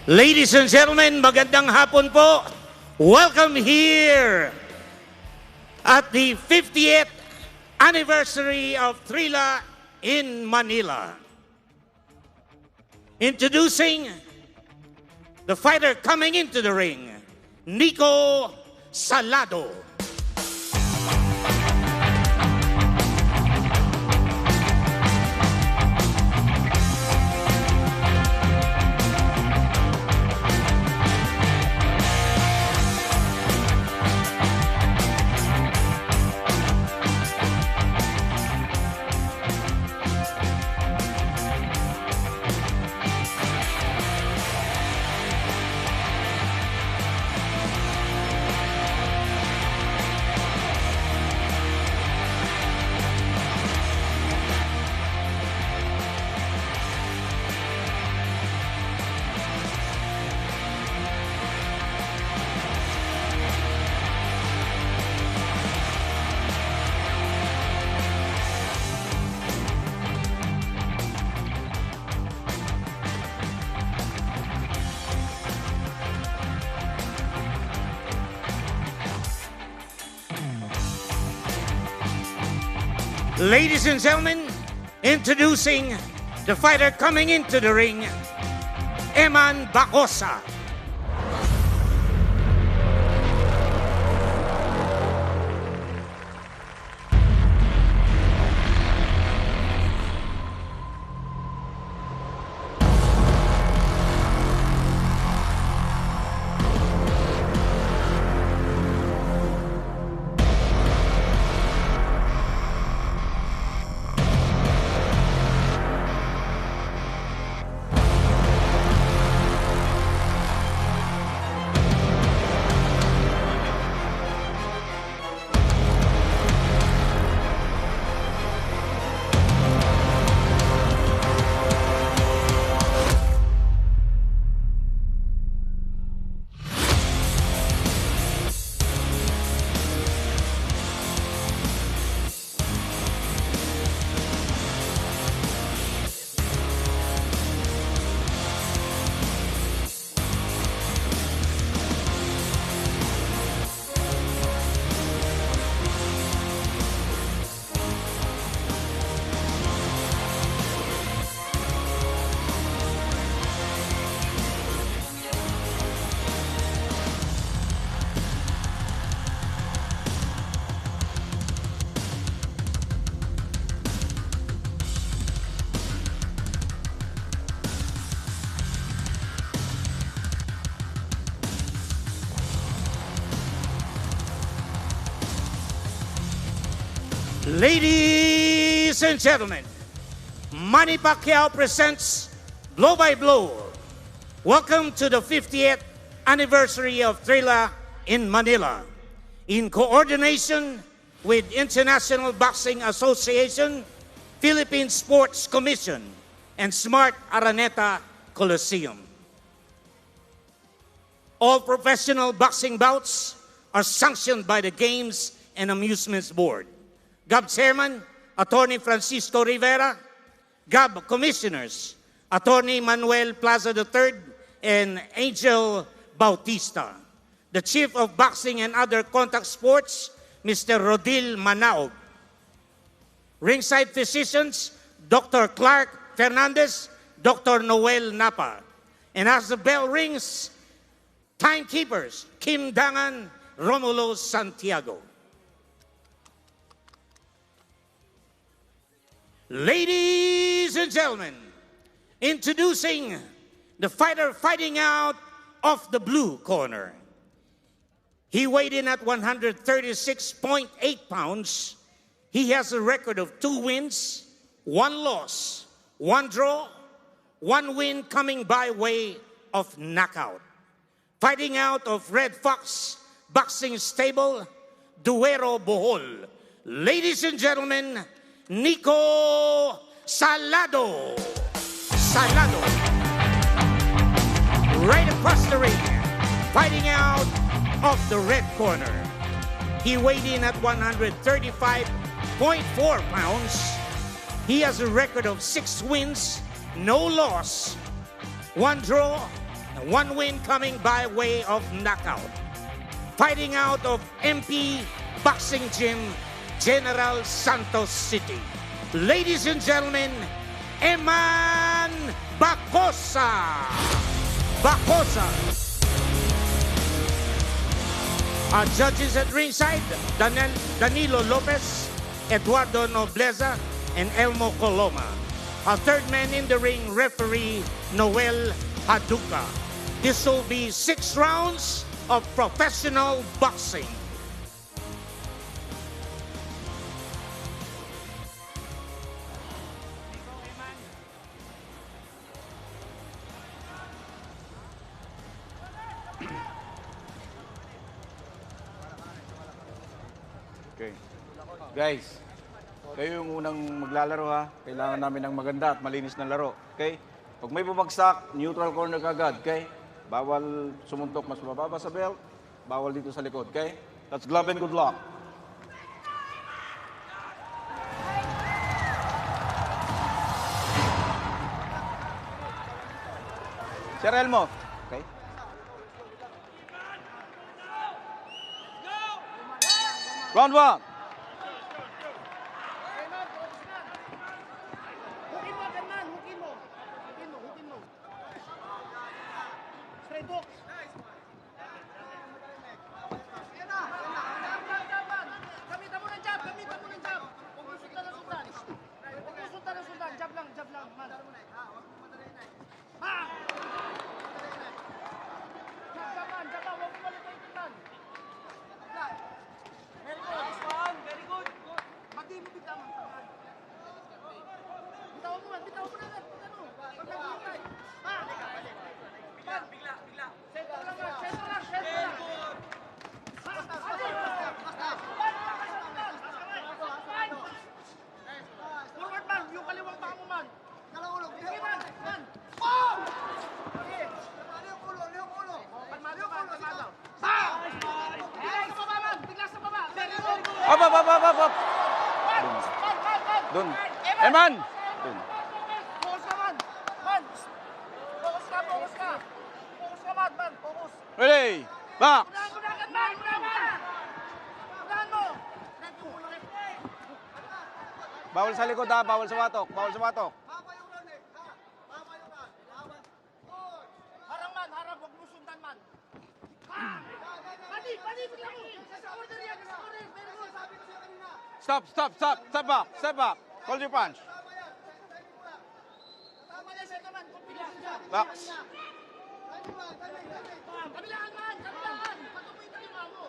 Ladies and gentlemen, magandang hapon po. Welcome here at the 50th anniversary of Thrilla in Manila. Introducing the fighter coming into the ring, Nico Salado. Ladies and gentlemen, introducing the fighter coming into the ring, Eman Bacosa. Ladies and gentlemen, Manny Pacquiao presents Blow by Blow. Welcome to the 50th anniversary of Thrilla in Manila. In coordination with International Boxing Association, Philippine Sports Commission, and Smart Araneta Coliseum. All professional boxing bouts are sanctioned by the Games and Amusements Board. GAB Chairman, Attorney Francisco Rivera. GAB Commissioners, Attorney Manuel Plaza III and Angel Bautista. The Chief of Boxing and Other Contact Sports, Mr. Rodil Manaog. Ringside Physicians, Dr. Clark Fernandez, Dr. Noel Napa. And as the bell rings, timekeepers, Kim Dangan, Romulo Santiago. Ladies and gentlemen, introducing the fighter fighting out of the blue corner. He weighed in at 136.8 pounds. He has a record of 2 wins, 1 loss, 1 draw, 1 win coming by way of knockout. Fighting out of Red Fox Boxing Stable, Duero, Bohol. Ladies and gentlemen, Nico Salado. Salado. Right across the ring, fighting out of the red corner. He weighed in at 135.4 pounds. He has a record of 6 wins, no loss, 1 draw, One win coming by way of knockout. Fighting out of MP Boxing Gym, General Santos City. Ladies and gentlemen, Eman Bacosa. Bacosa. Our judges at ringside, Danilo Lopez, Eduardo Nobleza, and Elmo Coloma. Our third man in the ring, referee Noel Haduka. This will be 6 rounds of professional boxing. Okay. Guys, kayo yung unang maglalaro ha. Kailangan namin ng maganda at malinis na laro. Okay? Pag may bumagsak, neutral corner kagad. Okay? Bawal sumuntok mas mababa sa belt. Bawal dito sa likod. Okay? That's glove and good luck. Sir Elmo. Okay? Round 1. Up. Dun. Eman! Dun. Focus ka, man! Man! Focus ka, focus ka! Focus ka, man! Focus! Ready! Box! Unahan, man! Unahan mo! Bawal sa likod ha, bawal sa watok, bawal sa watok. Harang, man! Harang! Huwag mo sundan, man! Pati! Bigla mo! Sa order yan! Sa order! Very good! Sabi ko sa'yo kanina! Stop. Step back. Hold your punch. Box. Kabilaan, man! Kabilaan! Patuloy tayo, mamo!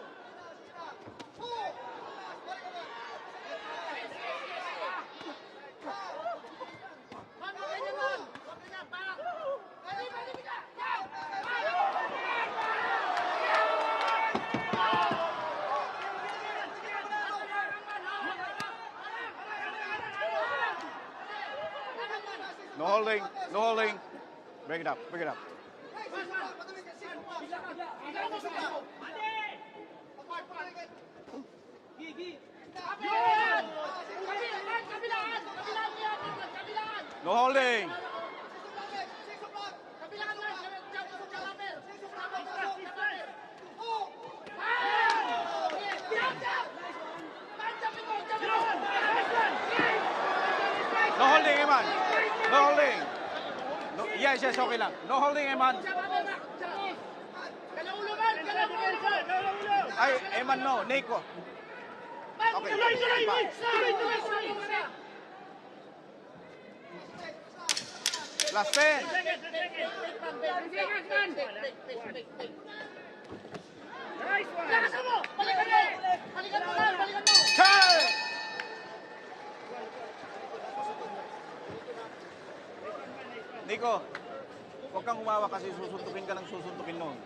Man, ganyan, man! Ganyan, parang! Pati, bigla! No holding. Bring it up. No holding. No holding, Eman. No holding. No, yes, okay lang. No holding, Eman. Ay, Eman, no. Nico. Okay. Last 10. Charge! Nico, huwag kang humawa kasi susuntukin ka ng susuntukin noon.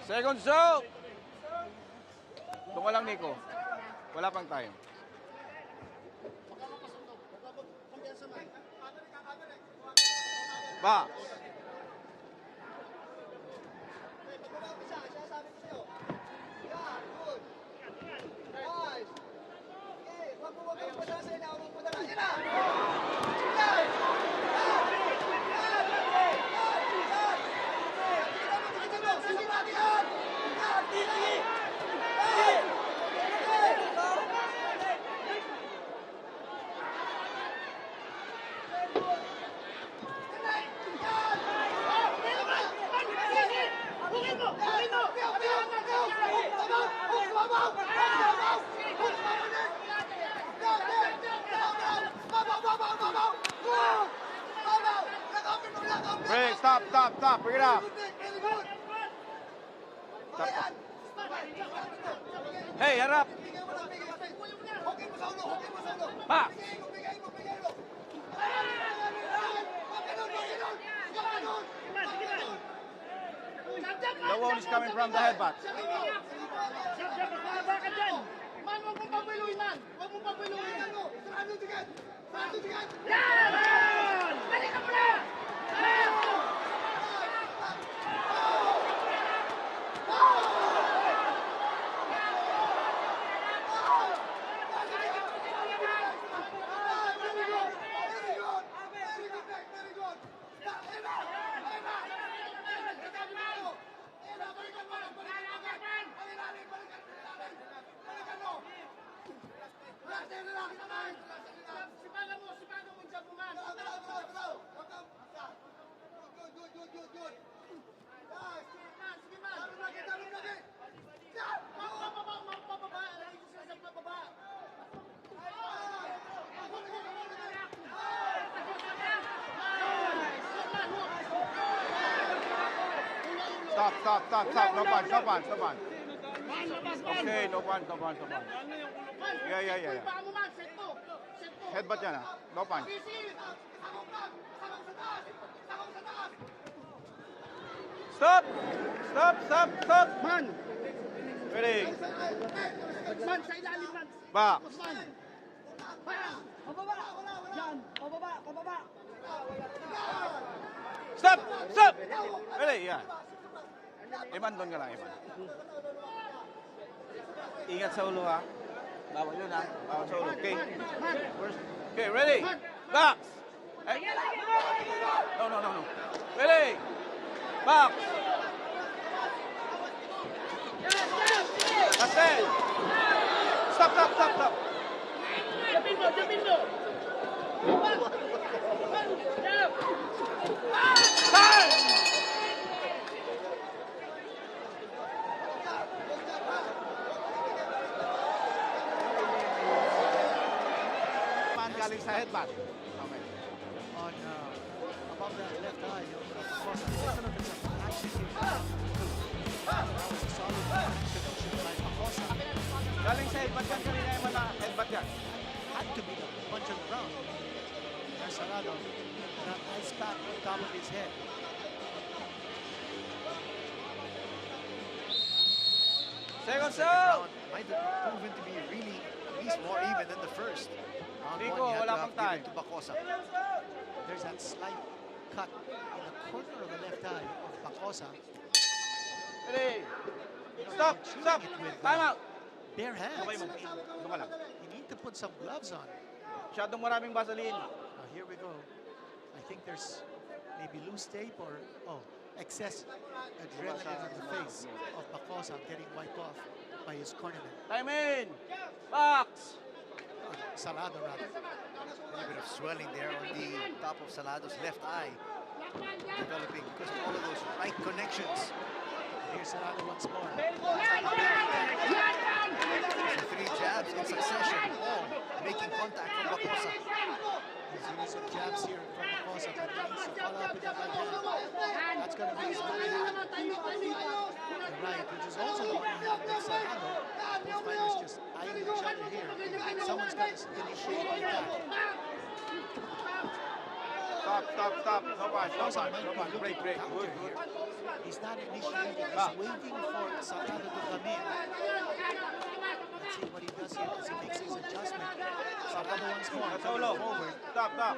Second show. Tunga lang, Nico. Wala pang time. Box. Break, stop. Bring it up. Stop. Hey, harap. Box. The wall is coming from the headbutt. Man, huwag mong papiluin, man. Huwag mong papiluin. Sarado tigan. Yan! Balik ka muna! Stop. No punch. Okay, no punch. Yeah. Headbutt yan, no punch. Stop. Man. Ready. Man, sa ilalim, man. Box. Pababa. Yan. Pababa. Stop. Ready, yeah. Eman, doon ka lang, Eman. Ingat sa ulo, ha? Bawal yun, ha? Bawal sa ulo. Okay. Okay, ready? Box! No. Ready? Box! That's it! Stop! Jump mo! Time! Galing sa headbutt. Okay. On above that left eye of Bacosa. Definitely some action here. That was a solid connection by Bacosa. Galing sa headbutt yan kanina yung mga headbutt yan. Had to be the punch on the ground. There's Salado. That ice pack on top of his head. Second show! Might have proven to be really at least more even than the first. Nico, wala pang time. To Bacosa. There's that slight cut in the corner of the left eye of Bacosa. Ready? Stop! Time out! Bare hands. Doon ka lang. You need to put some gloves on. Masyadong maraming vaseline. Here we go. I think there's maybe loose tape or excess adrenaline on the face of Bacosa getting wiped off by his cornerman. Time in! Box! Salado rather. A little bit of swelling there on the top of Salado's left eye, developing because of all of those right connections. Here's Salado once more. So 3 jabs in succession, all making contact from Bacosa. There's a series of jabs here from Bacosa, but he needs to follow up with that right hand. That's going to be his money hand. The right, which is also the money hand with Salado. Both fighters just eyeing each other here. Someone's got to initiate the attack. Stop. No pass. Break. Good. He's not initiating, he's waiting for Salado to come in. Let's see what he does here as he makes his adjustment. Salado once more, coming forward. Stop.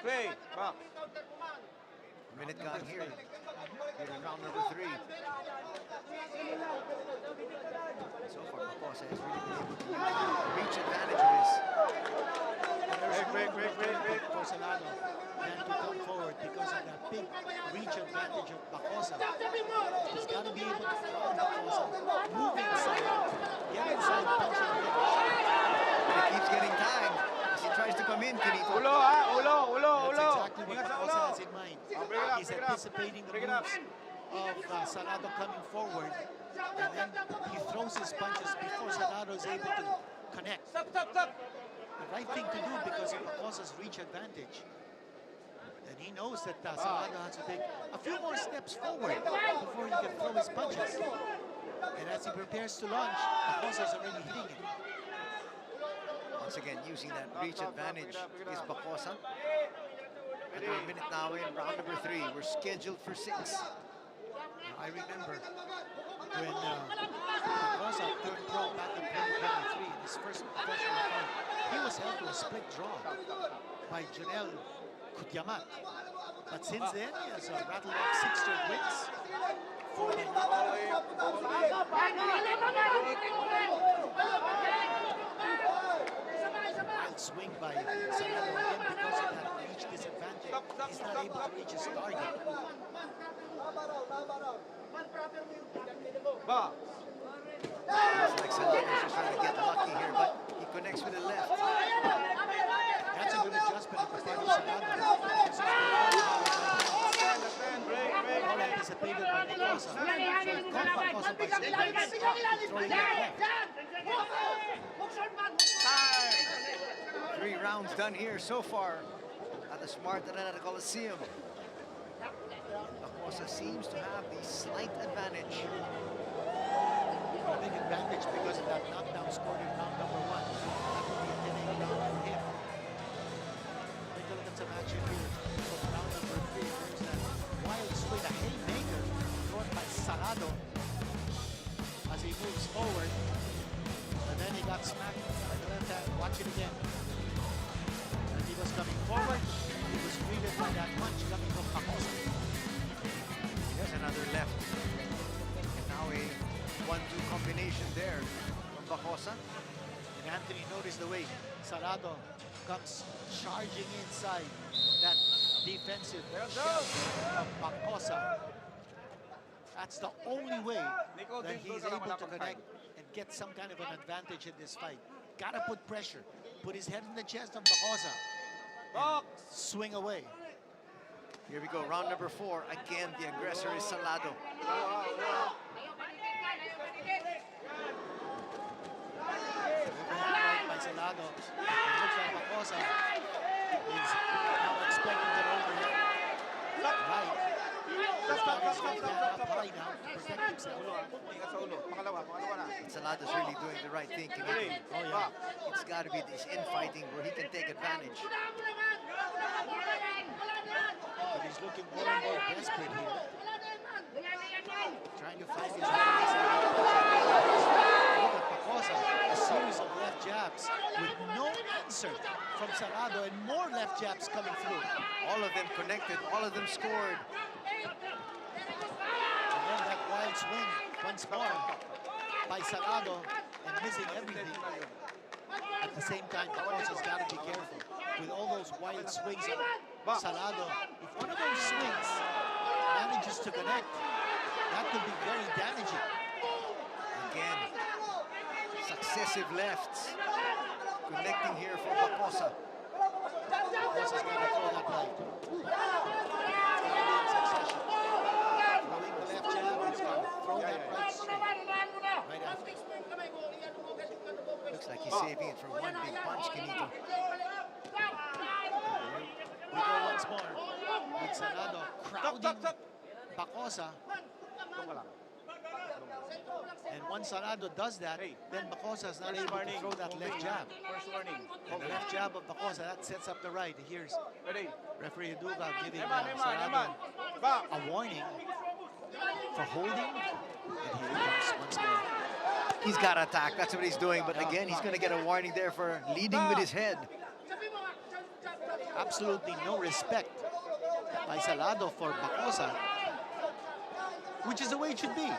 Play. Back. Minute gone here in round number 3. So far, Bacosa has really been able to use the reach advantage of his. Break. For Salado than to come forward because of that big reach advantage of Bacosa. He's got to be able to throw Bacosa, move inside, get inside, punch and finish. But he keeps getting tagged as he tries to come in, Kinito. Ulo. That's exactly what Bacosa has in mind. He's Bring it up. anticipating the moves of Salado coming forward, and then he throws his punches before Salado is able to connect. The right thing to do because of Bacosa's reach advantage. And he knows that Salado has to take a few more steps forward before he can throw his punches. And as he prepares to launch, Bacosa's already hitting him. Once again, using that reach advantage is Bacosa. Under a minute now in round number 3. We're scheduled for 6. I remember when Bacosa turned pro back in 2023, in his first professional fight, he was held to a split draw by Janelle Kutyamat. But since then, he has rattled off 6 straight wins for the wild swing by Salado again because of that reach disadvantage. He's not able to reach his target. Looks like Salado's just trying to get lucky here, but he connects with the left. That's a good adjustment at the part of Salado. All anticipated by Bacosa. So he caught Bacosa by surprise, throwing that left. 3 rounds done here so far at the Smart Araneta Coliseum. Bacosa seems to have the slight advantage. A big advantage because of that knockdown scored in round number 1. That would be a 10-8 round for him. Take a look at some action here from round number 3. There's that wild swing, a haymaker thrown by Salado as he moves forward. And then he got smacked by the left hand. Watch it again. As he was coming forward, he was greeted by that punch coming from Bacosa. There's another left. And now a 1-2 combination there from Bacosa. And Anthony noticed the way Salado comes charging inside that defensive shell of Bacosa. That's the only way that he's able to connect and get some kind of an advantage in this fight. Gotta put pressure. Put his head in the chest of Bacosa. And swing away. Here we go, round number 4. Again, the aggressor is Salado. Overhand right by Salado. It looks like Bacosa is now expecting an overhand right. He's got his left hand up high now to protect himself. Salado's really doing the right thing. Oh yeah. It's got to be this infighting where he can take advantage. But he's looking more and more desperate here. Trying to find his way inside. Look at Bacosa, a series of left jabs with no answer from Salado and more left jabs coming through. All of them connected, all of them scored. And then that wild swing once more by Salado and missing everything. At the same time, Bacosa's got to be careful. With all those wild swings of Salado, if one of those swings manages to connect, that could be very damaging. Again, successive lefts connecting here for Bacosa. Bacosa's got to throw that right. It's got to be in succession. Throwing the left jab, he's got to throw that right straight. Right after. Looks like he's saving it for one big punch, Kinito. We go once more with Salado crowding Bacosa. And once Salado does that, then Bacosa is not able to throw that left jab. First warning. And the left jab of Bacosa, that sets up the right. Here's Ready? referee Duga giving Eman. Salado Back. a warning for holding. And here he comes once more. He's got to attack. That's what he's doing. But again, he's going to get a warning there for leading with his head. Absolutely no respect by Salado for Bacosa, which is the way it should be.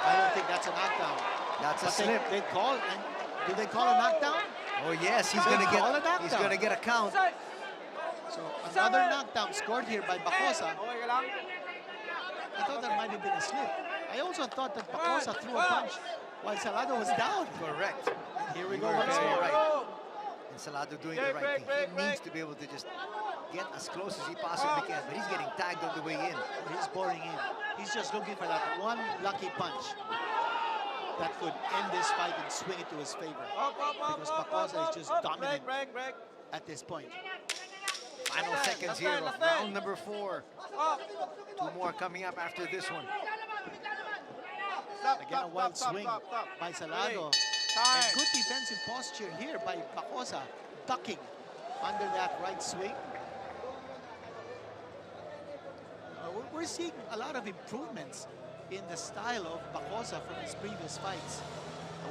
I don't think that's a knockdown. That's a But slip. They call, and do they call a knockdown? Oh yes, he's They going to call a get. knockdown. He's going to get a count. So another knockdown scored here by Bacosa. Okay ka lang? I thought that might have been a slip. I also thought that Bacosa threw a punch while Salado was down. Correct. Here we You go were once very more. right. And Salado doing the right thing. He needs to be able to just get as close as he possibly can. But he's getting tagged on the way in. He's boring in. He's just looking for that one lucky punch that could end this fight and swing it to his favor. Because Bacosa is just dominant Break. at this point. Final seconds here of round number 4. 2 more coming up after this one. Again, a wild swing by Salado. And good defensive posture here by Bacosa, ducking under that right swing. We're seeing a lot of improvements in the style of Bacosa from his previous fights.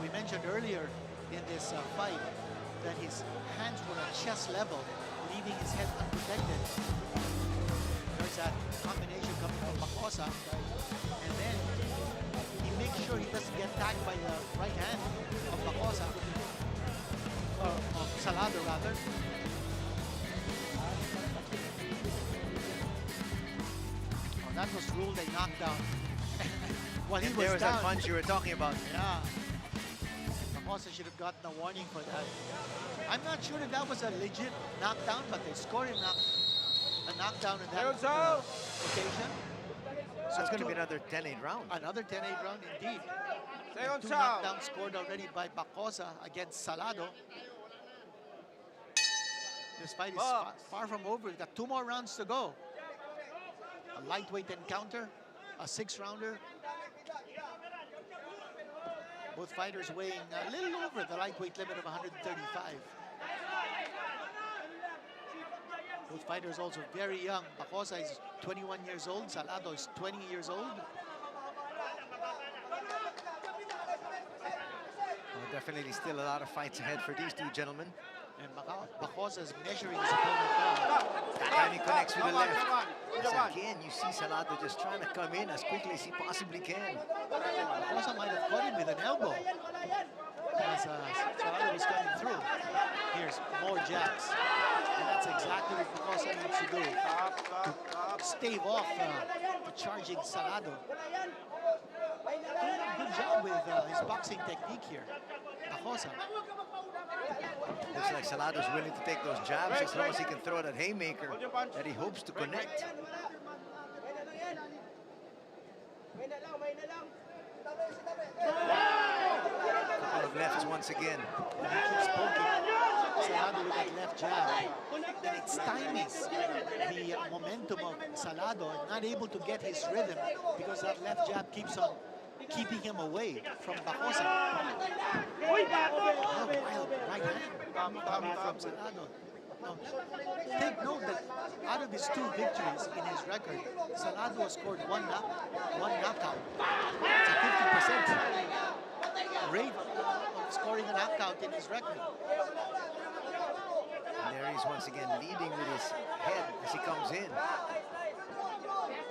We mentioned earlier in this fight that his hands were at chest level, leaving his head unprotected. There's that combination coming from Bacosa, and then he makes sure he doesn't get tagged by the right hand of Bacosa, or of Salado rather. Oh, that was ruled a knockdown. While he And was there was down. that punch you were talking about. Yeah. Bacosa should have gotten a warning for that. I'm not sure if that was a legit knockdown, but they scored a knockdown in that occasion. So That's going to two- be another 10-8 round. Another 10-8 round indeed. Second And 2 sound. knockdowns scored already by Bacosa against Salado. This fight is far from over. We've got 2 more rounds to go. A lightweight encounter, a 6-rounder. Both fighters weighing a little over the lightweight limit of 135. Both fighters also very young. Bacosa is 21 years old. Salado is 20 years old. Well, definitely still a lot of fights ahead for these 2 gentlemen. And Bacosa is measuring his opponent now. That time he connects with the left. Come So on. again, you see Salado just trying to come in as quickly as he possibly can. Bacosa might have caught him with an elbow as Salado was coming through. Here's more jabs. And that's exactly what Bacosa needs to do to stave off a charging Salado. Doing a good job with his boxing technique here. Bacosa. Looks like Salado's willing to take those jabs as long as he can throw that haymaker that he hopes to connect. Couple of lefts once again. And he keeps poking Salado with that left jab. And it stymies the momentum of Salado, and not able to get his rhythm because that left jab keeps on keeping him away from Bacosa. Oh, wild right hand coming from Salado. Now, take note that out of his 2 victories in his record, Salado has scored one knockout. It's a 50% rate of scoring a knockout in his record. And there he's once again leading with his head as he comes in.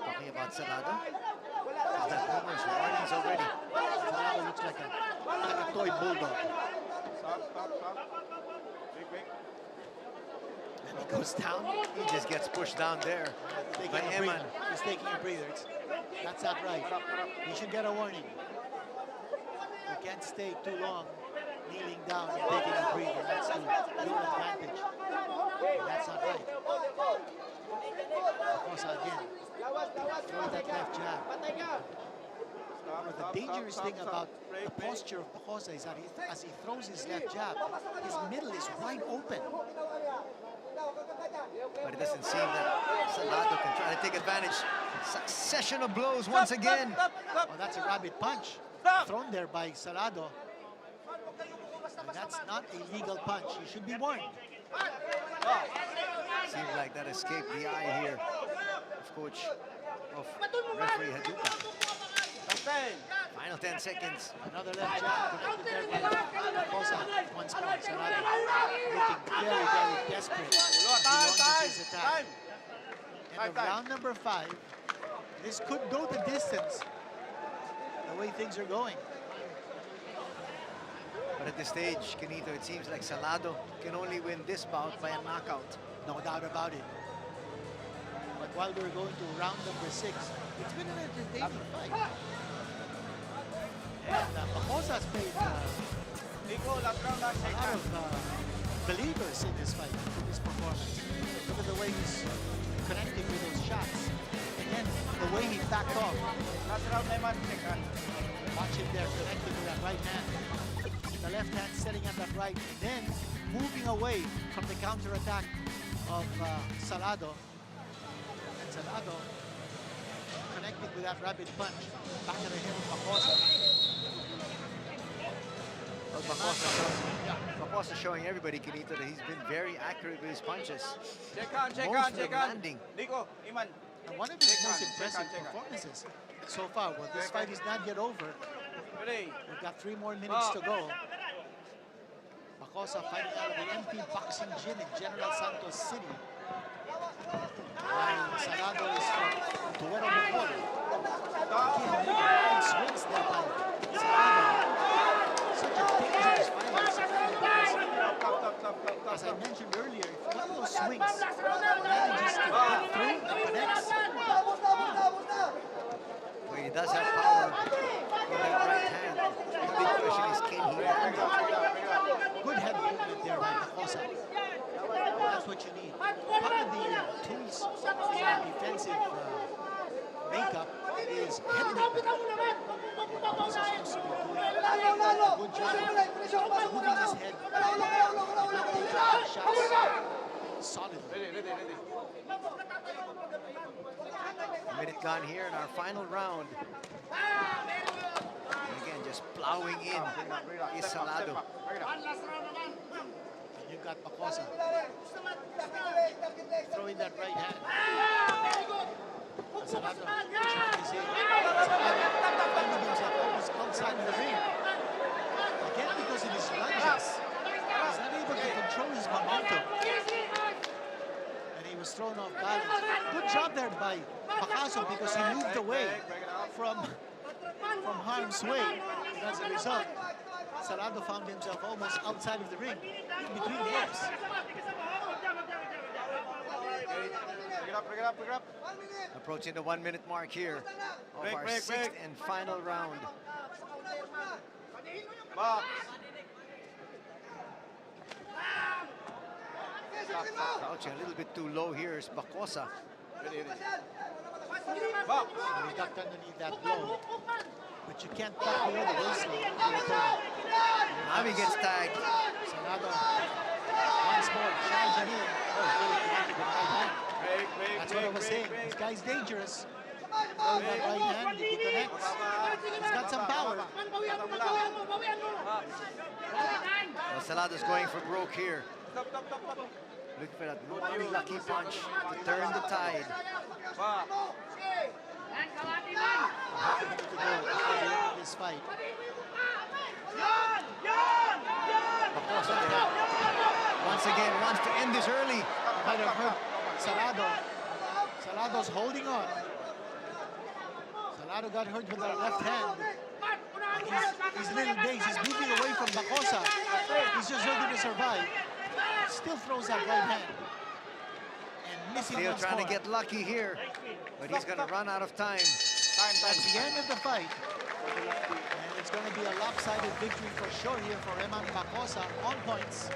Talking about Salado. He's got numerous warnings already. Salado looks like a toy bulldog. Stop. Quick. And he goes down. He just gets pushed down there by Eman. He's taking a breather. That's not right. He should get a warning. You can't stay too long kneeling down and taking a breather. That's to your advantage. That's not right. Bacosa again. Throw that left jab. The dangerous thing about the posture of Bacosa is that as he throws his left jab, his middle is wide open. But it doesn't seem that Salado can try to take advantage. Succession of blows once again. Well, that's a rabbit punch thrown there by Salado. And that's not a legal punch. He should be warned. Seems like that escaped the eye here of coach of referee Haduka. Final 10 seconds. Another left jab connected there by Bacosa. Once more, Salado looking very, very desperate as he launches his attack. And of round number 5, this could go the distance the way things are going. But at this stage, Canito, it seems like Salado can only win this bout by a knockout. No doubt about it. But while we're going to round number 6, it's been an entertaining fight. And Bacosa's made a lot of believers in this fight, in this performance. Look at the way he's connecting with those shots. And then the way he backed off. Watch him there connecting with that right hand. The left hand setting up that right. Then moving away from the counter-attack of Salado. And Salado connecting with that rapid punch. Back of the head of Bacosa. Bacosa showing everybody, Canito, that he's been very accurate with his punches. Check on. Landing. Nico, Eman. And one of his most impressive performances so far. Well, this fight is not yet over. We've got 3 more minutes to go. Bacosa fighting out of the MP Boxing Gym in General Santos City. While Salado is from Tora, Macado. Again, swings there by Salado. Such a dangerous fighter. As I mentioned earlier, if one of those swings manages to get through and connects. Well, he does have power with that right hand. The big question is, can he handle it? Good head movement there by Bacosa. That's what you need. Part of the tools in defensive makeup is head movement. Bacosa seems to be doing a good job of moving his head and not taking shots solidly. A minute gone here in our final round. And again, just plowing in is Salado. And you've got Bacosa throwing that right hand. And Salado trying his head. Salado finding himself almost outside of the ring. Again, because of his lunges, he's not able to control his momentum. And he was thrown off balance. Good job there by Bacosa because he moved away from harm's way. And as a result, Salado found himself almost outside of the ring, in between the ropes. Approaching the 1 minute mark here of our 6th and final round. Crouching a little bit too low here is Bacosa. And he ducked underneath that blow. But you can't duck below the waistline. Now he gets tagged. Salado once more charging in. That's what I was saying. This guy's dangerous. Throwing that right hand, he connects. He's got some power. Well, Salado's going for broke here. Looking for that one lucky punch to turn the tide. Half a minute to go before the end of this fight. Bacosa there. Once again wants to end this early. Might have hurt Salado. Salado's holding on. Salado got hurt with that left hand. He's little dazed. He's moving away from Bacosa. He's just looking to survive. Still throws that right hand. And missing Still once trying more. to get lucky here. But he's going to run out of time. That's the end of the fight. And it's going to be a lopsided victory for sure here for Eman Bacosa on points.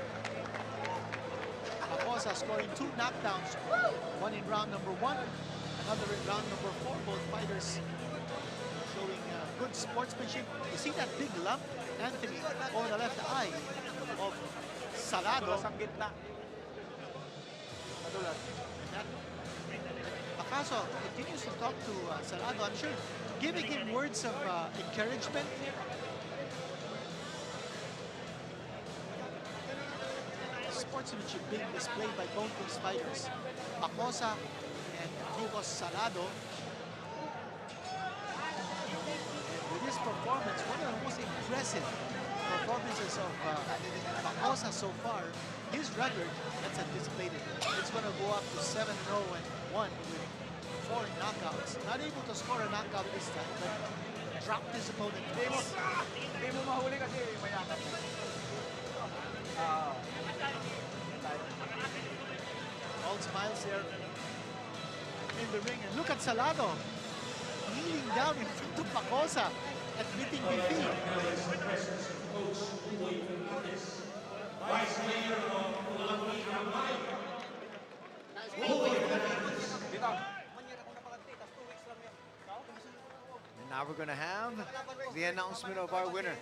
Bacosa scoring 2 knockdowns. One in round number 1, another in round number 4. Both fighters showing good good sportsmanship. You see that big lump, Anthony, on the left eye of Salado. Sa gitna. Madulas. Bacosa continues to talk to Salado. I'm sure giving him words of encouragement. Sportsmanship being displayed by both these fighters, Bacosa and Nico Salado. And with this performance, one of the most impressive performances of Bacosa so far, his record, that's anticipated, it's going to go up to 7-0-1 with 4 knockouts. Not able to score a knockout this time, but dropped his opponent twice. Hindi mo mahuli kasi mayakap. All smiles there in the ring. And look at Salado kneeling down in front of Bacosa, admitting defeat. And now we're going to have the announcement of our winner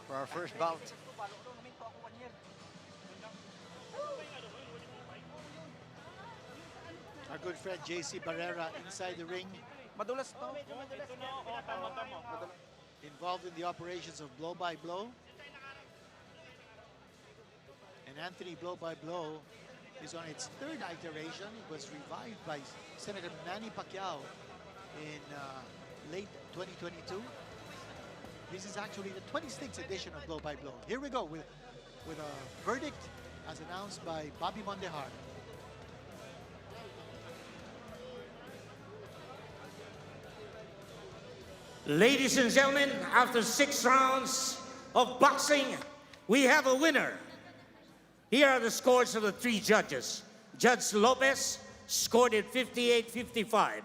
for our first bout. Our good friend JC Barrera inside the ring, Madulas to. involved in the operations of Blow by Blow. And Anthony Blow by Blow is on its 3rd iteration. It was revived by Senator Manny Pacquiao in late 2022. This is actually the 26th edition of Blow by Blow. Here we go with a verdict as announced by Bobby Mondejar. Ladies and gentlemen, after 6 rounds of boxing, we have a winner. Here are the scores of the 3 judges. Judge Lopez scored it 58-55.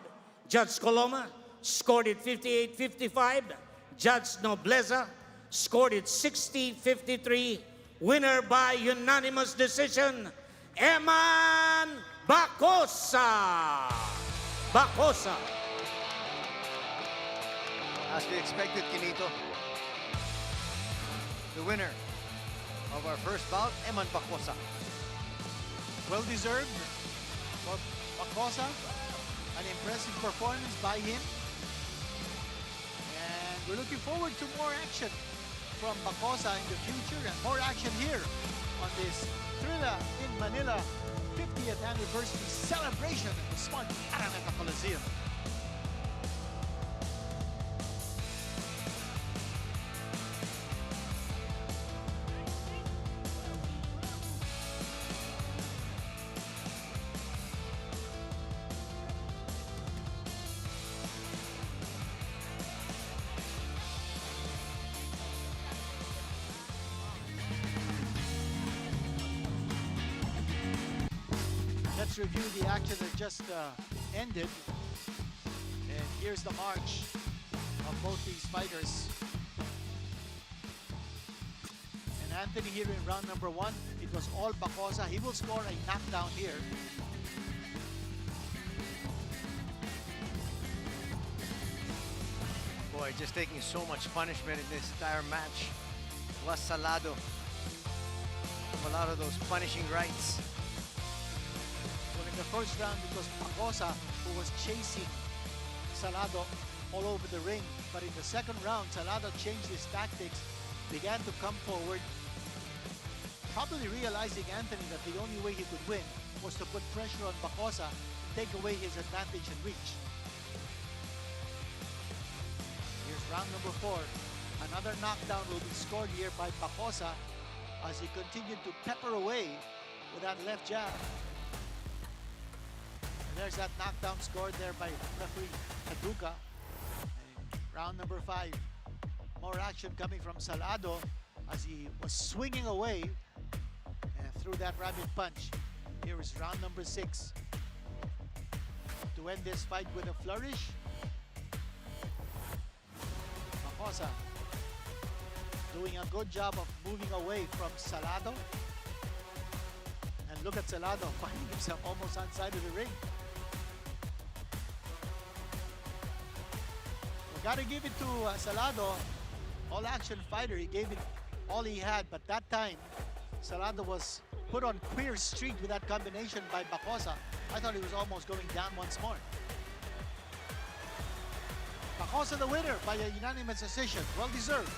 Judge Coloma scored it 58-55. Judge Nobleza scored it 60-53. Winner by unanimous decision, Eman Bacosa. Bacosa. As we expected, Kinito, the winner of our first bout, Eman Bacosa. Well deserved for Bacosa. An impressive performance by him. And we're looking forward to more action from Bacosa in the future and more action here on this Thrilla in Manila 50th anniversary celebration at the smart Araneta Coliseum. Let's review the action that just ended. And here's the march of both these fighters. And Anthony here in round number 1, it was all Bacosa. He will score a knockdown here. Boy, just taking so much punishment in this entire match. Plus Salado from a lot of those punishing rights. Well, in the first round, it was Bacosa who was chasing Salado all over the ring. But in the second round, Salado changed his tactics, began to come forward, probably realizing Anthony that the only way he could win was to put pressure on Bacosa, take away his advantage and reach. Here's round number 4. Another knockdown will be scored here by Bacosa as he continued to pepper away with that left jab. And there's that knockdown scored there by referee Haduka. And round number 5. More action coming from Salado as he was swinging away and threw that rabbit punch. Here is round number 6. To end this fight with a flourish, Bacosa doing a good job of moving away from Salado. And look at Salado finding himself almost outside of the ring. Well, Gotta give it to Salado, all-action fighter. He gave it all he had, but that time, Salado was put on queer street with that combination by Bacosa. I thought he was almost going down once more. Bacosa the winner by a unanimous decision. Well deserved.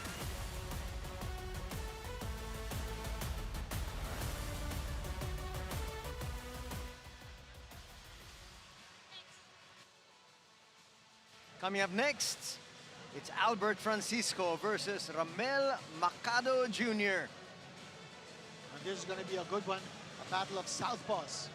Coming up next, it's Albert Francisco versus Ramel Macado Jr. And this is going to be a good one. A battle of southpaws.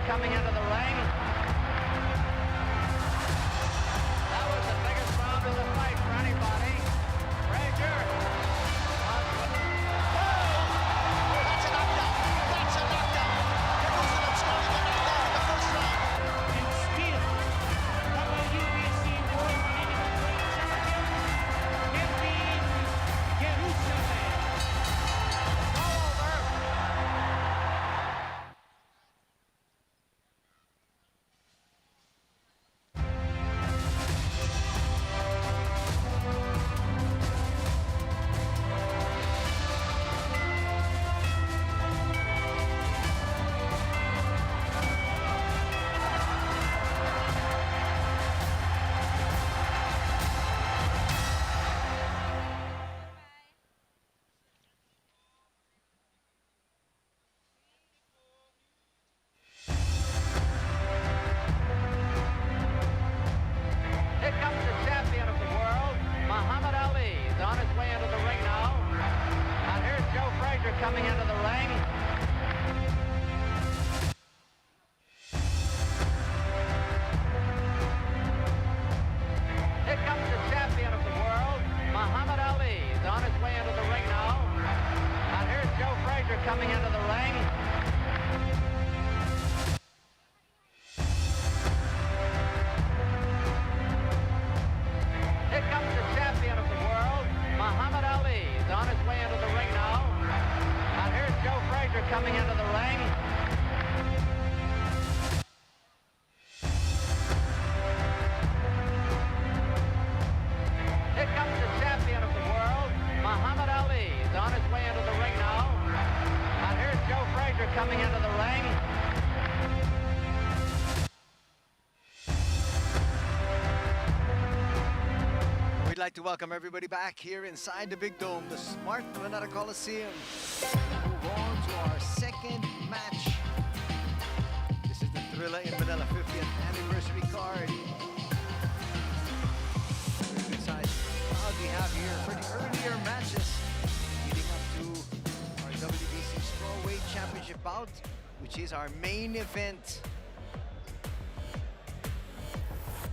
Coming into the ring. That was the biggest round of the fight for anybody. Fraser. That's a knockdown. That's a knockdown. Jerusalem scoring the knockdown in the first round. And still, WBC World Heavyweight Champion, Kevin Jerusalem. All over. Here comes the champion of the world, Muhammad Ali. He's on his way into the ring now. And here's Joe Frazier coming into the ring. Here comes the champion of the world, Muhammad Ali. He's on his way into the ring now. And here's Joe Frazier coming into the ring. Here comes the champion of the world, Muhammad Ali. He's on his way into the ring now. And here's Joe Frazier coming into the ring. Here comes the champion of the world, Muhammad Ali. He's on his way into the ring now. And here's Joe Frazier coming into the ring. We'd like to welcome everybody back here inside the Big Dome, the smart Manila Coliseum. Move on to our second match. This is the Thrilla in Manila 50th anniversary card. Very good size crowd we have here for the earlier matches leading up to our WBC Strawweight Championship bout, which is our main event.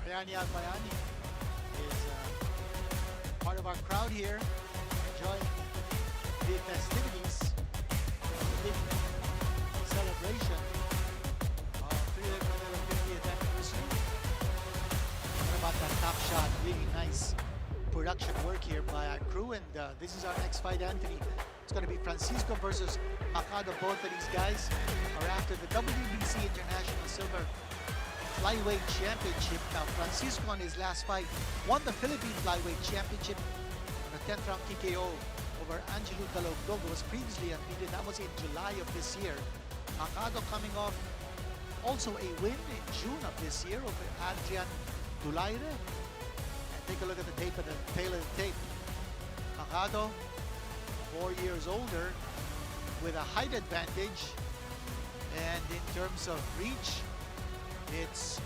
Bayani Al-Bayani is part of our crowd here, enjoying the festivities, the big celebration of Thrilla Manila 50th anniversary. What about that top shot? Really nice production work here by our crew, and this is our next fight, Anthony. It's going to be Francisco versus Macado. Both of these guys are after the WBC International Silver Flyweight Championship. Now, Francisco on his last fight won the Philippine Flyweight Championship on a 10th round TKO over Angelo Dalogdog, who was previously unbeaten. That was in July of this year. Macado coming off also a win in June of this year over Adrian Dulaire. And take a look at the tape and the tail of the tape. Macado, 4 years older, with a height advantage. And in terms of reach, it's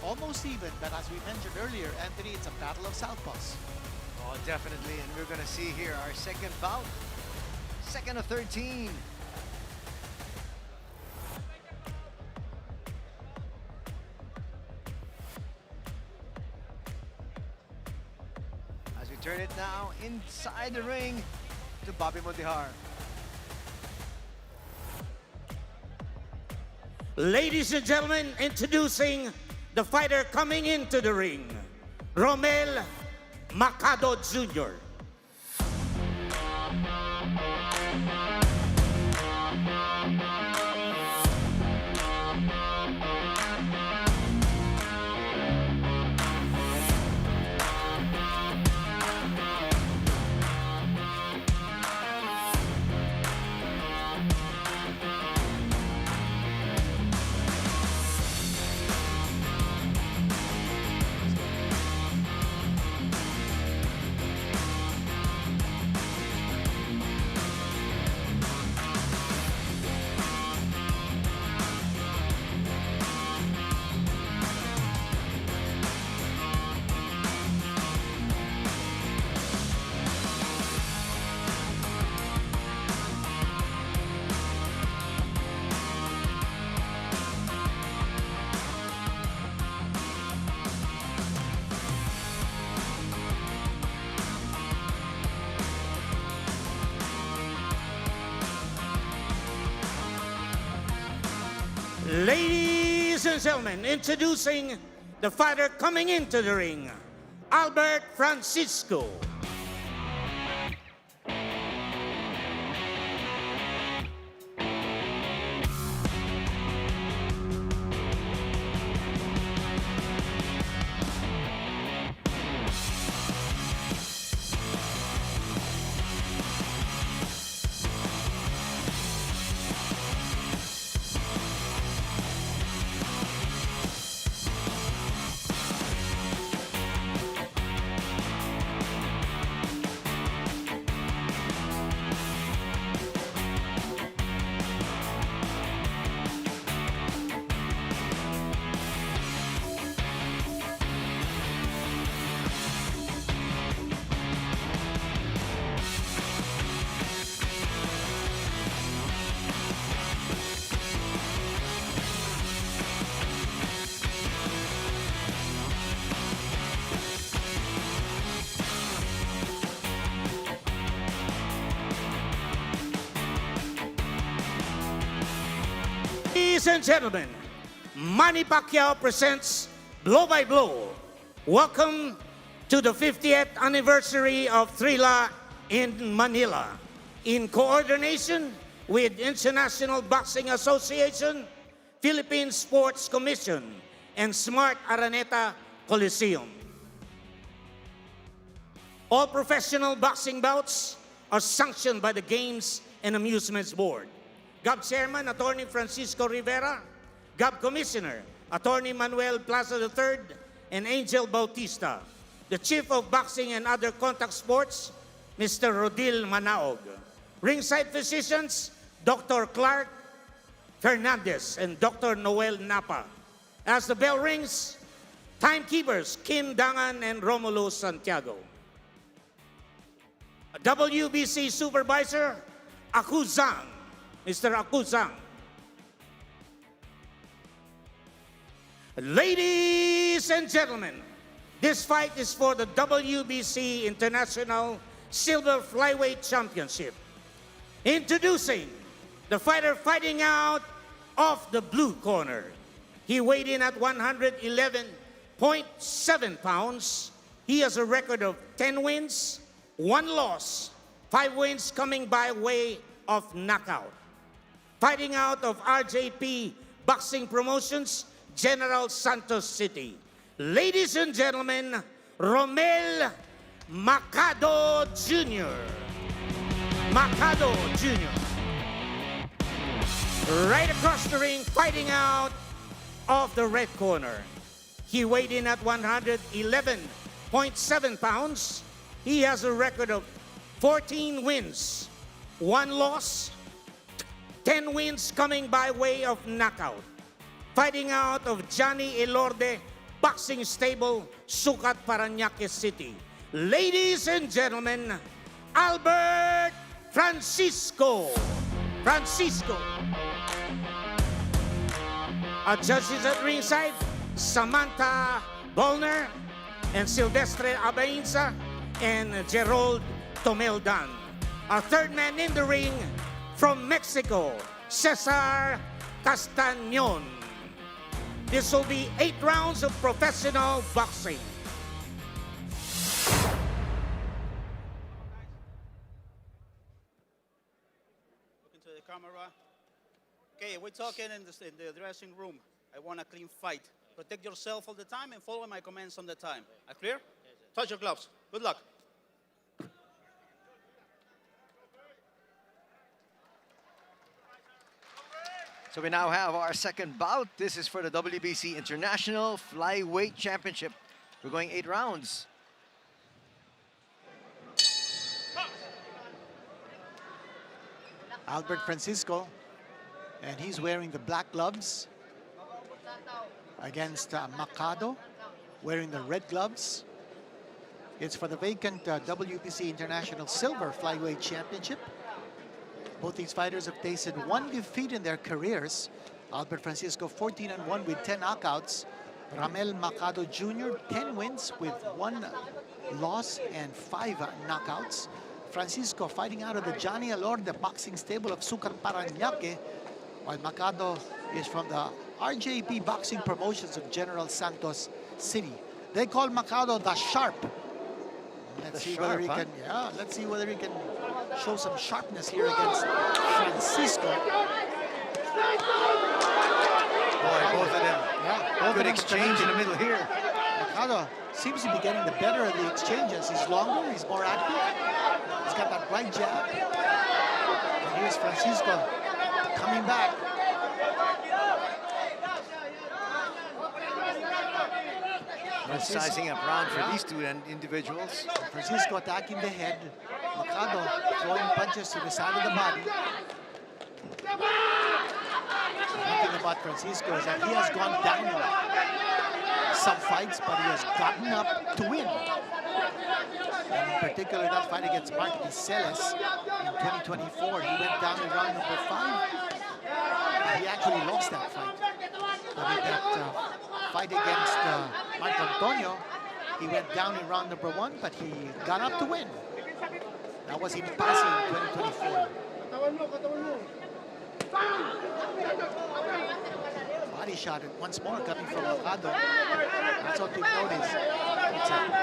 almost even. But as we mentioned earlier, Anthony, it's a battle of southpaws. Oh, definitely. And we're going to see here our second bout. Second of 13. As we turn it now inside the ring to Bobby Mondihar. Ladies and gentlemen, introducing the fighter coming into the ring, Ramel Macado Jr. Ladies and gentlemen, introducing the fighter coming into the ring, Albert Francisco. Ladies and gentlemen, Manny Pacquiao presents Blow by Blow. Welcome to the 50th anniversary of Thrilla in Manila. In coordination with International Boxing Association, Philippine Sports Commission, and Smart Araneta Coliseum. All professional boxing bouts are sanctioned by the Games and Amusements Board. GAB Chairman, Attorney Francisco Rivera, GAB Commissioner, Attorney Manuel Plaza III, and Angel Bautista. The Chief of Boxing and Other Contact Sports, Mr. Rodil Manaog. Ringside Physicians, Dr. Clark Fernandez and Dr. Noel Napa. As the bell rings, timekeepers Kim Dangan and Romulo Santiago. WBC Supervisor, Akuzang. Mr. Akuzang. Ladies and gentlemen, this fight is for the WBC International Silver Flyweight Championship. Introducing the fighter fighting out of the blue corner. He weighed in at 111.7 pounds. He has a record of 10 wins, 1 loss, 5 wins coming by way of knockout. Fighting out of RJP Boxing Promotions, General Santos City. Ladies and gentlemen, Ramel Macado Jr. Macado Jr. Right across the ring, fighting out of the red corner. He weighed in at 111.7 pounds. He has a record of 14 wins, 1 loss, 10 wins coming by way of knockout. Fighting out of Johnny Elorde Boxing Stable, Sucat, Parañaque City. Ladies and gentlemen, Albert Francisco. Our judges at ringside, Samantha Bolner and Silvestre Abainza and Gerald Tomeldan. Our third man in the ring from Mexico, Cesar Castañon. This will be 8 rounds of professional boxing. Look into the camera. Okay, we're talking in the dressing room. I want a clean fight. Protect yourself all the time and follow my commands on the time. Are clear? Touch your gloves. Good luck. So we now have our second bout. This is for the WBC International Flyweight Championship. We're going 8 rounds. Albert Francisco, and he's wearing the black gloves against Macado, wearing the red gloves. It's for the vacant WBC International Silver Flyweight Championship. Both these fighters have tasted 1 defeat in their careers. Albert Francisco 14-1 with 10 knockouts. Ramel Macado Jr. 10 wins with 1 loss and 5 knockouts. Francisco fighting out of the Johnny Elorde Boxing Stable of Sucat, Parañaque, while Macado is from the RJP Boxing Promotions of General Santos City. They call Macado the Sharp. Let's see whether he can. Yeah, let's see whether he can show some sharpness here against Francisco. Boy, both of them. Yeah, good exchange in the middle here. Macado seems to be getting the better of the exchanges. He's longer, he's more active. He's got that right jab. And here's Francisco coming back. Sizing up round for these two individuals. Francisco attacking the head. Macado throwing punches to the side of the body. One thing about Francisco is that he has gone down in some fights, but he has gotten up to win. And in particular, that fight against Mark Iseles in 2024, he went down in round number 5. He actually lost that fight. But in that fight against Mark Antonio, he went down in round number 1, but he got up to win. That was in passing in 2024. Body shot once more coming from Macado. That's what you've noticed.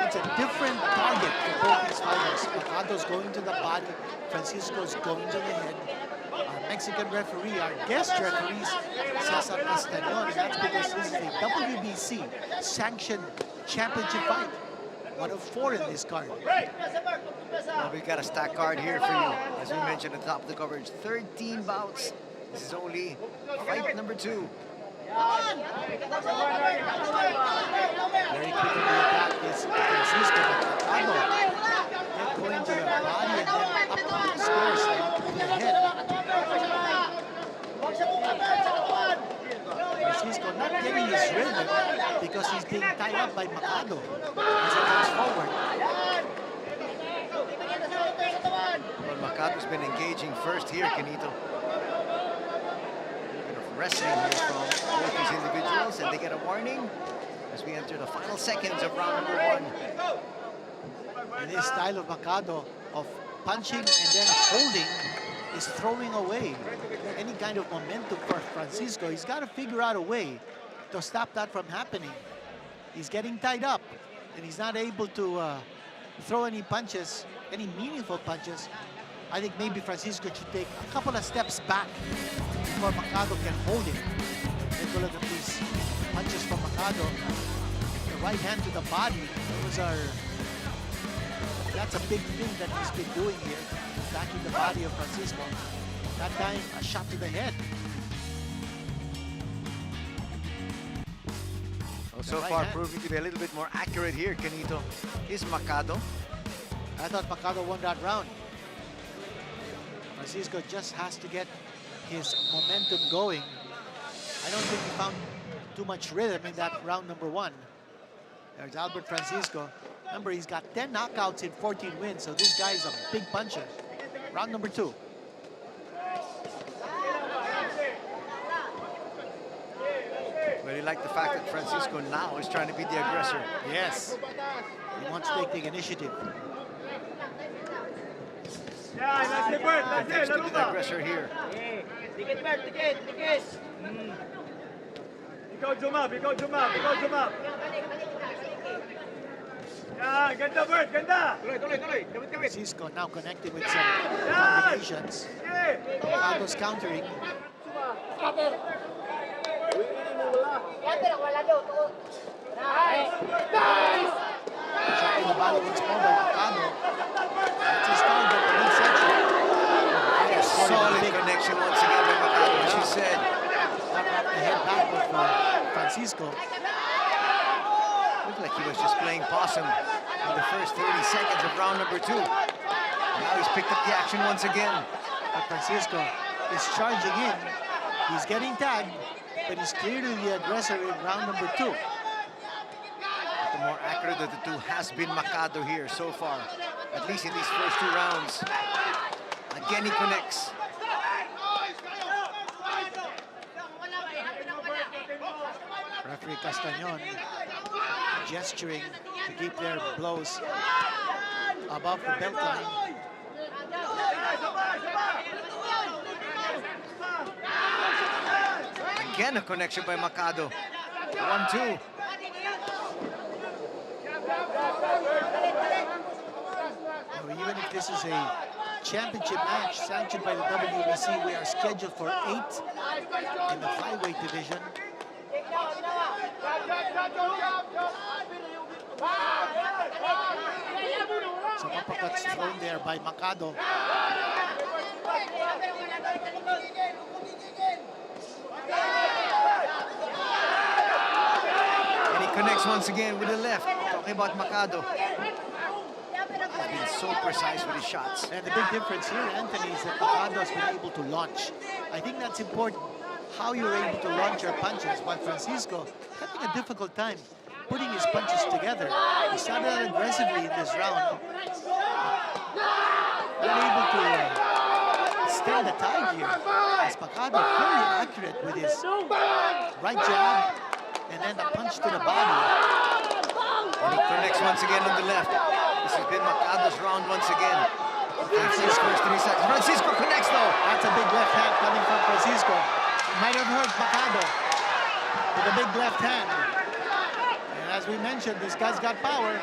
It's a different target for both these fighters. Macado's going to the body, Francisco's going to the head. Our Mexican referee, our guest referee, Cesar Castañon, and that's because this is a WBC sanctioned championship fight. 1 of 4 in this card. Well, we've got a stack card here for you. As we mentioned at the top of the coverage, 13 bouts. This is only fight number 2. Very quickly attack is Francisco, but Macado going to the body and then up the stairs and to the head. Francisco not getting his rhythm because he's being tied up by Macado as he comes forward. Well, Macado's been engaging first here, Canito. A bit of wrestling here from both these individuals, and they get a warning as we enter the final seconds of round number 1. And this style of Macado of punching and then holding is throwing away any kind of momentum for Francisco. He's got to figure out a way to stop that from happening. He's getting tied up, and he's not able to throw any punches, any meaningful punches, I think maybe Francisco should take a couple of steps back before Macado can hold him. Take a look at these punches from Macado. The right hand to the body. That's a big thing that he's been doing here. Attacking the body of Francisco. That time, a shot to the head. Well, so far proving to be a little bit more accurate here, Canito, is Macado. I thought Macado won that round. Francisco just has to get his momentum going. I don't think he found too much rhythm in that round number 1. There's Albert Francisco. Remember, he's got 10 knockouts in 14 wins, so this guy is a big puncher. Round number 2. Really like the fact that Francisco now is trying to be the aggressor. Yes. He wants to take the initiative. Next to be the aggressor here. Francisco now connecting with some combinations. Macado's countering. Shot in the body once more by Macado. That's his target, the midsection. Solid connection once again by Macado, as you said. Wrapped the head back with Francisco. Looked like he was just playing possum in the first 30 seconds of round number 2. Now he's picked up the action once again. But Francisco is charging in. He's getting tagged, but he's clearly the aggressor in round number 2. The more accurate of the two has been Macado here so far, at least in these first 2 rounds. Again, he connects. Referee Castañon gesturing to keep their blows above the belt line. Again, a connection by Macado. 1-2. Even if this is a championship match sanctioned by the WBC, we are scheduled for 8 in the flyweight division. Some uppercuts thrown there by Macado. And he connects once again with the left. Talking about Macado. He's been so precise with his shots. And the big difference here, Anthony, is that Macado has been able to launch. I think that's important, how you're able to launch your punches, while Francisco having a difficult time putting his punches together. He started out aggressively in this round. Not able to stand the tide here. As Macado very accurate with his right jab and then a punch to the body. And he connects once again on the left. This has been Macado's round once again. Francisco's 3 seconds. Francisco connects though. That's a big left hand coming from Francisco. It might have hurt Macado with a big left hand. And as we mentioned, this guy's got power.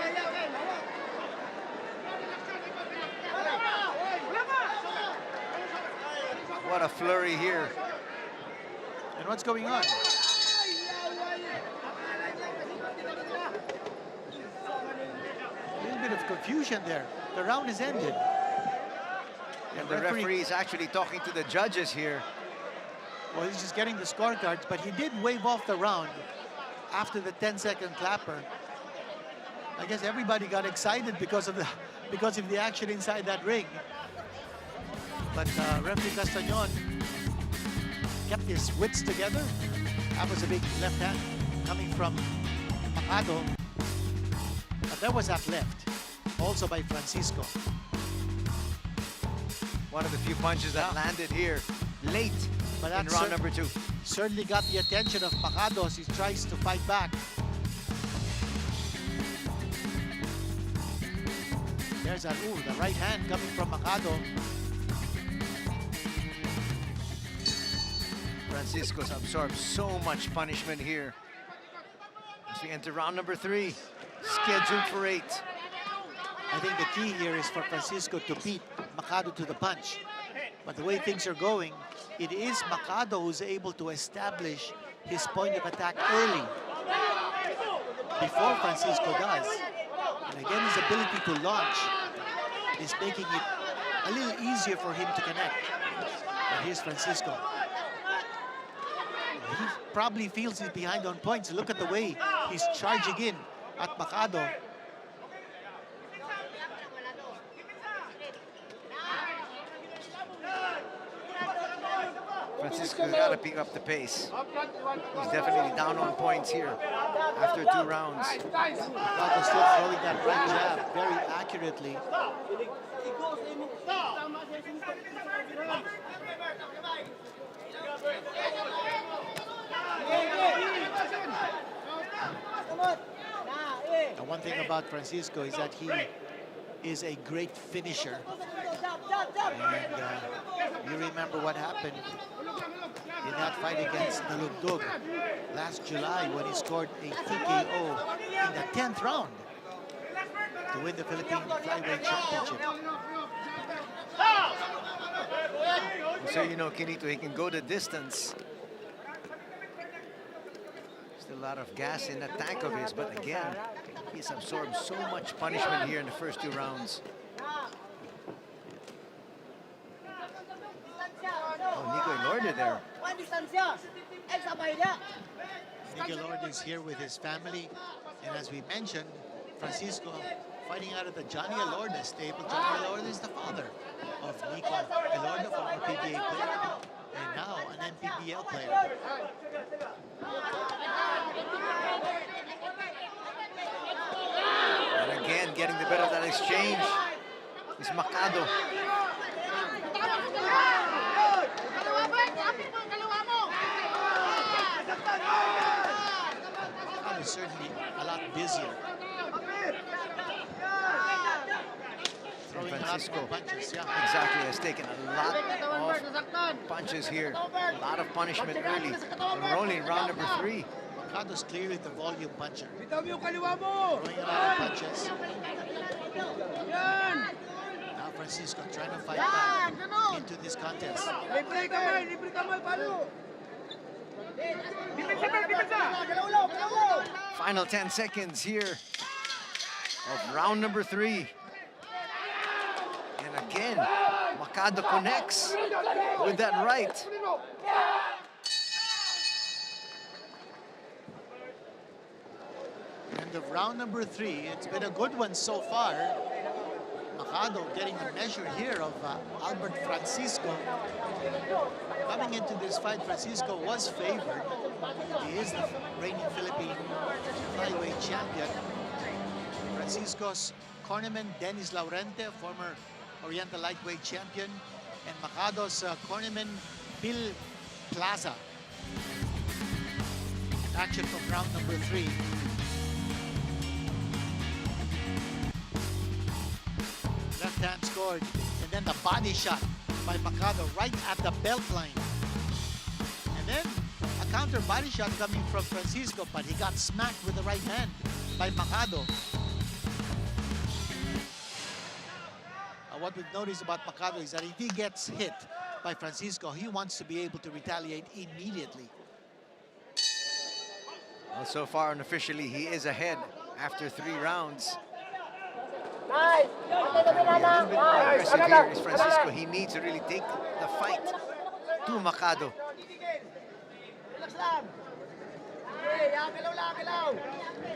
What a flurry here. And what's going on? A little bit of confusion there. The round is ended. And the referee is actually talking to the judges here. Well, he's just getting the scorecards, but he did wave off the round after the 10-second clapper. I guess everybody got excited because of the action inside that ring. But referee Castañon kept his wits together. That was a big left hand coming from Macado. But that was that left, also by Francisco. One of the few punches that landed here late in round number 2. Certainly got the attention of Macado as he tries to fight back. There's the right hand coming from Macado. Francisco's absorbed so much punishment here. As we enter round number 3, scheduled for 8. I think the key here is for Francisco to beat Macado to the punch. But the way things are going, it is Macado who's able to establish his point of attack early, before Francisco does. And again, his ability to launch is making it a little easier for him to connect. But here's Francisco. He probably feels he's behind on points. Look at the way he's charging in at Macado. Francisco's got to pick up the pace. He's definitely down on points here after 2 rounds. Macado still throwing that right jab very accurately. And one thing about Francisco is that he is a great finisher. And you remember what happened in that fight against Nalugdog last July when he scored a TKO in the 10th round to win the Philippine Flyweight Championship. So you know, Kinito, he can go the distance. Still a lot of gas in that tank of his, but again, he's absorbed so much punishment here in the first 2 rounds. Oh, Nico ignored it there. Nico Lord is here with his family, and as we mentioned, Francisco fighting out of the Johnny Elorda stable. Johnny Elorda is the father of Nico Elorda, former PBA player, and now an MPBL player. And again, getting the better of that exchange is Macado. Macado is certainly a lot busier. Throwing Francisco, a lot more punches, yeah. exactly, has taken a lot of punches here. A lot of punishment early. And we're only in round number 3. Macado's clearly the volume puncher. Throwing a lot of punches. Now Francisco trying to fight back into this contest. Final 10 seconds here of round number 3. And again, Macado connects with that right. End of round number 3. It's been a good one so far. Macado getting the measure here of Albert Francisco. Coming into this fight, Francisco was favored. He is the reigning Philippine flyweight champion. Francisco's cornerman, Dennis Laurente, former Oriental lightweight champion, and Macado's cornerman, Bill Plaza. Action from round number 3. Left hand scored, and then the body shot by Macado right at the belt line. And then a counter body shot coming from Francisco, but he got smacked with the right hand by Macado. What we've noticed about Macado is that if he gets hit by Francisco, he wants to be able to retaliate immediately. Well, so far unofficially, he is ahead after 3 rounds. Nice. A little bit more aggressive here is Francisco. He needs to really take the fight to Macado.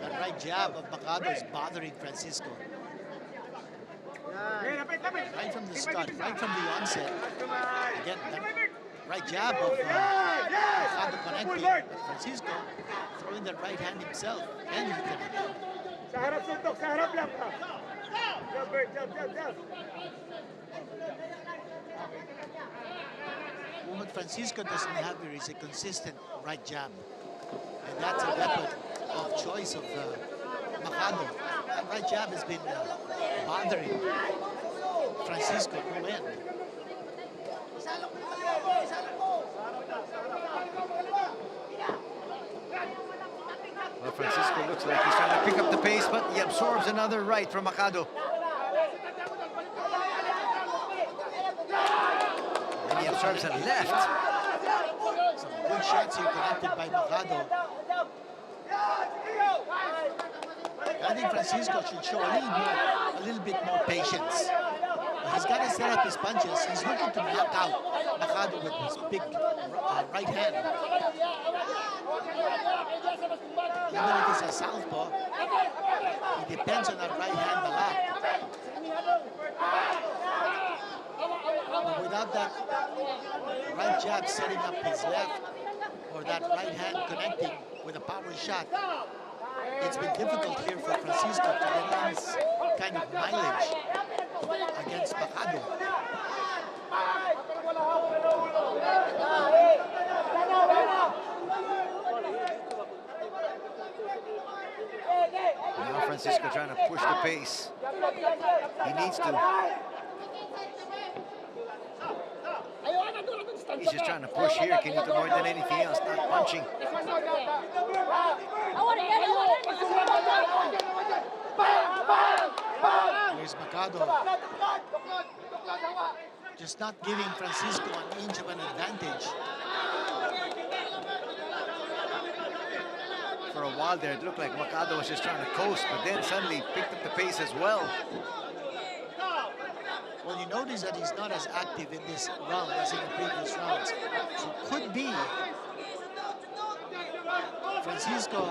The right jab of Macado is bothering Francisco. Right from the start, right from the onset. Again, the right jab of Macado connecting, but Francisco throwing the right hand himself, and he connected. What Francisco doesn't have here is a consistent right jab. And that's a weapon of choice of Macado. That right jab has been bothering Francisco no end. Well, Francisco looks like he's trying to pick up the pace, but he absorbs another right from Macado. And he absorbs and left. Some good shots here connected by Macado. I think Francisco should show a little bit more patience. He's got to set up his punches. He's looking to knock out Macado with his big right hand. Even if it's a southpaw, he depends on that right hand a lot. But without that right jab setting up his left, or that right hand connecting with a power shot, it's been difficult here for Francisco to get this kind of mileage against Macado. Now Francisco trying to push the pace. He needs to. He's just trying to push here, Kenito, more than anything else, not punching. Here's Macado. Just not giving Francisco an inch of an advantage. For a while there, it looked like Macado was just trying to coast, but then suddenly picked up the pace as well. Well, you notice that he's not as active in this round as in the previous rounds. So could be Francisco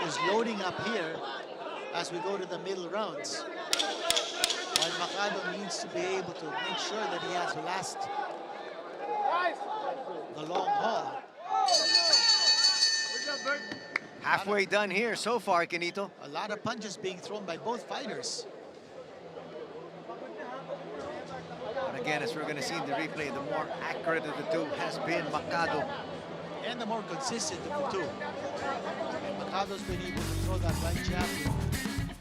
is loading up here as we go to the middle rounds, while Macado needs to be able to make sure that he has the long haul. Halfway done here so far, Kenito. A lot of punches being thrown by both fighters. But again, as we're going to see in the replay, the more accurate of the two has been Macado. And the more consistent of the two. And Macado's been able to throw that right jab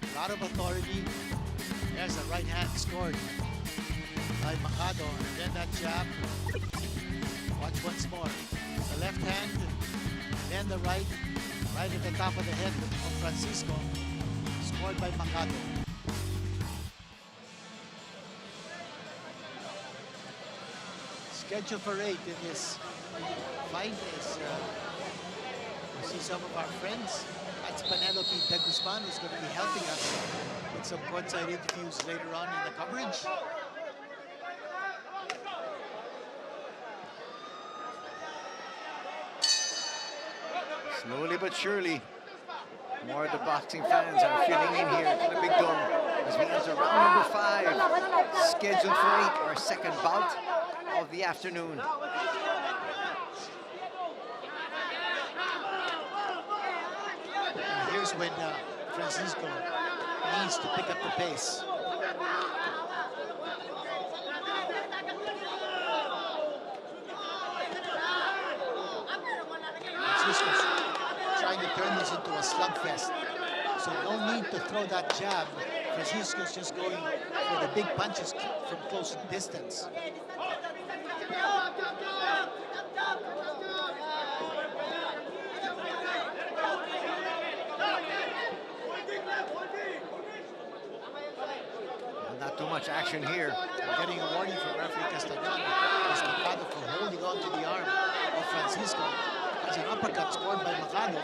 with a lot of authority. There's a right hand scored by Macado. And then that jab. Watch once more. The left hand, then the right. Right at the top of the head of Francisco. Scored by Macado. Scheduled for 8 in this fight is we see some of our friends. That's Penelope De Guzman, who's going to be helping us with some courtside interviews later on in the coverage. Slowly but surely, more of the boxing fans are filling in here in the Big Dome as we enter round number 5, scheduled for 8, our second bout of the afternoon. And here's when Francisco needs to pick up the pace. Francisco's trying to turn this into a slugfest. So no need to throw that jab. Francisco's just going for the big punches from close distance. Not too much action here. Getting a warning from referee Castellano is Macado for holding on to the arm of Francisco. That's an uppercut scored by Macado.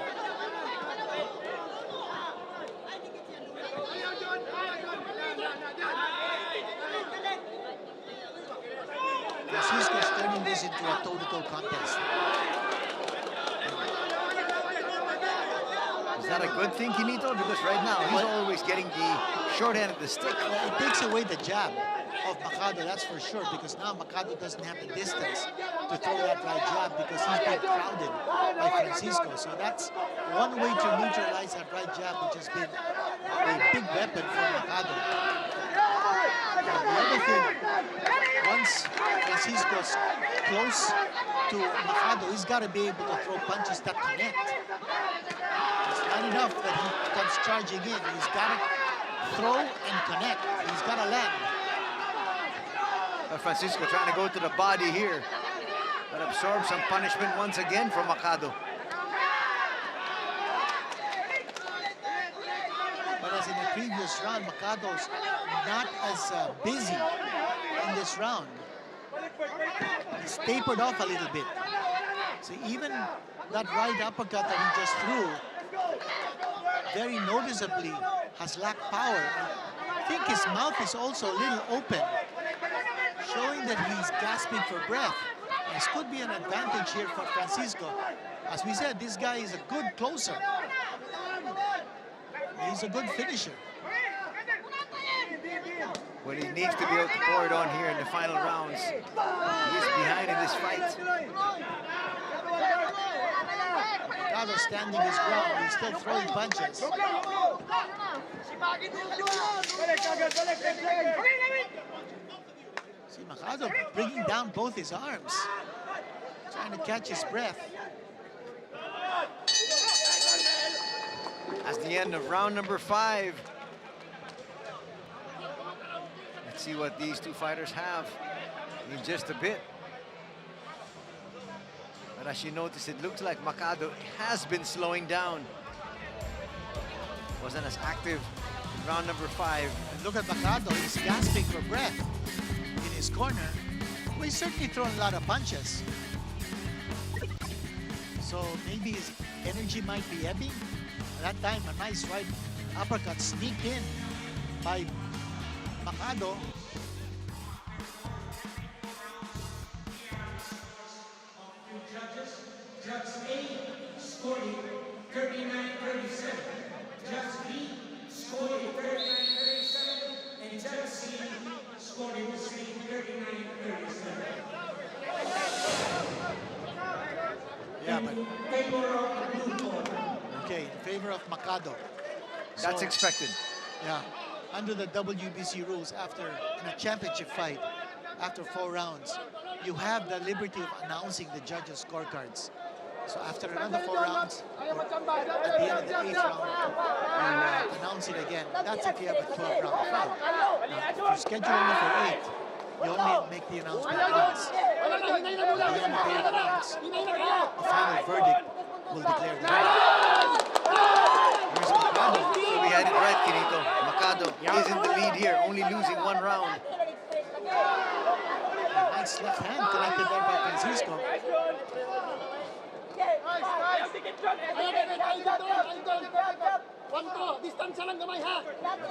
Francisco's turning this into a toe-to-toe contest. Is that a good thing, Kenito? Because right now, he's always getting the short end of the stick. Well, it takes away the jab of Macado, that's for sure, because now Macado doesn't have the distance to throw that right jab because he's being crowded by Francisco. So that's one way to neutralize that right jab, which has been a big weapon for Macado. And the other thing, once Francisco's close to Macado, he's got to be able to throw punches that connect. It's not enough that he comes charging in. He's got to throw and connect. He's got to land. But Francisco trying to go to the body here. But absorb some punishment once again from Macado. But as in the previous this round, Macado's not as busy in this round. He's tapered off a little bit. So even that right uppercut that he just threw very noticeably has lacked power. I think his mouth is also a little open, showing that he's gasping for breath. This could be an advantage here for Francisco. As we said, this guy is a good closer. He's a good finisher. When he needs to be able to pour it on here in the final rounds, he is behind in this fight. Macado standing his ground, he's still throwing punches. See, Macado bringing down both his arms, trying to catch his breath. That's the end of round number 5. Let's see what these two fighters have in just a bit. But as you notice, it looks like Macado has been slowing down. Wasn't as active in round number 5. And look at Macado, he's gasping for breath in his corner. Well, he's certainly thrown a lot of punches. So maybe his energy might be ebbing. At that time, a nice right uppercut sneaked in by Macado. Judge A scored 39-37. Judge B scored 39-37. And Judge C scored 39-37. Yeah, but Favor of the blue corner. okay, in favor of Macado. That's So, expected. yeah, under the WBC rules, in a championship fight, after 4 rounds, you have the liberty of announcing the judges' scorecards. So after another 4 rounds, or at the end of the 8th round, you announce it again. That's if you have a 12-round fight. Now, if you schedule only for 8, you only make the announcement once. At the end of the 8th rounds, the final verdict will declare the winner. Here's Macado. So we had it right, Kinito. Macado is in the lead here, only losing 1 round. A nice left hand connected there by Francisco.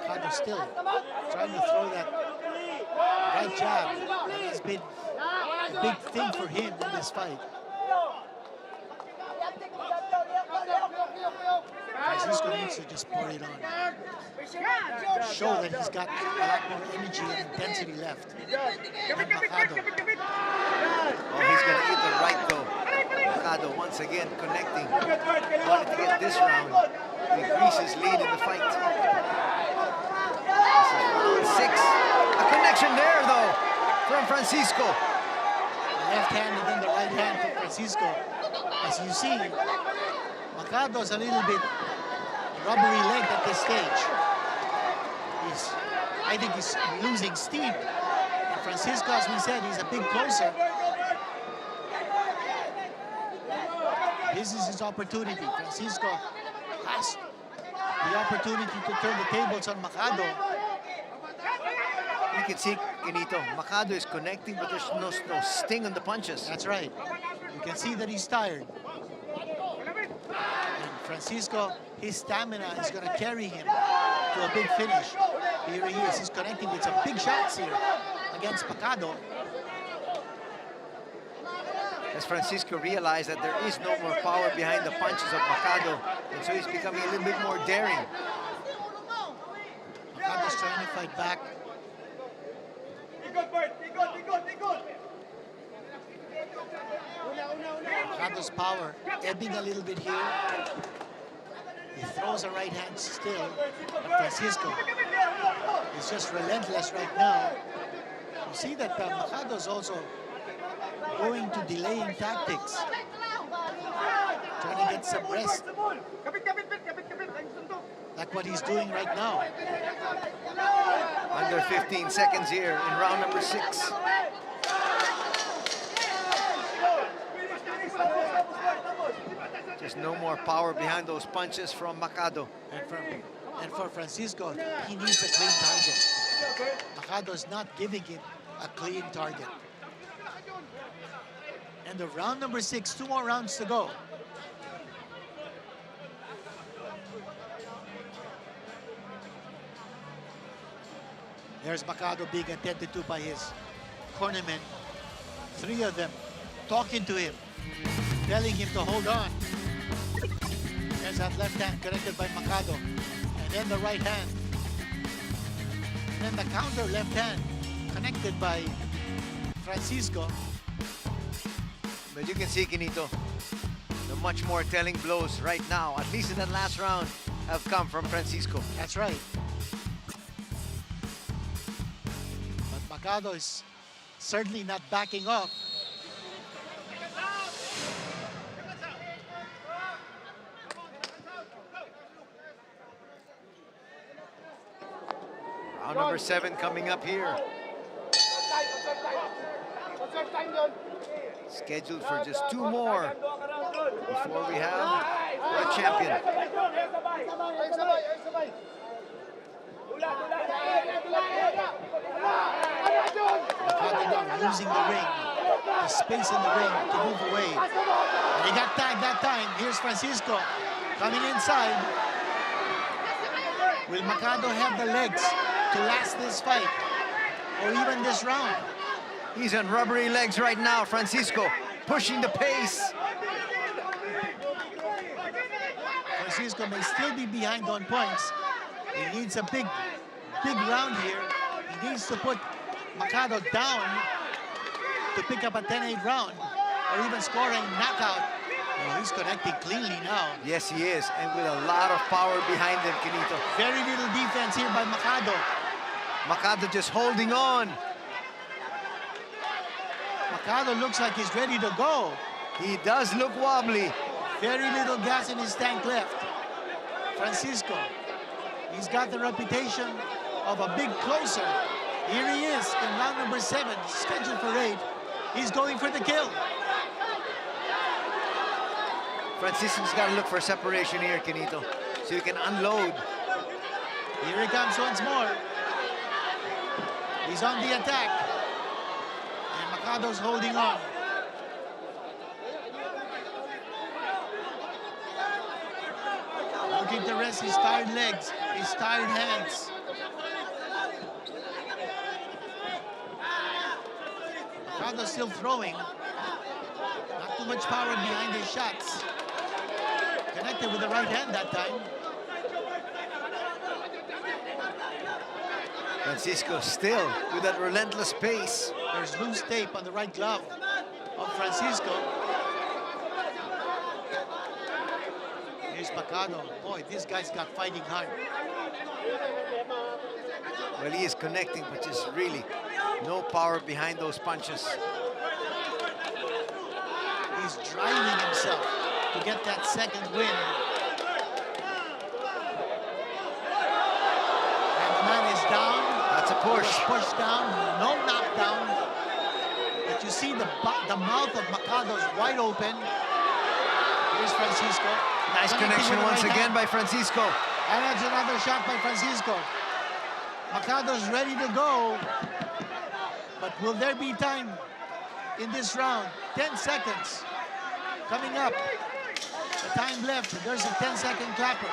Macado still trying to throw that right jab. That has been a big thing for him in this fight. Francisco needs to just pour it on. Show that he's got a lot more energy and intensity left than Macado. Oh, he's going to eat the right, though. Macado once again connecting. Wanted to get this round to increase his lead in the fight. This is round 6. A connection there, though, from Francisco. The left hand and then the right hand from Francisco. As you see, Macado's a little bit rubbery legged at this stage. I think he's losing steam. And Francisco, as we said, he's a big closer. This is his opportunity. Francisco has the opportunity to turn the tables on Macado. You can see, Kinito, Macado is connecting, but there's no sting on the punches. That's right. You can see that he's tired. And Francisco, his stamina is going to carry him to a big finish. Here he is. He's connecting with some big shots here against Macado. As Francisco realized that there is no more power behind the punches of Macado, and so he's becoming a little bit more daring. Macado's trying to fight back. Macado's power ebbing a little bit here. He throws a right hand still, but Francisco is just relentless right now. You see that Macado's also going to delaying tactics, trying to get some rest, like what he's doing right now. Under 15 seconds here in round number 6. Just no more power behind those punches from Macado. And from And for Francisco, he needs a clean target. Macado's not giving him a clean target. And the round number 6, 2 more rounds to go. There's Macado being attended to by his cornermen. 3 of them talking to him, telling him to hold on. There's that left hand connected by Macado. And then the right hand. And then the counter left hand connected by Francisco. But you can see, Quinito, the much more telling blows right now, at least in that last round, have come from Francisco. That's right. But Macado is certainly not backing off. Round number 7 coming up here. Scheduled for just 2 more before we have our champion. Macado losing the ring, the space in the ring to move away. And he got tagged that time. Here's Francisco coming inside. Will Macado have the legs to last this fight or even this round? He's on rubbery legs right now, Francisco, pushing the pace. Francisco may still be behind on points. He needs a big round here. He needs to put Macado down to pick up a 10-8 round or even score a knockout. Oh, he's connecting cleanly now. Yes, he is, and with a lot of power behind him, Quinito. Very little defense here by Macado. Macado just holding on. Macado looks like he's ready to go. He does look wobbly. Very little gas in his tank left. Francisco, he's got the reputation of a big closer. Here he is in round number 7, scheduled for 8. He's going for the kill. Francisco's got to look for separation here, Quinito, so he can unload. Here he comes once more. He's on the attack. And Macado's holding on. Looking to rest his tired legs, his tired hands. Macado's still throwing. Not too much power behind his shots. Connected with the right hand that time. Francisco still with that relentless pace. There's loose tape on the right glove of Francisco. Here's Macado. Boy, this guy's got fighting heart. Well, he is connecting, but just really no power behind those punches. He's driving himself to get that second win. And the man is down. That's a push. Pushed down, no knockdown. But you see the mouth of Macado's wide open. Here's Francisco. Nice connection once again by Francisco. And that's another shot by Francisco. Macado's ready to go. But will there be time in this round? 10 seconds coming up. The time left. There's a 10-second clapper.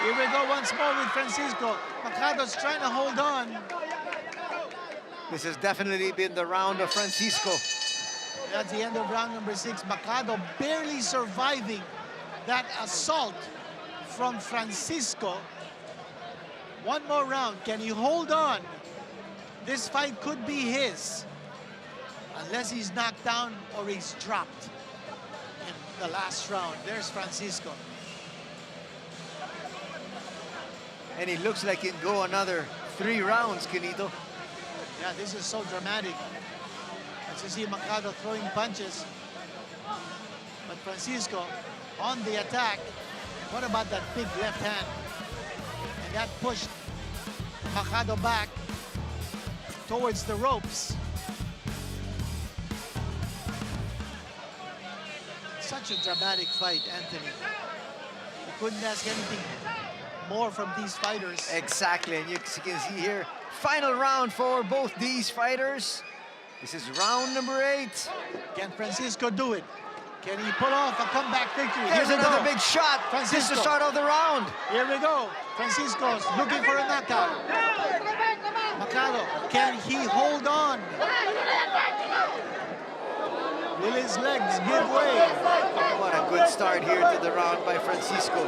Here we go once more with Francisco. Macado's trying to hold on. This has definitely been the round of Francisco. That's the end of round number 6. Macado barely surviving that assault from Francisco. One more round. Can he hold on? This fight could be his. Unless he's knocked down or he's dropped in the last round. There's Francisco. And he looks like he can go another 3 rounds, Quinito. Yeah, this is so dramatic. As you see Macado throwing punches. But Francisco on the attack. What about that big left hand? And that pushed Macado back towards the ropes. Such a dramatic fight, Anthony. You couldn't ask anything more from these fighters. Exactly, and you can see here, final round for both these fighters. This is round number 8. Can Francisco do it? Can he pull off a comeback victory? There's Here we another go. big shot. Just Francisco. to start off the round. Here we go. Francisco's looking for a knockout. Macado, can he hold on? Will his legs give way? What a good start here to the round by Francisco.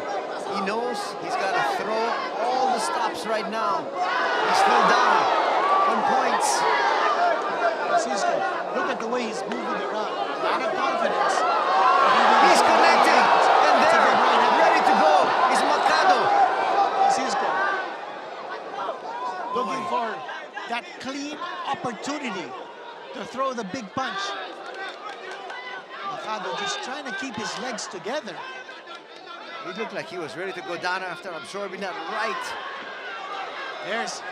He knows he's got to throw all the stops right now. He's still down on points. Francisco, look at the way he's moving around. A lot of confidence. He's connected, and there, ready to go, is Macado. Francisco, looking for that clean opportunity to throw the big punch. Macado just trying to keep his legs together. He looked like he was ready to go down after absorbing that right. There's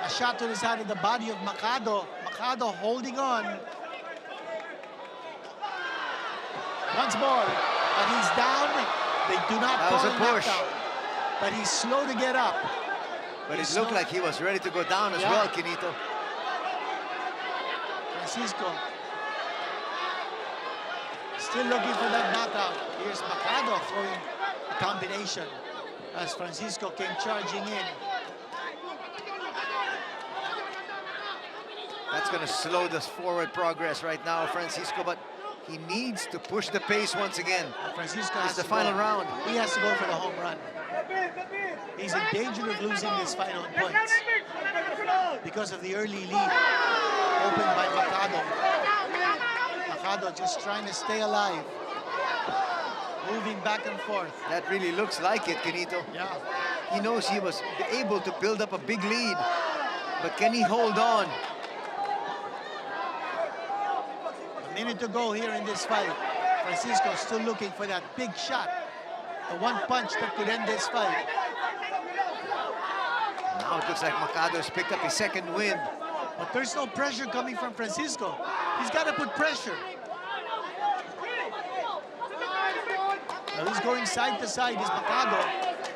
a shot to the side of the body of Macado. Macado holding on. Once more, but he's down. They do not That was call a him push. knockdown. But he's slow to get up. But it looked like he was ready to go down as well, Quinito. Francisco still looking for that knockout. Here's Macado throwing a combination as Francisco came charging in. That's going to slow the forward progress right now, Francisco, but he needs to push the pace once again. Francisco It's has the to final go. round. He has to go for the home run. He's in danger of losing this fight on points because of the early lead opened by Macado. Macado just trying to stay alive, moving back and forth. That really looks like it, Quinito. Yeah. He knows he was able to build up a big lead, but can he hold on? A minute to go here in this fight. Francisco still looking for that big shot. The one punch that could end this fight. Now it looks like Macado's picked up his second win. But there's no pressure coming from Francisco. He's got to put pressure. Now he's going side to side, is Macado,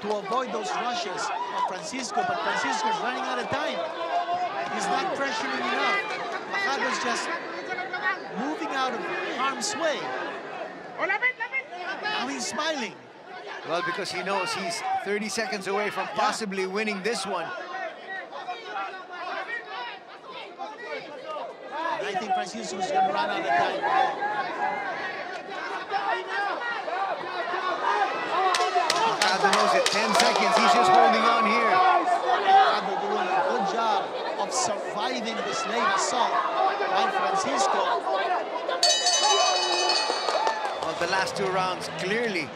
to avoid those rushes of Francisco, but Francisco's running out of time. He's not pressuring enough. Macado's just moving out of harm's way. Now he's smiling. Well, because he knows he's 30 seconds away from possibly winning this one. I think Francisco's going to run out of time. Macado knows it. 10 seconds. He's just holding on here. Macado doing a good job of surviving this late assault by Francisco. Well, the last 2 rounds, clearly,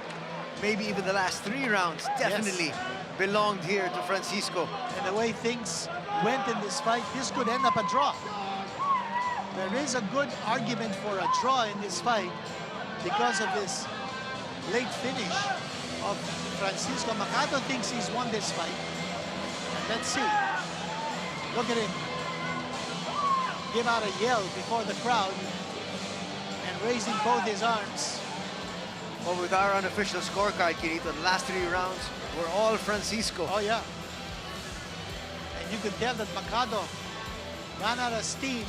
maybe even the last 3 rounds, definitely belonged here to Francisco. And the way things went in this fight, this could end up a draw. There is a good argument for a draw in this fight because of this late finish of Francisco. Macado thinks he's won this fight. And let's see. Look at him give out a yell before the crowd and raising both his arms. Well, with our unofficial scorecard, Quinito, the last 3 rounds were all Francisco. Oh, yeah. And you could tell that Macado ran out of steam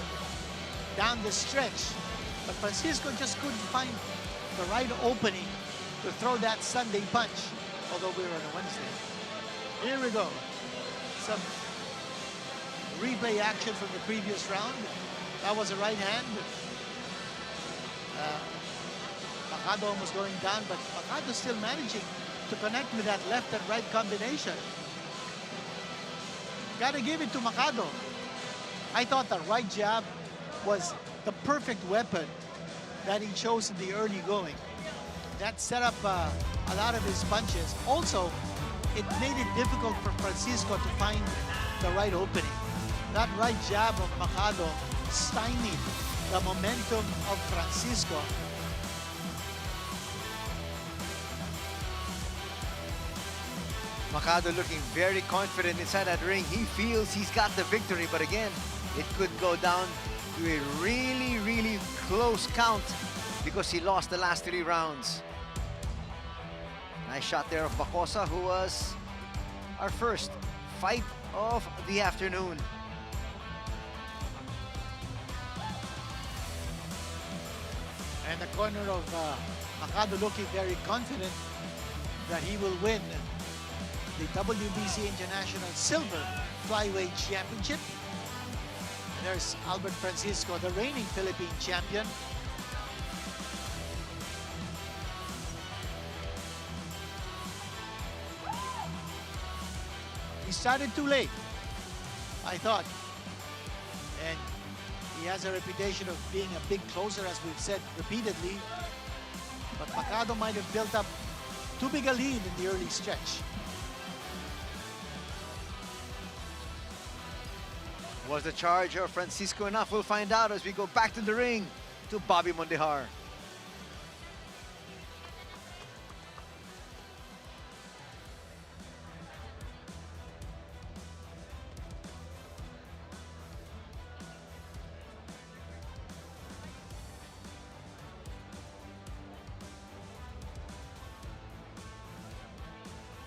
down the stretch. But Francisco just couldn't find the right opening to throw that Sunday punch, although we were on a Wednesday. Here we go. Some replay action from the previous round. That was a right hand. Macado almost going down, but Macado still managing to connect with that left and right combination. Gotta give it to Macado. I thought the right jab was the perfect weapon that he chose in the early going. That set up a lot of his punches. Also, it made it difficult for Francisco to find the right opening. That right jab of Macado stymied the momentum of Francisco. Macado looking very confident inside that ring. He feels he's got the victory, but again, it could go down to a really, really close count because he lost the last 3 rounds. Nice shot there of Bacosa, who was our first fight of the afternoon. And the corner of Macado looking very confident that he will win the WBC International Silver Flyweight Championship. And there's Albert Francisco, the reigning Philippine champion. He started too late, I thought. And he has a reputation of being a big closer, as we've said repeatedly. But Macado might have built up too big a lead in the early stretch. Was the charge of Francisco enough? We'll find out as we go back to the ring to Bobby Mondihar.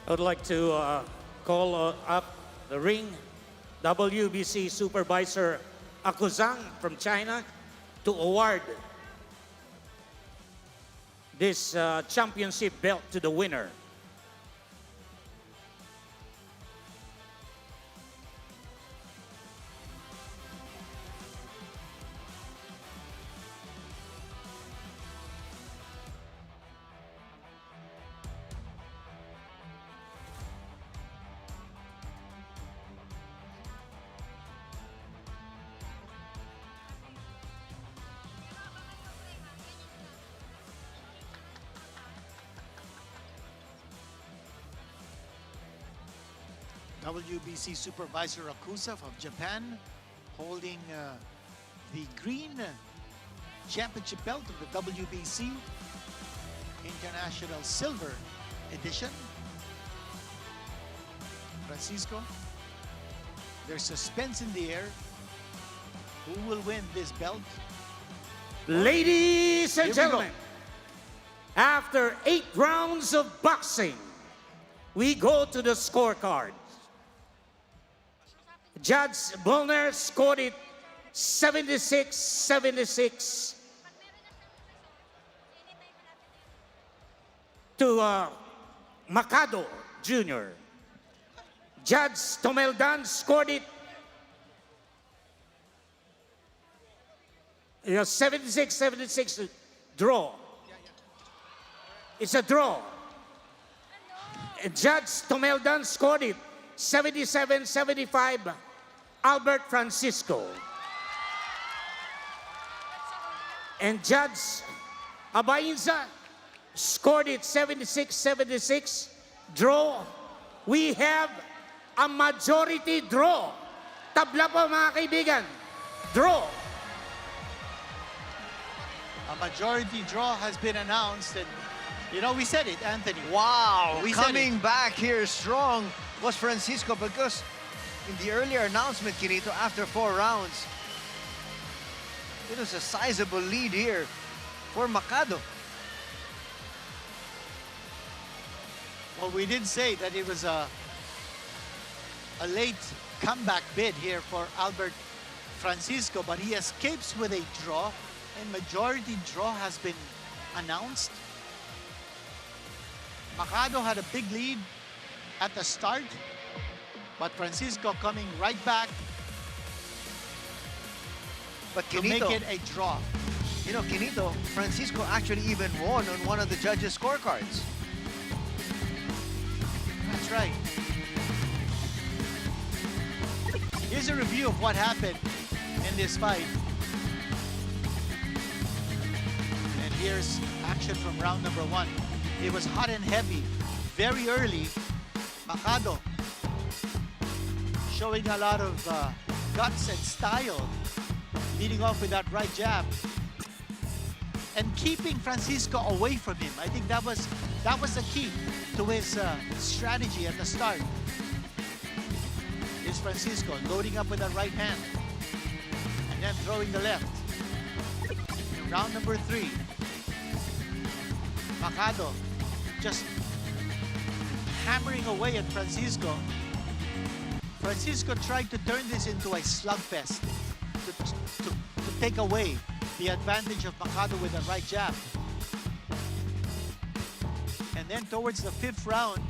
I would like to call up the ring WBC Supervisor Akuzang from China to award this championship belt to the winner. WBC Supervisor Akusa from Japan, holding the green championship belt of the WBC International Silver Edition. Francisco, there's suspense in the air. Who will win this belt? Ladies and Here we go. gentlemen, after 8 rounds of boxing, we go to the scorecard. Judge Bullner scored it 76-76 to Macado Jr. Judge Tomeldan scored it 76-76 draw. It's a draw. Judge Tomeldan scored it 77-75 Albert Francisco. And Judge Abainza scored it 76-76 draw. We have a majority draw. Tabla po mga kaibigan. Draw. A majority draw has been announced, and you know, we said it, Anthony. Wow, We said coming back here strong was Francisco, because in the earlier announcement, Kinito, after 4 rounds, it was a sizable lead here for Macado. Well, we did say that it was a late comeback bid here for Albert Francisco, but he escapes with a draw, and majority draw has been announced. Macado had a big lead at the start, but Francisco coming right back But to make Kinito, it a draw. you know, Kinito, Francisco actually even won on one of the judges' scorecards. That's right. Here's a review of what happened in this fight. And here's action from round number 1. It was hot and heavy. Very early, Macado showing a lot of guts and style, leading off with that right jab and keeping Francisco away from him. I think that was the key to his strategy at the start. Is Francisco loading up with that right hand and then throwing the left. In round number 3, Macado just hammering away at Francisco, Francisco tried to turn this into a slugfest to take away the advantage of Macado with a right jab. And then towards the 5th round,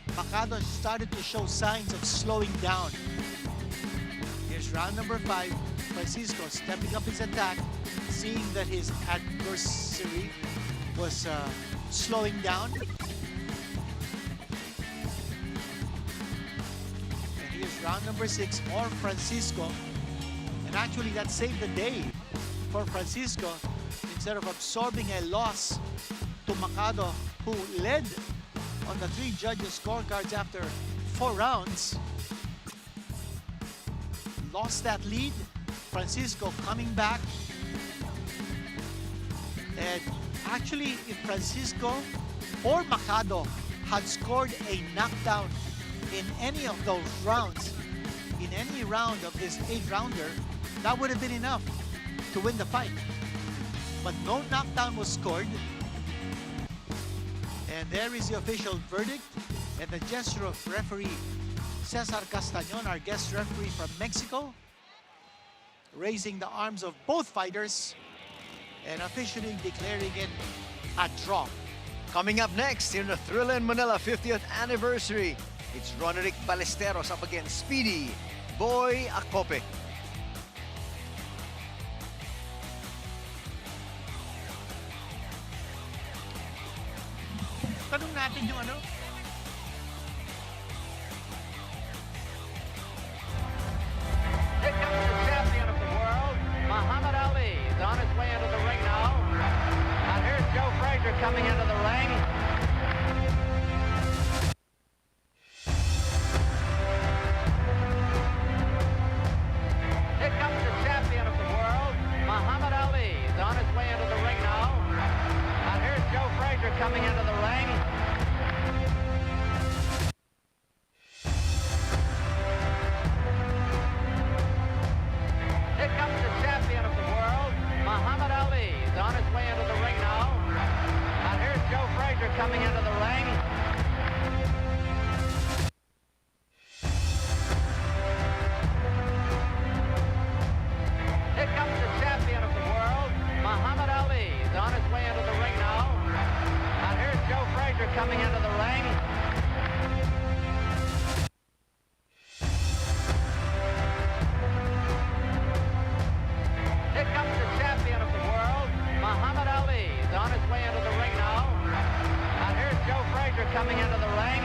Macado started to show signs of slowing down. Here's round number 5. Francisco stepping up his attack, seeing that his adversary was slowing down. And here's round number 6, more Francisco. And actually that saved the day for Francisco. Instead of absorbing a loss to Macado, who led on the 3 judges' scorecards after 4 rounds, lost that lead. Francisco coming back. And actually, if Francisco or Macado had scored a knockdown in any of those rounds, in any round of this 8-rounder, that would have been enough to win the fight. But no knockdown was scored. And there is the official verdict. And the gesture of referee Cesar Castañon, our guest referee from Mexico, raising the arms of both fighters and officially declaring it a draw. Coming up next in the Thrilla in Manila 50th anniversary, it's Ronerick Ballesteros up against Speedy Boy Acope. Tanong natin yung ano? Here comes the champion of the world, Muhammad Ali. He's on his way into the ring now. And here's Joe Fraser coming into the ring. Here comes the champion of the world, Muhammad Ali. He's on his way into the ring now. And here's Joe Fraser coming into the ring. Here comes the champion of the world, Muhammad Ali. He's on his way into the ring now. And here's Joe Fraser coming into the ring. Here comes the champion of the world, Muhammad Ali. He's on his way into the ring now. And here's Joe Fraser coming into the ring. Here comes the champion of the world, Muhammad Ali. He's on his way into the ring now. And here's Joe Fraser coming into the ring.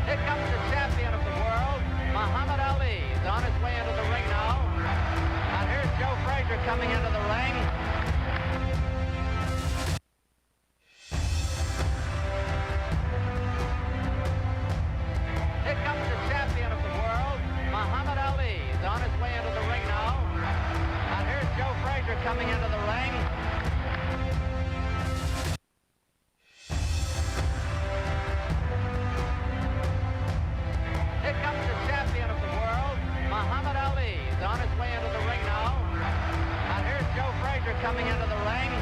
Here comes the champion of the world, Muhammad Ali. He's on his way into the ring now. And here's Joe Fraser coming into the ring. Here comes the champion of the world, Muhammad Ali. He's on his way into the ring now. And here's Joe Fraser coming into the ring. Here comes the champion of the world, Muhammad Ali. He's on his way into the ring now. And here's Joe Fraser coming into the ring.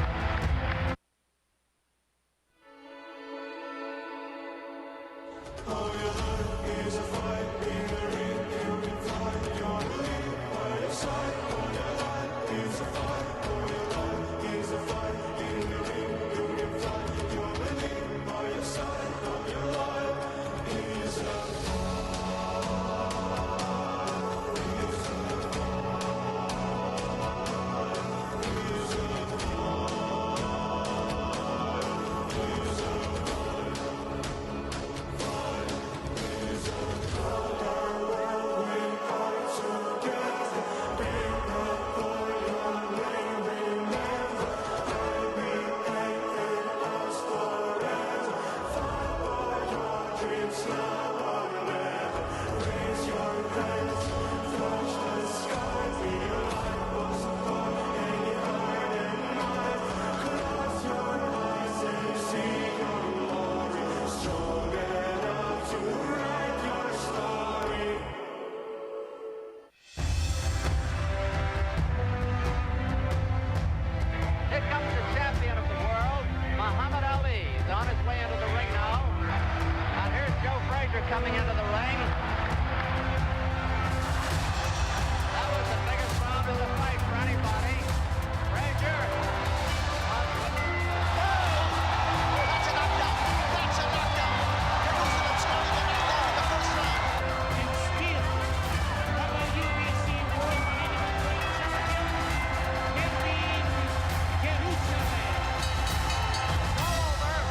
coming into the ring. That was the biggest round of the fight for anybody. Fraser. That's a knockdown. That's a knockdown. Jerusalem starting the knockdown in the first round. And still, WBC World Heavyweight Champion, Philippine Jerusalem. All over.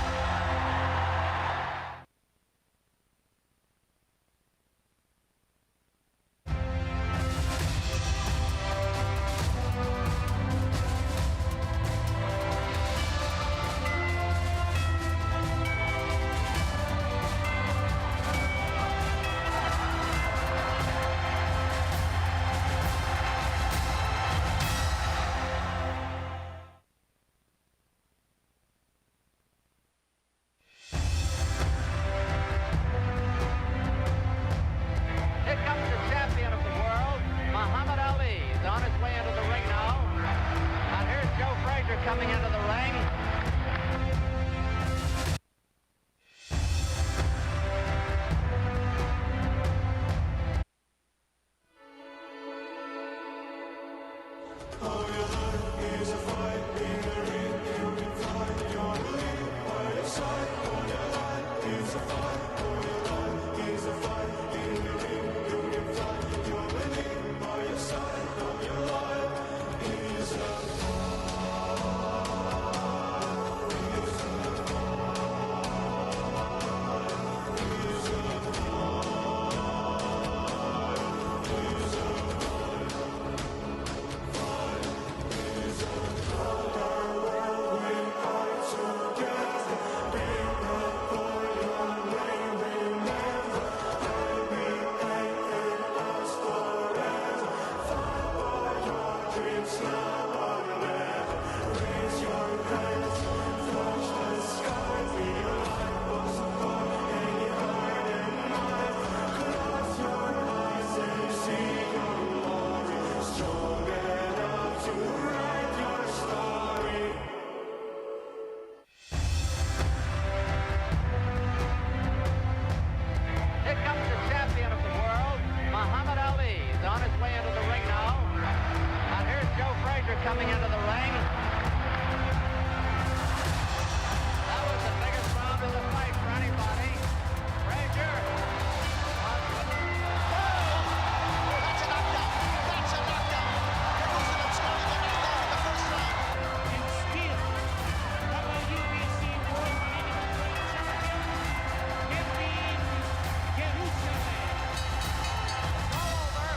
Here comes the champion of the world, Muhammad Ali. He's on his way into the ring now. And here's Joe Frazier coming into the ring. Here comes the champion of the world, Muhammad Ali. He's on his way into the ring now. And here's Joe Frazier coming into the ring. That was the biggest round of the fight for anybody. Frazier. That's a knockdown. That's a knockdown. Jerusalem starting the knockdown in the first round. And still, WBC World Heavyweight Champion, Philippine Jerusalem. All over.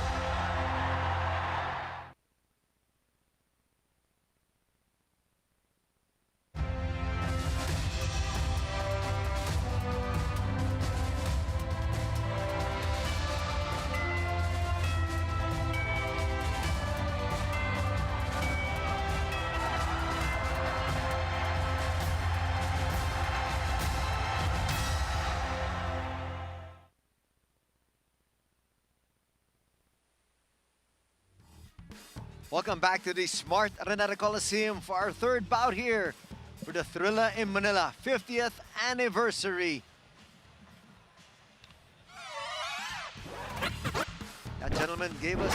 Welcome back to the Smart Araneta Coliseum for our third bout here for the Thrilla in Manila 50th anniversary. That gentleman gave us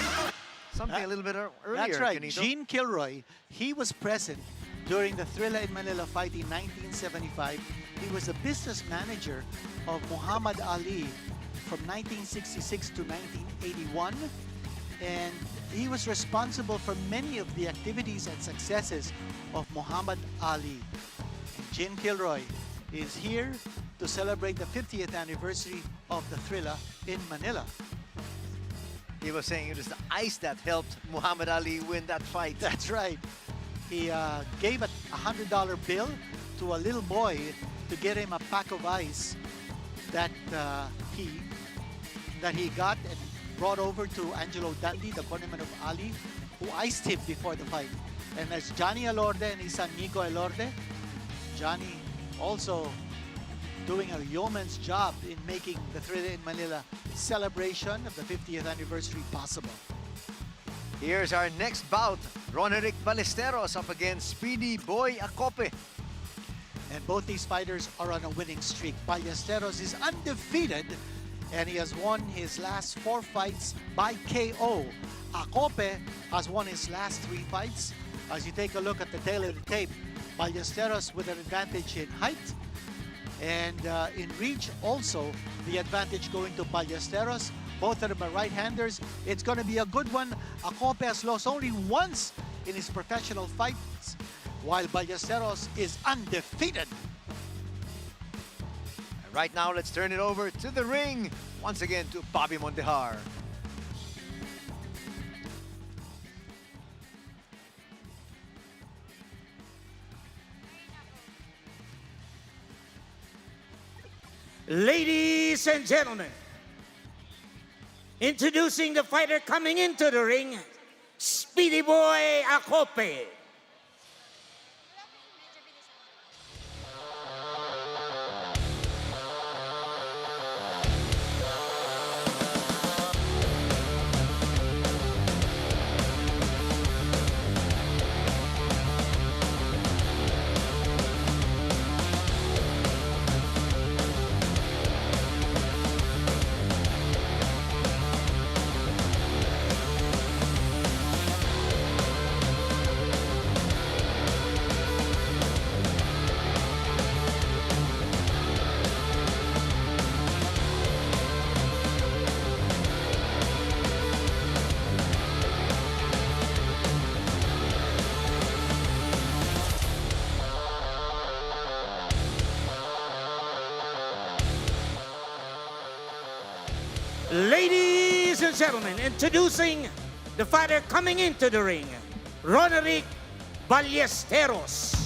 something a little bit earlier. That's right. Kenito. Gene Kilroy, he was present during the Thrilla in Manila fight in 1975. He was the business manager of Muhammad Ali from 1966 to 1981. And he was responsible for many of the activities and successes of Muhammad Ali. And Gene Kilroy is here to celebrate the 50th anniversary of the Thrilla in Manila. He was saying it was the ice that helped Muhammad Ali win that fight. That's right. He gave a $100 bill to a little boy to get him a pack of ice that he got and brought over to Angelo Dundee, the cornerman of Ali, who iced him before the fight. And there's Johnny Elorde and his son Nico Elorde. Johnny also doing a yeoman's job in making the Thrilla in Manila celebration of the 50th anniversary possible. Here's our next bout. Ronerick Ballesteros up against Speedy Boy Acope. And both these fighters are on a winning streak. Ballesteros is undefeated and he has won his last 4 fights by KO. Acope has won his last 3 fights. As you take a look at the tail of the tape, Ballesteros with an advantage in height, and in reach also the advantage going to Ballesteros. Both of them are right-handers. It's going to be a good one. Acope has lost only once in his professional fights, while Ballesteros is undefeated. And right now, let's turn it over to the ring once again to Bobby Mondejar. Ladies and gentlemen, introducing the fighter coming into the ring, Speedy Boy Acope. Ladies and gentlemen, introducing the fighter coming into the ring, Ronerick Ballesteros.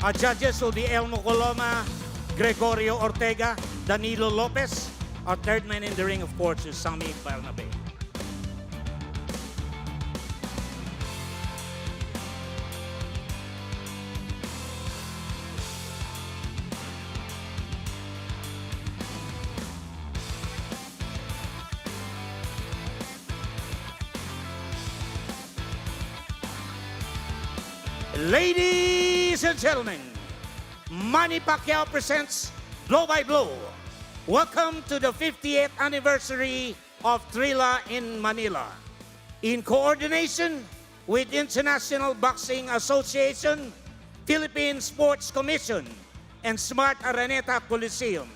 Our judges will be Elmo Coloma, Gregorio Ortega, Danilo Lopez. Our third man in the ring, of course, is Sammy Barnabe. Ladies and gentlemen, Manny Pacquiao presents Blow by Blow. Welcome to the 50th anniversary of Thrilla in Manila. In coordination with International Boxing Association, Philippine Sports Commission, and Smart Araneta Coliseum.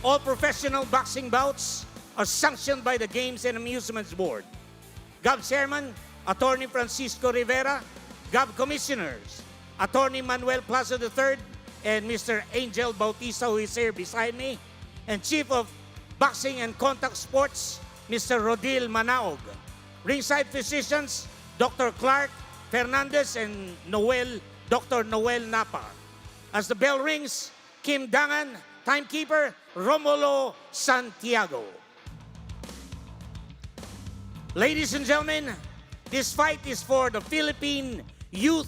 All professional boxing bouts are sanctioned by the Games and Amusements Board. GAB Chairman, Attorney Francisco Rivera, GAB Commissioners, Attorney Manuel Plaza III, and Mr. Angel Bautista, who is here beside me, and Chief of Boxing and Contact Sports, Mr. Rodil Manaog. Ringside physicians, Dr. Clark Fernandez and Dr. Noel Napa. As the bell rings, Kim Dangan, timekeeper, Romulo Santiago. Ladies and gentlemen, this fight is for the Philippine Youth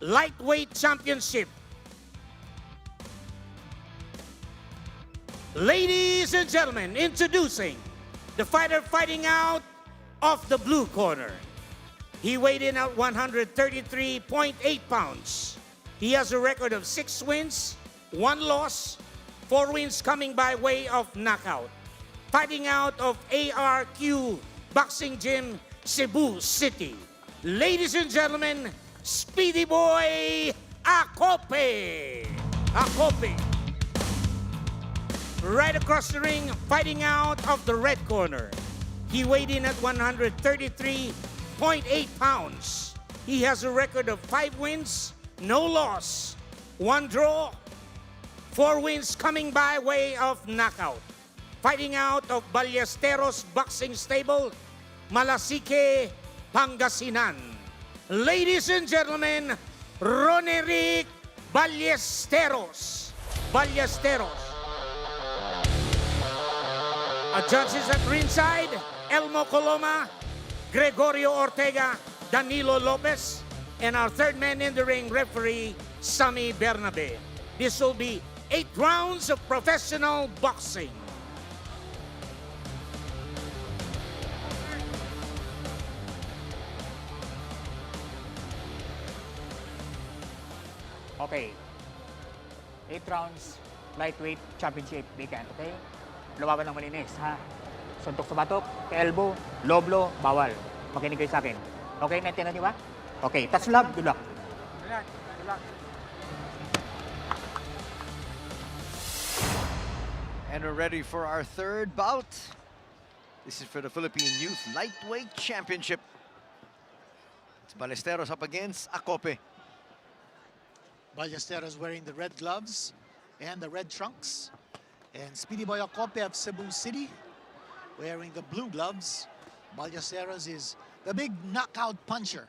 Lightweight Championship. Ladies and gentlemen, introducing the fighter fighting out of the blue corner. He weighed in at 133.8 pounds. He has a record of 6 wins, 1 loss, 4 wins coming by way of knockout. Fighting out of ARQ Boxing Gym, Cebu City. Ladies and gentlemen, Speedy Boy Acope. Acope. Right across the ring, fighting out of the red corner. He weighed in at 133.8 pounds. He has a record of 5 wins, no loss, 1 draw, 4 wins coming by way of knockout. Fighting out of Ballesteros Boxing Stable, Malasique, Pangasinan. Ladies and gentlemen, Ronerick Ballesteros. Judges at ringside, Elmo Coloma, Gregorio Ortega, Danilo Lopez, and our third man in the ring, referee Sammy Bernabe. This will be 8 rounds of professional boxing. Okay. 8 rounds, lightweight championship weekend, okay? Lumaban ng malinis, ha? Suntok sa batok, elbow, low blow, bawal. Makinig kayo sa akin. Okay, naintindihan niyo ba? Okay, touch love, good luck. Good luck. And we're ready for our third bout. This is for the Philippine Youth Lightweight Championship. It's Ballesteros up against Acope. Ballesteros wearing the red gloves and the red trunks. And Speedy Boy Acope of Cebu City wearing the blue gloves. Ballesteros is the big knockout puncher.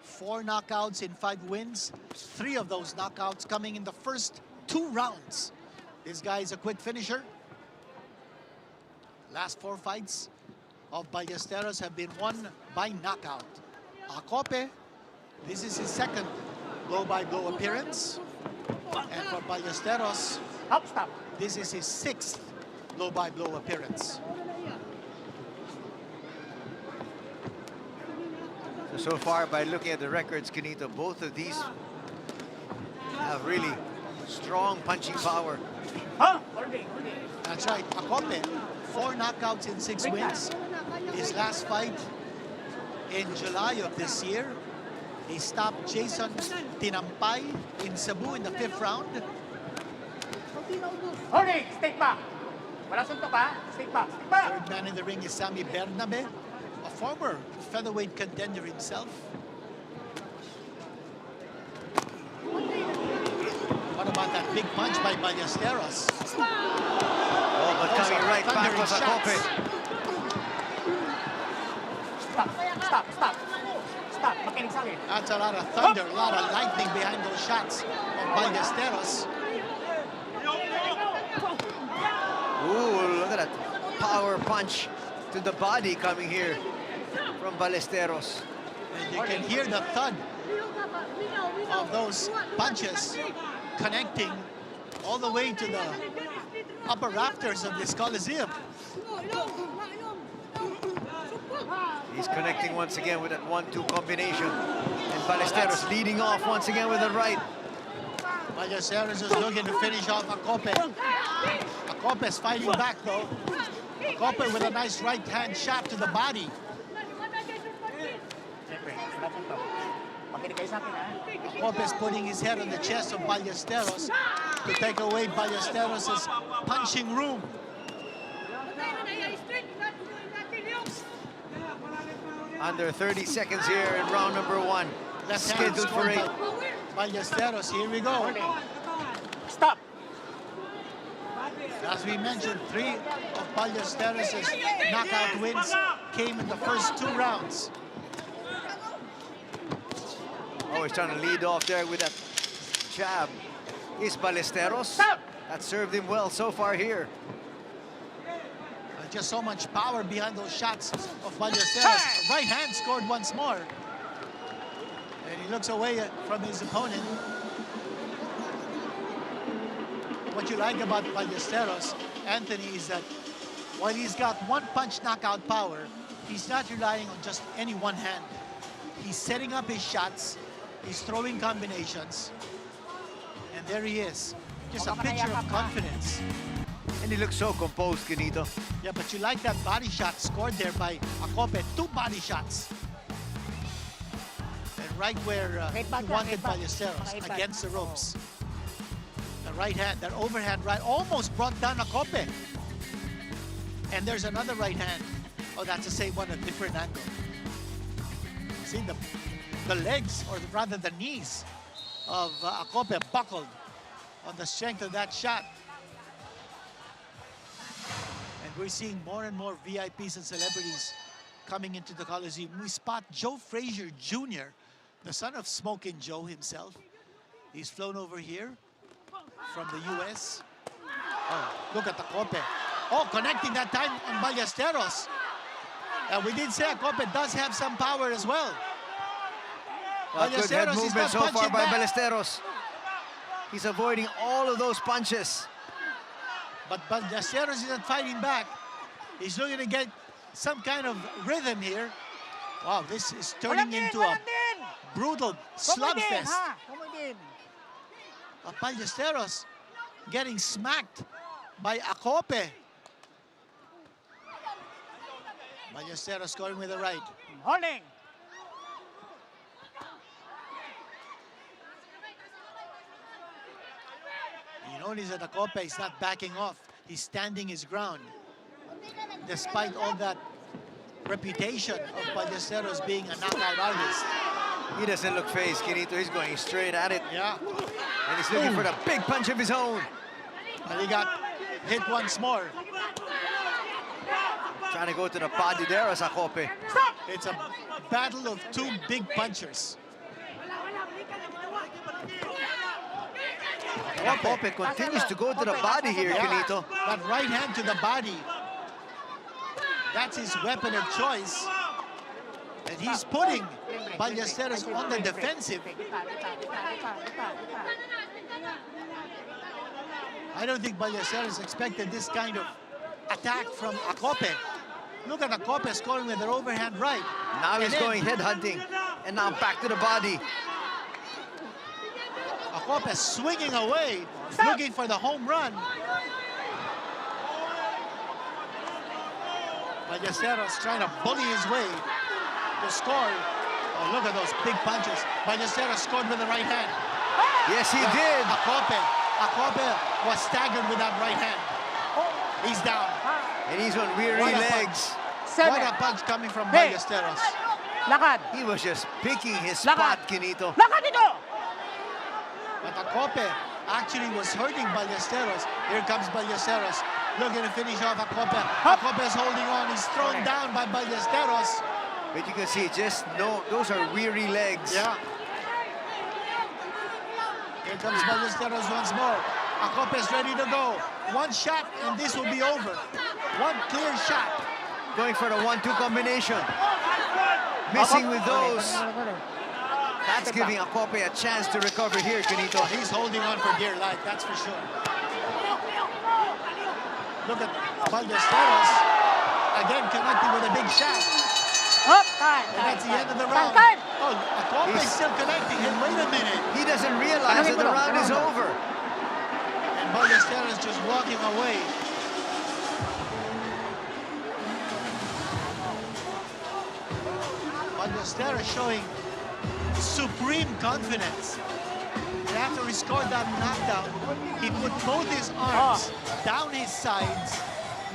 4 knockouts in 5 wins. 3 of those knockouts coming in the first 2 rounds. This guy is a quick finisher. Last 4 fights of Ballesteros have been won by knockout. Acope, this is his second blow-by-blow appearance. And for Ballesteros, this is his 6th blow-by-blow appearance. So far, by looking at the records, Canito, both of these have really strong punching power. That's right, Acope, 4 knockouts in 6 wins. His last fight in July of this year, he stopped Jason Tinampay in Cebu in the 5th round. Okay, stick back. Wala suntok, ha? Stick back. Third man in the ring is Sammy Bernabe, a former featherweight contender himself. What about that big punch by Ballesteros? Oh, but coming right back was Acope. Stop. Makinig sa akin. That's a lot of thunder, a lot of lightning behind those shots of Ballesteros. Ooh, look at that power punch to the body coming here from Ballesteros. And you can hear the thud of those punches connecting all the way to the upper rafters of this Coliseum. He's connecting once again with that 1-2 combination. And Ballesteros leading off once again with the right. Ballesteros is looking to finish off Acope. Acope is fighting back though. Acope with a nice right hand shot to the body. Acope is putting his head on the chest of Ballesteros to take away Ballesteros' punching room. Under 30 seconds here in round number 1. Left hand Scheduled for 8. Ballesteros, here we go. Stop. As we mentioned, 3 of Ballesteros' knockout wins came in the first 2 rounds. Oh, he's trying to lead off there with that jab. Is Ballesteros. That served him well so far here. Just so much power behind those shots of Ballesteros. Right hand scored once more. And he looks away from his opponent. What you like about Ballesteros, Anthony, is that while he's got 1-punch knockout power, he's not relying on just any one hand. He's setting up his shots, he's throwing combinations, and there he is. Just a picture of confidence. And he looks so composed, Canito. Yeah, but you like that body shot scored there by Acope. 2 body shots. And right where he wanted Ballesteros, against the ropes. The right hand, that overhand right, almost brought down Acope. And there's another right hand. Oh, that's the same one, a different angle. See, the legs, or rather the knees of Acope buckled. on the strength of that shot. And we're seeing more and more VIPs and celebrities coming into the Coliseum. We spot Joe Fraser Jr., the son of Smokin' Joe himself. He's flown over here from the US. Oh, look at Acope. Oh, connecting that time on Ballesteros. And we did say Acope does have some power as well. Well, good head Ballesteros is movement not so far punching by back. Ballesteros. He's avoiding all of those punches. But Ballesteros is not fighting back. He's looking to get some kind of rhythm here. Wow, this is turning into a brutal slugfest. Ballesteros getting smacked by Acope. Ballesteros scoring with the right. Holding. You notice that Acope is not backing off. He's standing his ground. Despite all that reputation of Ballesteros being a knockout artist. He doesn't look phased, Quinito. He's going straight at it. Yeah. And he's looking for the big punch of his own. And he got hit once more. Trying to go to the body there as Acope. It's a battle of two big punchers. Acope continues to go to the body here, Quinito. That right hand to the body. That's his weapon of choice. And he's putting Ballesteros on the defensive. I don't think Ballesteros expected this kind of attack from Acope. Look at Acope scoring with their overhand right. Now he's going head hunting. And now back to the body. Acope swinging away, looking for the home run. Ballesteros trying to bully his way to score. Oh, look at those big punches. Ballesteros scored with the right hand. Yes, he did. Acope was staggered with that right hand. He's down. And he's on weary What a legs. What a punch coming from Ballesteros. Lakad. He was just picking his Lakad. spot, Quinito. Lakad dito. But Acope actually was hurting Ballesteros. Here comes Ballesteros, looking to finish off Acope. Acope's holding on. He's thrown down by Ballesteros. But you can see, just no, those are weary legs. Yeah. Here comes Ballesteros once more. Acope's ready to go. One shot and this will be over. One clear shot. Going for the 1-2 combination. Missing with those. That's giving Acope a chance to recover here, Quinito. He's holding on for dear life, that's for sure. Look at Ballesteros. Again, connecting with a big shot. And that's the end of the round. Oh, Acope is still connecting. And wait a minute. He doesn't realize that the round is over. And Ballesteros just walking away. Ballesteros showing supreme confidence. And after he scored that knockdown, he put both his arms down his sides,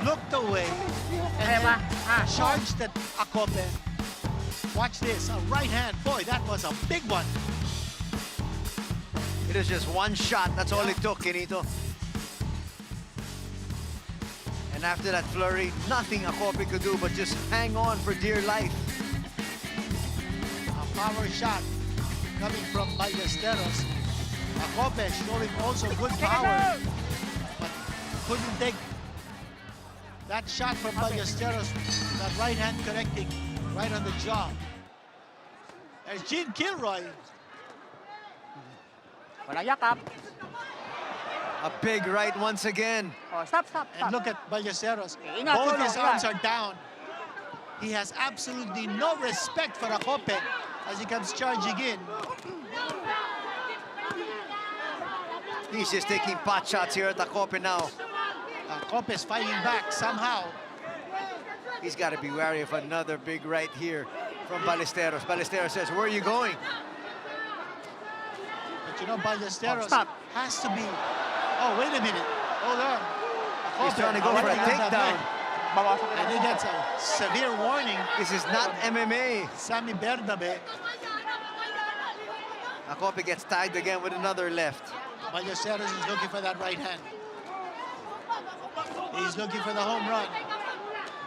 looked away, and then charged at Acope. Watch this, a right hand. Boy, that was a big one. It is just one shot. That's all it took, Quinito. And after that flurry, nothing Acope could do but just hang on for dear life. A power shot coming from Ballesteros. Acope showing also good power, but couldn't take that shot from Ballesteros. That right hand connecting right on the jaw. There's Gene Kilroy. Wala yakap. A big right once again. Oh, stop. And look at Ballesteros. Ingat, Both tulong, his arms ingat. are down. He has absolutely no respect for Acope as he comes charging in. He's just taking pot shots here at Acope now. Acope is fighting back somehow. He's got to be wary of another big right here from Ballesteros. Ballesteros says, where are you going? But you know, Ballesteros stop. has to be... Oh, wait a minute. Hold on. He's trying to go for a takedown. And he gets a severe warning. This is not MMA. Sammy Bernabe. Acope gets tagged again with another left. Ballesteros is looking for that right hand. He's looking for the home run.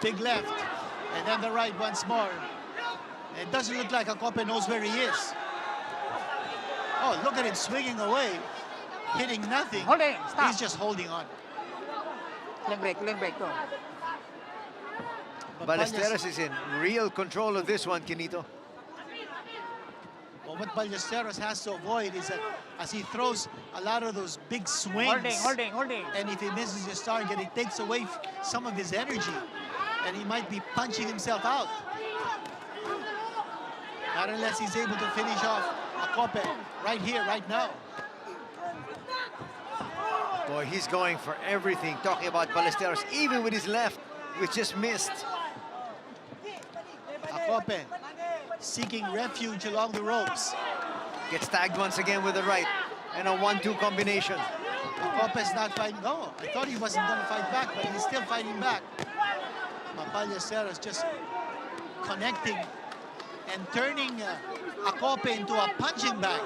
Big left, and then the right once more. It doesn't look like Acope knows where he is. Oh, look at him swinging away, hitting nothing. Holding, stop. He's just holding on. Clean break to. But Ballesteros is in real control of this one, Kinito. Well, what Ballesteros has to avoid is that as he throws a lot of those big swings, Holding. and if he misses his target, it takes away some of his energy, and he might be punching himself out. Not unless he's able to finish off Acope right here, right now. Boy, he's going for everything, talking about Ballesteros, even with his left, which just missed. Acope seeking refuge along the ropes. Gets tagged once again with the right, and a 1-2 combination. Acope's not fighting. No, I thought he wasn't going to fight back, but he's still fighting back. Ballesteros just connecting and turning Acope into a punching bag.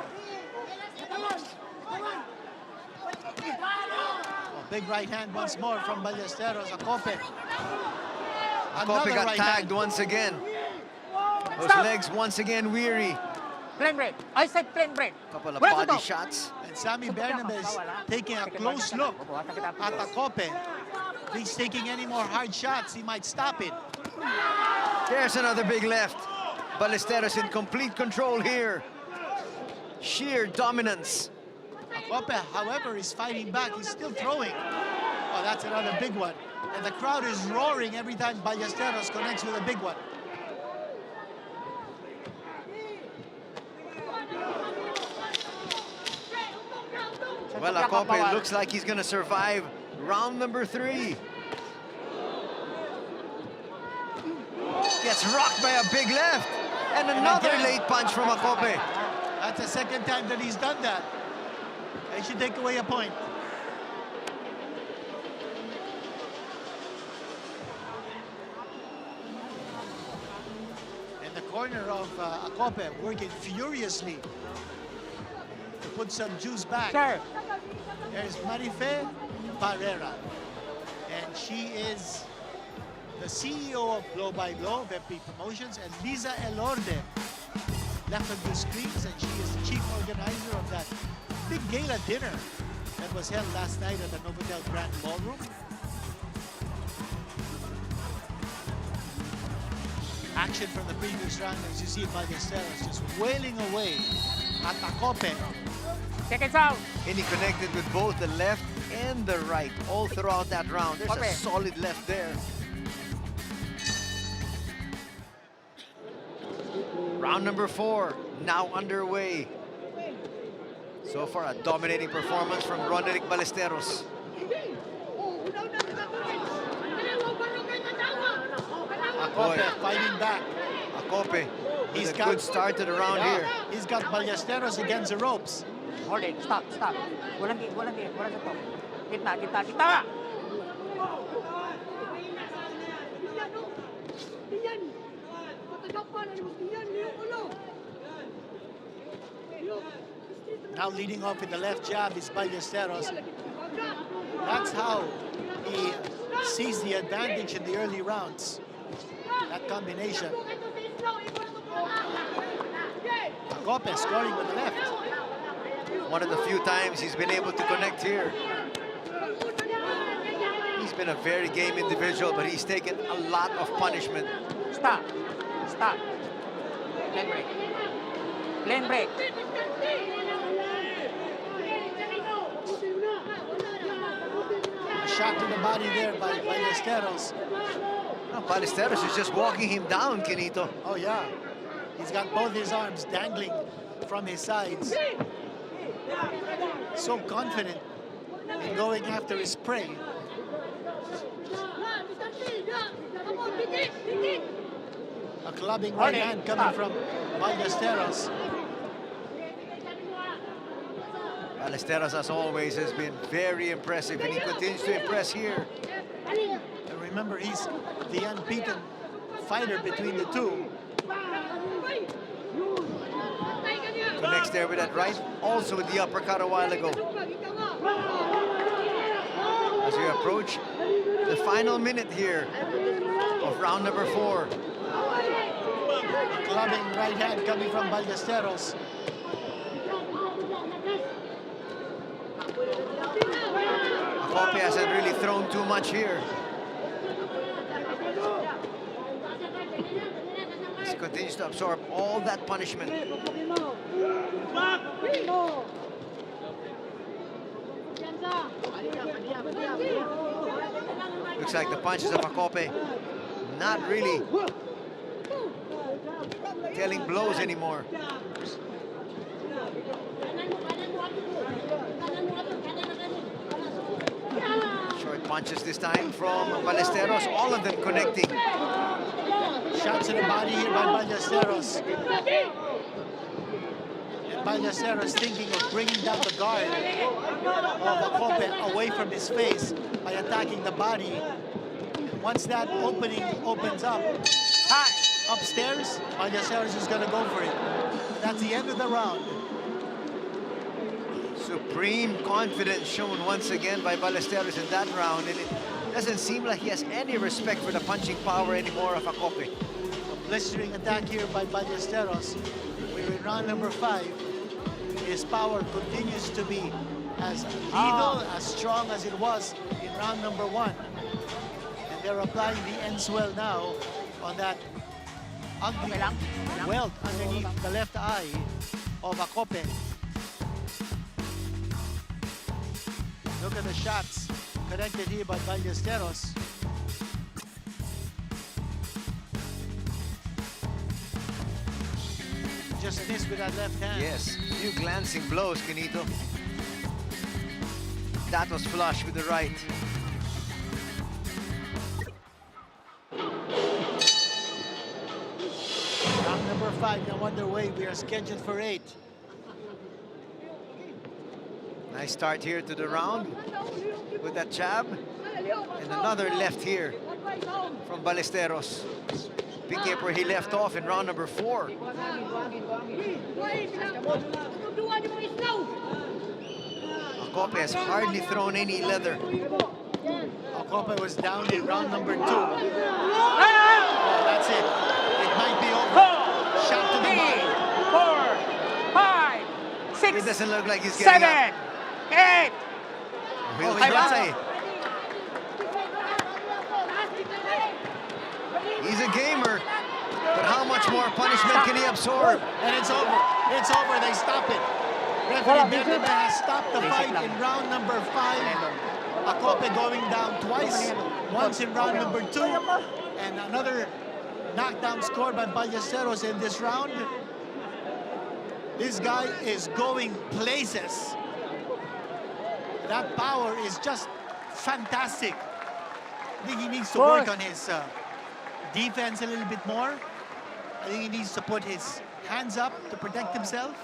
A big right hand once more from Ballesteros. Acope. Acope got right tagged hand. once again. Those legs once again weary. Plain break. I said plain break. Couple of Wala body to. shots. And Sammy Bernabes taking a close look at Acope. If he's taking any more hard shots, he might stop it. There's another big left. Ballesteros in complete control here. Sheer dominance. Acope, however, is fighting back. He's still throwing. Oh, that's another big one. And the crowd is roaring every time Ballesteros connects with a big one. Well, Acope looks like he's going to survive round number 3. Gets rocked by a big left. And another late punch from Acope. That's the second time that he's done that. They should take away a point. In the corner of Acope, working furiously to put some juice back. Sir. There's Marife Barrera, and she is the CEO of Blow by Blow, VP Promotions, and Liza Elorde left on the screens, and she is the chief organizer of that big gala dinner that was held last night at the Novotel Grand Ballroom. Action from the previous round, as you see Ballesteros just wailing away at Acope. Seconds out. And he connected with both the left and the right all throughout that round. There's Okay. a solid left there. Round number 4 now underway. So far, a dominating performance from Ronerick Ballesteros. Acope fighting back. Acope with He's a got- good start to the round here. He's got Ballesteros against the ropes. Holding. Stop. Walang stop. Kita. Now leading off with the left jab is Ballesteros. That's how he sees the advantage in the early rounds. That combination. Acope scoring with the left. One of the few times he's been able to connect here. He's been a very game individual, but he's taken a lot of punishment. Stop. Plain break. A shot to the body there by Ballesteros. No, Ballesteros is just walking him down, Kinito. Oh yeah. He's got both his arms dangling from his sides. So confident in going after his prey. A clubbing right hand coming from Ballesteros. Ballesteros, as always, has been very impressive, and he continues to impress here. And remember, he's the unbeaten fighter between the two. Connects there with that right, also with the uppercut a while ago. As we approach the final minute here of round number 4. Clubbing right hand coming from Ballesteros. Acope hasn't really thrown too much here. He continues to absorb all that punishment. Looks like the punches of Acope not really telling blows anymore. Short punches this time from Ballesteros, all of them connecting. Shots in the body here by Ballesteros. And Ballesteros thinking of bringing down the guard of Acope away from his face by attacking the body. And once that opening opens up, upstairs, Ballesteros is going to go for it. That's the end of the round. Supreme confidence shown once again by Ballesteros in that round, and it doesn't seem like he has any respect for the punching power anymore of Acope. A blistering attack here by Ballesteros. We're in round number 5. His power continues to be as lethal, as strong as it was in round number 1. And they're applying the end swell now on that ugly welt underneath the left eye of Acope. Look at the shots connected here by Ballesteros. Just missed with that left hand. Yes, few glancing blows, Kenito. That was flush with the right. Round number 5, no wonder way. We are scheduled for 8. Nice start here to the round with that jab. And another left here from Ballesteros. Picking up where he left off in round number 4. Acope has hardly thrown any leather. Acope was down in round number 2. Oh, that's it. It might be over. Shot to the body. 4, 5, 6, It doesn't look like he's getting 7, up. 8. Will Ay, Bonsai. He's a gamer, but how much more punishment can he absorb? And it's over. It's over. They stop it. Referee Berland has stopped the fight in round number 5. Acope going down twice. Once in round number 2. And another knockdown scored by Ballesteros in this round. This guy is going places. That power is just fantastic. I think he needs to work on his defense a little bit more. I think he needs to put his hands up to protect himself.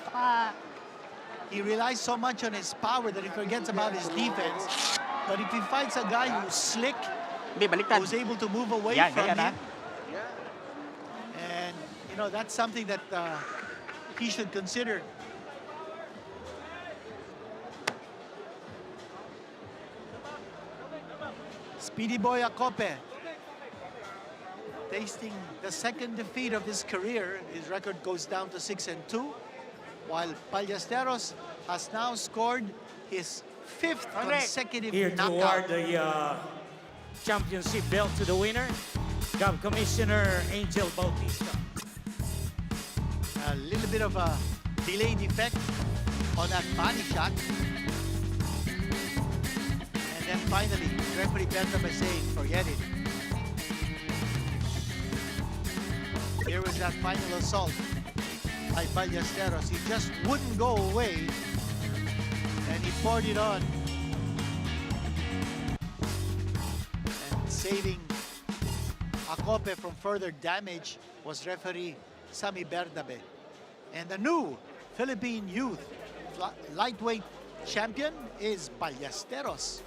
He relies so much on his power that he forgets about his defense. But if he fights a guy who's slick, who's able to move away from him, and you know, that's something that he should consider. Speedy boy Acope, tasting the second defeat of his career. His record goes down to 6-2, while Ballesteros has now scored his 5th consecutive Here to knockout. award the championship belt to the winner, Gov Commissioner Angel Bautista. A little bit of a delayed effect on that body shot. And then finally, referee Berland by saying, forget it. Here was that final assault by Ballesteros. He just wouldn't go away. And he poured it on. And saving Acope from further damage was referee Sammy Bernabe. And the new Philippine youth lightweight champion is Ballesteros.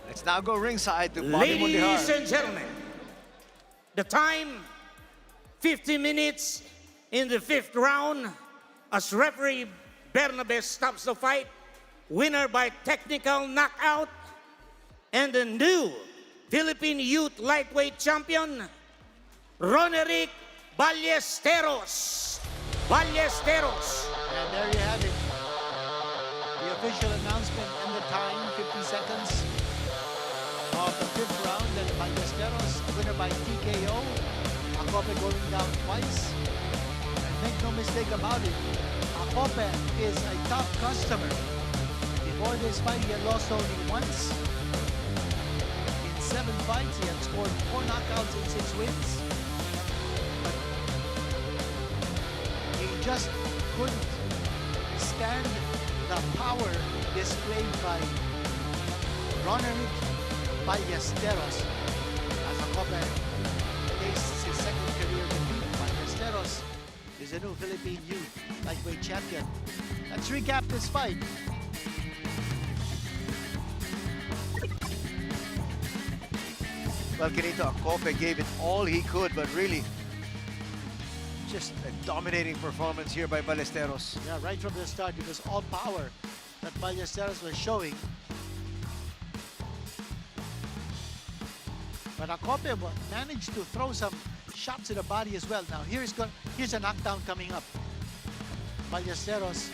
Let's now go ringside to Bobby Ladies Mundihar. and gentlemen, the time 50 minutes in the 5th round as referee Bernabe stops the fight. Winner by technical knockout. And the new Philippine Youth Lightweight Champion, Ronerick Ballesteros. Ballesteros. And there you have it. The official announcement and the time, 50 seconds of the 5th round. And Ballesteros, winner by TKO. Acope going down twice. And make no mistake about it, Acope is a top customer. Before this fight, he had lost only once. In 7 fights, he had scored 4 knockouts and 6 wins. But he just couldn't stand the power displayed by Ronerick Ballesteros as Acope tastes his 2nd career defeat. Ballesteros is a new Philippine Youth Lightweight Champion. Let's recap this fight. Well, Kenito, Acope gave it all he could, but really, just a dominating performance here by Ballesteros. Yeah, right from the start, it was all power that Ballesteros was showing. But Acope managed to throw some shots to the body as well. Now, here's a knockdown coming up. Ballesteros,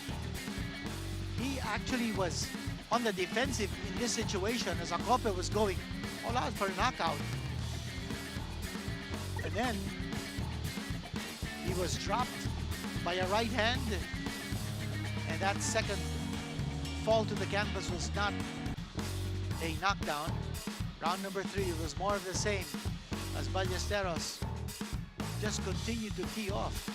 he actually was on the defensive in this situation as Acope was going all out for a knockout. And then he was dropped by a right hand, and that second fall to the canvas was not a knockdown. Round number 3 was more of the same as Ballesteros just continued to tee off.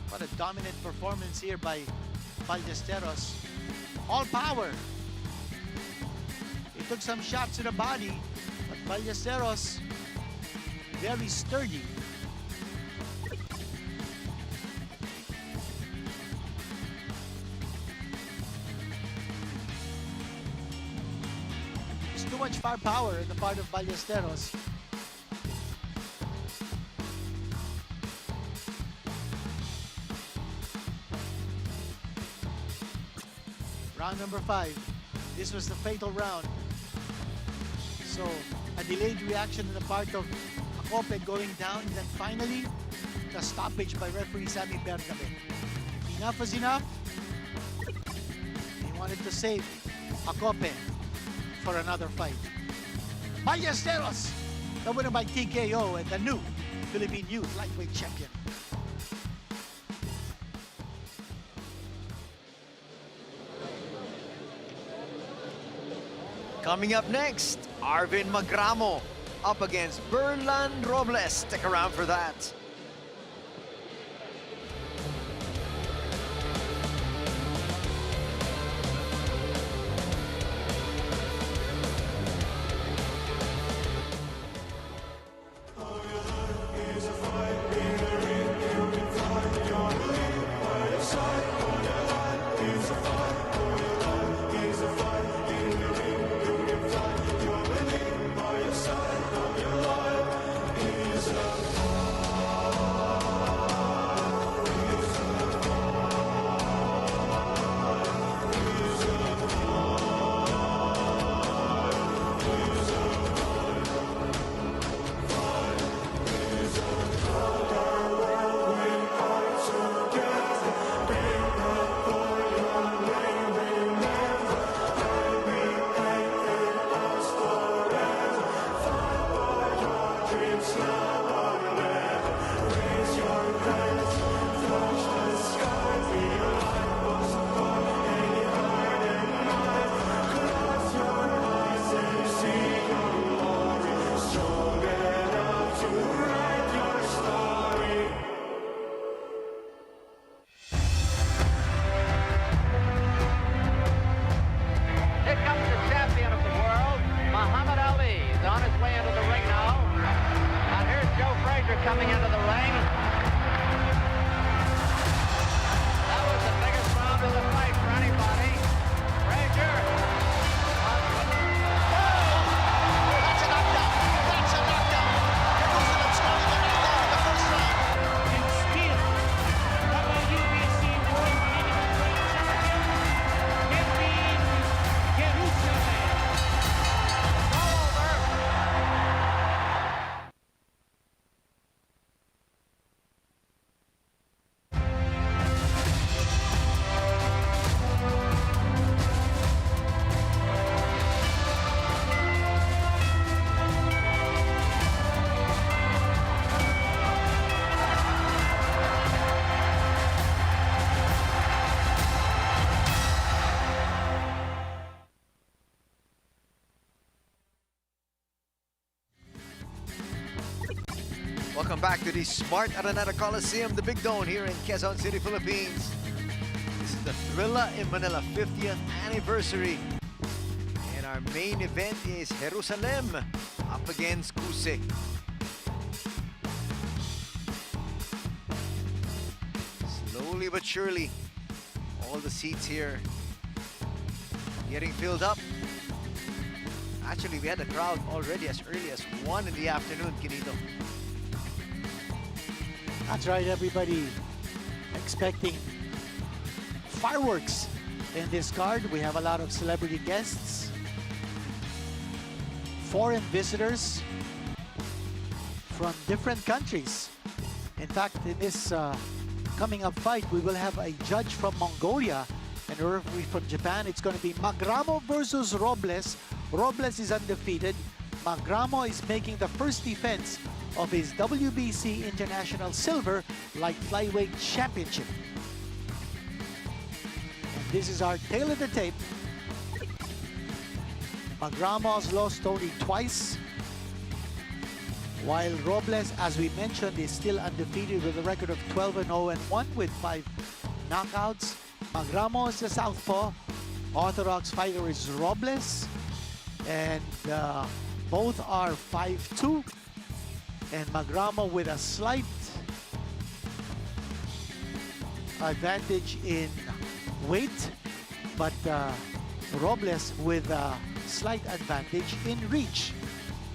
What a dominant performance here by Ballesteros. All power. He took some shots to the body, but Ballesteros very sturdy. There's too much firepower on the part of Ballesteros. Round number 5. This was the fatal round. So a delayed reaction on the part of Acope going down, and then finally the stoppage by referee Sammy Bernabe. Enough was enough. He wanted to save Acope for another fight. Ballesteros, the winner by TKO and the new Philippine Youth Lightweight Champion. Coming up next, Arvin Magramo up against Berland Robles. Stick around for that. back to the Smart Araneta Coliseum, the Big Dome here in Quezon City, Philippines. This is the Thrilla in Manila 50th anniversary. And our main event is Jerusalem up against Cuse. Slowly but surely, all the seats here getting filled up. Actually, we had a crowd already as early as 1 in the afternoon, Kinito. That's right, everybody expecting fireworks in this card. We have a lot of celebrity guests, foreign visitors from different countries. In fact, in this coming up fight, we will have a judge from Mongolia and a referee from Japan. It's going to be Magramo versus Robles. Robles is undefeated. Magramo is making the first defense of his WBC International Silver Light Flyweight Championship. And this is our tail of the tape. Magramo has lost only twice, while Robles, as we mentioned, is still undefeated with a record of 12-0-1 with 5 knockouts. Magramo is the southpaw. Orthodox fighter is Robles, and both are 5'2", and Magramo with a slight advantage in weight, but Robles with a slight advantage in reach.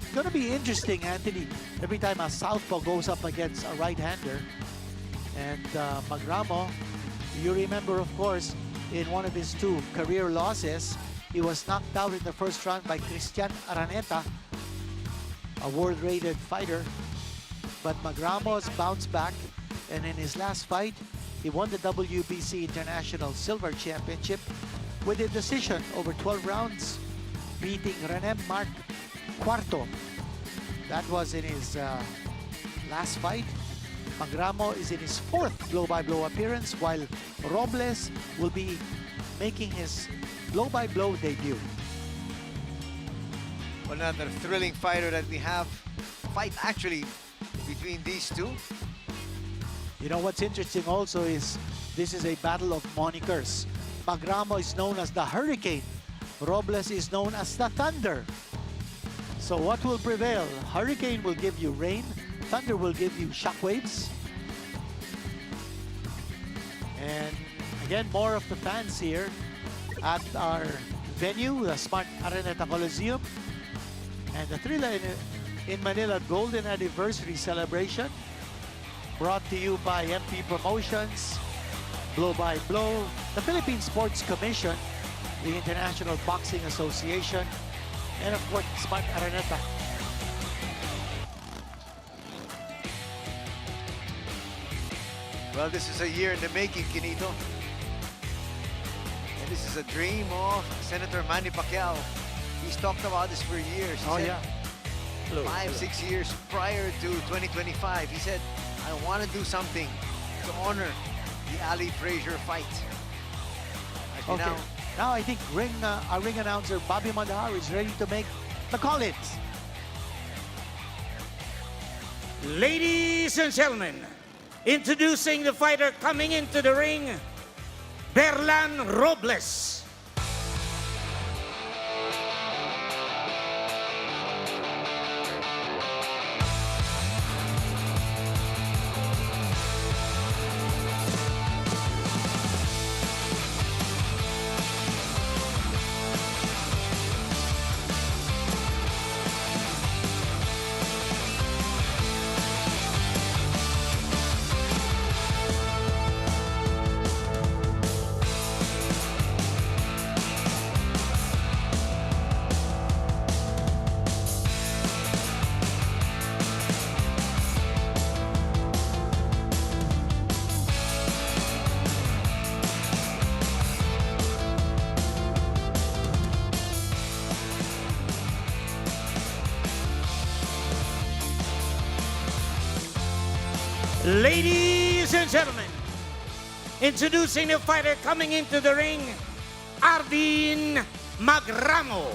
It's gonna be interesting, Anthony, every time a southpaw goes up against a right-hander. And Magramo, you remember, of course, in one of his 2 career losses, he was knocked out in the first round by Araneta, a world-rated fighter. But Magramo has bounced back, and in his last fight, he won the WBC International Silver Championship with a decision over 12 rounds, beating Renem Mark Cuarto. That was in his last fight. Magramo is in his 4th blow-by-blow appearance, while Robles will be making his blow-by-blow debut. Another thrilling fighter that we have fight actually between these two. You know what's interesting also is this is a battle of monikers. Magramo is known as the Hurricane. Robles is known as the Thunder. So what will prevail? Hurricane will give you rain. Thunder will give you shockwaves. And again, more of the fans here at our venue, the Smart Araneta Coliseum. And the Thrilla in Manila Golden Anniversary Celebration, brought to you by MP Promotions, Blow by Blow, the Philippine Sports Commission, the International Boxing Association, and of course, Smart Araneta. Well, this is a year in the making, Kinito. And this is a dream of Senator Manny Pacquiao. He's talked about this for years. He said, 5-6 years prior to 2025, he said, I want to do something to honor the Ali Fraser fight. Actually, Okay. Now I think our ring announcer, Bobby Mandahar, is ready to make the call-ins. Ladies and gentlemen, introducing the fighter coming into the ring, Berland Robles. Ladies and gentlemen, introducing the fighter coming into the ring, Arvin Magramo.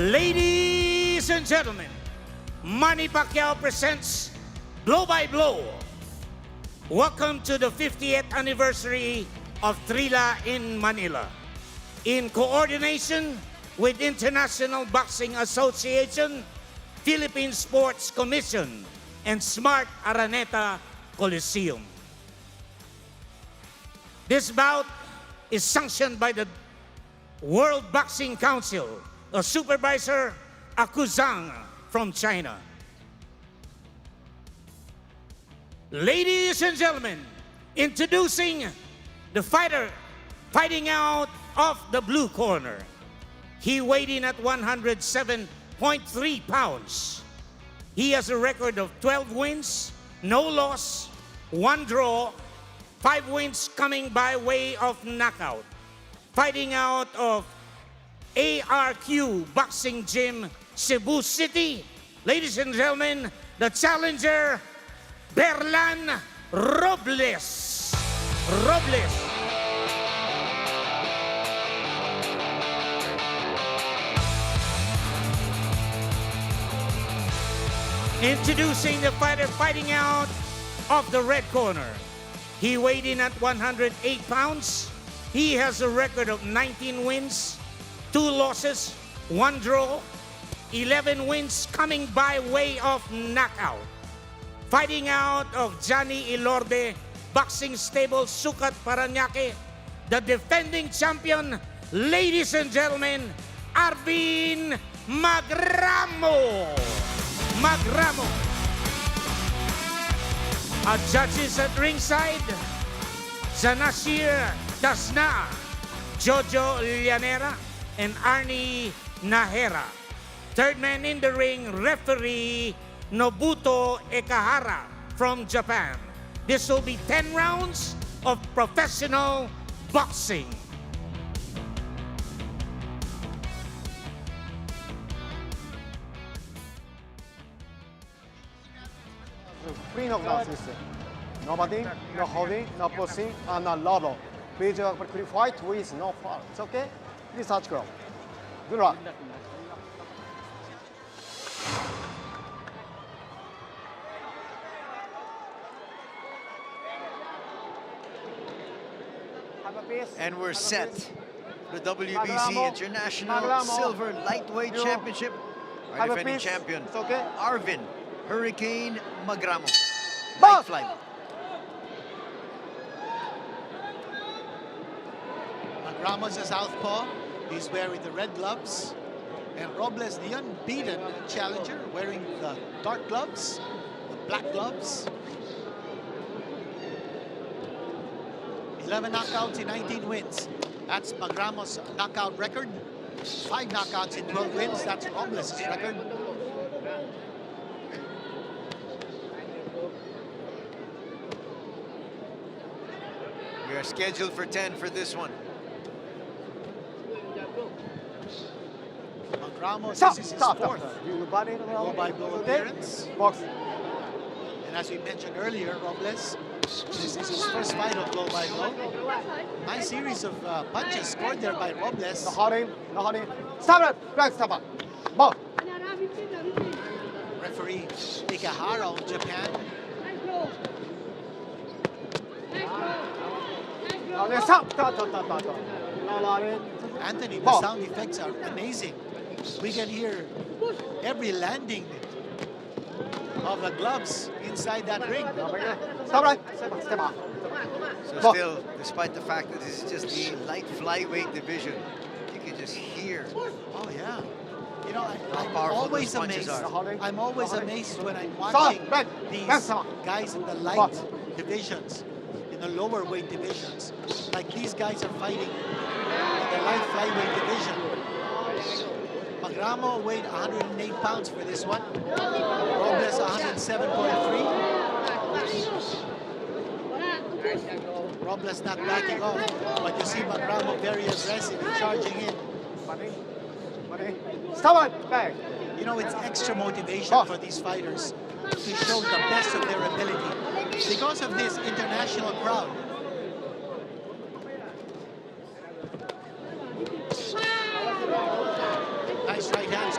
Ladies and gentlemen, Manny Pacquiao presents Blow by Blow. Welcome to the 50th anniversary of Thrilla in Manila. In coordination with International Boxing Association, Philippine Sports Commission, and Smart Araneta Coliseum. This bout is sanctioned by the World Boxing Council, a supervisor, Akuzang from China. Ladies and gentlemen, introducing the fighter fighting out of the blue corner. He weighed in at 107.3 pounds. He has a record of 12 wins, no loss, 1 draw, 5 wins coming by way of knockout. Fighting out of ARQ Boxing Gym, Cebu City. Ladies and gentlemen, the challenger, Berland Robles. Introducing the fighter fighting out of the red corner. He weighed in at 108 pounds. He has a record of 19 wins, 2 losses, 1 draw, 11 wins coming by way of knockout. Fighting out of Johnny Ilorde, Boxing Stable, Sukat, Parañaque, the defending champion, ladies and gentlemen, Arvin Magramo. Our judges at ringside, Zanashir Dasna, Jojo Llanera, and Arnie Nahera. Third man in the ring, referee Nobuto Ekahara from Japan. This will be 10 rounds of professional boxing. Free knockdown system. No batting, no holding, no pushing, and no lotto. Please fight with no foul. It's okay? Please touch ground. Good luck. And we're set. The WBC International Silver Lightweight Championship. Our defending champion, Arvin Hurricane Magramo. Light flyweight. Magramo's a southpaw. He's wearing the red gloves. And Robles, the unbeaten challenger, wearing the dark gloves, the black gloves. 11 knockouts in 19 wins. That's Magramo's knockout record. 5 knockouts in 12 wins. That's Robles' record. We are scheduled for 10 for this one. Magramo, this is his fourth blow-by-blow appearance. And as we mentioned earlier, Robles, this is his first fight of blow-by-blow. Nice series of punches scored there by Robles. No holding. Stop it! Back, stop it. Ball. Referee Ikehara of Japan. Anthony, the sound effects are amazing. We can hear every landing of the gloves inside that ring. So still, despite the fact that this is just the light flyweight division, you can just hear. Oh yeah. You know, I'm powerful always those punches amazed. are. I'm always amazed when I'm watching these guys in the light divisions, in the lower weight divisions. Like these guys are fighting in the light flyweight division. Magramo weighed 108 pounds for this one. Robles 107.3. Robles not backing off, but you see Magramo very aggressive and charging in. Stop it! Back. You know, it's extra motivation for these fighters to show the best of their ability because of this international crowd. Nice right hands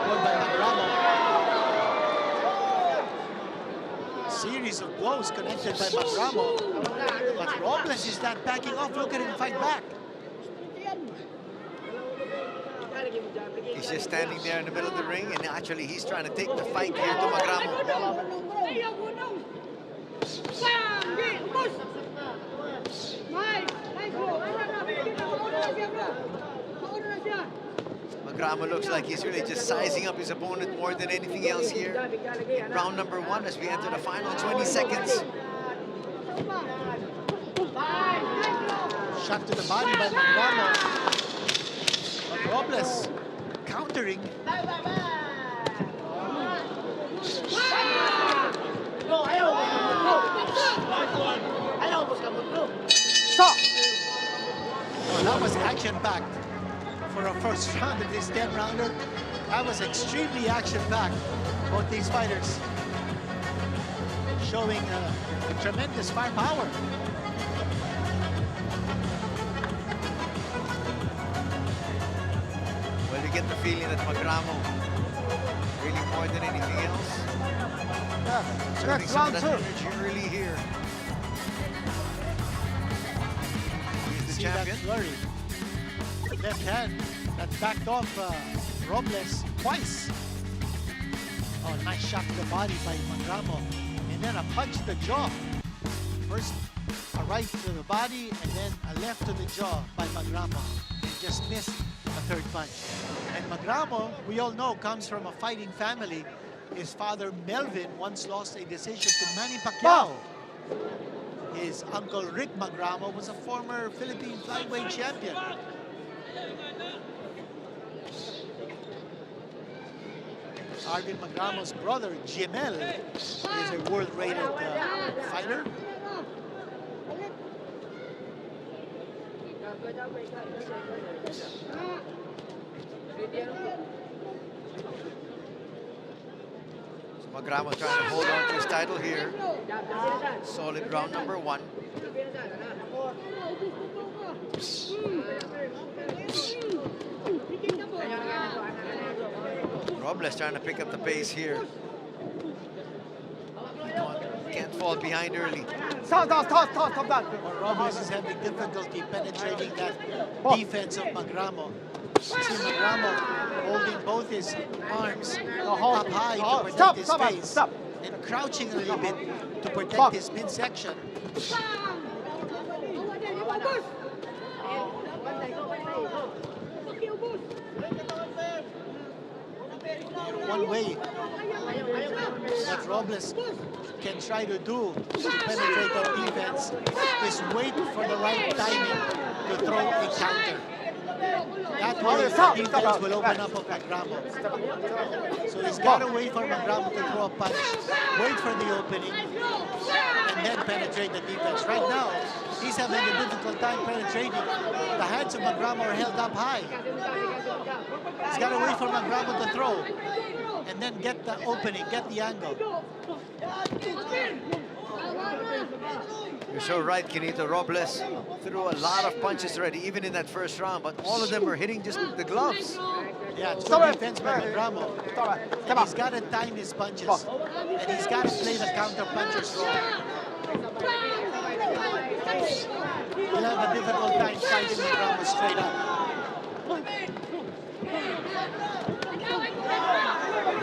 series of blows connected by Magramo. But Robles is not backing off. Look at him fight back. He's just standing there in the middle of the ring, and actually he's trying to take the fight here to Magramo. Magramo looks like he's really just sizing up his opponent more than anything else here. Round number 1 as we enter the final 20 seconds. Shot to the body by Magramo. But Robles countering. Stop! Oh, that was action-packed for a first round of this 10-rounder. That was extremely action-packed. Both these fighters showing tremendous firepower. Well, you get the feeling that Magramo, really more than anything else, exerting some of that energy early here. He's the See champion. that flurry. Left hand that backed off Robles twice. Oh, nice shot to the body by Magramo. And then a punch to the jaw. First a right to the body and then a left to the jaw by Magramo. And just missed a third punch. And Magramo, we all know, comes from a fighting family. His father, Melvin, once lost a decision to Manny Pacquiao. His uncle, Rick Magramo, was a former Philippine flyweight champion. Arvin Magramo's brother, Jamel, is a world-rated fighter. Magramo trying to hold on to his title here. Solid round number 1. Robles trying to pick up the pace here. Can't fall behind early. Stop that. Well, Robles is having difficulty penetrating that defense of Magramo. See Magramo holding both his arms up high to protect his face and crouching a little bit to protect his midsection. One way that Robles can try to do to penetrate that defense is wait for the right timing to throw a counter. That way, the defense will open up on Magramo. So he's got to wait for Magramo to throw a punch, wait for the opening, and then penetrate the defense. Right now, he's having a difficult time penetrating. The hands of Magramo are held up high. He's got to wait for Magramo to throw, and then get the opening, get the angle. You're so right, Quinito. Robles threw a lot of punches already, even in that first round, but all of them were hitting just the gloves. Yeah, it's good defense by Magramo. And he's got to time his punches, and he's got to play the counter puncher's role. He'll have a difficult time fighting Magramo straight up.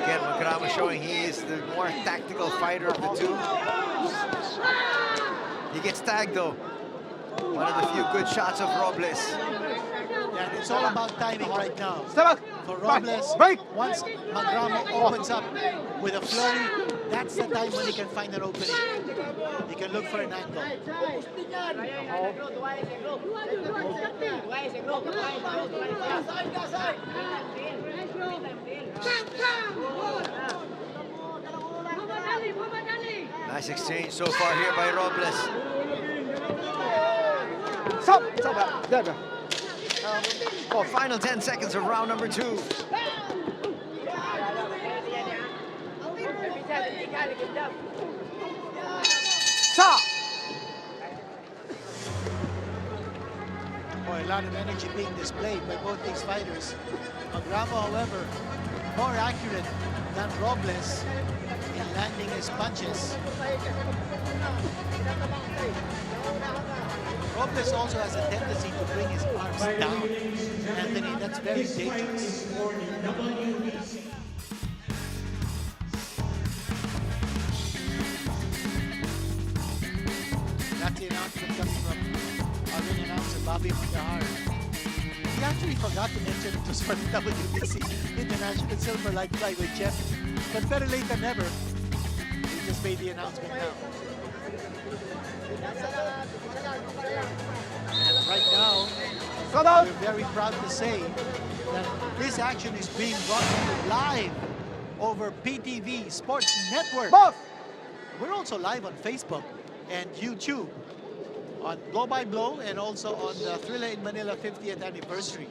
Again, Magramo showing he is the more tactical fighter of the two. He gets tagged though. One of the few good shots of Robles. Yeah, it's all about timing right now. For Robles, once Magramo opens up with a flurry, that's the time when he can find an opening. He can look for an angle. Nice exchange so far here by Robles. Final 10 seconds of round number 2. A lot of energy being displayed by both these fighters. Magramo, however, more accurate than Robles in landing his punches. Robles also has a tendency to bring his arms down. Anthony, that's very dangerous. That's the announcement coming from Arvin announcer Bobby Magahar. He actually forgot to mention it was for the WBC International Silver Light Flyweight Champion. But better late than never. He just made the announcement now. And right now, we're very proud to say that this action is being brought to you live over PTV Sports Network. We're also live on Facebook and YouTube, on Blow by Blow, and also on the Thrilla in Manila 50th anniversary.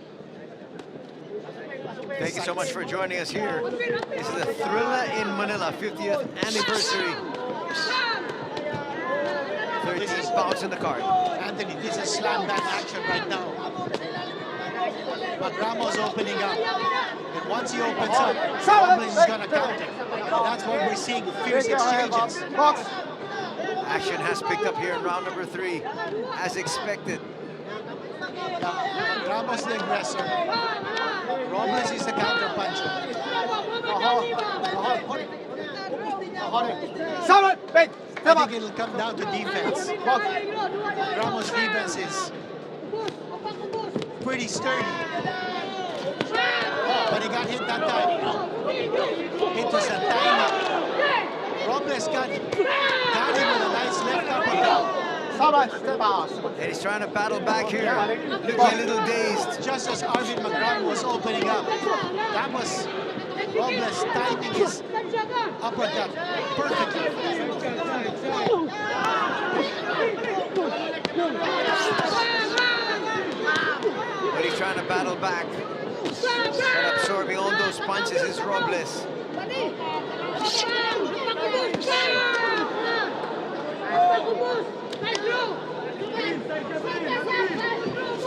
Thank you so much for joining us here. This is the Thrilla in Manila 50th anniversary. 13 bouts in the card. Anthony, this is slam bang action right now. Magramo's opening up. And once he opens up, Robles is going to counter. And that's what we're seeing, fierce exchanges. Action has picked up here in round number 3, as expected. Magramo's the aggressor. Robles is the counter puncher. I think it'll come down to defense. Magramo's defense is pretty sturdy. But he got hit that time. It was a timing. Robles got him with a nice left uppercut. And he's trying to battle back here. Looking a little dazed. Just as Arvin Magramo was opening up, that was Robles timing his uppercut perfectly. But he's trying to battle back. And absorbing all those punches is Robles.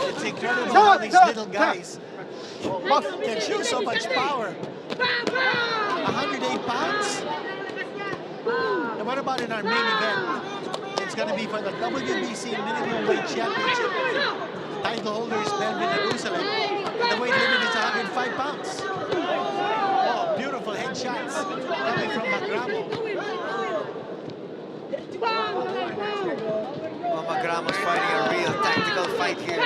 It's incredible how these little guys can show so much power. 108 pounds? And what about in our main event? It's going to be for the WBC Minimum Weight Championship. The title holder is Berland, Jerusalem. And the weight limit is 105 pounds. Oh, beautiful headshots coming from Magramo. Well, Magramo's fighting a real tactical fight here.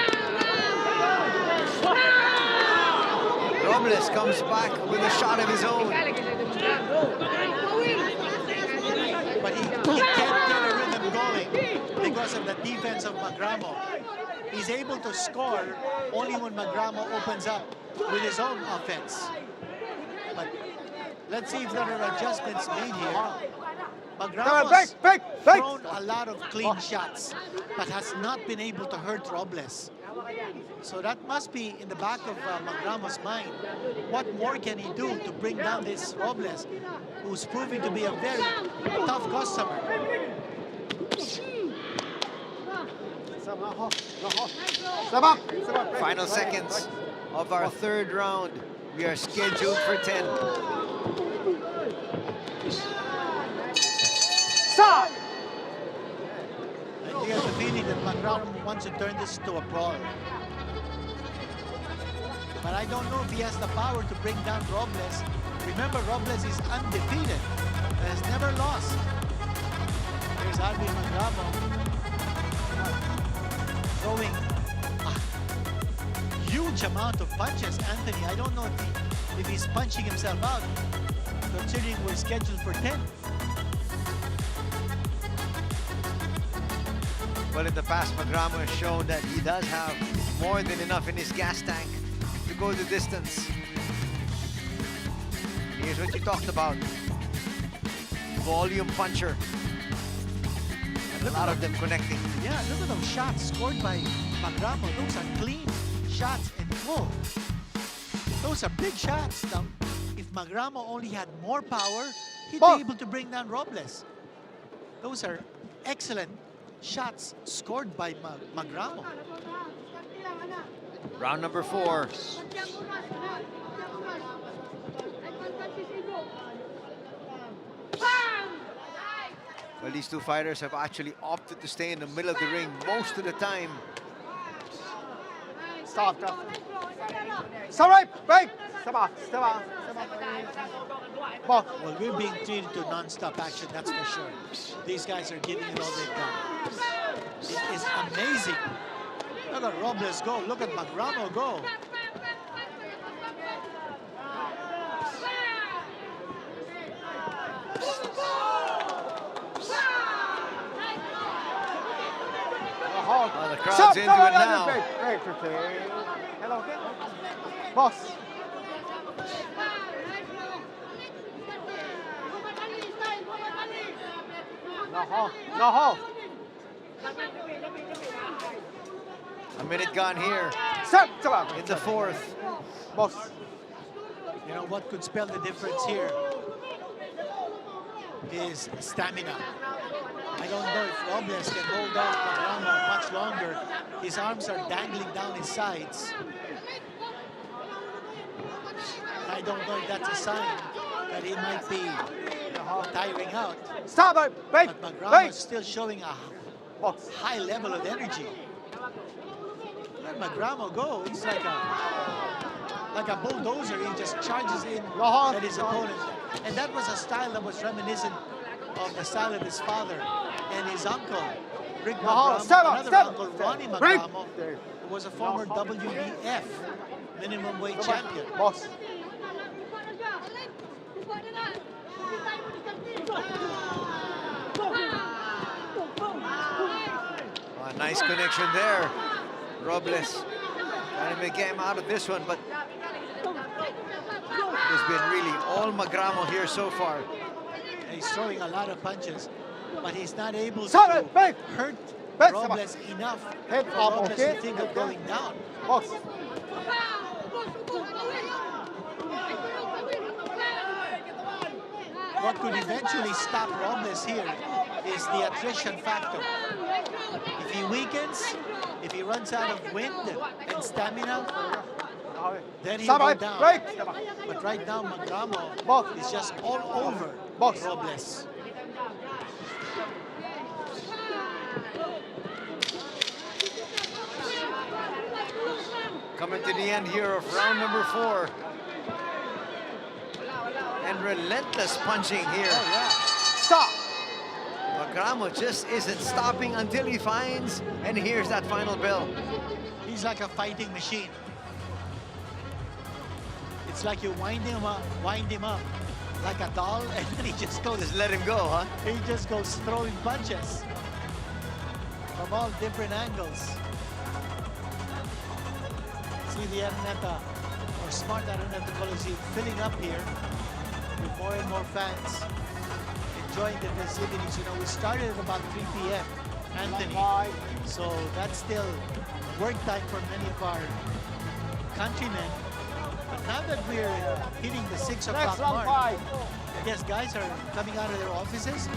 Robles comes back with a shot of his own. But he can't get a rhythm going because of the defense of Magramo. He's able to score only when Magramo opens up with his own offense. But let's see if there are adjustments made here. Magramo's thrown a lot of clean shots, but has not been able to hurt Robles. So that must be in the back of Magramo's mind. What more can he do to bring down this Robles, who's proving to be a very tough customer? Final seconds of our third round. We are scheduled for 10. Stop! I have the feeling that Magramo wants to turn this to a brawl. But I don't know if he has the power to bring down Robles. Remember, Robles is undefeated and has never lost. Here's Arvin Magramo throwing a huge amount of punches. Anthony, I don't know if he's punching himself out, considering we're scheduled for 10. Well, in the past, Magramo has shown that he does have more than enough in his gas tank to go the distance. Here's what you talked about. Volume puncher. And a lot of them connecting. Yeah, look at those shots scored by Magramo. Those are clean shots and whoa. Those are big shots. Now, if Magramo only had more power, he'd be able to bring down Robles. Those are excellent shots scored by Magramo. Round number 4. Well, these two fighters have actually opted to stay in the middle of the ring most of the time. Stop. Stop right, break. Stop. Box. Well, we're being treated to non-stop action, that's for sure. These guys are giving it all they've got. It is amazing. Look at Robles go. Look at Magramo go. Well, the crowd's into it now. Break. Hello, okay? Boss. No hold. A minute gone here Stop. in the fourth. Boss. You know what could spell the difference here is stamina. I don't know if Robles can hold on Magramo much longer. His arms are dangling down his sides. I don't know if that's a sign that he might be tiring out. Stop it. Break. But Magramo is still showing a high level of energy. Let Magramo go. He's like a bulldozer. He just charges in at his opponent. And that was a style that was reminiscent of the style of his father and his uncle, Rick Magramo, another uncle, Ronnie Magramo, who was a former WBF minimum weight champion. Boss. Nice connection there. Robles trying to make game out of this one, but it's been really all Magramo here so far. He's throwing a lot of punches, but he's not able Stop to it, break. hurt Break. Robles enough Head for up, Robles okay? to think of going down. Box. What could eventually stop Robles here is the attrition factor. If he weakens, if he runs out of wind and stamina, then he'll go down. Break. But right now, Magramo is just all over Robles. Coming to the end here of round number 4. And relentless punching here. Stop. Magramo just isn't stopping until he finds and hears that final bell. He's like a fighting machine. It's like you wind him up like a doll, and then he just goes. Just let him go, huh? He just goes throwing punches from all different angles. See the Araneta, or Smart Araneta Coliseum filling up here with more and more fans enjoying the festivities. You know, we started at about 3 p.m. Anthony, so that's still work time for many of our countrymen. But now that we're hitting the 6 o'clock mark, I guess guys are coming out of their offices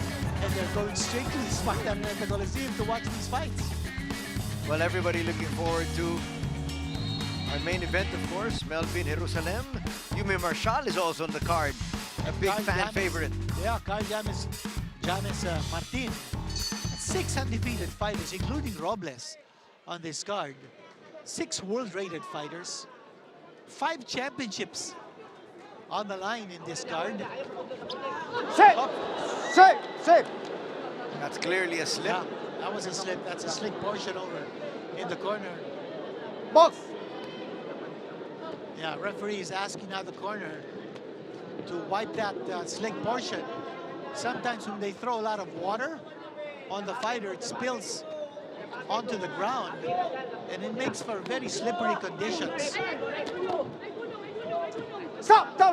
and they're going straight to the Smart Araneta Coliseum to watch these fights. Well, everybody looking forward to our main event, of course, Melvin Jerusalem. Yumi Marshall is also on the card. A big fan favorite. Yeah, Carl James Martin. 6 undefeated fighters, including Robles on this card. 6 world-rated fighters. 5 championships on the line in this card. Safe. That's clearly a slip. Yeah, that was a slip. That's a slick portion over in the corner. Box. Yeah, referee is asking now the corner to wipe that slick portion. Sometimes when they throw a lot of water on the fighter, it spills onto the ground, and it makes for very slippery conditions. Stop. Be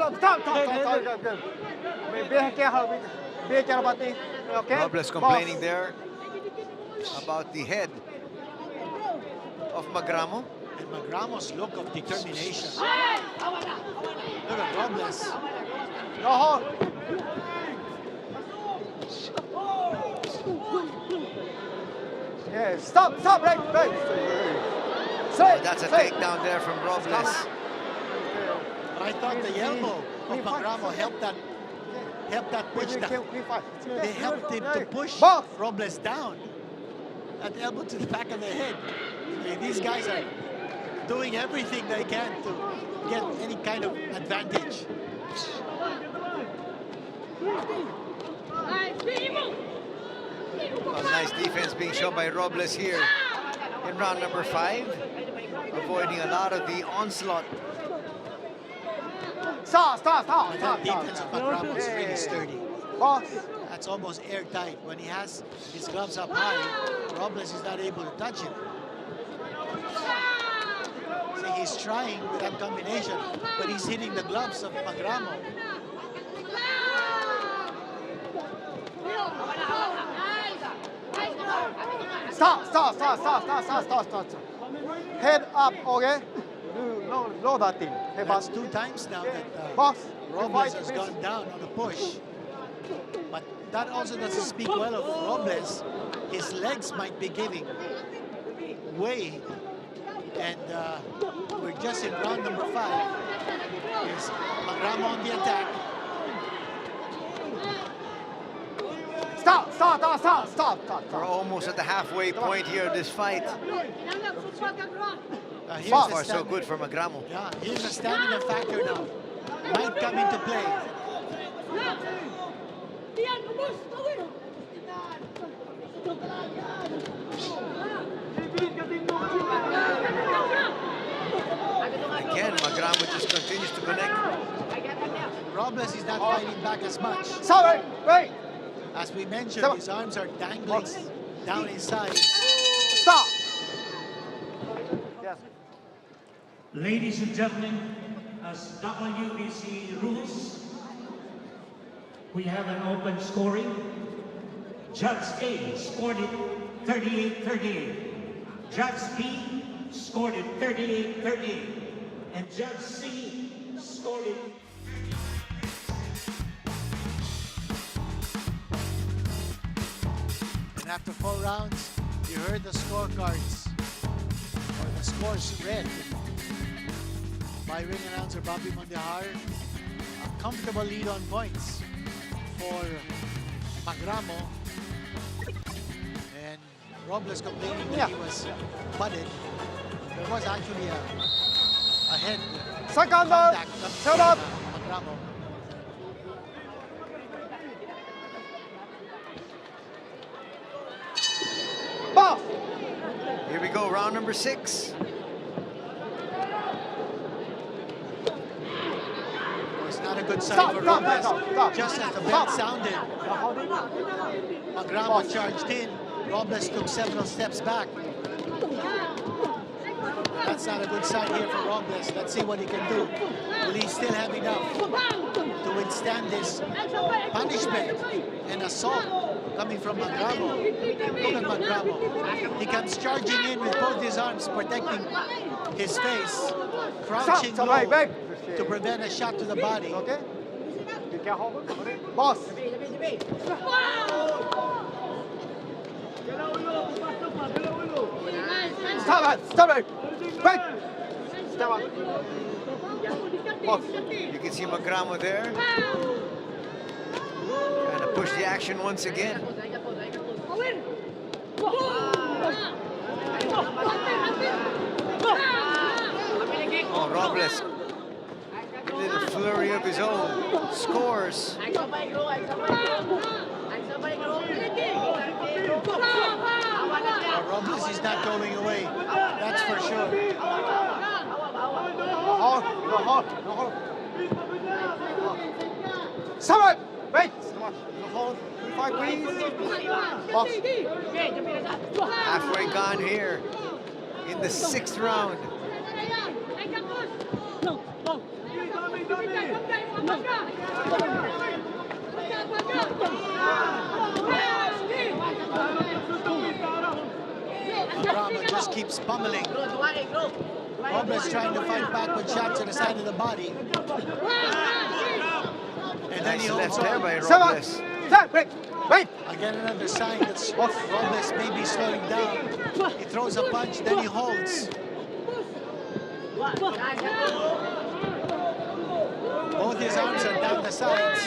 careful about it. Okay? Robles complaining there about the head of Magramo. And Magramo's look of determination. Look at Robles. No hold. Yeah, stop, break. That's a takedown there from Robles. But I thought the elbow of Magramo helped that helped that push down. They helped him to push Box. Robles down. That elbow to the back of the head. I mean, these guys are doing everything they can to get any kind of advantage. Well, nice defense being shown by Robles here in round number 5, avoiding a lot of the onslaught. Stop. That defense of Magramo is really sturdy. Box. That's almost airtight. When he has his gloves up high, Robles is not able to touch him. See, he's trying with that combination, but he's hitting the gloves of Magramo. Stop. Head up, okay? No that thing. Head That's back. 2 times now that Box. Robles has gone down on a push. But that also doesn't speak well of Robles. His legs might be giving way. And we're just in round number 5. Here's Magramo on the attack. Stop. We're almost at the halfway point here of this fight. Here's So the far, so stamina. good for Magramo. Yeah, here's a stamina factor now. Might come into play. Again, Magramo just continues to connect. Robles is not fighting back as much. Sorry, wait. As we mentioned, his arms are dangling down his side. Stop. Yes. Ladies and gentlemen, as WBC rules, we have an open scoring. Judge A scored it 38-38. Judge B scored it 38-38. And Judge C scored it. And after 4 rounds, you heard the scorecards, or the scores read by ring announcer Bobby Mondehar. A comfortable lead on points for Magramo. And Robles complaining that he was butted. There was actually a head contact Shut up. Magramo. Box. Here we go, round number 6. It's not a good sign for Robles. Just as the bell sounded, Magramo charged in. Robles took several steps back. That's not a good sign here for Robles. Let's see what he can do. Will he still have enough to withstand this punishment and assault coming from Magramo? Look at Magramo. He comes charging in with both his arms protecting his face, crouching low to prevent a shot to the body. Okay. Be careful. Boss. Stop it. Wait. Stop it. Boss. You can see Magramo there. Trying to push the action once again. Oh, Robles. A little flurry of his own. Scores. Robles is not going away. That's for sure. No hold. Stop it. Wait. No hold. 5 please. Box. Halfway gone here in the 6th round. Magramo just keeps pummeling. Robles trying to fight back with shots to the side of the body. And then he holds Left there on. by Robles. Wait. Again, another sign that Robles may be slowing down. He throws a punch, then he holds. Both his arms are down the sides.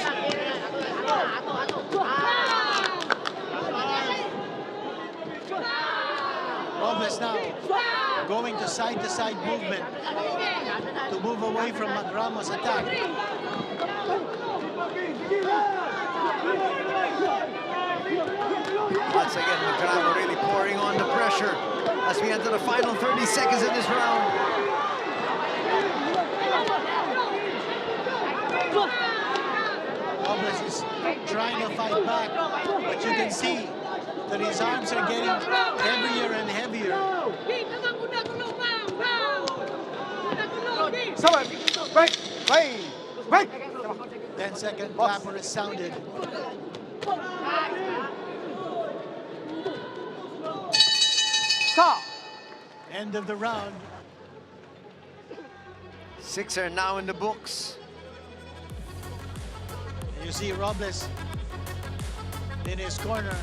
Robles now going to side movement to move away from Magramo's attack. Once again, Magramo really pouring on the pressure as we enter the final 30 seconds of this round. Robles is trying to fight back, but you can see that his arms are getting heavier and heavier. Break! Break! Break! 10-second clapper is sounded. Stop! End of the round. 6 are now in the books. And you see Robles in his corner,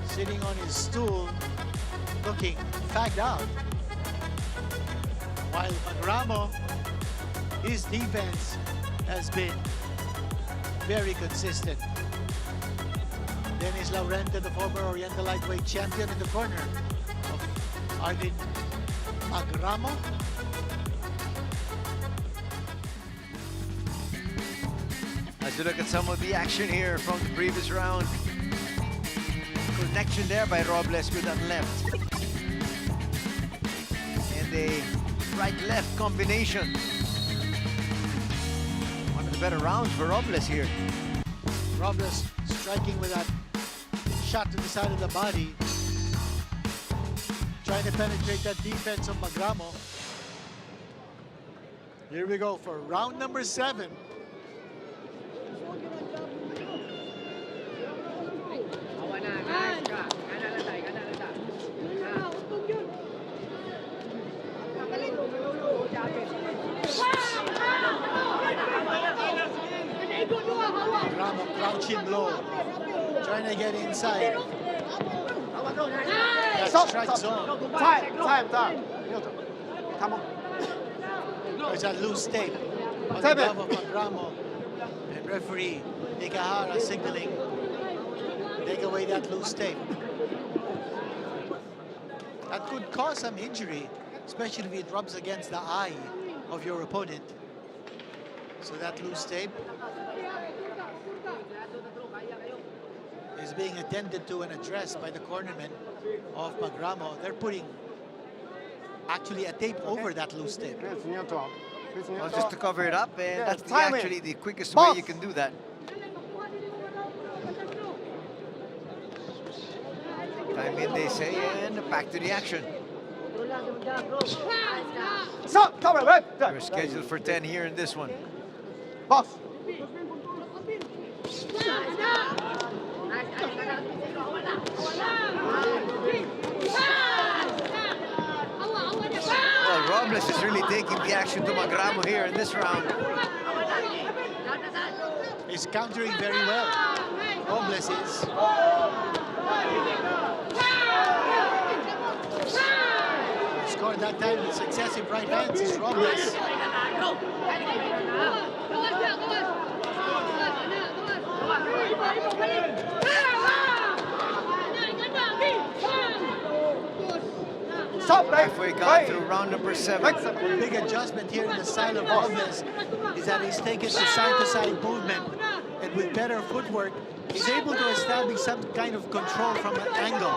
sitting on his stool, looking fagged out. While Magramo, his defense has been very consistent. Dennis Laurente, the former Oriental lightweight champion, in the corner of Arvin Magramo. As you look at some of the action here from the previous round. Connection there by Robles with that left. And a right-left combination. One of the better rounds for Robles here. Robles striking with that shot to the side of the body. Trying to penetrate that defense of Magramo. Here we go for round number 7. Magramo crouching low, trying to get inside. That strike zone. Time. Come on. There's a loose tape on the glove of Magramo. And referee Nikahara signaling, take away that loose tape. That could cause some injury, especially if it rubs against the eye of your opponent. So that loose tape is being attended to and addressed by the cornermen of Magramo. They're putting actually a tape over that loose tape. Well, just to cover it up, and that's actually the quickest Boss. way you can do that. Time in, they say, and back to the action. Stop! Cover! Wait! We're scheduled for 10 here in this one. Boss! Well, Robles is really taking the action to Magramo here in this round. He's countering very well. Robles is. Scored that time with successive right hands is Robles. Halfway gone through round number 7. Big adjustment here in the style of Robles is that he's taken to side movement, and with better footwork, he's able to establish some kind of control from an angle.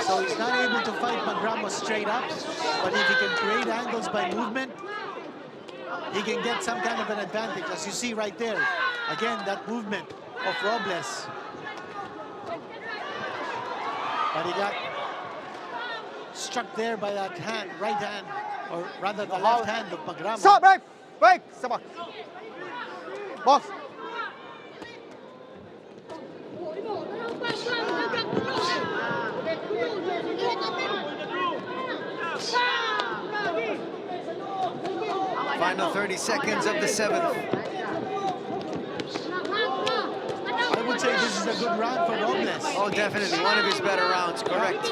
So he's not able to fight Magramo straight up, but if he can create angles by movement, he can get some kind of an advantage, as you see right there. Again, that movement of Robles. But he got struck there by that hand, right hand, or rather the left hand of Magramo. Stop! Break! Stop! Boss! Final 30 seconds of the 7th. I would say this is a good round for Robles. Oh, definitely one of his better rounds, correct.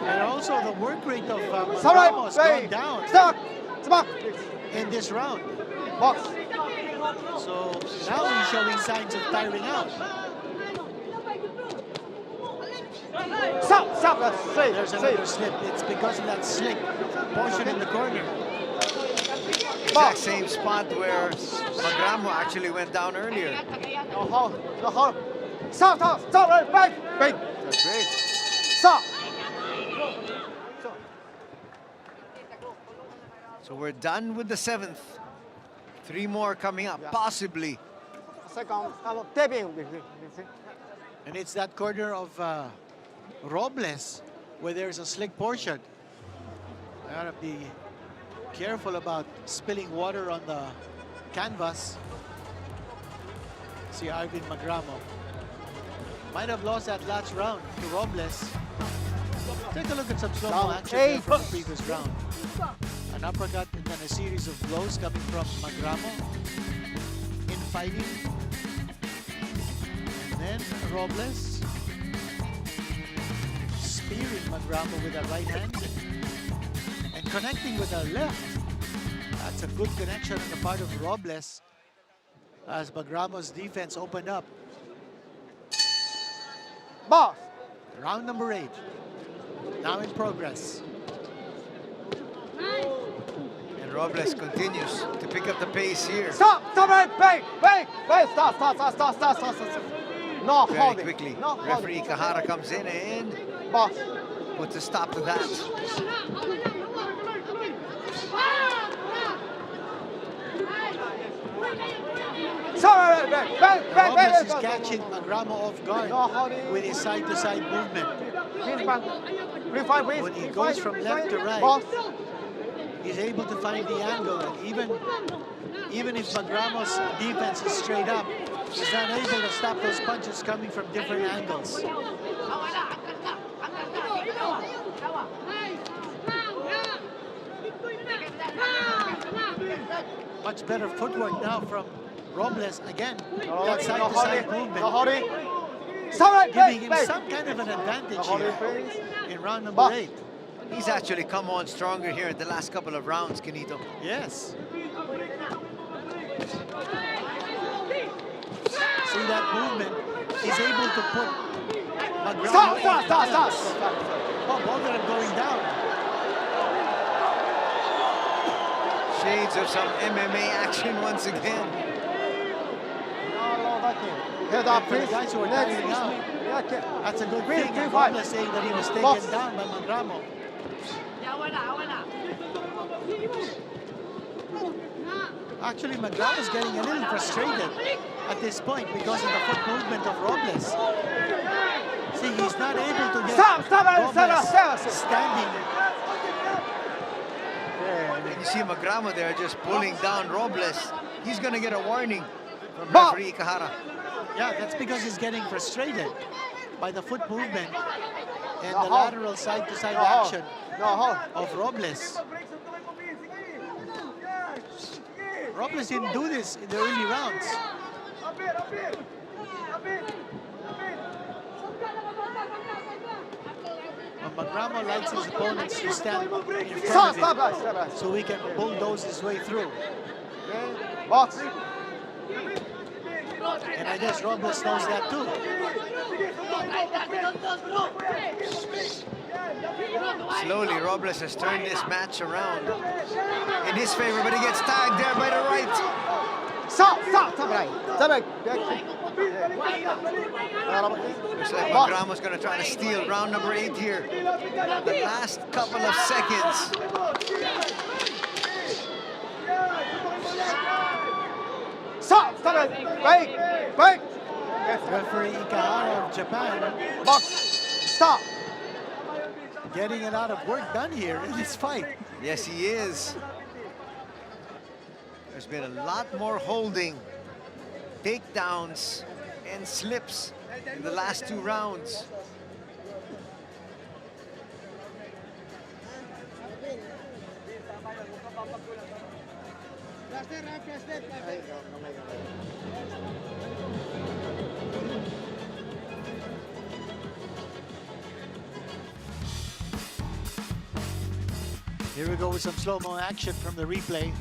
And also the work rate of Magramo has gone down. Stop! Smack. in this round. Box. So now he's showing signs of tiring out. Stop. That's straight. There's another slip. It's because of that slick portion in the corner. Exact same spot where Magramo actually went down earlier. No hold. Stop, right, back. That's great. Stop. So we're done with the 7th. 3 more coming up, possibly. Second, tapping. And it's that corner of Robles where there's a slick portion. I gotta be careful about spilling water on the canvas. See Arvin Magramo. Might have lost that last round to Robles. Take a look at some slow-mo action there from the previous round. An uppercut and then a series of blows coming from Magramo in fighting. And then Robles spearing Magramo with a right hand and connecting with a left. That's a good connection on the part of Robles as Magramo's defense opened up. Box. Round number 8. Now in progress. And Robles continues to pick up the pace here. Stop, right, wait, stop. No Very holding. quickly, No referee holding. Kahara comes in and Box. puts a stop to that. Stop, back. Robles is catching Magramo off guard No holding. with his side-to-side movement. When he goes from left to right, Box. he's able to find the angle. And even if Magramo's defense is straight up, he's not able to stop those punches coming from different angles. Much better footwork now from Robles. Again, that side-to-side movement. No holding. Stop, right, Giving him back. some kind of an advantage No holding, here please. in round number Box. 8. He's actually come on stronger here in the last couple of rounds, Kenito. Yes. See that movement? He's able to put Magramo Stop. in balance. Oh, both of them going down. Shades of some MMA action once again. Head up, For the please. guys who are tiring out, that's a good thing. And Robles saying that he was taken Box. down by Magramo. Actually, Magramo's getting a little frustrated at this point because of the foot movement of Robles. See, he's not able to get Robles standing. And you see Magramo there just pulling down Robles. He's going to get a warning from Box. referee Kahara. Yeah, that's because he's getting frustrated by the foot movement and No the hold. lateral side-to-side No hold. action No hold. of Robles. Robles didn't do this in the early rounds. But Magramo likes his opponents to stand in front of him so he can bulldoze his way through. Box. And I guess Robles knows that too. Slowly, Robles has turned this match around in his favor, but he gets tagged there by the right. Stop, right. Looks like Magramo's going to try to steal round number 8 here. The last couple of seconds. Stop, break. Referee Ikahara of Japan Box. Stop. getting a lot of work done here in this fight. Yes, he is. There's been a lot more holding, takedowns, and slips in the last 2 rounds. Here we go with some slow-mo action from the replay.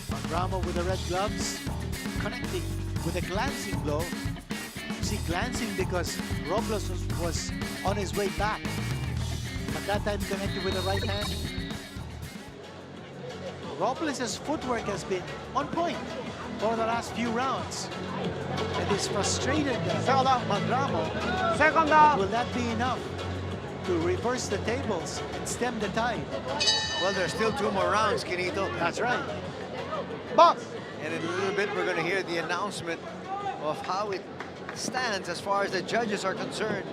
Magramo with the red gloves, connecting with a glancing blow. You see, glancing because Robles was on his way back. But that time connected with the right hand. Robles' footwork has been on point for the last few rounds. And it's frustrated Magramo. Will that be enough to reverse the tables and stem the tide? Well, there's still 2 more rounds, Quinito. That's right. Box. And in a little bit, we're going to hear the announcement of how it stands as far as the judges are concerned.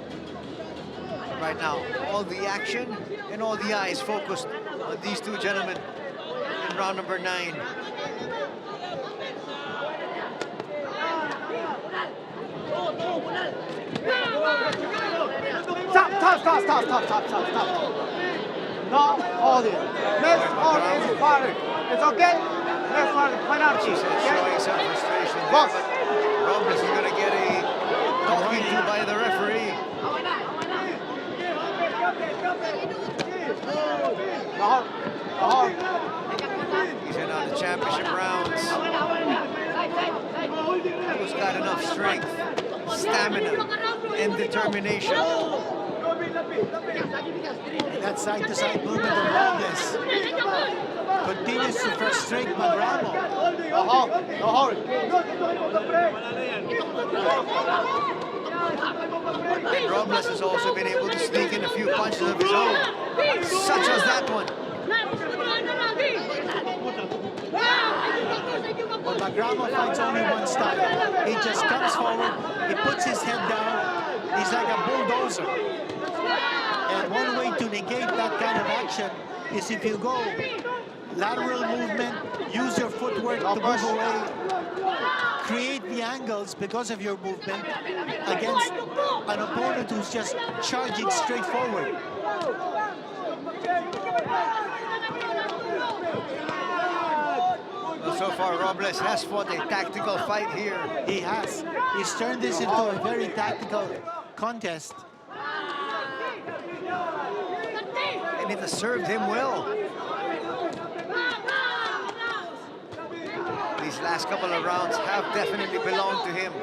Right now, all the action and all the eyes focused on these 2 gentlemen in round number 9. Stop. No holding. Next hold is firing. It's okay? Next one, penalty. Showing some frustration there, Box. but Robles is going to get a talking to by the referee. These are now the championship rounds. Who's got enough strength, stamina, and determination? That side-to-side movement of Robles continues to frustrate Magramo. And Robles has also been able to sneak in a few punches of his own, such as that one. But Magramo fights only one style. He just comes forward, he puts his head down, he's like a bulldozer. And one way to negate that kind of action is if you go lateral movement, use your footwork to move away, create the angles because of your movement against an opponent who's just charging straight forward. Well, so far, Robles has fought a tactical fight here. He has. He's turned this into a very tactical contest. And it has served him well. These last couple of rounds have definitely belonged to him.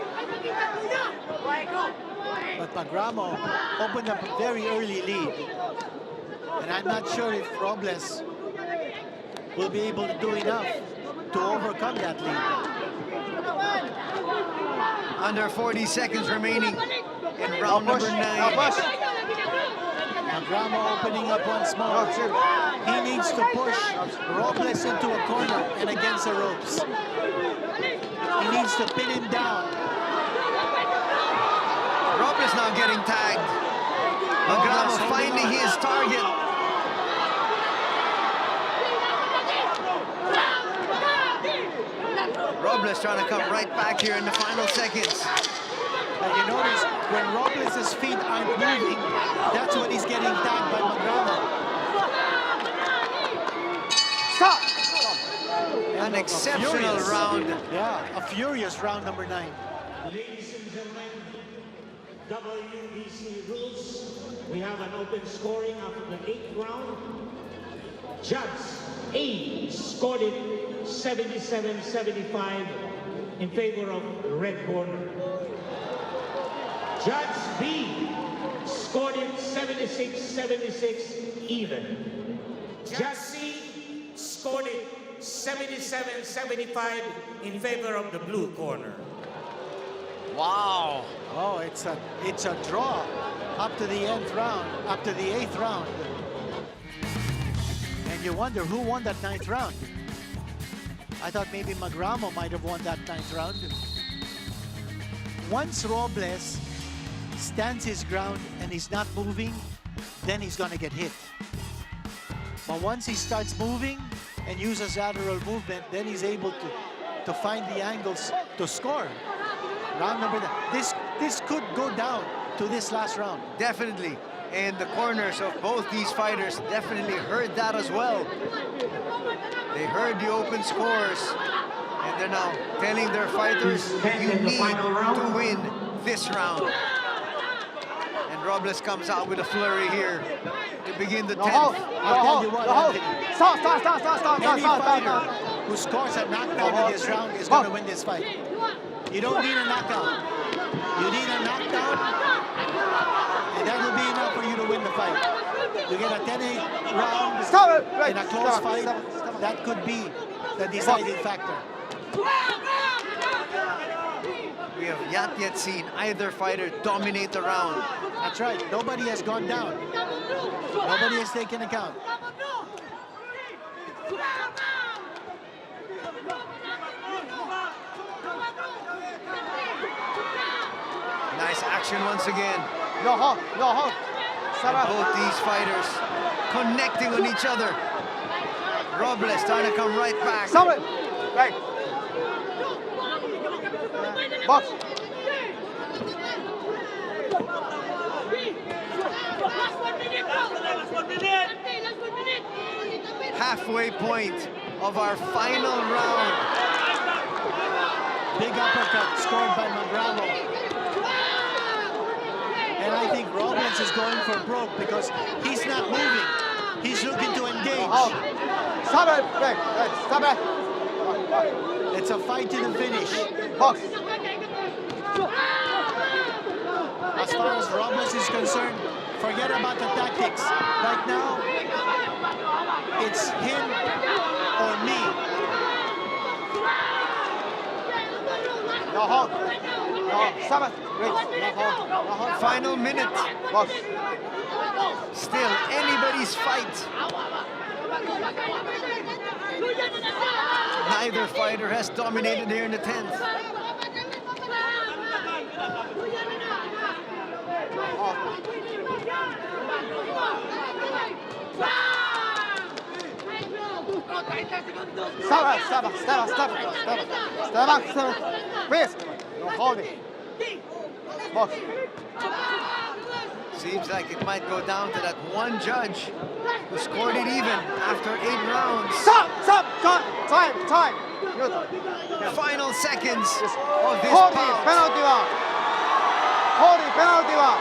But Magramo opened up a very early lead. And I'm not sure if Robles will be able to do enough to overcome that lead. Under 40 seconds remaining in round number 9. Magramo opening up once more. He needs to push Robles into a corner and against the ropes. He needs to pin him down. Robles now getting tagged. Magramo finding his target. Robles trying to come right back here in the final seconds. And you notice when Robles' feet aren't moving, that's when he's getting tagged by Magramo. Stop. An exceptional round. Yeah, a furious round number 9. Ladies and gentlemen, WBC rules. We have an open scoring after the 8th round. Judge A scored it 77-75 in favor of the red corner. Judge B scored it 76-76 even. Judge C scored it 77-75 in favor of the blue corner. Wow. Oh, it's a draw up to the 8th round, up to the 8th round. And you wonder who won that 9th round. I thought maybe Magramo might have won that 9th round. Once Robles stands his ground and he's not moving, then he's gonna get hit. But once he starts moving and uses lateral movement, then he's able to find the angles to score. Round number 9. This could go down to this last round. Definitely. And the corners of both these fighters definitely heard that as well. They heard the open scores. And they're now telling their fighters, you need to win this round. And Robles comes out with a flurry here. to begin the No 10th. hold. I'll tell you what, Anthony. Stop. Any fighter who scores a knockdown in this round is going to win this fight. You don't need a knockout. You need a knockdown, and that will be enough for you to win the fight. You get a 10-8 round in a close fight, that could be the deciding factor. We have not yet seen either fighter dominate the round. That's right. Nobody has gone down. Nobody has taken account. Nice action once again. No hold. And both these fighters connecting on each other. Robles trying to come right back. Stop it. Right. Box. Halfway point of our final round. Big uppercut scored by Magramo. And I think Robles is going for broke because he's not moving. He's looking to engage. Stop it. Right. Stop it. It's a fight to the finish. Box. As far as Robles is concerned, forget about the tactics. Right now, it's him or me. No hold. No. Stop it. Wait. No hold. Final minute. Box. Still anybody's fight. Neither fighter has dominated here in the 10th. Stop back. Please. No holding. Box. Seems like it might go down to that one judge who scored it even after 8 rounds. Stop. Time. Final seconds of this Holding. bout. Penalty round. Holding. Penalty round.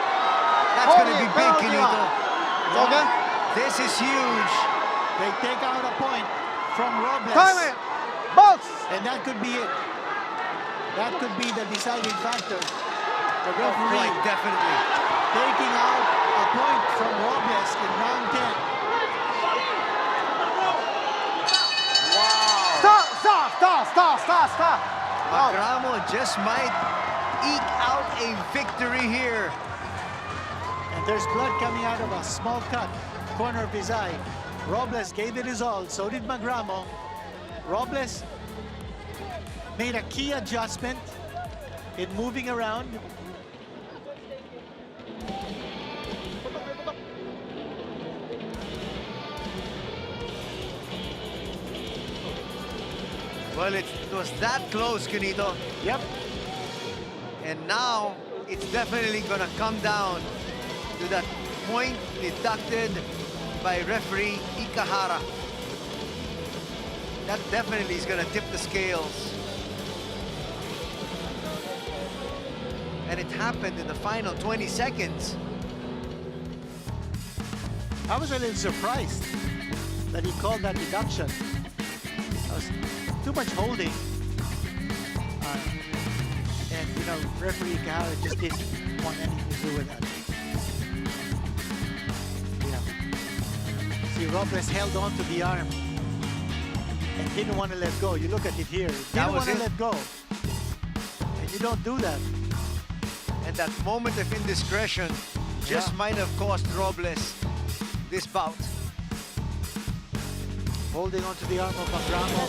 That's going to be big, Kinito. Okay. This is huge. They take out a point from Robles. Time it. Box. And that could be it. That could be the deciding factor. The referee Quite definitely. taking out a point from Robles in round 10. Stop. Magramo just might eke out a victory here. And there's blood coming out of a small cut, corner of his eye. Robles gave it his all, so did Magramo. Robles made a key adjustment in moving around. Well, it was that close, Kinito. Yep. And now it's definitely going to come down to that point deducted by referee Ikahara. That definitely is going to tip the scales. And it happened in the final 20 seconds. I was a little surprised that he called that deduction. That was too much holding. And, you know, referee Ikahara just didn't want anything to do with that. See, Robles held on to the arm and didn't want to let go. You look at it here. Didn't want to let go. And you don't do that. And that moment of indiscretion just might have cost Robles this bout. Holding onto the arm of Magramo.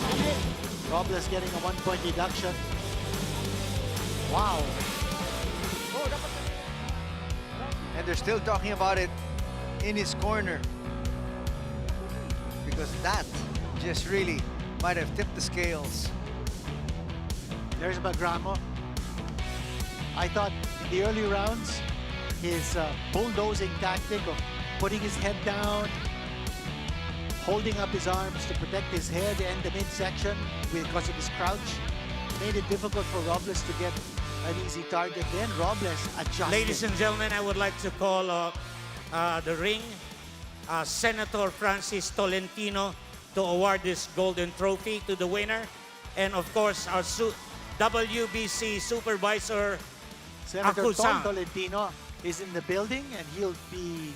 Robles getting a 1-point deduction. Wow. And they're still talking about it in his corner. Because that just really might have tipped the scales. There's Magramo. I thought in the early rounds, his bulldozing tactic of putting his head down, holding up his arms to protect his head and the midsection because of his crouch, made it difficult for Robles to get an easy target. Then Robles adjusted. Ladies and gentlemen, I would like to call the ring Senator Francis Tolentino to award this golden trophy to the winner. And of course, our WBC supervisor, Senator Akusan. Tom Tolentino is in the building and he'll be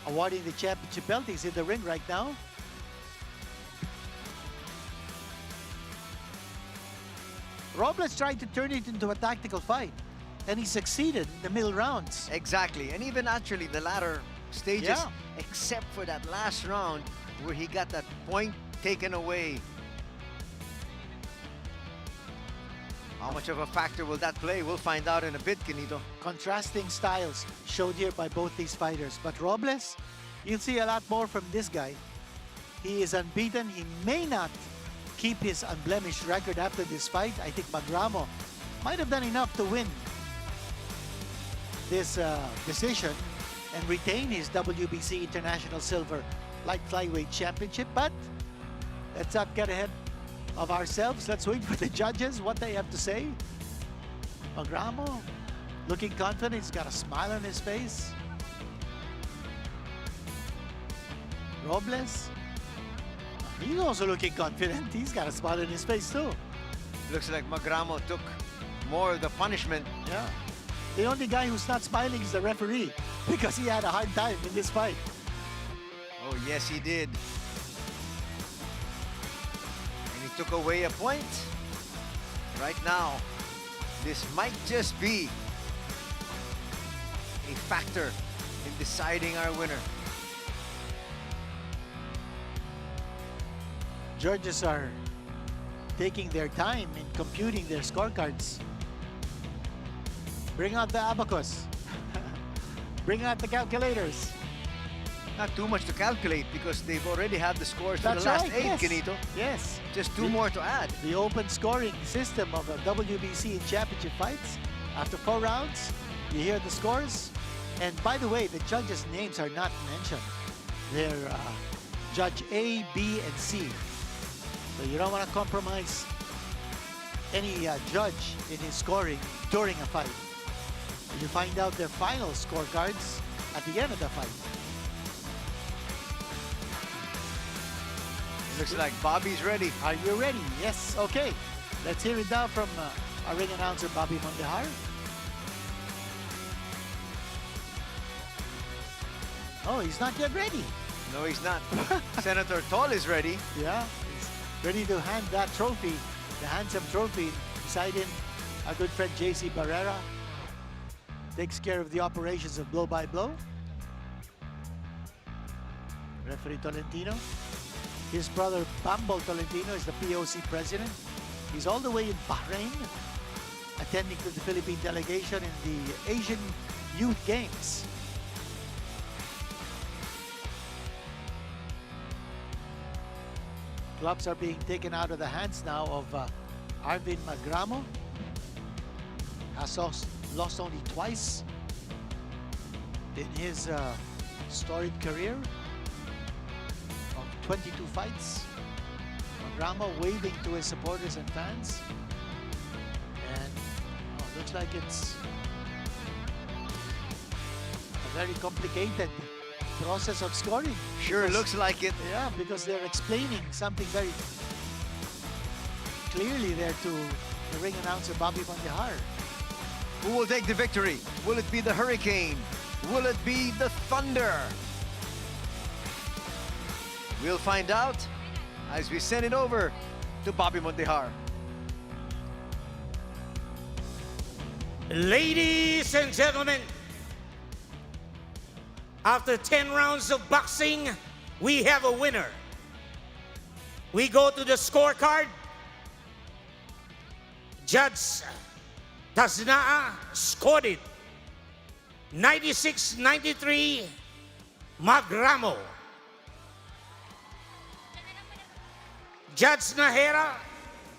awarding the championship belt. He's in the ring right now. Robles tried to turn it into a tactical fight, and he succeeded in the middle rounds. Exactly, and even actually the latter stages, Yeah. except for that last round where he got that point taken away. How much of a factor will that play? We'll find out in a bit, Kenito. Contrasting styles showed here by both these fighters. But Robles, you'll see a lot more from this guy. He is unbeaten. He may not keep his unblemished record after this fight. I think Magramo might have done enough to win this decision and retain his WBC International Silver Light Flyweight Championship. But let's not get ahead of ourselves. Let's wait for the judges, what they have to say. Magramo looking confident. He's got a smile on his face. Robles, he's also looking confident. He's got a smile on his face too. Looks like Magramo took more of the punishment. Yeah. The only guy who's not smiling is the referee because he had a hard time in this fight. Oh, yes, he did. And he took away a point. Right now, this might just be a factor in deciding our winner. Judges are taking their time in computing their scorecards. Bring out the abacus. Bring out the calculators. Not too much to calculate because they've already had the scores for That's the last right, 8, yes. Kenito. Yes. Just 2 more to add. The open scoring system of a WBC championship fights. After 4 rounds, you hear the scores. And by the way, the judges' names are not mentioned. They're Judge A, B, and C. So you don't want to compromise any judge in his scoring during a fight. You find out their final scorecards at the end of the fight. Looks like Bobby's ready. Are you ready? Yes. Okay. Let's hear it now from our ring announcer, Bobby Mondehar. Oh, he's not yet ready. No, he's not. Senator Tol is ready. Yeah, he's ready to hand that trophy, the handsome trophy. Beside him, our good friend JC Barrera takes care of the operations of blow by blow. Referee Tolentino. His brother Bambol Tolentino is the POC president. He's all the way in Bahrain, attending to the Philippine delegation in the Asian Youth Games. Gloves are being taken out of the hands now of Arvin Magramo. Has lost only twice in his storied career of 22 fights. Magramo waving to his supporters and fans. And looks like it's a very complicated process of scoring. Sure looks like it. Yeah, because they're explaining something very clearly there to the ring announcer, Bobby Mondehar. Who will take the victory? Will it be the Hurricane? Will it be the Thunder? We'll find out as we send it over to Bobby Mondehar. Ladies and gentlemen, after 10 rounds of boxing, we have a winner. We go to the scorecard. Judge Tasnaa scored it 96-93 Magramo. Judge Nahera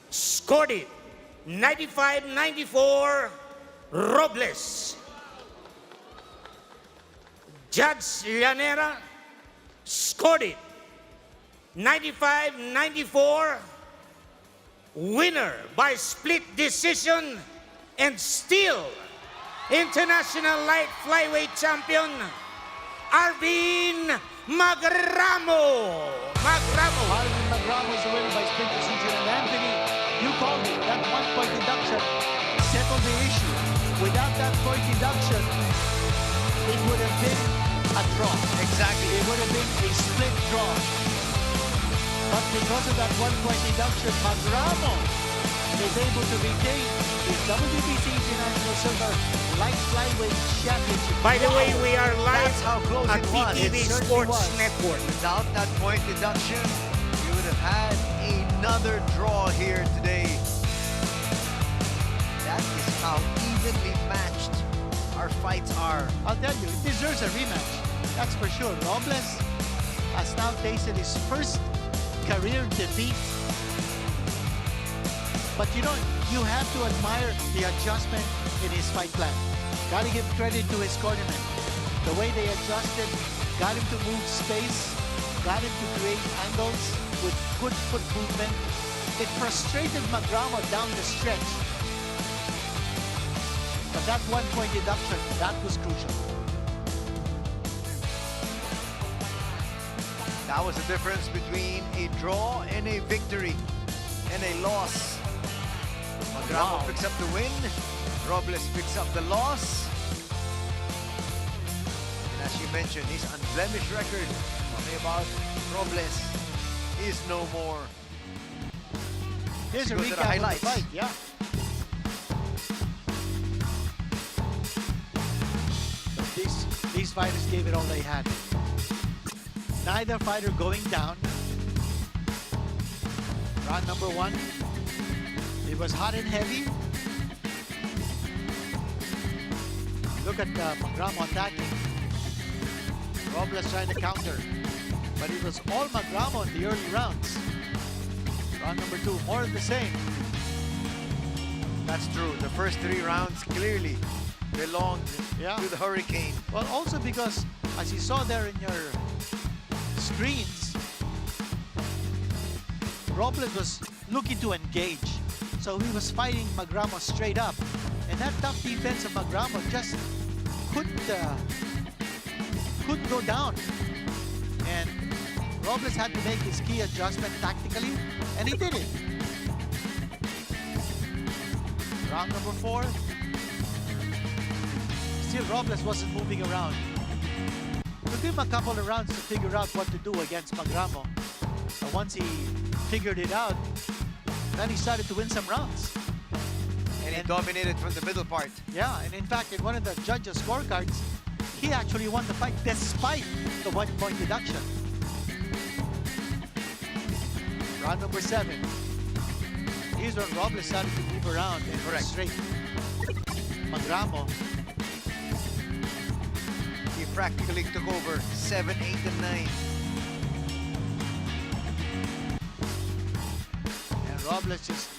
scored it 95-94 Robles. Judge Llanera scored it 95-94. Winner by split decision and still International Light Flyweight Champion, Arvin Magramo. Arvin Magramo is the winner by split decision. And Anthony, you called it. That 1-point deduction settled the issue. Without that point deduction, it would have been a draw. Exactly. It would have been a split draw. But because of that 1-point deduction, Magramo is able to retain his WBC International Silver Light Flyweight Championship. By the way, we are live That's how close at it was. PTV It certainly Sports was. Network. Without that point deduction, you would have had another draw here today. That is how evenly matched our fights are. I'll tell you, it deserves a rematch. That's for sure. Robles has now tasted his first career defeat. But you know, you have to admire the adjustment in his fight plan. Gotta give credit to his cornermen. The way they adjusted, got him to move space, got him to create angles with good foot movement. It frustrated Magramo down the stretch. But that 1-point deduction, that was crucial. That was the difference between a draw and a victory and a loss. Magramo picks up the win. Robles picks up the loss. And as you mentioned, his unblemished record about Robles is no more. Here's a Let's go to the recap of the highlights. fight, yeah. But these fighters gave it all they had. Neither fighter going down. Round number 1. It was hot and heavy. Look at Magramo attacking. Robles trying to counter. But it was all Magramo in the early rounds. Round number 2, more of the same. That's true. The first 3 rounds clearly belonged to the Hurricane. Well, also because, as you saw there in your screens, Robles was looking to engage. So he was fighting Magramo straight up. And that tough defense of Magramo just couldn't go down. And Robles had to make his key adjustment tactically, and he did it. Round number 4. Still, Robles wasn't moving around. It took him a couple of rounds to figure out what to do against Magramo. But once he figured it out, then he started to win some rounds. And he dominated from the middle part. Yeah, and in fact, in one of the judges' scorecards, he actually won the fight despite the 1-point deduction. Round number 7. Here's when Robles started to move around and frustrate Magramo. He practically took over 7, 8, and 9. And Robles just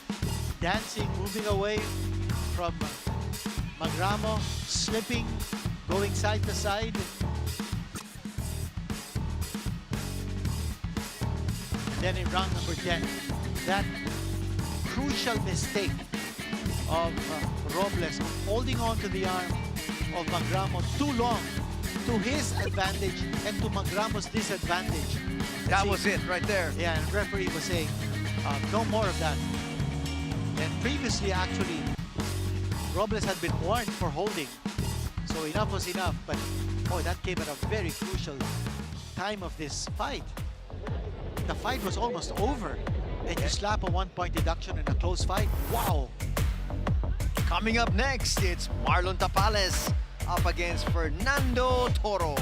dancing, moving away from Magramo, slipping, going side to side. And then in round number 10, that crucial mistake of Robles holding on to the arm of Magramo too long, to his advantage and to Magramo's disadvantage. That was it right there. Yeah, and the referee was saying, no more of that. And previously, actually, Robles had been warned for holding. So enough was enough. But, boy, that came at a very crucial time of this fight. The fight was almost over. And you slap a 1-point deduction in a close fight. Wow! Coming up next, it's Marlon Tapales up against Fernando Toro.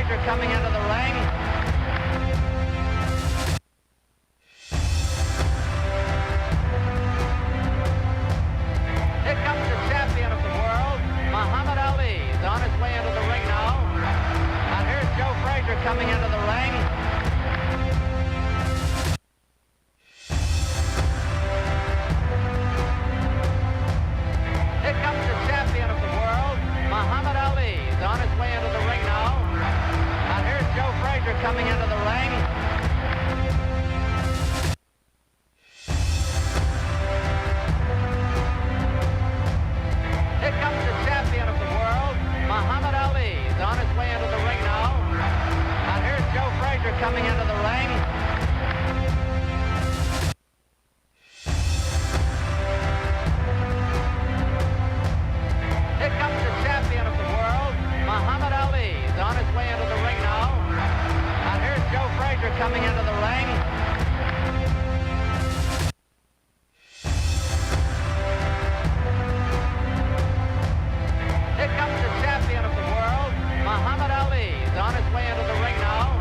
Fraser coming into the ring. Here comes the champion of the world, Muhammad Ali. He's on his way into the ring now. And here's Joe Fraser coming into the ring. Here comes the champion of the world, Muhammad Ali. He's on his way into the ring now. And here's Joe Fraser coming into the ring. Here comes the champion of the world, Muhammad Ali. He's on his way into the ring now. And here's Joe Fraser coming into the ring. Here comes the champion of the world, Muhammad Ali. He's on his way into the ring now. And here's Joe Fraser coming into the ring. Here comes the champion of the world, Muhammad Ali. He's on his way into the ring now.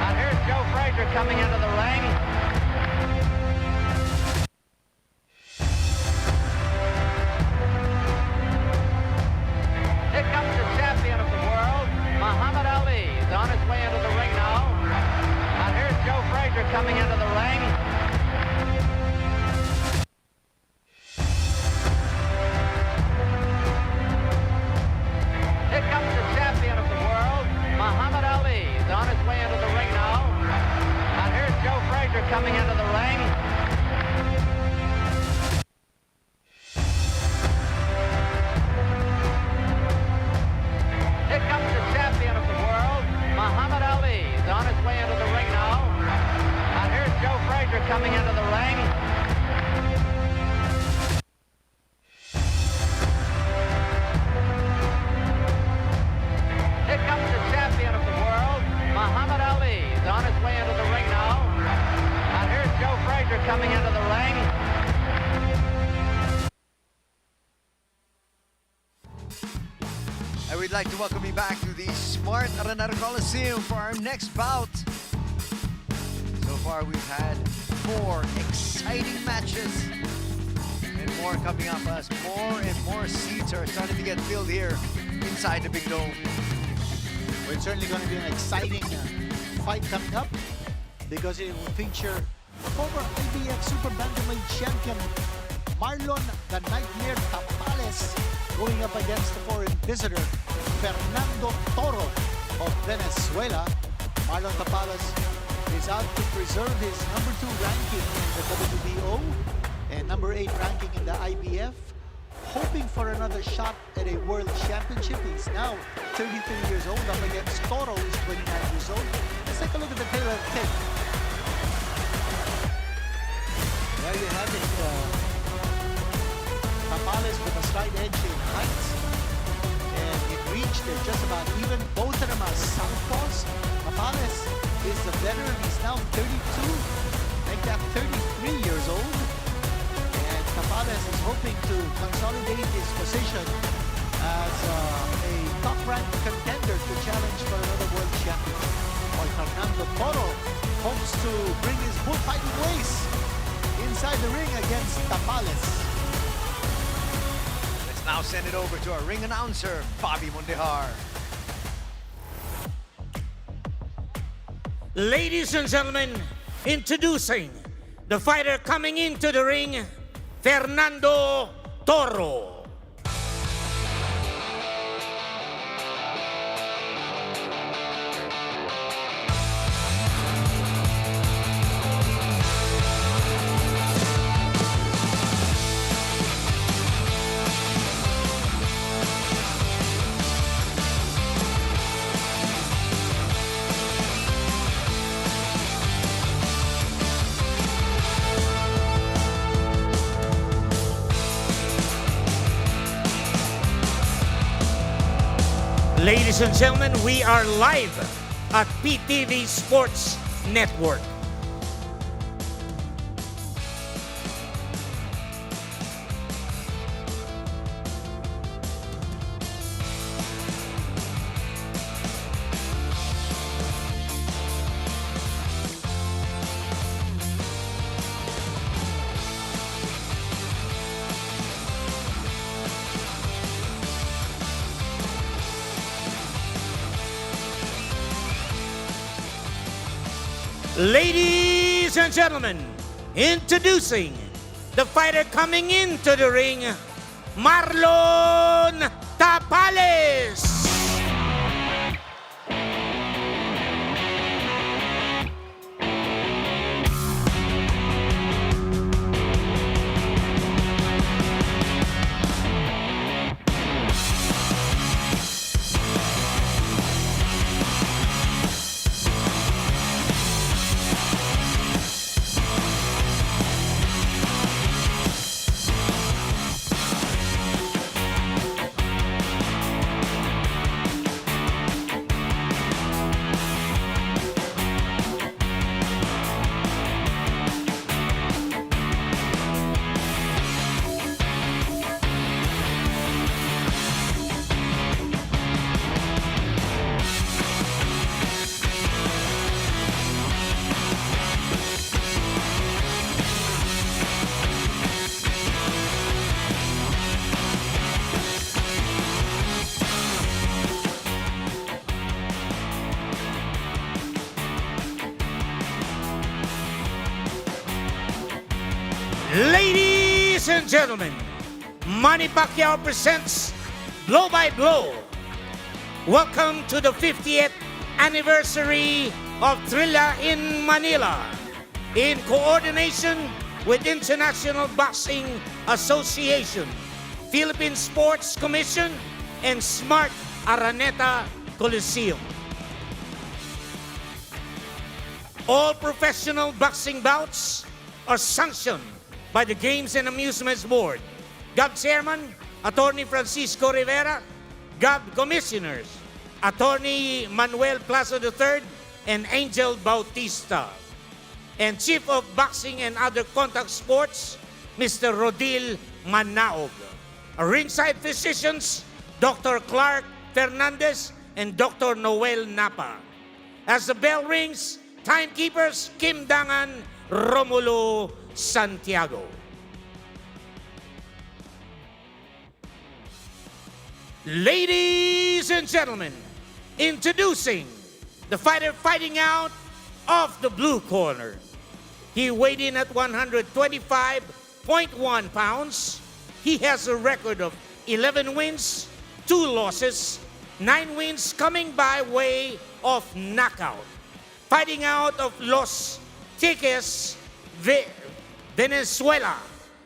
And here's Joe Fraser coming into the ring. Here comes the champion of the world, Muhammad Ali. He's on his way into the ring now. And here's Joe Fraser coming into the ring. Here comes the champion of the world, Muhammad Ali. He's on his way into the ring now. And here's Joe Fraser coming into the ring. Here comes the champion of the world, Muhammad Ali. He's on his way into the ring now. And here's Joe Fraser coming into the ring. Here comes the champion of the world, Muhammad Ali. He's on his way into the ring now. And here's Joe Fraser coming into the ring. And we'd like to welcome you back to the Smart Araneta Coliseum for our next bout. So far we've had 4 exciting matches and more coming up as more and more seats are starting to get filled here inside the big dome. Well, it's certainly going to be an exciting fight coming up because it will feature former IBF Super Bantamweight champion Marlon the Nightmare Tapales going up against the foreign visitor Fernando Tora of Venezuela. Marlon Tapales is out to preserve his number 2 ranking in the WBO and number 8 ranking in the IBF, hoping for another shot at a world championship. He's now 33 years old up against Tora, who's 29 years old. Let's take a look at the tail of the tape. There you have it. Tapales with a slight edge in height. And in reach, they're just about even. Both of them are southpaws. Tapales is the veteran. He's now 32. Make that 33 years old. And Tapales is hoping to consolidate his position as a top-ranked contender to challenge for another world championship. While Fernando Tora hopes to bring his bullfighting ways inside the ring against Tapales. Let's now send it over to our ring announcer, Bobby Mondejar. Ladies and gentlemen, introducing the fighter coming into the ring, Fernando Tora. Ladies and gentlemen, we are live at PTV Sports Network. Ladies and gentlemen, introducing the fighter coming into the ring, Marlon Tapales. Ladies and gentlemen, Manny Pacquiao presents Blow by Blow. Welcome to the 50th anniversary of Thrilla in Manila. In coordination with International Boxing Association, Philippine Sports Commission, and Smart Araneta Coliseum. All professional boxing bouts are sanctioned by the Games and Amusements Board, GAB Chairman, Attorney Francisco Rivera, GAB Commissioners, Attorney Manuel Plaza III, and Angel Bautista, and Chief of Boxing and Other Contact Sports, Mr. Rodil Manaog. Ringside physicians, Dr. Clark Fernandez and Dr. Noel Napa. As the bell rings, timekeepers, Kim Dangan, Romulo Santiago. Ladies and gentlemen, introducing the fighter fighting out of the blue corner. He weighed in at 125.1 pounds. He has a record of 11 wins, 2 losses, 9 wins coming by way of knockout. Fighting out of Los Teques, Venezuela.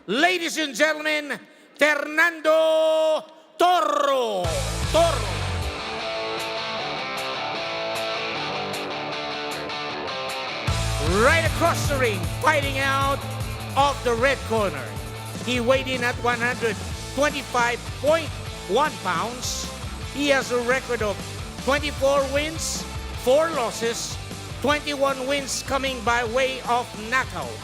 Ladies and gentlemen, Fernando Toro. Right across the ring, fighting out of the red corner. He weighed in at 125.1 pounds. He has a record of 24 wins, 4 losses, 21 wins coming by way of knockout.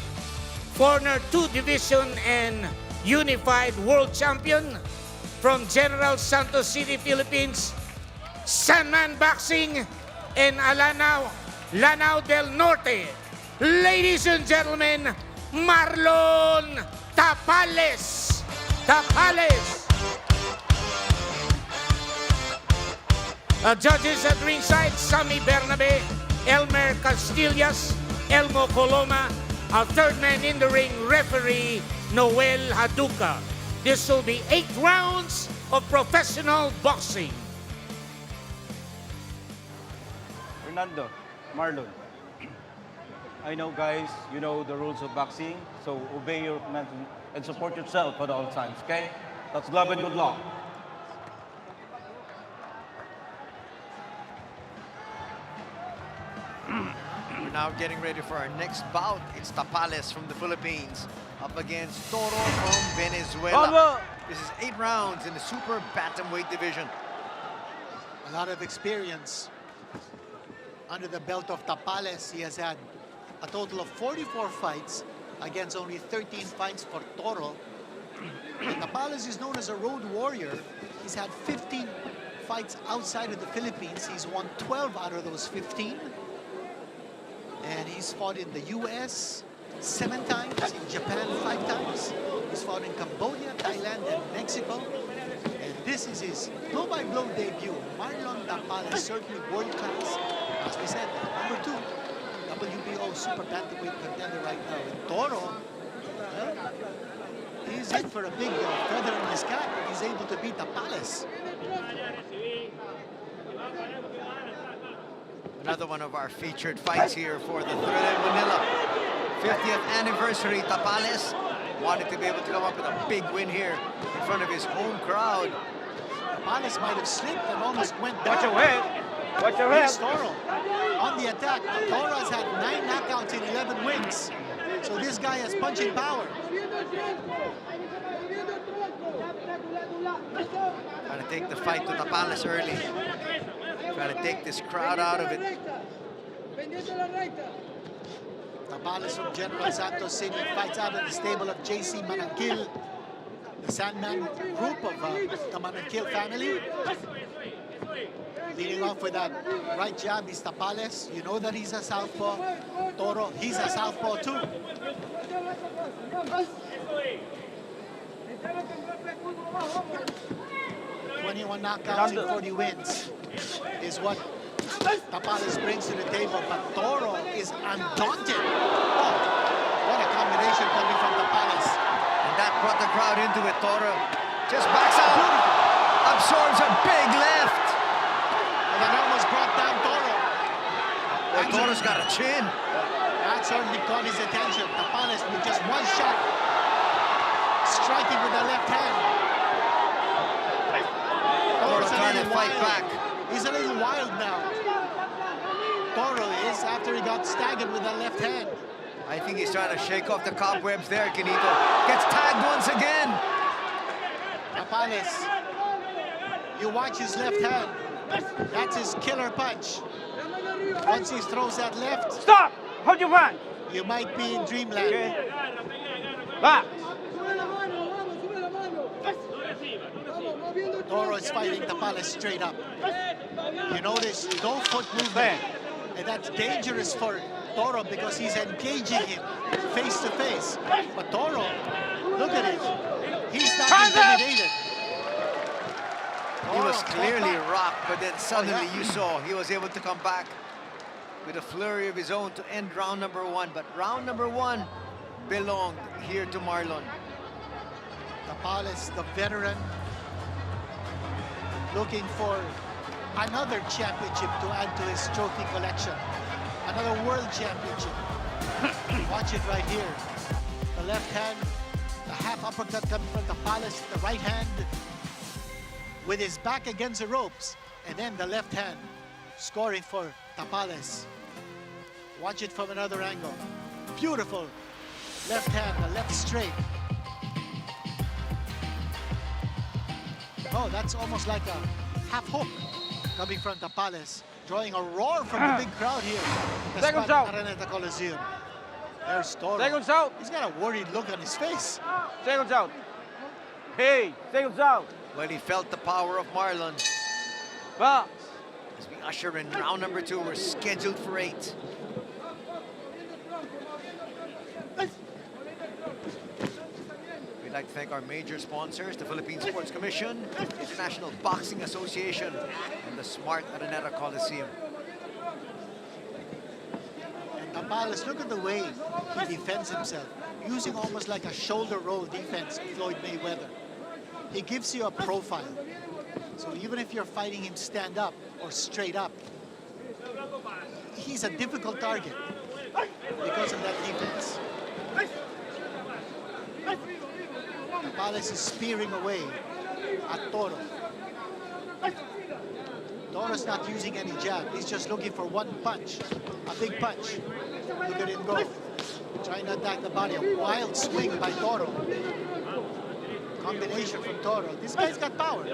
Former 2 division and unified world champion from General Santos City, Philippines, Sandman Boxing, and Lanao del Norte. Ladies and gentlemen, Marlon Tapales. Judges at ringside, Sammy Bernabe, Elmer Castillas, Elmo Coloma. Our third man in the ring, referee Noel Haduka. This will be 8 rounds of professional boxing. Fernando, Marlon, I know guys, you know the rules of boxing, so obey your commands and support yourself at all times, okay? That's love and good luck. We're now getting ready for our next bout. It's Tapales from the Philippines up against Tora from Venezuela. This is 8 rounds in the super bantamweight division. A lot of experience under the belt of Tapales. He has had a total of 44 fights against only 13 fights for Toro. And Tapales is known as a road warrior. He's had 15 fights outside of the Philippines. He's won 12 out of those 15. And he's fought in the US 7 times, in Japan 5 times. He's fought in Cambodia, Thailand, and Mexico. And this is his blow-by-blow debut. Marlon Tapales, certainly world-class. As we said, #2 WBO upper bantamweight contender right now. And Toro, well, he's in for a big feather in his cap if he's able to beat Tapales. Another one of our featured fights here for the Thrilla in Manila. 50th anniversary. Tapales wanted to be able to come up with a big win here in front of his home crowd. Tapales might have slipped and almost went down. Watch your head. Watch your Here's head. Toro on the attack. Toro's had 9 knockouts and 11 wins. So this guy has punching power. Trying to take the fight to Tapales early. Trying to take this crowd out of it. Tapales from General Santos City fights out of the stable of JC Manangkil, the Sandman group of the Manangkil family. Leading off with that right jab is Tapales. You know that he's a southpaw. Toro, he's a southpaw too. 21 knockouts and 40 wins is what Tapales brings to the table, but Toro is undaunted. Oh, what a combination coming from Tapales. And that brought the crowd into it. Tora just backs out. Absorbs a big left. And that almost brought down Toro. Well, Toro's got a chin. That certainly caught his attention. Tapales with just one shot, striking with the left hand. Toro's trying to fight back. He's a little wild now. Toro is, after he got staggered with that left hand. I think he's trying to shake off the cobwebs there, Canito. Gets tagged once again. Tapales, you watch his left hand. That's his killer punch. Once he throws that left, Stop! Hold your hand. you might be in dreamland. Okay. Back. Toro is fighting Tapales straight up. You notice no foot movement. And that's dangerous for Toro because he's engaging him face to face. But Toro, look at it. He's not intimidated. He was clearly rocked, but then suddenly you saw he was able to come back with a flurry of his own to end round number 1. But round number 1 belonged here to Marlon. Tapales, the veteran, looking for another championship to add to his trophy collection. Another world championship. Watch it right here. The left hand, the half uppercut coming from Tapales, the right hand with his back against the ropes, and then the left hand scoring for Tapales. Watch it from another angle. Beautiful left hand, the left straight. Oh, that's almost like a half hook coming from Tapales, drawing a roar from the big crowd here at the Araneta Coliseum. There's Tora. Seconds out. He's got a worried look on his face. Seconds out. Hey, seconds out. Well, he felt the power of Marlon. Back. As we usher in round number 2, we're scheduled for 8. We'd like to thank our major sponsors, the Philippine Sports Commission, International Boxing Association, and the Smart Araneta Coliseum. And Tapales, look at the way he defends himself, using almost like a shoulder roll defense, Floyd Mayweather. He gives you a profile. So even if you're fighting him stand up or straight up, he's a difficult target because of that defense. Tapales is spearing away at Toro. Toro's not using any jab. He's just looking for one punch, a big punch. Look at him go. Trying to attack the body. A wild swing by Toro. Combination from Toro. This guy's got power.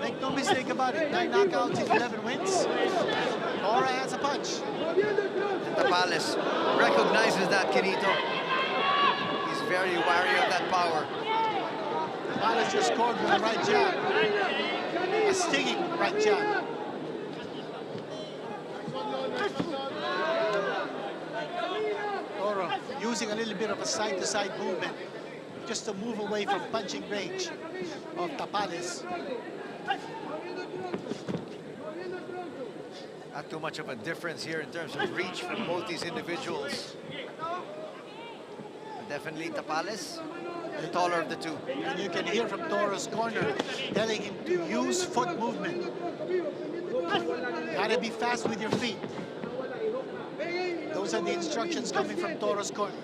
Make no mistake about it. 9 knockouts and 11 wins. Tora has a punch. And Tapales recognizes that, Canito. He's very wary of that power. Tapales just scored with a right jab. A stinging right jab. Tora using a little bit of a side-to-side movement just to move away from punching range of Tapales. Not too much of a difference here in terms of reach from both these individuals. But definitely Tapales, the taller of the two. And you can hear from Tora's corner telling him to use foot movement. Gotta be fast with your feet. Those are the instructions coming from Tora's corner.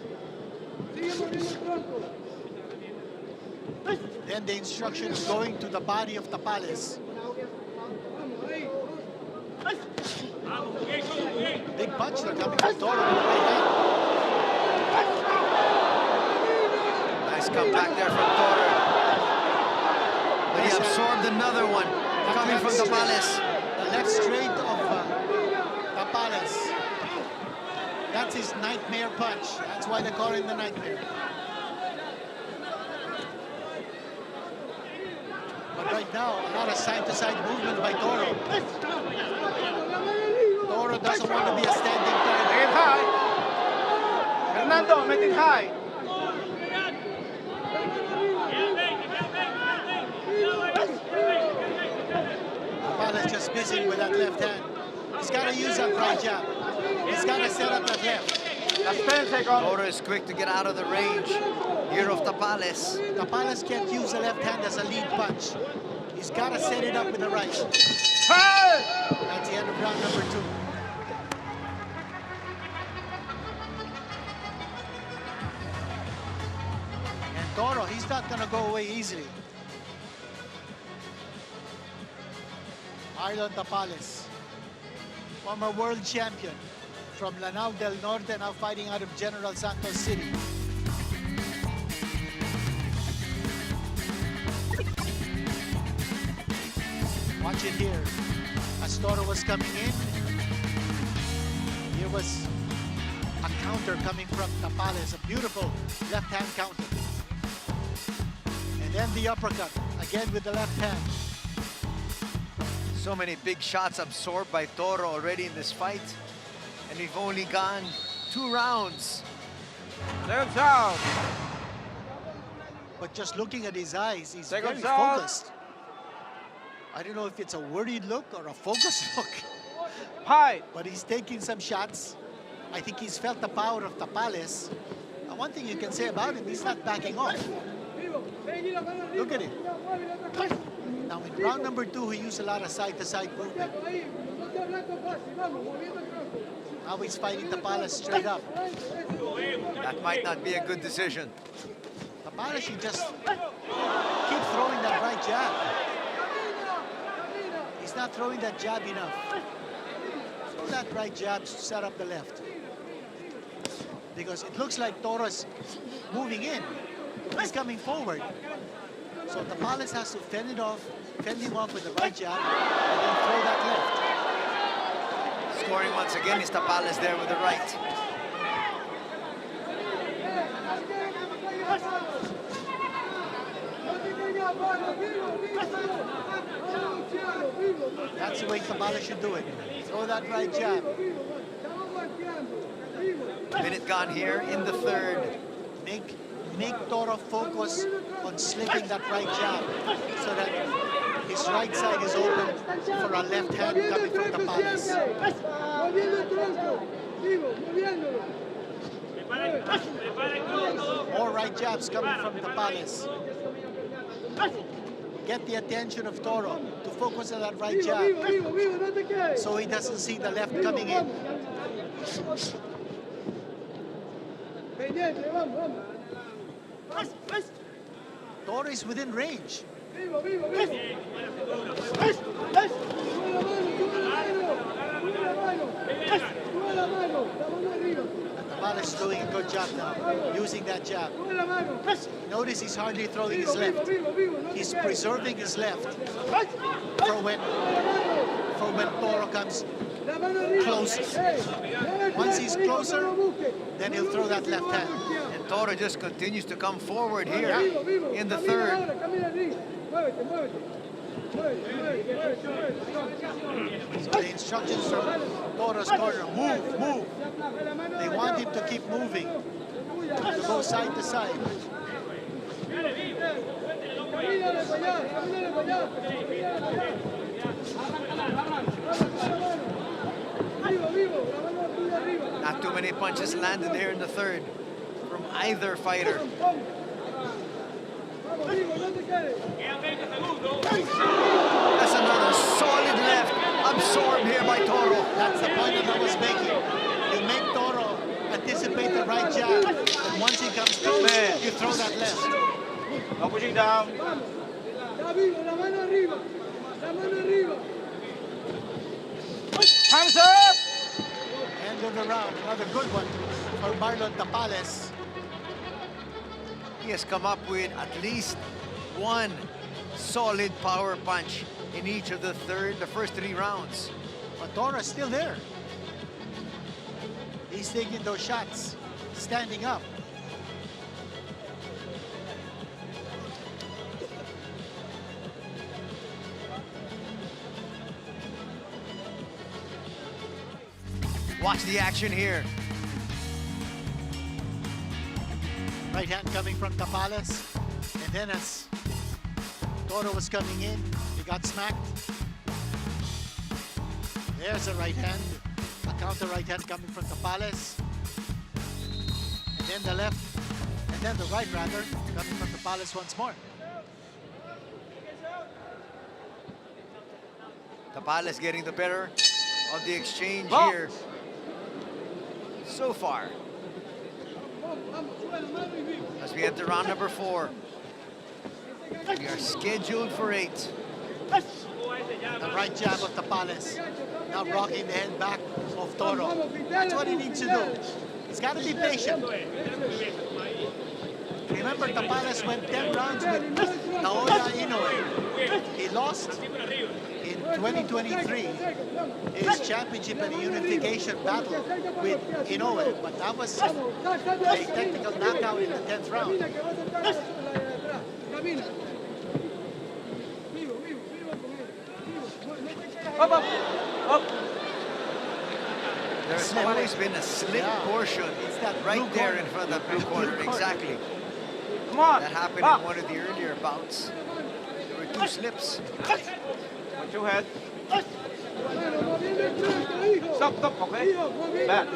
Then the instruction is going to the body of Tapales. Big punch they're coming from Tora with the right hand. Nice comeback there from Tora. But he absorbed another one coming from Tapales. The left straight of Tapales. That's his nightmare punch. That's why they call him the nightmare. But right now, a lot of side-to-side movement by Tora. Tora doesn't want to be a standing target. Make it high. Fernando, make it high. Tapales just missing with that left hand. He's got to use that right jab. He's got to set up that left. That's 10 seconds. Tora is quick to get out of the range here of Tapales. Tapales can't use the left hand as a lead punch. He's got to set it up with the right. Hey! That's the end of round number 2. And Tora, he's not going to go away easily. Marlon Tapales, former world champion from Lanao del Norte, now fighting out of General Santos City. Watch it here. As Tora was coming in, here was a counter coming from Tapales, a beautiful left-hand counter. And then the uppercut, again with the left hand. So many big shots absorbed by Tora already in this fight. And we've only gone 2 rounds. Second sound. But just looking at his eyes, he's Second very sound. focused. I don't know if it's a worried look or a focused look. High. But he's taking some shots. I think he's felt the power of Tapales. And one thing you can say about him, he's not backing off. Look at him. Now in round number 2, he used a lot of side-to-side movement. Now he's fighting Tapales straight up. That might not be a good decision. Tapales should just keep throwing that right jab. He's not throwing that jab enough. Throw that right jab to set up the left. Because it looks like Tora's moving in. He's coming forward. So Tapales has to fend him off with the right jab and then throw that left. Scoring once again is Tapales there with the right. That's the way Tapales should do it. Throw that right jab. Minute gone here in the 3rd. Make Tora focus on slipping that right jab so that his right side is open for a left hand coming from Tapales. More right jabs coming from Tapales. Get the attention of Tora to focus on that right jab so he doesn't see the left coming in. Tora is within range. Tapales is doing a good job now, using that jab. Notice he's hardly throwing his left. He's preserving his left for when Tora comes closer. Once he's closer, then he'll throw that left hand. And Tora just continues to come forward here in the 3rd. So the instructions from Tora's corner, move. They want him to keep moving, to go side to side. Not too many punches landed here in the third from either fighter. That's another solid left, absorbed here by Toro. That's the point that I was making. You make Toro anticipate the right jab, and once he comes through, you throw that left. No pushing down. Hands up! End of the round, another good one for Marlon Tapales. He has come up with at least one solid power punch in each of the first 3 rounds. But Tora's still there. He's taking those shots, standing up. Watch the action here. Right hand coming from Tapales. And then as Tora was coming in, he got smacked. There's a right hand. A counter right hand coming from Tapales. And then the left, and then the right rather, coming from Tapales once more. Tapales getting the better of the exchange here so far. As we enter round number 4. We are scheduled for 8. The right jab of Tapales. Now rocking the head back of Toro. That's what he needs to do. He's got to be patient. Remember, Tapales went 10 rounds with Naoya Inoue. He lost in 2023 his championship and unification battle with Inoue, but that was a technical knockout in the 10th round. Up. There's always been a slip portion right there in front of the blue corner. Exactly. Come on. That happened in one of the earlier bouts. There were 2 slips. Watch your head. Stop, okay? Back.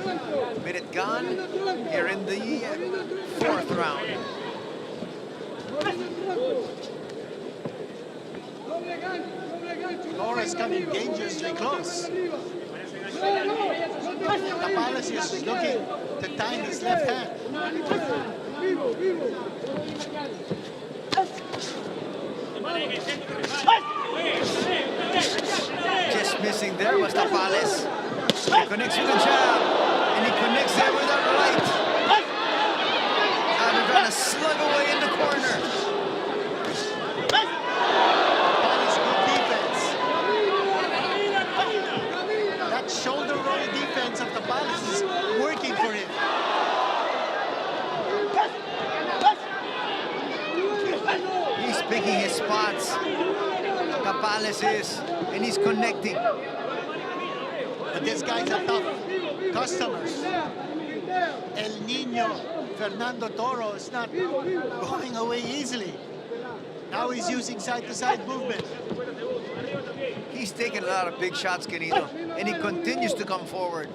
Minute gone here in the 4th round. Tora's coming dangerously close. Tapales is looking to time his left hand. Just missing there was Tapales. He connects with a jab, and he connects there with a right. And we're gonna slug away in the corner. Tapales good defense. That shoulder roll defense of Tapales is working for him. He's picking his spots. Tapales is, and he's connecting. But this guy's a tough customer. El Nino Fernando Toro is not going away easily. Now he's using side-to-side movement. He's taking a lot of big shots, Canito, and he continues to come forward.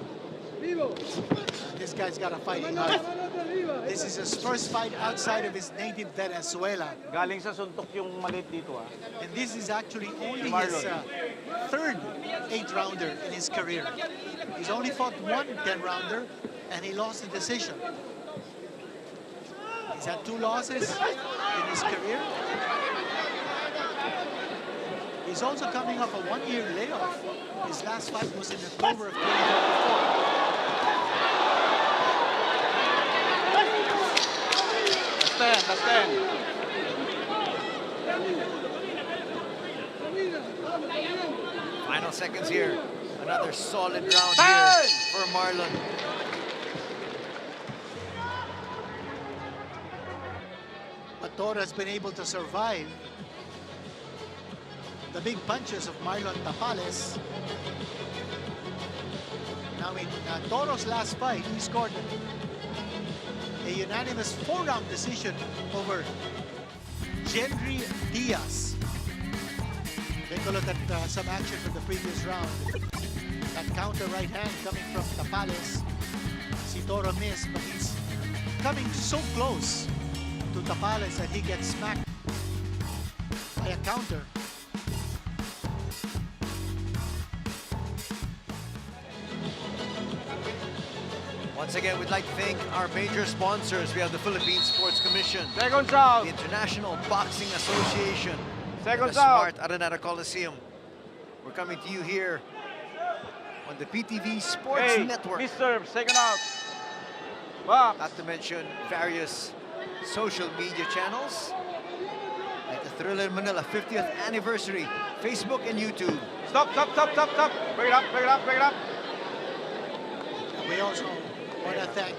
This guy's got a fighting heart. This is his first fight outside of his native Venezuela. Galing sa suntok yung maliit dito And this is actually only his 3rd 8-rounder in his career. He's only fought 1 10-rounder, and he lost the decision. He's had 2 losses in his career. He's also coming off a 1-year layoff. His last fight was in October of 2024. That's 10. Final seconds here. Another solid round here for Marlon. But Tora's been able to survive the big punches of Marlon Tapales. Now in Toro's last fight, he scored a unanimous 4-round decision over Genry Diaz. Take a look at some action from the previous round. That counter right hand coming from Tapales. Tora missed, but he's coming so close to Tapales that he gets smacked by a counter. Once again, we'd like to thank our major sponsors. We have the Philippine Sports Commission, Seconds out. the International Boxing Association, Seconds the out. Smart Araneta Coliseum. We're coming to you here on the PTV Sports Hey, Network. Mr. Second out. Box. Not to mention various social media channels like the Thrilla in Manila 50th anniversary, Facebook and YouTube. Stop. Break it up. And we also want to thank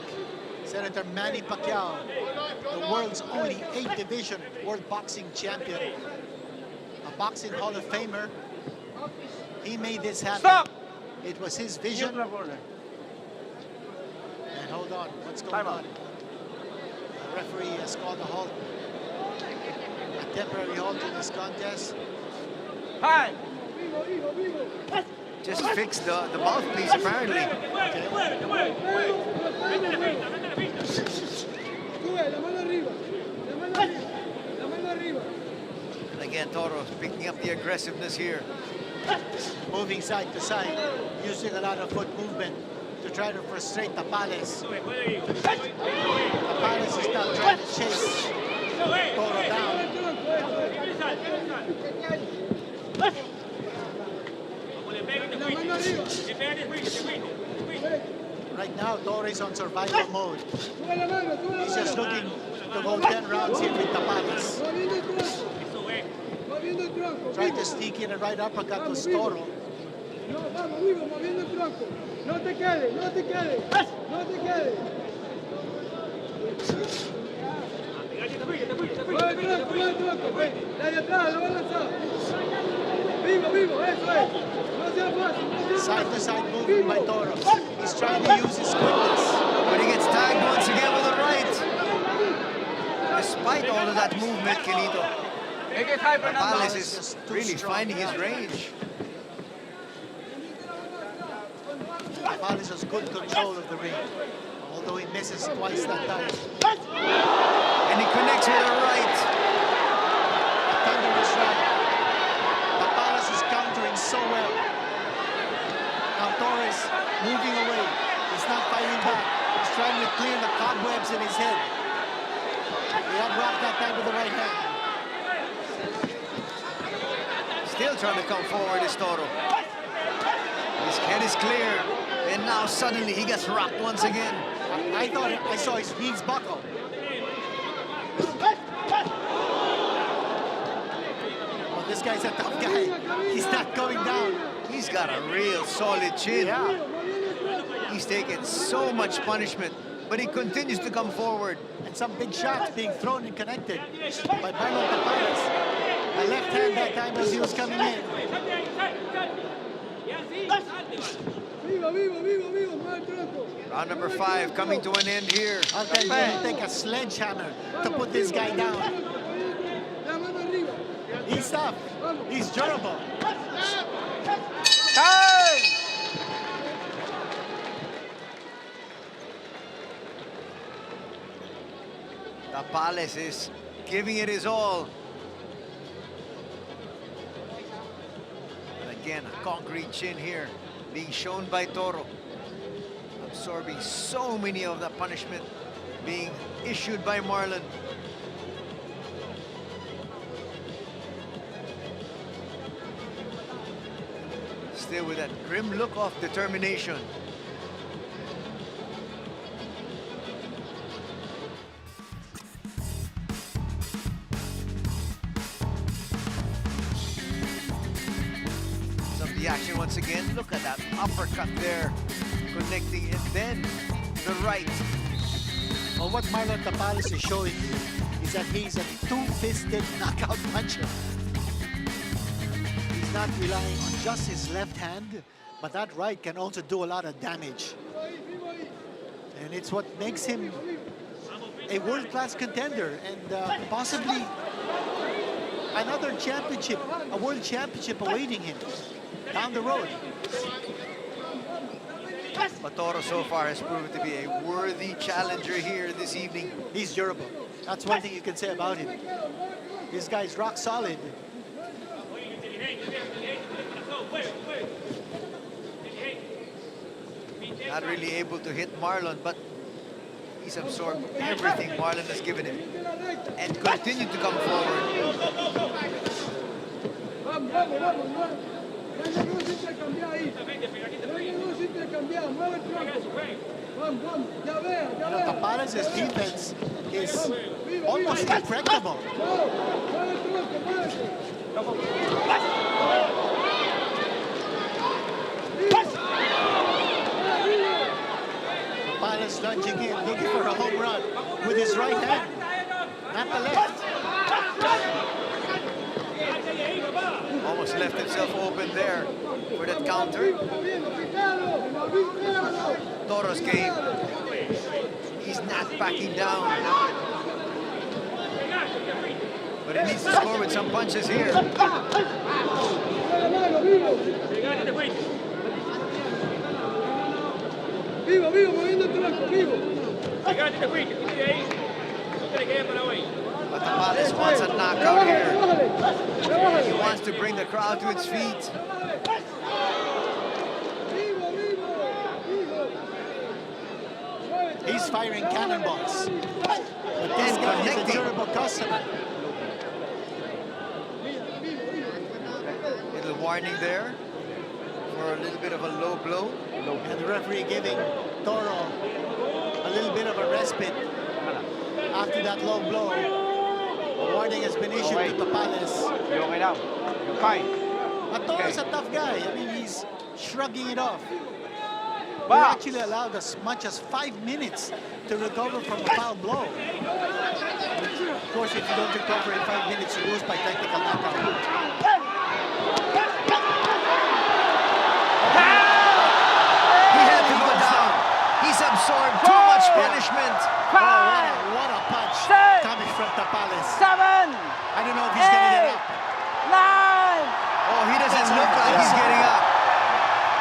Senator Manny Pacquiao, the world's only 8th division world boxing champion, a boxing Hall of Famer. He made this happen. Stop. It was his vision. And hold on, what's going on? The referee has called a halt, a temporary halt to this contest. Time. Just fixed the mouthpiece, apparently. And again, Toro picking up the aggressiveness here. Moving side to side, using a lot of foot movement to try to frustrate Tapales. Tapales is now trying to chase Tora down. Right now, Tora is on survival mode. He's just looking to go 10 rounds here with Tapales. Trying to sneak in a right uppercut to Toro. Side-to-side movement by Toro. He's trying to use his quickness. But he gets tagged once again with a right. Despite all of that movement, Kenito, Tapales is really finding his range. Tapales has good control of the ring, although he misses twice that time. And he connects with a right. A thunderous right. Tapales is countering so well. Now Torres moving away. He's not fighting back. He's trying to clear the cobwebs in his head. He unwrapped that time with the right hand. Still trying to come forward is Toro. His head is clear. And now suddenly he gets rocked once again. I thought I saw his knees buckle. Well, this guy's a tough guy. He's not going down. He's got a real solid chin. Yeah. He's taken so much punishment, but he continues to come forward. And some big shots being thrown and connected by Marlon Tapales. A left hand that time as he was coming in. Round number 5 coming to an end here. I'll tell you, it'll take a sledgehammer to put this guy down. He's tough. He's durable. Time. Tapales is giving it his all. And again, a concrete chin here being shown by Toro. Absorbing so many of the punishment being issued by Marlon. Still with that grim look of determination. The action once again. Look at that uppercut there, connecting, and then the right. Well, what Marlon Tapales is showing you is that he's a two-fisted knockout puncher. He's not relying on just his left hand, but that right can also do a lot of damage. And it's what makes him a world-class contender and possibly another championship, a world championship awaiting him down the road. But Tora so far has proven to be a worthy challenger here this evening. He's durable. That's one thing you can say about him. This guy's rock solid. Not really able to hit Marlon, but he's absorbed everything Marlon has given him and continued to come forward. Tapales' defense is almost impregnable. Tapales lunging in, looking for a home run with his right hand, not the left. Almost left himself open there for that counter. Tora's game. He's not backing down. But he needs to score with some punches here. But Tapales wants a knockout here. He wants to bring the crowd to its feet. He's firing cannonballs. But this guy is a durable customer. Little warning there for a little bit of a low blow. And the referee giving Toro a little bit of a respite after that low blow. A warning has been issued to Tapales. You're fine. But Toro's a tough guy. I mean, he's shrugging it off. We're actually allowed as much as 5 minutes to recover from a foul blow. Of course, if you don't recover in 5 minutes, you lose by technical knockout. He had to go down. He's absorbed too much punishment. Oh, what a punch coming from Tapales. I don't know if he's going to get up. Oh, he doesn't look like he's getting up.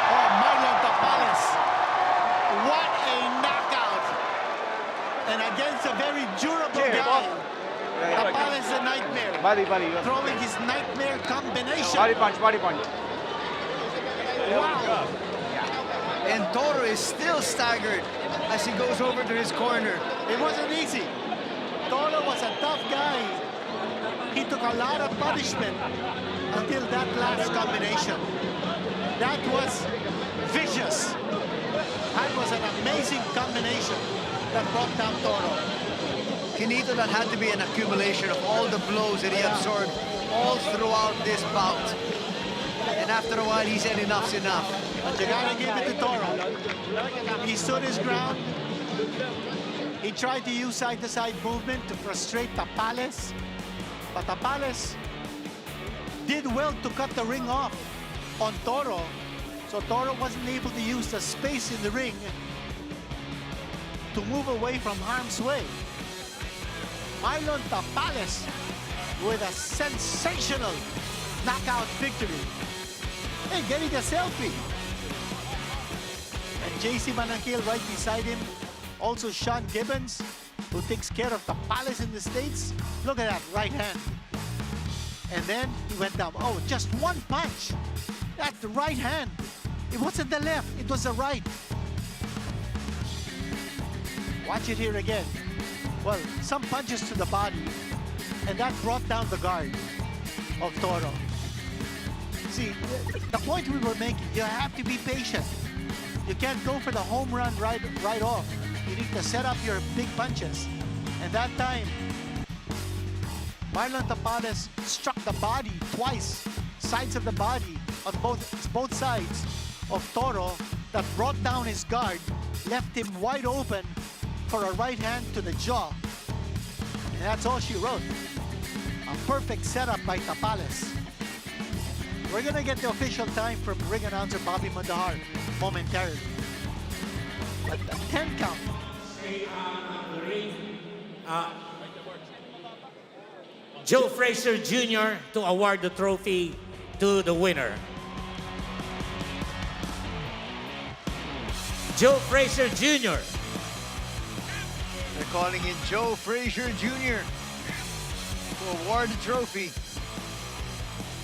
Oh, Marlon Tapales. What a knockout. And against a very durable guy. Tapales is a nightmare. Buddy. Throwing his nightmare combination. Body punch. Wow. And Tora is still staggered as he goes over to his corner. It wasn't easy. Tora was a tough guy. He took a lot of punishment until that last combination. That was vicious. That was an amazing combination that brought down Tora. Kinito, that had to be an accumulation of all the blows that he absorbed all throughout this bout. And after a while, he said enough's enough. But you gotta give it to Tora. He stood his ground. He tried to use side-to-side movement to frustrate Tapales. But Tapales did well to cut the ring off on Toro. So Toro wasn't able to use the space in the ring to move away from harm's way. Marlon Tapales with a sensational knockout victory. And getting a selfie. And JC Manangkil right beside him. Also Sean Gibbons, who takes care of Tapales in the States. Look at that right hand. And then he went down. Oh, just one punch. That right hand. It wasn't the left, it was the right. Watch it here again. Well, some punches to the body. And that brought down the guard of Toro. See, the point we were making, you have to be patient. You can't go for the home run right off. You need to set up your big punches. And that time, Marlon Tapales struck the body twice, sides of the body, on both sides of Toro, that brought down his guard, left him wide open for a right hand to the jaw. And that's all she wrote. A perfect setup by Tapales. We're gonna get the official time from ring announcer Bobby Mandahar momentarily. But the 10 count. Joe Fraser Jr. to award the trophy to the winner. Joe Fraser Jr. They're calling in Joe Fraser Jr. to award the trophy.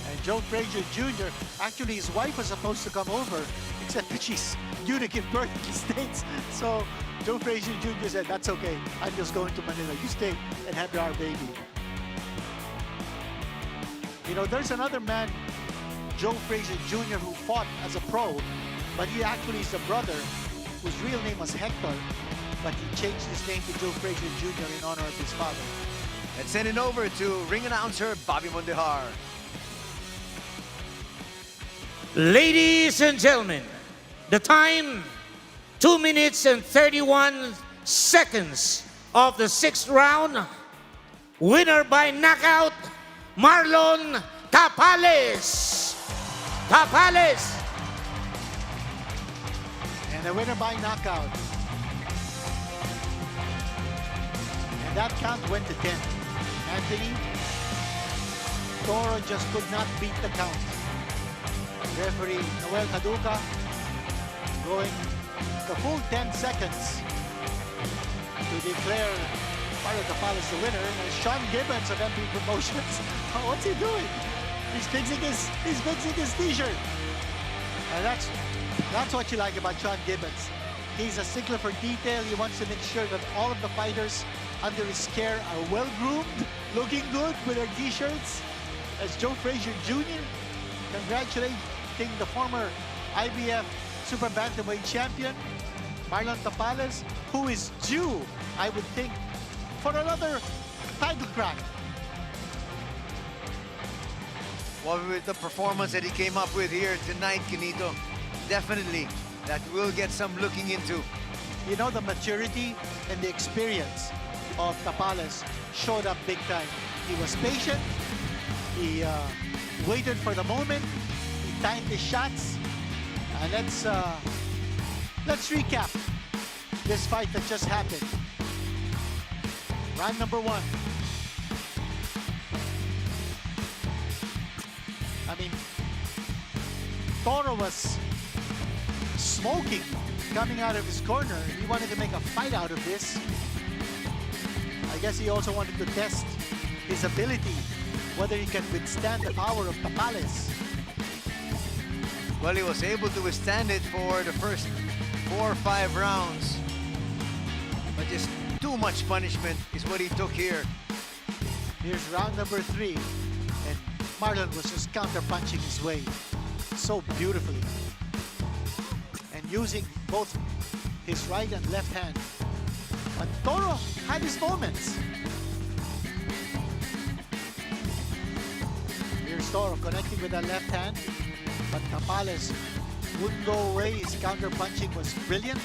And Joe Fraser Jr., actually his wife was supposed to come over, except that she's due to give birth in the States. So Joe Fraser Jr. said, that's okay, I'm just going to Manila. You stay and have our baby. You know, there's another man, Joe Fraser Jr., who fought as a pro, but he actually is a brother whose real name was Hector, but he changed his name to Joe Fraser Jr. in honor of his father. Let's send it over to ring announcer Bobby Mondejar. Ladies and gentlemen, the time, 2 minutes and 31 seconds of the 6th round. Winner by knockout, Marlon Tapales. Tapales. And the winner by knockout. And that count went to 10. Anthony, Tora just could not beat the count. Referee Noel Caduca going the full 10 seconds to declare Marlon Tapales the winner. And Sean Gibbons of MP Promotions, what's he doing? He's fixing his t-shirt. And that's what you like about Sean Gibbons. He's a stickler for detail. He wants to make sure that all of the fighters under his care are well-groomed, looking good with their t-shirts. As Joe Fraser Jr. congratulating the former IBF Super Bantamweight champion, Marlon Tapales, who is due, I would think, for another title crack. Well, with the performance that he came up with here tonight, Kinito, definitely that will get some looking into. You know, the maturity and the experience of Tapales showed up big time. He was patient. He waited for the moment. He timed his shots. And let's recap this fight that just happened. Round number 1. I mean, Tora was smoking coming out of his corner. He wanted to make a fight out of this. I guess he also wanted to test his ability, whether he can withstand the power of Tapales. Well, he was able to withstand it for the first 4 or 5 rounds. But just too much punishment is what he took here. Here's round number 3. And Marlon was just counter-punching his way so beautifully. And using both his right and left hand. But Tora had his moments. Here's Tora connecting with that left hand. But Tapales wouldn't go away. His counter-punching was brilliant.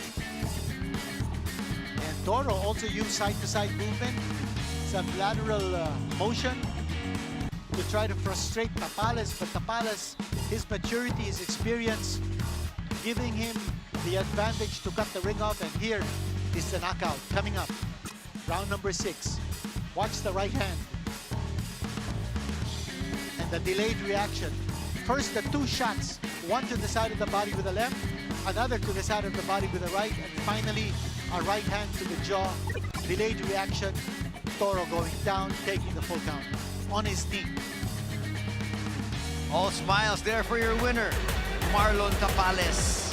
And Tora also used side-to-side movement, some lateral motion to try to frustrate Tapales. But Tapales, his maturity, his experience, giving him the advantage to cut the ring off. And here is the knockout coming up. Round number 6. Watch the right hand. And the delayed reaction. First, the 2 shots, one to the side of the body with the left, another to the side of the body with the right, and finally, a right hand to the jaw. Delayed reaction, Tora going down, taking the full count on his knee. All smiles there for your winner, Marlon Tapales.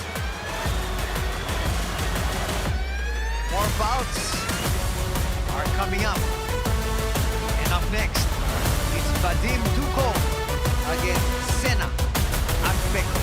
More bouts are coming up. And up next, it's Vadim Tukov against Sena Agbeko.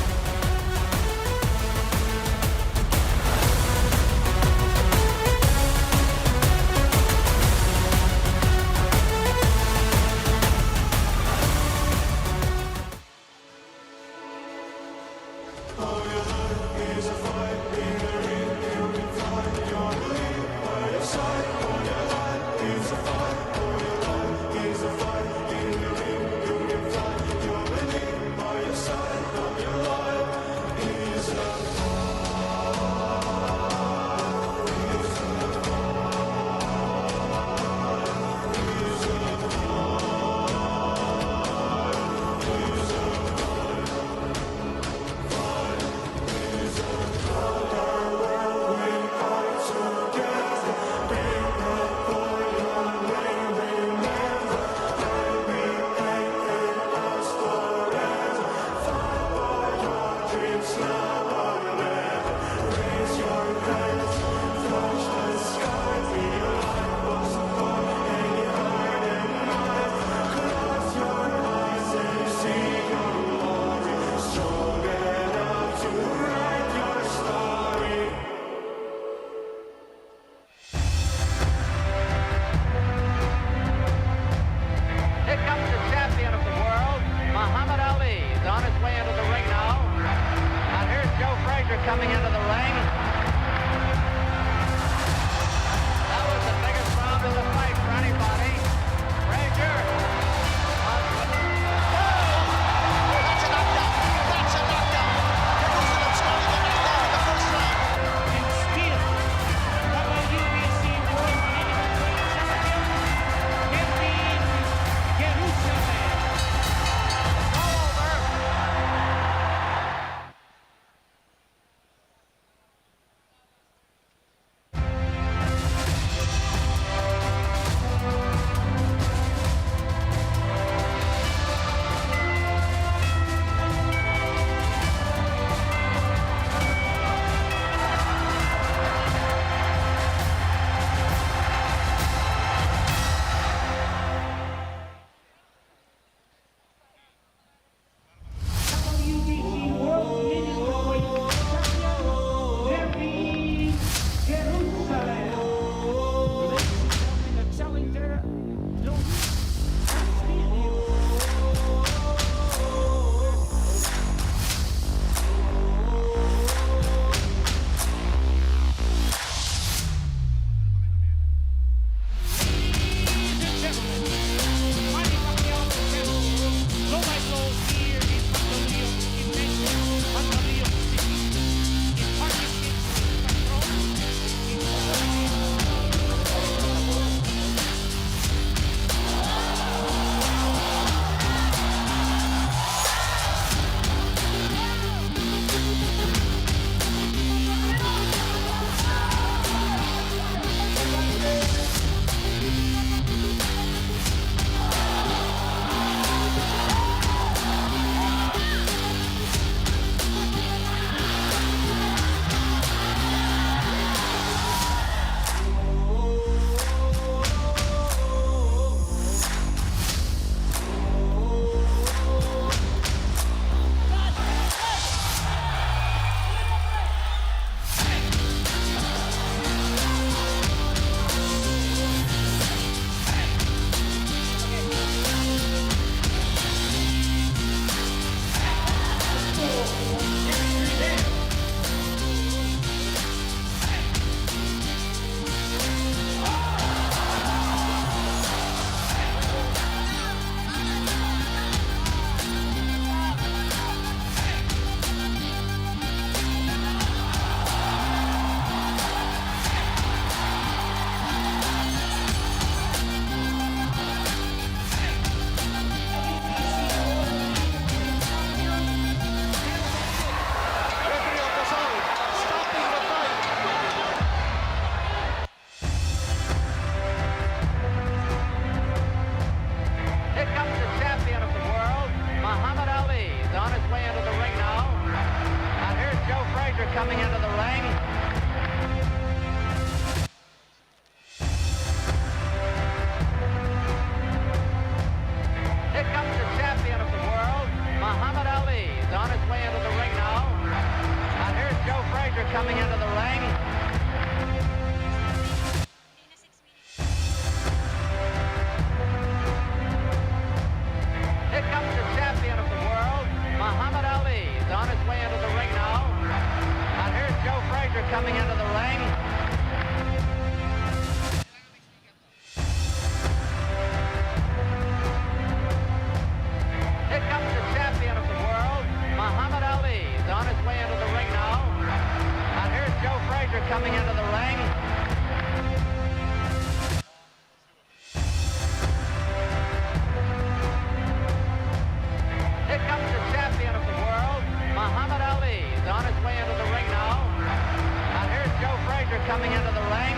coming into the ring.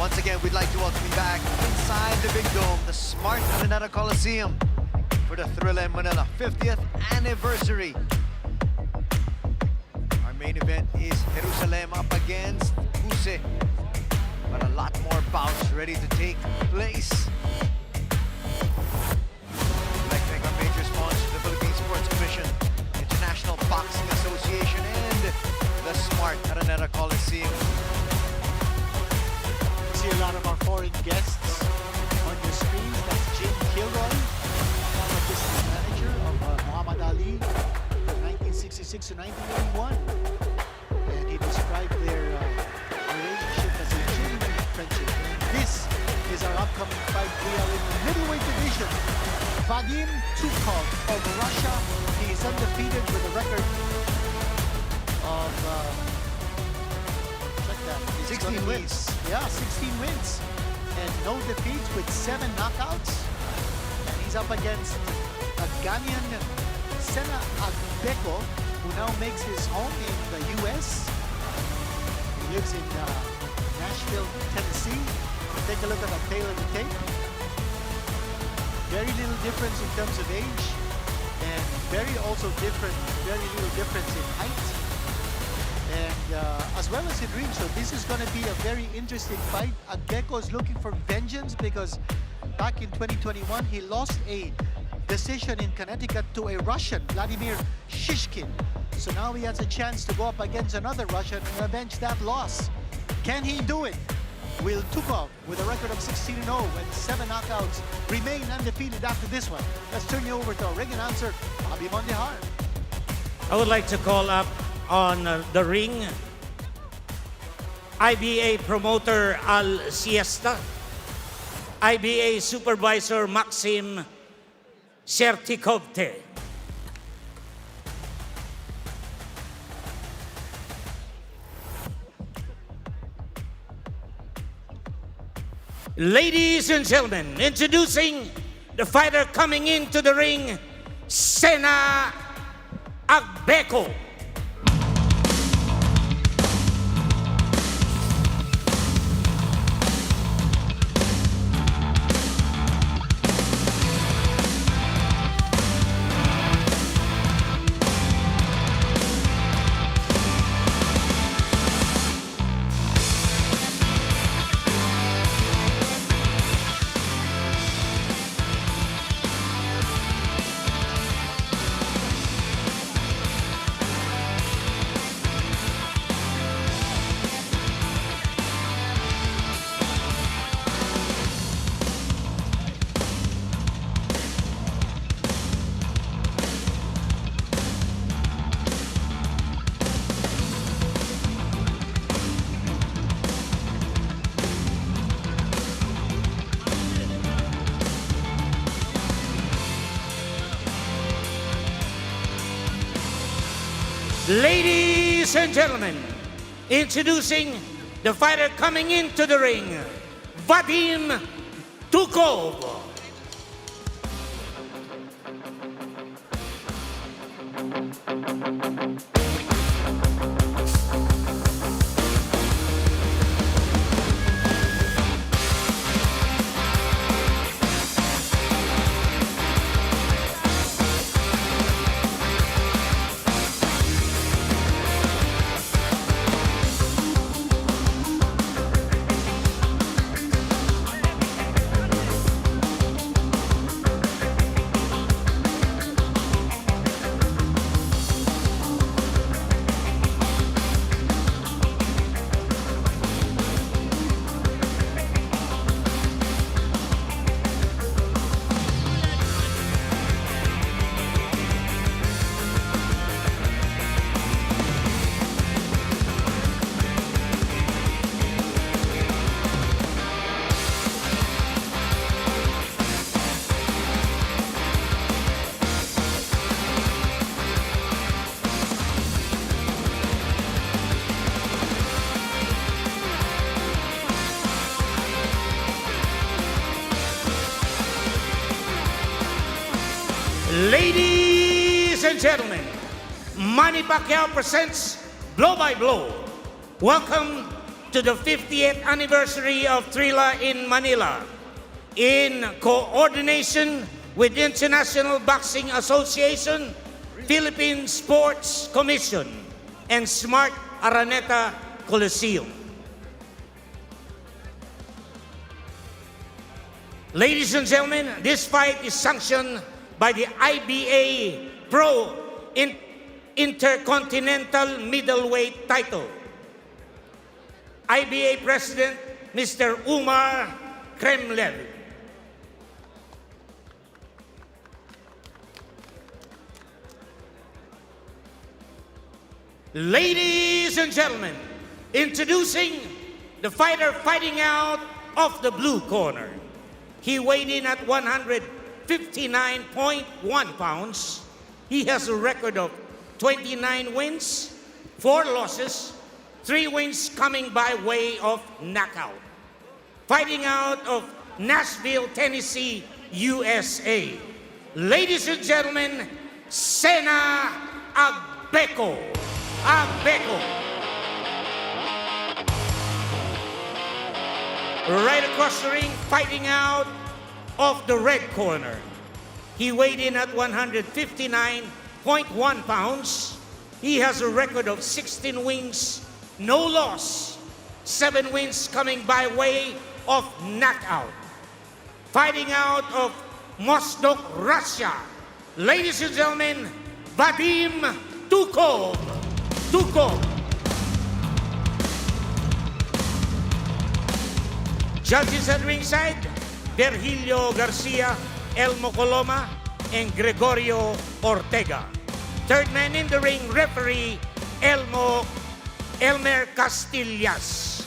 Once again, we'd like to welcome you back inside the Big Dome, the smart Araneta Coliseum for the Thrilla in Manila 50th anniversary. Our main event is Jerusalem up against Buse, but a lot more bouts ready to take place. We'd like to thank our major sponsors, the Philippine Sports Commission, International Boxing Association, and the smart Araneta Coliseum. See a lot of our foreign guests on your screen. That's Jim Kilroy, former business manager of Muhammad Ali from 1966 to 1981. And he described their relationship as a genuine friendship. And this is our upcoming fight. We are in the middleweight division. Vadim Tukov of Russia. He is undefeated with a record of 16 wins. Yeah, 16 wins. And no defeats with 7 knockouts. And he's up against a Ghanaian, Sena Agbeko, who now makes his home in the U.S. He lives in Nashville, Tennessee. Take a look at the tail of the tape. Very little difference in terms of age. And very little difference in height. And as well as in ring, so this is going to be a very interesting fight. Agbeko is looking for vengeance because back in 2021, he lost a decision in Connecticut to a Russian, Vladimir Shishkin. So now he has a chance to go up against another Russian and avenge that loss. Can he do it? Will Tukov, with a record of 16-0 and 7 knockouts, remain undefeated after this one? Let's turn you over to our ring announcer, Bobby Mondihar. I would like to call up on the ring IBA promoter Al Siesta, IBA supervisor Maxim Sertikovte. Ladies and gentlemen, introducing the fighter coming into the ring, Sena Agbeko. Ladies and gentlemen, introducing the fighter coming into the ring, Vadim Tukov. Ladies and gentlemen, Manny Pacquiao presents Blow by Blow. Welcome to the 50th anniversary of Thrilla in Manila. In coordination with International Boxing Association, Philippine Sports Commission, and Smart Araneta Coliseum. Ladies and gentlemen, this fight is sanctioned by the IBA.PRO Intercontinental Middleweight title. IBA President, Mr. Umar Kremlev. Ladies and gentlemen, introducing the fighter fighting out of the blue corner. He weighed in at 159.1 pounds. He has a record of 29 wins, 4 losses, 3 wins coming by way of knockout. Fighting out of Nashville, Tennessee, USA. Ladies and gentlemen, Sena Agbeko. Agbeko. Right across the ring, fighting out of the red corner. He weighed in at 159.1 pounds. He has a record of 16 wins, no loss. 7 wins coming by way of knockout. Fighting out of Moscow, Russia. Ladies and gentlemen, Vadim Tukov. Tukov. Judges at ringside, Virgilio Garcia, Elmo Coloma, and Gregorio Ortega. Third man in the ring, referee Elmer Castillas.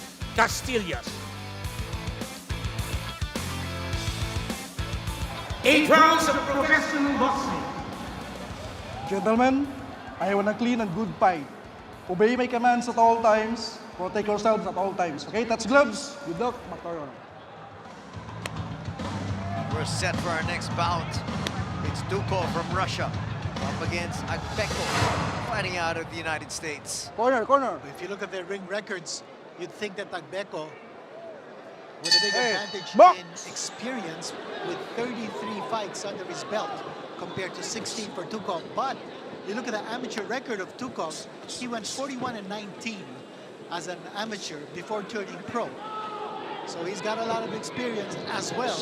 8 rounds of professional boxing. Gentlemen, I want a clean and good fight. Obey my commands at all times. Protect yourselves at all times. Okay, touch gloves. Good luck, Macado. We're set for our next bout. It's Tukov from Russia up against Agbeko, fighting out of the United States. Corner. If you look at their ring records, you'd think that Agbeko, with a big advantage in experience, with 33 fights under his belt compared to 16 for Tukov. But you look at the amateur record of Tukov, he went 41-19 as an amateur before turning pro. So he's got a lot of experience as well,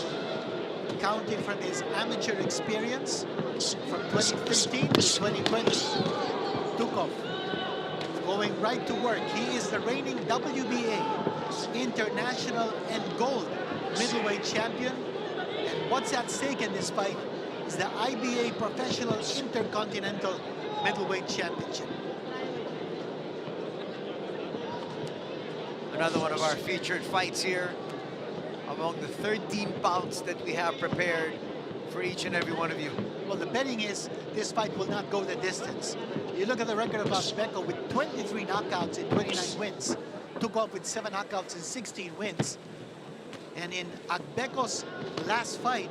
counting from his amateur experience from 2015 to 2020. Tukov going right to work. He is the reigning WBA international and gold middleweight champion. And what's at stake in this fight is the IBA Professional Intercontinental Middleweight Championship. Another one of our featured fights here among the 13 bouts that we have prepared for each and every one of you. Well, the betting is this fight will not go the distance. You look at the record of Agbeko with 23 knockouts and 29 wins. Tukov with 7 knockouts and 16 wins. And in Agbeko's last fight,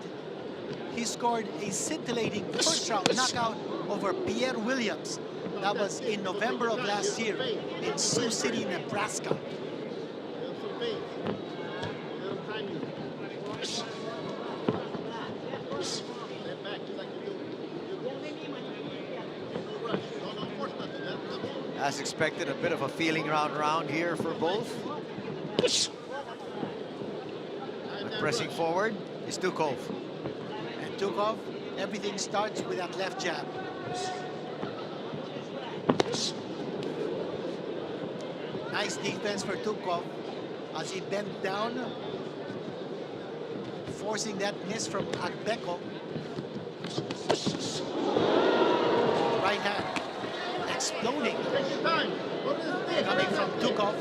he scored a scintillating first-round knockout over Pierre Williams. That was in November of last year in Sioux City, Nebraska. As expected, a bit of a feeling round here for both. But pressing forward is Tukov. And Tukov, everything starts with that left jab. Nice defense for Tukov as he bent down, forcing that miss from Agbeko. Right hand exploding, coming from Tukov.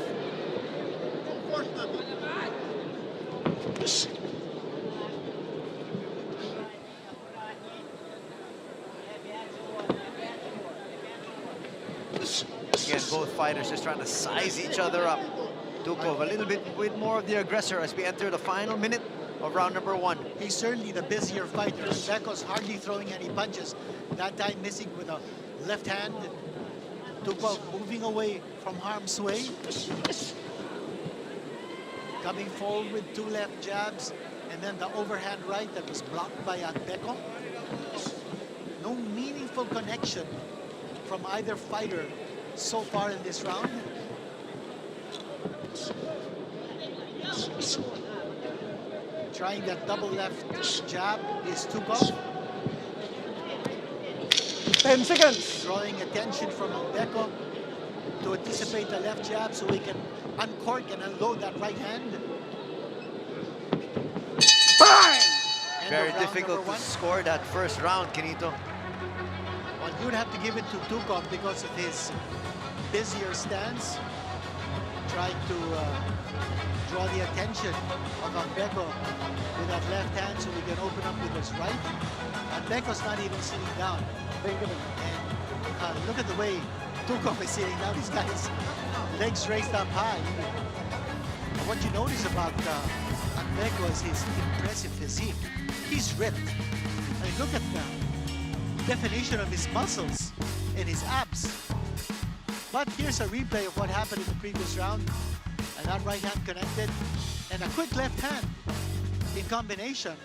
Again, both fighters just trying to size each other up. Tukov a little bit with more of the aggressor as we enter the final minute of round number 1. He's certainly the busier fighter. Beko's hardly throwing any punches. That time missing with a left hand, Tukov moving away from harm's way. Coming forward with 2 left jabs, and then the overhand right that was blocked by Agbeko. No meaningful connection from either fighter so far in this round. Trying that double left jab is Tukov. 10 seconds. Drawing attention from Agbeko to anticipate the left jab so he can uncork and unload that right hand. Very difficult to score that first round, Kenito. Well, you'd have to give it to Tukov because of his busier stance, trying to draw the attention of Agbeko with that left hand so he can open up with his right. Agbeko's not even sitting down. And look at the way Tukov is sitting down. He's got his legs raised up high. And what you notice about Agbeko is his impressive physique. He's ripped. I mean, look at the definition of his muscles and his abs. But here's a replay of what happened in the previous round. And that right hand connected. And a quick left hand in combination.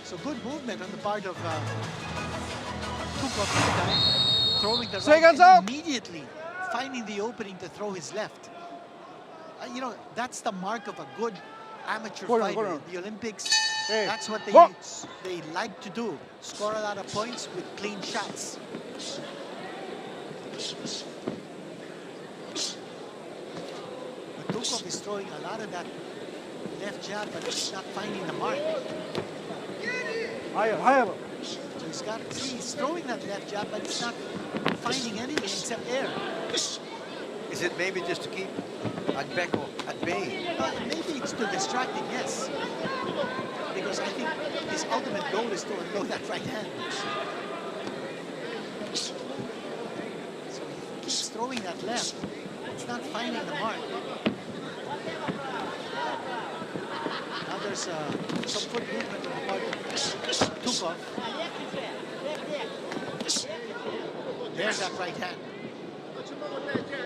So good movement on the part of Tukov that time. Throwing the right and immediately finding the opening to throw his left. You know, that's the mark of a good amateur fighter. The Olympics, that's what they like to do. Score a lot of points with clean shots. But Tukov is throwing a lot of that left jab, but he's not finding the mark. Higher. So he's throwing that left jab, but he's not finding anything except air. Is it maybe just to keep Agbeko at bay? Maybe it's to distract him, yes. Because I think his ultimate goal is to unload that right hand. So he keeps throwing that left. It's not finding the mark. Now there's some foot movement on the part of Tukov. There's that right hand.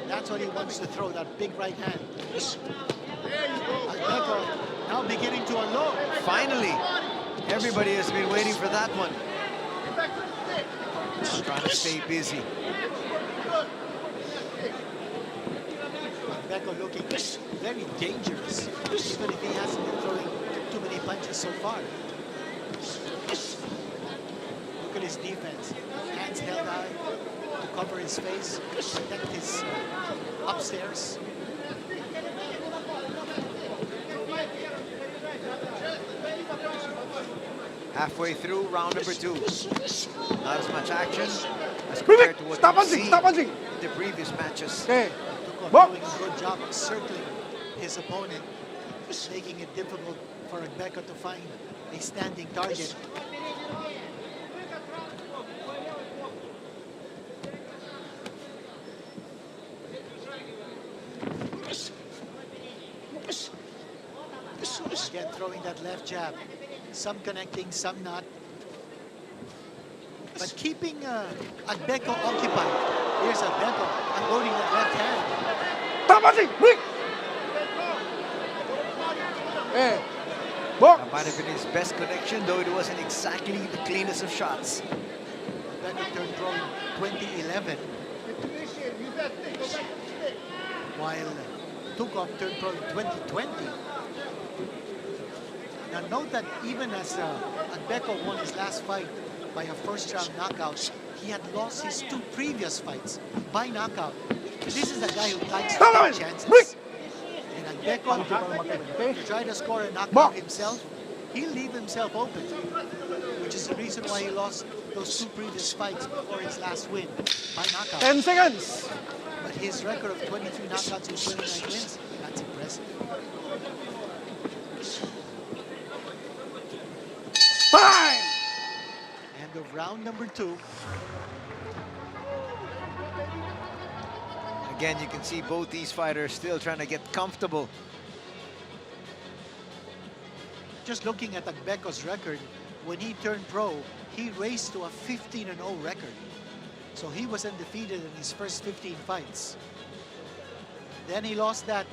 That's what he wants to throw, that big right hand. Agbeko now beginning to unload. Finally, everybody has been waiting for that one. Trying to stay busy. Agbeko looking very dangerous, even if he hasn't been throwing too many punches so far. Look at his defense. Hands held high to cover his face, protect his upstairs. Halfway through round number 2. Not as much action as compared to what we've seen in the previous matches. Tukov doing a good job of circling his opponent, making it difficult for Agbeko to find a standing target. Again, throwing that left jab. Some connecting, some not. But keeping Agbeko occupied. Here's Agbeko unloading that left hand. That might have been his best connection, though it wasn't exactly the cleanest of shots. Agbeko turned pro in 2011. While Tukov turned pro in 2020. Now note that even as Agbeko won his last fight by a first-round knockout, he had lost his 2 previous fights by knockout. This is a guy who likes to take chances. And Agbeko, to try to score a knockout himself, he'll leave himself open, which is the reason why he lost those 2 previous fights before his last win by knockout. 10 seconds. But his record of 23 knockouts and 29 wins, that's impressive. End of round number 2. Again, you can see both these fighters still trying to get comfortable. Just looking at Agbeko's record, when he turned pro, he raced to a 15-0 record. So he was undefeated in his first 15 fights. Then he lost that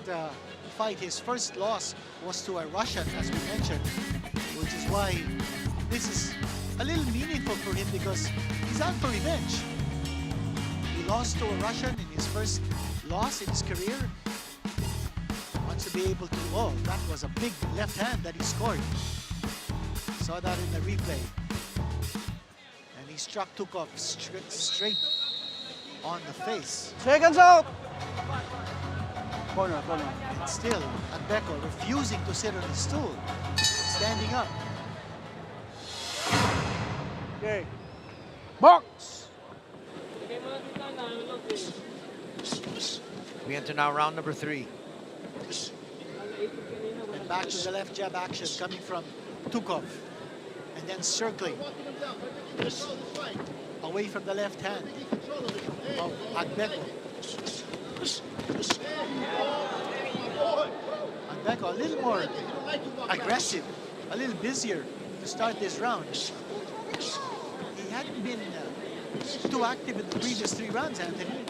fight. His first loss was to a Russian, as we mentioned, which is why this is a little meaningful for him because he's out for revenge. He lost to a Russian in his first loss in his career. Wants to be able to, oh, that was a big left hand that he scored. Saw that in the replay. And he struck Tukov straight on the face. Seconds out. Corner. And still, Agbeko refusing to sit on his stool, standing up. Okay. Box. We enter now round number 3. And back to the left jab action coming from Tukov. And then circling away from the left hand of Agbeko. Agbeko a little more aggressive, a little busier to start this round. He hadn't been too active in the previous 3 rounds, Anthony.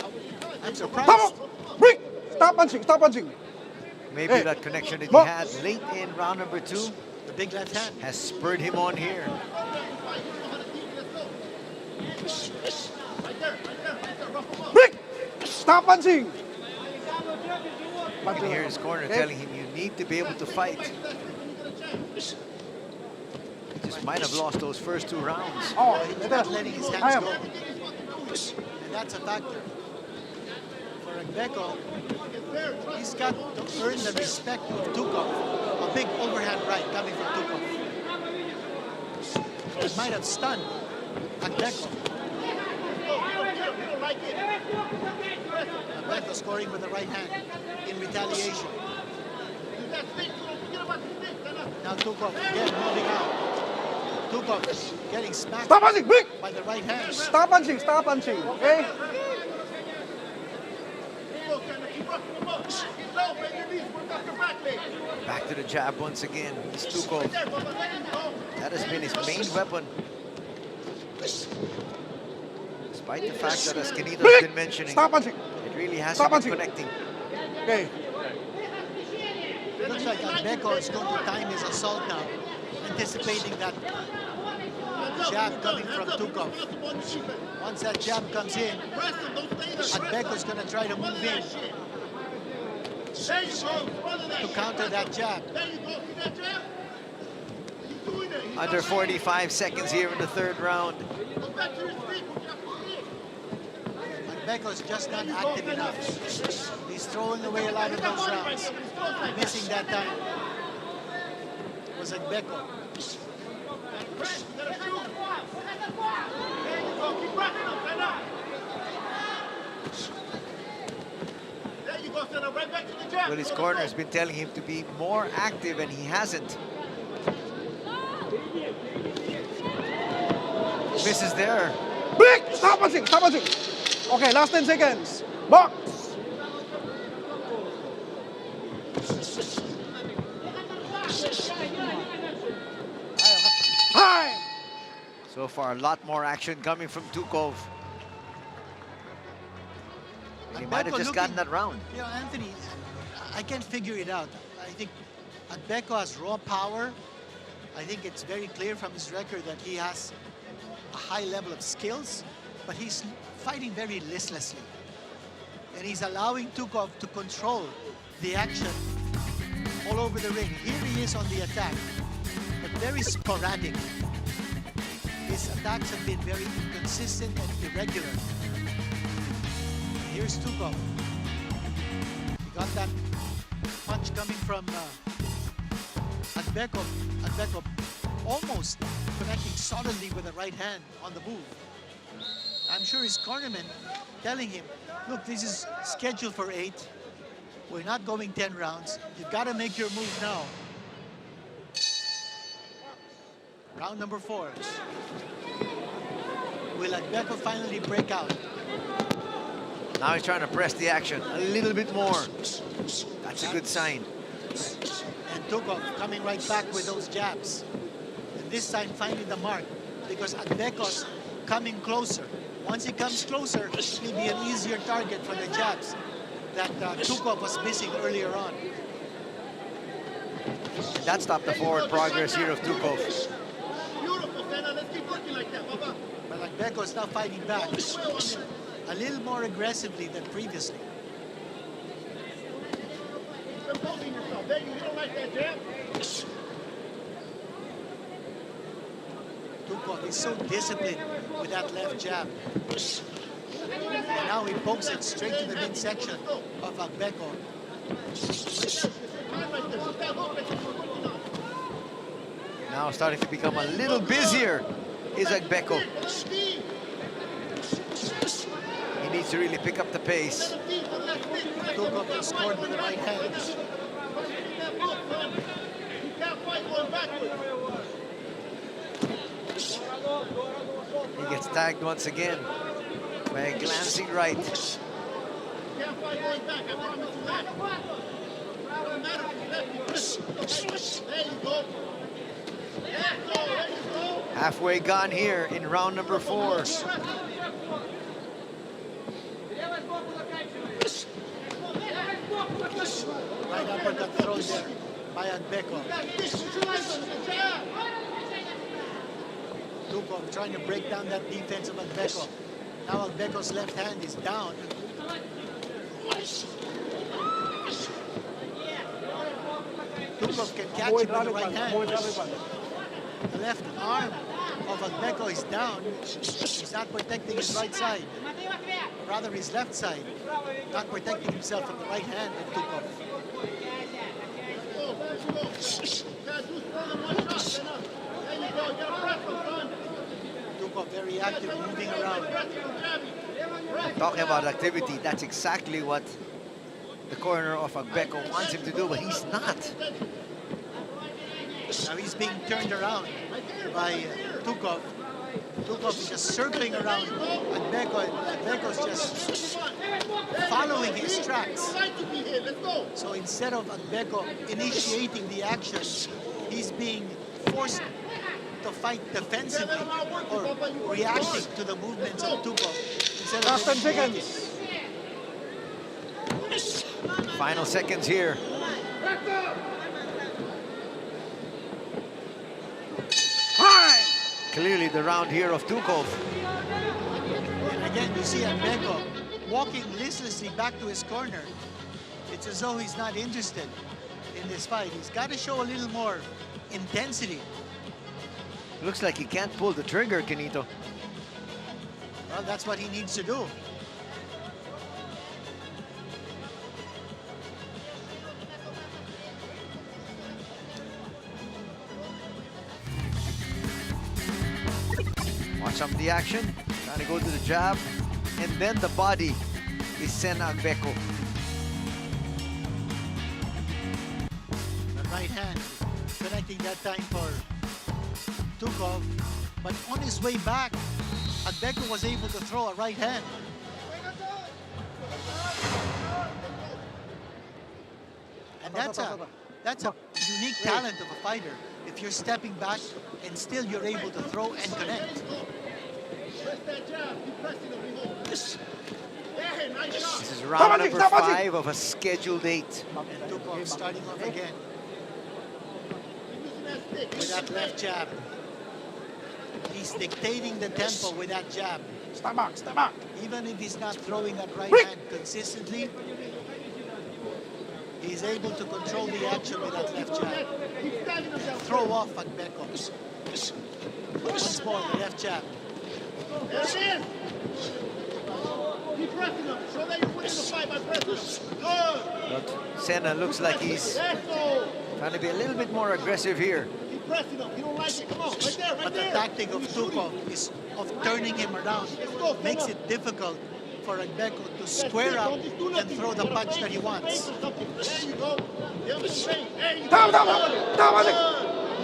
I'm surprised. Break! Stop punching. Maybe that connection that he had late in round number 2, the big left hand, has spurred him on here. Break! Stop punching. You can hear his corner telling him you need to be able to fight. He just might have lost those first 2 rounds. Oh, he's not letting his hands go. And that's a factor. For Agbeko, he's got to earn the respect of Tukov. A big overhand right coming from Tukov. It might have stunned Agbeko. Agbeko scoring with the right hand in retaliation. Now Tukov again moving out. Tukov getting smacked by the right hand. Stop punching, okay? Back to the jab once again. It's Tukov. That has been his main weapon. Despite the fact that, as Kenito's been mentioning, it really hasn't been connecting. Okay. It looks like Agbeko is going to time his assault now, anticipating that jab coming from Tukov. Once that jab comes in, Agbeko is going to try to move in to counter that jab. Under 45 seconds here in the 3rd round. Agbeko is just not active enough. He's throwing away a lot of those rounds. Missing that time was Agbeko. Well, his corner has been telling him to be more active, and he hasn't. Misses there. Break! Stop punching. Okay, last 10 seconds. Box. Time. So far, a lot more action coming from Tukov. He might have just gotten that round. You know, Anthony, I can't figure it out. I think Agbeko has raw power. I think it's very clear from his record that he has a high level of skills, but he's fighting very listlessly. And he's allowing Tukov to control the action all over the ring. Here he is on the attack, but very sporadic. His attacks have been very inconsistent and irregular. Here's Tukov. He got that punch coming from Agbeko. Agbeko almost connecting solidly with the right hand on the move. I'm sure his cornerman telling him, look, this is scheduled for 8. We're not going 10 rounds. You've got to make your move now. Round number 4. Will Agbeko finally break out? Now he's trying to press the action a little bit more. That's a good sign. And Tukov coming right back with those jabs. And this time finding the mark because Agbeko's coming closer. Once he comes closer, he'll be an easier target for the jabs that Tukov was missing earlier on. And that stopped the forward progress here of Tukov. Beautiful, Sena. Let's keep working like that, Baba. But Agbeko is now fighting back a little more aggressively than previously. Imposing yourself. There, you don't like that jab? Tukov is so disciplined with that left jab. And now he pokes it straight to the midsection of Agbeko. Now starting to become a little busier is Agbeko. He needs to really pick up the pace. Tukov has scored with the right hand. He gets tagged once again by a glancing right. Halfway gone here in round number 4. Right uppercut thrown there by Agbeko. Tukov trying to break down that defense of Agbeko. Now Agbeko's left hand is down. Tukov can catch him with the right hand. The left arm of Agbeko is down. He's not protecting his right side. Or rather his left side. Not protecting himself from the right hand of Tukov. Tukov very active, moving around. Talking about activity, that's exactly what the corner of Agbeko wants him to do, but he's not. Now he's being turned around by Tukov. Tukov is just circling around Agbeko, and Agbeko's just following his tracks. So instead of Agbeko initiating the action, he's being forced to fight defensively or reacting to the movements of Tukov. Instead of 10 seconds. Final seconds here. Clearly the round here of Tukov. And again, you see Agbeko walking listlessly back to his corner. It's as though he's not interested in this fight. He's got to show a little more intensity. Looks like he can't pull the trigger, Kenito. Well, that's what he needs to do. Watch some of the action. Trying to go to the jab. And then the body is Sena Agbeko. The right hand connecting that time for Tukov. But on his way back, Agbeko was able to throw a right hand. And that's a unique talent of a fighter. If you're stepping back and still you're able to throw and connect. This is round number 5 of a scheduled 8. And Tukov starting off again with that left jab. He's dictating the tempo with that jab. Step back, step back. Even if he's not throwing that right hand consistently, he's able to control the action with that left jab. Throw off Agbeko. Once more, the left jab. Keep pressing him. Show that you're winning the fight by pressing. Good. But Sena looks like he's trying to be a little bit more aggressive here. Keep pressing him. You don't like it. Come on. Right there, right But the there. tactic of Tukov is of turning him around. Makes it difficult for Agbeko to square up and throw the punch that he wants. There you go. The other straight. There you Down, go. down.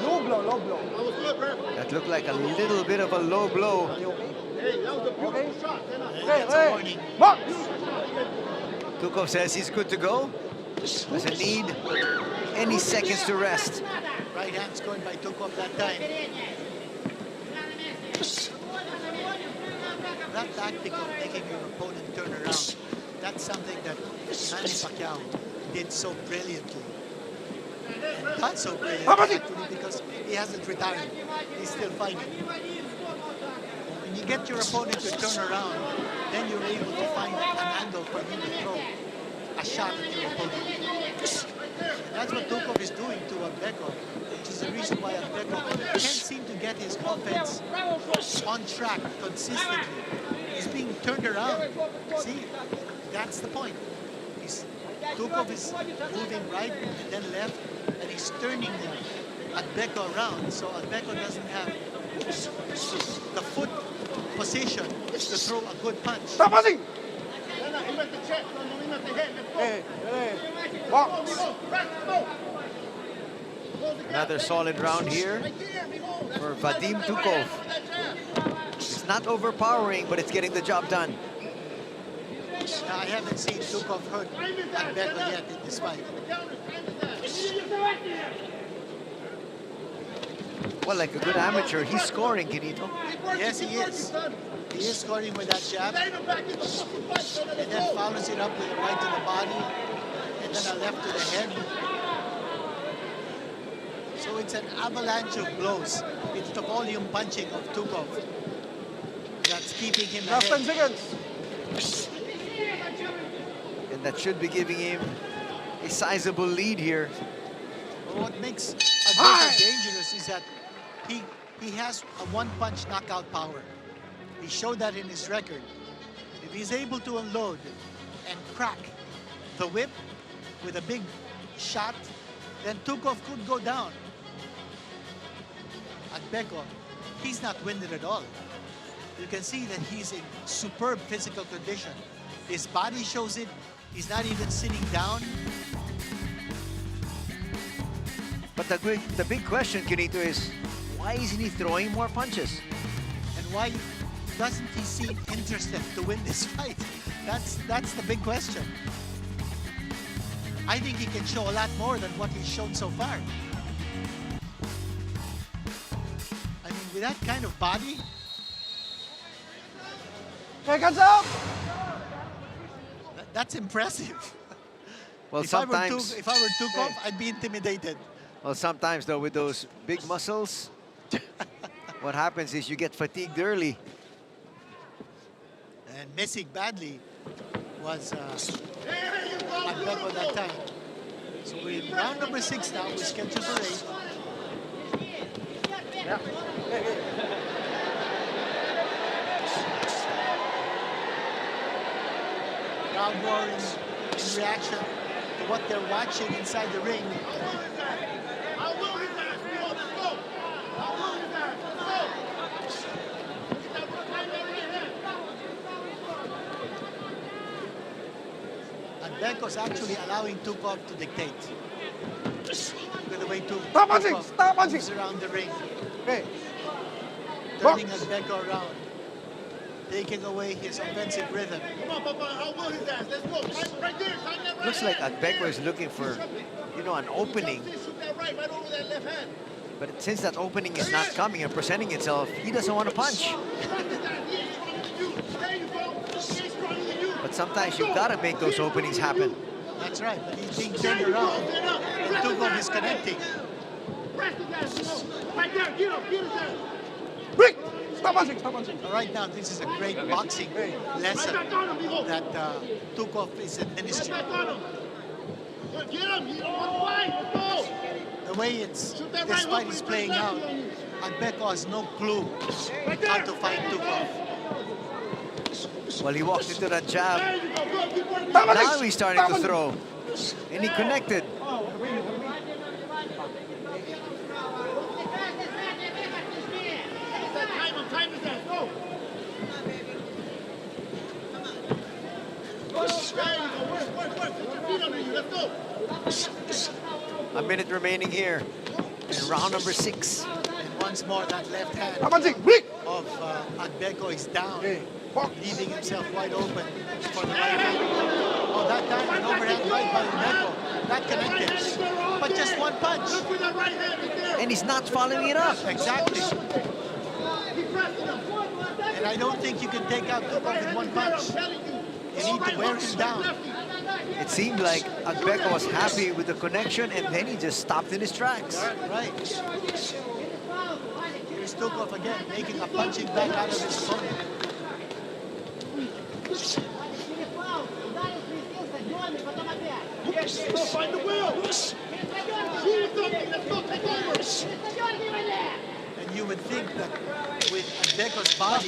Low blow, low blow. That was good, bro. That looked like a little bit of a low blow. Hey, that was a beautiful shot. That's a warning. Box. Tukov says he's good to go. Doesn't need any seconds to rest. Right hand scored by Tukov that time. that tactic of making your opponent turn around, that's something that Manny Pacquiao did so brilliantly. And not so brilliantly, actually, because he hasn't retired. He's still fighting. When you get your opponent to turn around, then you're able to find an angle for you to throw a shot at your opponent. And that's what Tukov is doing to Agbeko, which is the reason why Agbeko can't seem to get his offense on track consistently. He's being turned around. See, that's the point. Tukov is moving right and then left, and he's turning Agbeko around, so Agbeko doesn't have the foot position to throw a good punch. Stop punching! Hey, box! Another solid round here for Vadim Tukov. It's not overpowering, but it's getting the job done. I haven't seen Tukov hurt Agbeko yet in this fight. Well, like a good amateur, he's scoring, Kinito. Yes, he is. He is scoring with that jab. And then follows it up with a right to the body. And then a left to the head. So it's an avalanche of blows. It's the volume punching of Tukov that's keeping him Last 10 ahead. seconds. And that should be giving him a sizable lead here. But what makes Agbeko dangerous is that he has a one-punch knockout power. He showed that in his record. If he's able to unload and crack the whip with a big shot, then Tukov could go down. Agbeko, he's not winded at all. You can see that he's in superb physical condition. His body shows it. He's not even sitting down. But the big question, Kinito, is why isn't he throwing more punches? And why doesn't he seem interested to win this fight? That's the big question. I think he can show a lot more than what he's shown so far. I mean, with that kind of body. Seconds up! That's impressive. Well, if sometimes... I were Tukov, I'd be intimidated. Well, sometimes, though, with those big muscles, what happens is you get fatigued early. And missing badly was Agbeko that time. So we're in round number 6 now. We're scheduled for 8. Yeah. Crowd roar in reaction to what they're watching inside the ring. Agbeko's actually allowing Tukov to dictate. Look at the way Tukov moves around the ring. Okay. Turning Agbeko around. Taking away his offensive rhythm. Come on, Papa, I'll will his ass. Let's go. Right there. Looks like Agbeko is looking for, you know, an opening. Shoot that right over that left hand. But since that opening is not coming and presenting itself, he doesn't want to punch. But sometimes you've got to make those openings happen. That's right, but he's being turned around, and Tukov is connecting. Right there, get up, get his ass. Break! Stop punching, stop punching. Right now, this is a great boxing lesson that Tukov is administering. Get him, he don't want to fight. Let's go. The way this fight is playing out, Agbeko has no clue how to fight Tukov. Well, he walked into that jab. Now he's starting to throw. And he connected. Time is that, go. Work. Put your feet under you, let's go. A minute remaining here in round number 6. And once more, that left hand Stop punching! Break! of Agbeko is down, leaving himself wide open for the right hand. Oh, that time an overhand right by Agbeko. That connected. But just one punch. And he's not following it up. Exactly. And I don't think you can take out Tukov in one punch. You need to wear him down. It seemed like Agbeko was happy with the connection, and then he just stopped in his tracks. Right. Here's Tukov again, making a punching bag out of his opponent. Find the will. Let's go take over. And you would think that with Agbeko's body,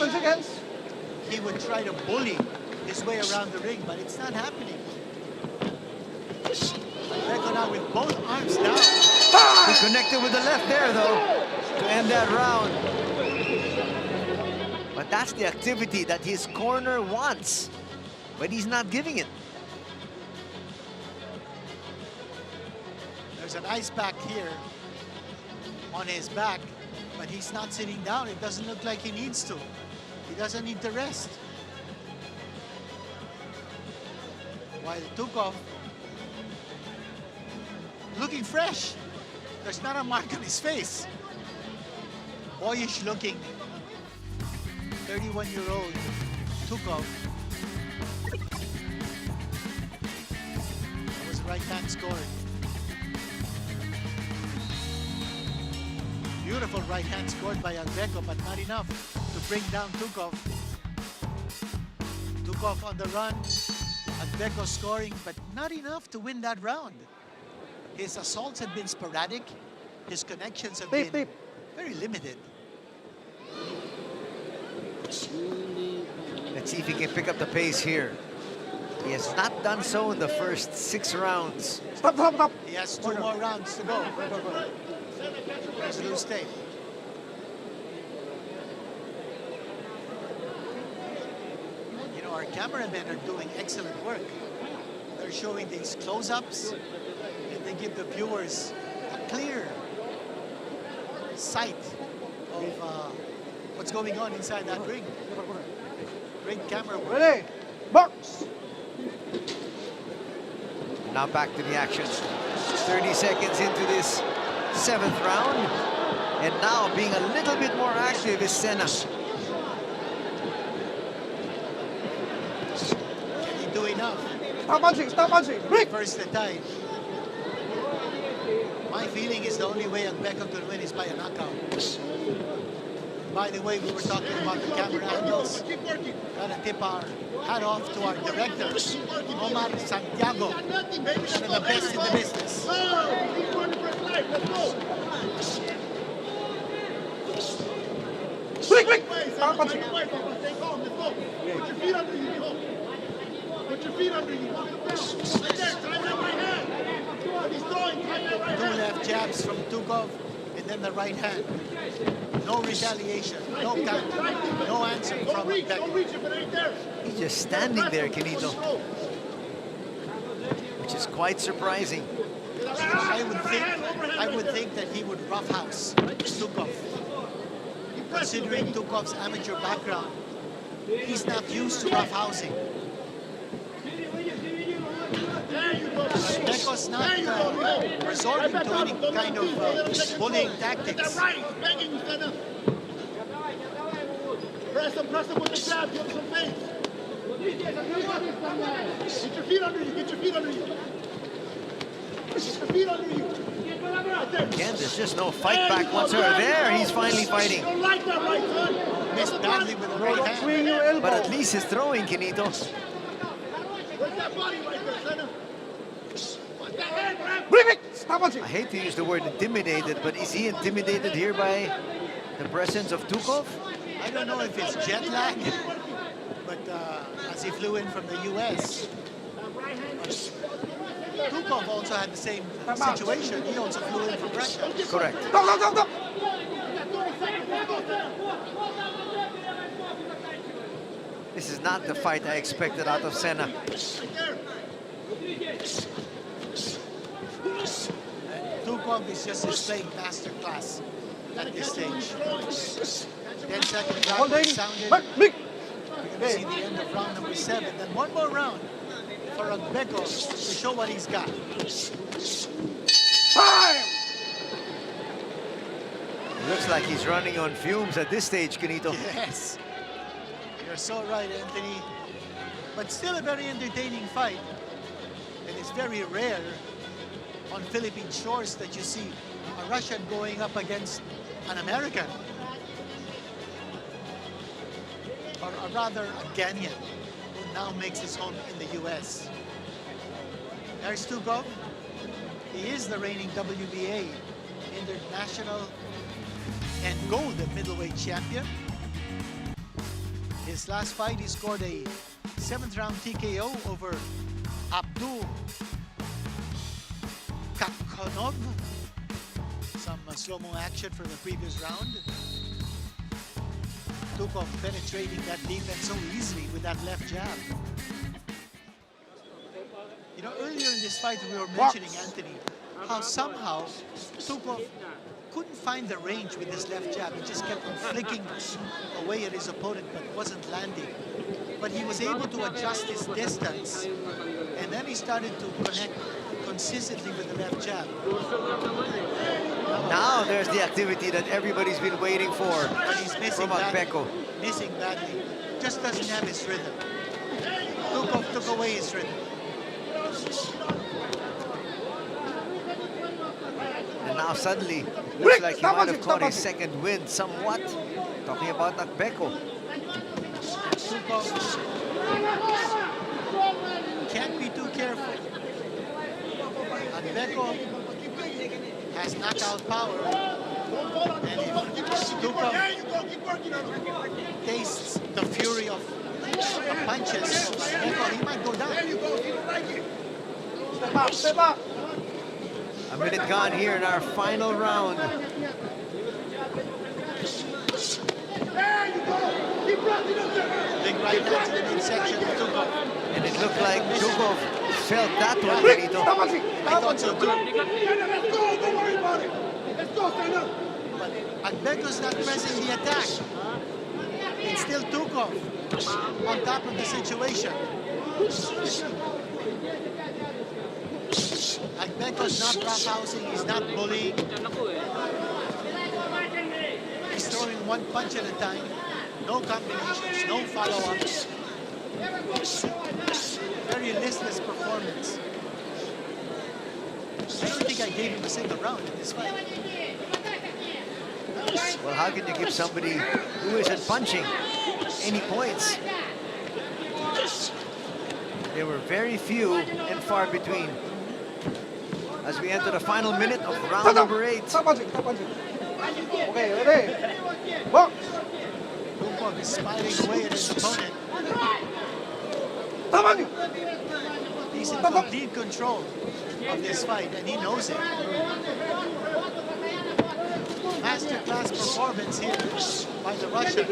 he would try to bully his way around the ring, but it's not happening. Agbeko now with both arms down. He connected with the left there, though, to end that round. But that's the activity that his corner wants, but he's not giving it. There's an ice pack here on his back, but he's not sitting down. It doesn't look like he needs to. He doesn't need to rest. While Tukov looking fresh. There's not a mark on his face. Boyish looking 31-year-old Tukov. That was right hand scored. Beautiful right hand scored by Agbeko, but not enough to bring down Tukov. Tukov on the run. Agbeko scoring, but not enough to win that round. His assaults have been sporadic. His connections have been very limited. Let's see if he can pick up the pace here. He has not done so in the first 6 rounds. Stop. He has 2 more rounds to go. There's a loose tape. You know, our cameramen are doing excellent work. They're showing these close-ups, and they give the viewers a clear sight of what's going on inside that ring. Great camera work. Ready? Box! Now back to the action. 30 seconds into this 7th round. And now being a little bit more active is Sena. Can he do enough? Stop punching! Break! Reverse the tide. My feeling is the only way Agbeko could win is by a knockout. By the way, we were talking about the camera angles. Gotta tip our hat off to our director, Omar Santiago, one of the best in the business. Break! Stop punching! Put your feet under you. Put your feet under you. Right there, time that right hand. He's throwing, time that right hand. 2 left jabs from Tukov, and then the right hand. No retaliation, no counter, no answer from Agbeko. Don't reach if it ain't there. He's just standing there, Kenito, which is quite surprising. I would think that he would roughhouse Tukov. Considering Tukov's amateur background, he's not used to roughhousing. Agbeko's not resorting to any kind of bullying tactics. Press him with the jab, give him some face. Get your feet under you, get your feet under you. Get your feet under you. Again, there's just no fight back whatsoever. There, he's finally fighting. Don't like that right, son. Missed badly with the right hand. But at least he's throwing, Kenito. Where's that body right there, Sena? What's that hand, man? Break! Stop punching! I hate to use the word intimidated, but is he intimidated here by the presence of Tukov? I don't know if it's jet lag, but as he flew in from the US, Tukov also had the same situation. He also flew in from Russia. Correct. Stop! This is not the fight I expected out of Sena. Tukov is just displaying masterclass at this stage. 10-second round sounded. We're going to see the end of round number 7. Then one more round for Agbeko to show what he's got. Time! Looks like he's running on fumes at this stage, Kenito. Yes. so right, Anthony. But still a very entertaining fight. And it's very rare on Philippine shores that you see a Russian going up against an American. Or rather, a Ghanaian, who now makes his home in the US. There's Tukov. He is the reigning WBA international and gold middleweight champion. His last fight, he scored a 7th round TKO over Abdul Kakonov. Some slow-mo action from the previous round. Tukov penetrating that defense so easily with that left jab. You know, earlier in this fight we were mentioning, Anthony, how somehow Tukov couldn't find the range with his left jab. He just kept on flicking away at his opponent but wasn't landing. But he was able to adjust his distance, and then he started to connect consistently with the left jab. Now there's the activity that everybody's been waiting for from Agbeko. Missing badly. Just doesn't have his rhythm. Tukov took away his rhythm. And now suddenly, looks like he might have caught his second wind somewhat. Talking about Agbeko. Tukov can't be too careful. Agbeko has knockout power. And if Tukov tastes the fury of the punches of Agbeko, he might go down. Step up. A minute gone here in our final round. Big right hand to the midsection of Tukov. And it looked like Tukov felt that one, Benito. I thought so too. Let's go, don't worry about it. Let's go, stand up. But Agbeko's not pressing the attack. It's still Tukov on top of the situation. Agbeko's not roughhousing, he's not bullying. He's throwing one punch at a time. No combinations, no follow-ups. Very listless performance. I don't think I gave him a single round in this fight. Well, how can you give somebody who isn't punching any points? There were very few and far between. As we enter the final minute of round number 8. Okay, ready? Box. Tukov is smiling away at his opponent. He's in complete control of this fight, and he knows it. Masterclass performance here by the Russian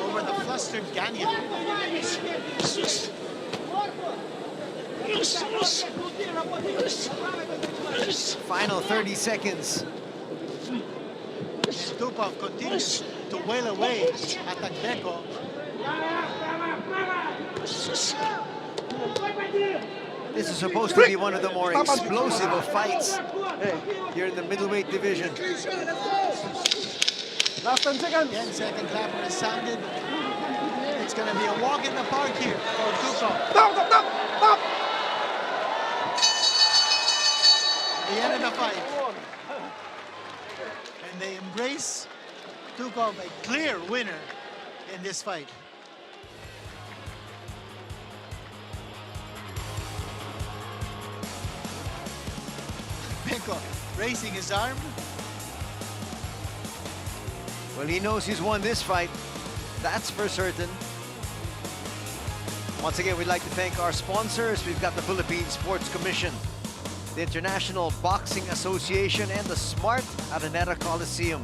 over the flustered Ghanaian. Final 30 seconds. And Tukov continues to wail away at Agbeko. This is supposed to be one of the more explosive of fights here in the middleweight division. Last 10 seconds. 10-second clapper has sounded. It's going to be a walk in the park here for Tukov. Stop. The end of the fight. And they embrace Tukov, a clear winner in this fight. Beko raising his arm. Well, he knows he's won this fight. That's for certain. Once again, we'd like to thank our sponsors. We've got the Philippine Sports Commission, the International Boxing Association, and the smart Araneta Coliseum.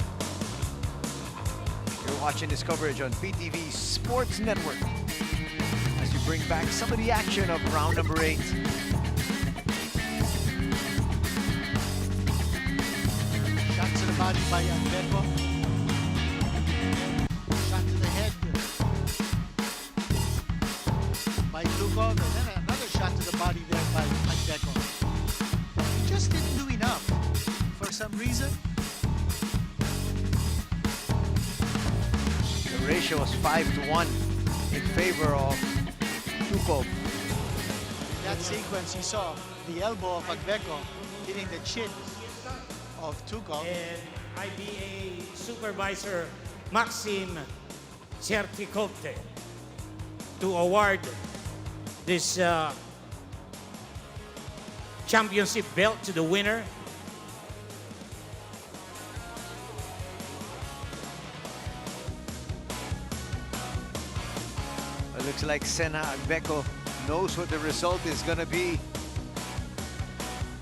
You're watching this coverage on PTV Sports Network as we bring back some of the action of round number 8. Shot to the body by Agbeko. Shot to the head by Tukov, and then another shot to the body there by Agbeko. He just didn't do enough for some reason. The ratio was 5-1 in favor of Tukov. In that sequence, you saw the elbow of Agbeko hitting the chin of Tukov. And IBA Supervisor Maxim Chertikopte to award this championship belt to the winner. It looks like Sena Agbeko knows what the result is going to be.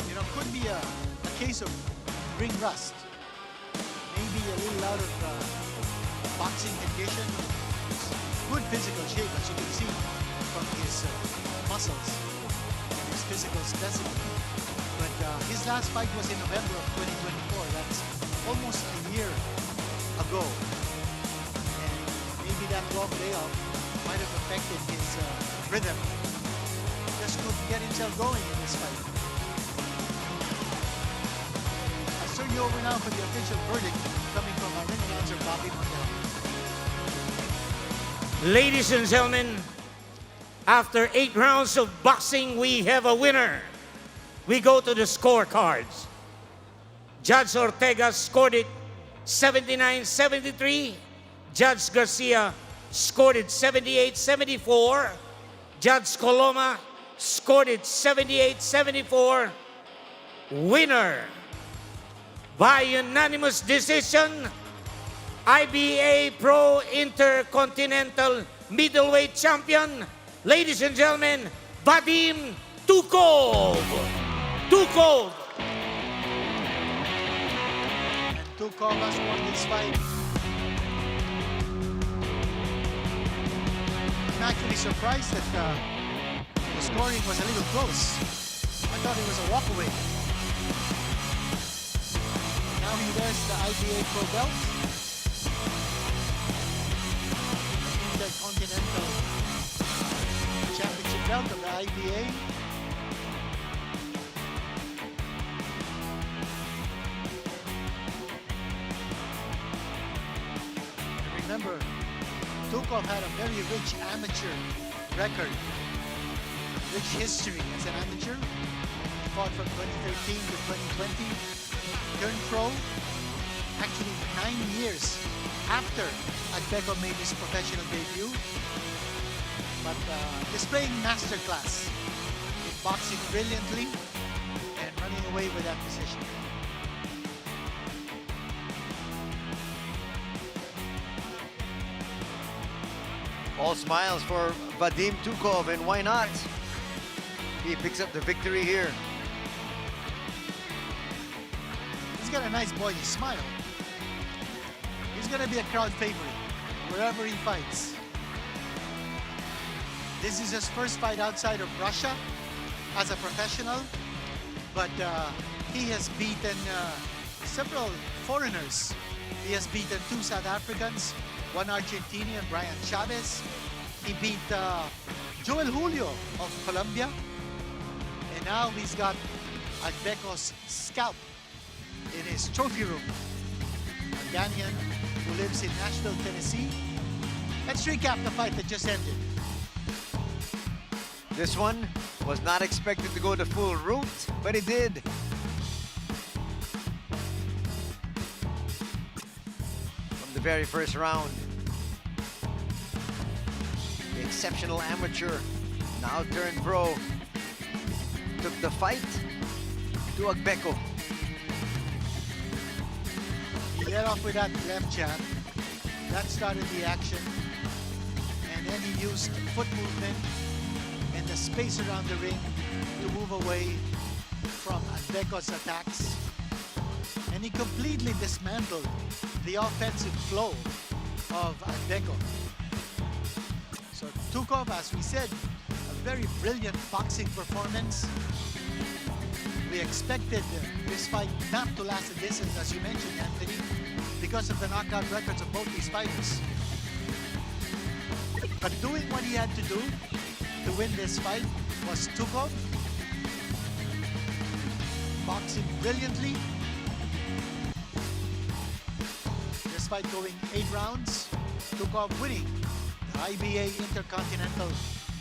You know, could be a case of ring rust. Maybe a little out of boxing condition. Good physical shape, as you can see from his muscles and his physical specimen. But his last fight was in November of 2024. That's almost a year ago. And maybe that long layoff might have affected his rhythm. Just couldn't get himself going in this fight. I'll turn you over now for the official verdict coming from our ring announcer, Bobby Macado. Ladies and gentlemen, after 8 rounds of boxing, we have a winner. We go to the scorecards. Judge Ortega scored it 79-73. Judge Garcia scored it 78-74. Judge Coloma scored it 78-74. Winner by unanimous decision, IBA.PRO Intercontinental Middleweight Champion, ladies and gentlemen, Vadim Tukov. Tukov. And Tukov has won this fight. I'm actually surprised that the scoring was a little close. I thought it was a walkaway. Now he wears the IBA.PRO belt. Intercontinental Championship belt of the IBA. And remember, Tukov had a very rich amateur record, rich history as an amateur. He fought from 2013 to 2020, turned pro, actually 9 years after Agbeko made his professional debut, but displaying masterclass in boxing brilliantly and running away with that position. All smiles for Vadim Tukov, and why not? He picks up the victory here. He's got a nice boyish smile. He's going to be a crowd favorite wherever he fights. This is his first fight outside of Russia as a professional, but he has beaten several foreigners. He has beaten 2 South Africans, 1 Argentinian, Brian Chavez. He beat Joel Julio of Colombia. And now he's got Agbeko's scalp in his trophy room. A Ghanaian who lives in Nashville, Tennessee. Let's recap the fight that just ended. This one was not expected to go the full route, but it did. From the very first round, the exceptional amateur, now turned pro, took the fight to Agbeko. He led off with that left jab. That started the action. And then he used foot movement and the space around the ring to move away from Agbeko's attacks. And he completely dismantled the offensive flow of Agbeko. So Tukov, as we said, a very brilliant boxing performance. We expected this fight not to last a distance, as you mentioned, Anthony, because of the knockout records of both these fighters. But doing what he had to do to win this fight was Tukov, boxing brilliantly. This fight going 8 rounds. Tukov winning the IBA Intercontinental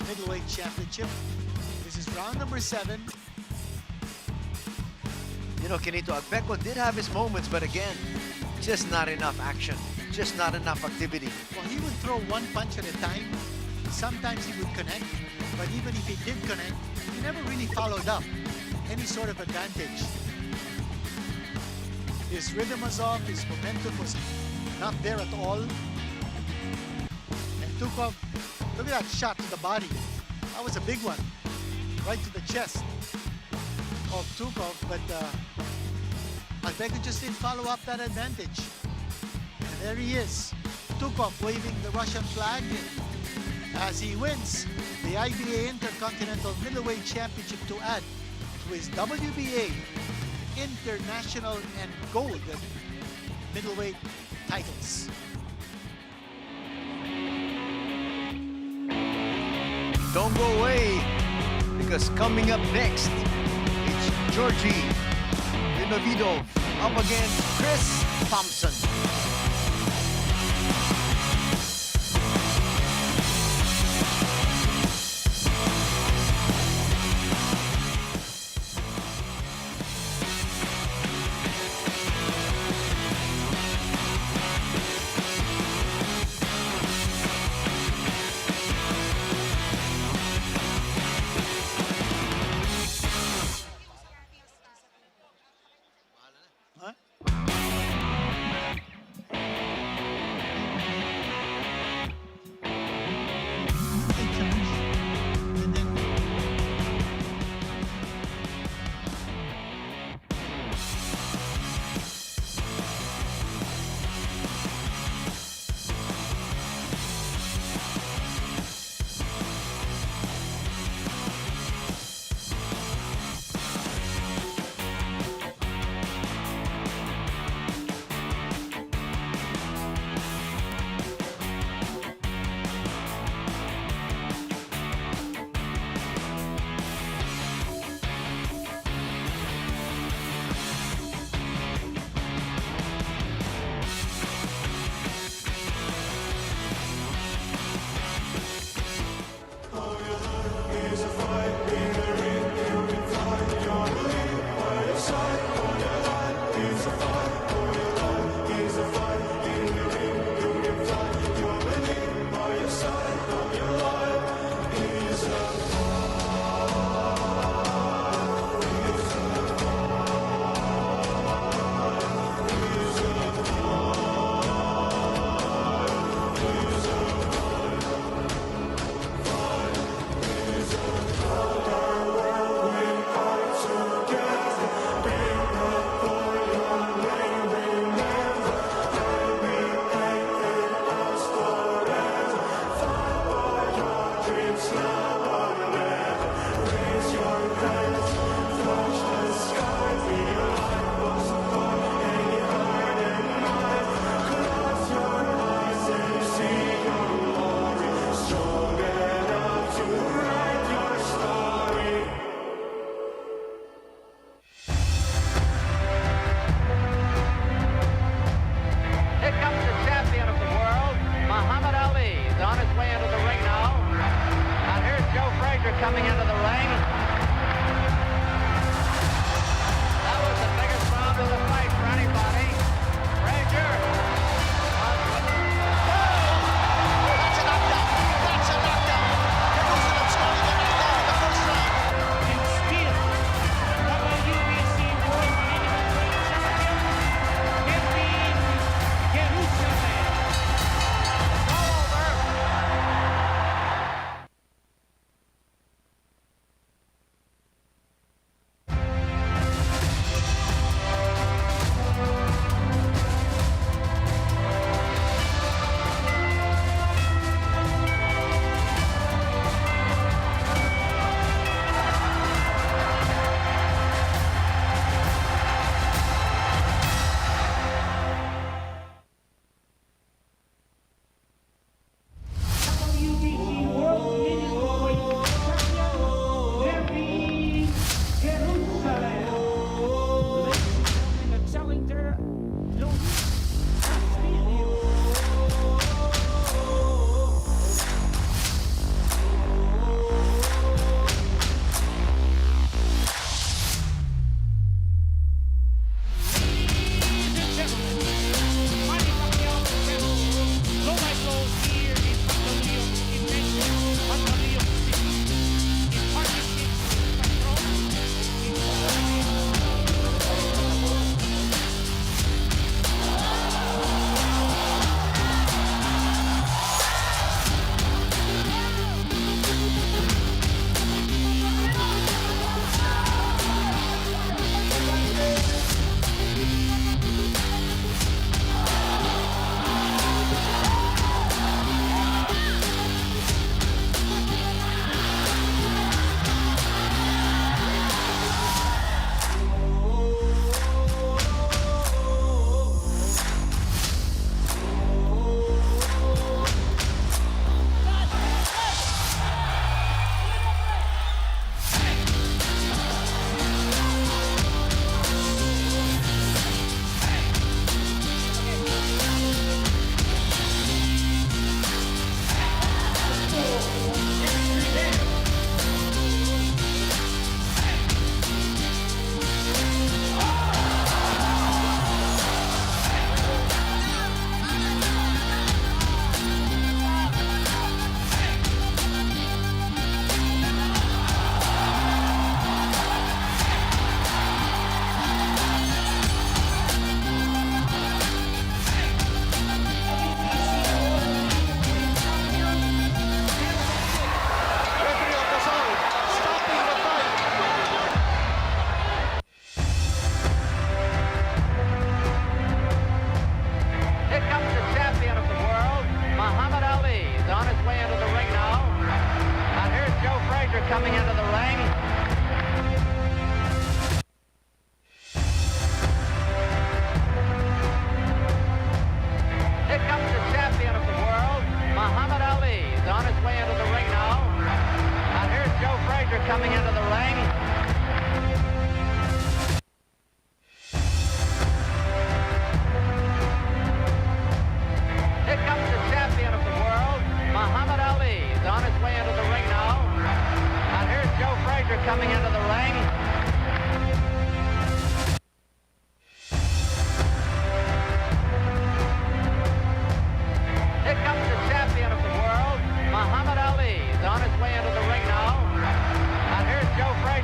Middleweight Championship. This is round number 7. You know, Kinito, Agbeko did have his moments, but again, just not enough action, just not enough activity. Well, he would throw one punch at a time. Sometimes he would connect, but even if he did connect, he never really followed up any sort of advantage. His rhythm was off, his momentum was not there at all. And Tukov, look at that shot to the body. That was a big one, right to the chest of Tukov, but Agbeko just didn't follow up that advantage. And there he is, Tukov waving the Russian flag as he wins the IBA Intercontinental Middleweight Championship to add to his WBA International and Gold middleweight titles. Don't go away, because coming up next, it's Georgie Vinovidov up against Chris Thompson.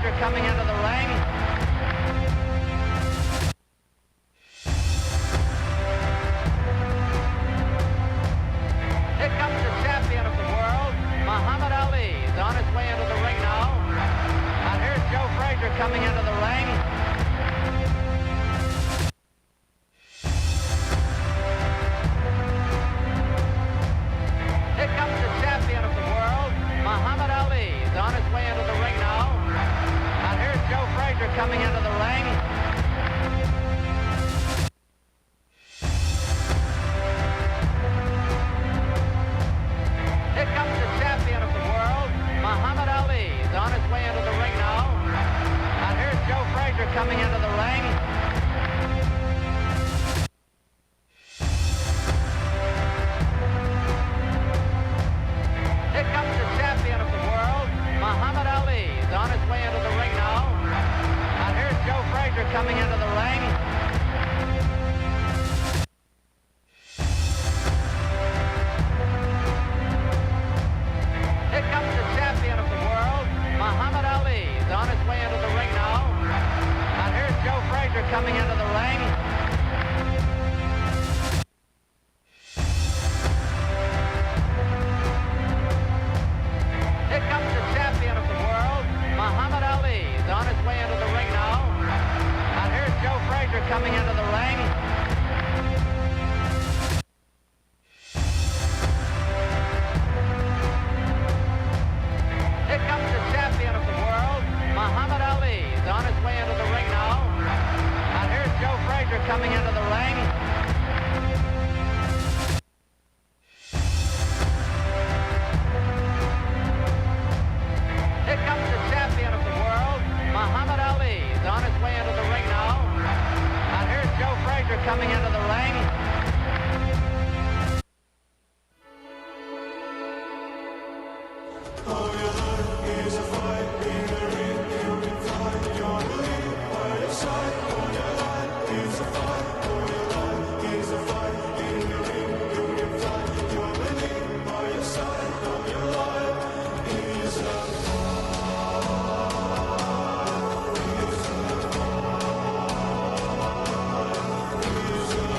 Fraser coming into the ring. Here comes the champion of the world, Muhammad Ali. He's on his way into the ring now. And here's Joe Fraser coming into the ring. Here comes the champion of the world, Muhammad Ali. He's on his way into the ring now. And here's Joe Fraser coming into the ring. Here comes the champion of the world, Muhammad Ali. He's on his way into the ring now. And here's Joe Fraser coming into the ring. Here comes the champion of the world, Muhammad Ali. He's on his way into the ring now. And here's Joe Fraser coming into the ring. Here comes the champion of the world, Muhammad Ali. He's on his way into the ring now. And here's Joe Fraser coming into the ring. Here comes the champion of the world, Muhammad Ali. He's on his way into the ring now. And here's Joe Fraser coming into the ring. Here comes the champion of the world, Muhammad Ali. He's on his way into the ring now. And here's Joe Fraser coming into the ring. Here comes the champion of the world, Muhammad Ali. He's on his way into the ring now. And here's Joe Fraser coming into the ring. He's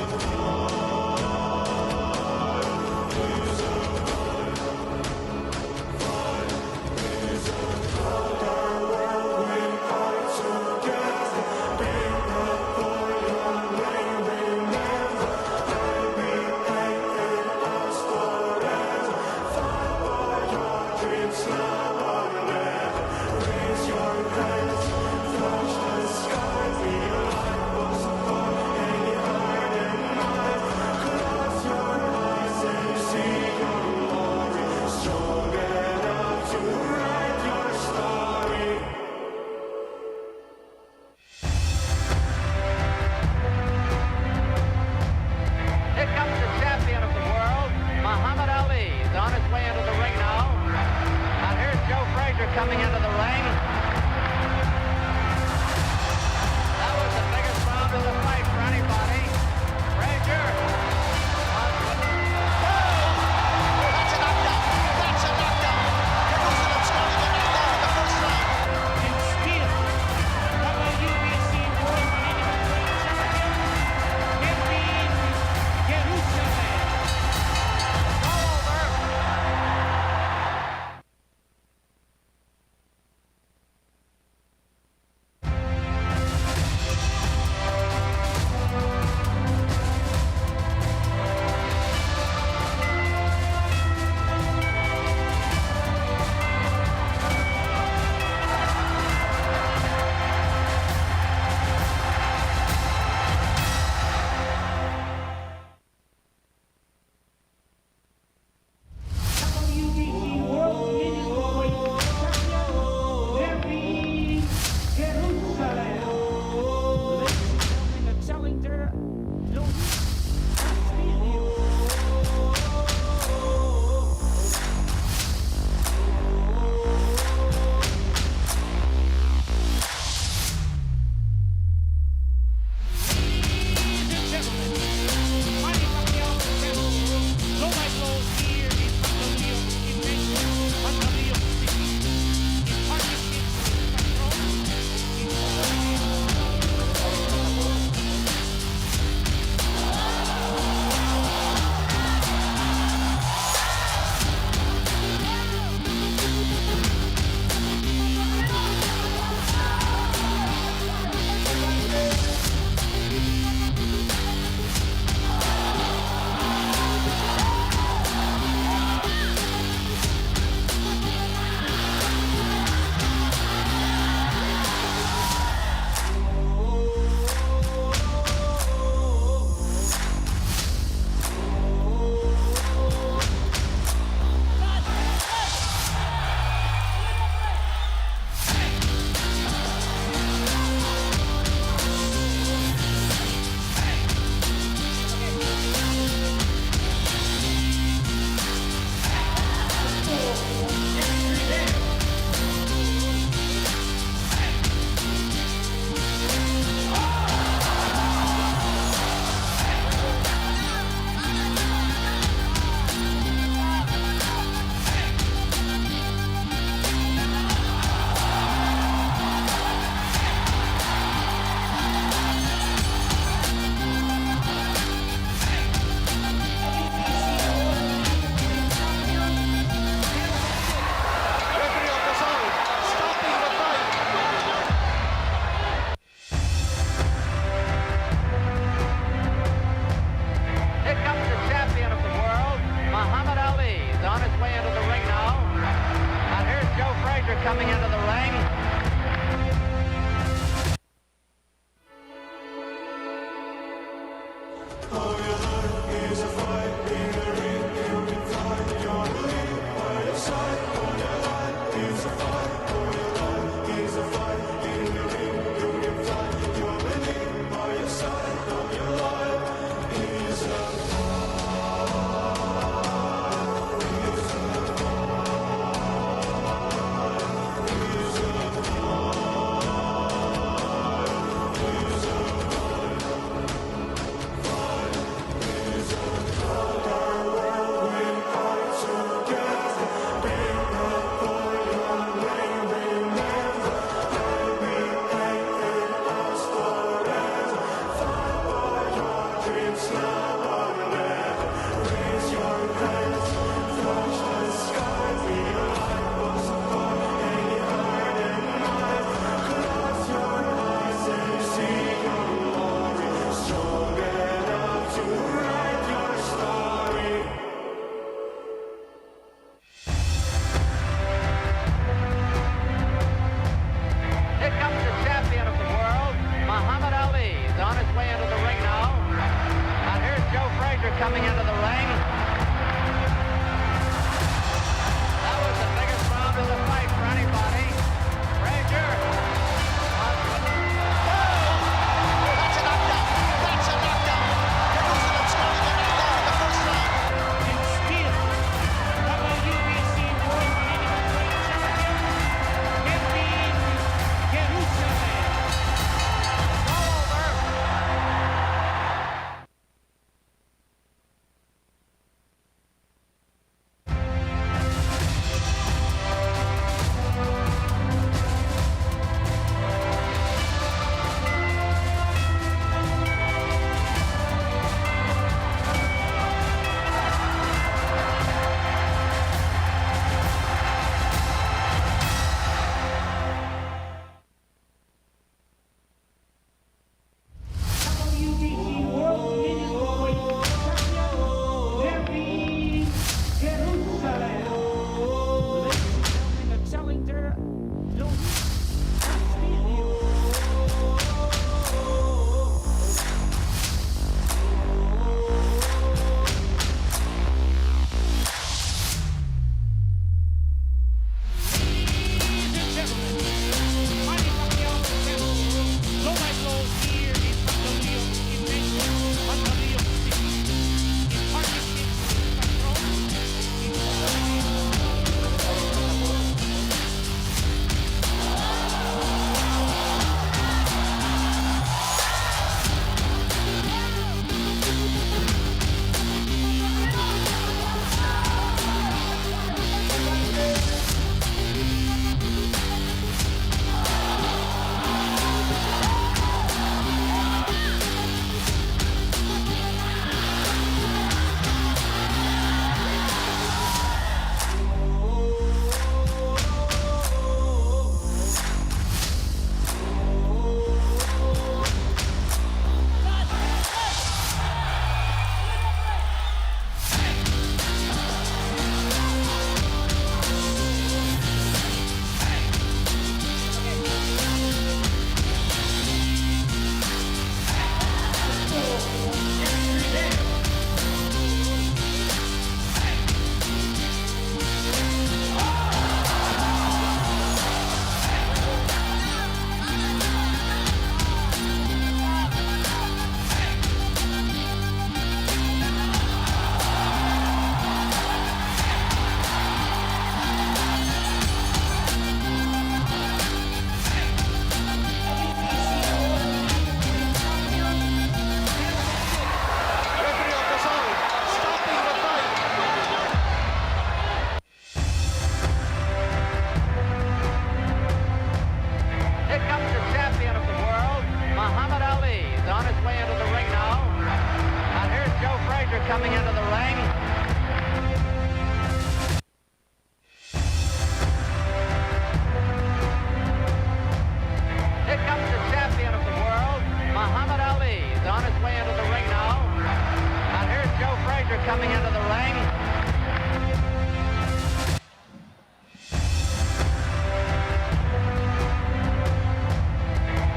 coming into the ring.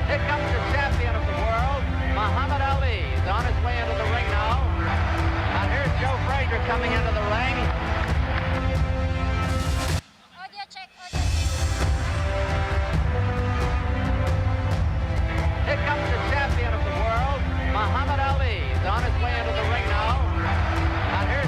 Here comes the champion of the world, Muhammad Ali. He's on his way into the ring now. And here's Joe Frazier coming into the ring. Audio check. Here comes the champion of the world, Muhammad Ali. He's on his way into the ring now. And here's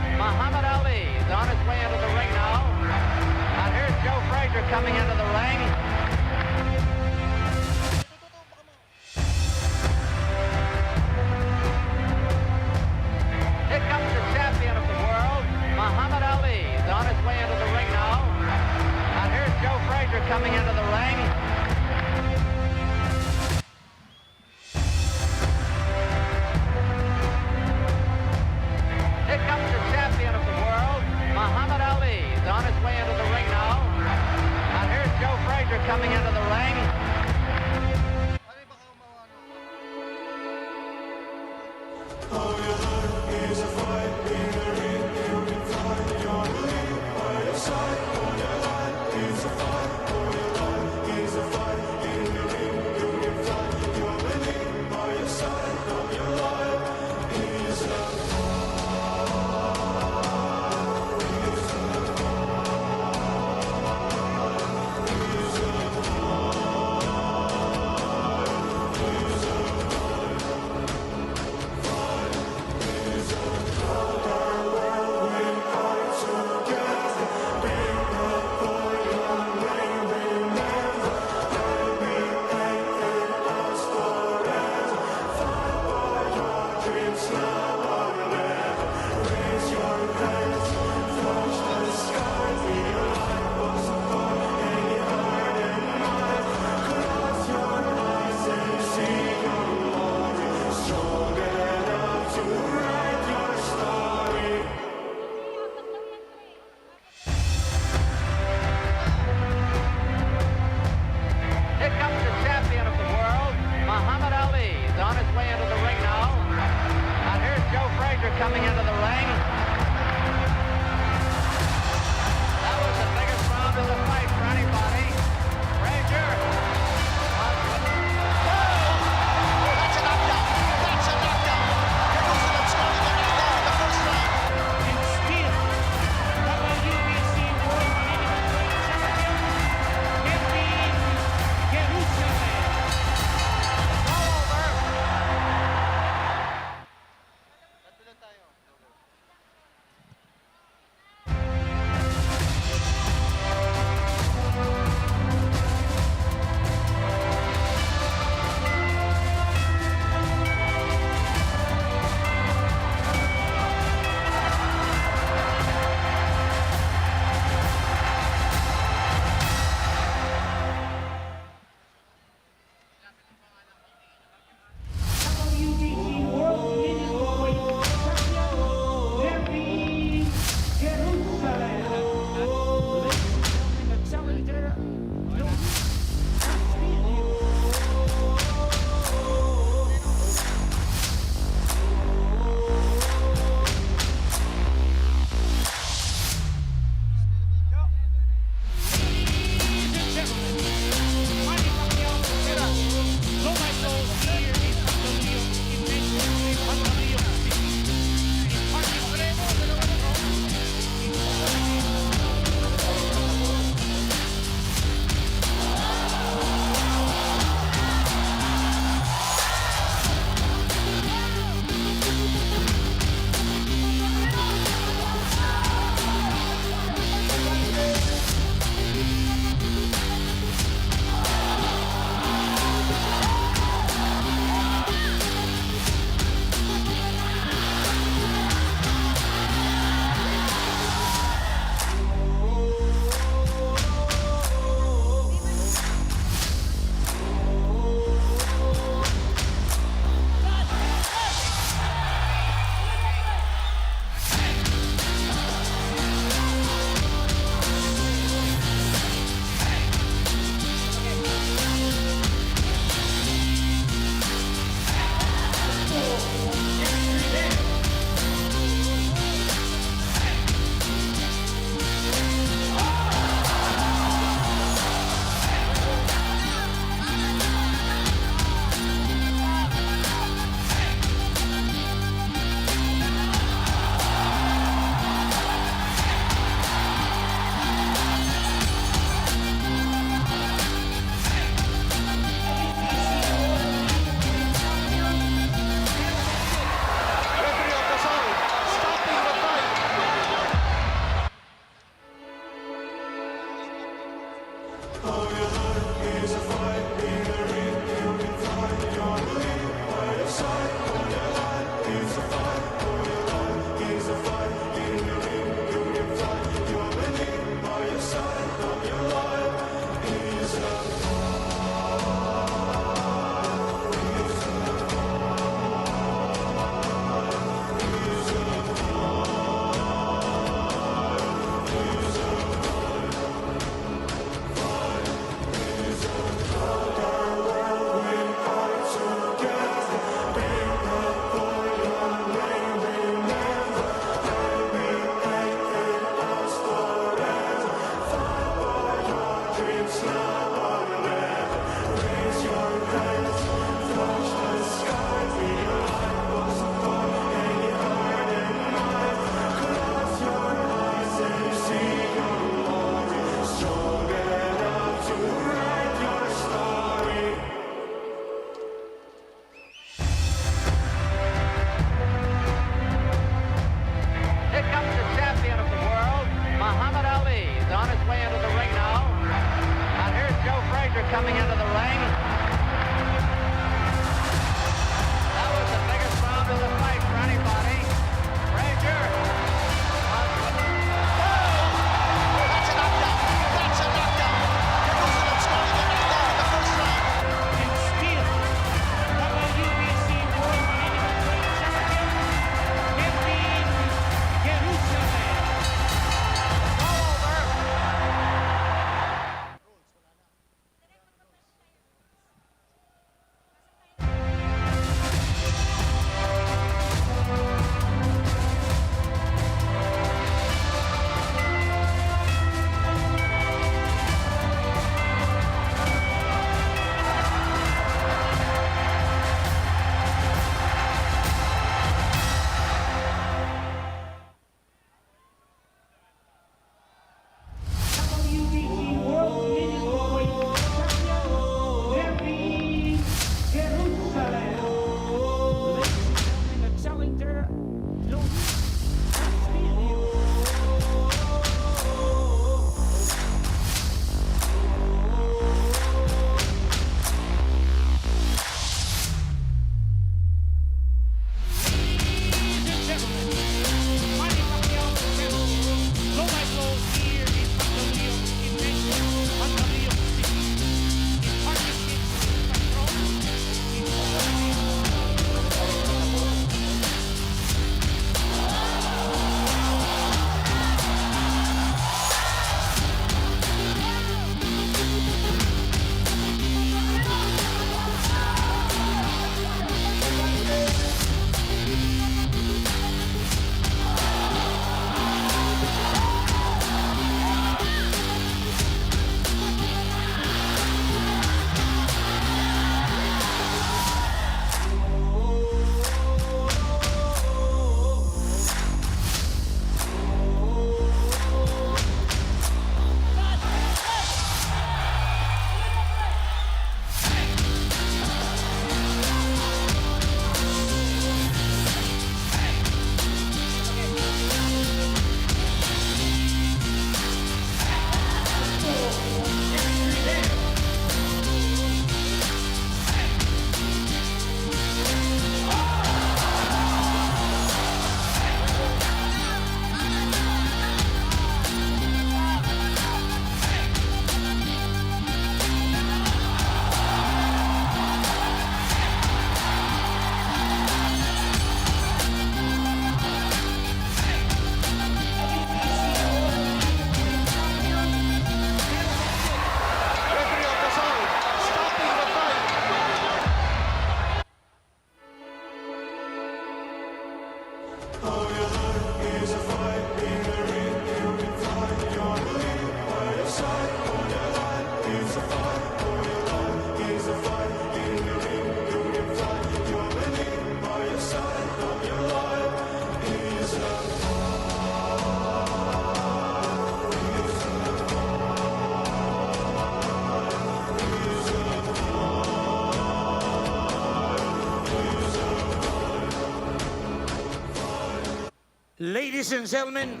Ladies and gentlemen,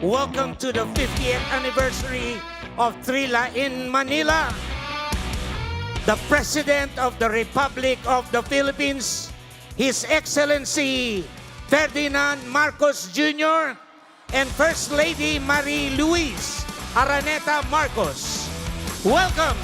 welcome to the 50th anniversary of Thrilla in Manila. The President of the Republic of the Philippines, His Excellency Ferdinand Marcos Jr. and First Lady Marie Luis Araneta Marcos. Welcome.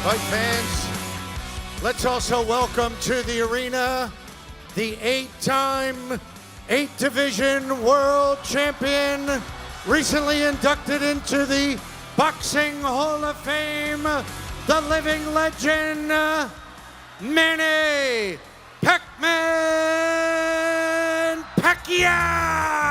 Fight fans, let's also welcome to the arena the 8-time 8th Division World Champion, recently inducted into the Boxing Hall of Fame, the living legend, Manny Pac-Man Pacquiao!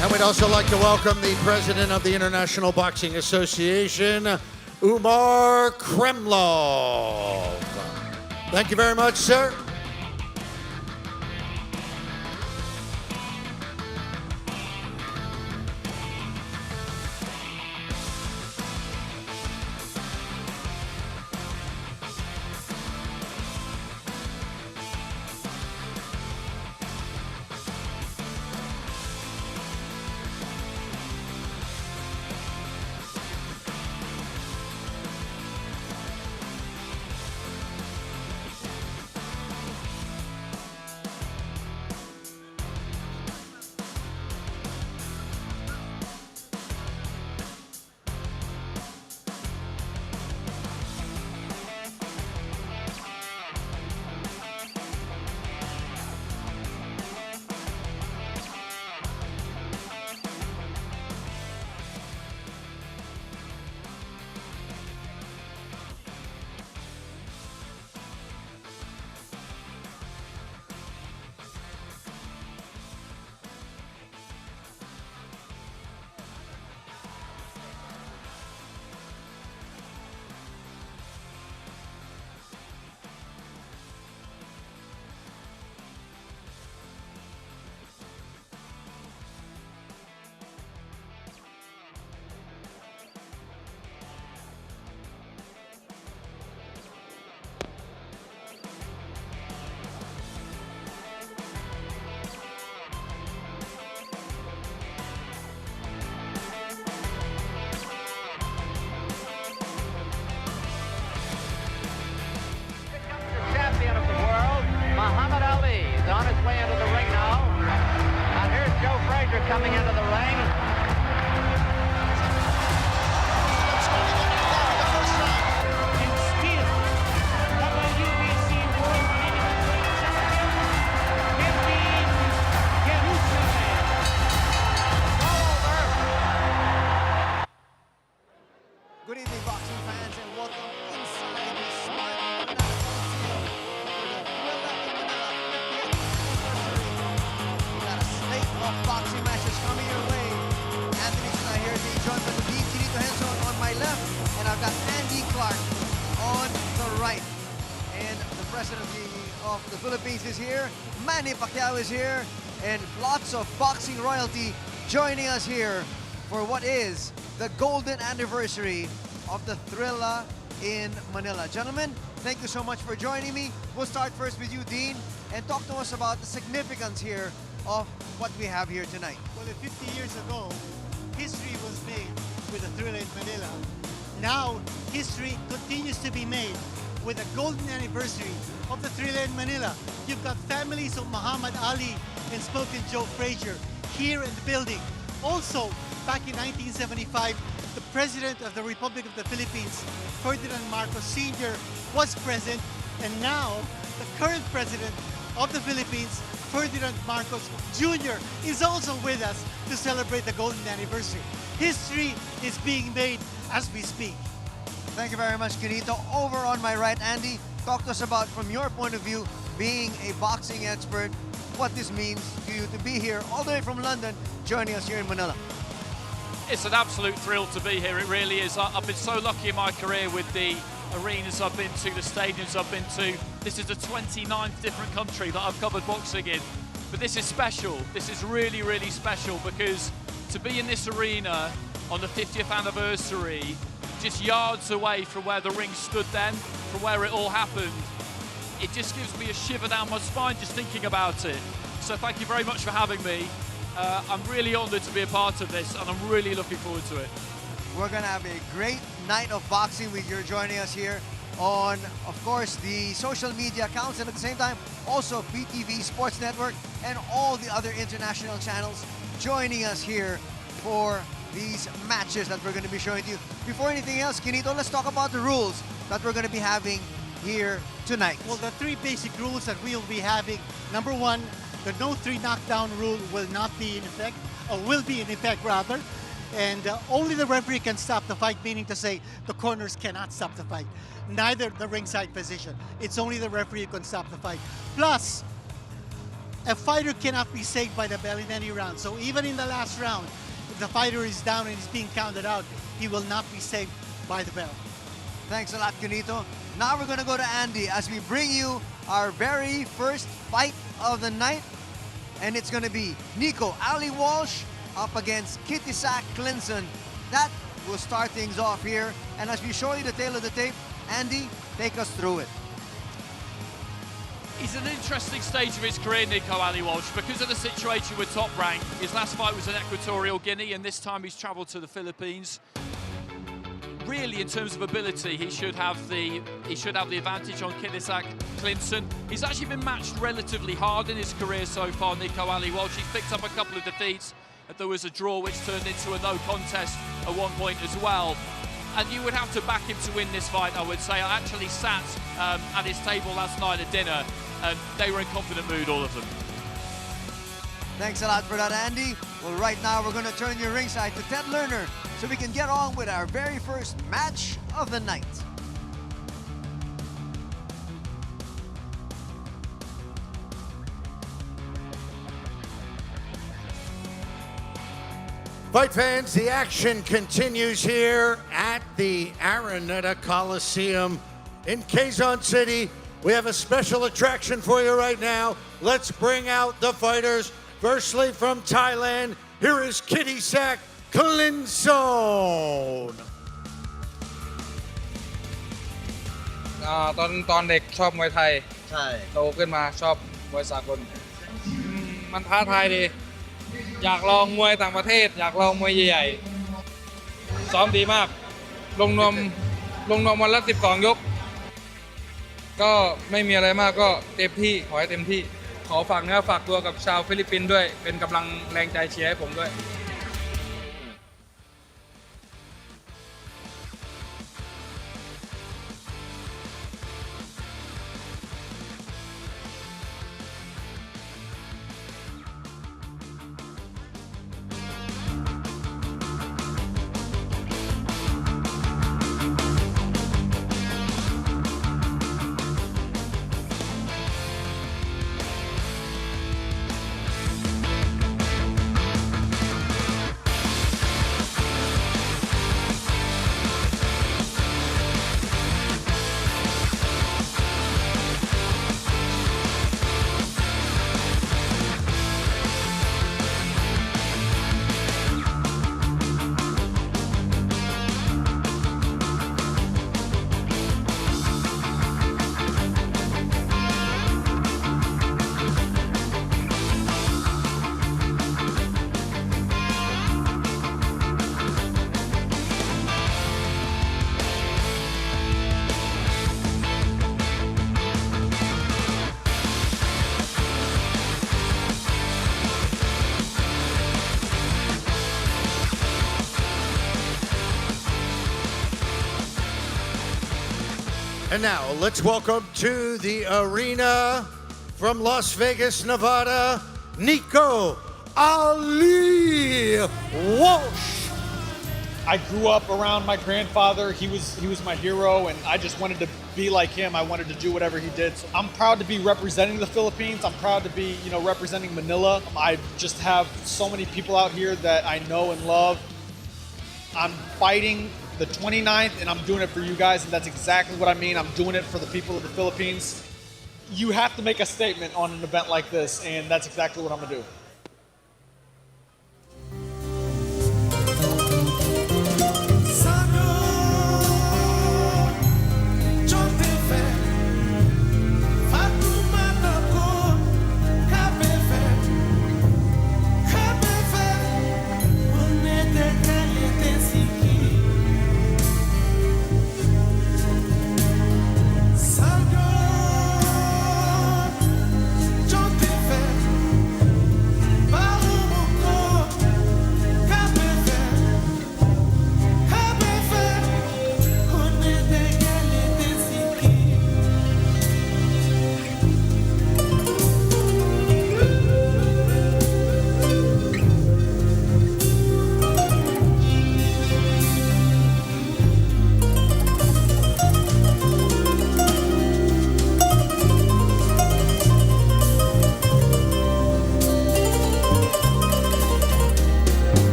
And we'd also like to welcome the president of the International Boxing Association, Umar Kremlov. Thank you very much, sir. coming into the ring. And still, WBC World Heavyweight Champion, Philippine Jerusalem. Good evening, boxing fans, and welcome inside the Smart Manila Coliseum for the Thrilla in Manila 50th anniversary. We got a slate of boxing matches coming your way. Anthony Sena here, being joined by the Dean Nico on my left, and I've got Andy Clark on the right. And the president of the Philippines is here, Manny Pacquiao is here, and lots of boxing royalty joining us here for what is the golden anniversary of the Thrilla in Manila. Gentlemen, thank you so much for joining me. We'll start first with you, Dean, and talk to us about the significance here of what we have here tonight. Well, 50 years ago, history was made with the Thrilla in Manila. Now, history continues to be made with the golden anniversary of the Thrilla in Manila. You've got families of Muhammad Ali and Smoking Joe Frazier here in the building. Also, back in 1975, the President of the Republic of the Philippines, Ferdinand Marcos Sr., was present, and now the current President of the Philippines, Ferdinand Marcos Jr., is also with us to celebrate the golden anniversary. History is being made as we speak. Thank you very much, Kinito. Over on my right, Andy, talk to us about, from your point of view, being a boxing expert, what this means to you to be here all the way from London, joining us here in Manila. It's an absolute thrill to be here, it really is. I've been so lucky in my career with the arenas I've been to, the stadiums I've been to. This is the 29th different country that I've covered boxing in. But this is special. This is really, really special, because to be in this arena on the 50th anniversary, just yards away from where the ring stood then, from where it all happened, it just gives me a shiver down my spine just thinking about it. So thank you very much for having me. I'm really honoured to be a part of this, and I'm really looking forward to it. We're going to have a great night of boxing with you joining us here on, of course, the social media accounts, and at the same time, also PTV Sports Network and all the other international channels joining us here for these matches that we're going to be showing to you. Before anything else, Kinito, let's talk about the rules that we're going to be having here tonight. Well, the three basic rules that we will be having. Number one, the no three knockdown rule will not be in effect, or will be in effect rather, and only the referee can stop the fight, meaning to say the corners cannot stop the fight, neither the ringside position. It's only the referee who can stop the fight. Plus, a fighter cannot be saved by the bell in any round. So even in the last round, if the fighter is down and is being counted out, he will not be saved by the bell. Thanks a lot, Kinito. Now we're going to go to Andy as we bring you our very first fight of the night, and it's going to be Nico Ali Walsh up against Kitisak Clinson. That will start things off here, and as we show you the tail of the tape, Andy, take us through it. He's an interesting stage of his career, Nico Ali Walsh, because of the situation with Top Rank. His last fight was in Equatorial Guinea, and this time he's travelled to the Philippines. Really, in terms of ability, he should have the advantage on Kitisak Clinton. He's actually been matched relatively hard in his career so far, Nico Ali Walsh. He's picked up a couple of defeats. There was a draw which turned into a no contest at one point as well. And you would have to back him to win this fight, I would say. I actually sat at his table last night at dinner, and they were in confident mood, all of them. Thanks a lot for that, Andy. Well, right now we're going to turn your ringside to Ted Lerner so we can get on with our very first match of the night. Fight fans, the action continues here at the Araneta Coliseum in Quezon City. We have a special attraction for you right now. Let's bring out the fighters. Firstly, from Thailand, here is Kitisak Clinton. ตอนเด็กชอบมวยไทย ใช่ โตขึ้นมาชอบมวยสากลมันท้าทายดีอยากลองมวยต่างประเทศอยากลองมวยใหญ่ๆซ้อมดีมากลงนวมวันละ12 ยกก็ไม่มีอะไรมากก็เต็มที่ขอให้เต็มที่ ขอฝากเนื้อฝากตัวกับชาวฟิลิปปินส์ด้วยเป็นกำลังแรงใจเชียร์ให้ผมด้วย And now, let's welcome to the arena from Las Vegas, Nevada, Nico Ali Walsh. I grew up around my grandfather. He was my hero, and I just wanted to be like him. I wanted to do whatever he did. So I'm proud to be representing the Philippines. I'm proud to be, representing Manila. I just have so many people out here that I know and love. I'm fighting the 29th, and I'm doing it for you guys, and that's exactly what I mean. I'm doing it for the people of the Philippines. You have to make a statement on an event like this, and that's exactly what I'm gonna do.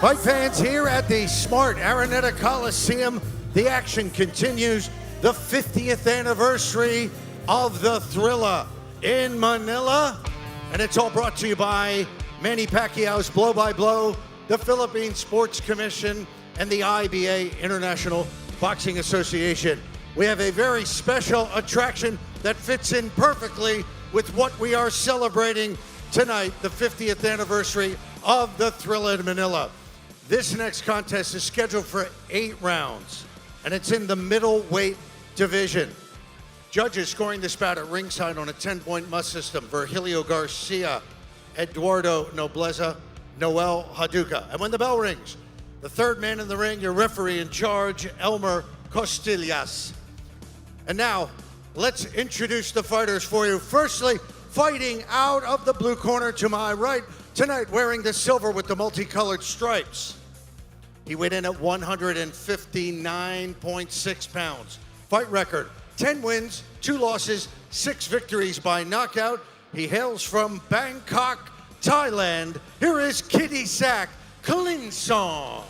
Fight fans, here at the smart Araneta Coliseum, the action continues. The 50th anniversary of the Thrilla in Manila. And it's all brought to you by Manny Pacquiao's Blow by Blow, the Philippine Sports Commission, and the IBA International Boxing Association. We have a very special attraction that fits in perfectly with what we are celebrating tonight, the 50th anniversary of the Thrilla in Manila. This next contest is scheduled for 8 rounds, and it's in the middleweight division. Judges scoring this bout at ringside on a 10-point must system: Virgilio Garcia, Eduardo Nobleza, Noel Haduka. And when the bell rings, the third man in the ring, your referee in charge, Elmer Costillas. And now, let's introduce the fighters for you. Firstly, fighting out of the blue corner to my right, tonight wearing the silver with the multicolored stripes. He weighed in at 159.6 pounds. Fight record, 10 wins, 2 losses, 6 victories by knockout. He hails from Bangkok, Thailand. Here is Kitty Sack Klingsong.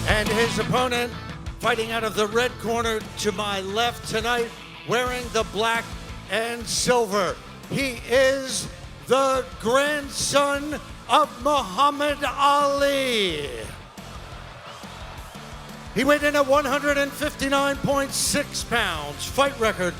And his opponent, fighting out of the red corner to my left tonight, wearing the black and silver. He is the grandson of Muhammad Ali. He weighed in at 159.6 pounds. Fight record,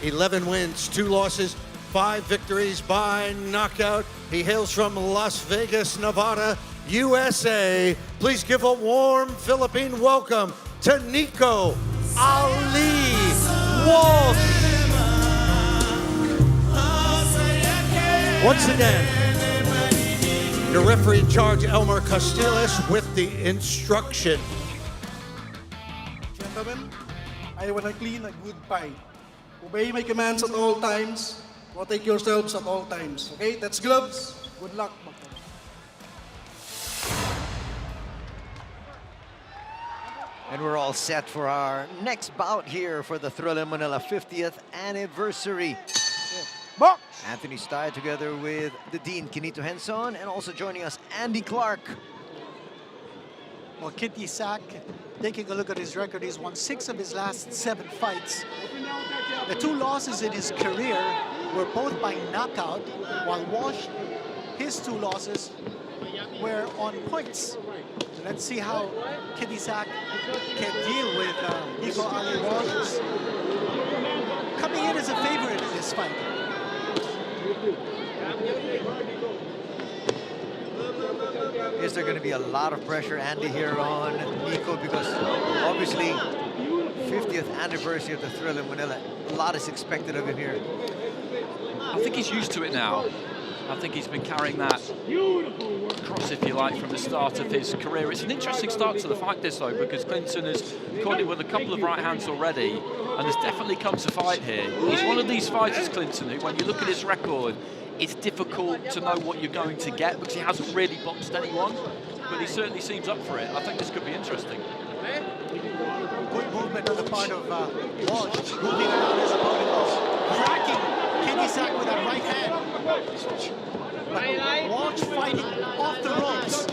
11 wins, 2 losses, 5 victories by knockout. He hails from Las Vegas, Nevada, USA. Please give a warm Philippine welcome to Nico Ali Walsh. Once again, your referee in charge, Elmer Castiles, with the instruction. Gentlemen, I want to clean a good pie. Obey my commands at all times. Protect yourselves at all times. Okay, that's gloves. Good luck. And we're all set for our next bout here for the Thrilla Manila 50th anniversary. Box! Anthony Steyer together with the Dean, Kinito Henson, and also joining us, Andy Clark. Well, Kitty Sack, taking a look at his record, he's won 6 of his last 7 fights. The 2 losses in his career were both by knockout, while Walsh, his 2 losses were on points. So let's see how Kitty Sack can deal with Nico Ali Walsh, coming in as a favorite in this fight. Is there going to be a lot of pressure, Andy, here on Nico? Because obviously, 50th anniversary of the Thrilla Manila, a lot is expected of him here. I think he's used to it now. I think he's been carrying that cross, if you like, from the start of his career. It's an interesting start to the fight, this, though, because Clinton has caught him with a couple of right hands already, and has definitely come to fight here. He's one of these fighters, Clinton, who, when you look at his record, it's difficult to know what you're going to get because he hasn't really boxed anyone, but he certainly seems up for it. I think this could be interesting. Good movement on the part of Walsh, moving around his opponent, cracking Kitty Sack with that right hand. But Walsh fighting off the ropes.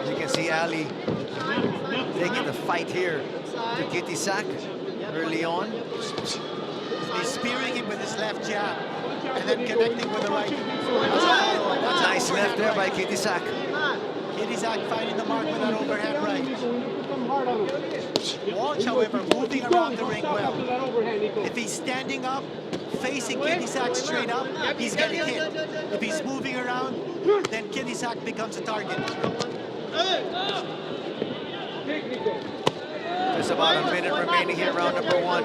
As you can see, Ali taking the fight here to Kitty Sack early on. He's spearing him with his left jab and then connecting with the right. Nice left there by Kitty Sack. Kitty Sack finding the mark with that overhand right. Walsh, however, moving around the ring well. If he's standing up, facing Kitty Sack straight up, he's getting hit. If he's moving around, then Kitty Sack becomes a target. There's about a minute remaining here, round number 1.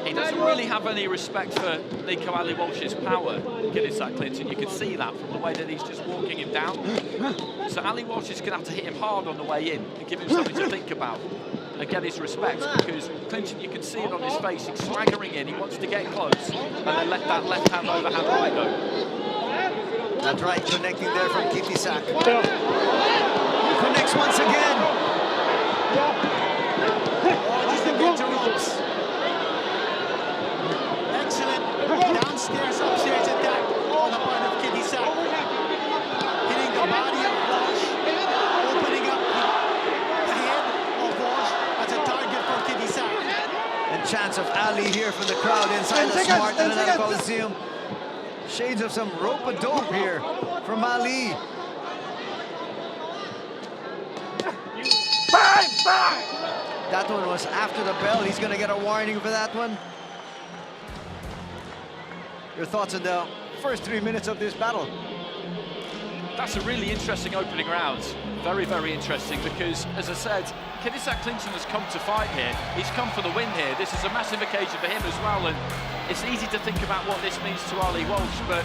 He doesn't really have any respect for Nico Ali Walsh's power, Kitty-Sack Clinton. You can see that from the way that he's just walking him down. So Ali Walsh is going to have to hit him hard on the way in and give him something to think about and get his respect, because Clinton, you can see it on his face, he's swaggering in, he wants to get close and then let that left hand overhand right go. That right connecting there from Kitty Sack. Connects once again. Walsh is into ropes. Excellent downstairs, upstairs attack on the part of Kitty Sack. Hitting the body of Walsh, opening up the head of Walsh as a target for Kitty Sack. And chance of Ali here from the crowd inside the smart Manila Coliseum. Shades of some rope-a-dope here from Ali. That one was after the bell. He's going to get a warning for that one. Your thoughts on the first 3 minutes of this battle? That's a really interesting opening round. Very, very interesting, because, as I said, Kitty-Sack Clinton has come to fight here. He's come for the win here. This is a massive occasion for him as well, and it's easy to think about what this means to Ali Walsh, but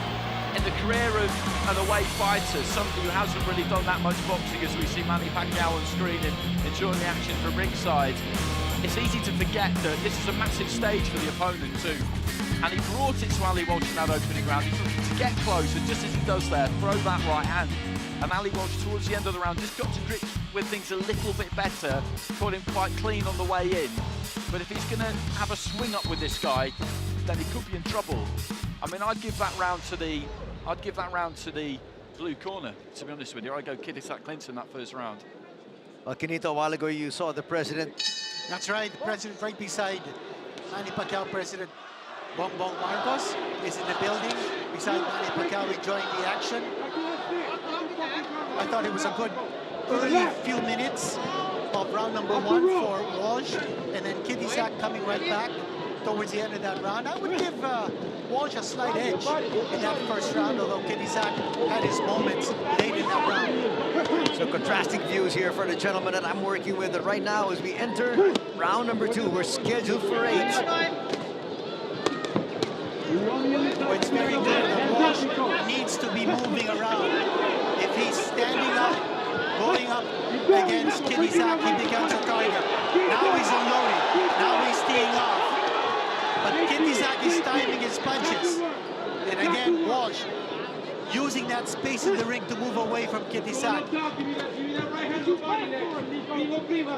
in the career of an away fighter, somebody who hasn't really done that much boxing, as we see Manny Pacquiao on screen and enjoying the action from ringside, it's easy to forget that this is a massive stage for the opponent too. And he brought it to Ali Walsh in that opening round. He's looking to get close, and just as he does there, throw that right hand. And Ali Walsh, towards the end of the round, just got to grip with things a little bit better, caught him quite clean on the way in. But if he's going to have a swing up with this guy, then he could be in trouble. I mean, I'd give that round to the blue corner, to be honest with you. I'd go Kitty-Sack Clinton that first round. Well, Kinito, a while ago you saw the president. That's right, the president right beside Manny Pacquiao. President Bongbong Marcos is in the building beside Manny Pacquiao enjoying the action. I thought it was a good early few minutes of round number 1 for Walsh, and then Kitty Sack coming right back towards the end of that round. I would give Walsh a slight edge in that first round, although Kitty Sack had his moments late in that round. So contrasting views here for the gentleman that I'm working with right now as we enter round number 2. We're scheduled for 8. It's very clear that Walsh needs to be moving around. If he's standing up, going up against Kitty Sack, he becomes a target. Now he's unloading. Now he's teeing off. But Kitty Sack is timing his punches. And again, Walsh using that space in the ring to move away from Kitty Sack.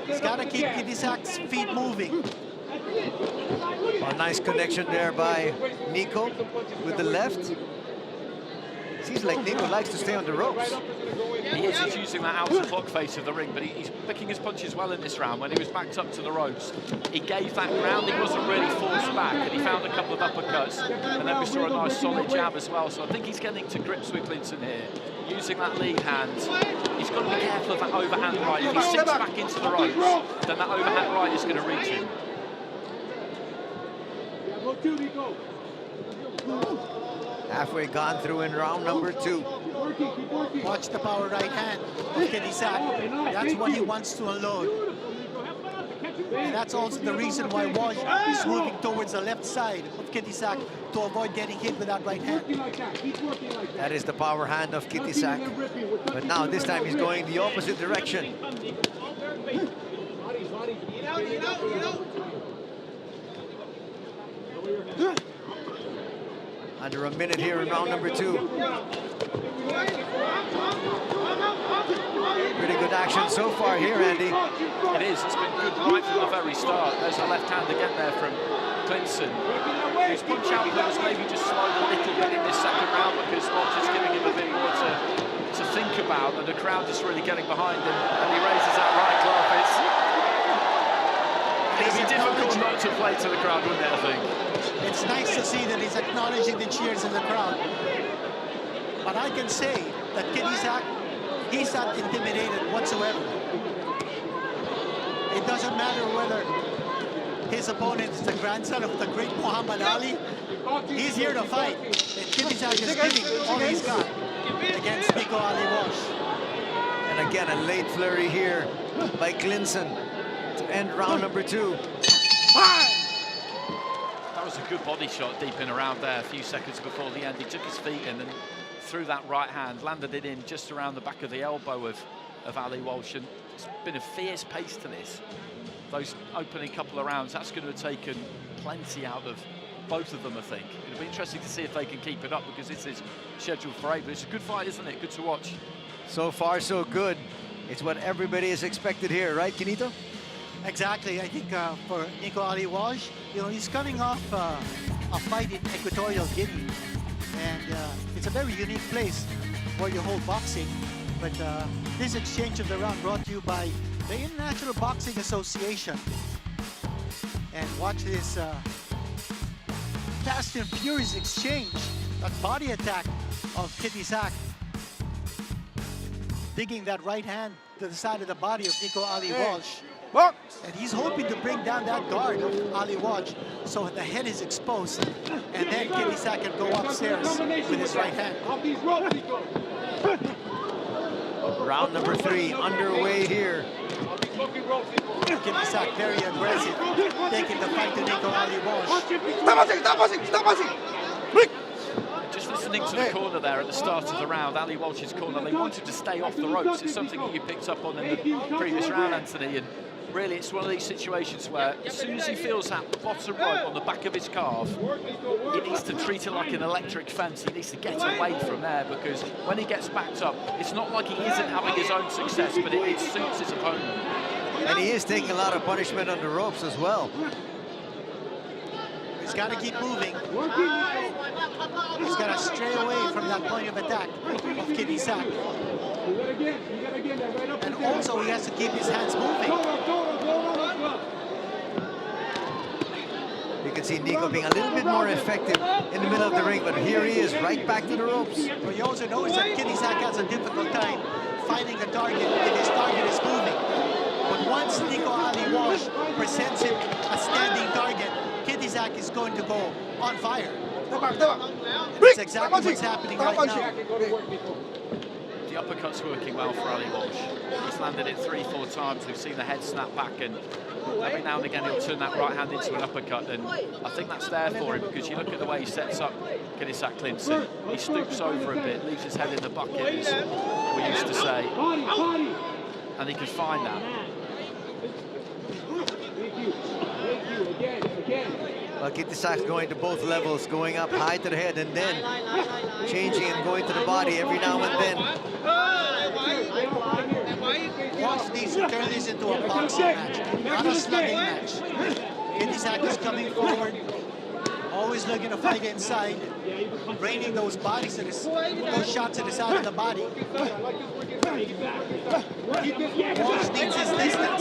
He's got to keep Kitty Sack's feet moving. A nice connection there by Nico with the left. Seems like Nico likes to stay on the ropes. He is. He's using that outer clock face of the ring, but he's picking his punches well in this round. When he was backed up to the ropes, he gave that ground. He wasn't really forced back, and he found a couple of uppercuts. And then we saw a nice solid jab as well. So I think he's getting to grips with Clinton here, using that lead hand. He's got to be careful of that overhand right. If he sinks back into the ropes, then that overhand right is going to reach him. Halfway gone through in round number 2. Watch the power right hand of Kitty Sack. That's what he wants to unload. And that's also the reason why Walsh is moving towards the left side of Kitty Sack to avoid getting hit with that right hand. That is the power hand of Kitty Sack. But now this time he's going the opposite direction. Under a minute here in round number 2. Pretty good action so far here, Andy. It is. It's been good right from the very start. There's a left hand again there from Clinton, whose punch output has maybe just slowed a little bit in this second round because Walsh is giving him a bit more to think about, and the crowd just really getting behind him. And he raises that right glove. It'd be difficult not to play to the crowd, wouldn't it, I think? It's nice to see that he's acknowledging the cheers in the crowd. But I can say that Kitty Sack, he's not intimidated whatsoever. It doesn't matter whether his opponent is the grandson of the great Muhammad Ali. He's here to fight. And Kitty Sack is giving all he's got against Nico Ali Walsh. And again, a late flurry here by Clinton to end round number 2. That was a good body shot deep in around there a few seconds before the end. He took his feet in and threw that right hand, landed it in just around the back of the elbow of Ali Walsh. And it's been a fierce pace to this. Those opening couple of rounds, that's going to have taken plenty out of both of them, I think. It'll be interesting to see if they can keep it up because this is scheduled for 8. But it's a good fight, isn't it? Good to watch. So far, so good. It's what everybody is expected here, right, Kinito? Exactly. I think for Nico Ali Walsh, you know, he's coming off a fight in Equatorial Guinea, and it's a very unique place where you hold boxing. But this exchange of the round brought to you by the International Boxing Association. And watch this fast and furious exchange, that body attack of Kitty Sack, digging that right hand to the side of the body of Nico Ali Walsh. And he's hoping to bring down that guard of Ali Walsh so the head is exposed, and then Kitty Sack can go upstairs with his right hand. Round number 3 underway here. Kitty Sack very aggressive, taking the fight to Nico Ali Walsh. Just listening to the corner there at the start of the round, Ali Walsh's corner, they wanted to stay off the ropes. It's something that you picked up on in the previous round, Anthony, and really it's one of these situations where as soon as he feels that bottom rope on the back of his calf, he needs to treat it like an electric fence. He needs to get away from there because when he gets backed up, it's not like he isn't having his own success, but it suits his opponent. And he is taking a lot of punishment on the ropes as well. He's got to keep moving. He's got to stray away from that point of attack of Kitty Sack. And also he has to keep his hands moving. You can see Nico being a little bit more effective in the middle of the ring, but here he is, right back to the ropes. But you also notice that Kitisak has a difficult time finding a target if his target is moving. But once Nico Ali Walsh presents him a standing target, Kitisak is going to go on fire. And that's exactly what's happening right now. The uppercut's working well for Ali Walsh. He's landed it 3-4 times. We've seen the head snap back, and every now and again he'll turn that right hand into an uppercut, and I think that's there for him because you look at the way he sets up Kitisak Clinton. He stoops over a bit, leaves his head in the bucket, as we used to say, and he can find that. Well, Kitisak's going to both levels, going up high to the head and then changing and going to the body every now and then. Walsh needs to turn this into a boxing match, not a slugging match. Kitisak is coming forward, always looking to fight inside, raining those bodies, those shots to the side of the body. Walsh needs his distance.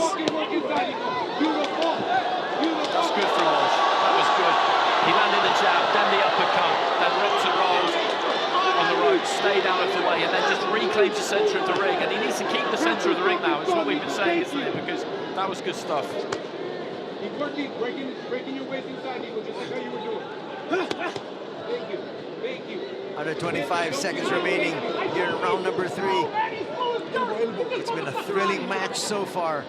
That's good for Walsh. That was good. He landed the jab, then the uppercut, then rocked and rolled on the ropes, stayed out of the way, and then just reclaimed the centre of the ring. And he needs to keep the centre of the ring now. It's what we've been saying, isn't it? Because that was good stuff. Keep working, breaking your waist inside, Nico, just like how you were doing. Thank you. Thank you. Under 25 seconds remaining here in round number 3. It's been a thrilling match so far.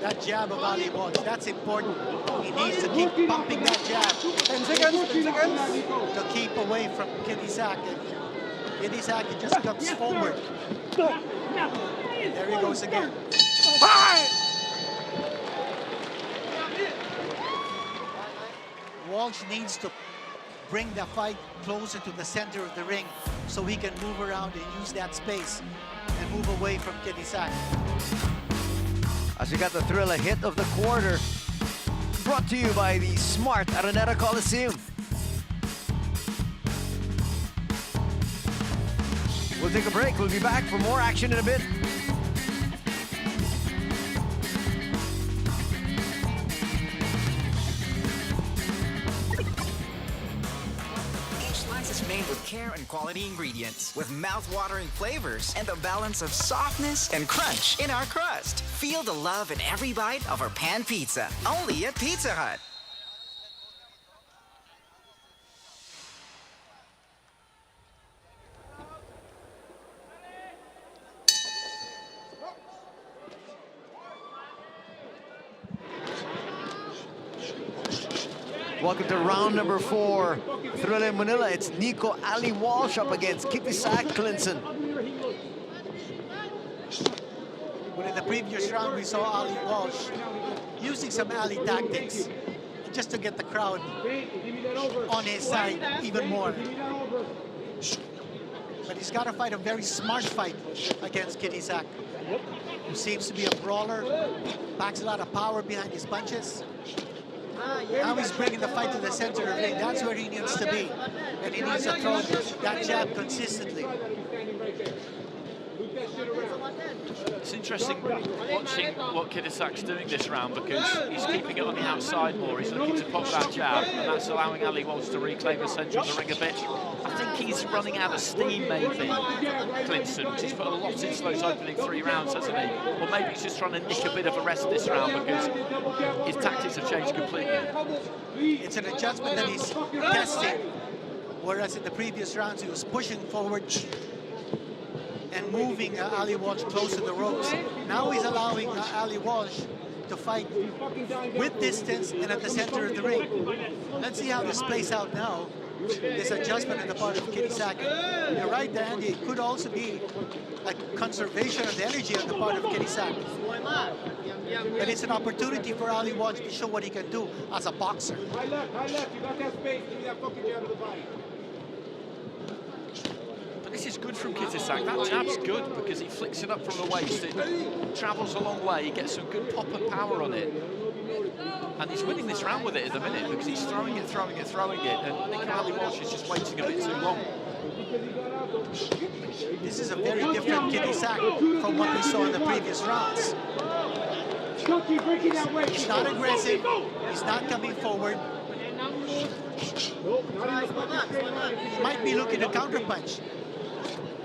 That jab of Ali Walsh, that's important. He needs to keep pumping that jab. 10 seconds, 10 seconds. To keep away from Kitisak. Kitisak just comes forward. There he goes again. Walsh needs to bring the fight closer to the center of the ring so he can move around and use that space and move away from Kitisak. As we got the Thrilla hit of the quarter, brought to you by the smart Araneta Coliseum. We'll take a break. We'll be back for more action in a bit. Made with care and quality ingredients, with mouth-watering flavors and a balance of softness and crunch in our crust. Feel the love in every bite of our pan pizza, only at Pizza Hut. Welcome to round number 4. Thrilla in Manila. It's Nico Ali Walsh up against Kitisak Clinton. But in the previous round, we saw Ali Walsh using some Ali tactics just to get the crowd on his side even more. But he's got to fight a very smart fight against Kitisak, who seems to be a brawler, packs a lot of power behind his punches. Now he's bringing the fight to the center of the ring. That's where he needs to be. And he needs to throw that jab consistently. It's interesting watching what Kitisak's doing this round because he's keeping it on the outside more. He's looking to pop that jab, and that's allowing Ali Walsh to reclaim the centre of the ring a bit. I think he's running out of steam, maybe, Clinton, which he's put a lot into those opening 3 rounds, hasn't he? Or maybe he's just trying to nick a bit of a rest this round because his tactics have changed completely. It's an adjustment that he's testing, whereas in the previous rounds he was pushing forward and moving Ali Walsh close to the ropes. Now he's allowing Ali Walsh to fight with distance and at the center of the ring. Let's see how this plays out now. This adjustment on the part of Kitisak. You're right, Andy. It could also be a conservation of the energy on the part of Kitisak. But it's an opportunity for Ali Walsh to show what he can do as a boxer. High left, you got that space, give me that fucking jab to the body. This is good from Kitisak. That jab's good because he flicks it up from the waist. It travels a long way. He gets some good pop and power on it. And he's winning this round with it at the minute because he's throwing it. And Nico Ali Walsh is just waiting a bit too long. this is a very different Kitisak from what we saw in the previous rounds. He's not aggressive. He's not coming forward. He might be looking to counterpunch.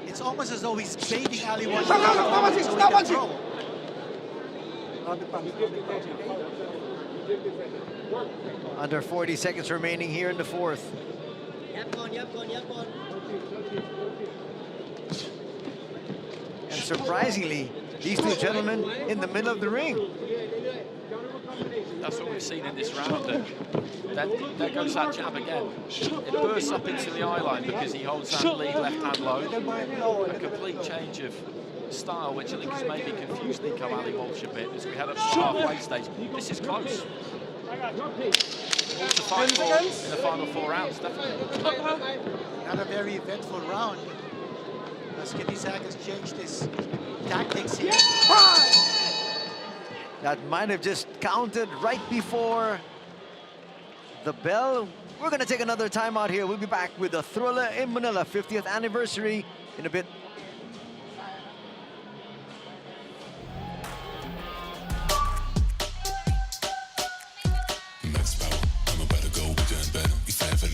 It's almost as though he's baiting Ali Walsh so he can throw. Under 40 seconds remaining here in the fourth. And surprisingly, these two gentlemen in the middle of the ring. That's what we've seen in this round. And there goes that jab again. It bursts up into the eye line because he holds that lead left hand low. A complete change of style, which I think has maybe confused Nico Ali Walsh a bit as we head up to the halfway stage. This is close. To fight for in the final 4 rounds, definitely. Not a very eventful round, as Kitisak has changed his tactics here. That might have just counted right before the bell. We're going to take another timeout here. We'll be back with the Thrilla in Manila 50th anniversary in a bit.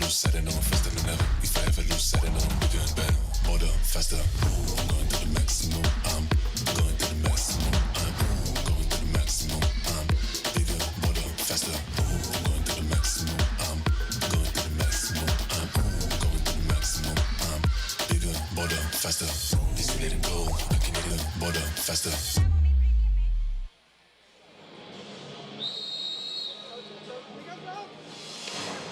Set it on faster than ever. If I ever lose, set it on, we're doing better. More faster. I'm going to the maximum. I'm going to the maximum. I'm going to the maximum. I'm bigger, more faster. I'm going to the maximum. I'm going to the maximum. I'm going to the maximum. I'm bigger, more faster. This is letting go. I can get it more faster.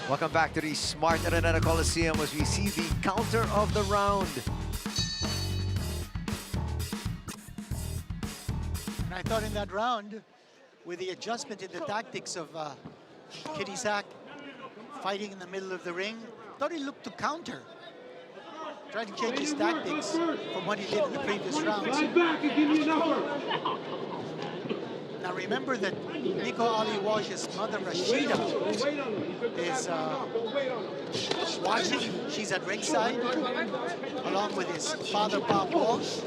Welcome back to the Smart Araneta Coliseum as we see the counter of the round. And I thought in that round, with the adjustment in the tactics of Kitisak fighting in the middle of the ring, I thought he looked to counter. Tried to change his tactics from what he did in the previous rounds. Now remember that Nico Ali Walsh's mother, Rashida, is watching. She's at ringside, along with his father, Bob Walsh.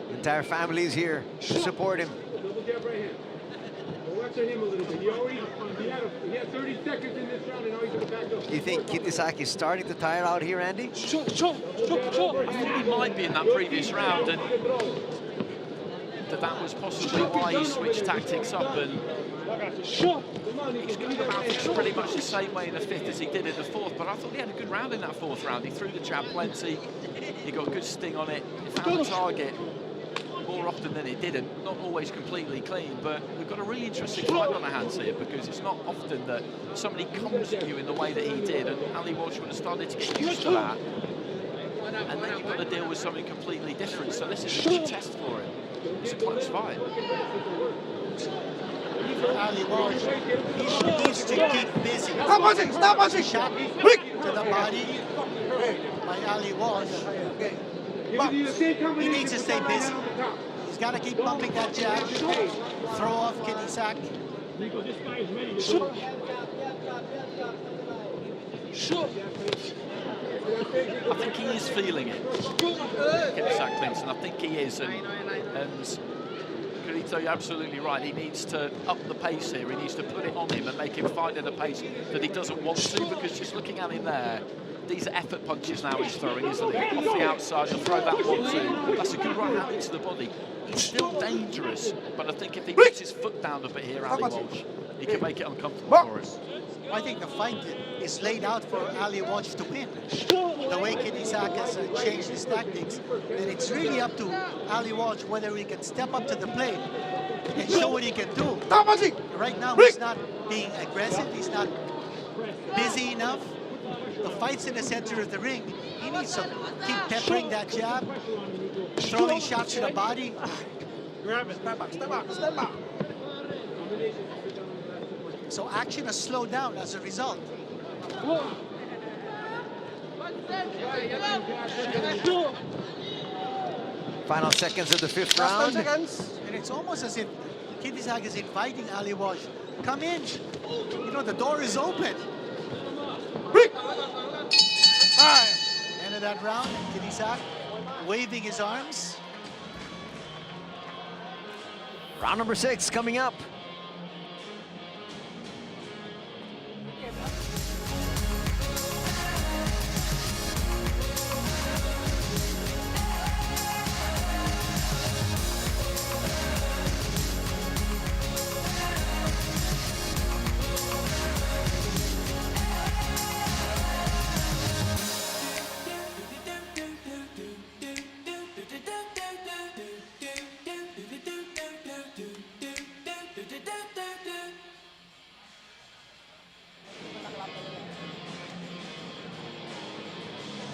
The entire family is here to support him. Watch him a little bit. He had 30 seconds in this round and now he's going to back up. Do you think Kitisak is starting to tire out here, Andy? I think he might be in that previous round, and that was possibly why he switched tactics up, and he's going about it pretty much the same way in the fifth as he did in the fourth, but I thought he had a good round in that fourth round. He threw the jab plenty, he got a good sting on it, he found the target more often than it didn't, not always completely clean, but we've got a really interesting fight on our hands here because it's not often that somebody comes at you in the way that he did, and Ali Walsh would have started to get used to that, and then you've got to deal with something completely different, so this is a good test for him. It's a close fight. For Ali Walsh, he needs to keep busy. Stop punching! Stop punching! Shot to the body by Ali Walsh. But he needs to stay busy. He's got to keep pumping that jab, throw off Kitisak. Nico, this guy is ready. I think he is feeling it. Kitisak Clinton, I think he is, and Carlito, you're absolutely right. He needs to up the pace here. He needs to put it on him and make him fight at a pace that he doesn't want to, because just looking at him there, these are effort punches now he's throwing, isn't he? Off the outside, he'll throw that 1-2. That's a good right hand into the body. He's still dangerous, but I think if he puts his foot down a bit here, Ali Walsh, he can make it uncomfortable for us. I think the fight is laid out for Ali Walsh to win. The way Kitisak has changed his tactics, and it's really up to Ali Walsh whether he can step up to the plate and show what he can do. Right now, he's not being aggressive. He's not busy enough. The fight's in the center of the ring. He needs to keep peppering that jab, throwing shots to the body. Grab it, step back, step back, step back. So action has slowed down as a result. Final seconds of the fifth round. And it's almost as if Kitisak is inviting Ali Walsh. Come in. You know, the door is open. that round. Kinisak waving his arms. Round number 6 coming up.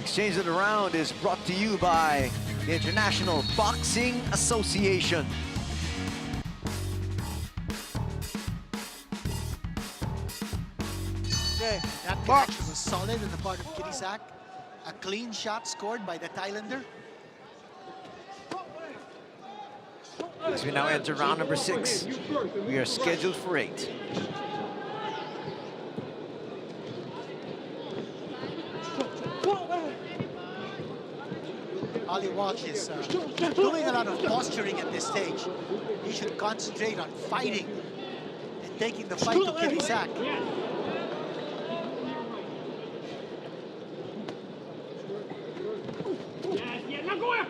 Exchange of the Round is brought to you by the International Boxing Association. That connection was solid on the part of Kinisak. A clean shot scored by the Thailander. As we now enter round number 6, we are scheduled for 8. Ali Walsh is doing a lot of posturing at this stage. He should concentrate on fighting and taking the fight to Kinisak.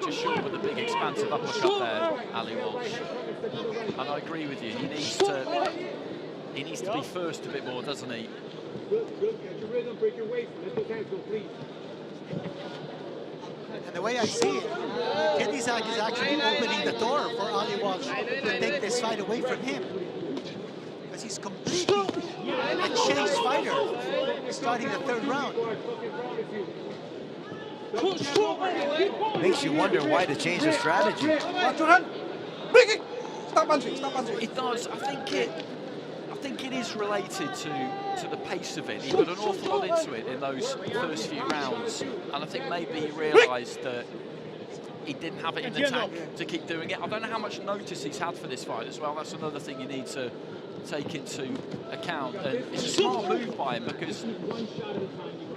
Just short with a big expansive uppercut there, Ali Walsh. And I agree with you. He needs to be first a bit more, doesn't he? And the way I see it, Kinisak is actually opening the door for Ali Walsh to take this fight away from him. Because he's completely a changed fighter starting the 3rd round. Makes you wonder why to change the strategy. Watch your hand. Bring it. Stop punching. Stop punching. It does. I think it is related to the pace of it. He put an awful lot into it in those first few rounds, and I think maybe he realised that he didn't have it in the tank to keep doing it. I don't know how much notice he's had for this fight as well. That's another thing you need to take into account. And it's a smart move by him because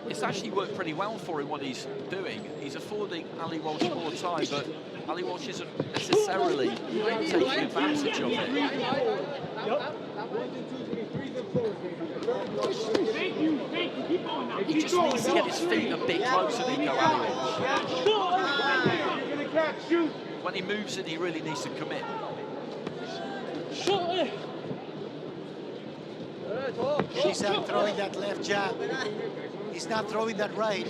it's actually worked pretty well for him what he's doing. He's affording Ali Walsh more time, but Ali Walsh isn't necessarily taking advantage of it. He just needs to get his feet a bit closer, Nico, Ali Walsh. When he moves in, he really needs to commit. Kinisak throwing that left jab. He's not throwing that right,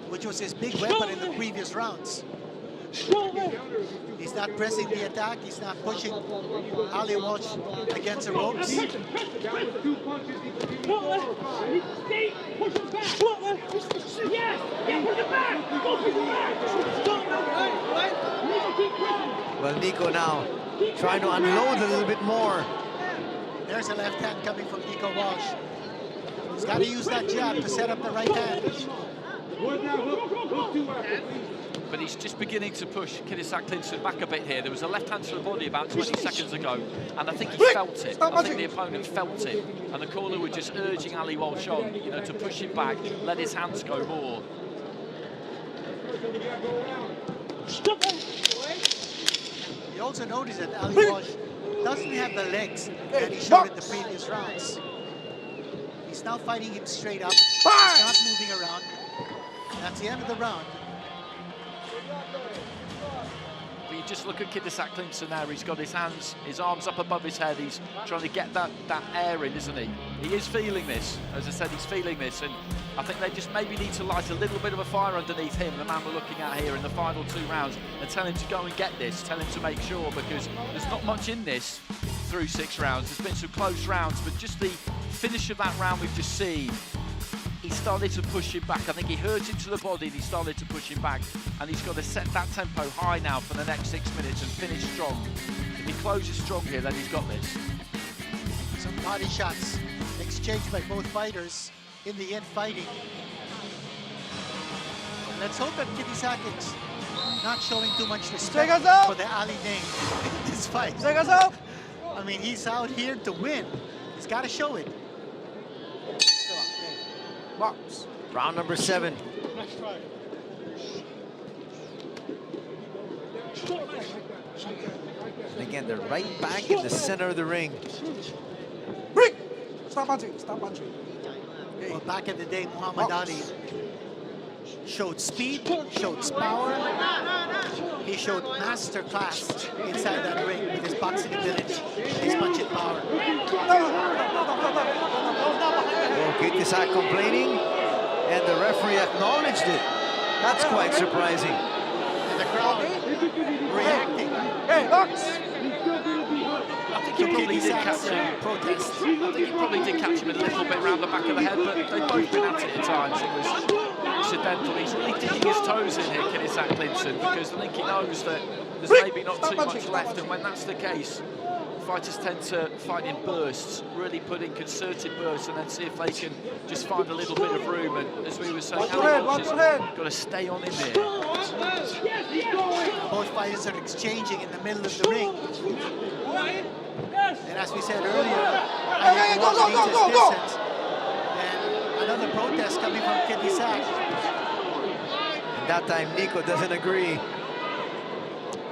which was his big weapon in the previous rounds. He's not pressing the attack. He's not pushing Ali Walsh against the ropes. Well, Nico now trying to unload a little bit more. There's a left hand coming from Nico Walsh. He's got to use that jab to set up the right hand. But he's just beginning to push Kinisak Clinton back a bit here. There was a left hand to the body about 20 seconds ago, and I think he felt it. I think the opponent felt it, and the corner were just urging Ali Walsh on, you know, to push him back, let his hands go more. You also notice that Ali Walsh doesn't have the legs that he showed in the previous rounds. He's now fighting him straight up. He's not moving around. That's the end of the round. But you just look at Kinisak Clinton there. He's got his hands, his arms up above his head. He's trying to get that air in, isn't he? He is feeling this. As I said, he's feeling this. And I think they just maybe need to light a little bit of a fire underneath him, the man we're looking at here in the final 2 rounds, and tell him to go and get this, tell him to make sure, because there's not much in this through 6 rounds. There's been some close rounds, but just the finish of that round we've just seen, he started to push him back. I think he hurt him to the body and he started to push him back, and he's got to set that tempo high now for the next 6 minutes and finish strong. If he closes strong here, then he's got this. Some body shots exchanged by both fighters in the end fighting. And let's hope that Kinisak is not showing too much respect for the Ali name in this fight. I mean, he's out here to win. He's got to show it. Round number 7. And again, they're right back in the center of the ring. Break! Stop punching, stop punching. Well, back in the day, Muhammad Ali showed speed, showed power. He showed master class inside that ring with his boxing ability, his punching power. Oh, Kitisak complaining, and the referee acknowledged it. That's quite surprising. And the crowd reacting. Hey, Lux! I think he probably did catch him. Protest. I think he probably did catch him a little bit round the back of the head, but they've both been at it at times. It was accidental. He's really digging his toes in here, Kitisak Clinton, because I think he knows that there's maybe not too much left, and when that's the case, fighters tend to fight in bursts, really put in concerted bursts, and then see if they can just find a little bit of room. And as we were saying, Walsh has got to stay on in there. Both fighters are exchanging in the middle of the ring. And as we said earlier, I think Walsh needs his distance. And another protest coming from Kitisak. And that time, Nico doesn't agree.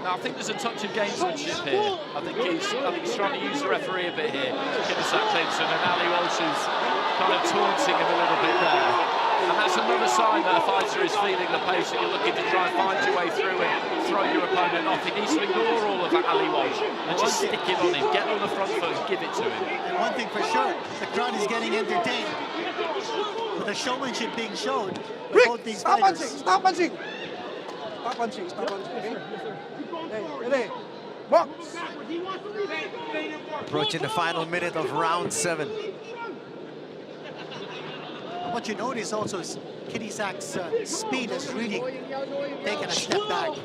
Now, I think there's a touch of gamesmanship here. I think he's trying to use the referee a bit here, Kitisak Clinton, and Ali Walsh is kind of taunting him a little bit there. And that's another sign that a fighter is feeling the pace, that you're looking to try and find your way through and throw your opponent off. He needs to ignore all of that, Ali Walsh, and just stick it on him, get on the front foot and give it to him. And one thing for sure, the crowd is getting entertained with the showmanship being showed by both these fighters. Stop punching! Stop punching, stop punching, okay? Hey, box! Approaching the final minute of round 7. What you notice also is Kitisak's speed has really taken a step back.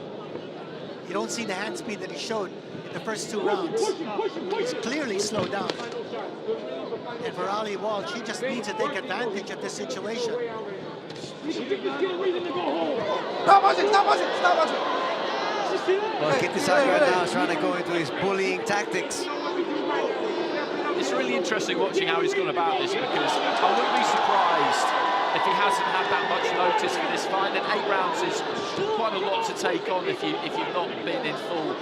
You don't see the hand speed that he showed in the first 2 rounds. He's clearly slowed down. And for Ali Walsh, he just needs to take advantage of this situation. Stop punching, stop punching, stop punching! Well, Kitisak right now is trying to go into his bullying tactics. It's really interesting watching how he's gone about this, because I wouldn't be surprised if he hasn't had that much notice for this fight. And 8 rounds is quite a lot to take on if you've not been in full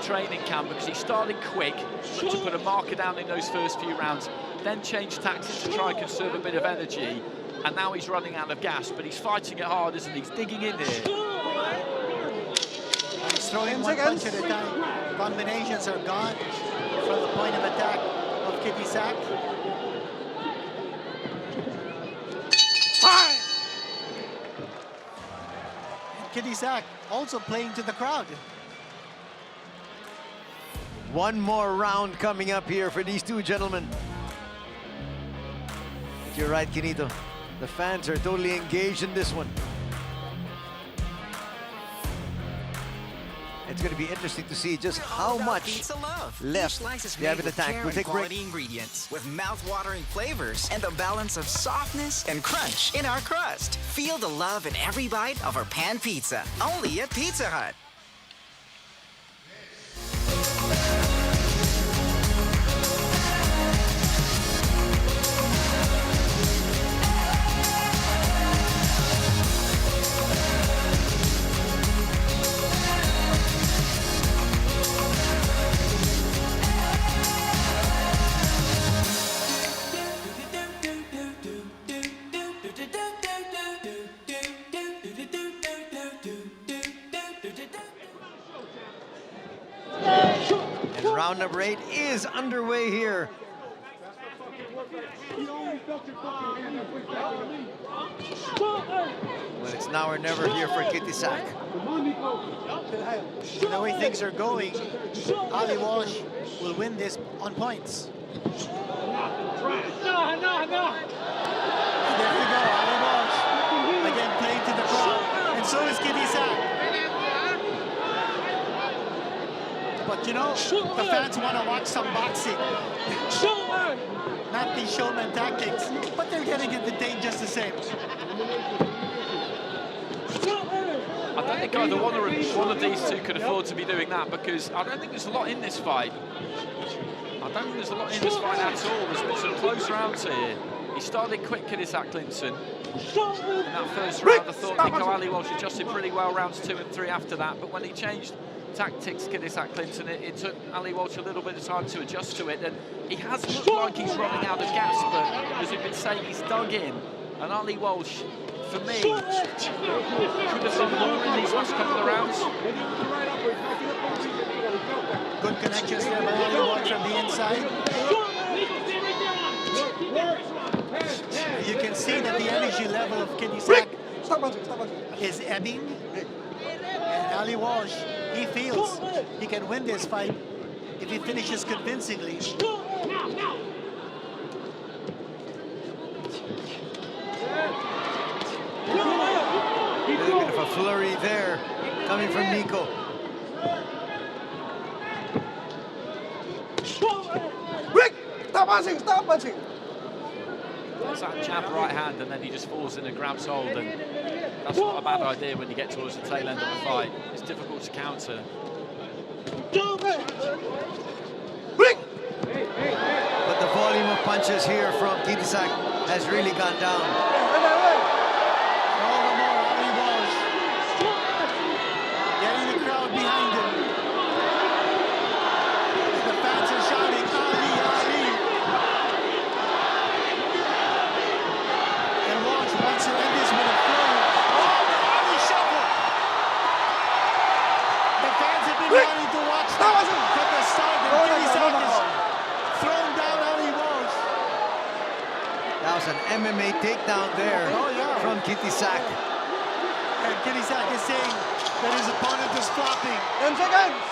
training camp, because he started quick to put a marker down in those first few rounds, then changed tactics to try and conserve a bit of energy, and now he's running out of gas, but he's fighting it hard, isn't he? He's digging in there. He's throwing one punch at a time. Combinations are gone from the point of attack of Kitisak. Kitisak also playing to the crowd. One more round coming up here for these two gentlemen. But you're right, Kinito. The fans are totally engaged in this one. It's going to be interesting to see just how much left they have in the tank. We'll take a break. Quality ingredients with mouth-watering flavors and the balance of softness and crunch in our crust. Feel the love in every bite of our pan pizza, only at Pizza Hut. Round number 8 is underway here. Well, it's now or never here for Kitisak. The way things are going, Ali Walsh will win this on points. There we go, Ali Walsh again playing to the crowd, and so is Kitisak. But you know, the fans want to watch some boxing. Not these showman tactics, but they're getting entertained just the same. I don't think either one of these two could afford to be doing that, because I don't think there's a lot in this fight. I don't think there's a lot in this fight at all. There's been some close rounds here. He started quick, Kitisak Clinton. In that first round, I thought Nico Ali Walsh adjusted pretty well rounds 2 and 3 after that, but when he changed tactics, Kinisak Clinton. It took Ali Walsh a little bit of time to adjust to it, and he has looked like he's running out of gas, but as we've been saying, he's dug in. And Ali Walsh, for me, could have done more in these last couple of rounds. Good connections there by Ali Walsh from the inside. You can see that the energy level of Kinisak is ebbing. And Ali Walsh, he feels he can win this fight if he finishes convincingly. A little bit of a flurry there coming from Nico. Stop punching! Stop punching! That's that jab right hand, and then he just falls in and grabs hold, and that's not a bad idea when you get towards the tail end of a fight. It's difficult to counter. But the volume of punches here from Kinisak has really gone down. All the more Ali Walsh getting the crowd behind him. The fans are shouting, Ali, Ali. And Walsh wants to end this with a flow. Oh, the Ali shuffle. The fans have been wanting to watch that from the start. And Kinisak is thrown down Ali Walsh. That was an MMA takedown there from Kinisak. And Kinisak is saying that his opponent is flopping. 10 seconds!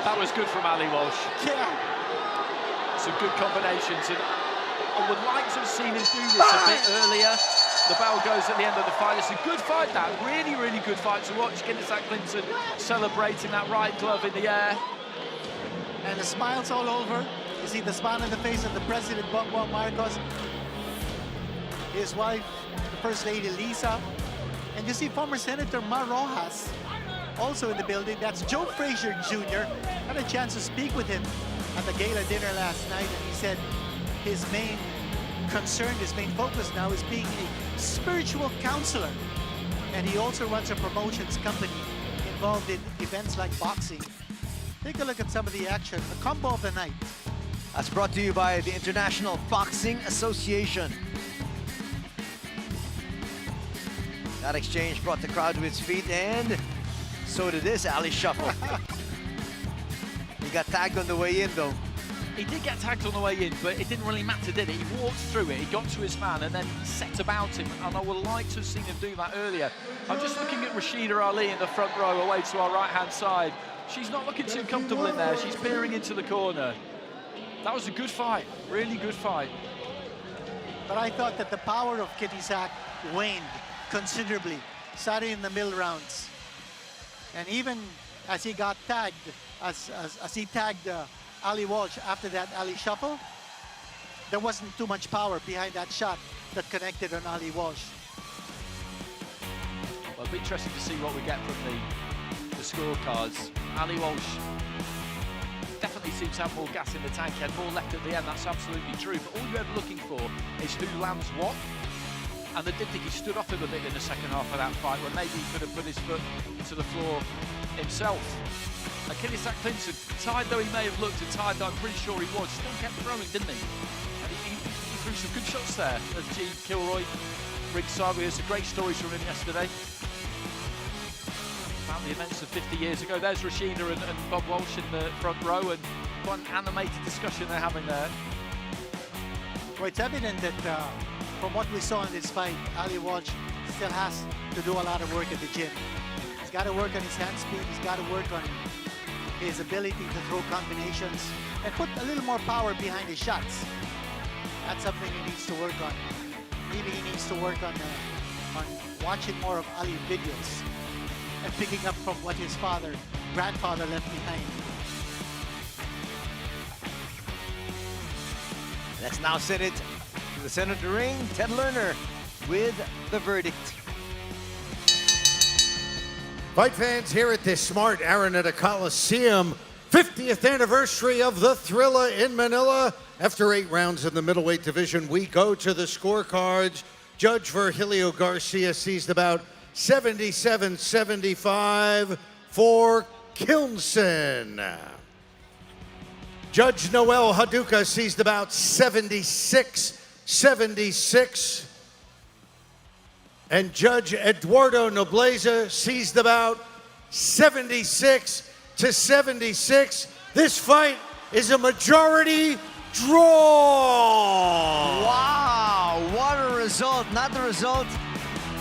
That was good from Ali Walsh. Yeah. Some good combinations, and I would like to have seen him do this a bit earlier. The bell goes at the end of the fight. It's a good fight, that. Really, really good fight to watch. Kinisak Clinton celebrating that right glove in the air. And the smiles all over. You see the smile on the face of the president, Bongbong Marcos. His wife, the First Lady Lisa. And you see former Senator Mar Rojas also in the building. That's Joe Fraser Jr. Had a chance to speak with him at the gala dinner last night, and he said his main concern, his main focus now is being a spiritual counselor. And he also runs a promotions company involved in events like boxing. Take a look at some of the action. The combo of the night. That's brought to you by the International Boxing Association. That exchange brought the crowd to its feet, and so did this Ali shuffle. He got tagged on the way in, though. He did get tagged on the way in, but it didn't really matter, did it? He walked through it, he got to his man, and then set about him, and I would like to have seen him do that earlier. I'm just looking at Rashida Ali in the front row, away to our right-hand side. She's not looking too comfortable in there. She's peering into the corner. That was a good fight, really good fight. But I thought that the power of Kinisak waned considerably, starting in the middle rounds. And even as he got tagged, as he tagged Ali Walsh after that Ali shuffle, there wasn't too much power behind that shot that connected on Ali Walsh. Well, it'll be interesting to see what we get from the scorecards. Ali Walsh definitely seems to have more gas in the tank, had more left at the end, that's absolutely true. But all you're ever looking for is who lands what. And I did think he stood off him a bit in the second half of that fight, where maybe he could have put his foot to the floor himself. And Kinisak Clinton, tired though he may have looked, and tired though I'm pretty sure he was, still kept throwing, didn't he? And he threw some good shots there. As G. Kilroy ringside, we heard some great stories from him yesterday. About the events of 50 years ago. There's Rashida and Bob Walsh in the front row, and quite an animated discussion they're having there. Well, it's evident that from what we saw in this fight, Ali Walsh still has to do a lot of work at the gym. He's got to work on his hand speed, he's got to work on his ability to throw combinations and put a little more power behind his shots. That's something he needs to work on. Maybe he needs to work on watching more of Ali videos and picking up from what his grandfather left behind. Let's now send it to the center of the ring, Ted Lerner with the verdict. Fight fans, here at the smart Araneta Coliseum, 50th anniversary of the Thrilla in Manila. After 8 rounds in the middleweight division, we go to the scorecards. Judge Virgilio Garcia sees about 77-75 for Kilnson. Judge Noel Haduka sees the bout 76-76. And Judge Eduardo Nobleza sees the bout 76-76. This fight is a majority draw. Wow, what a result. Not the result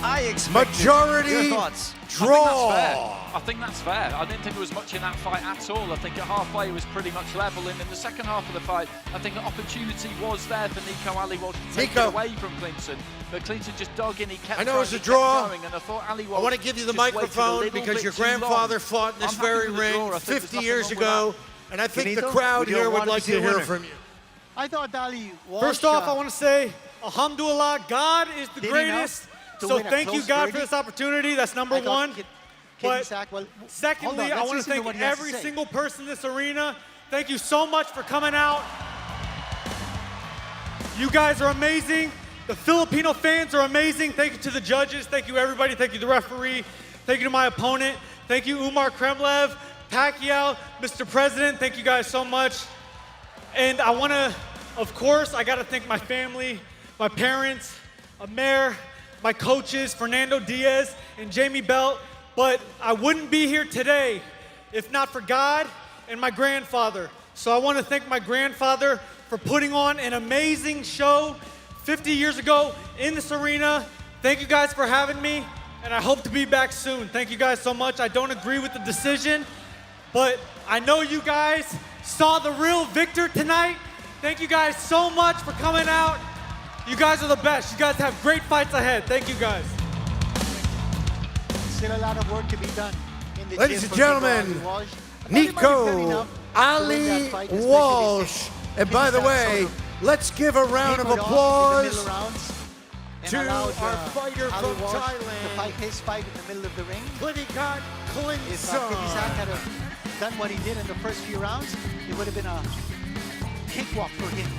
I expected. Majority Your thoughts? draw. I think that's fair. I didn't think there was much in that fight at all. I think at halfway it was pretty much level. And in the second half of the fight, I think the opportunity was there for Nico Ali Walsh to take it away from Clinton. But Clinton just dug in. He kept I know trying, it's a draw. going, and I thought Ali Walsh I want to give you the just waited a microphone little because bit your too grandfather long. fought in this I'm happy very with the ring draw. I think there's 50 nothing years wrong with ago. that. And I think Benito, the crowd we here don't would want like to to see a hear winner. from you. I thought Ali Walsh. First off, I want to say, alhamdulillah, God is the did greatest. enough to So win a thank you, close God, for verdict. this opportunity. That's number I thought one. But Secondly, I want to thank every single person in this arena. Thank you so much for coming out. You guys are amazing. The Filipino fans are amazing. Thank you to the judges. Thank you, everybody. Thank you, the referee. Thank you to my opponent. Thank you, Umar Kremlev, Pacquiao, Mr. President. Thank you guys so much. And I want to, of course, I got to thank my family, my parents, Amer, my coaches, Fernando Diaz and Jamie Belt. But I wouldn't be here today if not for God and my grandfather. So I want to thank my grandfather for putting on an amazing show 50 years ago in this arena. Thank you guys for having me, and I hope to be back soon. Thank you guys so much. I don't agree with the decision, but I know you guys saw the real victor tonight. Thank you guys so much for coming out. You guys are the best. You guys have great fights ahead. Thank you guys. Still a lot of work to be done in the Ladies gym and for gentlemen, Nico Ali Walsh. And by the way, let's give a round of applause to our fighter from Thailand. To fight his fight in the middle of the ring. Klinikat If Clinson. Kinisak had done what he did in the first few rounds, it would have been a cakewalk for him.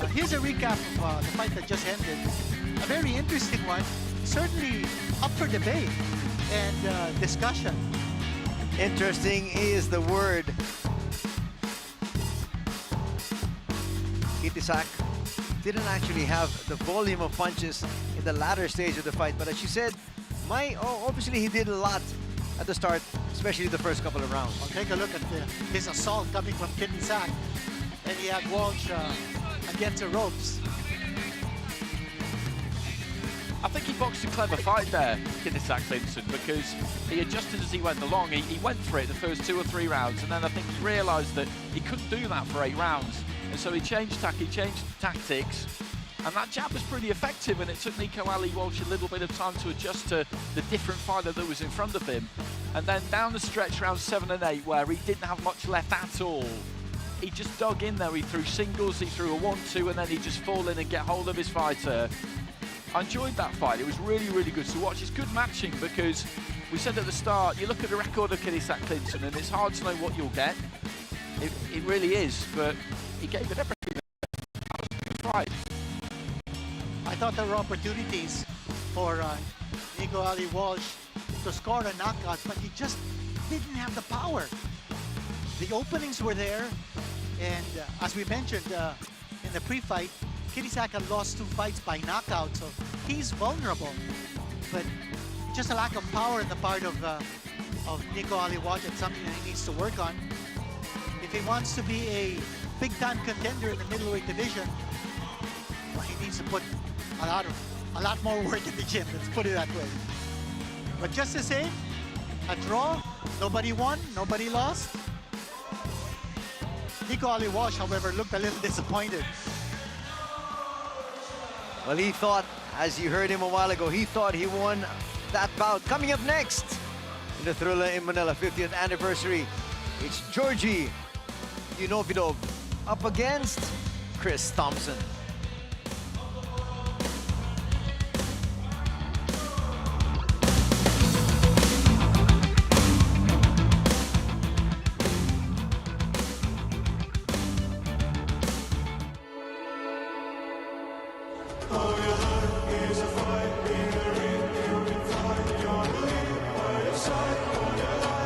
But here's a recap of the fight that just ended. A very interesting one. Certainly up for debate and discussion. Interesting is the word. Kitisak didn't actually have the volume of punches in the latter stage of the fight, but as you said, obviously he did a lot at the start, especially the first couple of rounds. Well, take a look at his assault coming from Kitisak, and he had Walsh against the ropes. I think he boxed a clever fight there, Kinisak Clinton, because he adjusted as he went along. He went for it the first 2 or 3 rounds, and then I think he realised that he couldn't do that for 8 rounds. And so he changed tactics, and that jab was pretty effective, and it took Nico Ali Walsh a little bit of time to adjust to the different fighter that was in front of him. And then down the stretch, rounds 7 and 8, where he didn't have much left at all, he just dug in there. He threw singles, he threw a 1-2, and then he'd just fall in and get hold of his fighter. I enjoyed that fight. It was really, really good to watch. It's good matching because we said at the start, you look at the record of Kinisak Clinton and it's hard to know what you'll get. It really is, but he gave it everything. That was a good fight. I thought there were opportunities for Nico Ali Walsh to score a knockout, but he just didn't have the power. The openings were there, and as we mentioned in the pre-fight, Kinisak had lost 2 fights by knockout, so he's vulnerable. But just a lack of power in the part of Nico Ali Walsh, it's something that he needs to work on. If he wants to be a big-time contender in the middleweight division, well, he needs to put a lot more work in the gym. Let's put it that way. But just the same, a draw. Nobody won. Nobody lost. Nico Ali Walsh, however, looked a little disappointed. Well, he thought, as you heard him a while ago, he thought he won that bout. Coming up next in the Thrilla in Manila 50th anniversary, it's Georgie Yunovidov up against Chris Thompson. Is a fight in the ring, you can fight your lead by your side, on your line.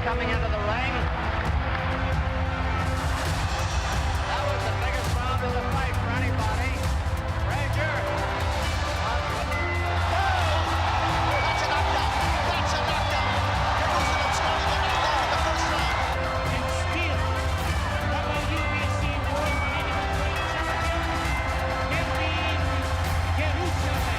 coming into the ring. That was the biggest round of the fight for anybody. Fraser. That's a knockdown. That's a knockdown. Jerusalem starting to knock down in the first round. And still, WBC World Heavyweight Champion, Kevin Jerusalem.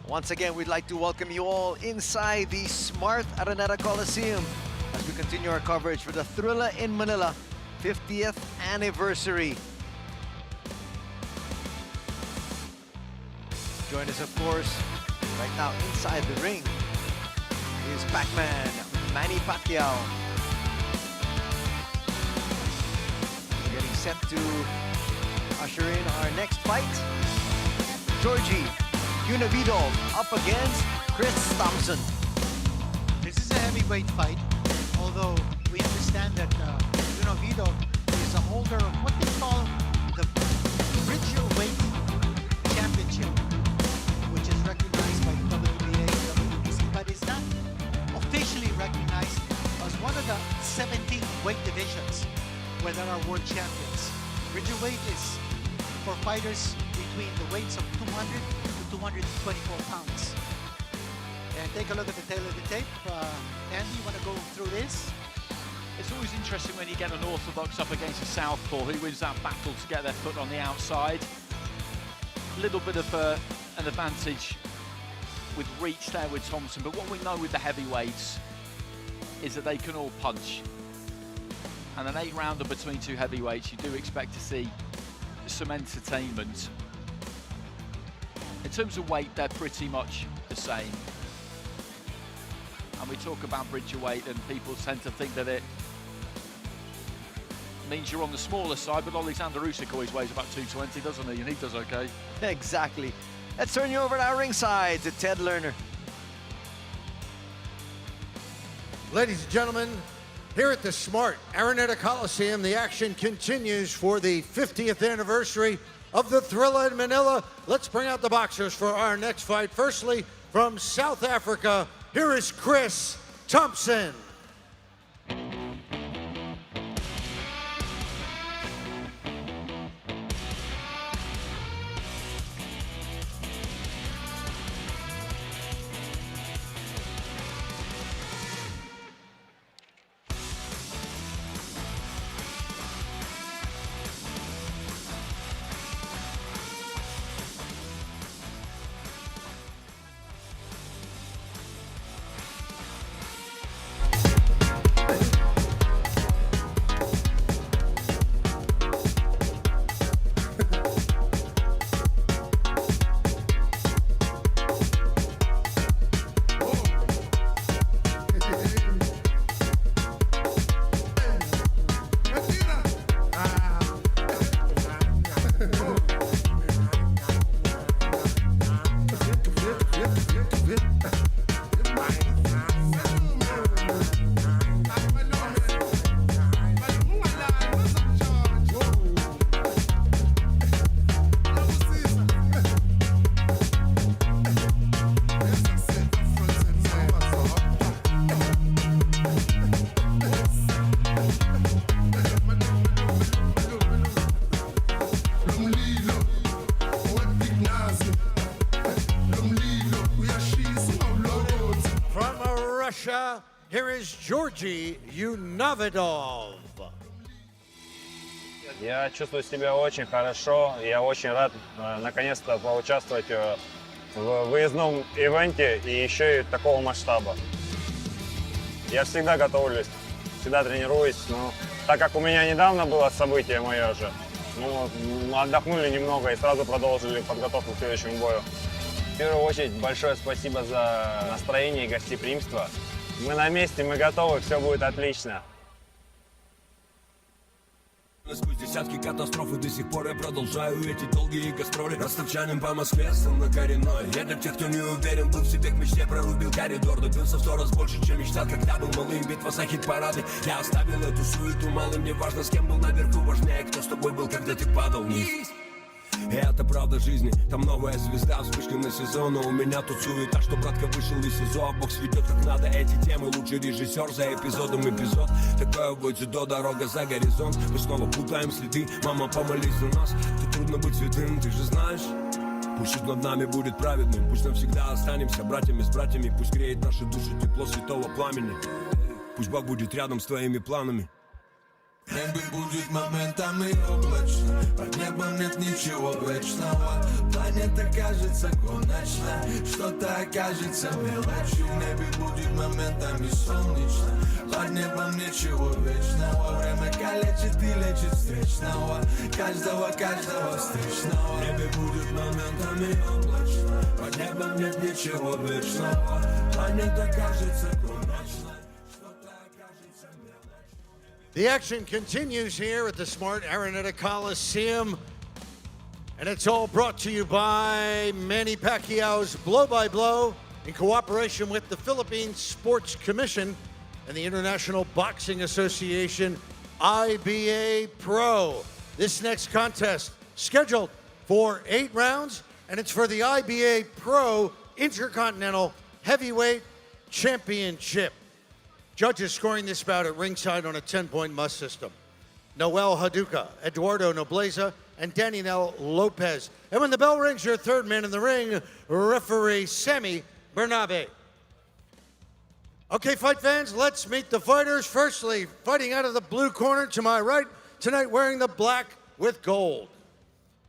Once again, we'd like to welcome you all inside the smart Araneta Coliseum as we continue our coverage for the Thrilla in Manila 50th anniversary. Join us, of course, right now inside the ring is Pac-Man Manny Pacquiao. We're getting set to usher in our next fight. Georgie Unividov up against Chris Thompson. This is a heavyweight fight, although we understand that Unividov is a holder of what they call the Bridgerweight Championship, which is recognized by the WBA and WBC, but is not officially recognized as one of the 17 weight divisions where there are world champions. Bridgerweight is for fighters between the weights of 200 to 224 pounds. And take a look at the tail of the tape. Andy, you want to go through this? It's always interesting when you get an orthodox up against a southpaw who wins that battle to get their foot on the outside. A little bit of an advantage with reach there with Thompson, but what we know with the heavyweights is that they can all punch. And an 8-rounder between two heavyweights, you do expect to see some entertainment. In terms of weight, they're pretty much the same. And we talk about Bridgerweight and people tend to think that it means you're on the smaller side, but Alexander Usyk always weighs about 220, doesn't he? And he does okay. Exactly. Let's turn you over to our ringside to Ted Lerner. Ladies and gentlemen, here at the smart Araneta Coliseum, the action continues for the 50th anniversary of the Thrilla in Manila. Let's bring out the boxers for our next fight. Firstly, from South Africa, here is Chris Thompson. Here is Georgie Unividov. Я чувствую себя очень хорошо. Я очень рад наконец-то поучаствовать в выездном ивенте и еще и такого масштаба. Я всегда готовлюсь, всегда тренируюсь. Но так как у меня недавно было событие мое же, мы отдохнули немного и сразу продолжили подготовку к следующему бою. В первую очередь большое спасибо за настроение и гостеприимство. Мы на месте, мы готовы, все будет отлично. Сквозь десятки катастроф и до сих пор я продолжаю эти долгие гастроли. Ростовчанин по Москве, сын на коренной. Я для тех, кто не уверен, был в себе к мечте, прорубил коридор. Добился в 100 раз больше, чем мечтал, когда был малым. Битва за хит-парады. Я оставил эту суету малым. Не важно, с кем был наверху, важнее, кто с тобой был, когда ты падал вниз. И это правда жизни, там новая звезда, вспышки на сезон. Но у меня тут суета, что братка вышел из СИЗО. Бокс ведет как надо эти темы, лучший режиссер за эпизодом эпизод. Такое вот дзюдо, дорога за горизонт. Мы снова путаем следы, мама, помолись за нас. Тут трудно быть святым, ты же знаешь. Пусть суд над нами будет праведным, пусть навсегда останемся братьями с братьями. Пусть греет наши души тепло святого пламени. Пусть Бог будет рядом с твоими планами. Небо будет моментами облачно, под небом небом нет ничего вечного. Планета кажется конечной, что-то окажется мелочью. В небе будет моментами солнечно. Под небом ничего вечного. Время калечит и лечит встречного. Каждого встречного. В небе будет моментами облачно. Под небом нет ничего вечного. Планета кажется конечной. The action continues here at the smart Araneta Coliseum. And it's all brought to you by Manny Pacquiao's Blow by Blow in cooperation with the Philippine Sports Commission and the International Boxing Association, IBA.PRO. This next contest scheduled for 8 rounds, and it's for the IBA.PRO Intercontinental Heavyweight Championship. Judges scoring this bout at ringside on a 10-point must system. Noel Haduka, Eduardo Nobleza, and Daniel Lopez. And when the bell rings, your third man in the ring, referee Sammy Bernabe. Okay, fight fans, let's meet the fighters. Firstly, fighting out of the blue corner to my right, tonight wearing the black with gold.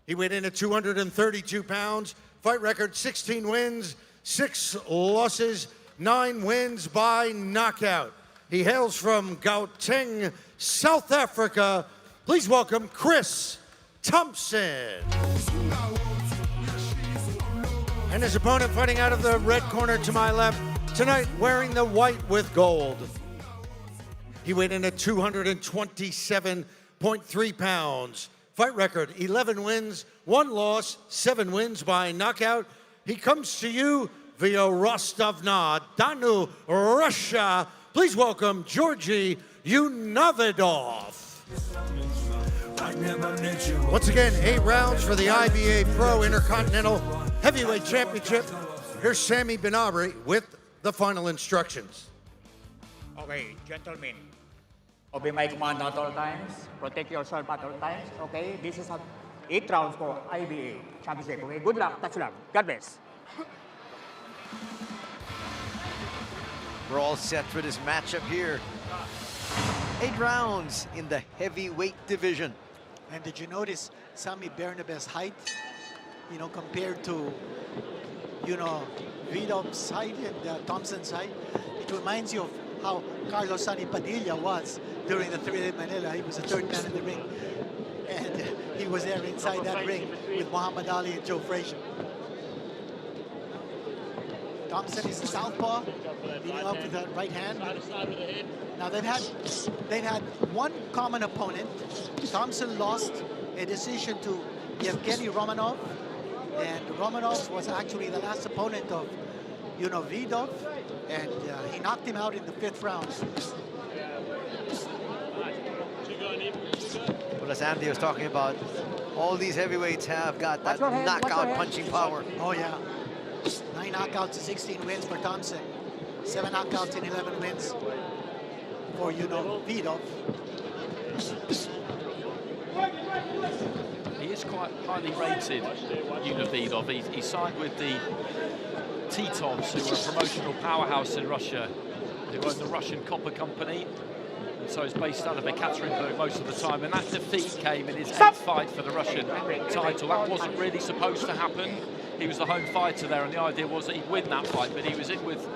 He weighed in at 232 pounds. Fight record, 16 wins, 6 losses, 9 wins by knockout. He hails from Gauteng, South Africa. Please welcome Chris Thompson. And his opponent fighting out of the red corner to my left, tonight wearing the white with gold. He weighed in at 227.3 pounds. Fight record, 11 wins, 1 loss, 7 wins by knockout. He comes to you via Rostov-na-Donu, Russia. Please welcome Georgy Unavidov. Once again, 8 rounds for the IBA.PRO Intercontinental Heavyweight Championship. Here's Sammy Bernabe with the final instructions. Okay, gentlemen. Obey my command at all times. Protect yourself at all times. Okay, this is 8 rounds for IBA Championship. Okay, good luck. Touch luck. God bless. We're all set for this matchup here. 8 rounds in the heavyweight division. And did you notice Sammy Bernabe's height, you know, compared to, you know, Vidov's height and Thompson's height? It reminds you of how Carlos Sani Padilla was during the Thrilla in Manila. He was the 3rd man in the ring. And he was there inside that ring with Muhammad Ali and Joe Frazier. Thompson is the southpaw, leading up with the right hand. Now they've had one common opponent. Thompson lost a decision to Yevgeny Romanov, and Romanov was actually the last opponent of, you know, Vidov, and he knocked him out in the 5th round. Well, as Andy was talking about, all these heavyweights have got that knockout punching power. Oh yeah. 9 knockouts to 16 wins for Thompson. 7 knockouts and 11 wins for, you know, Vidov. He is quite highly rated, Vidov. He signed with the Titovs, who are a promotional powerhouse in Russia, who own the Russian Copper Company. And so he's based out of Ekaterinburg most of the time. And that defeat came in his 8th fight for the Russian title. That wasn't really supposed to happen. He was the home fighter there, and the idea was that he'd win that fight, but he was in with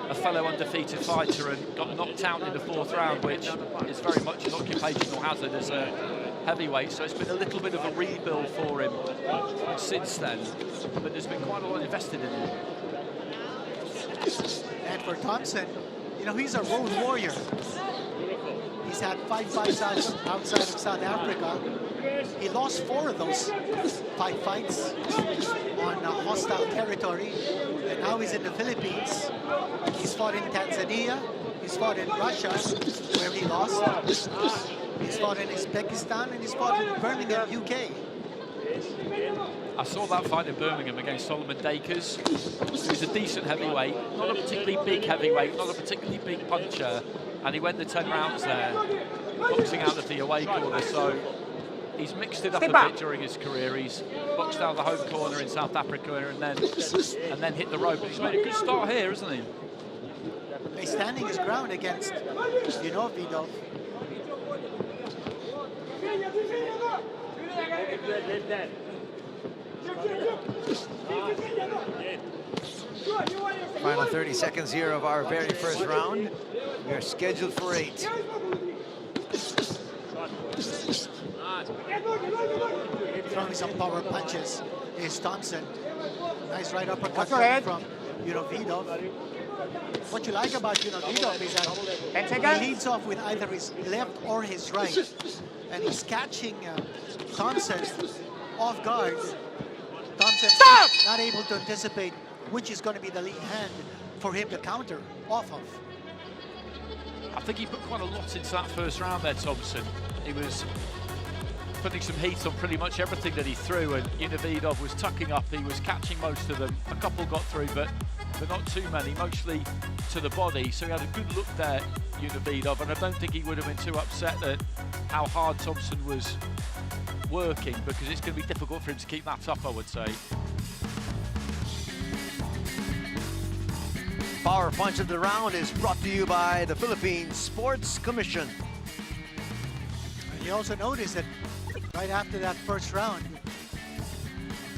a fellow undefeated fighter and got knocked out in the 4th round, which is very much an occupational hazard as a heavyweight. So it's been a little bit of a rebuild for him since then, but there's been quite a lot invested in him. And for Thompson, you know, he's a road warrior. He's had 5 fights outside of South Africa. He lost 4 of those 5 fights on hostile territory, and now he's in the Philippines. He's fought in Tanzania, he's fought in Russia, where he lost. He's fought in Uzbekistan, and he's fought in Birmingham, UK. I saw that fight in Birmingham against Solomon Dakers, who's a decent heavyweight, not a particularly big heavyweight, not a particularly big puncher, and he went the 10 rounds there, boxing out of the away corner. So he's mixed it up a bit during his career. He's boxed out of the home corner in South Africa and then hit the rope. But he's made a good start here, isn't he? He's standing his ground against, you know, Vidov. Final 30 seconds here of our very first round. We are scheduled for 8. Throwing some power punches is Thompson. Nice right uppercut coming from Vidov. What you like about Vidov is that he leads off with either his left or his right. And he's catching Thompson off guard. Thompson not able to anticipate which is going to be the lead hand for him to counter off of. I think he put quite a lot into that first round there, Thompson. He was putting some heat on pretty much everything that he threw, and Vidov was tucking up. He was catching most of them. A couple got through, but not too many, mostly to the body. So he had a good look there, Vidov, and I don't think he would have been too upset at how hard Thompson was working, because it's going to be difficult for him to keep that up, I would say. Power punch of the round is brought to you by the Philippine Sports Commission. And you also notice that right after that first round,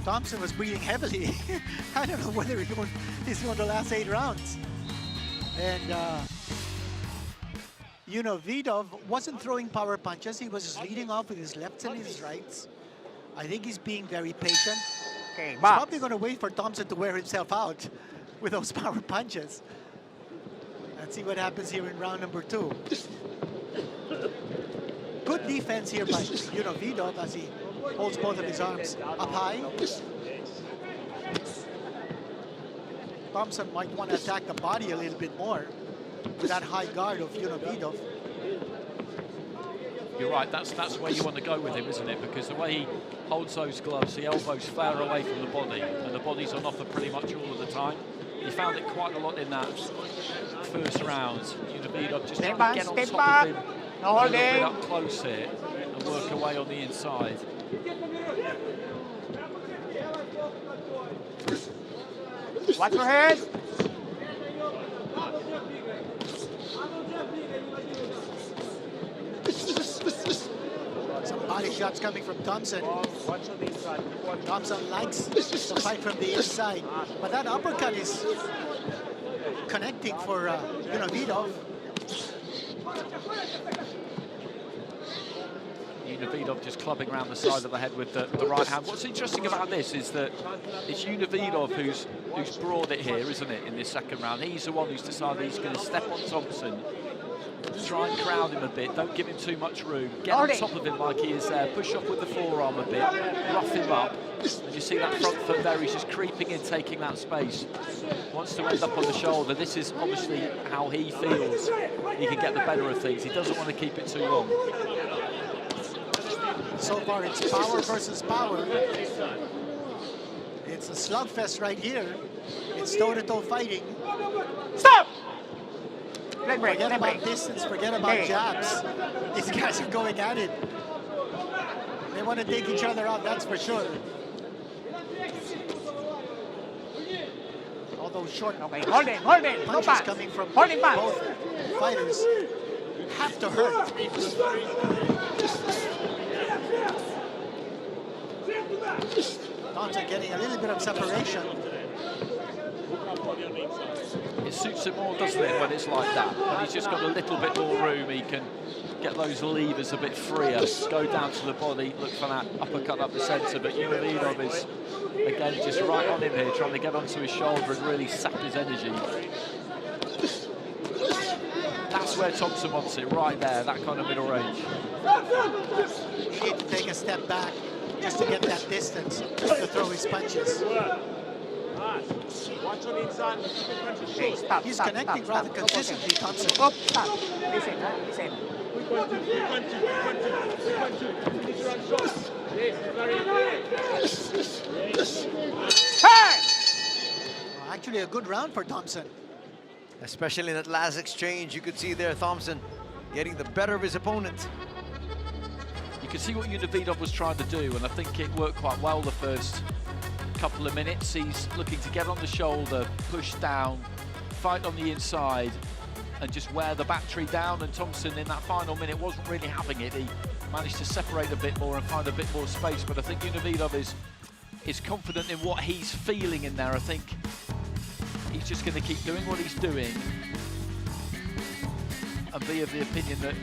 Thompson was breathing heavily. I don't know whether he's doing the last 8 rounds. And Vidov wasn't throwing power punches. He was just leading off with his lefts and his rights. I think he's being very patient. He's probably going to wait for Thompson to wear himself out with those power punches. Let's see what happens here in round number 2. Good defense here by Vidov as he holds both of his arms up high. Thompson might want to attack the body a little bit more with that high guard of Vidov. You're right, that's where you want to go with him, isn't it? Because the way he holds those gloves, the elbows far away from the body, and the body's on offer pretty much all of the time. He found it quite a lot in that first round. Vidov just trying to get on top of him a little bit up close here and work away on the inside. Watch your head. Some body shots coming from Thompson. Thompson likes to fight from the inside, but that uppercut is connecting for Vidov. Vidov just clubbing around the side of the head with the right hand. What's interesting about this is that it's Vidov who's brought it here, isn't it, in this second round. He's the one who's decided he's going to step on Thompson, try and crowd him a bit, don't give him too much room, get on top of him like he is there, push off with the forearm a bit, rough him up. And you see that front foot there, he's just creeping in, taking that space. Wants to end up on the shoulder. This is obviously how he feels he can get the better of things. He doesn't want to keep it too long. So far, it's power versus power. It's a slugfest right here. It's toe-to-toe fighting. Stop! Forget about distance, forget about jabs. These guys are going at it. They want to take each other out, that's for sure. Although short hold it. punches coming from both fighters have to hurt. Thompson getting a little bit of separation. It suits him more, doesn't it, when it's like that? When he's just got a little bit more room, he can get those levers a bit freer, go down to the body, look for that uppercut up the centre. But Vidov is, again, just right on him here, trying to get onto his shoulder and really sap his energy. That's where Thompson wants it, right there, that kind of middle range. He need to take a step back just to get that distance to throw his punches. Watch on the inside. He's connecting rather consistently, Thompson. Stop. Listen. Actually, a good round for Thompson. Especially in that last exchange, you could see there Thompson getting the better of his opponent. You can see what Vidov was trying to do, and I think it worked quite well the first couple of minutes. He's looking to get on the shoulder, push down, fight on the inside, and just wear the battery down. And Thompson in that final minute wasn't really having it. He managed to separate a bit more and find a bit more space, but I think Unividov is confident in what he's feeling in there. I think he's just going to keep doing what he's doing and be of the opinion that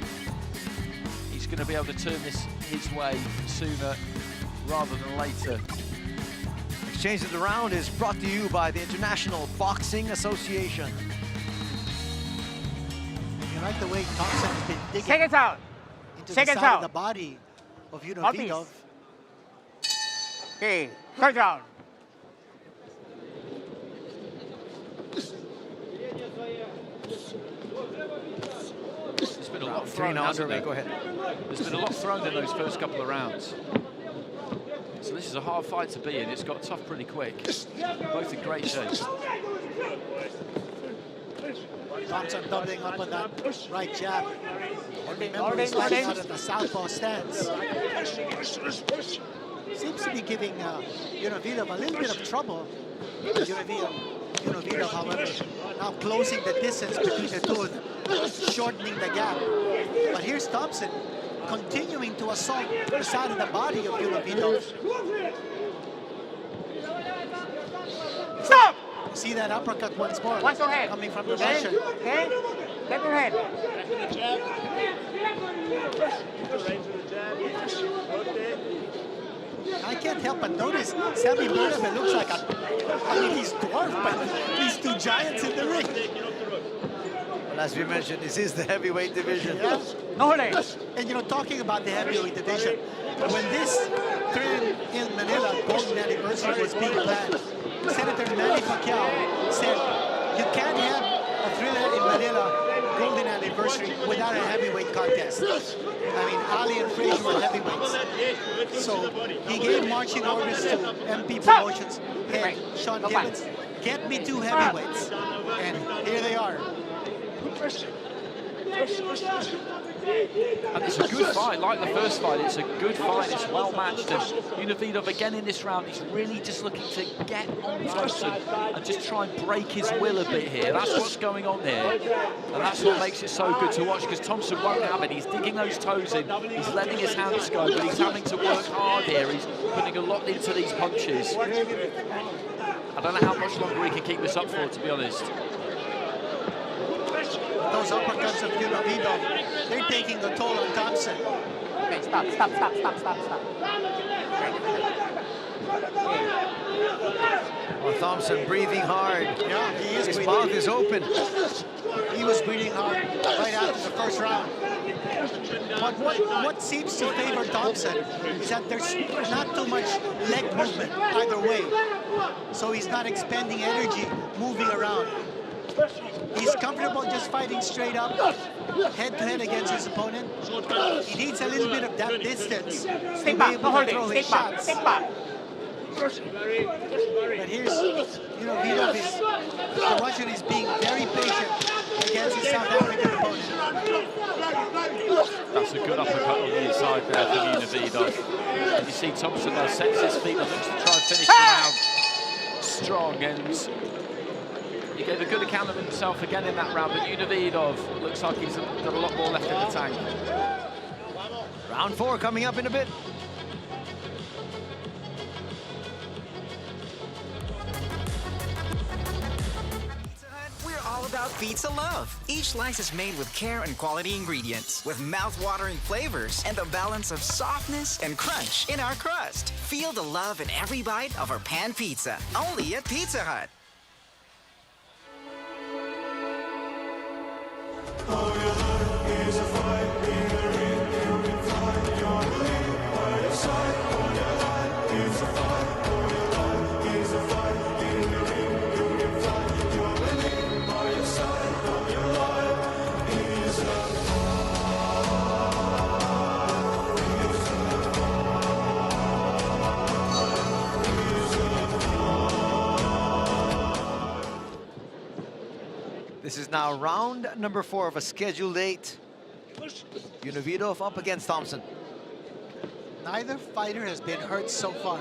he's going to be able to turn this his way sooner rather than later. Exchange of the round is brought to you by the International Boxing Association. You like the way Thompson has been digging Seconds out. into Seconds the side out. of the body of One Unividov. Okay, third round. There's been a lot thrown, hasn't there? Go ahead. There's been a lot thrown in those first couple of rounds. So this is a hard fight to be in. It's got tough pretty quick. Both in great shape. Thompson doubling up on that right jab. And remember, he's starting out at the southpaw stance. Seems to be giving Unividov a little bit of trouble. Unividov, however, now closing the distance between the two, shortening the gap. But here's Thompson continuing to assault the side of the body of Unividov. Stop! See that uppercut once more. Watch your head. Coming from the Okay? Russian. Okay? Get your head. I can't help but notice Sammy Berland looks like I mean, he's dwarfed by these two giants in the ring. Well, as we mentioned, this is the heavyweight division. Yeah. No legs. And you know, talking about the heavyweight division, when this Thrill in Manila golden anniversary was being planned, Senator Manny Pacquiao said, you can't have a Thriller in Manila golden anniversary without a heavyweight contest. I mean, Ali and Fraser were heavyweights. So he gave marching orders to MP Promotions head Sean Gibbons, get me 2 heavyweights. And here they are. And it's a good fight, like the first fight. It's a good fight, it's well matched. And Unividov again in this round, he's really just looking to get on Thompson and just try and break his will a bit here. That's what's going on here. And that's what makes it so good to watch, because Thompson won't have it. He's digging those toes in, he's letting his hands go, but he's having to work hard here. He's putting a lot into these punches. I don't know how much longer he can keep this up for, to be honest. Those uppercuts of Unividov, they're taking the toll on Thompson. Okay, stop. Well, Thompson breathing hard. Yeah, he is His breathing. mouth is open. He was breathing hard right after the first round. But what seems to favor Thompson is that there's not too much leg movement either way. So he's not expending energy moving around. He's comfortable just fighting straight up, head-to-head against his opponent. He needs a little bit of that distance to be able to throw his shots. But here's, Unividov the Russian is being very patient against his South African opponent. That's a good uppercut on the inside there for Unividov. And you see Thompson now sets his feet and looks to try and finish the round strong. And he gave a good account of himself again in that round, but Unividov looks like he's got a lot more left in the tank. Round 4 coming up in a bit. We're all about pizza love. Each slice is made with care and quality ingredients, with mouth-watering flavors and the balance of softness and crunch in our crust. Feel the love in every bite of our pan pizza, only at Pizza Hut. This is now round number 4 of a scheduled 8. Unividov up against Thompson. Neither fighter has been hurt so far.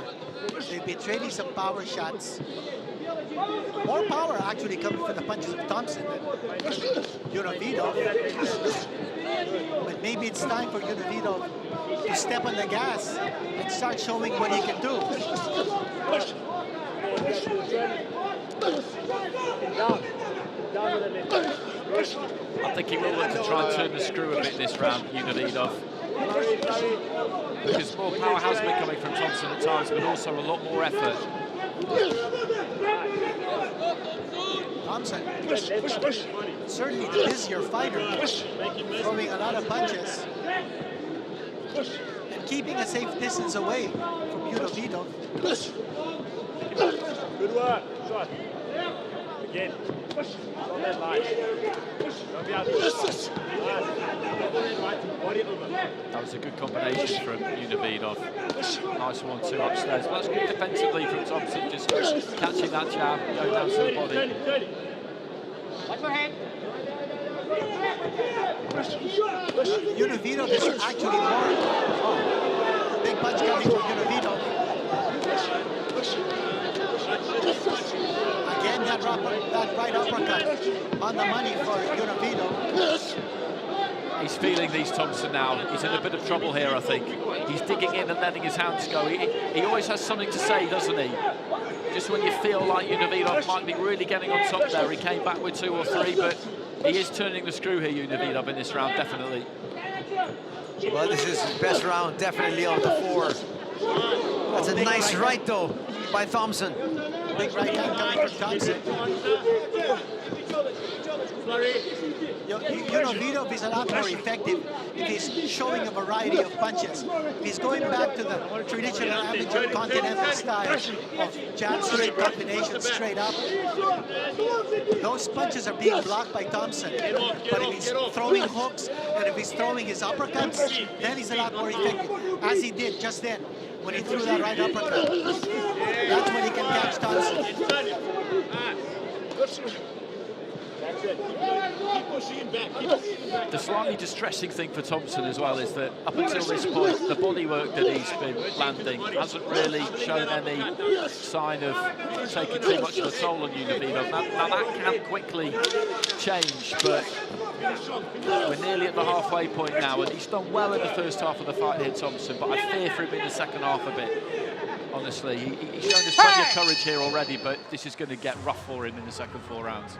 They've been trading some power shots. More power actually coming from the punches of Thompson than Unividov. But maybe it's time for Unividov to step on the gas and start showing what he can do. I think he will look to try and turn the screw a bit this round, Unividov. Because more power has been coming from Thompson at times, but also a lot more effort. Thompson, certainly the busier fighter, throwing a lot of punches and keeping a safe distance away from Unividov. Good work. Shot. Again. On that line. Don't be out of That was a good combination from Unividov. Nice 1-2 upstairs. But that's good defensively from Thompson, just catching that jab, go down to the body. Unividov is actually more. Oh, big punch coming from Unividov. Again, that right uppercut on the money for Unividov. He's feeling these Thompson now. He's in a bit of trouble here, I think. He's digging in and letting his hands go. He always has something to say, doesn't he? Just when you feel like Unividov might be really getting on top there, he came back with 2 or 3, but he is turning the screw here, Unividov, in this round, definitely. Well, this is his best round, definitely on the 4. That's a nice right, though, by Thompson. Big right hand coming from Thompson. Unividov is a lot more effective if he's showing a variety of punches. If he's going back to the traditional amateur continental style of jab straight combinations straight up, those punches are being blocked by Thompson. But if he's throwing hooks and if he's throwing his uppercuts, then he's a lot more effective, as he did just then when he threw that right uppercut. That's when he can catch Thompson. The slightly distressing thing for Thompson as well is that up until this point, the body work that he's been landing hasn't really shown any sign of taking too much of a toll on Unividov. Now that can quickly change, but we're nearly at the halfway point now, and he's done well in the first half of the fight here, Thompson, but I fear for him in the second half a bit. Honestly, he's shown us plenty of courage here already, but this is going to get rough for him in the second 4 rounds.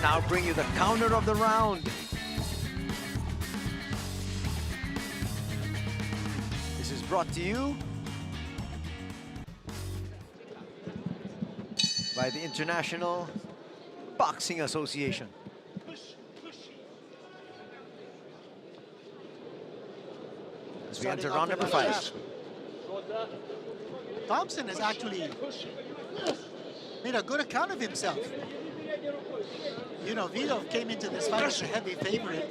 Now bring you the counter of the round. This is brought to you by the International Boxing Association. As we enter round number 5. Thompson has actually made a good account of himself. Unividov came into this fight as a heavy favorite,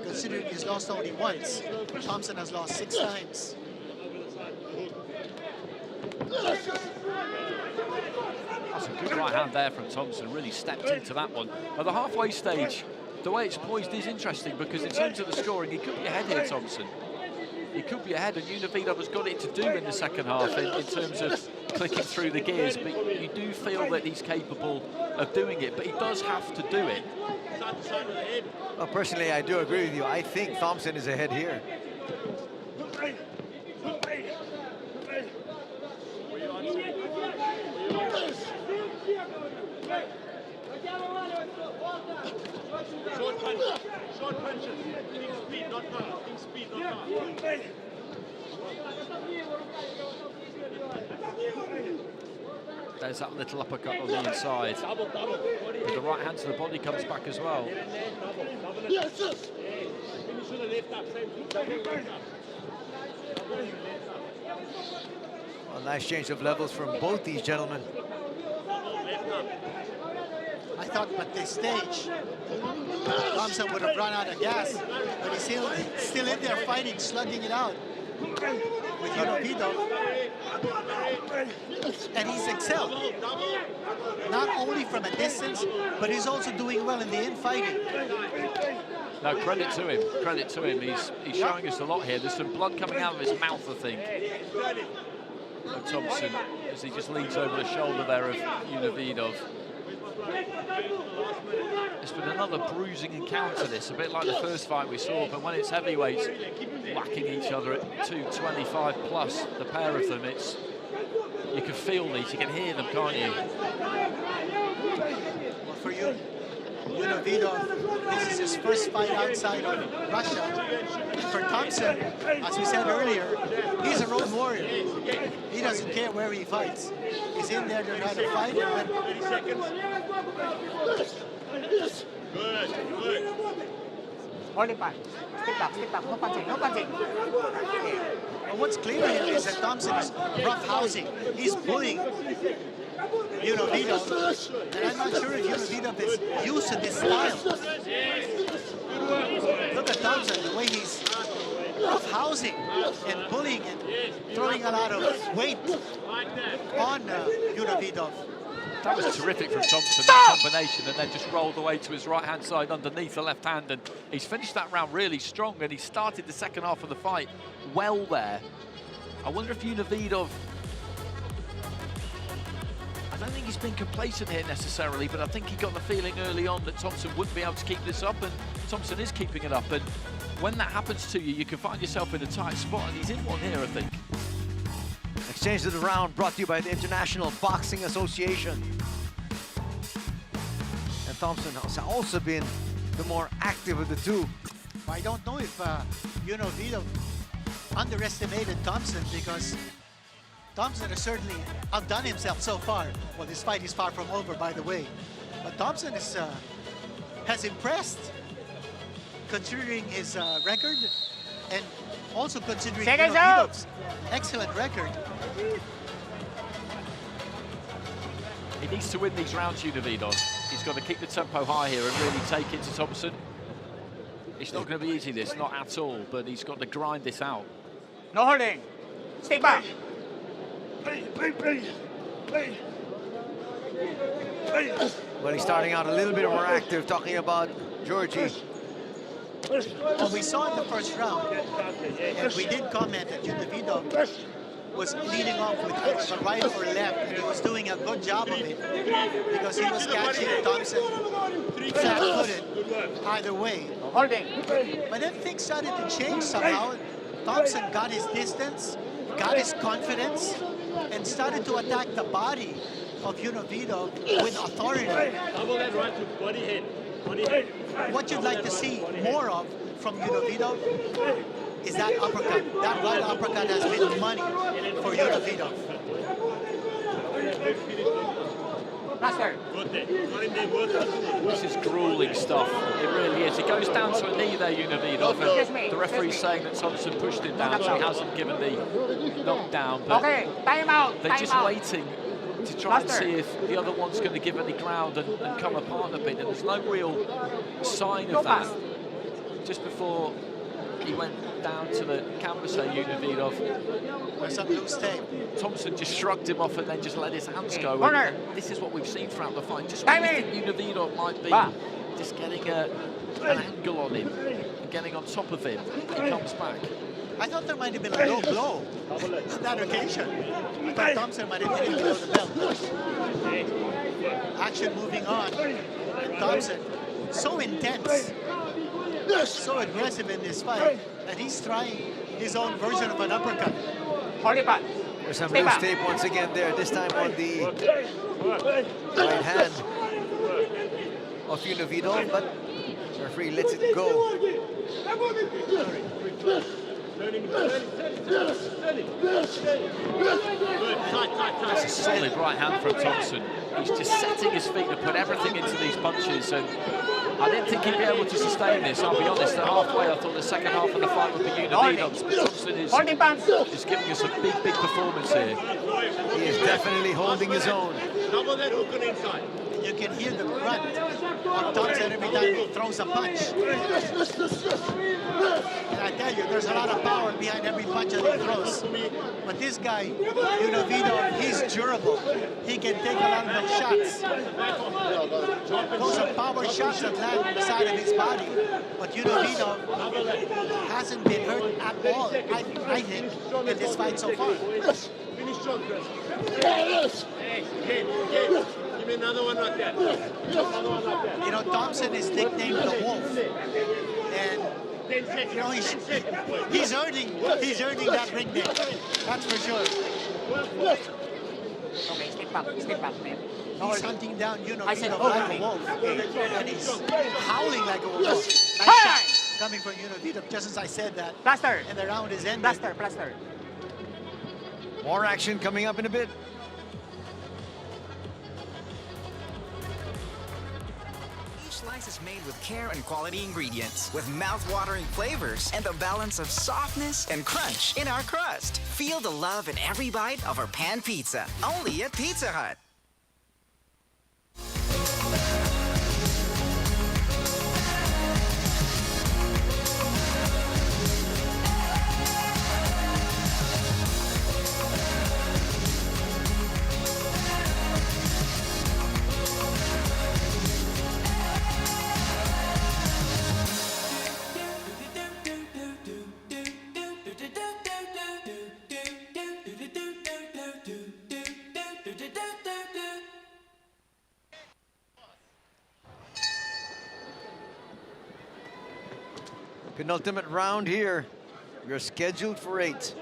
considering he's lost only once. Thompson has lost 6 times. That's a good right hand there from Thompson, really stepped into that one. At the halfway stage, the way it's poised is interesting because in terms of the scoring, he could be ahead here, Thompson. He could be ahead, and Unividov has got it to do in the second half in terms of clicking through the gears, but you do feel that he's capable of doing it, but he does have to do it. Well, personally, I do agree with you. I think Thompson is ahead here. Short punches. Think speed, not power. Think speed, not power. There's that little uppercut on the inside. But the right hand to the body comes back as well. Well, nice change of levels from both these gentlemen. I thought at this stage, Thompson would have run out of gas, but he's still in there fighting, slugging it out with Univido. And he's excelled. Not only from a distance, but he's also doing well in the infighting. No, credit to him. Credit to him. He's showing us a lot here. There's some blood coming out of his mouth, I think. And Thompson, as he just leans over the shoulder there of Unividov. It's been another bruising encounter, this, a bit like the first fight we saw, but when it's heavyweights whacking each other at 225 plus, the pair of them, you can feel these, you can hear them, can't you? Well, for you, Unividov, this is his first fight outside of Russia. And for Thompson, as we said earlier, he's a road warrior. He doesn't care where he fights. He's in there to try to fight. And Good. Hold it back. Stick back, no punching, no punching. Well, what's clear here is that Thompson is roughhousing. He's bullying Unividov. And I'm not sure if Unividov is used to this style. Look at Thompson, the way he's roughhousing and bullying and throwing a lot of weight on Unividov. That was terrific from Thompson, that combination, and then just rolled away to his right-hand side underneath the left hand, and he's finished that round really strong, and he started the second half of the fight well there. I wonder if Unividov, I don't think he's been complacent here necessarily, but I think he got the feeling early on that Thompson wouldn't be able to keep this up, and Thompson is keeping it up, and when that happens to you, you can find yourself in a tight spot, and he's in one here, I think. Exchange of the round brought to you by the International Boxing Association. And Thompson has also been the more active of the two. I don't know if Unividov underestimated Thompson, because Thompson has certainly outdone himself so far. Well, this fight is far from over, by the way. But Thompson has impressed, considering his record, and also considering Unividov's excellent record. He needs to win these rounds, Unividov. He's got to keep the tempo high here and really take it to Thompson. It's not going to be easy, this, not at all, but he's got to grind this out. No holding. Stay back. Well, he's starting out a little bit more active, talking about Georgie. Well, we saw in the first round, and we did comment that Unividov was leading off with a right or left, and he was doing a good job of it, because he was catching Thompson flat-footed either way. Holding. But then things started to change somehow. Thompson got his distance, got his confidence, and started to attack the body of Unividov with authority. What you'd like to see more of from Unividov is that uppercut. That right uppercut has been money for Unividov. Master. This is grueling stuff. It really is. It goes down to a knee there, Unividov. The referee's saying that Thompson pushed him down, so he hasn't given the knockdown. But okay, time out. they're just waiting to try and see if the other one's going to give any ground and come apart a bit. And there's no real sign of that. Just before he went down to the canvas there, Unividov. There's some loose tape. Thompson just shrugged him off and then just let his hands go. Corner. And this is what we've seen throughout the fight. Just when you think Unividov might be just getting an angle on him and getting on top of him, he comes back. I thought there might have been a low blow on that occasion. I thought Thompson might have hit him below the belt. Action moving on. And Thompson, so intense, so aggressive in this fight, that he's trying his own version of an uppercut. Hold it back. There's some loose tape once again there, this time on the right hand of Unividov, but the referee lets it go. That's a solid right hand from Thompson. He's just setting his feet to put everything into these punches, and I didn't think he'd be able to sustain this. I'll be honest, at halfway I thought the second half of the fight would be Univido's, but Thompson is giving us a big performance here. He is definitely holding his own. Double that hook on inside. You can hear the grunt of Thompson every time he throws a punch. And I tell you, there's a lot of power behind every punch that he throws. But this guy, Univido, he's durable. He can take a lot of those shots. Those are power shots that land on the side of his body. But Univido hasn't been hurt at all, I think, in this fight so far. Finish shot, Chris. Give me another one like that. Another one like that. You know, Thompson is nicknamed the Wolf. And you know, he's earning that ring name. That's for sure. Okay, step back, man. He's hunting down, you know, I said, like a wolf. And he's howling like a wolf. Nice shot coming from Univido, just as I said that. Plaster. And the round is ended. Plaster. More action coming up in a bit. Each slice is made with care and quality ingredients, with mouth-watering flavors and the balance of softness and crunch in our crust. Feel the love in every bite of our pan pizza, only at Pizza Hut. Penultimate round here. We're scheduled for 8.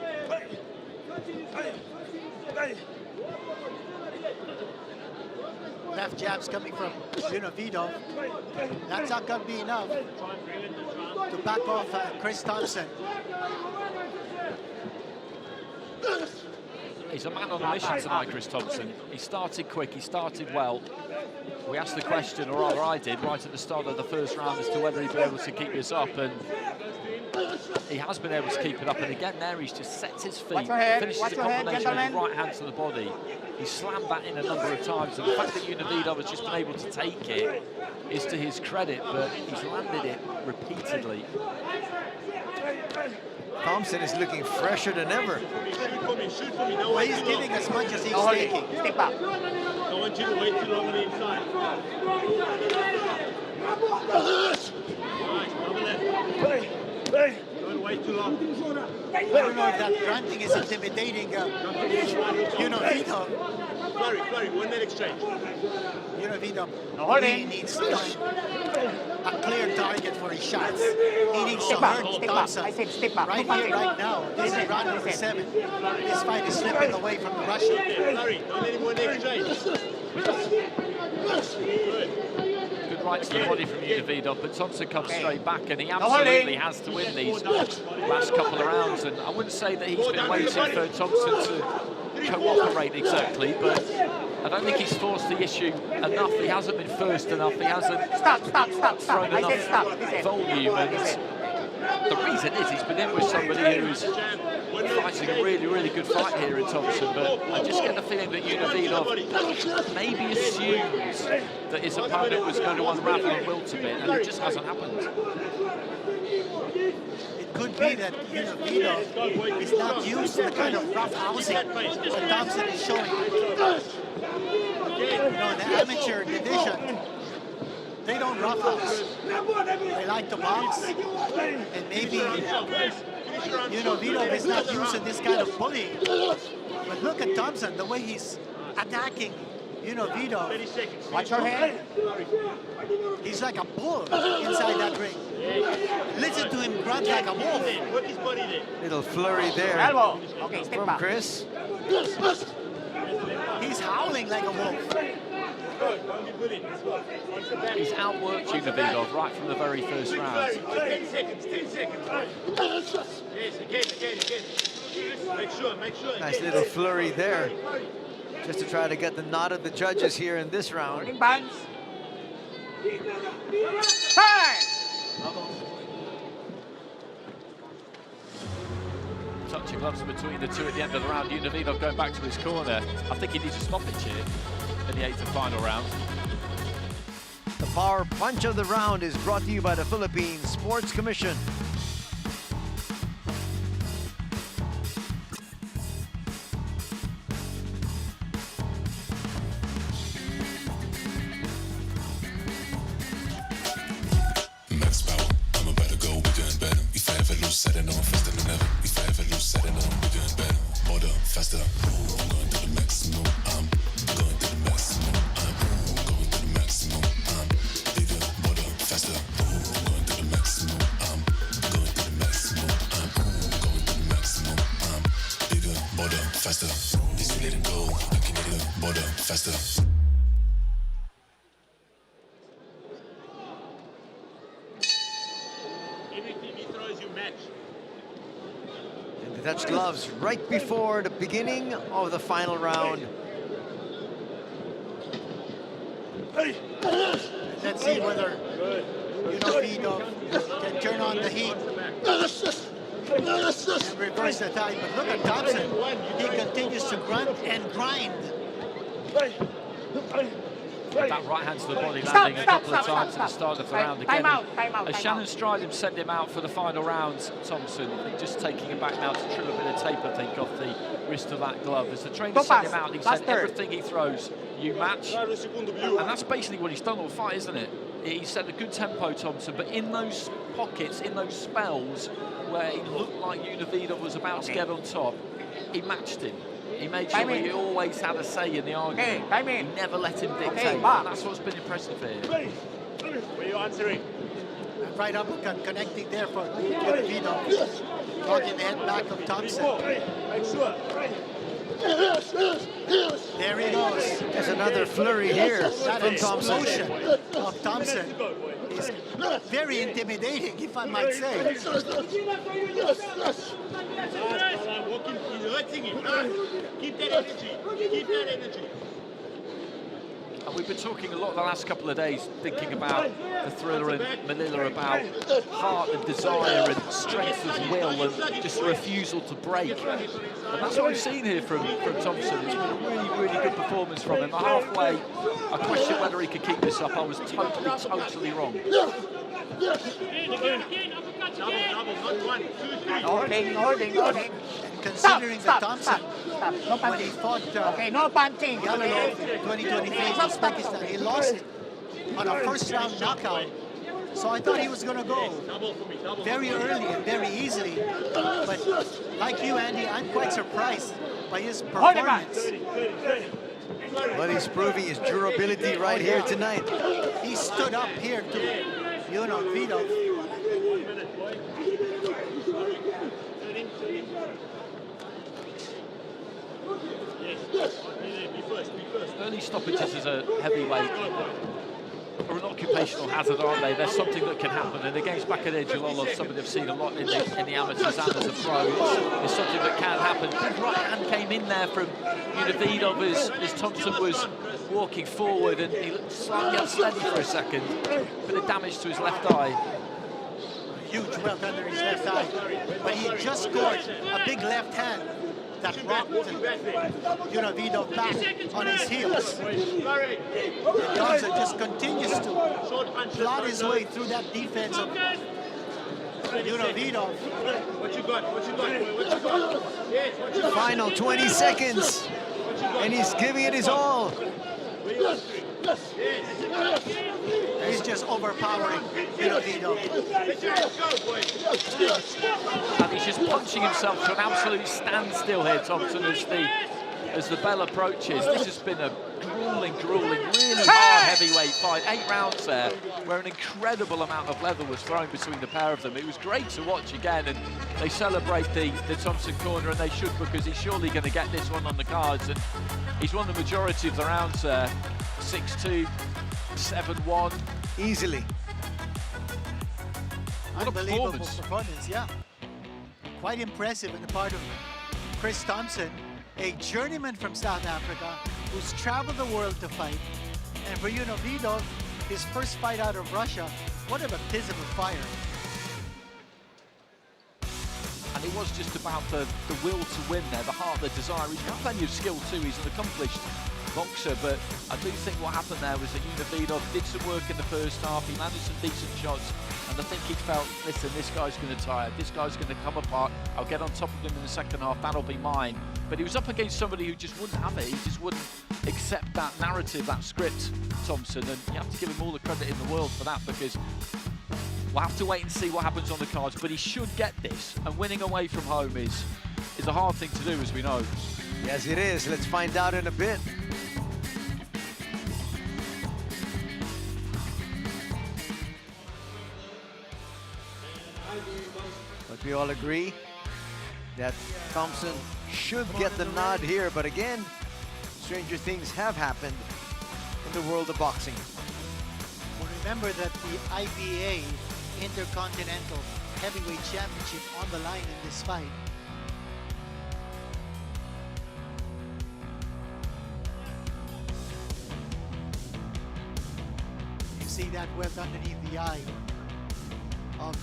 Left jabs coming from Univido. That's not going to be enough to back off Chris Thompson. He's a man on a mission tonight, Chris Thompson. He started quick, he started well. We asked the question, or rather I did, right at the start of the first round as to whether he'd be able to keep this up, and he has been able to keep it up. And again there, he's just set his feet, finishes a combination of the right hand to the body. He slammed that in a number of times, and the fact that Univido has just been able to take it is to his credit, but he's landed it repeatedly. Thompson is looking fresher than ever. Well, he's giving as much as he's taking. Step up. I want you to wait too long on the inside. Don't wait too long. I don't know if that grunting is intimidating Univido. Flurry, 1 minute exchange. Univido really needs to find a clear target for his shots. He needs to hurt Thompson right here, right now. This is round number 7. This fight is slipping away from the Russian. Flurry, don't let him win the exchange. Good right to the body from Univido, but Thompson comes straight back, and he absolutely has to win these last couple of rounds. And I wouldn't say that he's been waiting for Thompson to cooperate exactly, but I don't think he's forced the issue enough. He hasn't been first enough. He hasn't thrown enough volume. And the reason is he's been in with somebody who's fighting a really good fight here in Thompson, but I just get the feeling that Univido maybe assumes that his opponent was going to unravel and wilt a bit, and it just hasn't happened. It could be that Univido is not used to the kind of rough housing that Thompson is showing. You know, in the amateur division, they don't rough house. They like to box, and maybe Univido is not used to this kind of bullying. But look at Thompson, the way he's attacking Univido. Watch your head. He's like a bull inside that ring. Listen to him grunt like a wolf. Little flurry there. Elbow. Okay, step from back. Chris. He's howling like a wolf. He's outworked Unividov right from the very first round. 10 seconds, 10 seconds. Yes, again. Make sure. Nice little flurry there, just to try to get the nod of the judges here in this round. Touching gloves between the two at the end of the round. Unividov going back to his corner. I think he needs a stoppage here in the 8th and final round. The power punch of the round is brought to you by the Philippine Sports Commission. Max power, I'm about to go, we're doing better. If I ever lose, set it on faster than ever. If I ever lose, set it on, we're doing better. Harder, faster. I'm going to the maximum. I'm going to the maximum. I'm going to the maximum. I'm bigger, harder, faster. I'm going to the maximum. I'm going to the maximum. I'm going to the maximum. I'm bigger, harder, faster. This we let it go. I can get it harder, faster. And the touch gloves right before the beginning of the final round. Let's see whether Unividov can turn on the heat and reverse the tide. But look at Thompson. He continues to grunt and grind. That right hand to the body landing a couple of times at the start of the round again. As Shannon Stridham sent him out for the final round, Thompson just taking him back now to trim a bit of tape, I think, off the wrist of that glove. As the trainer sent him out, he said everything he throws, you match. And that's basically what he's done all fight, isn't it? He set a good tempo, Thompson, but in those pockets, in those spells where it looked like Unividov was about to get on top, he matched him. He made sure he always had a say in the argument. He never let him dictate. And that's what's been impressive here. Where are you answering? Right uppercut connecting there for Unividov. Talking the head back of Thompson. Make sure. There he goes. There's another flurry here That from Thompson. explosion of Thompson is very intimidating, if I might say. Keep that energy. And we've been talking a lot the last couple of days, thinking about the Thrilla in Manila, about heart and desire and strength of will and just a refusal to break. And that's what we've seen here from Thompson. It's been a really, really good performance from him. Halfway, I question whether he could keep this up. I was totally wrong. Holding. Considering that Thompson, when he fought Yamanov in 2023 in Uzbekistan, he lost on a first-round knockout. So I thought he was going to go very early and very easily. But like you, Andy, I'm quite surprised by his performance. But he's proving his durability right here tonight. He stood up here to Unividov. Early stoppages as a heavyweight are an occupational hazard, aren't they? There's something that can happen, and against Macado, Jalolov, somebody I've seen a lot in the amateurs and as a pro, it's something that can happen. Big right hand came in there from Unividov as Thompson was walking forward, and he looked slightly unsteady for a second. Bit of damage to his left eye. Huge welt under his left eye, but he just scored a big left hand that rocked Unividov back on his heels. And Thompson just continues to plot his way through that defense of Unividov. What you got? Final 20 seconds, and he's giving it his all. He's just overpowering Unividov. And he's just punching himself to an absolute standstill here, Thompson, as the bell approaches. This has been a grueling, really hard heavyweight fight. 8 rounds there, where an incredible amount of leather was thrown between the pair of them. It was great to watch again, and they celebrate the Thompson corner, and they should, because he's surely going to get this one on the cards, and he's won the majority of the rounds there. 6-2, 7-1. Easily. What a Unbelievable performance, yeah. Quite impressive on the part of Chris Thompson, a journeyman from South Africa who's traveled the world to fight. And for Vidov, his first fight out of Russia, what a baptism of fire. And it was just about the will to win there, the heart, the desire. He's got plenty of skill too, he's an accomplished boxer, but I do think what happened there was that Vidov did some work in the first half, he landed some decent shots, and I think he felt, listen, this guy's going to tire, this guy's going to come apart, I'll get on top of him in the second half, that'll be mine. But he was up against somebody who just wouldn't have it, he just wouldn't accept that narrative, that script, Thompson, and you have to give him all the credit in the world for that, because we'll have to wait and see what happens on the cards, but he should get this, and winning away from home is a hard thing to do, as we know. Yes, it is. Let's find out in a bit. But we all agree that Thompson should get the nod here, but again, stranger things have happened in the world of boxing. Well, remember that the IBA Intercontinental Heavyweight Championship on the line in this fight. You see that weft underneath the eye of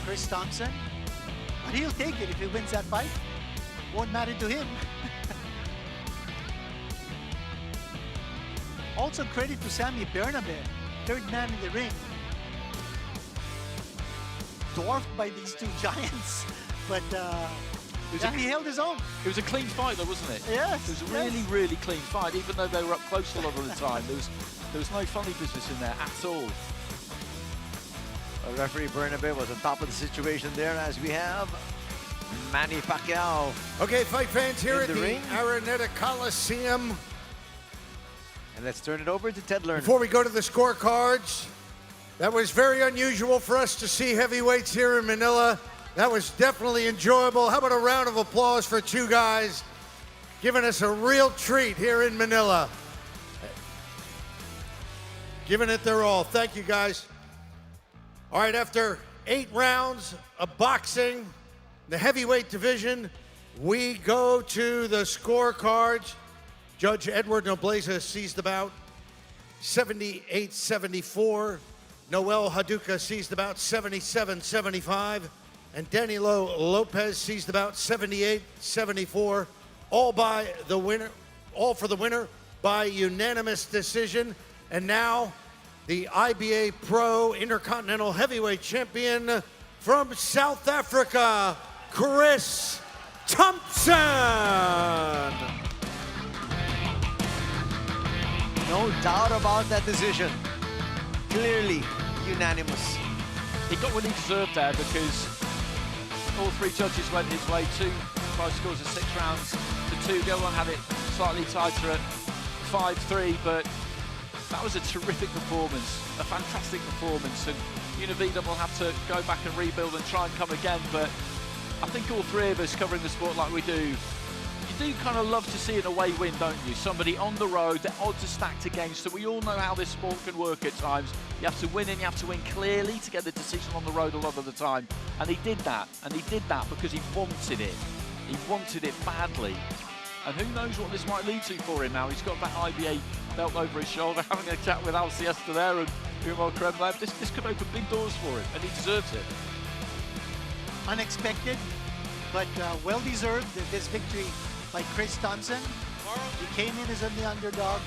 Chris Thompson, but he'll take it if he wins that fight. Won't matter to him. Also credit to Sammy Bernabe, third man in the ring. Dwarfed by these two giants, but he held his own. It was a clean fight though, wasn't it? Yes. It was a really, really clean fight, even though they were up close a lot of the time. There was no funny business in there at all. Referee Bernabe was on top of the situation there, as we have Manny Pacquiao. Okay, fight fans, here at the Araneta Coliseum. And let's turn it over to Ted Lerner. Before we go to the scorecards, that was very unusual for us to see heavyweights here in Manila. That was definitely enjoyable. How about a round of applause for two guys giving us a real treat here in Manila. Giving it their all. Thank you, guys. All right, after 8 rounds of boxing, the heavyweight division, we go to the scorecards. Judge Edward Nobleza sees the bout 78-74. Noel Haduka sees the bout 77-75. And Danilo Lopez sees the bout 78-74. All for the winner by unanimous decision. And now the IBA.PRO Intercontinental Heavyweight Champion from South Africa, Chris Thompson. No doubt about that decision. Clearly unanimous. He got what he deserved there because all 3 judges went his way. 2 by scores of 6 rounds to 2. The other one had it slightly tighter at 5-3, but that was a terrific performance, a fantastic performance, and Vidov will have to go back and rebuild and try and come again, but I think all 3 of us covering the sport like we do, you do kind of love to see an away win, don't you? Somebody on the road, the odds are stacked against, so we all know how this sport can work at times. You have to win and you have to win clearly to get the decision on the road a lot of the time, and he did that because he wanted it. He wanted it badly. And who knows what this might lead to for him now. He's got that IBA belt over his shoulder, having a chat with Alciesta there and Umar Kremlev. This could open big doors for him, and he deserves it. Unexpected, but well-deserved, this victory by Chris Thompson. He came in as the underdog,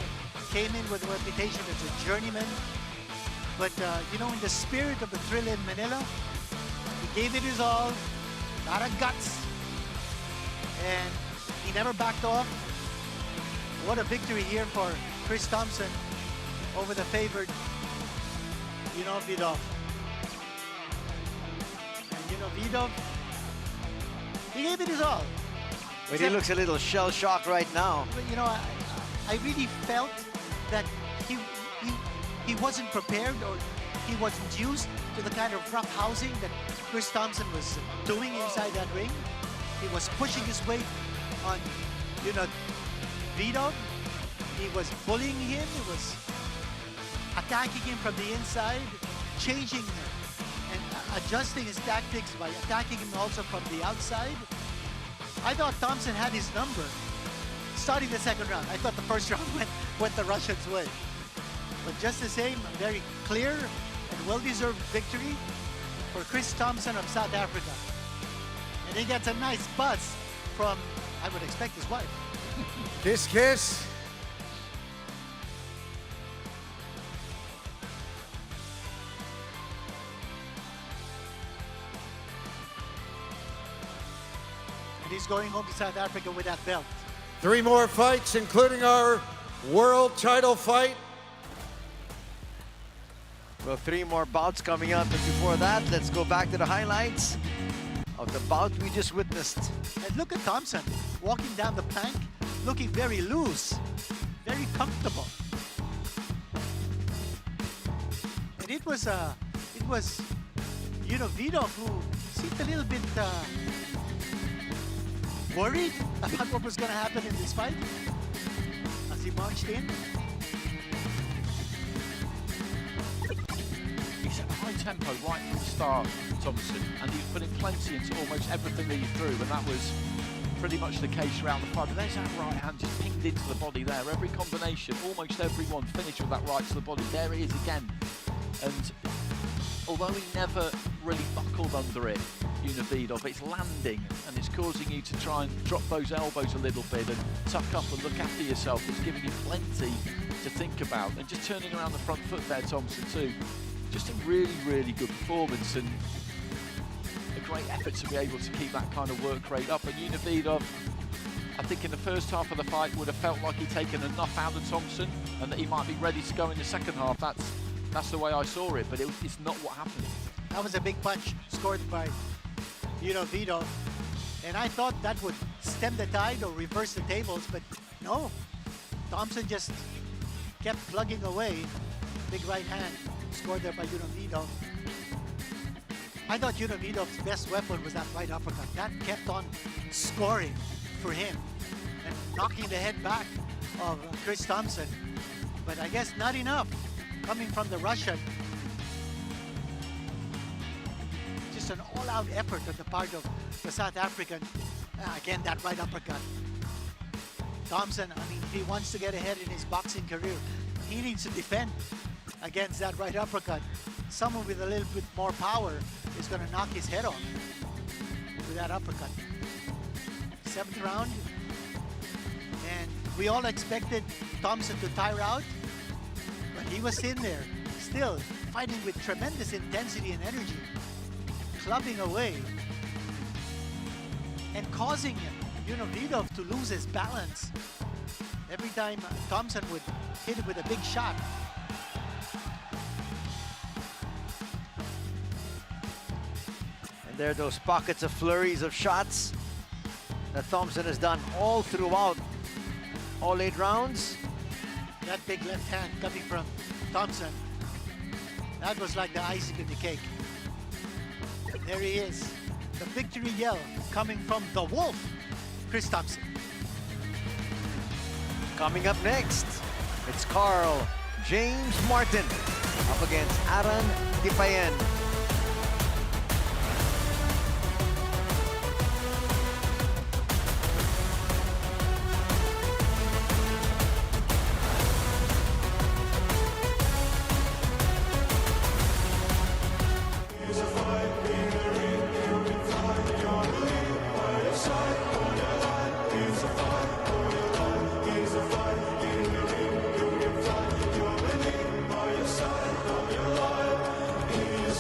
came in with a reputation as a journeyman. But, in the spirit of the Thrilla in Manila, he gave it his all, a lot of guts, and he never backed off. What a victory here for Chris Thompson over the favored Vidov. And Vidov, he gave it his all. But he looks a little shell-shocked right now. But, I really felt that he wasn't prepared, or he wasn't used to the kind of rough housing that Chris Thompson was doing inside that ring. He was pushing his weight on, Vidov, He was bullying him. He was attacking him from the inside, changing and adjusting his tactics by attacking him also from the outside. I thought Thompson had his number. Starting the second round, I thought the first round went the Russians' way. But just the same, a very clear and well-deserved victory for Chris Thompson of South Africa. And he gets a nice buzz from, I would expect, his wife. Kiss, kiss. And he's going home to South Africa with that belt. 3 more fights, including our world title fight. Well, 3 more bouts coming up, but before that, let's go back to the highlights of the bout we just witnessed. And look at Thompson walking down the plank, looking very loose, very comfortable. And it was Vidov who seemed a little bit worried about what was going to happen in this fight as he marched in. He's at a high tempo right from the start, Thompson, and he's putting plenty into almost everything that he threw, and that was pretty much the case throughout the fight. But there's that right hand just pinged into the body there. Every combination, almost everyone finished with that right to the body. There it is again. And although he never really buckled under it, Vidov, it's landing and it's causing you to try and drop those elbows a little bit and tuck up and look after yourself. It's giving you plenty to think about. And just turning around the front foot there, Thompson, too. Just a really, really good performance and a great effort to be able to keep that kind of work rate up. And Vidov, I think in the first half of the fight would have felt like he'd taken enough out of Thompson and that he might be ready to go in the second half. That's the way I saw it, but it's not what happened. That was a big punch scored by Vidov, and I thought that would stem the tide or reverse the tables, but no. Thompson just kept plugging away. Big right hand scored there by Vidov. I thought Vidov's best weapon was that right uppercut. That kept on scoring for him and knocking the head back of Chris Thompson. But I guess not enough coming from the Russian. Just an all-out effort on the part of the South African. Again, that right uppercut. Thompson, I mean, if he wants to get ahead in his boxing career, he needs to defend against that right uppercut. Someone with a little bit more power is going to knock his head off with that uppercut. 7th round, and we all expected Thompson to tire out, but he was in there, still fighting with tremendous intensity and energy, clubbing away, and causing Vidov to lose his balance every time Thompson would hit him with a big shot. And there are those pockets of flurries of shots that Thompson has done all throughout all 8 rounds. That big left hand coming from Thompson, that was like the icing in the cake. There he is, the victory yell coming from the Wolf, Chris Thompson. Coming up next, it's Carl James Martin up against Aran Dipayen. He's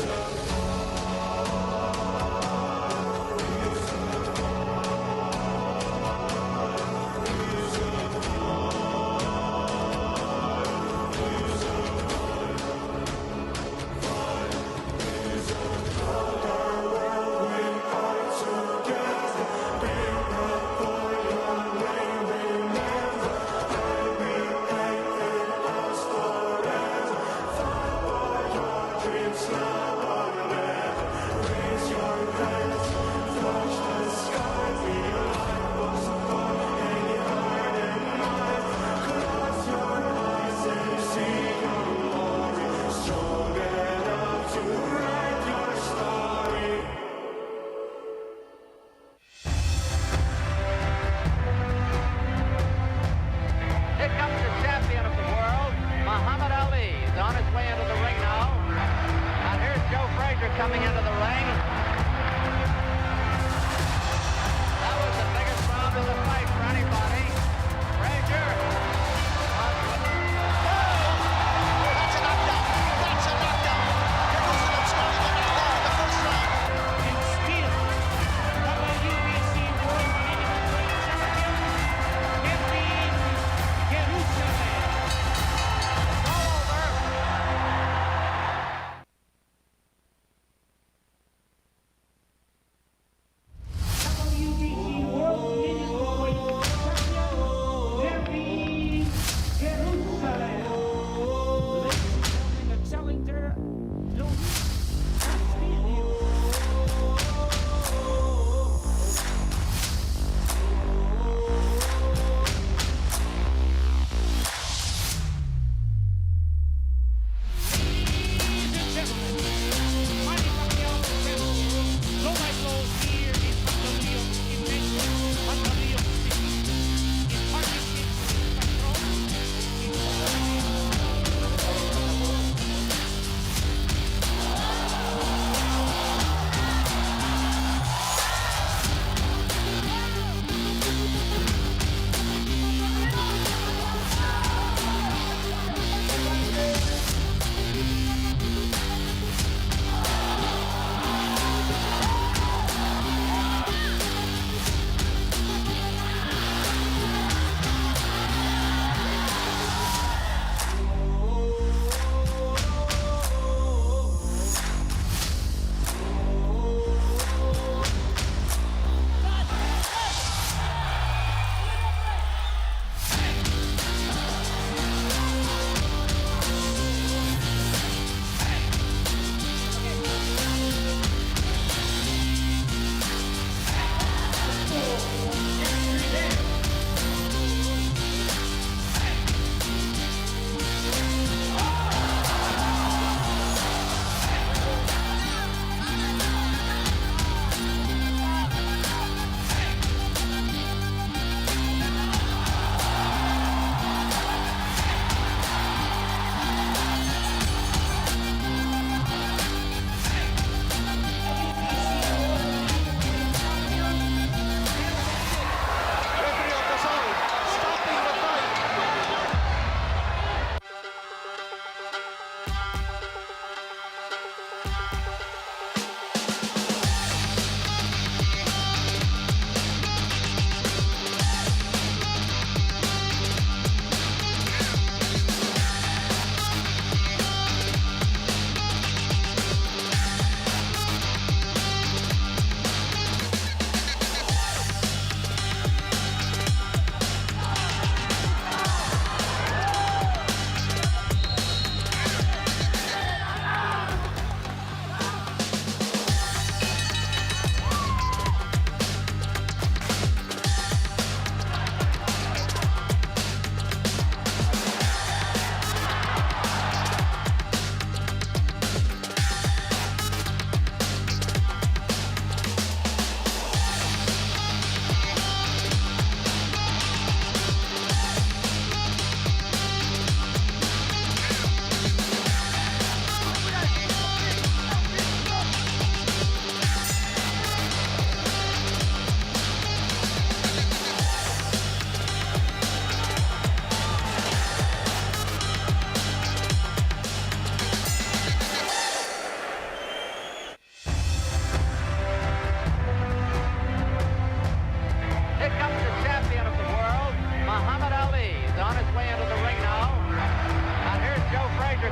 a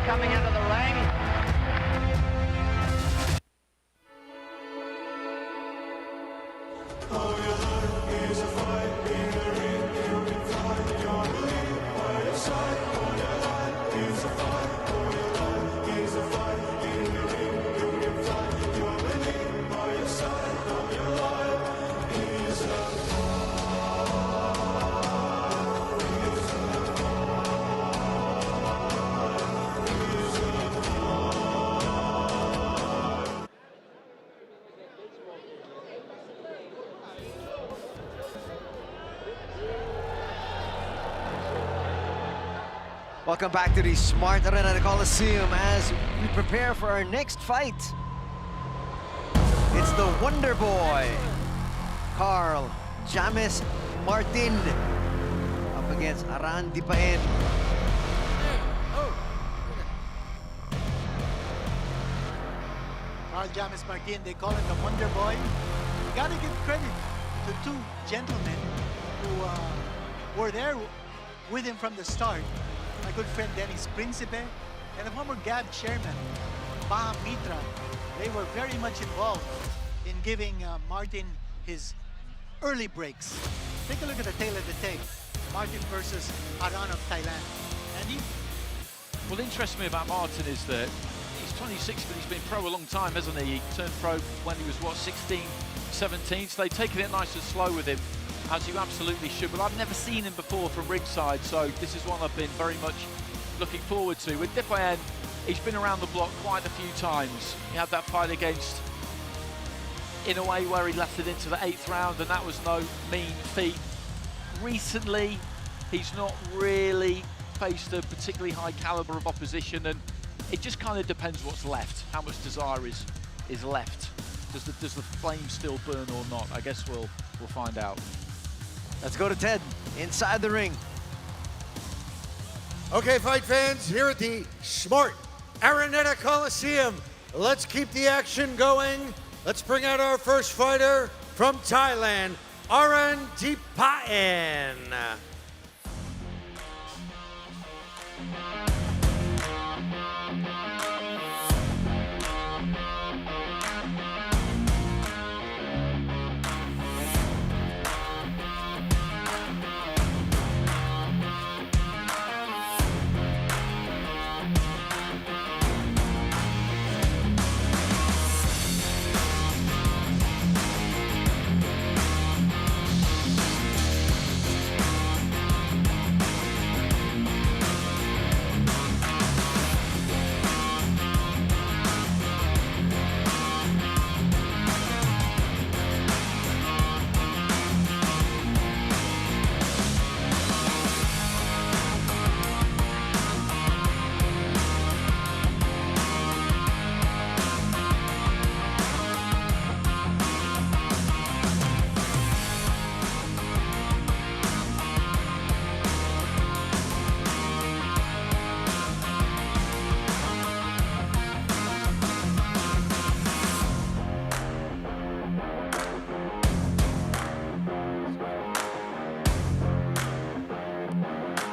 coming into the ring. Welcome back to the Smart Araneta Coliseum as we prepare for our next fight. It's the Wonder Boy, Carl James Martin, up against Aran Dipaen. Carl James Martin, they call him the Wonder Boy. You gotta give credit to two gentlemen who were there with him from the start. My good friend Dennis Principe and the former GAB chairman, Baham Mitra. They were very much involved in giving Martin his early breaks. Take a look at the tail of the tape. Martin versus Aran of Thailand. Andy? What interests me about Martin is that he's 26, but he's been pro a long time, hasn't he? He turned pro when he was, what, 16, 17? So they've taken it nice and slow with him, as you absolutely should. But I've never seen him before from ringside, so this is one I've been very much looking forward to. With Dipaen, he's been around the block quite a few times. He had that fight against Inoue where he left it into the 8th round, and that was no mean feat. Recently, he's not really faced a particularly high caliber of opposition, and it just kind of depends what's left, how much desire is left. Does the flame still burn or not? I guess we'll find out. Let's go to Ted inside the ring. Okay, fight fans, here at the Smart Araneta Coliseum, let's keep the action going. Let's bring out our first fighter from Thailand, Aran Dipaen.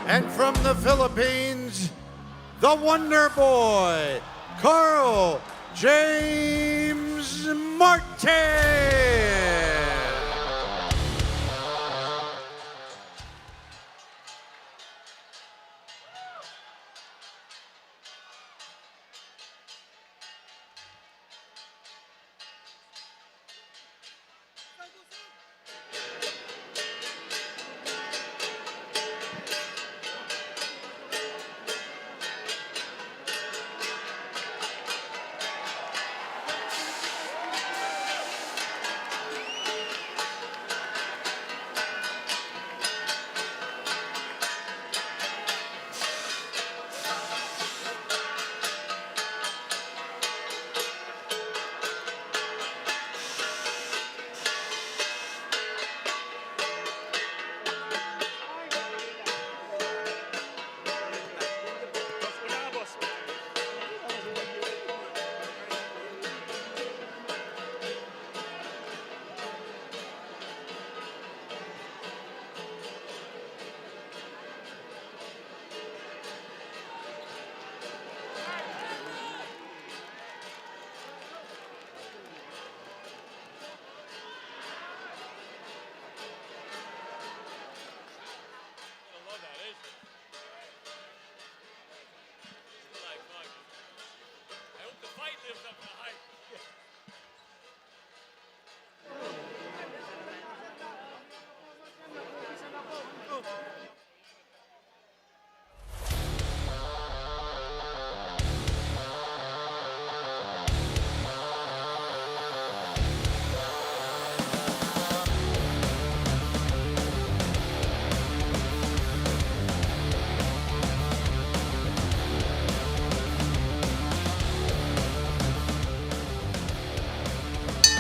And from the Philippines, the Wonder Boy, Carl James Martin.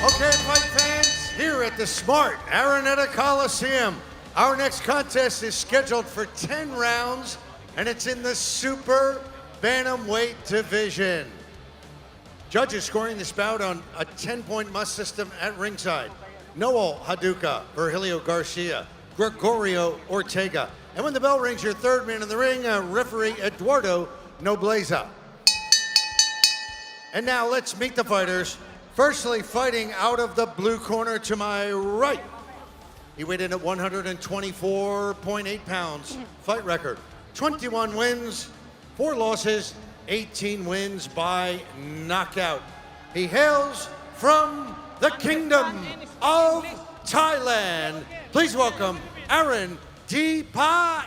Okay, fight fans, here at the smart Araneta Coliseum, our next contest is scheduled for 10 rounds, and it's in the super bantamweight division. Judges scoring this bout on a 10-point must system at ringside. Noel Haduka, Virgilio Garcia, Gregorio Ortega. And when the bell rings, your third man in the ring, referee Eduardo Nobleza. And now let's meet the fighters. Firstly, fighting out of the blue corner to my right. He weighed in at 124.8 pounds. Fight record, 21 wins, 4 losses, 18 wins by knockout. He hails from the Kingdom of Thailand. Please welcome Aaron Tapales.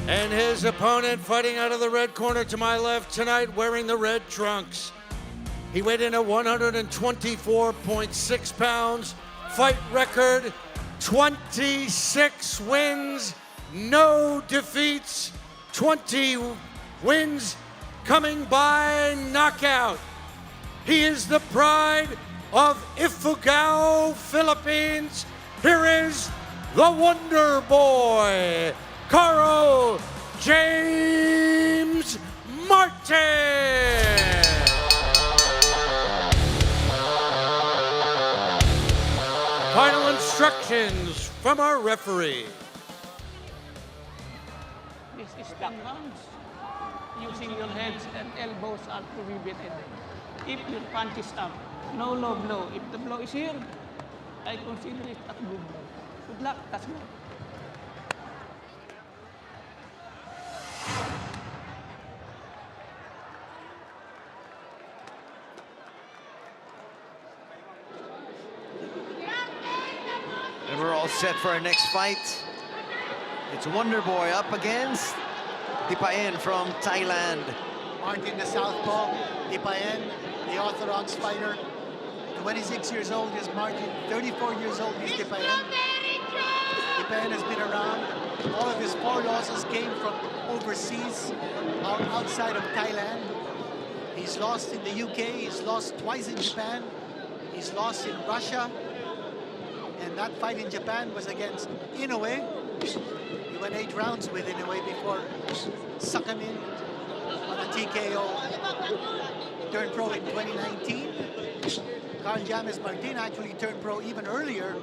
And his opponent fighting out of the red corner to my left tonight, wearing the red trunks. He weighed in at 124.6 pounds. Fight record, 26 wins, no defeats, 20 wins coming by knockout. He is the pride of Ifugao, Philippines. Here is the Wonder Boy, Carl James Martin. Final instructions from our referee. This is the rounds. Using your heads and elbows are to be beaten. If your punch is up, no low blow. If the blow is here, I consider it a good blow. Good luck, that's good. And we're all set for our next fight. It's Wonder Boy up against Tapales from Thailand. Martin the Southpaw, Tapales, the orthodox fighter. 26 years old is Martin, 34 years old is Tapales. Tapales has been around. All of his 4 losses came from overseas, outside of Thailand. He's lost in the UK, he's lost twice in Japan, he's lost in Russia. And that fight in Japan was against Inoue. He went 8 rounds with Inoue before sucking in on a TKO. Turned pro in 2019. Carl James Martin actually turned pro even earlier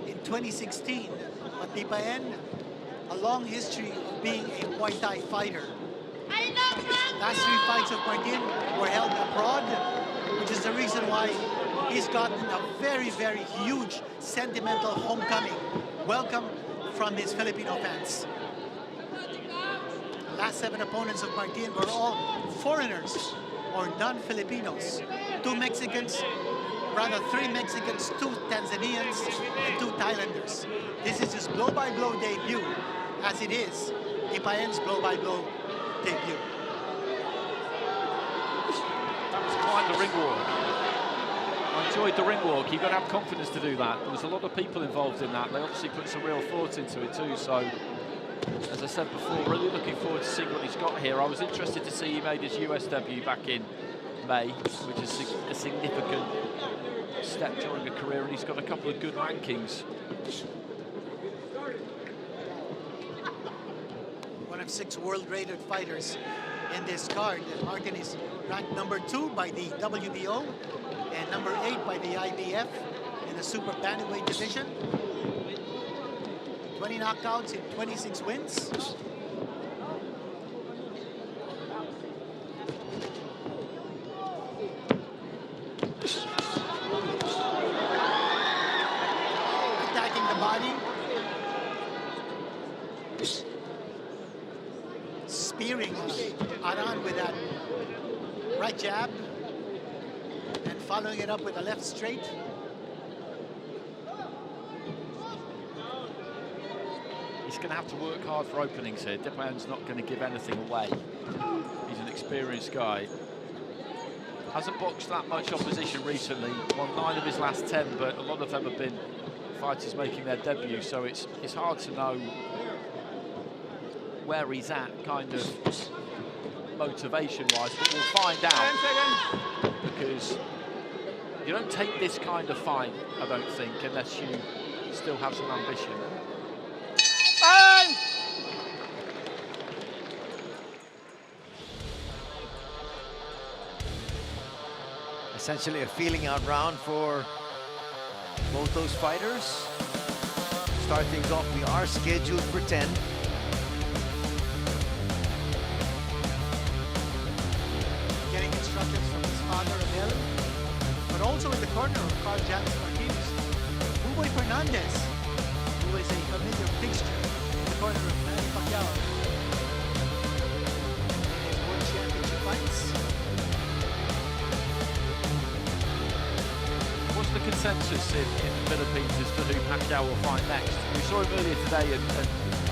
in 2016. But Tapales, a long history of being a Muay Thai fighter. Last 3 fights of Martin were held abroad, which is the reason why he's gotten a very, very huge sentimental homecoming. Welcome from his Filipino fans. The last 7 opponents of Martin were all foreigners or non-Filipinos. 2 Mexicans, rather 3 Mexicans, 2 Tanzanians, and 2 Thailanders. This is his blow-by-blow debut, as it is Tapales' blow-by-blow debut. That was quite the ring walk. I enjoyed the ring walk. You've got to have confidence to do that. There was a lot of people involved in that. They obviously put some real thought into it too. So, as I said before, really looking forward to seeing what he's got here. I was interested to see he made his US debut back in May, which is a significant step during a career, and he's got a couple of good rankings. One of 6 world-rated fighters in this card. Martin is ranked number 2 by the WBO and number 8 by the IBF in the super bantamweight division. 20 knockouts in 26 wins. Attacking the body. Spearing Aran with that right jab and following it up with a left straight. He's going to have to work hard for openings here. Tapales not going to give anything away. He's an experienced guy. Hasn't boxed that much opposition recently. Won 9 of his last 10, but a lot of them have been fighters making their debut, so it's hard to know where he's at, kind of motivation-wise, but we'll find out. Because you don't take this kind of fight, I don't think, unless you still have some ambition. Time! Essentially a feeling out round for both those fighters. Start things off, we are scheduled for 10. Getting instructions from his father, Ramel, but also in the corner of Carl Jansen Martinez, Buboy Fernandez, who is a familiar fixture in the corner of Manny Pacquiao in his World Championship fights. What's the consensus in the Philippines as to who Pacquiao will fight next? We saw him earlier today and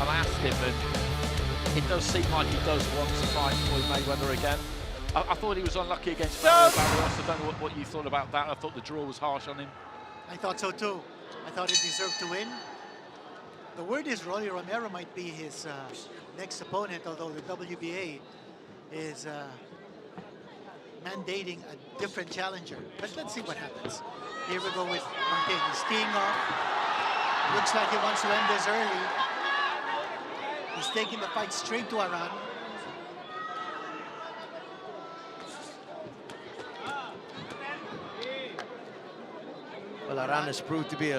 I asked him, and it does seem like he does want to fight Floyd Mayweather again. I thought he was unlucky against Ballesteros. I don't know what you thought about that. I thought the draw was harsh on him. I thought so too. I thought he deserved to win. The word is Rolly Romero might be his next opponent, although the WBA is mandating a different challenger. But let's see what happens. Here we go with Martin. He's teeing off. Looks like he wants to end this early. He's taking the fight straight to Aran. Well, Aran has proved to be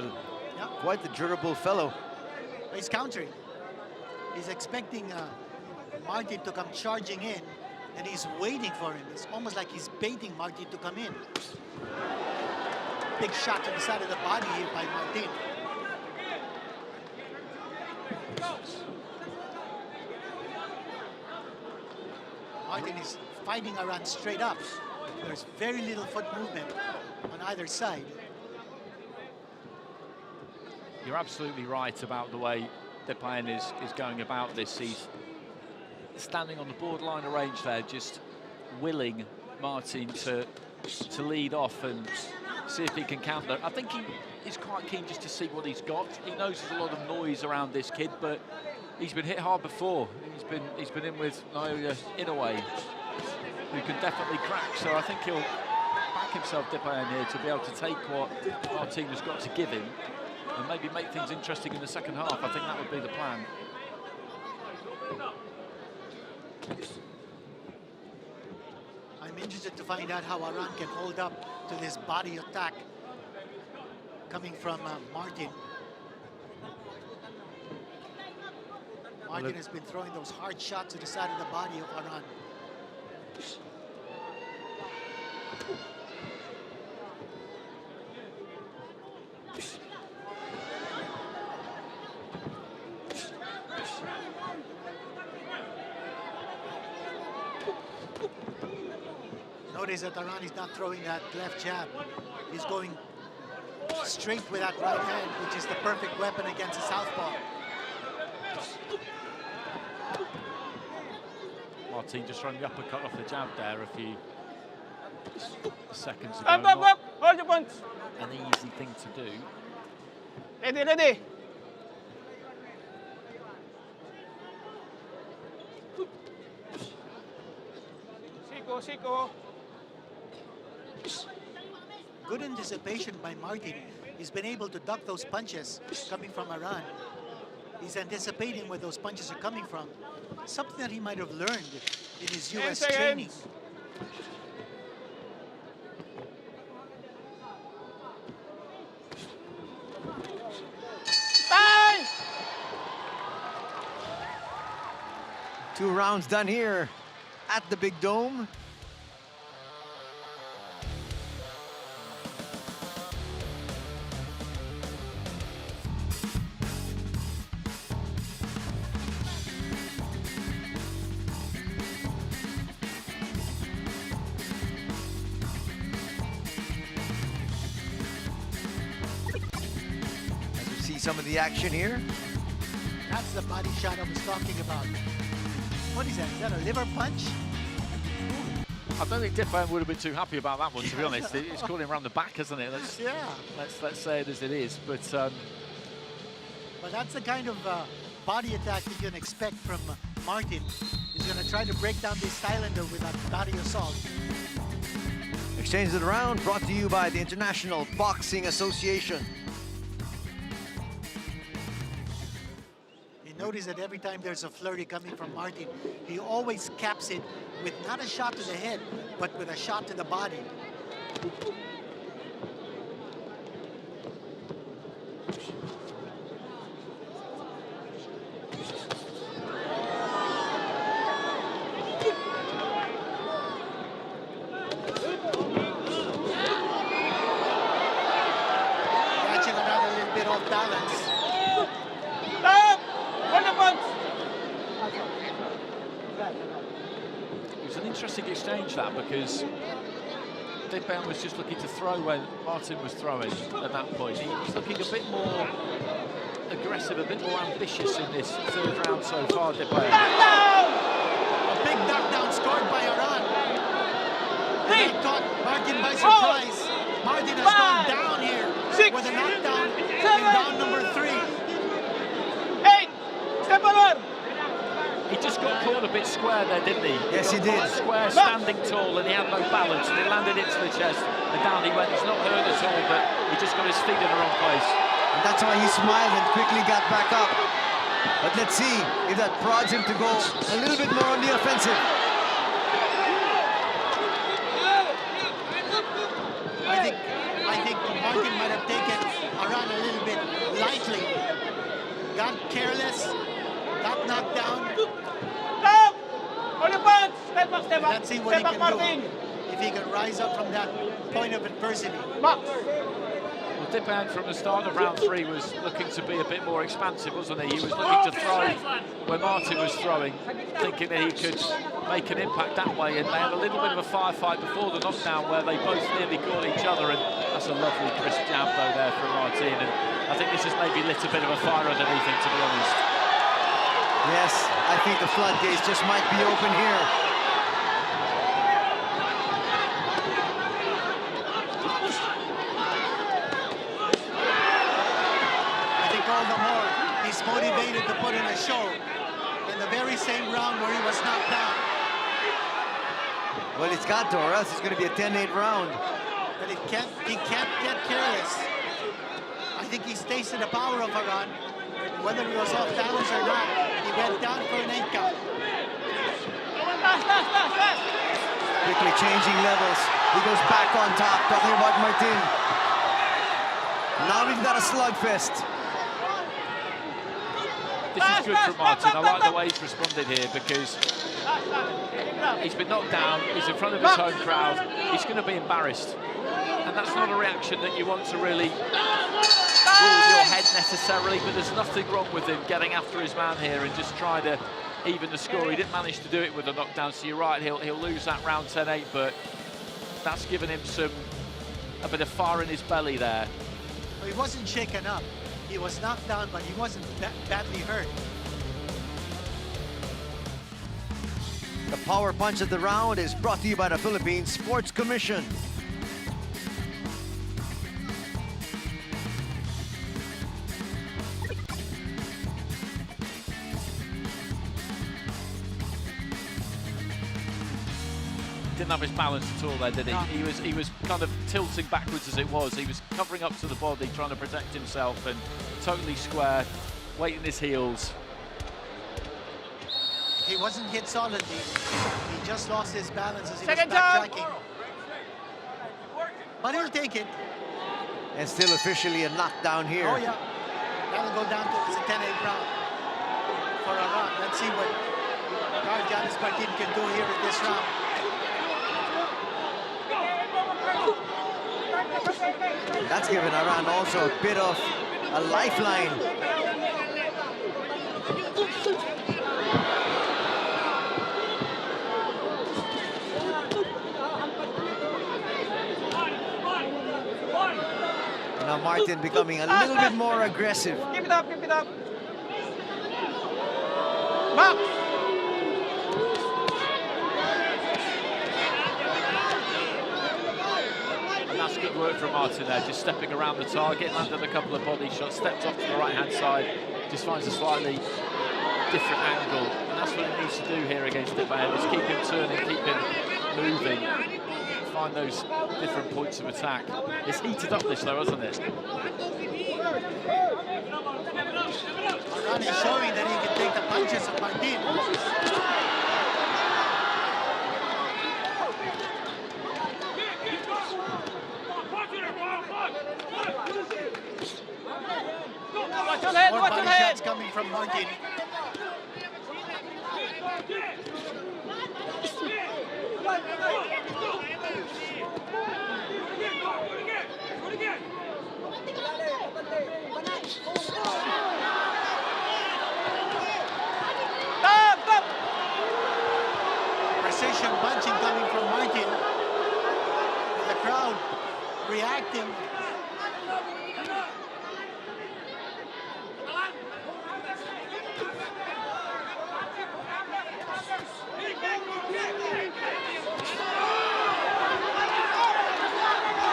quite the durable fellow. He's countering. He's expecting Martin to come charging in, and he's waiting for him. It's almost like he's baiting Martin to come in. Big shot to the side of the body here by Martin. Martin is fighting Aran straight up. There's very little foot movement on either side. You're absolutely right about the way Depain is going about this. He's standing on the borderline of range there, just willing Martin to lead off and see if he can counter. I think he is quite keen just to see what he's got. He knows there's a lot of noise around this kid, but he's been hit hard before. He's been in with Naoya Inoue, who can definitely crack. So I think he'll back himself, Depain, here to be able to take what Martin has got to give him and maybe make things interesting in the second half. I think that would be the plan. I'm interested to find out how Aran can hold up to this body attack coming from Martin. Martin has been throwing those hard shots to the side of the body of Aran. Notice that Aran is not throwing that left jab. He's going straight with that right hand, which is the perfect weapon against a southpaw. Martin just throwing the uppercut off the jab there a few seconds ago. Up! Hold your punch. An easy thing to do. Ready. Siko. Good anticipation by Martin. He's been able to duck those punches coming from Aran. He's anticipating where those punches are coming from. Something that he might have learned in his US training. Time! 2 rounds done here at the Big Dome. Some of the action here. That's the body shot I was talking about. What is that? Is that a liver punch? I don't think Depain would have been too happy about that one, to be honest. It's caught him around the back, hasn't it? Let's say it as it is. But that's the kind of body attack you can expect from Martin. He's going to try to break down this Thailander with that body assault. Exchange of the round brought to you by the International Boxing Association. You notice that every time there's a flurry coming from Martin, he always caps it with not a shot to the head, but with a shot to the body. Exchange that because Eman was just looking to throw when Martin was throwing at that point. He was looking a bit more aggressive, a bit more ambitious in this third round so far, Eman. A big knockdown scored by Aran. And that caught Martin by surprise. Martin has gone down here with a knockdown in round number 3. 8, step forward. He just got caught a bit square there, didn't he? Yes, he did. Square, standing tall, and he had no balance, and it landed into the chest, and down he went. He's not hurt at all, but he just got his feet in the wrong place. And that's why he smiled and quickly got back up. But let's see if that prods him to go a little bit more on the offensive. I think Martin might have taken Aran a little bit lightly. Got careless, got knocked down. Stop! On your punch! Step back, step back. Let's see what he can do. If he can rise up from that point of adversity. Well, Eman from the start of round 3 was looking to be a bit more expansive, wasn't he? He was looking to throw where Martin was throwing, thinking that he could make an impact that way, and they had a little bit of a firefight before the knockdown where they both nearly caught each other, and that's a lovely crisp jab though there from Martin, and I think this has maybe lit a bit of a fire underneath him, to be honest. Yes, I think the floodgates just might be open here. I think all the more he's motivated to put in a show in the very same round where he was knocked down. Well, it's got to, or else it's going to be a 10-8 round. But he can't get careless. I think he's tasted the power of Aran. Whether he was off balance or not, he went down for an 8 count. Quickly changing levels. He goes back on top, talking about Martin. Now we've got a slugfest. This is good for Martin. I like the way he's responded here because he's been knocked down, he's in front of his home crowd, he's going to be embarrassed. And that's not a reaction that you want to really rule your head necessarily, but there's nothing wrong with him getting after his man here and just try to even the score. He didn't manage to do it with a knockdown, so you're right, he'll lose that round 10-8, but that's given him a bit of fire in his belly there. Well, he wasn't shaken up. He was knocked down, but he wasn't badly hurt. The power punch of the round is brought to you by the Philippine Sports Commission. Didn't have his balance at all there, did he? No. He was kind of tilting backwards as it was. He was covering up to the body, trying to protect himself, and totally square, waiting his heels. He wasn't hit solidly. He just lost his balance as he was backtracking. But he'll take it. And still officially a knockdown here. Oh yeah, that'll go down to it's a 10-8 round for Aran. Let's see what Garganis Martin can do here in this round. That's given Aran also a bit of a lifeline. Now Martin becoming a little bit more aggressive. Keep it up, keep it up. Back. And that's good work from Martin there, just stepping around the target, landed a couple of body shots, stepped off to the right-hand side, just finds a slightly different angle. And that's what he needs to do here against Depayan is keep him turning, keep him moving, find those different points of attack. It's heated up this though, hasn't it? Aran is showing that he can take the punches of Martin. Watch your head, More watch your body head. shots coming from Martin. Precision punching coming from Martin. The crowd reacting.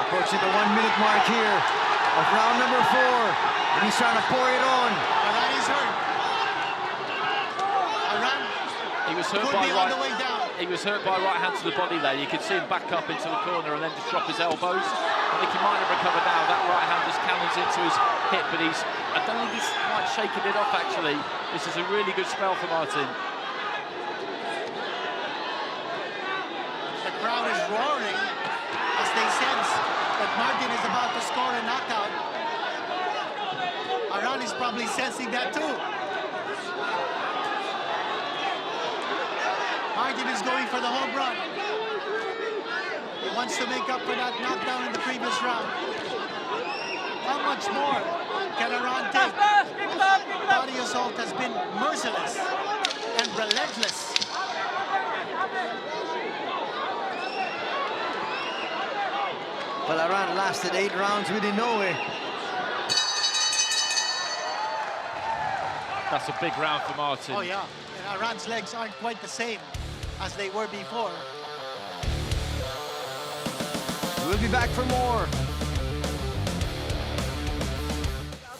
Approaching the 1 minute mark here of round number 4. And he's trying to pour it on. Aran is hurt. Aran He was hurt could by be on the way down. He was hurt by right hand to the body there. You could see him back up into the corner and then just drop his elbows. I think he might have recovered now. That right hand just cannons into his hip, but I don't think he's quite shaking it off actually. This is a really good spell for Martin. The crowd is roaring as they sense that Martin is about to score a knockout. Aran is probably sensing that too. Martin is going for the home run. He wants to make up for that knockdown in the previous round. How much more can Aran take? Body assault has been merciless and relentless. Well, Aran lasted 8 rounds with Inoue. That's a big round for Martin. Oh yeah, and Aran's legs aren't quite the same as they were before. We'll be back for more.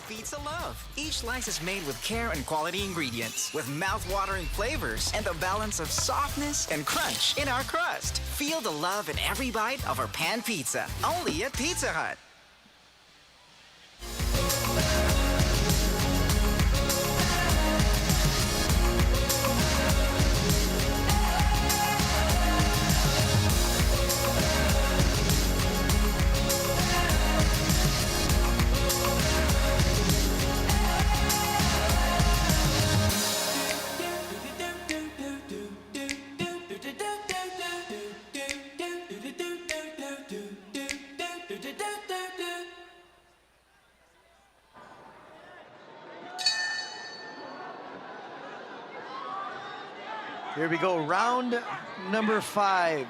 Pizza Love. Each slice is made with care and quality ingredients, with mouth-watering flavors and the balance of softness and crunch in our crust. Feel the love in every bite of our pan pizza, only at Pizza Hut. Here we go, round number 5.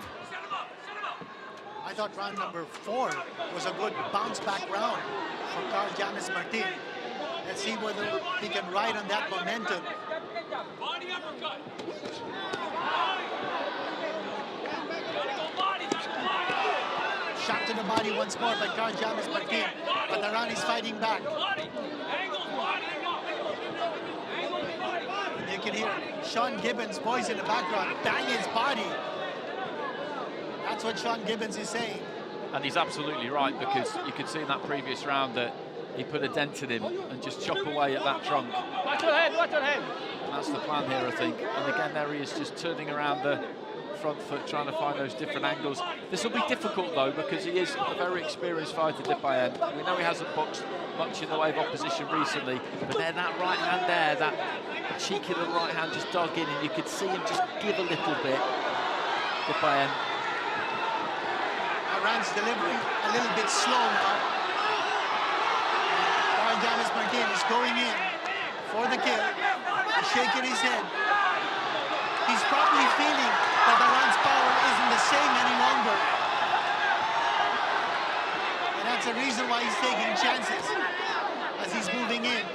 I thought round number 4 was a good bounce-back round for Carl Janis Martin. Let's see whether he can ride on that momentum. Shot to the body once more by Carl Janis Martin, but Aran is fighting back. You can hear Sean Gibbons' voice in the background, bang his body. That's what Sean Gibbons is saying. And he's absolutely right, because you could see in that previous round that he put a dent in him and just chop away at that trunk. Watch your head, watch your head. And that's the plan here, I think. And again, there he is just turning around the front foot, trying to find those different angles. This will be difficult, though, because he is a very experienced fighter, Depayan. We know he hasn't boxed much in the way of opposition recently, but then that right hand there, that cheeky little right hand just dug in, and you could see him just give a little bit, Depayan. Aran's delivery a little bit slow now. Carl Janis Martin is going in for the kill. He's shaking his head. He's probably feeling that Aran's power isn't the same any longer. And that's the reason why he's taking chances as he's moving in.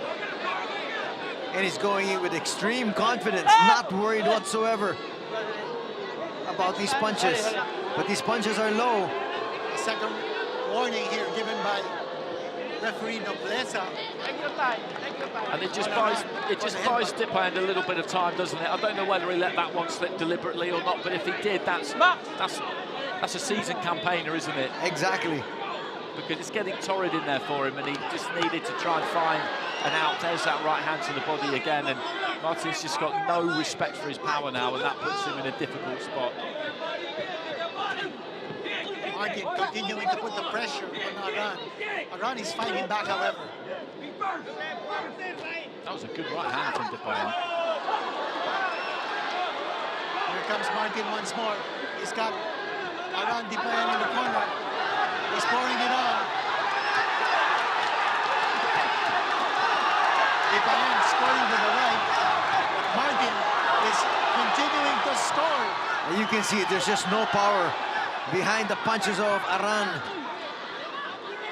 And he's going in with extreme confidence, not worried whatsoever about these punches. But these punches are low. A second warning here given by referee Nobleza. Take your time. Take your time. And it just buys Dipayan a little bit of time, doesn't it? I don't know whether he let that one slip deliberately or not, but if he did, that's a seasoned campaigner, isn't it? Exactly. Because it's getting torrid in there for him, and he just needed to try and find an out. There's that right hand to the body again, and Martin's just got no respect for his power now, and that puts him in a difficult spot. Martin continuing to put the pressure on Aran. Aran is fighting back, however. That was a good right hand from Dipayan. Here comes Martin once more. He's got Aran Dipayan in the corner. He's pouring it on. Dipayan scoring to the right. But Martin is continuing to score. And you can see there's just no power behind the punches of Aran.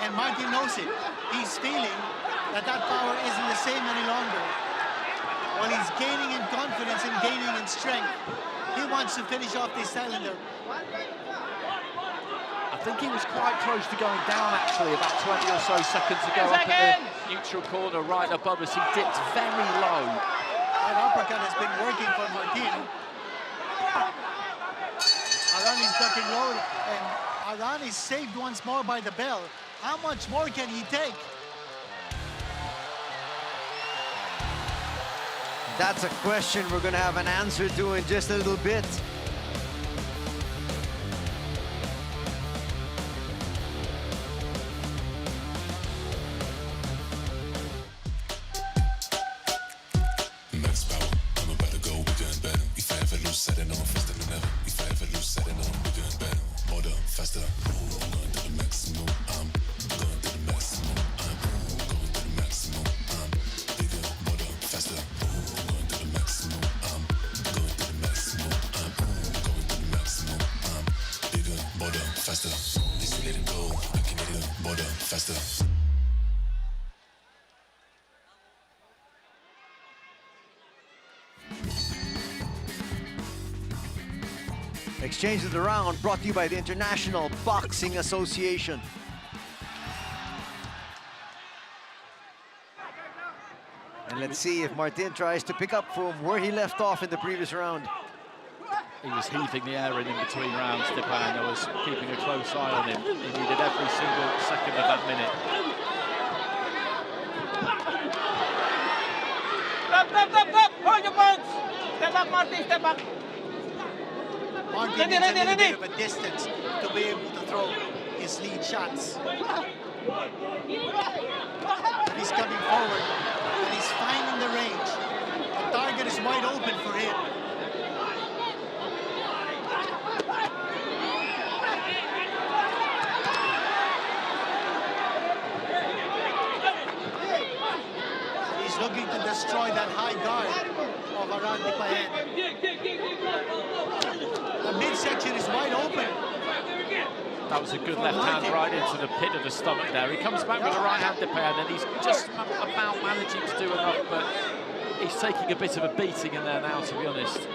And Martin knows it. He's feeling that power isn't the same any longer. While he's gaining in confidence and gaining in strength, he wants to finish off this cylinder. I think he was quite close to going down, actually, about 20 or so seconds ago up in the neutral corner right above us. He dipped very low. That uppercut has been working for Martin. Aran is ducking low, and Aran is saved once more by the bell. How much more can he take? That's a question we're going to have an answer to in just a little bit. Max power, I'm about to go bigger and better. If I ever lose, setting on faster than ever. If I ever lose, setting on bigger and better. Harder, faster. I'm going to the maximum. I'm going to the maximum. I'm going to the maximum. I'm bigger, harder, faster. I'm going to the maximum. I'm going to the maximum. I'm going to the maximum. I'm bigger, harder, faster. Just let it go. I can hit it harder, faster. Exchange of the round brought to you by the International Boxing Association. And let's see if Martin tries to pick up from where he left off in the previous round. He was heaving the air in between rounds, Dipayan. I was keeping a close eye on him. He needed every single second of that minute. Stop! Hold your punch! Step back, Martin, step back. Martin needs a little bit of a distance to be able to throw his lead shots. And he's coming forward, and he's finding the range. The target is wide open for him. He's looking to destroy that high guard of Aran Dipayan. The midsection is wide open. That was a good left hand right into the pit of the stomach there. He comes back with a right hand Dipayan, and he's just about managing to do enough, but he's taking a bit of a beating in there now, to be honest.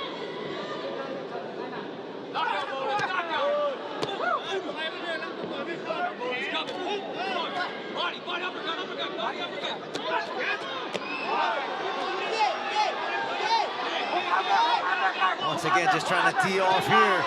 Once again, just trying to tee off here.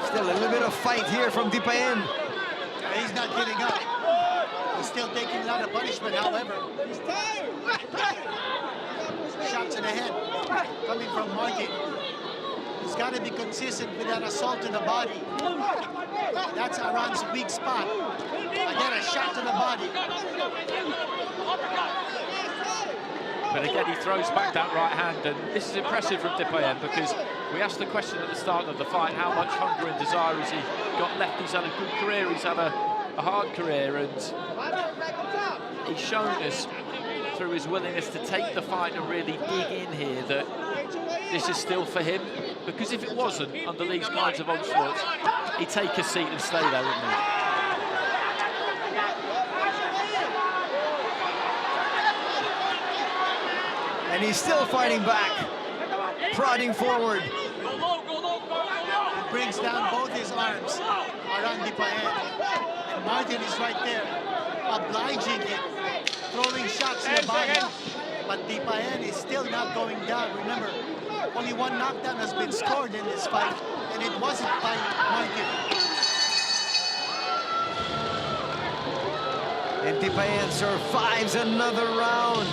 Still a little bit of fight here from Dipayan. He's not giving up. He's still taking a lot of punishment, however. Shots in the head coming from Martin. He's got to be consistent with that assault to the body. That's Aran's weak spot. Again, a shot to the body. But again, he throws back that right hand, and this is impressive from Dipayan, because we asked the question at the start of the fight, how much hunger and desire has he got left? He's had a good career, he's had a hard career, and he's shown us through his willingness to take the fight and really dig in here that this is still for him. Because if it wasn't, under these kinds of onslaughts, he'd take a seat and stay there, wouldn't he? And he's still fighting back, prodding forward. He brings down both his arms, Aran Dipayan. And Martin is right there, obliging him, throwing shots to the body. But Dipayan is still not going down. Remember, only one knockdown has been scored in this fight, and it wasn't by Martin. And Dipayan survives another round.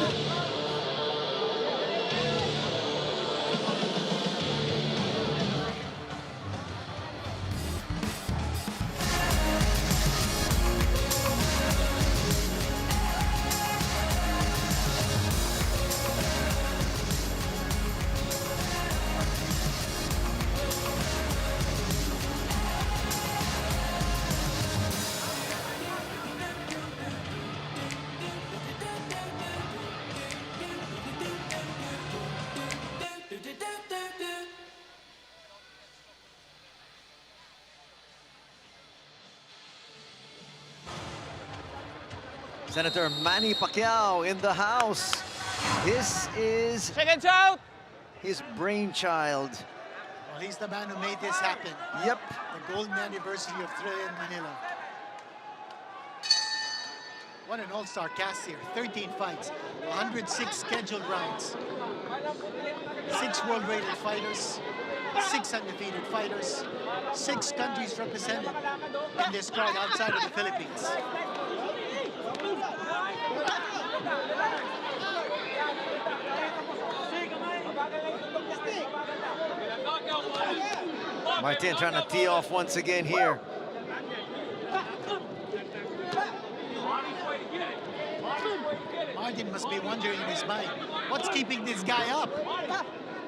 Senator Manny Pacquiao in the house. This is seconds out. His brainchild. Well, he's the man who made this happen. Yep. The golden anniversary of Thrilla in Manila. What an all-star cast here. 13 fights, 106 scheduled rounds. 6 world-rated fighters, 6 undefeated fighters, 6 countries represented in this crowd outside of the Philippines. Martin trying to tee off once again here. Martin must be wondering in his mind, what's keeping this guy up?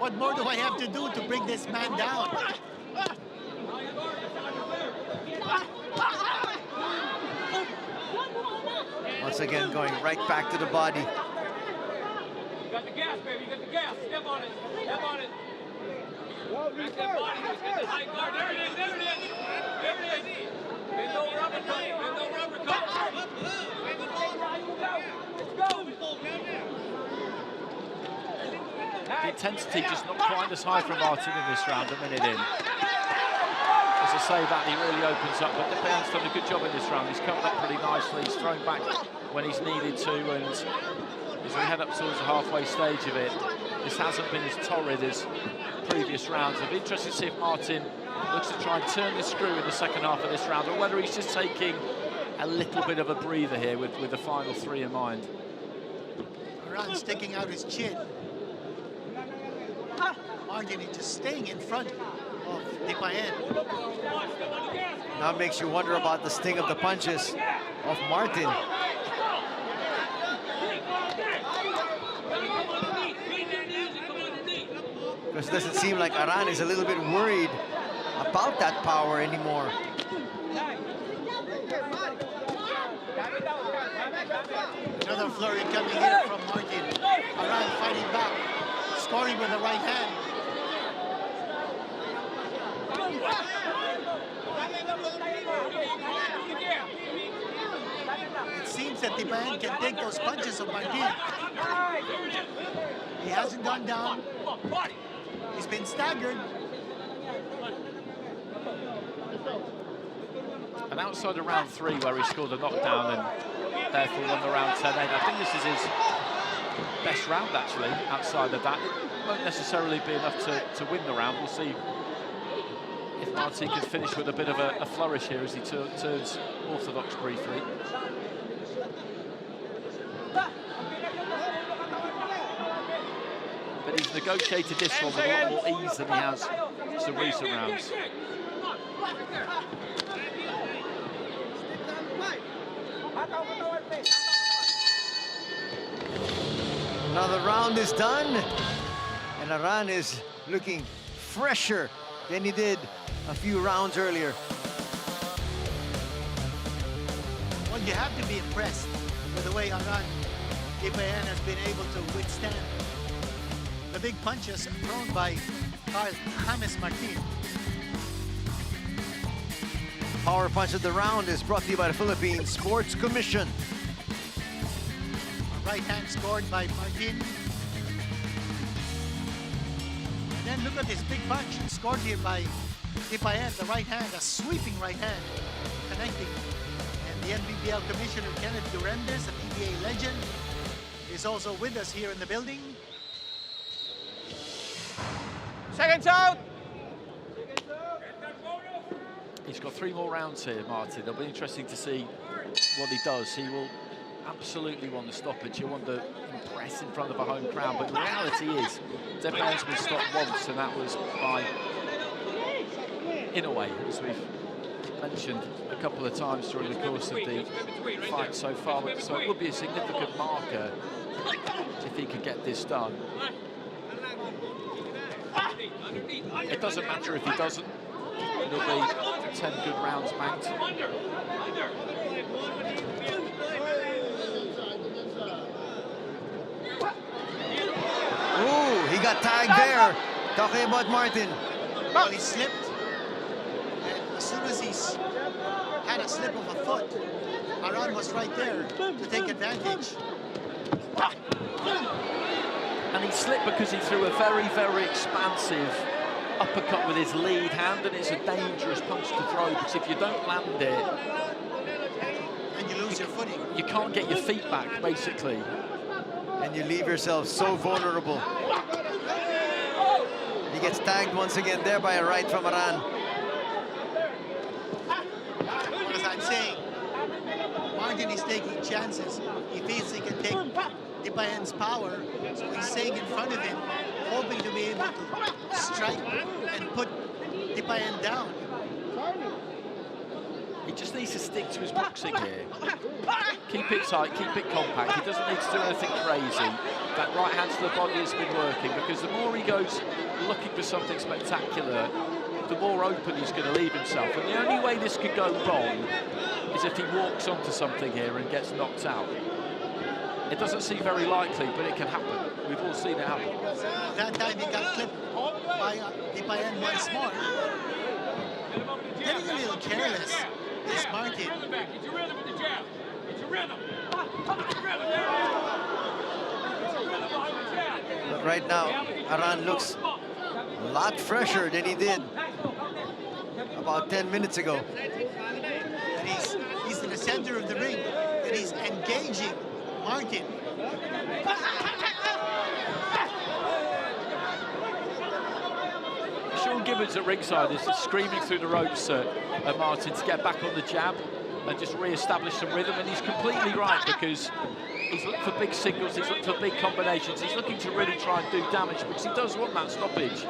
What more do I have to do to bring this man down? Once again, going right back to the body. You got the gas, baby. You got the gas. Step on it. Step on it. Back that body. Get the high guard. There it is. There it is. There it is. Bend over, uppercut. Bend over, uppercut. Let's go. The intensity just not quite as high from Martin in this round, a minute in. As I say that, he really opens up, but Dipayan's done a good job in this round. He's covered up pretty nicely, he's thrown back when he's needed to, and as we head up towards the halfway stage of it, this hasn't been as torrid as previous rounds. I'd be interested to see if Martin looks to try and turn the screw in the second half of this round, or whether he's just taking a little bit of a breather here with the final 3 in mind. Aran sticking out his chin. Martin is just staying in front of Dipayan. Now it makes you wonder about the sting of the punches of Martin. Because it doesn't seem like Aran is a little bit worried about that power anymore. Another flurry coming here from Martin. Aran fighting back, scoring with the right hand. It seems that Dipayan can take those punches of Martin. He hasn't gone down. He's been staggered. And outside of round 3, where he scored a knockdown and therefore won the round 10-8, I think this is his best round, actually, outside of that. It won't necessarily be enough to win the round. We'll see if Martin can finish with a bit of a flourish here as he turns orthodox briefly. But he's negotiated this one with a lot more ease than he has some recent rounds. Now the round is done, and Aran is looking fresher than he did a few rounds earlier. Well, you have to be impressed with the way Aran Dipayan has been able to withstand the big punches thrown by James Martin. Power punch of the round is brought to you by the Philippine Sports Commission. A right hand scored by Martin. then look at this big punch scored here by Dipayan, the right hand, a sweeping right hand, connecting. And the NBBL Commissioner, Kenneth Durendes, a PBA legend, is also with us here in the building. Seconds out! He's got 3 more rounds here, Martin. It'll be interesting to see what he does. He will absolutely want the stoppage. He'll want to impress in front of a home crowd. But the reality is, Dipayan's been stopped once, and that was by Inouye, as we've mentioned a couple of times during the course of the fight so far. So it would be a significant marker if he could get this done. It doesn't matter if he doesn't. It'll be 10 good rounds banked. Ooh, he got tagged there. Talking about Martin. Well, he slipped. And as soon as he's had a slip of a foot, Aran was right there to take advantage. And he slipped because he threw a very, very expansive uppercut with his lead hand, and it's a dangerous punch to throw because if you don't land it, and you lose your footing, you can't get your feet back, basically. And you leave yourself so vulnerable. He gets tagged once again there by a right from Aran. As I'm saying, Martin is taking chances. He feels he can take Dipayan's power, so he's staying in front of him, hoping to be able to strike and put Dipayan down. He just needs to stick to his boxing here. Keep it tight, keep it compact. He doesn't need to do anything crazy. That right hand to the body has been working, because the more he goes looking for something spectacular, the more open he's going to leave himself. And the only way this could go wrong is if he walks onto something here and gets knocked out. It doesn't seem very likely, but it can happen. We've all seen it happen. That time he got clipped by Dipayan once more. Getting a little careless is Martin. But right now, Aran looks a lot fresher than he did about 10 minutes ago. And he's in the center of the ring, and he's engaging Martin. Sean Gibbons at ringside is screaming through the ropes at Martin to get back on the jab and just re-establish some rhythm, and he's completely right, because he's looking for big singles, he's looking for big combinations, he's looking to really try and do damage, because he does want that stoppage.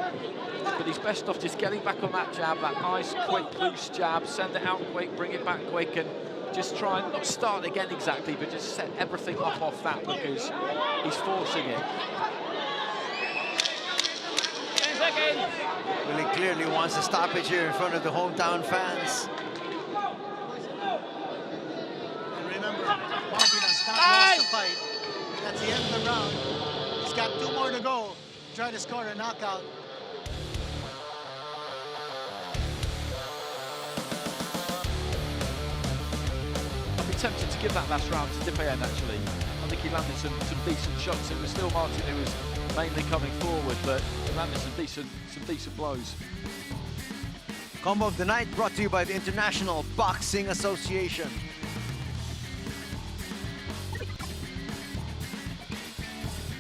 But he's best off just getting back on that jab, that nice, quick, loose jab, send it out quick, bring it back quick, and just try and not start again exactly, but just set everything up off that, because he's forcing it. 10 seconds. Well, he clearly wants a stoppage here in front of the hometown fans. And remember, Martin has not lost the fight. That's the end of the round. He's got 2 more to go. Try to score a knockout. Tempted to give that last round to Dipayan, actually. I think he landed some decent shots. It was still Martin who was mainly coming forward, but he landed some decent blows. Combo of the night brought to you by the International Boxing Association.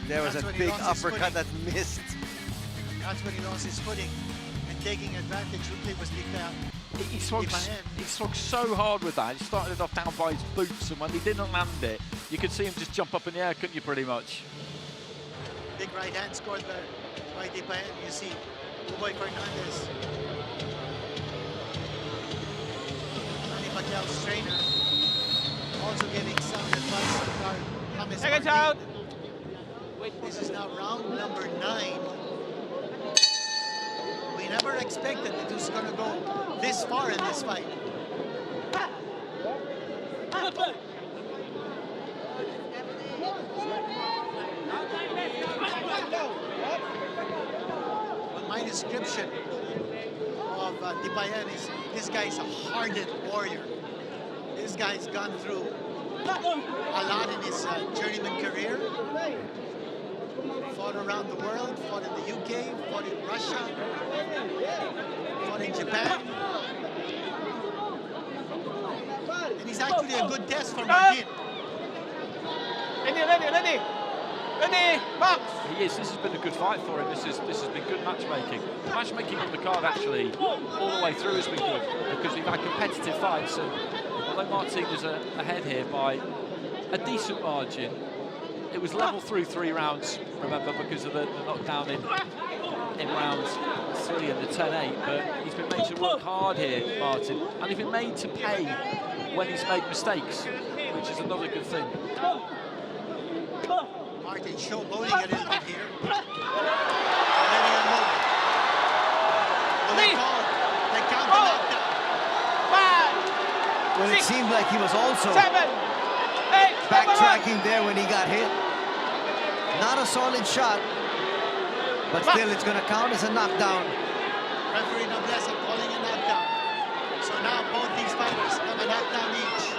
There was a big uppercut that missed. That's when he lost his footing, and taking advantage was Dipayan. He swung so hard with that. He started off down by his boots, and when he didn't land it, you could see him just jump up in the air, couldn't you, pretty much? Big right hand scored by Dipayan. You see, Uboy Fernandez. Manny Pacquiao's trainer also giving sound advice to Seconds out. This is now round number 9. We never expected it was going to go this far in this fight. Well, my description of Dipayan is this guy's a hardened warrior. This guy's gone through a lot in his journeyman career. fought around the world, fought in the UK, fought in Russia, fought in Japan. And he's actually a good test for Martin. Ready, box! He is. This has been a good fight for him. This has been good matchmaking. The matchmaking on the card actually all the way through has been good because we've had competitive fights. And although Martin is ahead here by a decent margin, it was level through 3 rounds. Remember, because of the knockdown in rounds 3 and the 10-8. But he's been made to work hard here, Martin, and he's been made to pay when he's made mistakes, which is another good thing. Martin showboating a little bit here. And then he unloaded. Well, they count the knockdown. 5, Well, it 6, seemed like he was also 7, 8, backtracking there when he got hit. Not a solid shot, but still it's going to count as a knockdown. Referee Nobleza calling a knockdown. So now both these fighters have a knockdown each.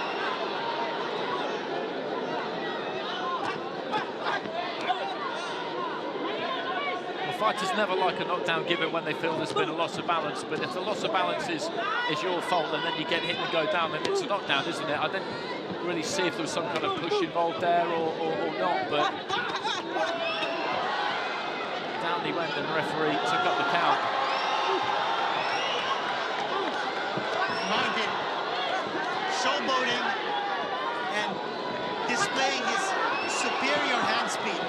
Fighters never like a knockdown given when they feel there's been a loss of balance, but if the loss of balance is your fault and then you get hit and go down, then it's a knockdown, isn't it? I didn't really see if there was some kind of push involved there or not, but down he went and the referee took up the count. Martin showboating and displaying his superior hand speed.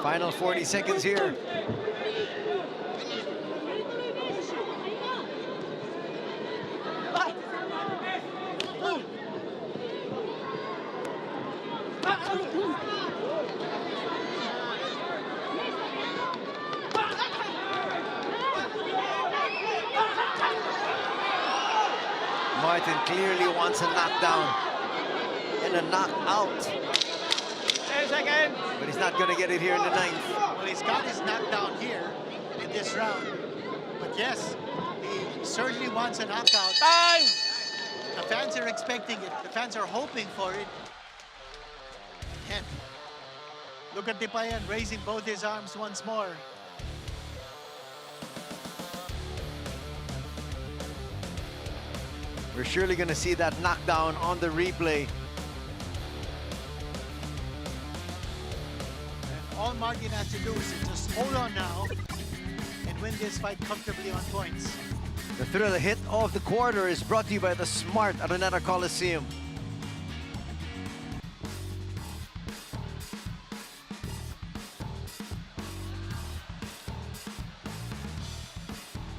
Final 40 seconds here. Martin clearly wants a knockdown and a knockout. 10 seconds. But he's not going to get it here in the 9th. Well, he's got his knockdown here in this round. But yes, he certainly wants a knockout. Time! The fans are expecting it. The fans are hoping for it. And look at Tipayan raising both his arms once more. We're surely going to see that knockdown on the replay. All Martin has to do is just hold on now and win this fight comfortably on points. The Thrilla hit of the quarter is brought to you by the smart Araneta Coliseum.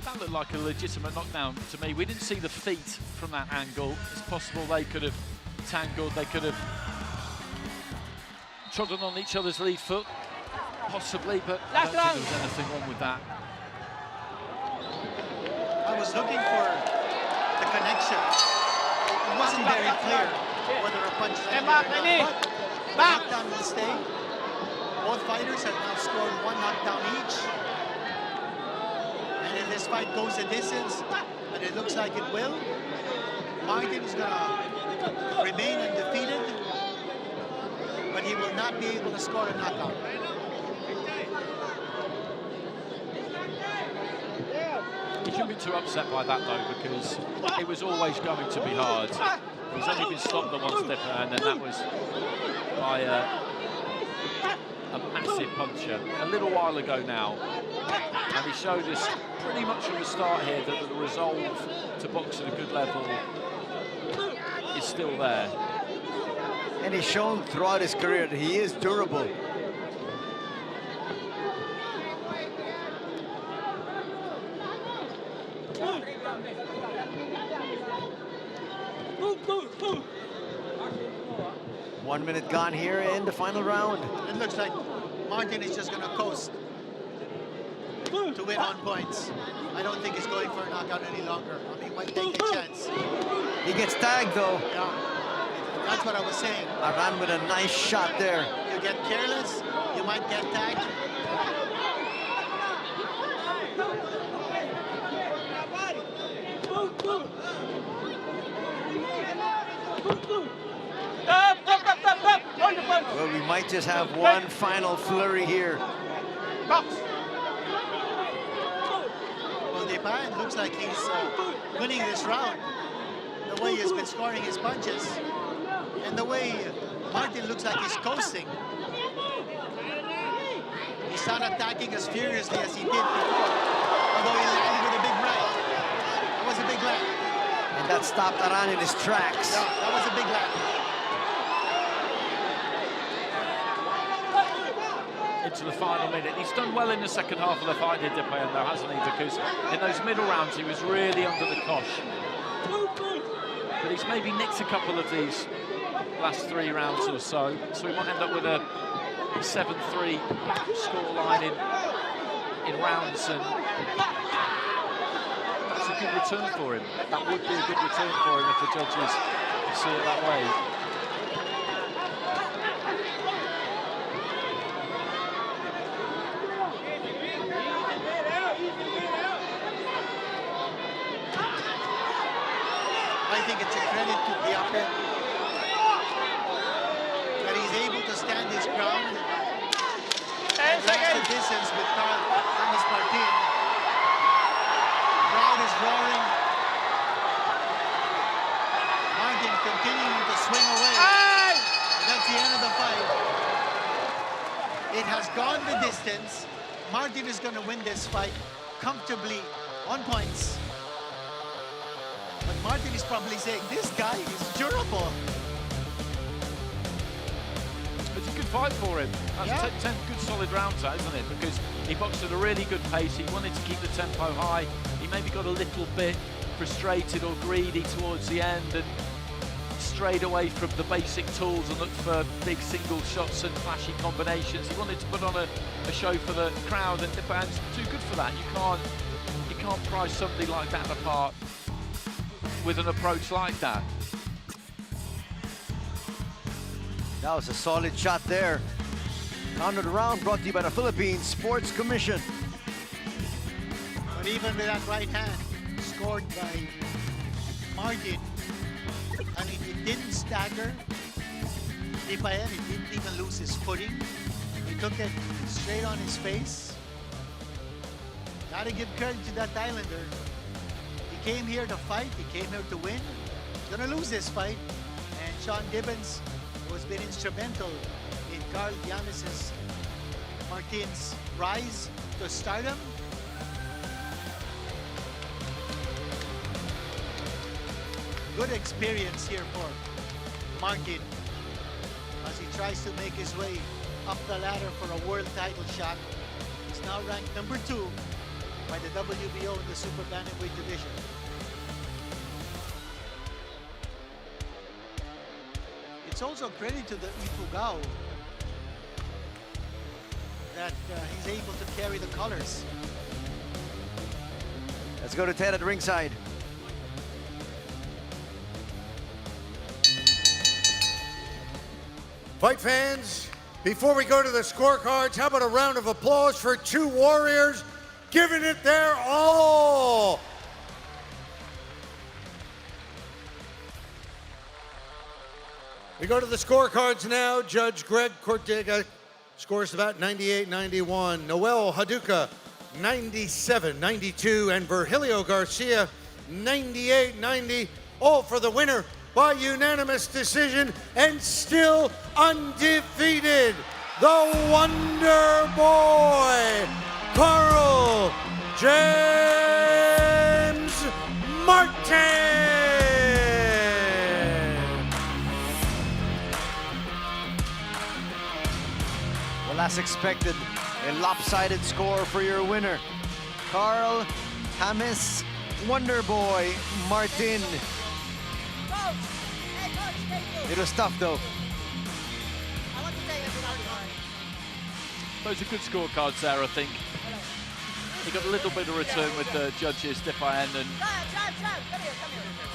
That looked like a legitimate knockdown to me. We didn't see the feet from that angle. It's possible they could have tangled, they could have trodden on each other's lead foot. Possibly, but I don't think there was anything wrong with that. I was looking for the connection. It wasn't very clear whether a punch landed or not, but the knockdown will stay. Both fighters have now scored 1 knockdown each. And if this fight goes the distance, and it looks like it will, Martin is going to remain undefeated, but he will not be able to score a knockout. He shouldn't be too upset by that though, because it was always going to be hard. He's only been stopped the 1 step, and then that was by a massive puncher a little while ago now. And he showed us pretty much from the start here that the resolve to box at a good level is still there. And he's shown throughout his career that he is durable. One minute gone here in the final round. It looks like Martin is just going to coast to win on points. I don't think he's going for a knockout any longer. I mean, he might take a chance. He gets tagged though. Yeah, that's what I was saying. Aran with a nice shot there. You get careless, you might get tagged. Well, we might just have one final flurry here. Box. Well, Depan looks like he's winning this round. The way he's been scoring his punches. And the way Martin looks like he's coasting. He's not attacking as furiously as he did before. Although he landed with a big right. That was a big land. And that stopped Aran in his tracks. Yeah, that was a big land. Into the final minute. He's done well in the second half of the fight, Depan, though, hasn't he? Because in those middle rounds, he was really under the cosh. But he's maybe nicked a couple of these last 3 rounds or so. So we might end up with a 7-3 scoreline in rounds, and that's a good return for him. That would be a good return for him if the judges see it that way. I think it's a credit to the upper that he's able to stand his ground and last the distance with Carl Thomas Martin. Crowd is roaring. Martin continuing to swing away. That's the end of the fight. It has gone the distance. Martin is going to win this fight comfortably on points. But Martin is probably saying, this guy is durable. It's a good fight for him. That's 10 good solid rounds, that, isn't it? Because he boxed at a really good pace. He wanted to keep the tempo high. He maybe got a little bit frustrated or greedy towards the end and strayed away from the basic tools and looked for big single shots and flashy combinations. He wanted to put on a show for the crowd, and Depan's too good for that. You can't prize somebody like that apart with an approach like that. That was a solid shot there. Round of the round brought to you by the Philippine Sports Commission. But even with that right hand scored by Martin, I mean, it didn't stagger. Depayan, it didn't even lose his footing. He took it straight on his face. Gotta give credit to that Islander. He came here to fight, he came here to win. He's gonna lose this fight. And Sean Gibbons, who has been instrumental in Carl Dianis' Martin's rise to stardom. Good experience here for Martin as he tries to make his way up the ladder for a world title shot. He's now ranked number 2 by the WBO in the super bantamweight division. It's also credit to the Ifugao that he's able to carry the colors. Let's go to Ted at ringside. Fight fans, before we go to the scorecards, how about a round of applause for 2 warriors giving it their all? We go to the scorecards now. Judge Greg Cortega scores about 98-91. Noel Haduka, 97-92. And Virgilio Garcia, 98-90. All for the winner by unanimous decision and still undefeated, the Wonder Boy, Carl James Martin. Well, as expected, a lopsided score for your winner, Carl James Wonder Boy Martin. It was tough though. Those are good scorecards there, I think. He got a little bit of return with the judges, Depayan, and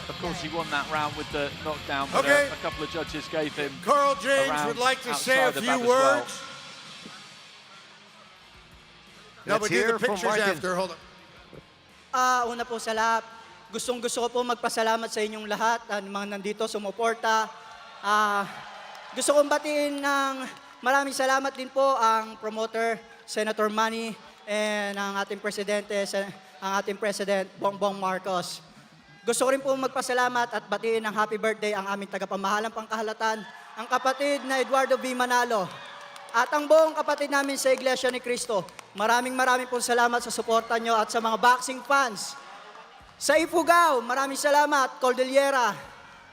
of course he won that round with the knockdown, but a couple of judges gave him Carl James would like to say a few words. No, Let's we do hear the from pictures Martin. after, hold on. Una po sa lahat, Gustong-gusto ko po magpasalamat sa inyong lahat, mga nandito, sumuporta. Gusto kong batiin ng maraming salamat din po ang promoter, Senator Manny, and ang ating President, Bongbong Marcos. Gusto ko rin po magpasalamat at batiin ng happy birthday ang aming tagapamahalang pangkahalatan, ang kapatid na Eduardo V. Manalo, at ang buong kapatid namin sa Iglesia ni Cristo. Maraming pong salamat sa suporta nyo at sa mga boxing fans. Sa Ifugao, maraming salamat, Cordillera.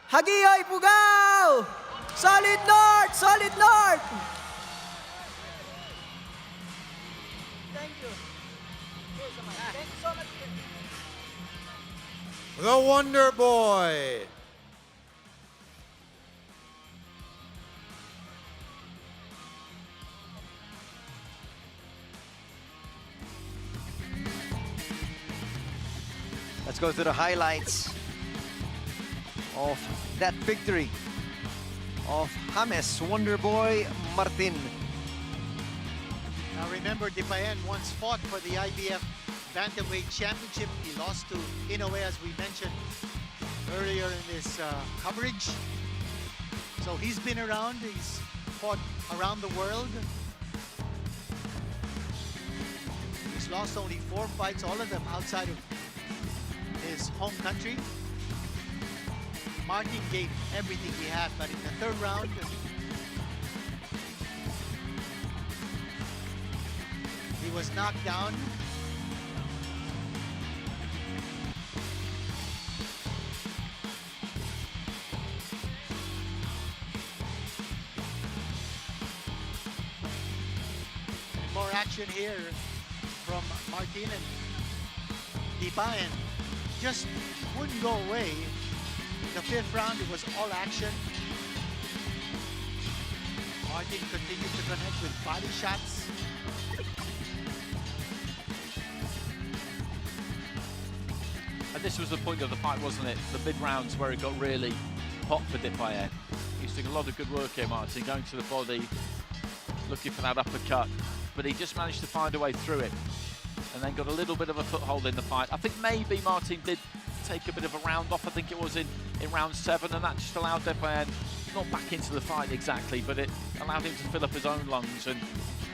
Hagiyo, Ifugao! Solid North! Solid North! Thank you. Thank you so much. The Wonder Boy. Let's go to the highlights of that victory of James Wonderboy Martin. Now remember, Dipayan once fought for the IBF Bantamweight Championship. He lost to Inoue, as we mentioned earlier in this coverage. So he's been around, he's fought around the world. He's lost only 4 fights, all of them outside of his home country. Martin gave everything he had, but in the third round, he was knocked down. And more action here from Martin, and Dipayan just wouldn't go away. The 5th round, it was all action. Martin continued to connect with body shots. And this was the point of the fight, wasn't it? The mid-rounds where it got really hot for Dipayan. He's doing a lot of good work here, Martin, going to the body, looking for that uppercut. But he just managed to find a way through it and then got a little bit of a foothold in the fight. I think maybe Martin did take a bit of a round off. I think it was in round 7, and that just allowed Dipayan not back into the fight exactly, but it allowed him to fill up his own lungs, and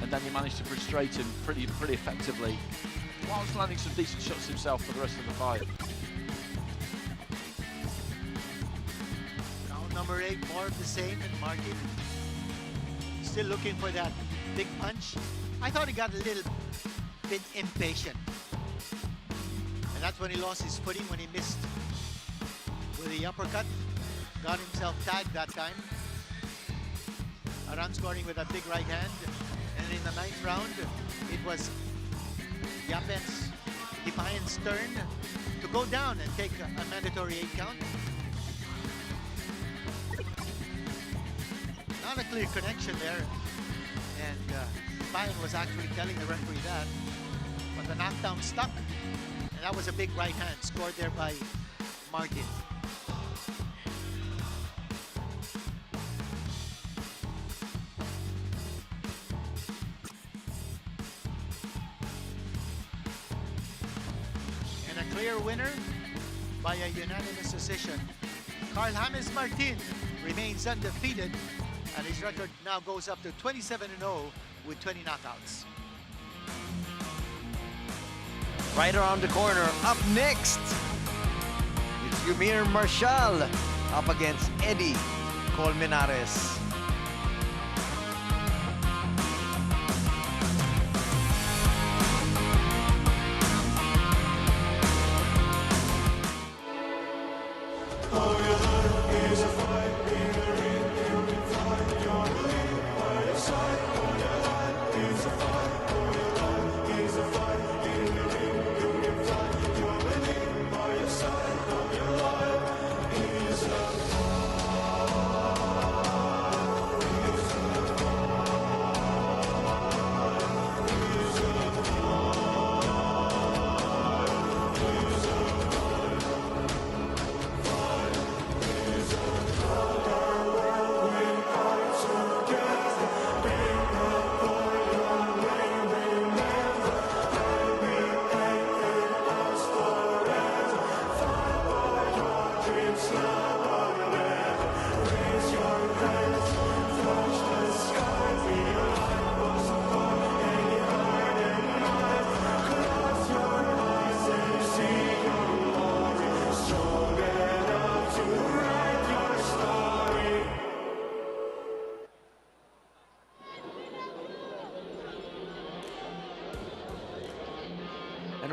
then he managed to frustrate him pretty effectively, whilst landing some decent shots himself for the rest of the fight. Round number 8, more of the same, and Martin still looking for that big punch. I thought he got a little bit impatient. And that's when he lost his footing, when he missed with the uppercut. Got himself tagged that time. Aran scoring with a big right hand. And in the 9th round, it was Dipayan's turn to go down and take a mandatory 8 count. Not a clear connection there. And Dipayan was actually telling the referee that. But the knockdown stuck. And that was a big right hand scored there by Martin. And a clear winner by a unanimous decision. James Martin remains undefeated, and his record now goes up to 27-0 with 20 knockouts. Right around the corner, up next, it's Yumir Marshall up against Eddie Colmenares.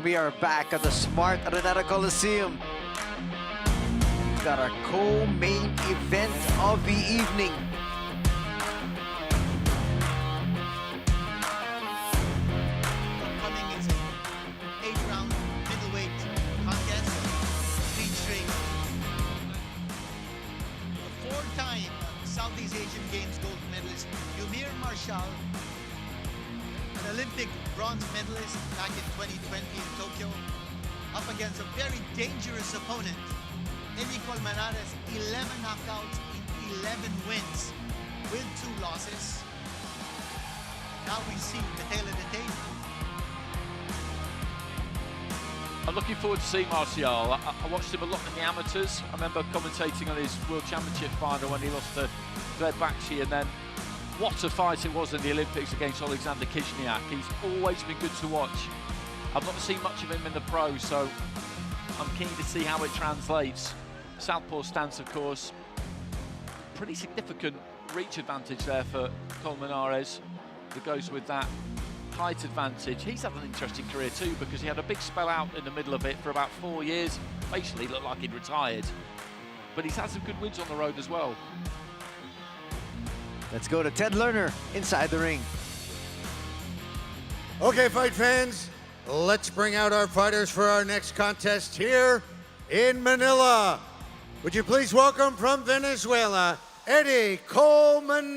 And we are back at the smart Araneta Coliseum. We've got our co-main event of the evening. Upcoming is an 8-round middleweight contest featuring a 4-time Southeast Asian Games gold medalist Yumir Marshall, an Olympic bronze medalist back in 2020 in Tokyo, up against a very dangerous opponent, Nico 11 knockouts in 11 wins with 2 losses. Now we see the tail of the tape. I'm looking forward to seeing Martial. I watched him a lot in the amateurs. I remember commentating on his World Championship final when he lost to Zed Bakshi, and then what a fight it was in the Olympics against Alexander Kizhniak. He's always been good to watch. I've not seen much of him in the pro, so I'm keen to see how it translates. Southpaw stance, of course. Pretty significant reach advantage there for Colmenares, who goes with that height advantage. He's had an interesting career too, because he had a big spell out in the middle of it for about 4 years. Basically looked like he'd retired. But he's had some good wins on the road as well. Let's go to Ted Lerner inside the ring. Okay, fight fans, let's bring out our fighters for our next contest here in Manila. Would you please welcome from Venezuela, Eddie Colmenares.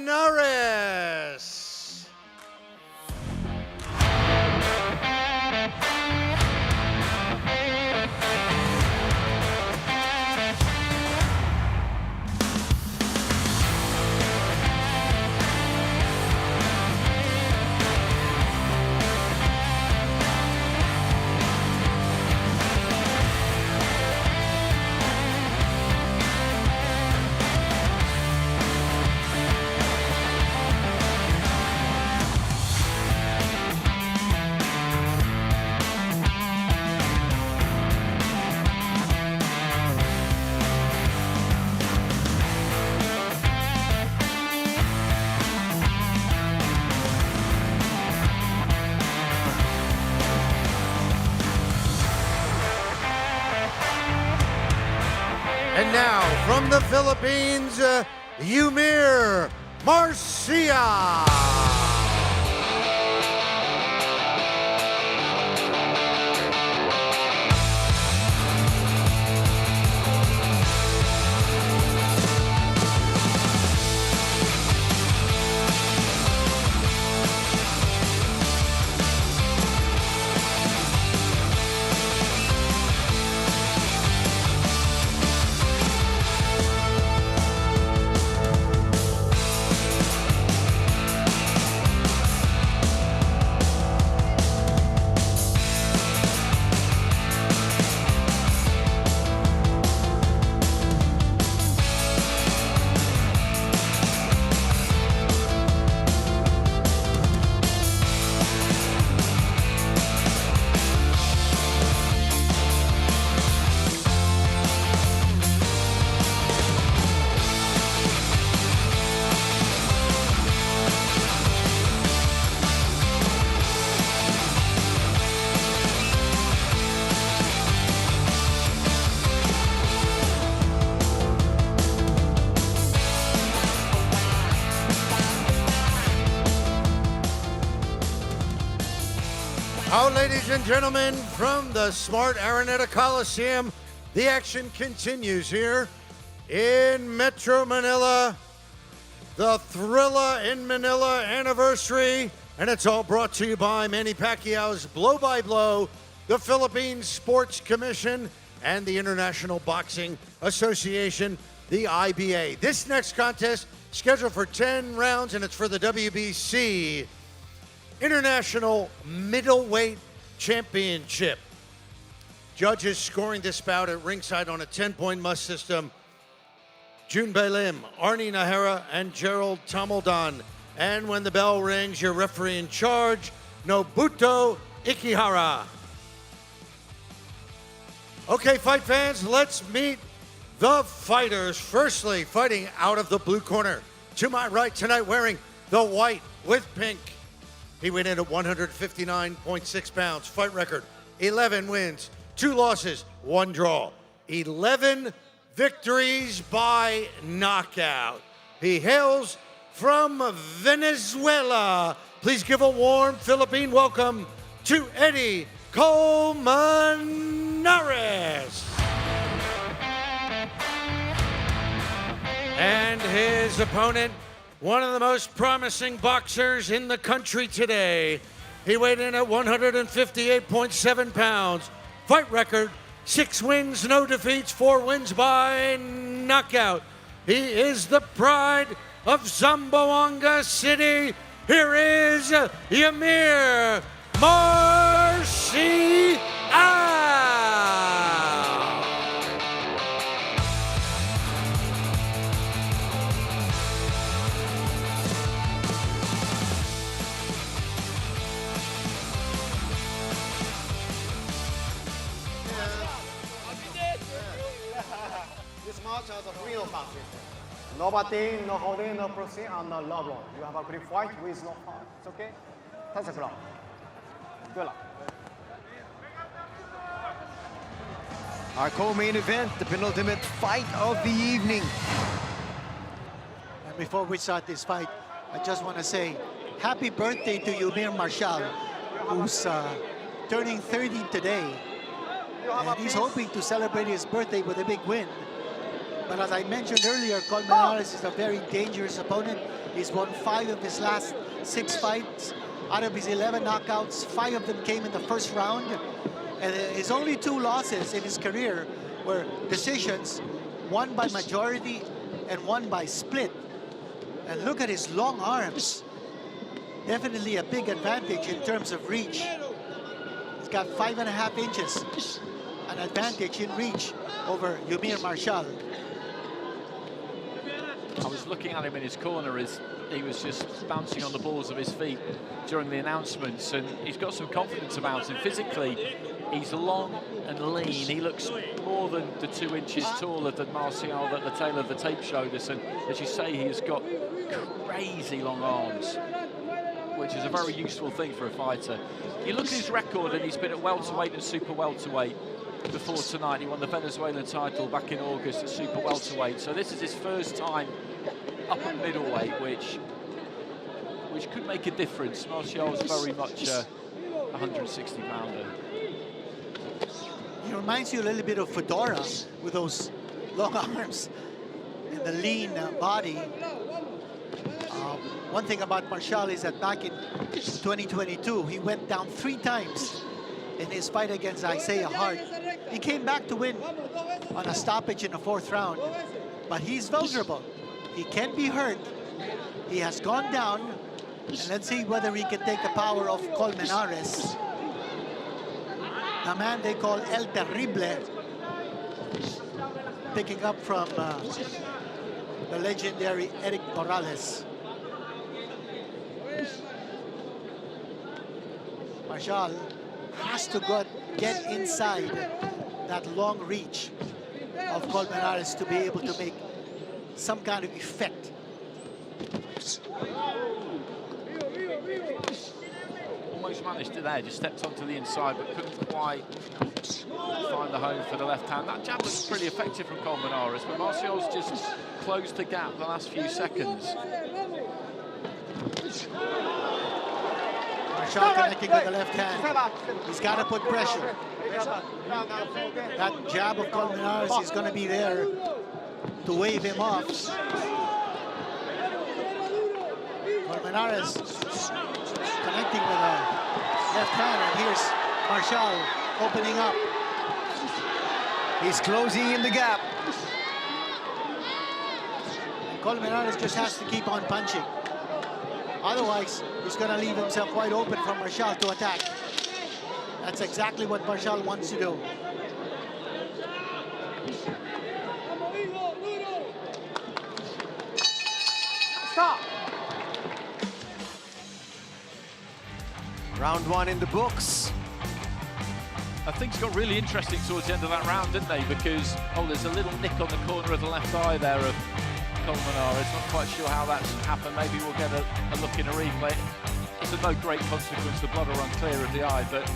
And now, from the Philippines, Yumir Marcia. Now, ladies and gentlemen, from the smart Araneta Coliseum, the action continues here in Metro Manila. The Thrilla in Manila anniversary, and it's all brought to you by Manny Pacquiao's Blow by Blow, the Philippine Sports Commission, and the International Boxing Association, the IBA. This next contest scheduled for 10 rounds, and it's for the WBC International Middleweight Championship. Judges scoring this bout at ringside on a 10-point must system: Junbei Lim, Arnie Nahara, and Gerald Tamaldan. And when the bell rings, your referee in charge, Nobuto Ikihara. Okay, fight fans, let's meet the fighters. Firstly, fighting out of the blue corner, to my right tonight, wearing the white with pink. He went in at 159.6 pounds. Fight record, 11 wins, 2 losses, 1 draw. 11 victories by knockout. He hails from Venezuela. Please give a warm Philippine welcome to Eddie Colmenares. And his opponent, one of the most promising boxers in the country today. He weighed in at 158.7 pounds. Fight record, 6 wins, no defeats, 4 wins by knockout. He is the pride of Zamboanga City. Here is Yamir Marcial. This match has a free no pass system. No batting, no holding, no proceed, and no low blow. You have a quick fight with no foul. It's okay? That's a blow. Good luck. Our co-main event, the penultimate fight of the evening. And before we start this fight, I just want to say happy birthday to Yamir Marcial, who's turning 30 today. And he's hoping to celebrate his birthday with a big win. But as I mentioned earlier, Colmenares is a very dangerous opponent. He's won 5 of his last 6 fights. Out of his 11 knockouts, 5 of them came in the first round. And his only 2 losses in his career were decisions, one by majority and one by split. And look at his long arms. Definitely a big advantage in terms of reach. He's got 5.5 inches, an advantage in reach over Yamir Marcial. I was looking at him in his corner as he was just bouncing on the balls of his feet during the announcements, and he's got some confidence about him. Physically, he's long and lean. He looks more than the 2 inches taller than Marcial that the tail of the tape showed us, and as you say, he's got crazy long arms, which is a very useful thing for a fighter. You look at his record, and he's been at welterweight and super welterweight before tonight. He won the Venezuelan title back in August at super welterweight. So this is his first time up at middleweight, which could make a difference. Marcial's very much a 160-pounder. He reminds you a little bit of Tora with those long arms and the lean body. One thing about Marcial is that back in 2022, he went down 3 times in his fight against Isaiah Hart. He came back to win on a stoppage in the 4th round, but he's vulnerable. He can be hurt. He has gone down, and let's see whether he can take the power of Colmenares, the man they call El Terrible, picking up from the legendary Eric Morales. Marcial has to get inside that long reach of Colmenares to be able to make some kind of effect. Almost managed it there, just stepped onto the inside, but couldn't quite find the home for the left hand. That jab was pretty effective from Colmenares, but Marcial's just closed the gap the last few seconds. Marcial connecting with the left hand. He's got to put pressure. That jab of Colmenares is going to be there to wave him off. Colmenares connecting with the left hand, and here's Marcial opening up. He's closing in the gap. And Colmenares just has to keep on punching. Otherwise, he's going to leave himself wide open for Marcial to attack. That's exactly what Marcial wants to do. Stop. Round 1 in the books. I think it's got really interesting towards the end of that round, didn't they? Because, there's a little nick on the corner of the left eye there of Colmenares. Not quite sure how that's happened. Maybe we'll get a look in a replay. it's of no great consequence, the blood will run clear of the eye, but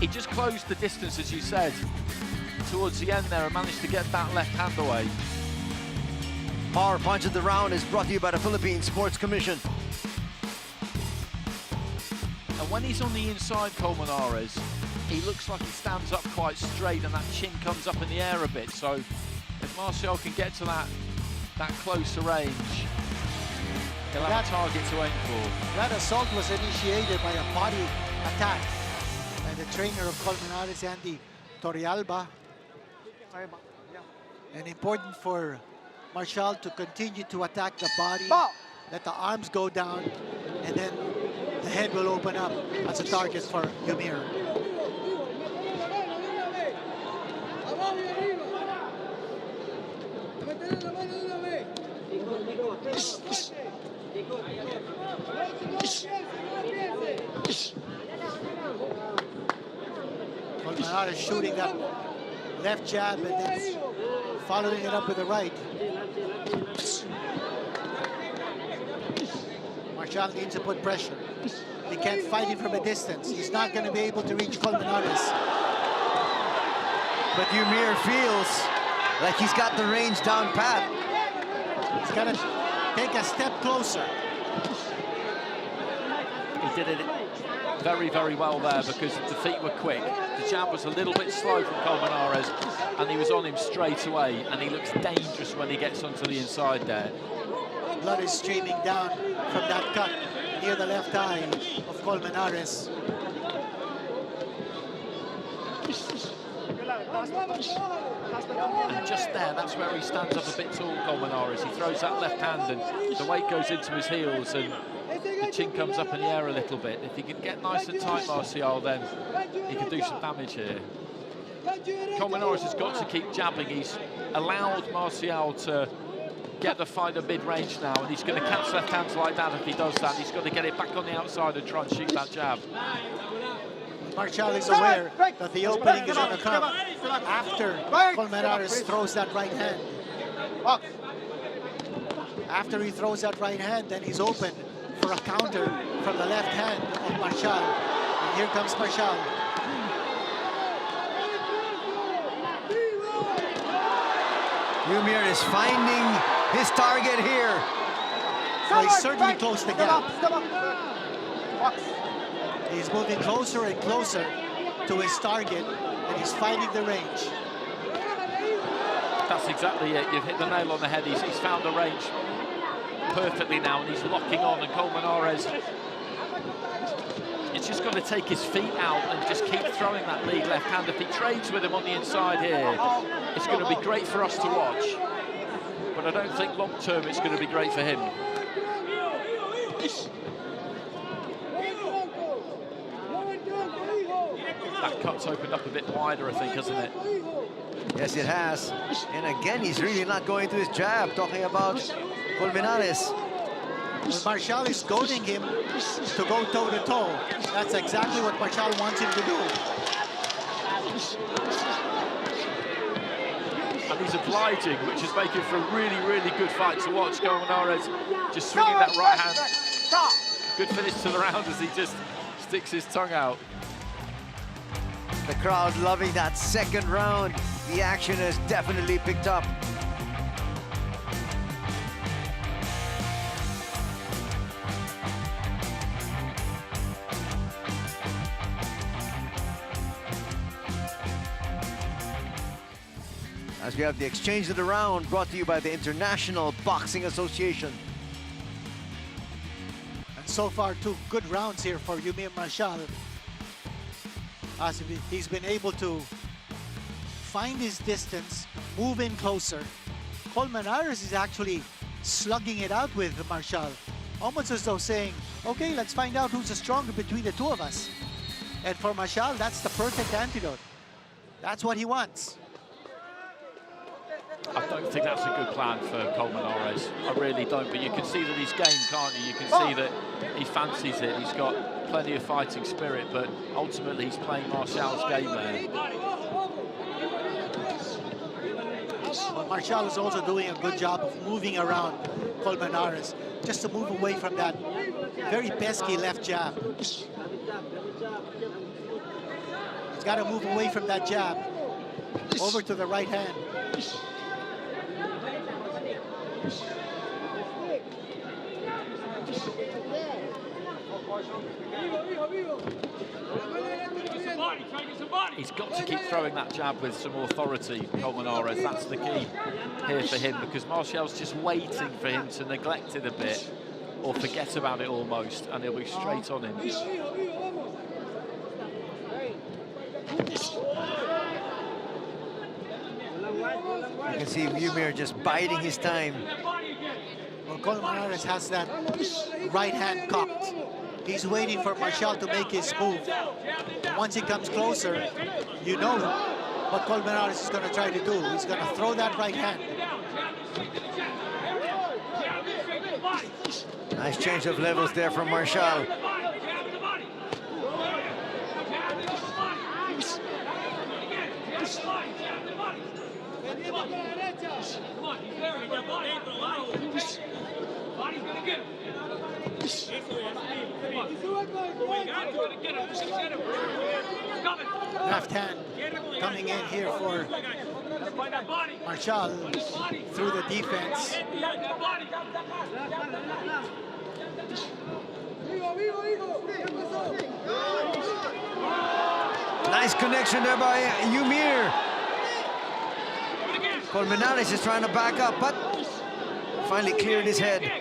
he just closed the distance, as you said, towards the end there and managed to get that left hand away. Power Punch of the Round is brought to you by the Philippine Sports Commission. And when he's on the inside, Colmenares, he looks like he stands up quite straight and that chin comes up in the air a bit. So if Martial can get to that closer range, he'll have a target to aim for. That assault was initiated by a body attack by the trainer of Colmenares, Andy Torrealba. And important for Martial to continue to attack the body, let the arms go down, and then the head will open up as a target for Ymir. Colmenares shooting that left jab and then following it up with the right. Martial needs to put pressure. He can't fight him from a distance. He's not going to be able to reach Colmenares. But Ymir feels like he's got the range down pat. He's got to take a step closer. He did it very, very well there because the feet were quick. The jab was a little bit slow from Colmenares and he was on him straight away, and he looks dangerous when he gets onto the inside there. Blood is streaming down from that cut near the left eye of Colmenares. And just there, that's where he stands up a bit tall, Colmenares. He throws that left hand and the weight goes into his heels and the chin comes up in the air a little bit. If he can get nice and tight, Martial, then he can do some damage here. Colmenares has got to keep jabbing. He's allowed Martial to get the fight at mid-range now, and he's going to catch left hands like that. If he does that, he's got to get it back on the outside and try and shoot that jab. Martial is aware that the opening is going to come after Colmenares throws that right hand. After he throws that right hand, then he's open for a counter from the left hand of Martial. And here comes Martial. Ymir is finding his target here. So he's certainly closed the gap. He's moving closer and closer to his target, and he's finding the range. That's exactly it. You've hit the nail on the head. He's found the range perfectly now, and he's locking on. And Colmenares, it's just got to take his feet out and just keep throwing that lead left hand. If he trades with him on the inside here, it's going to be great for us to watch. But I don't think long term it's going to be great for him. That cut's opened up a bit wider, I think, hasn't it? Yes, it has. And again, he's really not going to his jab, talking about Colmenares. Well, Martial is goading him to go toe-to-toe. That's exactly what Martial wants him to do. And he's obliging, which is making for a really, really good fight to watch. Colmenares just swinging that right hand. Good finish to the round as he just sticks his tongue out. The crowd loving that second round. The action has definitely picked up. As we have the exchange of the round brought to you by the International Boxing Association. And so far, 2 good rounds here for Ymir Martial. As he's been able to find his distance, move in closer. Colmenares is actually slugging it out with Martial, almost as though saying, okay, let's find out who's the stronger between the two of us. And for Martial, that's the perfect antidote. That's what he wants. I don't think that's a good plan for Colmenares. I really don't, but you can see that he's game, can't you? You can see that he fancies it. He's got plenty of fighting spirit, but ultimately he's playing Martial's game there. But Marshall is also doing a good job of moving around Colmenares just to move away from that very pesky left jab. He's got to move away from that jab over to the right hand. He's got to keep throwing that jab with some authority, Colmenares. That's the key here for him, because Martial's just waiting for him to neglect it a bit or forget about it almost, and he'll be straight on him. You can see Ymir just biding his time. Well, Colmenares has that right hand cocked. He's waiting for Marshall to make his move. Once he comes closer, you know what Colmenares is going to try to do. He's going to throw that right hand. Nice change of levels there from Marshall. Left hand coming in here for Marshall through the defense. Nice connection there by Ymir. Colmenares is trying to back up, but finally cleared his head.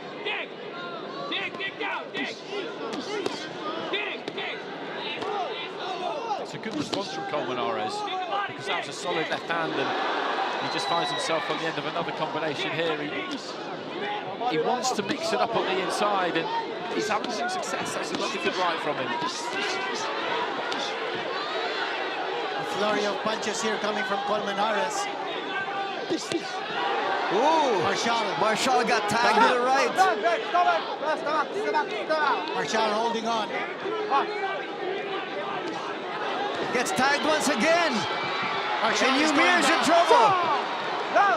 It's a good response from Colmenares, because that was a solid left hand, and he just finds himself on the end of another combination here. He wants to mix it up on the inside, and he's having some success. That's a really good right from him. A flurry of punches here coming from Colmenares. Ooh, Marshall got tagged to the right. Marshall holding on. Gets tagged once again. Marshall and is Ymir's going in down. trouble.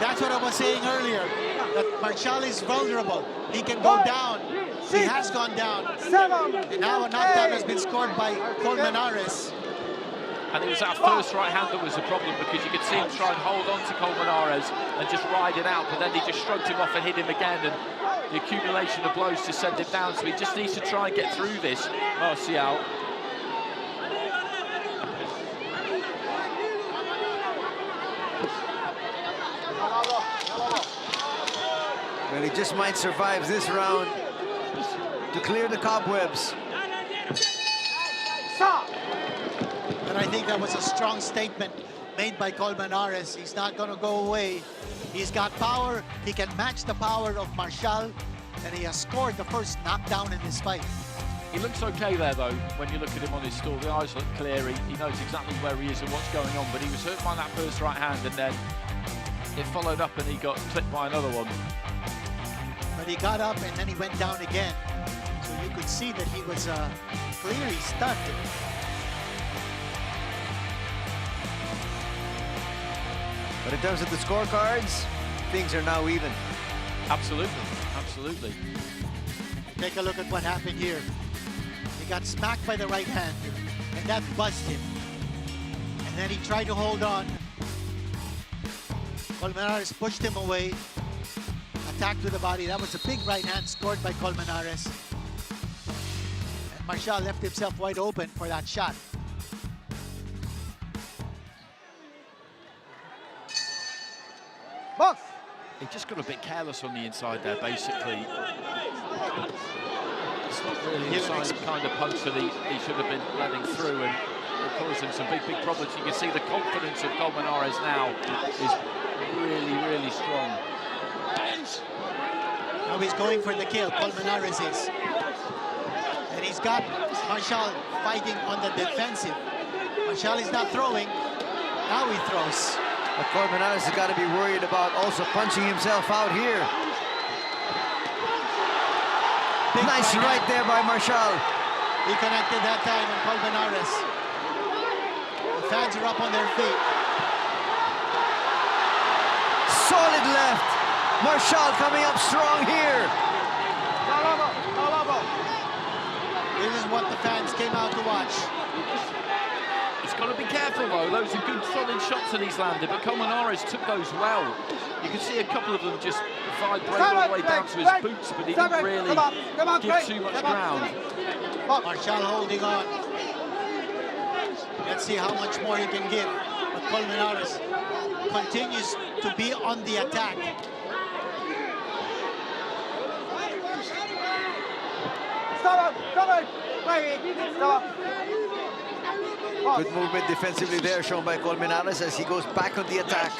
That's what I was saying earlier, that Marshall is vulnerable. He can go down. He has gone down. And now a knockdown has been scored by Colmenares. And it was that first right hand that was the problem, because you could see him try and hold on to Colmenares and just ride it out, but then he just shrugged him off and hit him again, and the accumulation of blows just sent him down. So he just needs to try and get through this, Martial. Well, he just might survive this round to clear the cobwebs. And I think that was a strong statement made by Colmenares. He's not going to go away. He's got power. He can match the power of Marshall, and he has scored the first knockdown in this fight. He looks okay there, though, when you look at him on his stall. The eyes look clear. He knows exactly where he is and what's going on, but he was hurt by that first right hand, and then it followed up and he got clipped by another one. But he got up and then he went down again. So you could see that he was clearly stunned. But in terms of the scorecards, things are now even. Absolutely, absolutely. Take a look at what happened here. He got smacked by the right hand, and that buzzed him. And then he tried to hold on. Colmenares pushed him away, attacked with the body. That was a big right hand scored by Colmenares. And Marshall left himself wide open for that shot. Box! He just got a bit careless on the inside there, basically. It's not really the kind of punch that he should have been letting through, and it caused him some big problems. You can see the confidence of Colmenares now is really, really strong. Now he's going for the kill, Colmenares is. And he's got Marshall fighting on the defensive. Marshall is not throwing, now he throws. But Colmenares has got to be worried about also punching himself out here. Nice right there by Marshall. He connected that time on Colmenares. The fans are up on their feet. Solid left. Marshall coming up strong here. This is what the fans came out to watch. He's got to be careful though. Those are good solid shots that he's landed, but Colmenares took those well. You can see a couple of them just vibrate all the way down to his boots, but he didn't really give too much ground. Marshall holding on. Let's see how much more he can give. But Colmenares continues to be on the attack. Good movement defensively there shown by Colmenares as he goes back on the attack.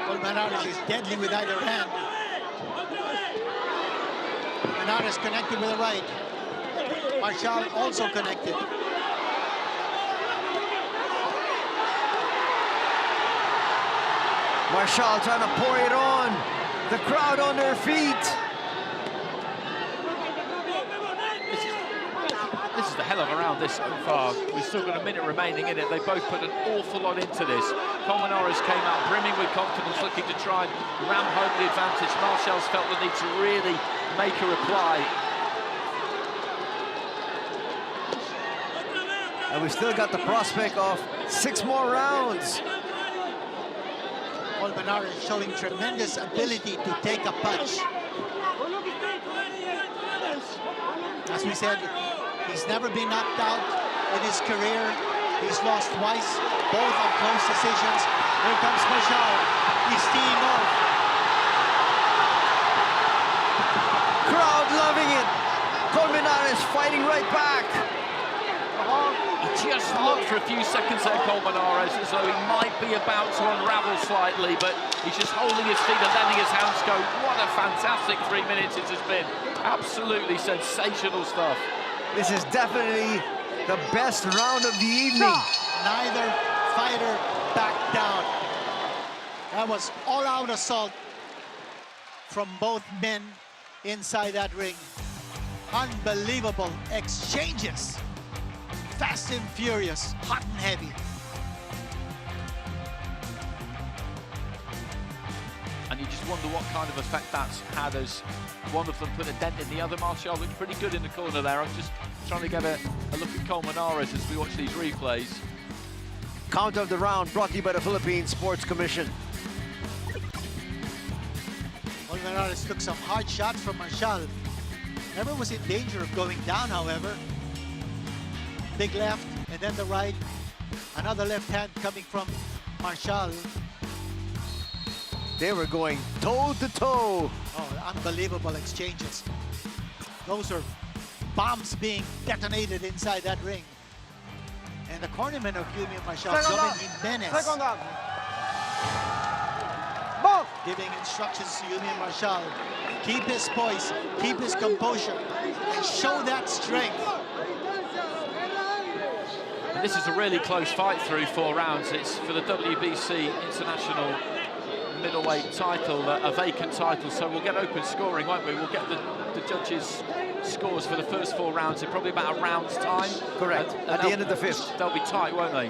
Colmenares is deadly with either hand. Colmenares connected with the right. Marshall also connected. Marshall trying to pour it on. The crowd on their feet. This is the hell of a round this so far. We've still got a minute remaining in it. They both put an awful lot into this. Colmenares came out brimming with confidence, looking to try and ram home the advantage. Marshall's felt the need to really make a reply. And we've still got the prospect of 6 more rounds. Colmenares showing tremendous ability to take a punch. As we said, he's never been knocked out in his career. He's lost twice, both on close decisions. Here comes Marshall. He's teeing off. Crowd loving it. Colmenares fighting right back. He just looked for a few seconds there, Colmenares, as though he might be about to unravel slightly, but he's just holding his feet and letting his hands go. What a fantastic 3 minutes it has been. Absolutely sensational stuff. This is definitely the best round of the evening. Neither fighter backed down. That was all-out assault from both men inside that ring. Unbelievable exchanges. Fast and furious, hot and heavy. And you just wonder what kind of effect that's had as one of them put a dent in the other. Marshall looked pretty good in the corner there. I'm just trying to get a look at Colmenares as we watch these replays. Count of the round brought to you by the Philippine Sports Commission. Colmenares took some hard shots from Marshall. Never was in danger of going down, however. Big left, and then the right. Another left hand coming from Marshall. They were going toe-to-toe. Oh, unbelievable exchanges. Those are bombs being detonated inside that ring. And the cornerman of Yumi Marshall, Jimenez, giving instructions to Yumi Marshall. Keep his poise, keep his composure, and show that strength. And this is a really close fight through 4 rounds. It's for the WBC International middleweight title, a vacant title, so we'll get open scoring, won't we? We'll get the judges' scores for the first 4 rounds in probably about a round's time. Correct, at the end of the 5th. They'll be tight, won't they?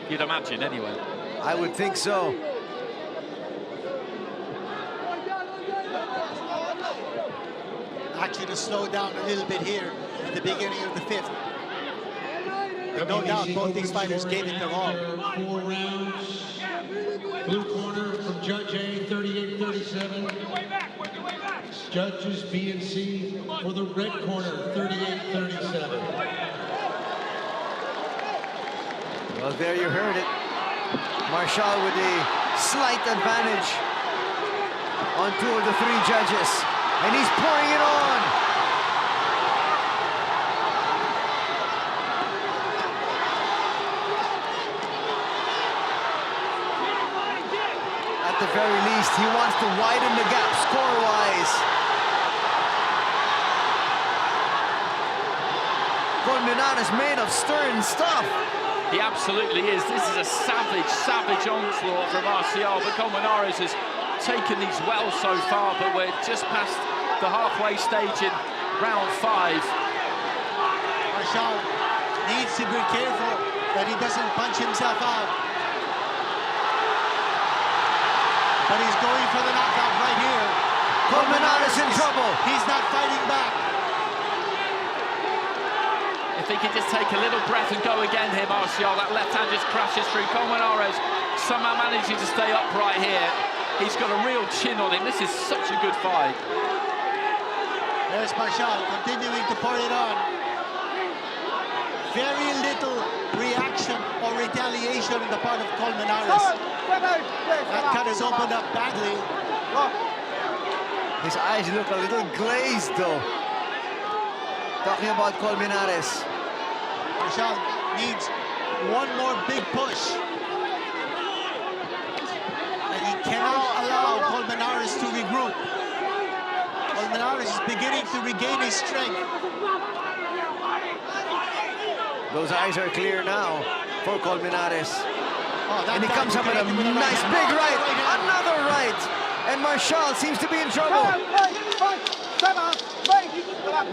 You'd imagine, anyway. I would think so. Actually, to slow down a little bit here at the beginning of the 5th. But no doubt, both these fighters gave it their all. 4 rounds. Blue corner from Judge A, 38-37. Judges B and C for the red corner, 38-37. Well, there you heard it. Marshall with a slight advantage on 2 of the 3 judges. And he's pouring it on. At the very least, he wants to widen the gap score-wise. Colmenares made of stern stuff. He absolutely is. This is a savage, savage onslaught from Marcial, but Colmenares has taken these well so far, but we're just past the halfway stage in round 5. Marshall needs to be careful that he doesn't punch himself out. But he's going for the knockout right here. Colmenares in trouble. He's not fighting back. If he can just take a little breath and go again here, Martial, that left hand just crashes through. Colmenares somehow managing to stay upright here. He's got a real chin on him. This is such a good fight. There's Martial continuing to pour it on. Very little reaction or retaliation on the part of Colmenares. That cut has opened up badly. His eyes look a little glazed, though. Talking about Colmenares. Martial needs one more big push. And he cannot allow Colmenares to regroup. Colmenares is beginning to regain his strength. Those eyes are clear now for Colmenares. Oh, and he comes up with a nice big right. Another right. And Martial seems to be in trouble.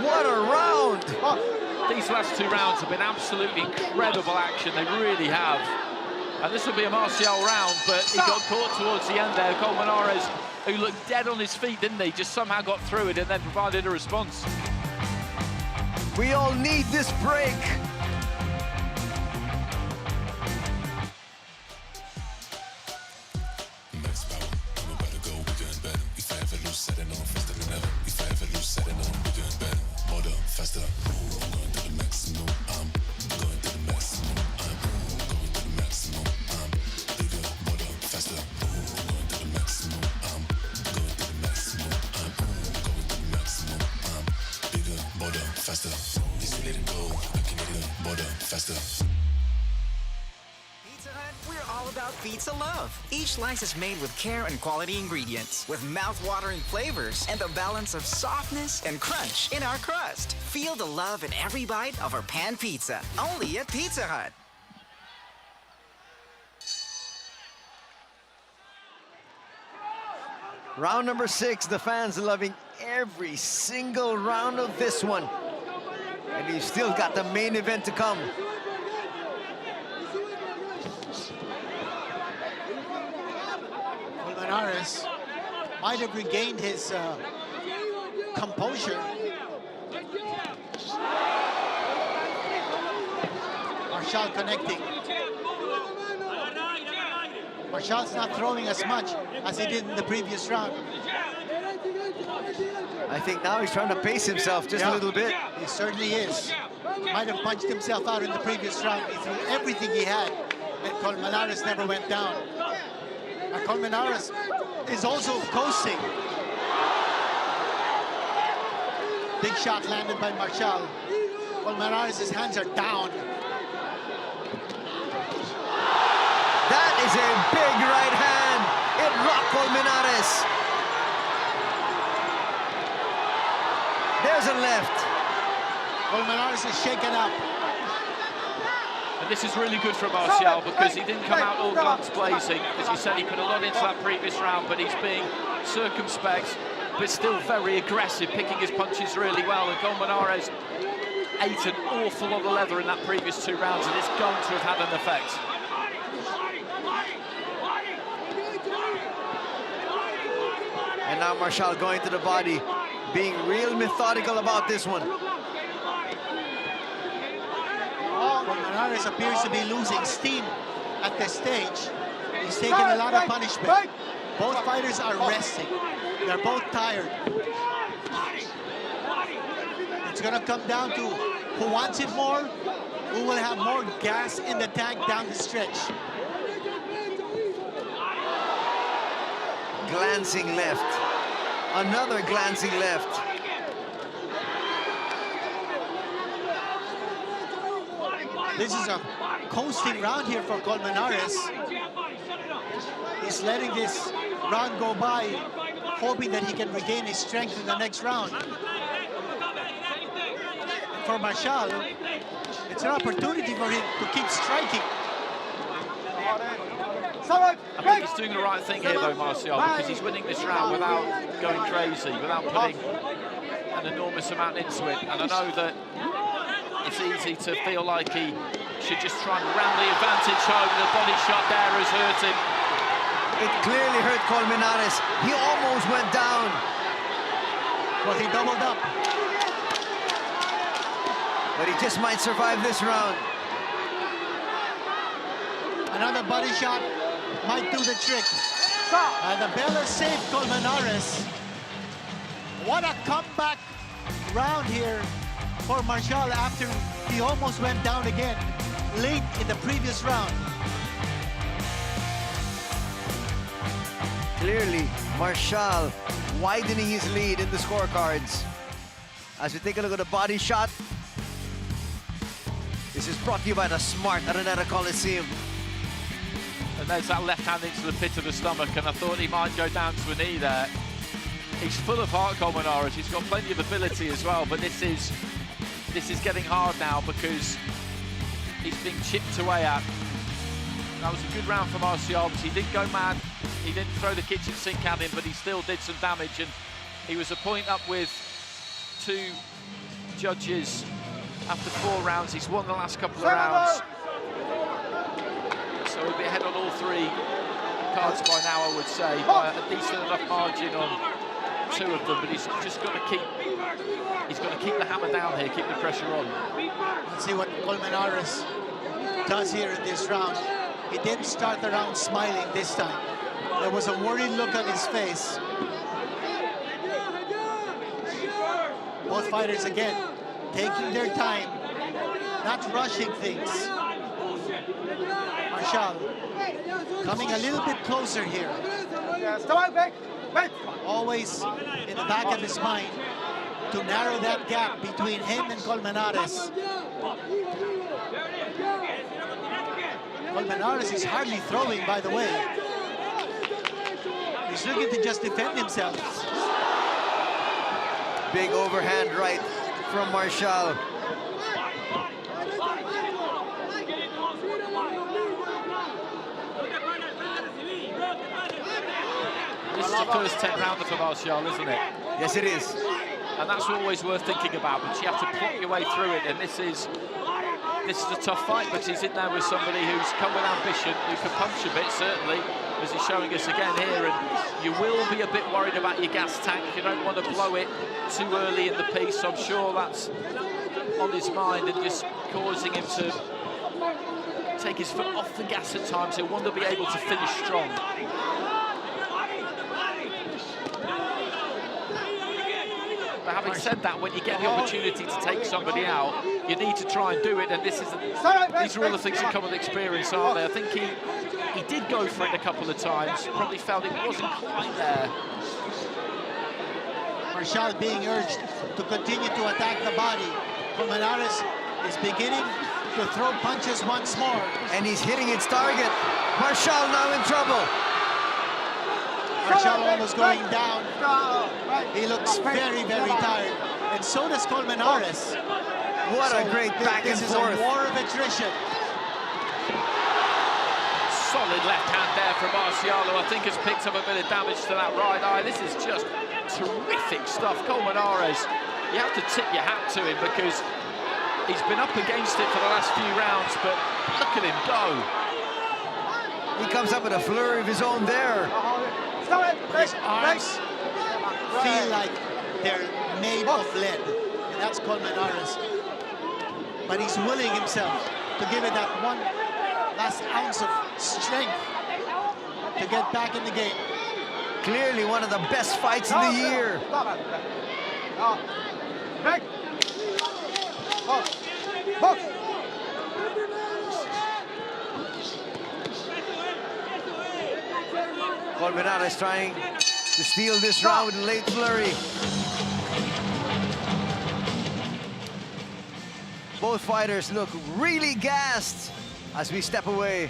What a round. These last two rounds have been absolutely incredible action. They really have. And this will be a Martial round, but he got caught towards the end there. Colmenares, who looked dead on his feet, didn't he? Just somehow got through it and then provided a response. We all need this break. Faster, I'm going to the maximum. I'm going to the maximum. I'm going to the maximum. I'm bigger, more faster. I'm going to the maximum. I'm going to the maximum. I'm going to the maximum. I'm bigger, more faster. This let it go. I can get it more faster. We're all about pizza love. Each slice is made with care and quality ingredients, with mouth-watering flavors and the balance of softness and crunch in our crust. Feel the love in every bite of our pan pizza, only at Pizza Hut. Round number 6, the fans are loving every single round of this one. And you've still got the main event to come. Colmenares might have regained his composure. Martial connecting. Martial's not throwing as much as he did in the previous round. I think now he's trying to pace himself just a little bit. He certainly is. Might have punched himself out in the previous round. He threw everything he had, and Colmenares never went down. And Colmenares is also coasting. Big shot landed by Martial. Colmenares' hands are down. That is a big right hand. It rocked Colmenares. There's a left. Colmenares is shaken up. And this is really good for Martial because he didn't come out all guns blazing. As you said, he put a lot into that previous round, but he's being circumspect, but still very aggressive, picking his punches really well. And Colmenares ate an awful lot of leather in that previous 2 rounds, and it's going to have had an effect. And now Martial going to the body, being real methodical about this one. Colmenares appears to be losing steam at this stage. He's taking a lot of punishment. Both fighters are resting. They're both tired. It's gonna come down to who wants it more, who will have more gas in the tank down the stretch. Glancing left. Another glancing left. This is a coasting round here for Colmenares. He's letting this round go by, hoping that he can regain his strength in the next round. For Martial, it's an opportunity for him to keep striking. I think he's doing the right thing here, though, Martial, because he's winning this round without going crazy, without putting an enormous amount into it. And I know that it's easy to feel like he should just try and ram the advantage home. The body shot there has hurt him. It clearly hurt Colmenares. He almost went down. But he doubled up. But he just might survive this round. Another body shot might do the trick. And the bell has saved Colmenares. What a comeback round here for Marshall after he almost went down again late in the previous round. Clearly, Marshall widening his lead in the scorecards. As we take a look at the body shot, this is brought to you by the smart Araneta Coliseum. And there's that left hand into the pit of the stomach, and I thought he might go down to a knee there. He's full of heart, Colmenares. He's got plenty of ability as well, but this is getting hard now because he's being chipped away at. That was a good round for Martial. He didn't go mad. He didn't throw the kitchen sink at him, but he still did some damage, and he was a point up with 2 judges after 4 rounds. He's won the last couple of rounds. So he'll be ahead on all 3 cards by now, I would say, by a decent enough margin on 2 of them, but he's just got to keep the hammer down here, keep the pressure on. Let's see what Colmenares does here in this round. He didn't start the round smiling this time. There was a worried look on his face. Both fighters again taking their time, not rushing things. Marshall coming a little bit closer here. Always in the back of his mind to narrow that gap between him and Colmenares. Colmenares is hardly throwing, by the way. He's looking to just defend himself. Big overhand right from Marshall. This is the first 10 rounder for Martial, isn't it? Yes, it is. And that's always worth thinking about, but you have to plot your way through it, and this is a tough fight, but he's in there with somebody who's come with ambition, who can punch a bit, certainly, as he's showing us again here, and you will be a bit worried about your gas tank. You don't want to blow it too early in the piece. I'm sure that's on his mind and just causing him to take his foot off the gas at times. He'll want to be able to finish strong. But having said that, when you get the opportunity to take somebody out, you need to try and do it, and these are all the things that come with experience, aren't they? I think he did go for it a couple of times, probably felt it wasn't quite there. Marshall being urged to continue to attack the body. Colmenares is beginning to throw punches once more. And he's hitting its target. Marshall now in trouble. Marshall almost going down. He looks very, very tired. And so does Colmenares. What a great back and forth. This is a war of attrition. Solid left hand there from Marcialo. I think has picked up a bit of damage to that right eye. This is just terrific stuff. Colmenares, you have to tip your hat to him because he's been up against it for the last few rounds, but look at him go. He comes up with a flurry of his own there. His arms feel like they're made of lead, and that's Colmenares. But he's willing himself to give it that one last ounce of strength to get back in the game. Clearly one of the best fights of the year. Colmenares trying to steal this round with a late flurry. Both fighters look really gassed as we step away.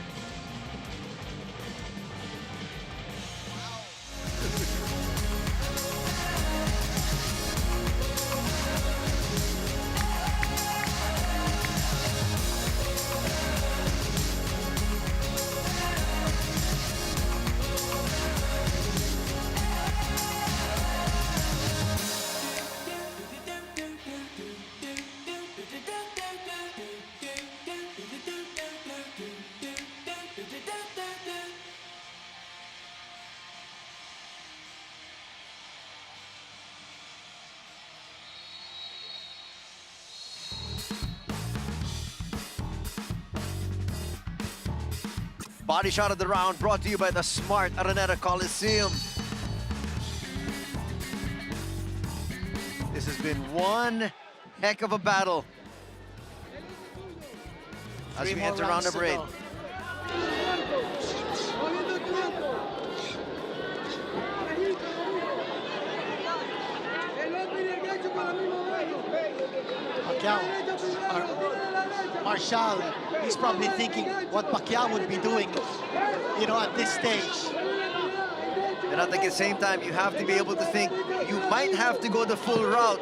body shot of the round brought to you by the smart Araneta Coliseum. This has been one heck of a battle. As we enter round number 8. Marshall, he's probably thinking what Pacquiao would be doing, you know, at this stage. And at the same time, you have to be able to think you might have to go the full route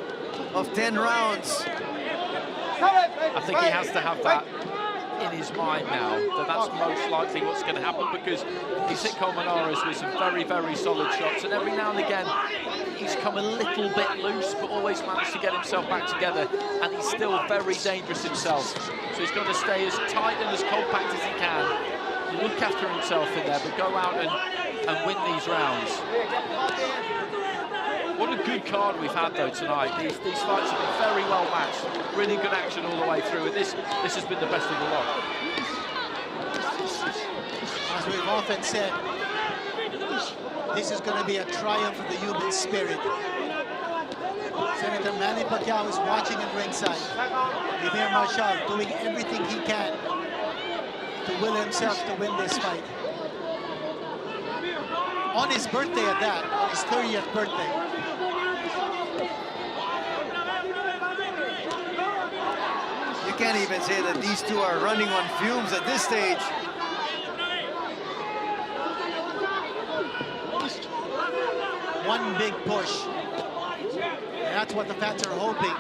of 10 rounds. I think he has to have that in his mind now, that that's most likely what's going to happen, because he's hit Colmenares with some very, very solid shots, and every now and again he's come a little bit loose, but always managed to get himself back together, and he's still very dangerous himself. So he's got to stay as tight and as compact as he can, look after himself in there, but go out and win these rounds. What a good card we've had though tonight. These fights have been very well matched, really good action all the way through, and this has been the best of the lot. As we've often said, this is going to be a triumph of the human spirit. Senator Manny Pacquiao is watching at ringside. Eman Marshall doing everything he can to will himself to win this fight. On his birthday at that, on his 30th birthday. You can't even say that these two are running on fumes at this stage. One big push. And that's what the fans are hoping.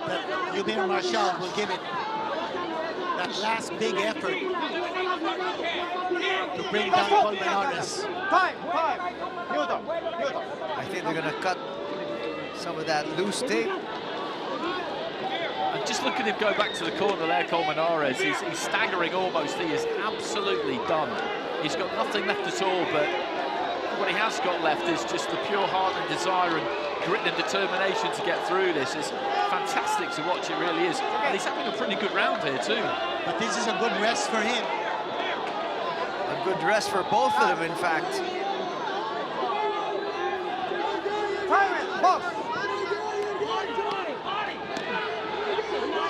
That Eman Marshall will give it that last big effort to bring down Colmenares. I think they're going to cut some of that loose tape. And just look at him go back to the corner there, Colmenares. He's staggering almost. He is absolutely done. He's got nothing left at all, but what he has got left is just the pure heart and desire and grit and determination to get through this. It's fantastic to watch, it really is. And he's having a pretty good round here too. But this is a good rest for him. A good rest for both of them, in fact.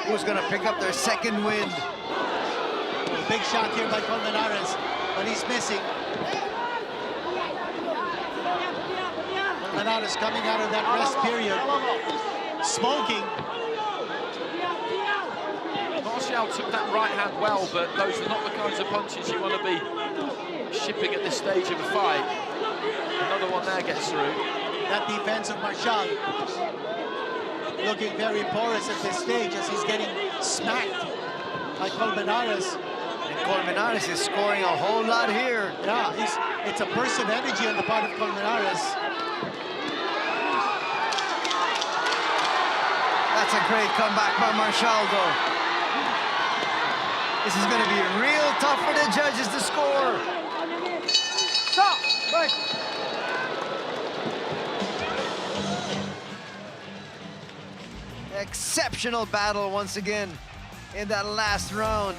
Who's going to pick up their second win? A big shot here by Colmenares, but he's missing. Colmenares coming out of that rest period, smoking. Marshall took that right hand well, but those are not the kinds of punches you want to be shipping at this stage of a fight. Another one there gets through. That defense of Marshall looking very porous at this stage as he's getting smacked by Colmenares. And Colmenares is scoring a whole lot here. Yeah, it's a burst of energy on the part of Colmenares. That's a great comeback by Marshall, though. This is going to be real tough for the judges to score. Stop! Break. Exceptional battle once again in that last round.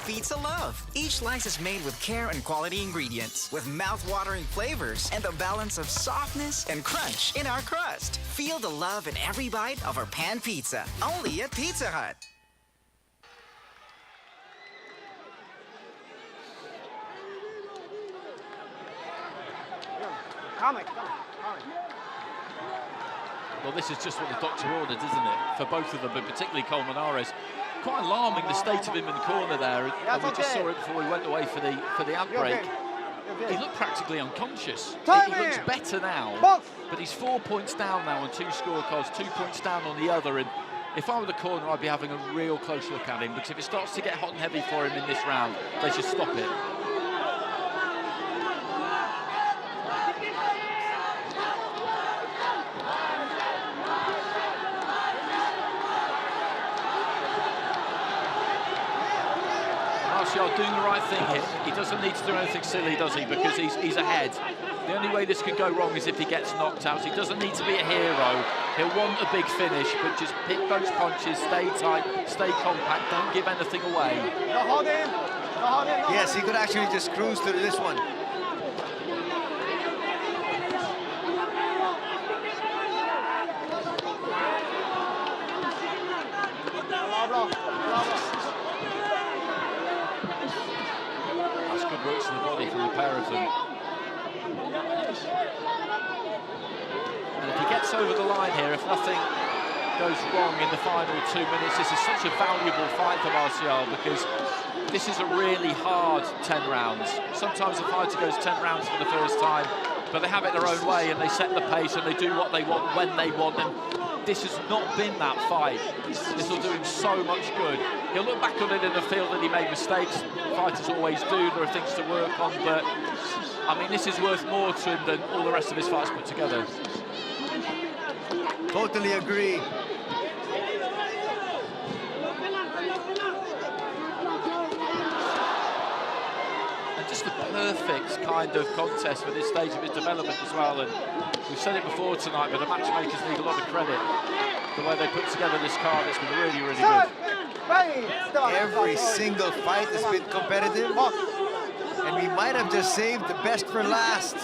Pizza love. Each slice is made with care and quality ingredients, with mouth-watering flavors and the balance of softness and crunch in our crust. Feel the love in every bite of our pan pizza, only at Pizza Hut. Well, this is just what the doctor ordered, isn't it? For both of them, but particularly Colmenares. Quite alarming, the state of him in the corner there, and we just saw it before he went away for the ad break. He looked practically unconscious. He looks better now, but he's 4 points down now on 2 scorecards, 2 points down on the other. And if I were the corner, I'd be having a real close look at him, because if it starts to get hot and heavy for him in this round, they should stop it. doing the right thing here. He doesn't need to do anything silly, does he? Because he's ahead. The only way this could go wrong is if he gets knocked out. So he doesn't need to be a hero. He'll want a big finish, but just pick those punches, stay tight, stay compact, don't give anything away. Yes, he could actually just cruise to this one. That's good work to the body from the pair of them. And if he gets over the line here, if nothing goes wrong in the final 2 minutes, this is such a valuable fight for Martial, because this is a really hard 10 rounds. Sometimes a fighter goes 10 rounds for the first time, but they have it their own way and they set the pace and they do what they want when they want. And this has not been that fight. This will do him so much good. He'll look back on it in the field that he made mistakes. Fighters always do. There are things to work on, but I mean, this is worth more to him than all the rest of his fights put together. Totally agree. Just the perfect kind of contest for this stage of his development as well. And we've said it before tonight, but the matchmakers need a lot of credit. The way they put together this card, it's been really, really good. Every single fight has been competitive, and we might have just saved the best for last.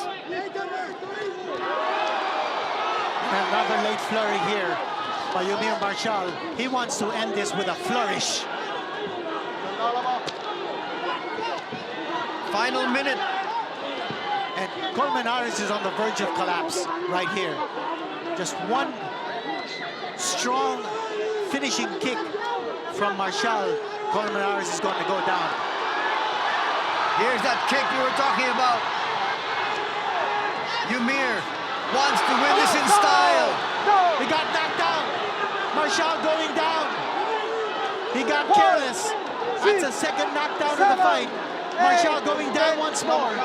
Another late flurry here by Eman Marshall. He wants to end this with a flourish. Final minute. And Colmenares is on the verge of collapse right here. Just one strong finishing kick from Marshall. Colmenares is going to go down. Here's that kick you were talking about. Ymir wants to win this in style. He got knocked down. Marshall going down. He got careless. That's a second knockdown of the fight. Marshall going down once more.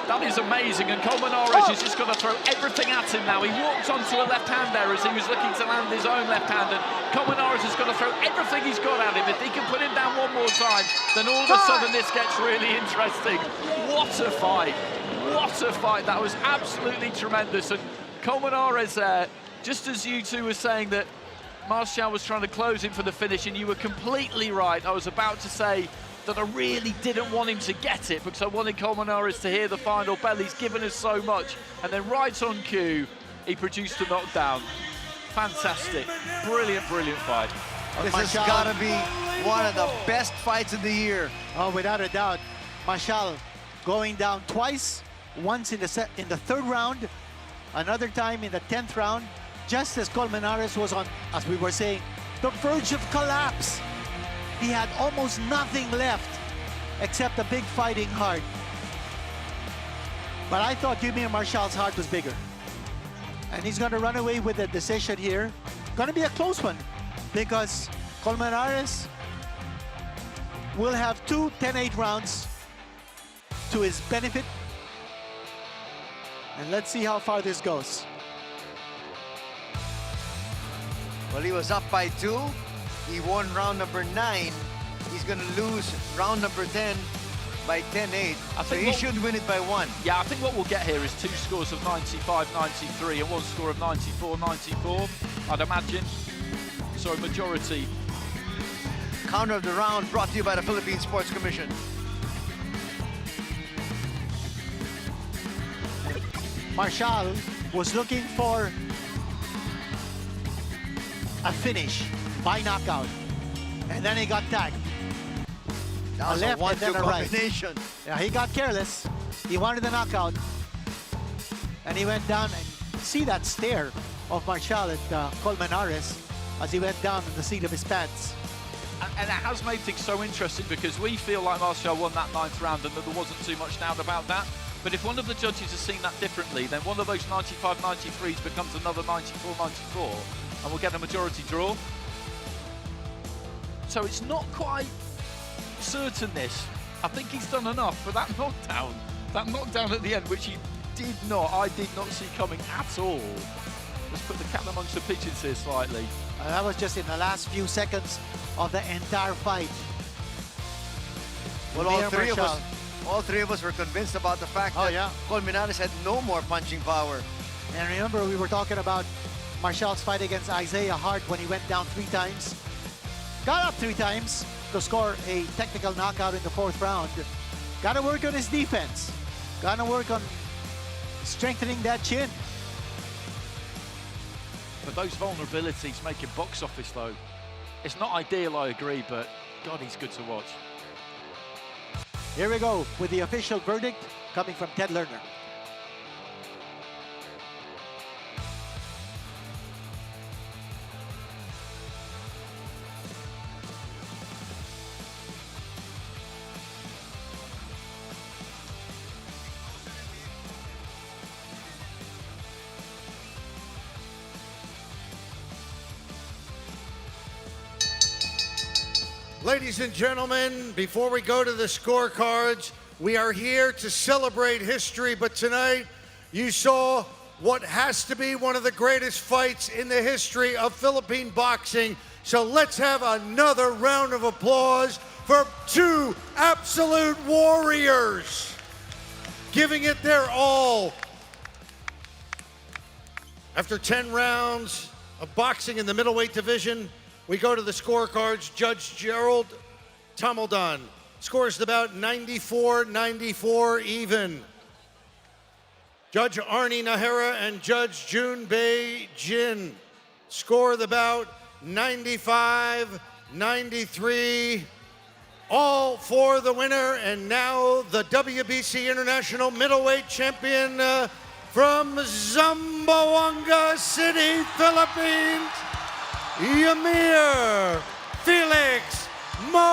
That is amazing, and Colmenares is just going to throw everything at him now. He walked onto a left hand there as he was looking to land his own left hand, and Colmenares is going to throw everything he's got at him. If he can put him down one more time, then all of a sudden this gets really interesting. What a fight. What a fight. That was absolutely tremendous. And Colmenares there, just as you two were saying that Martial was trying to close him for the finish, and you were completely right. I was about to say that I really didn't want him to get it because I wanted Colmenares to hear the final bell. He's given us so much. And then right on cue, he produced a knockdown. Fantastic. Brilliant, brilliant fight. This has got to be one of the best fights of the year. Oh, without a doubt. Marshall going down twice, once in the third round, another time in the 10th round, just as Colmenares was on, as we were saying, the verge of collapse. He had almost nothing left except a big fighting heart. But I thought Eman Marshall's heart was bigger. And he's going to run away with the decision here. Going to be a close one because Colmenares will have two 10-8 rounds to his benefit. And let's see how far this goes. Well, he was up by 2. He won round number 9. He's going to lose round number 10 by 10-8. So he should win it by 1. Yeah, I think what we'll get here is 2 scores of 95-93 and 1 score of 94-94, I'd imagine. So a majority. Counter of the round brought to you by the Philippine Sports Commission. Marshall was looking for a finish by knockout, and then he got tagged. That was a left and then 1-2 a right. combination. Yeah, he got careless. He wanted the knockout, and he went down. And see that stare of Marshall at Colmenares as he went down in the seat of his pants. And it has made things so interesting because we feel like Martial won that 9th round and that there wasn't too much doubt about that. But if one of the judges has seen that differently, then one of those 95-93s becomes another 94-94 and we'll get a majority draw. So it's not quite certain this. I think he's done enough for that knockdown at the end, which I did not see coming at all. Let's put the cat amongst the pigeons here slightly. That was just in the last few seconds of the entire fight. Well, all three of us were convinced about the fact that Colmenares had no more punching power. And remember, we were talking about Martial's fight against Isaiah Hart when he went down 3 times. Got up 3 times to score a technical knockout in the 4th round. Got to work on his defense. Got to work on strengthening that chin. But those vulnerabilities making box office, though, it's not ideal, I agree, but God, he's good to watch. Here we go with the official verdict coming from Ted Lerner. Ladies and gentlemen, before we go to the scorecards, we are here to celebrate history, but tonight you saw what has to be one of the greatest fights in the history of Philippine boxing. So let's have another round of applause for 2 absolute warriors, giving it their all. After 10 rounds of boxing in the middleweight division, we go to the scorecards. Judge Gerald Tamaldan scores about 94-94 even. Judge Arnie Nahara and Judge Jun Bei Jin score the bout 95-93. All for the winner, and now the WBC International Middleweight Champion from Zamboanga City, Philippines, Ymir Felix Marcial.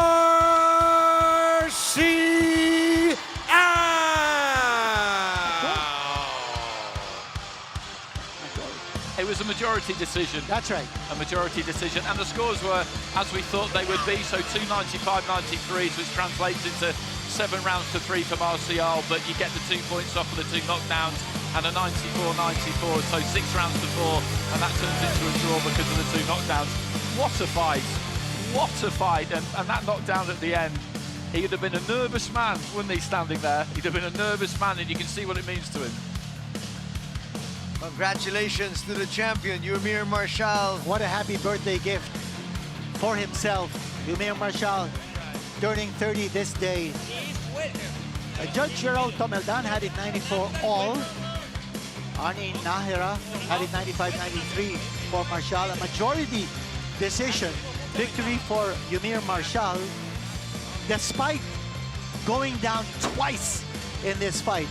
It was a majority decision. That's right. A majority decision. And the scores were as we thought they would be. So 2 95-93s, which translates into 7 rounds to 3 for Marcial, but you get the 2 points off of the 2 knockdowns, and a 94-94, so 6 rounds to 4, and that turns into a draw because of the 2 knockdowns. What a fight. What a fight. And that knockdown at the end, he would have been a nervous man, wouldn't he, standing there? He'd have been a nervous man, and you can see what it means to him. Congratulations to the champion, Ymir Marcial. What a happy birthday gift for himself. Ymir Marcial turning 30 this day. Judge Gerald Tamaldan had it 94 all. Arnie Nahara had it 95-93 for Marcial. A majority decision victory for Ymir Marcial, despite going down twice in this fight.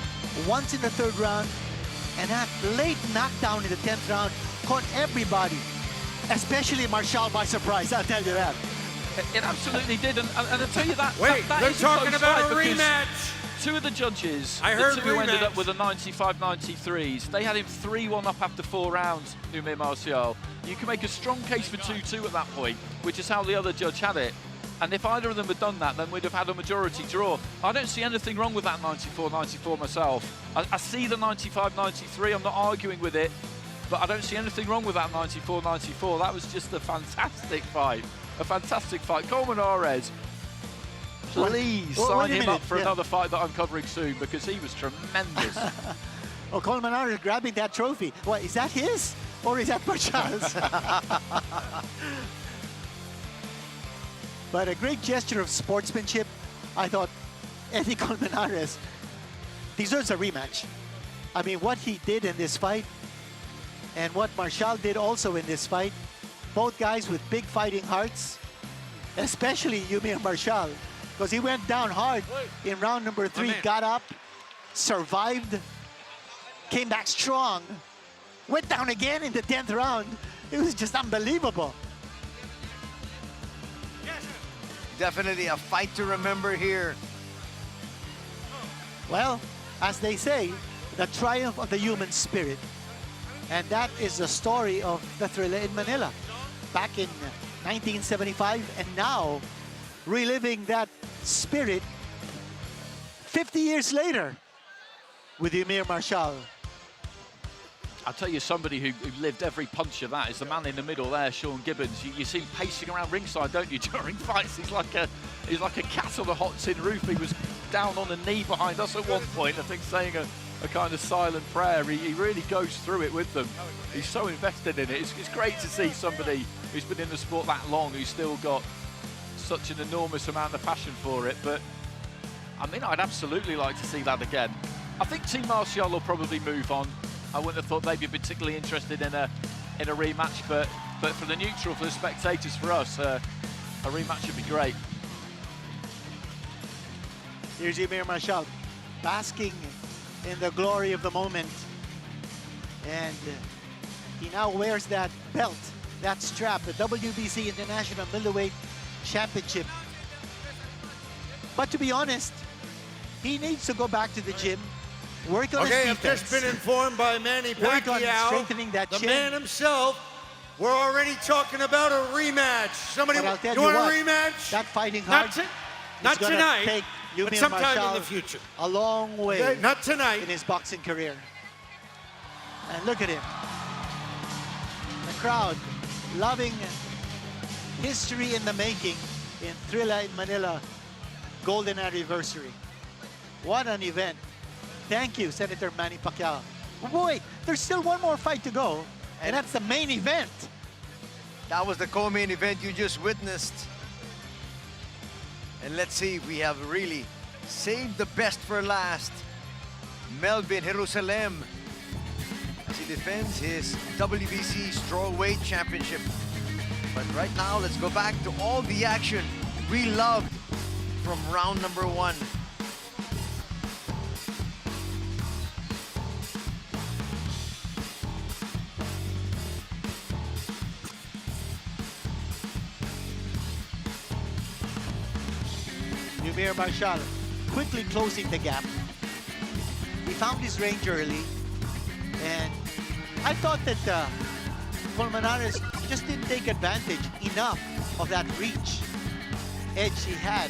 Once in the 3rd round, and that late knockdown in the 10th round caught everybody, especially Marcial, by surprise, I'll tell you that. It absolutely did, and I'll tell you that. Wait, that they're is talking about a because rematch. 2 of the judges, I heard the 2 who ended rematch. up with a 95-93s, they had him 3-1 up after 4 rounds, Ymir Marcial. You can make a strong case for 2-2 at that point, which is how the other judge had it. And if either of them had done that, then we'd have had a majority draw. I don't see anything wrong with that 94-94 myself. I see the 95-93, I'm not arguing with it, but I don't see anything wrong with that 94-94. That was just a fantastic fight. A fantastic fight. Colmenares, please sign him up for another fight that I'm covering soon, because he was tremendous. Oh, Colmenares grabbing that trophy. What, is that his? Or is that Marcial's? But a great gesture of sportsmanship. I thought Eddie Colmenares deserves a rematch. I mean, what he did in this fight and what Marcial did also in this fight, both guys with big fighting hearts, especially Ymir Marcial, because he went down hard in round number 3, got up, survived, came back strong, went down again in the 10th round. It was just unbelievable. Definitely a fight to remember here. Well, as they say, the triumph of the human spirit. And that is the story of the Thrilla in Manila back in 1975, and now reliving that spirit 50 years later with Ymir Marcial. I'll tell you, somebody who lived every punch of that is the man in the middle there, Sean Gibbons. You see him pacing around ringside, don't you, during fights? He's like a cat on a hot tin roof. He was down on a knee behind us at one point, I think, saying a kind of silent prayer. He really goes through it with them. He's so invested in it. It's great to see somebody who's been in the sport that long, who's still got such an enormous amount of passion for it. But I mean, I'd absolutely like to see that again. I think Team Martial will probably move on. I wouldn't have thought they'd be particularly interested in a rematch, but for the neutral, for the spectators, for us, a rematch would be great. Here's Ymir Marshall, basking in the glory of the moment. And he now wears that belt, that strap, the WBC International Middleweight Championship. But to be honest, he needs to go back to the gym, work on his defense. I've just been informed by Manny Work on Pacquiao, strengthening that the chin. man himself, we're already talking about a rematch. Somebody, But I'll tell you you want what, a rematch? that fighting hard Not is gonna tonight, take but Ymir sometime in Marshall the future. a long way. Okay, not tonight. In his boxing career. And look at him. The crowd loving history in the making in Thrilla in Manila golden anniversary. What an event. Thank you, Senator Manny Pacquiao. Wait, there's still one more fight to go, and that's the main event. That was the co-main event you just witnessed. And let's see if we have really saved the best for last. Melvin Jerusalem, as he defends his WBC Strawweight Championship. But right now, let's go back to all the action we loved from round number 1. Ymir Marshall quickly closing the gap. He found his range early, and I thought that Colmenares just didn't take advantage enough of that reach edge he had.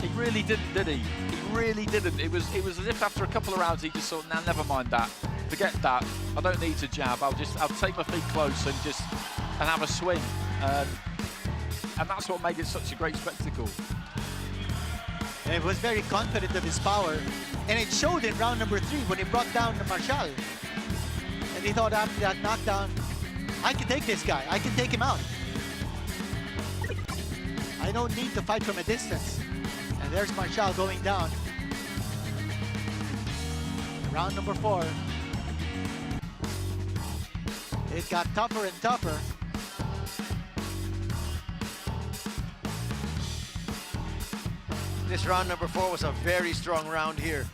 He really didn't, did he? He really didn't. It was as if after a couple of rounds he just thought, nah, never mind that. Forget that. I don't need to jab. I'll take my feet close and have a swing. And that's what made it such a great spectacle. And he was very confident of his power, and it showed in round number 3 when he brought down the Marshall. And he thought after that knockdown, I can take this guy. I can take him out. I don't need to fight from a distance. And there's Marshall going down. Round number 4. It got tougher and tougher. This round number 4 was a very strong round here.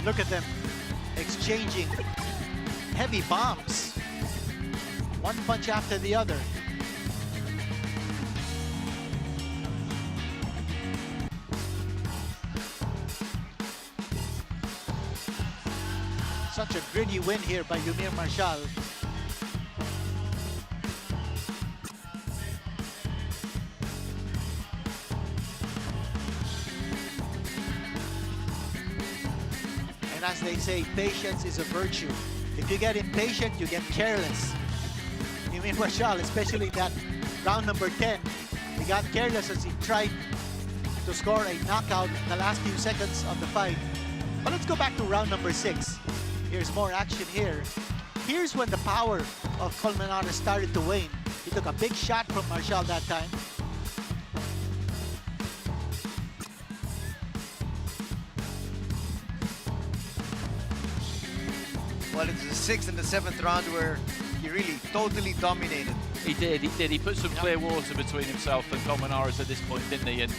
Look at them exchanging heavy bombs. One punch after the other. Such a gritty win here by Ymir Marshall. And as they say, patience is a virtue. If you get impatient, you get careless. Ymir Marshall, especially that round number 10, he got careless as he tried to score a knockout in the last few seconds of the fight. But let's go back to round number 6. Here's more action here. Here's when the power of Colmenares started to wane. He took a big shot from Marshall that time. Well, it's the 6th and the 7th round where he really totally dominated. He did. He put some clear water between himself and Colmenares at this point, didn't he? And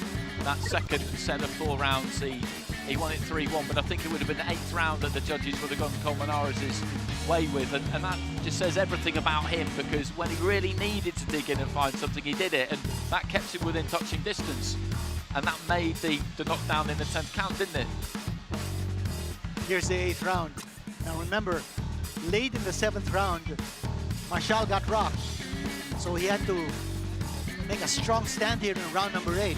that second set of 4 rounds, he won it 3-1, but I think it would have been the 8th round that the judges would have gone Colmenares' way with, and that just says everything about him, because when he really needed to dig in and find something, he did it, and that kept him within touching distance, and that made the knockdown in the 10th count, didn't it? Here's the 8th round. Now remember, late in the 7th round, Marshall got rocked. So he had to make a strong stand here in round number 8.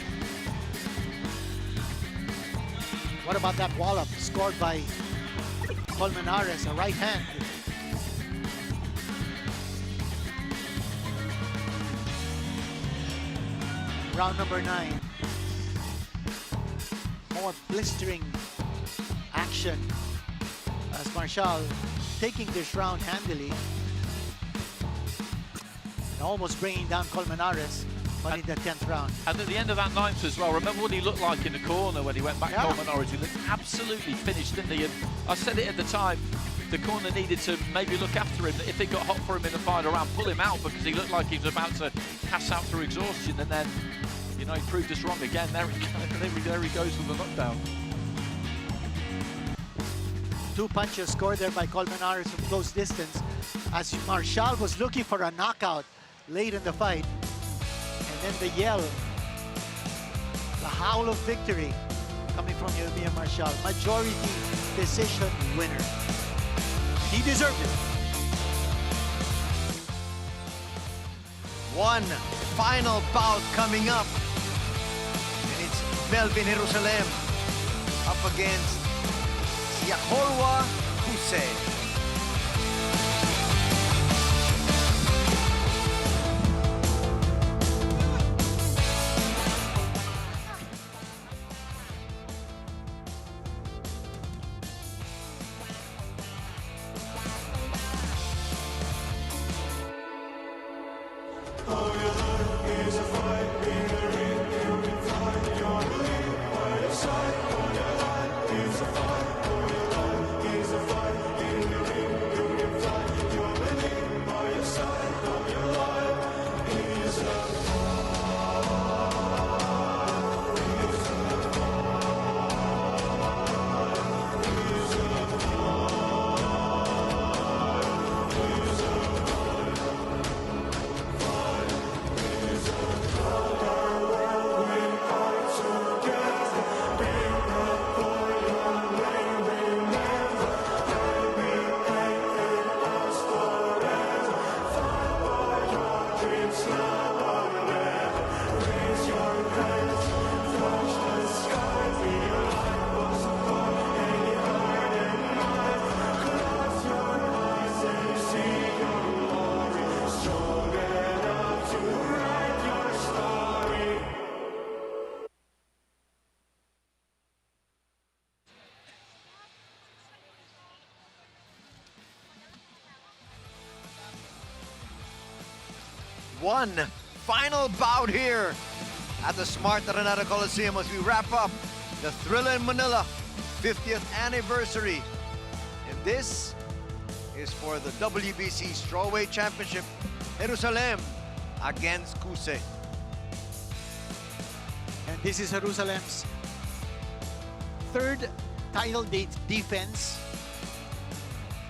What about that wallop scored by Colmenares, a right hand? Round number 9. More blistering action as Marshall taking this round handily and almost bringing down Colmenares, but in the 10th round. And at the end of that 9th as well, remember what he looked like in the corner when he went back Colmenares? He looked absolutely finished, didn't he? And I said it at the time, the corner needed to maybe look after him. If it got hot for him in the final round, pull him out, because he looked like he was about to pass out through exhaustion. And then, you know, he proved us wrong again. There he goes with the knockdown. 2 punches scored there by Colmenares from close distance as Marshall was looking for a knockout late in the fight. And then the yell, the howl of victory coming from Eumir Marshall. Majority decision winner. He deserved it. One final bout coming up. And it's Melvin Jerusalem up against Yakolwa Hussein. One final bout here at the Smart Araneta Coliseum as we wrap up the Thrilla in Manila 50th anniversary. And this is for the WBC Strawweight Championship, Jerusalem against Kuse. And this is Jerusalem's 3rd title defense.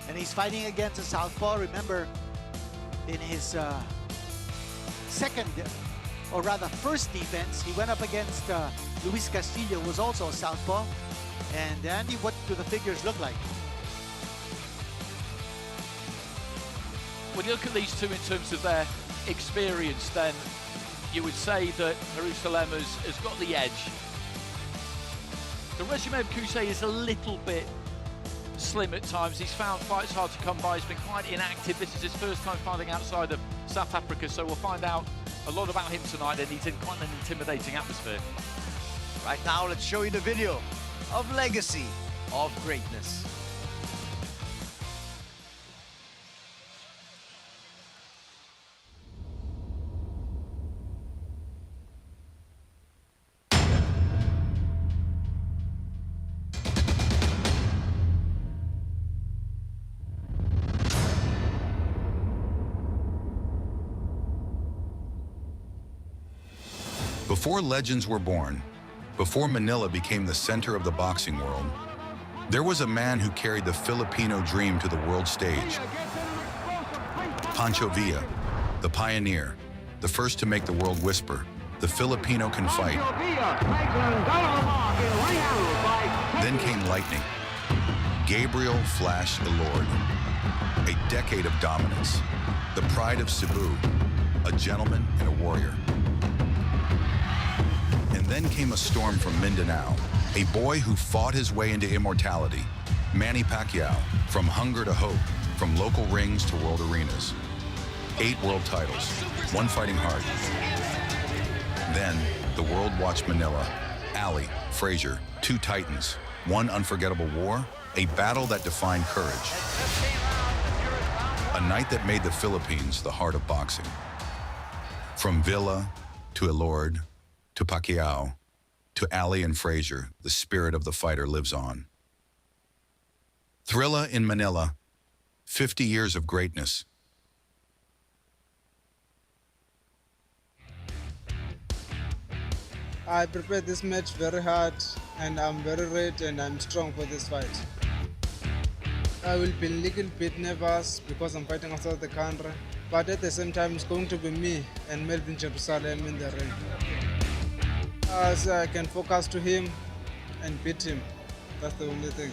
And he's fighting against a southpaw. Remember, in his second, or rather first defense, he went up against Luis Castillo, who was also a southpaw. And Andy, what do the figures look like? When you look at these two in terms of their experience, then you would say that Jerusalem has got the edge. The resume of Kuse is a little bit slim at times. He's found fights hard to come by. He's been quite inactive. This is his first time fighting outside of South Africa, so we'll find out a lot about him tonight, and he's in quite an intimidating atmosphere. Right now, let's show you the video of Legacy of Greatness. Before legends were born, before Manila became the center of the boxing world, there was a man who carried the Filipino dream to the world stage. Pancho Villa, the pioneer, the first to make the world whisper, the Filipino can fight. Then came lightning. Gabriel Flash the Lord. A decade of dominance. the pride of Cebu, a gentleman and a warrior. And then came a storm from Mindanao, a boy who fought his way into immortality, Manny Pacquiao, from hunger to hope, from local rings to world arenas. 8 world titles, one fighting heart. Then, the world watched Manila, Ali, Fraser, 2 titans, one unforgettable war, a battle that defined courage. A night that made the Philippines the heart of boxing. From Villa to Elord to Pacquiao to Ali and Fraser, the spirit of the fighter lives on. Thrilla in Manila, 50 years of greatness. I prepared this match very hard, and I'm very ready and I'm strong for this fight. I will be a little bit nervous because I'm fighting outside the country, but at the same time it's going to be me and Melvin Jerusalem in the ring. So I can focus to him and beat him. That's the only thing.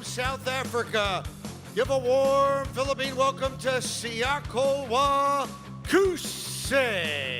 South Africa, give a warm Philippine welcome to Siakowa Kuse.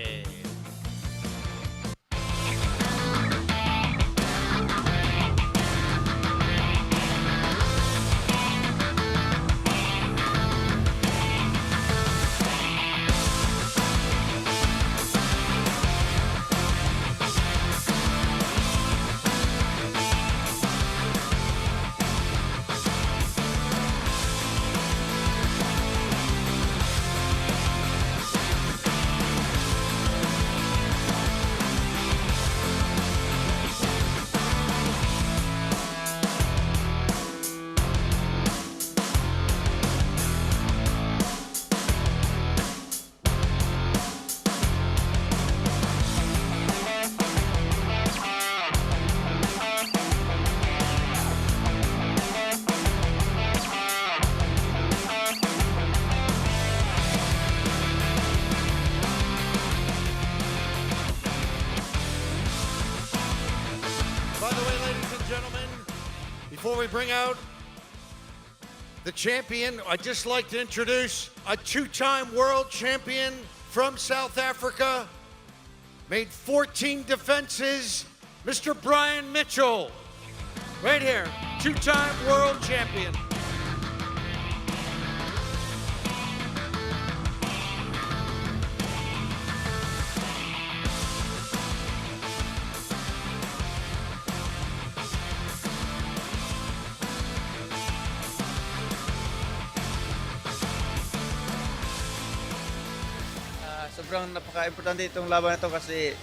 Before we bring out the champion, I'd just like to introduce a 2-time world champion from South Africa, made 14 defenses, Mr. Brian Mitchell. Right here, 2-time world champion. Sobrang napaka-importante itong laban na ito kasi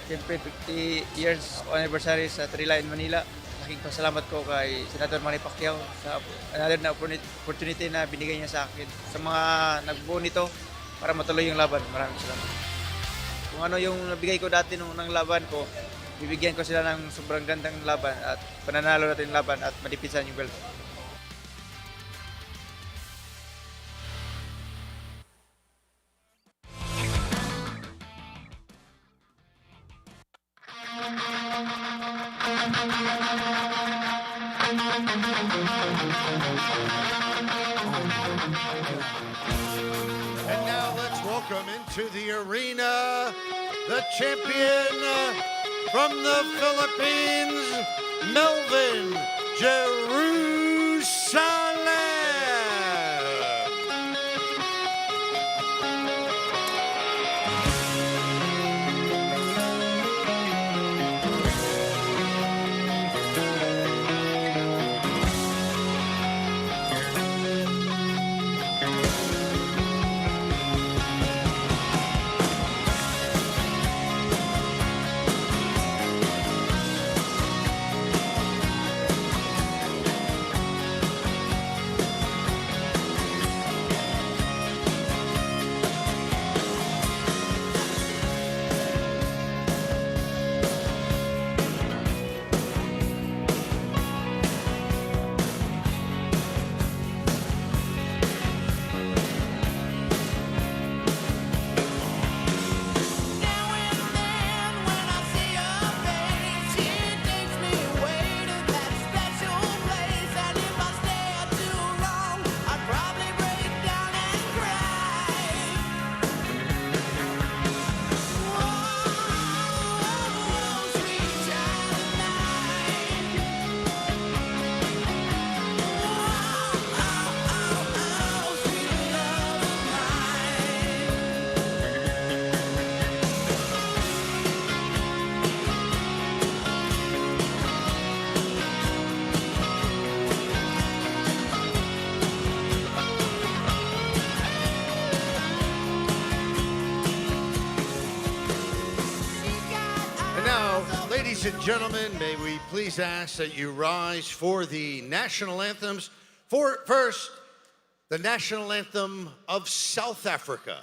siyempre 50 years anniversary sa Thrilla in Manila. Laking pasalamat ko kay Senator Manny Pacquiao sa another na opportunity na binigay niya sa akin. Sa mga nagbuo nito para matuloy yung laban. Maraming salamat. Kung ano yung nabigay ko dati nung laban ko, bibigyan ko sila ng sobrang gandang laban at pananalo natin yung laban at madipisan yung belt. And now let's welcome into the arena the champion from the Philippines, Melvin Jerusalem. Now, ladies and gentlemen, may we please ask that you rise for the national anthems. First, the national anthem of South Africa.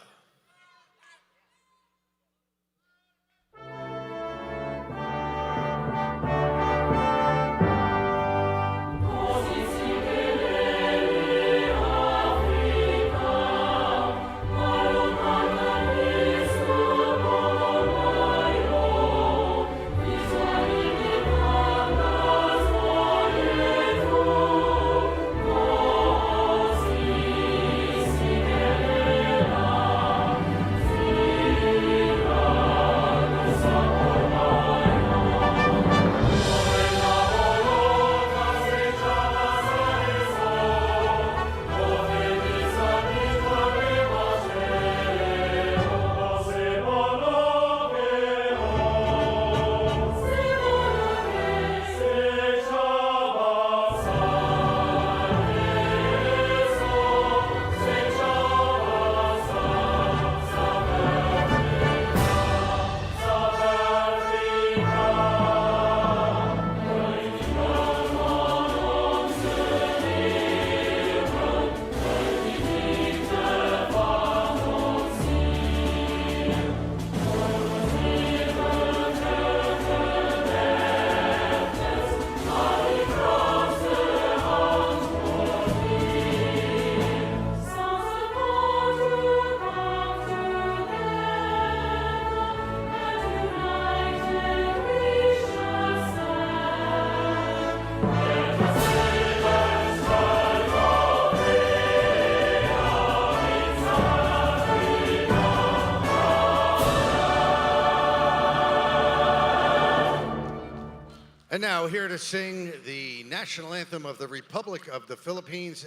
And now here to sing the national anthem of the Republic of the Philippines,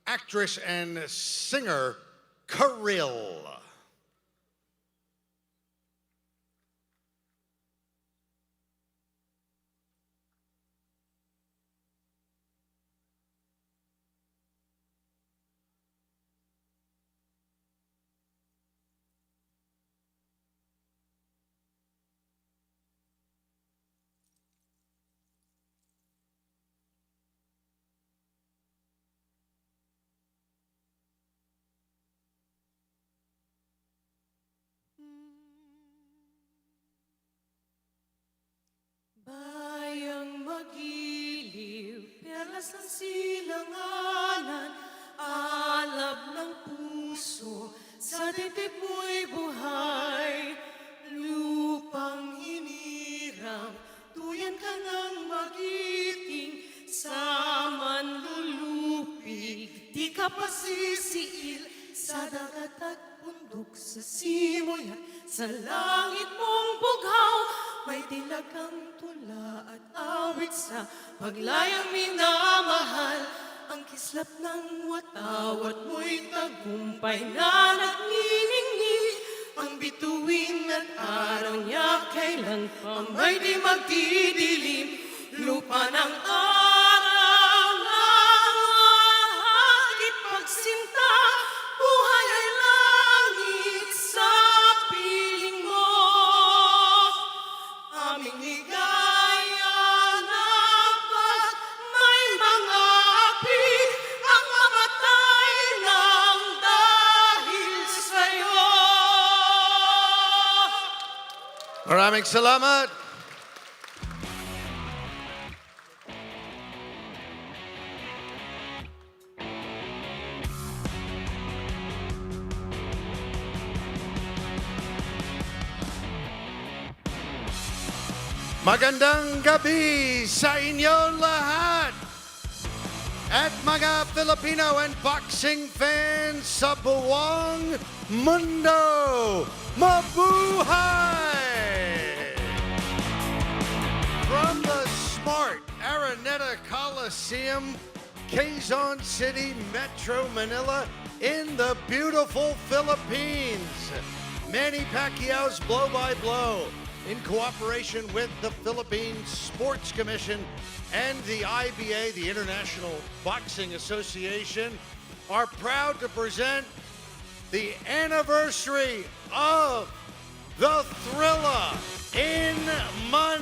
actress and singer, Karil. Bayang magiliw, perlas ng silanganan, alab ng puso, sa dibdib mo'y buhay. Lupang hinirang, tuyan ka ng magiting, sa manlulupig, di ka pasisiil, sa dagat at bundok, sa simoy at sa langit mong bughaw. May dilag kang tula at awit sa paglayang minamahal. Ang kislap ng watawat mo'y tagumpay na nagniningning. Ang bituin at araw niya kailan pa may di magdidilim. Lupa ng araw na hagit pagsinta, buhay ay langit sa piling mo. Aming ligaya na pag may mga api ang mamatay ng dahil sa'yo. Maraming salamat. Magandang gabi sa inyong lahat at mga Filipino and boxing fans sa buong mundo. Mabuhay! From the smart Araneta Coliseum, Quezon City, Metro Manila, in the beautiful Philippines, Manny Pacquiao's blow-by-blow, in cooperation with the Philippine Sports Commission and the IBA, the International Boxing Association, are proud to present the anniversary of the Thrilla in Manila.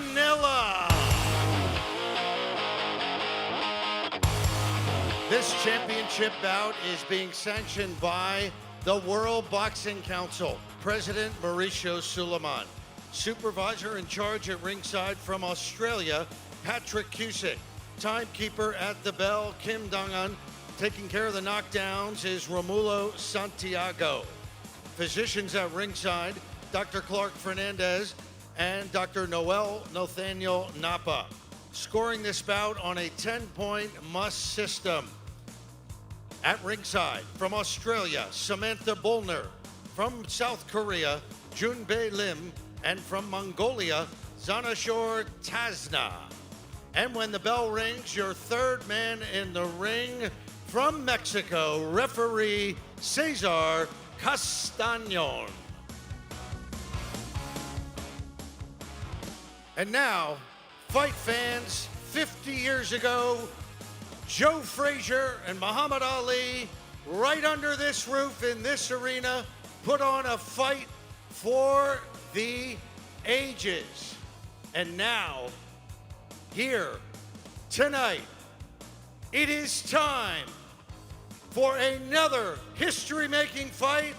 This championship bout is being sanctioned by the World Boxing Council, President Mauricio Suleiman, supervisor in charge at ringside from Australia, Patrick Cusick, timekeeper at the bell, Kim Dong-un, taking care of the knockdowns is Romulo Santiago. Physicians at ringside, Dr. Clark Fernandez and Dr. Noel Nathaniel Napa. Scoring this bout on a 10-point must system. At ringside, from Australia, Samantha Bullner. From South Korea, Junbei Lim. And from Mongolia, Zanashor Tazna. And when the bell rings, your third man in the ring, from Mexico, referee Cesar Castañon. And now, fight fans, 50 years ago, Joe Frazier and Muhammad Ali, right under this roof in this arena, put on a fight for the ages. And now, here, tonight, it is time for another history-making fight.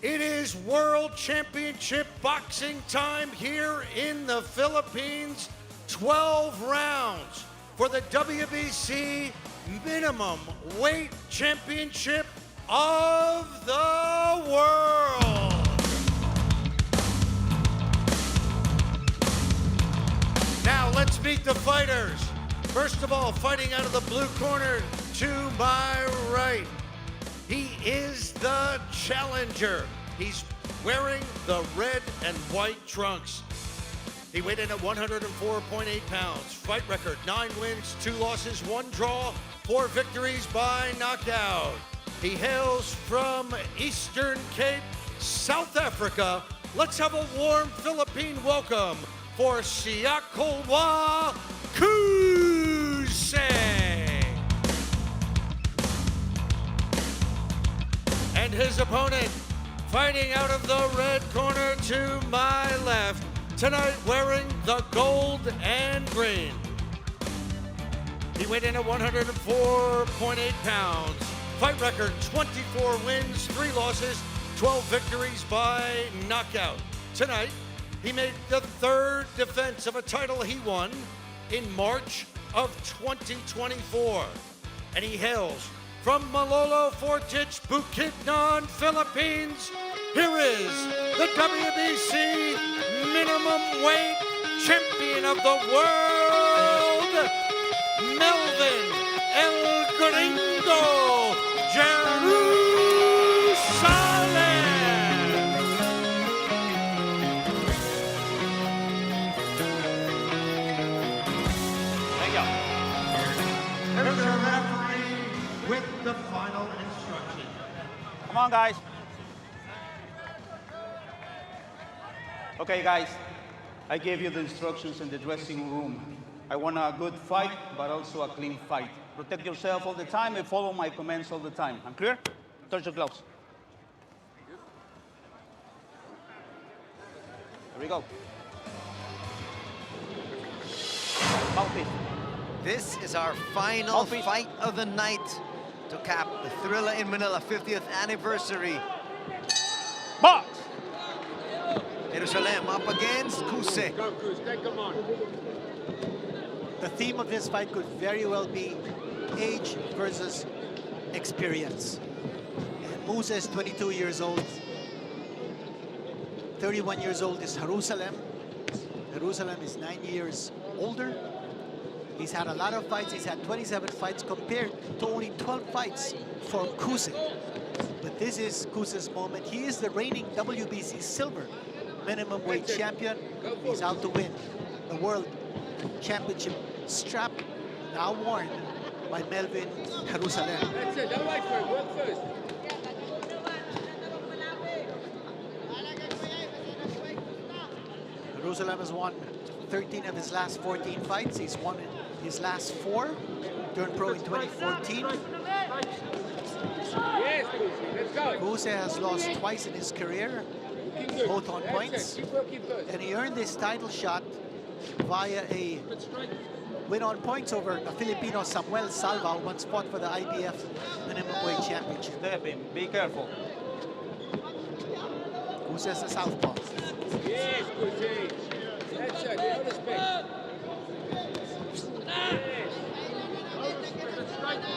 It is World Championship Boxing time here in the Philippines. 12 rounds for the WBC Minimum Weight Championship of the world. Now let's meet the fighters. First of all, fighting out of the blue corner to my right. He is the challenger. He's wearing the red and white trunks. He weighed in at 104.8 pounds. Fight record, 9 wins, 2 losses, 1 draw, 4 victories by knockout. He hails from Eastern Cape, South Africa. Let's have a warm Philippine welcome for Siakolwa Kuse. And his opponent, fighting out of the red corner to my left, tonight wearing the gold and green. He weighed in at 104.8 pounds. Fight record, 24 wins, 3 losses, 12 victories by knockout. Tonight, he made the 3rd defense of a title he won in March of 2024. And he hails from Malolo Fortich, Bukidnon, Philippines. Here is the WBC Minimum Weight Champion of the World, Melvin El Gringo Jerusalem. Thank you. Here's our referee with the final instruction. Come on, guys. Okay, guys, I gave you the instructions in the dressing room. I want a good fight, but also a clean fight. Protect yourself all the time and follow my commands all the time. I'm clear? Touch your gloves. Here we go. Mouthpiece. This is our final fight of the night to cap the Thrilla in Manila 50th anniversary. Box! Jerusalem up against Kuse. Go, Kuse, take him on. The theme of this fight could very well be age versus experience. And Musa is 22 years old. 31 years old is Jerusalem. Jerusalem is 9 years older. He's had a lot of fights. He's had 27 fights compared to only 12 fights for Kuse. But this is Kuse's moment. He is the reigning WBC silver minimum weight champion. He's out to win the World Championship strap, now worn by Melvin Jerusalem. That's it, don't wait for it, work first. Jerusalem has won 13 of his last 14 fights. He's won his last 4. Turned pro in 2014. Yes, Kuse, let's go. Kuse has lost twice in his career, both on points. And he earned this title shot via a win on points over a Filipino, Samuel Salva, who once fought for the IBF Minimum Weight Championship. Step in, be careful. Who says the southpaw? Yes, Jose. That's it. No respect.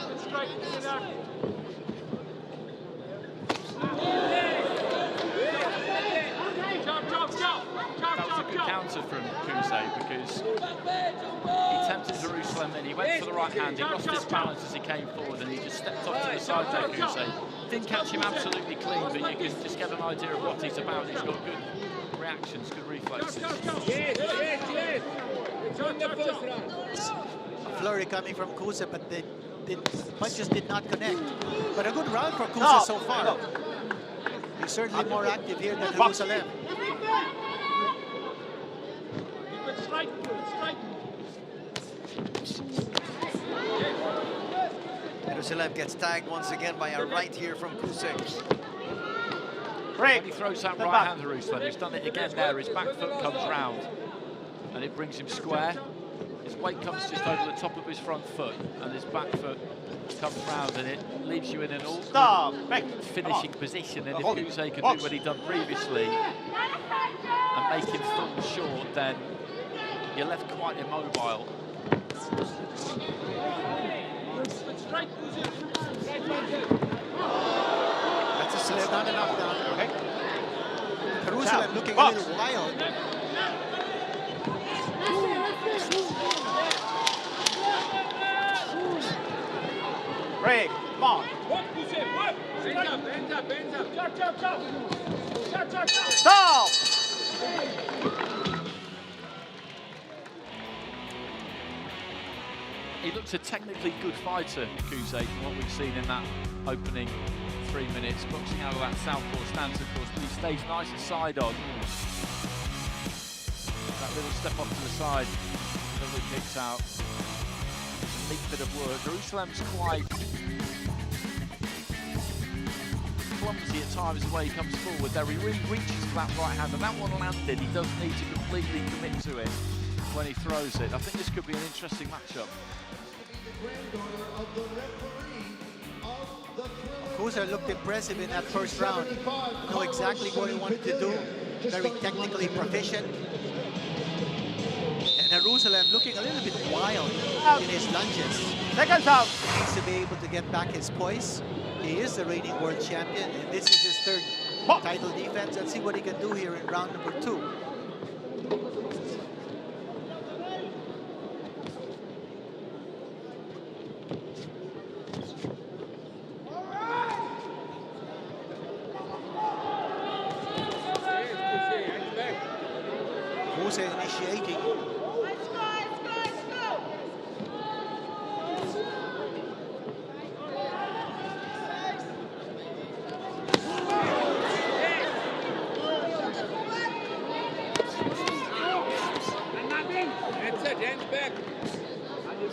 Let's strike. Sit up. That was a good counter from Kusei because he tempted Jerusalem, then he went for the right hand, he lost his balance as he came forward and he just stepped off to the side there, Kusei. Didn't catch him absolutely clean, but you can just get an idea of what he's about. He's got good reactions, good reflexes. Yes. It's on the first round. A flurry coming from Kusei, but the punches did not connect. But a good round for Kusei so far. He's certainly more active here than Jerusalem. Strike. Jerusalem gets tagged once again by a right here from Kusei. When he throws that right hand, Jerusalem, he's done it again there. His back foot comes round and it brings him square. His weight comes just over the top of his front foot and his back foot comes round and it leaves you in an awkward finishing position. And if Kusei can do what he'd done previously and make him fall short, then you're left quite immobile. That's a slip, not a knockdown. Okay. Jerusalem looking a little wild. Break, come on. Hands up. Stop! He looks a technically good fighter, Kusei, from what we've seen in that opening 3 minutes. Boxing out of that southpaw stance, of course, but he stays nice and side on. That little step off to the side, until he kicks out. It's a neat bit of work. Jerusalem's quite clumsy at times the way he comes forward there. He really reaches for that right hand, and that one landed. He does need to completely commit to it when he throws it. I think this could be an interesting matchup. Kusei looked impressive in that first round. Know exactly what he wanted to do. Very technically proficient. And Jerusalem looking a little bit wild in his lunges. Seconds out. He needs to be able to get back his poise. He is the reigning world champion, and this is his third title defense. Let's see what he can do here in round number 2. Kusei initiating.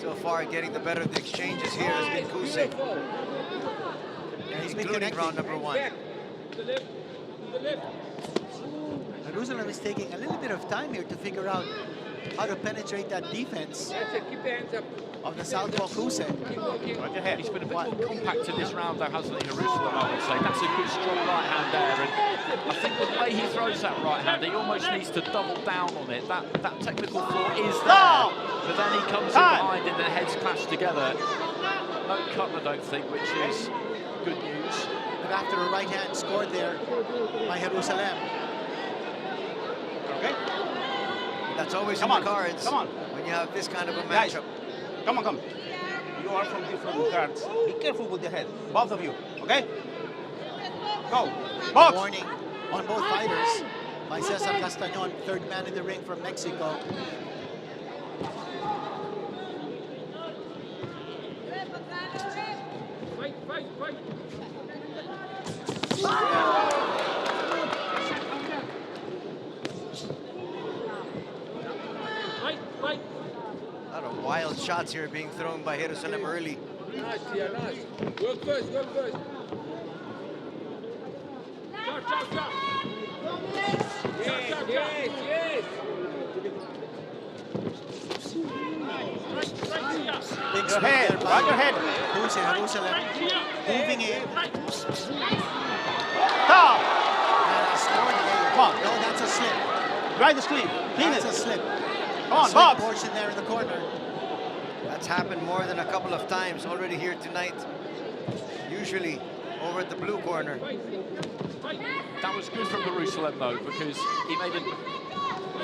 So far, getting the better of the exchanges here has been Kusei. Including round number 1. Jerusalem is taking a little bit of time here to figure out how to penetrate that defense of the southpaw Kusei. He's been a bit more compact in this round, though, hasn't he, Jerusalem, I would say. That's a good, strong right hand there. And I think the way he throws that right hand, he almost needs to double down on it. That technical flaw is there, but then he comes in behind and their heads clash together. No cut, I don't think, which is good news. But after a right hand scored there by Jerusalem. Okay. That's always in the cards when you have this kind of a matchup. Come on. You are from different cards. Be careful with the head, both of you, okay? Go. Box. Warning on both fighters by Cesar Castañon, third man in the ring from Mexico. Fight. A lot of wild shots here being thrown by Jerusalem early. Nice. Work first. Chop. Yes. Nice Your head, there right your head. Kuse Jerusalem moving in. Stop! And a scored again. Come on. No, that's a slip. Dry the screen. Clean That's it. a slip. Come on, Slip Bob. portion there in the corner. That's happened more than a couple of times already here tonight. Usually over at the blue corner. That was good from Jerusalem though, because he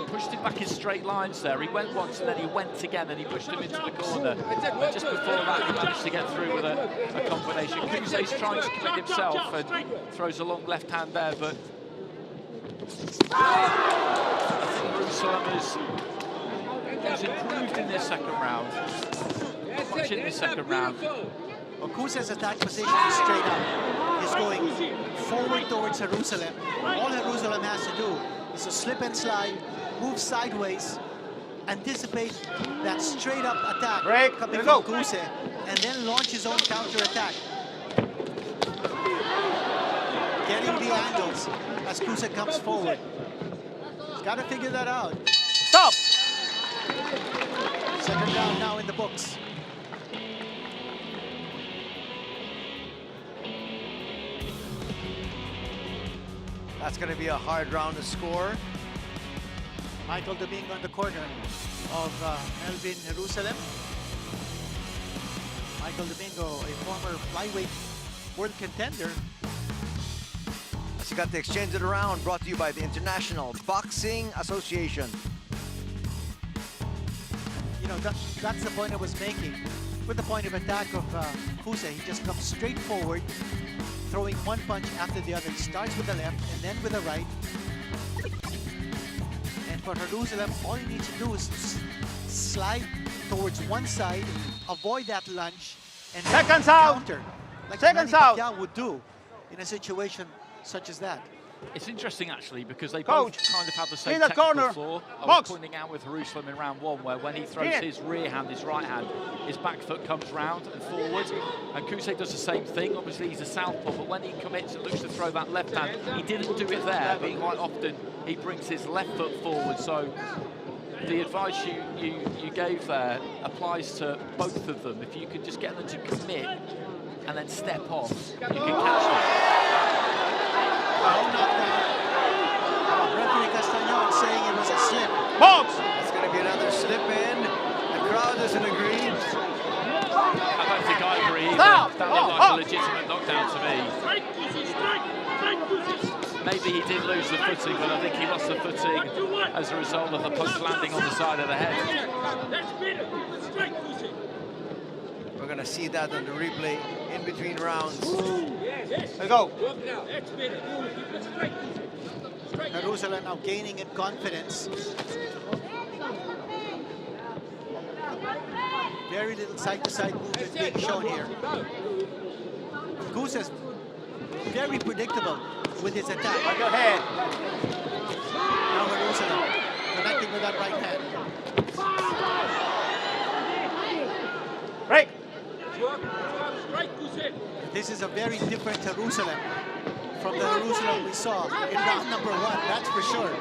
pushed him back in straight lines there. He went once and then he went again and he pushed him into the corner. And just before that, he managed to get through with a combination. Kuse's trying to commit himself and throws a long left hand there, but I think Jerusalem has improved in this second round. Much in this second round. Well, Kuse's attack position is straight up. He's going forward towards Jerusalem. All Jerusalem has to do is to slip and slide, move sideways, anticipate that straight up attack coming from Kuse, and then launch his own counter attack. Getting the angles as Kuse comes forward. He's got to figure that out. Stop! Second round now in the books. That's going to be a hard round to score. Michael Domingo in the corner of Melvin Jerusalem. Michael Domingo, a former flyweight world contender. So you got the exchange of the round brought to you by the International Boxing Association. You know, that's the point I was making. With the point of attack of Kuse, he just comes straight forward, throwing one punch after the other. He starts with the left and then with the right. And for Jerusalem, all he needs to do is slide towards one side, avoid that lunge, and then Seconds out. counter, like Seconds Manny out. Pacquiao would do in a situation such as that. It's interesting actually because they Coach, both kind of have the same in the technical corner. flaw. I was Box. pointing out with Jerusalem in round one where when he throws Here. his rear hand, his right hand, his back foot comes round and forward. And Kuse does the same thing. Obviously he's a southpaw, but when he commits and looks to throw that left hand, he didn't do it there, but quite often he brings his left foot forward. So the advice you gave there applies to both of them. If you can just get them to commit and then step off, you can catch them. Referee Castañon saying it was a slip. Box! That's going to be another slip in. The crowd doesn't agree. I don't think I agree either. Stop! That looked like a legitimate knockdown to me. Maybe he did lose the footing, but I think he lost the footing as a result of the punch landing on the side of the head. We're going to see that on the replay in between rounds. Let's go. Jerusalem now gaining in confidence. Very little side-to-side movement being shown here. Kuse is very predictable with his attack. On your head. Now Jerusalem connecting with that right hand. Break. This is a very different Jerusalem from the Jerusalem we saw in round number one, that's for sure.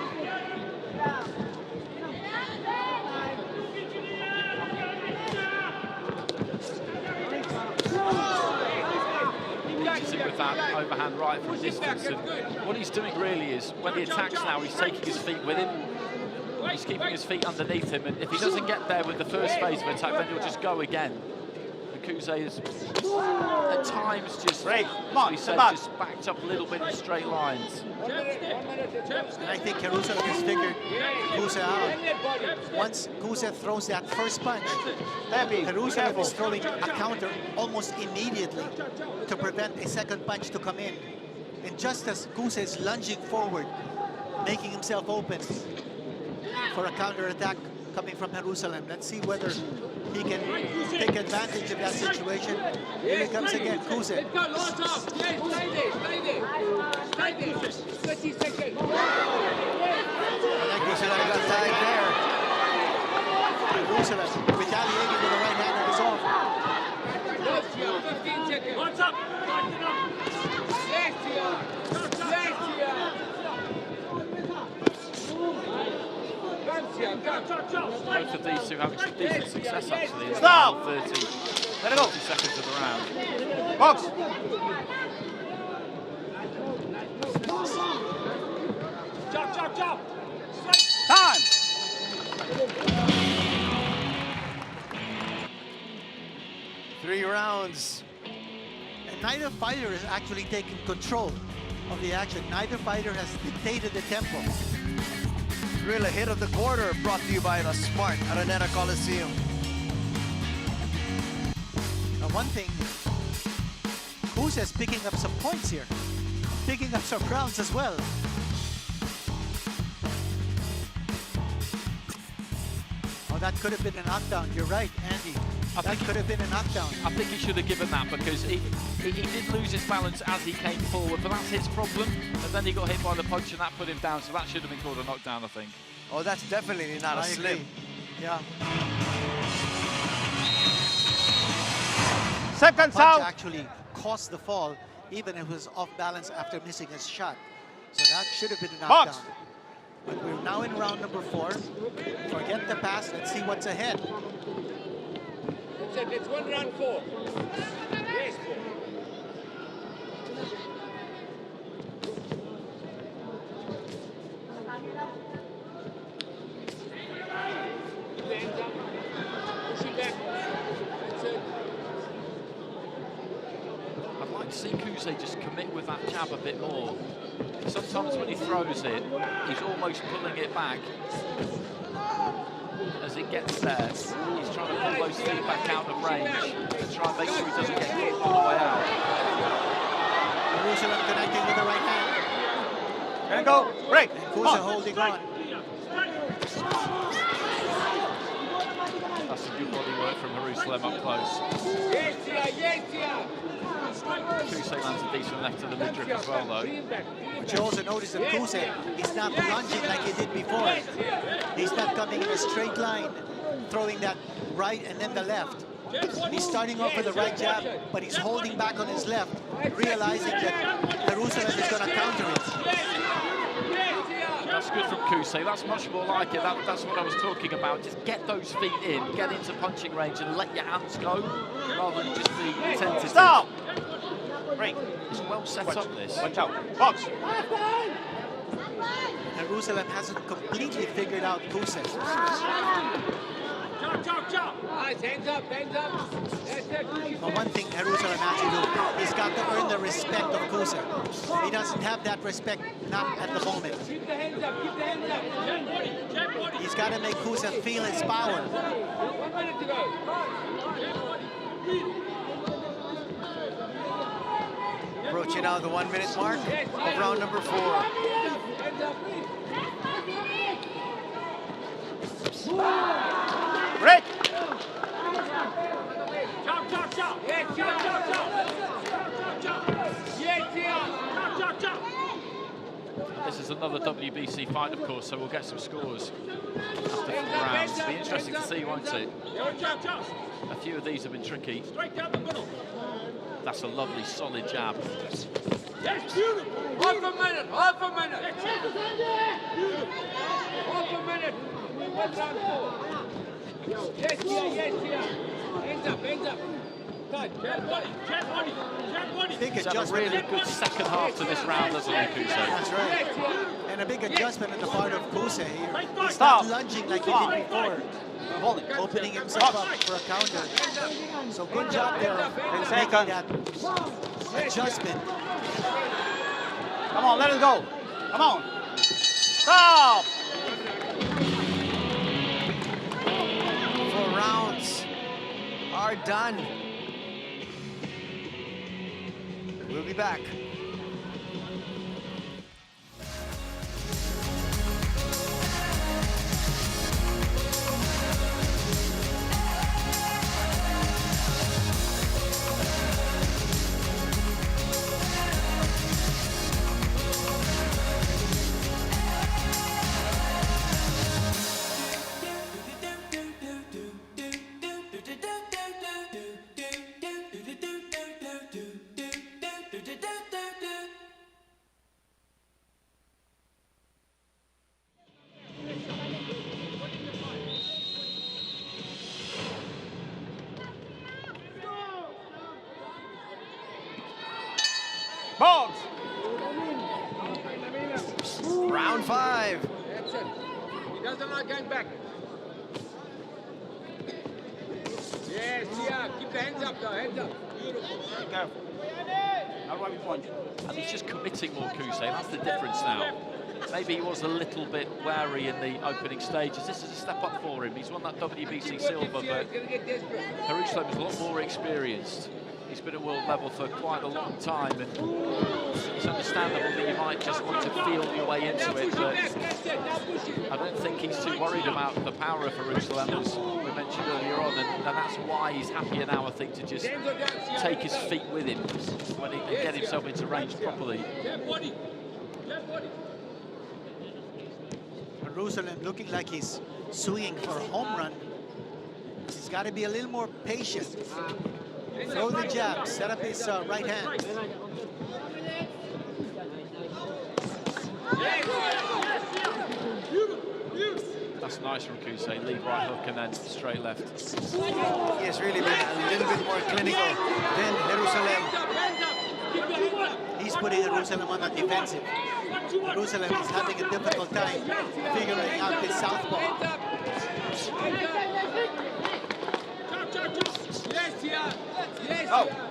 Reaches it with that overhand right from a distance. And what he's doing really is, when he attacks now, he's taking his feet with him. He's keeping his feet underneath him. And if he doesn't get there with the first phase of attack, then he'll just go again. Kuse is at times just, as we said, just backed up a little bit in straight lines. And I think Jerusalem has figured Kuse out. Once Kuse throws that first punch, Jerusalem is throwing a counter almost immediately to prevent a second punch to come in. And just as Kuse is lunging forward, making himself open for a counter attack coming from Jerusalem. Let's see whether he can take advantage of that situation. Here he comes again, Kuse. Stay there. 30 seconds. Jerusalem got tied there. Jerusalem retaliating with the right hand of his own. 15 seconds. What's up? Both of these two having some decent success actually in Stop! round 30. Let it go. 40 seconds of the round. Box. Chop, chop, chop. Time. Three rounds. And neither fighter is actually taking control of the action. Neither fighter has dictated the tempo. Thrilla hit of the quarter, brought to you by the smart Araneta Coliseum. Now one thing, Kusa's picking up some points here. Picking up some rounds as well. Oh, that could have been a knockdown. You're right, Andy. That could have been a knockdown. I think he should have given that because he did lose his balance as he came forward, but that's his problem. And then he got hit by the punch and that put him down, so that should have been called a knockdown, I think. Oh, that's definitely not a slim. Agree. Yeah. Seconds The punch out. actually caused the fall, even if it was off balance after missing his shot. So that should have been a knockdown. Box. But we're now in round number 4. Forget the past. Let's see what's ahead. That's it. It's 1 round 4. Race 4. Hands up. Push it back. That's it. I'd like to see Kuse just commit with that jab a bit more. Sometimes when he throws it, he's almost pulling it back. As it gets there, he's trying to pull those feet back out of range and try and make sure he doesn't get hit on the way out. Jerusalem connecting with the right hand. And go. Break. Kusa holding on. That's some good body work from Jerusalem up close. Kuse lands a decent left to the midriff as well, though. But you also notice that Kusa is not lunging like he did before. He's not coming in a straight line, throwing that right and then the left. He's starting off with the right jab, but he's holding back on his left, realizing that Jerusalem is going to counter it. That's good from Kuse. That's much more like it. That's what I was talking about. Just get those feet in, get into punching range and let your hands go, rather than just be tentative. Stop! Break. It's well set up, this. Watch out. Box. Jerusalem hasn't completely figured out Kusa. Chop, chop, chop. Nice. Hands up, hands up. That's it. But one thing Jerusalem has to do, he's got to earn the respect of Kusa. He doesn't have that respect, not at the moment. Keep the hands up, keep the hands up. Jab body, jab body. He's got to make Kusa feel his power. 1 minute to go. Approaching now the 1 minute mark of round number 4. Hands up, please. Break. Chop, chop, chop. Yes, chop, chop, chop. Chop, chop. Yes, chop, chop, chop. This is another WBC fight, of course, so we'll get some scores after 4 rounds. It'll be interesting to see, won't it? Chop, chop. A few of these have been tricky. Straight down the middle. That's a lovely, solid jab. Yes, beautiful. Half a minute, half a minute. Beautiful. Half a minute. 1 round 4. Yes, yeah. Hands up, hands up. Touch, jab body, jab body, jab body. Big He's had a really good second half to this round, hasn't he, Kuse? That's right. And a big adjustment on the part of Kusa here. He's Stop. not lunging like he did before. Opening himself up for a counter. So good job there of 10 making seconds. that adjustment. Come on, let it go. Come on. Stop. 4 rounds are done. We'll be back. do do do 5. He doesn't like going back. Yes, yeah, keep the hands up, though, hands up. Beautiful. Be careful. Not why we punch. And he's just committing more, Kuse. That's the difference now. Maybe he was a little bit wary in the opening stages. This is a step up for him. He's won that WBC silver, but Jerusalem is a lot more experienced. He's been at world level for quite a long time, and it's understandable that you might just want to feel your way into it, but I don't think he's too worried about the power of Jerusalem, as we mentioned earlier on, and that's why he's happier now, I think, to just take his feet with him when he can get himself into range properly. Jerusalem looking like he's swinging for a home run. He's got to be a little more patient. Throw the jab, set up his right hand. That's nice from Kuse. Lead right hook and then straight left. He has really been a little bit more clinical than Jerusalem. He's putting Jerusalem on the defensive. Jerusalem is having a difficult time figuring out this southpaw.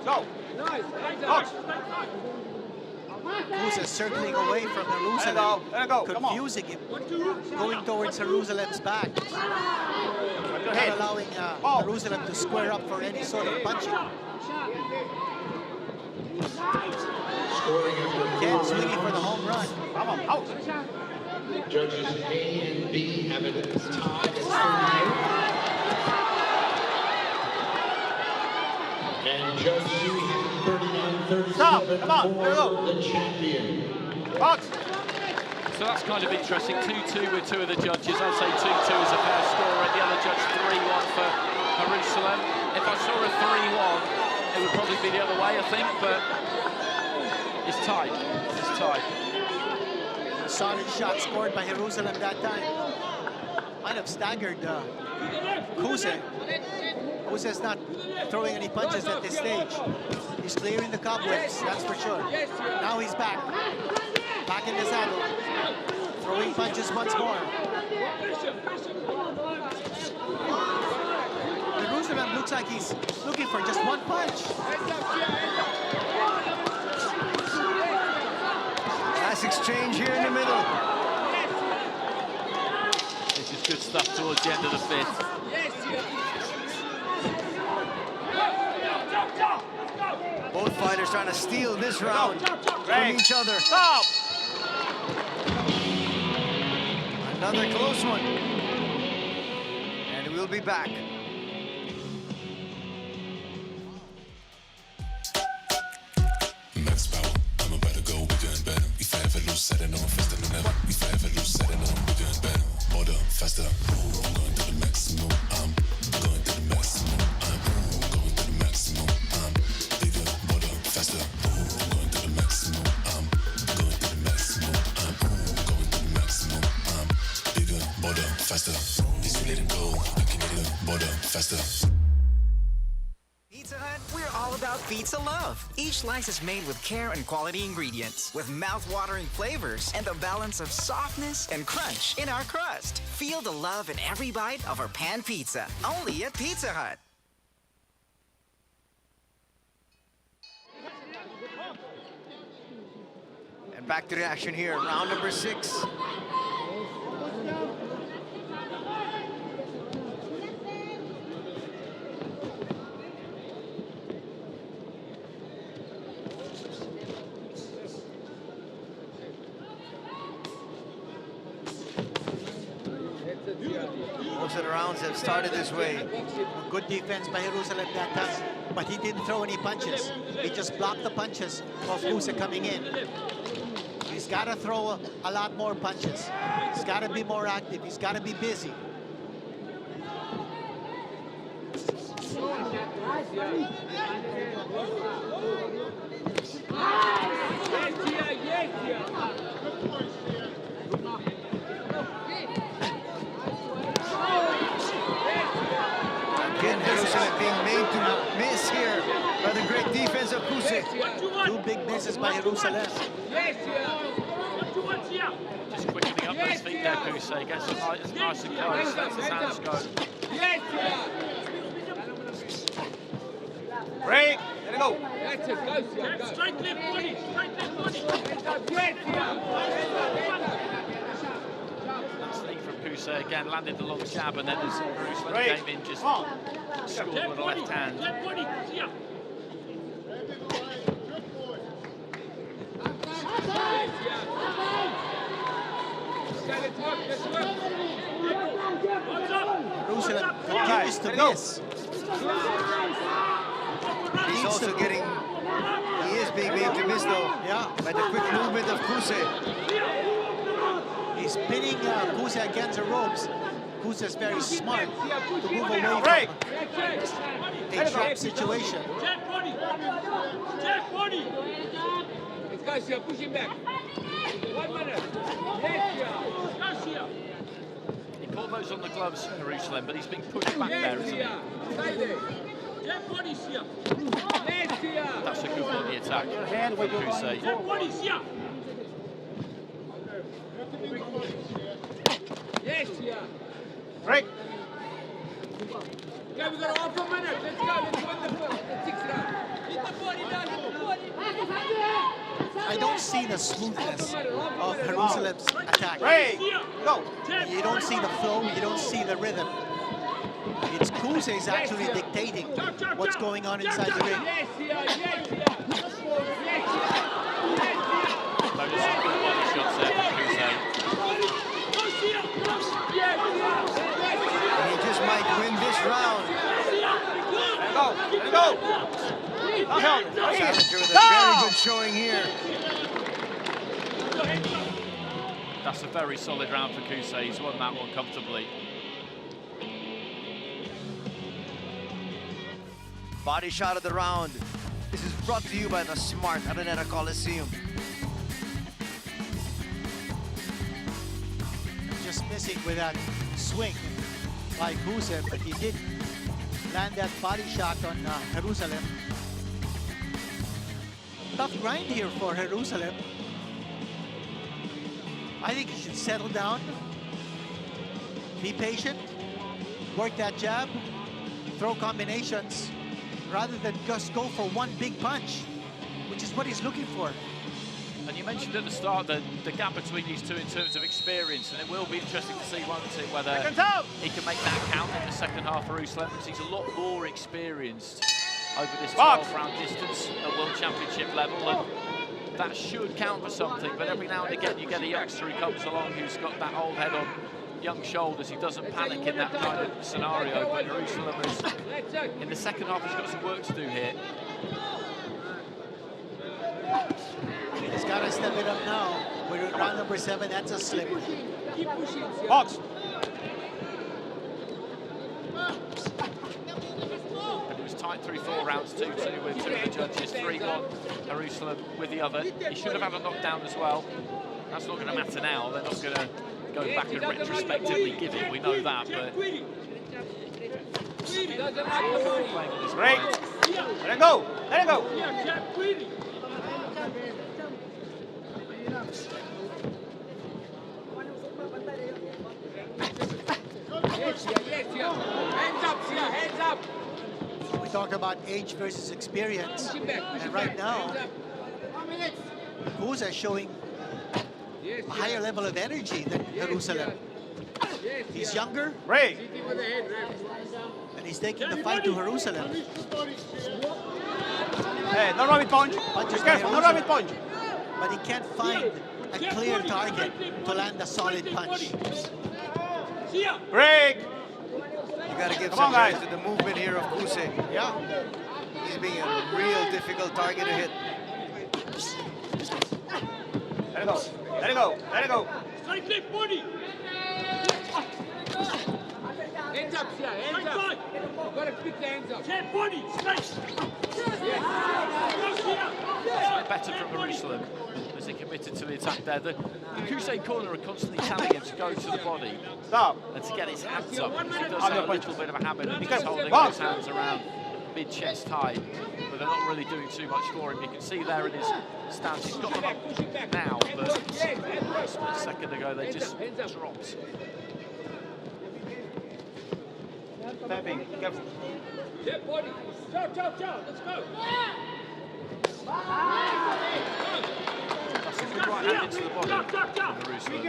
Go. Kuse circling away from Jerusalem, confusing him, going towards Jerusalem's back, not allowing Jerusalem to square up for any sort of punching. Ken swinging for the home run. Come on, out. Judges A and B have it tied at 39. And Judge C has 39-37 Come on, for the champion. Out. So that's kind of interesting. 2-2 with two of the judges. I'd say 2-2 is a fair score. And the other judge 3-1 for Jerusalem. If I saw a 3-1, it would probably be the other way, I think, but it's tight. It's tight. A solid shot scored by Jerusalem that time. Might have staggered Kuse. Kuse's not throwing any punches at this stage. He's clearing the cobwebs, that's for sure. Now he's back. Back in the saddle. Throwing punches once more. Jerusalem looks like he's looking for just one punch. Nice exchange here in the middle. This is good stuff towards the end of the fifth. Both fighters trying to steal this round from each other. Another close one. And we'll be back. Max power, I'm about to go bigger and better. If I ever lose, set it on faster than ever. If I ever lose, set it on bigger and better. Harder, faster. I'm going to the maximum. I'm going to the maximum. I'm going to the maximum. I'm bigger, harder, faster. I'm going to the maximum. I'm going to the maximum. I'm going to the maximum. I'm bigger, harder, faster. This let it go. I can get it harder, faster. Pizza Hut, we're all about pizza love. Each slice is made with care and quality ingredients, with mouth-watering flavors and the balance of softness and crunch in our crust. Feel the love in every bite of our pan pizza, only at Pizza Hut. And back to the action here, round number 6. Most of the rounds have started this way. Good defense by Jerusalem that time, but he didn't throw any punches. He just blocked the punches of Kuse coming in. He's got to throw a lot more punches. He's got to be more active. He's got to be busy. Again, Jerusalem being made to miss here by the great defense of Kuse. Two big misses by Jerusalem. Just quickening up those feet there, Kuse. Gets it nice and close. Lets his hands go. Break. Let it go. That's it. Go, straight left body. Straight left body. That's the from Kuse again, landed the long jab, and then as Jerusalem came in, just scored with the left hand. Jerusalem continues to miss. He's also getting, he is being made to miss though. Yeah. By the quick movement of Kuse. He's pinning Kuse against the ropes. Kuse is very smart to move away from a trap situation. It's Garcia, push him back. 1 minute. Garcia. He caught those on the gloves, Jerusalem, but he's been pushed back there, isn't he? That's a good body attack from Kuse. Break. Okay, we got all 4 minutes. Let's go. Let's win the 6th round. Hit the body down. Hit the body. I don't see the smoothness of Jerusalem's attack. Break. Go. You don't see the flow, you don't see the rhythm. It's Kuse is actually dictating what's going on inside the ring. Those are some good body shots there from Kuse. And he just might win this round. Let it go. Challenger with a very good showing here. That's a very solid round for Kuse. He's won that one comfortably. Body shot of the round. This is brought to you by the smart Araneta Coliseum. Just missing with that swing by Kuse, but he did land that body shot on Jerusalem. Tough grind here for Jerusalem. I think he should settle down, be patient, work that jab, throw combinations, rather than just go for one big punch, which is what he's looking for. And you mentioned at the start the gap between these two in terms of experience, and it will be interesting to see, won't it, whether he can make that count in the second half for Jerusalem, because he's a lot more experienced over this 12-round distance at World Championship level, and that should count for something. But every now and again you get a youngster who comes along who's got that old head on young shoulders. He doesn't panic in that kind of scenario, but Jerusalem is, in the second half, he's got some work to do here. He's got to step it up now. We're in round number 7, that's a slip. Box. It was tight through 4 rounds, 2-2 with 2 of the judges, 3-1 Jerusalem with the other. He should have had a knockdown as well. That's not going to matter now. They're not going to go back and retrospectively give it. We know that, but Break. Let it go. Let it go. Hands up, Sia, hands up. We talk about age versus experience, and right now, Kuse is showing a higher level of energy than Jerusalem. He's younger, Break. and he's taking the fight to Jerusalem. Hey, no rabbit punch. Be careful, no rabbit punch. But he can't find a clear target to land a solid punch. Break. You got to give Come some on, guys. credit to the movement here of Kuse. Yeah. He's being a real difficult target to hit. Let it go. Let it go. Let it go. Straight left body. Hands up, Sia. Hands up. You've got to keep the hands up. 10, 20, straight. Better from Jerusalem as he committed to the attack there. The Kusei corner are constantly telling him to go to the body and to get his hands up. He does have a little bit of a habit of just holding his hands around mid-chest high, but they're not really doing too much for him. You can see there in his stance, he's got them up now, but a split second ago they just dropped. Tapping, careful. Step body. Ciao, ciao, ciao. Let's go. That's a good right hand into the body from Jerusalem.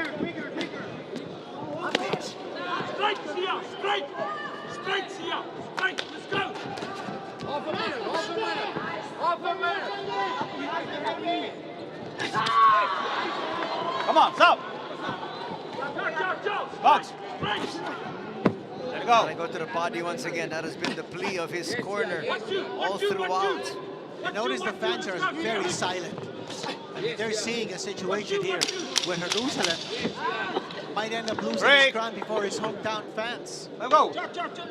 Straight, Sia. Straight. Straight, Sia. Straight. Let's go. Half a minute. Half a minute. Half a minute. Come on, stop. Box. There you go. They go to the body once again. That has been the plea of his corner all throughout. And notice the fans are very silent. I mean, they're seeing a situation here where Jerusalem might end up losing his crown before his hometown fans. Let's go.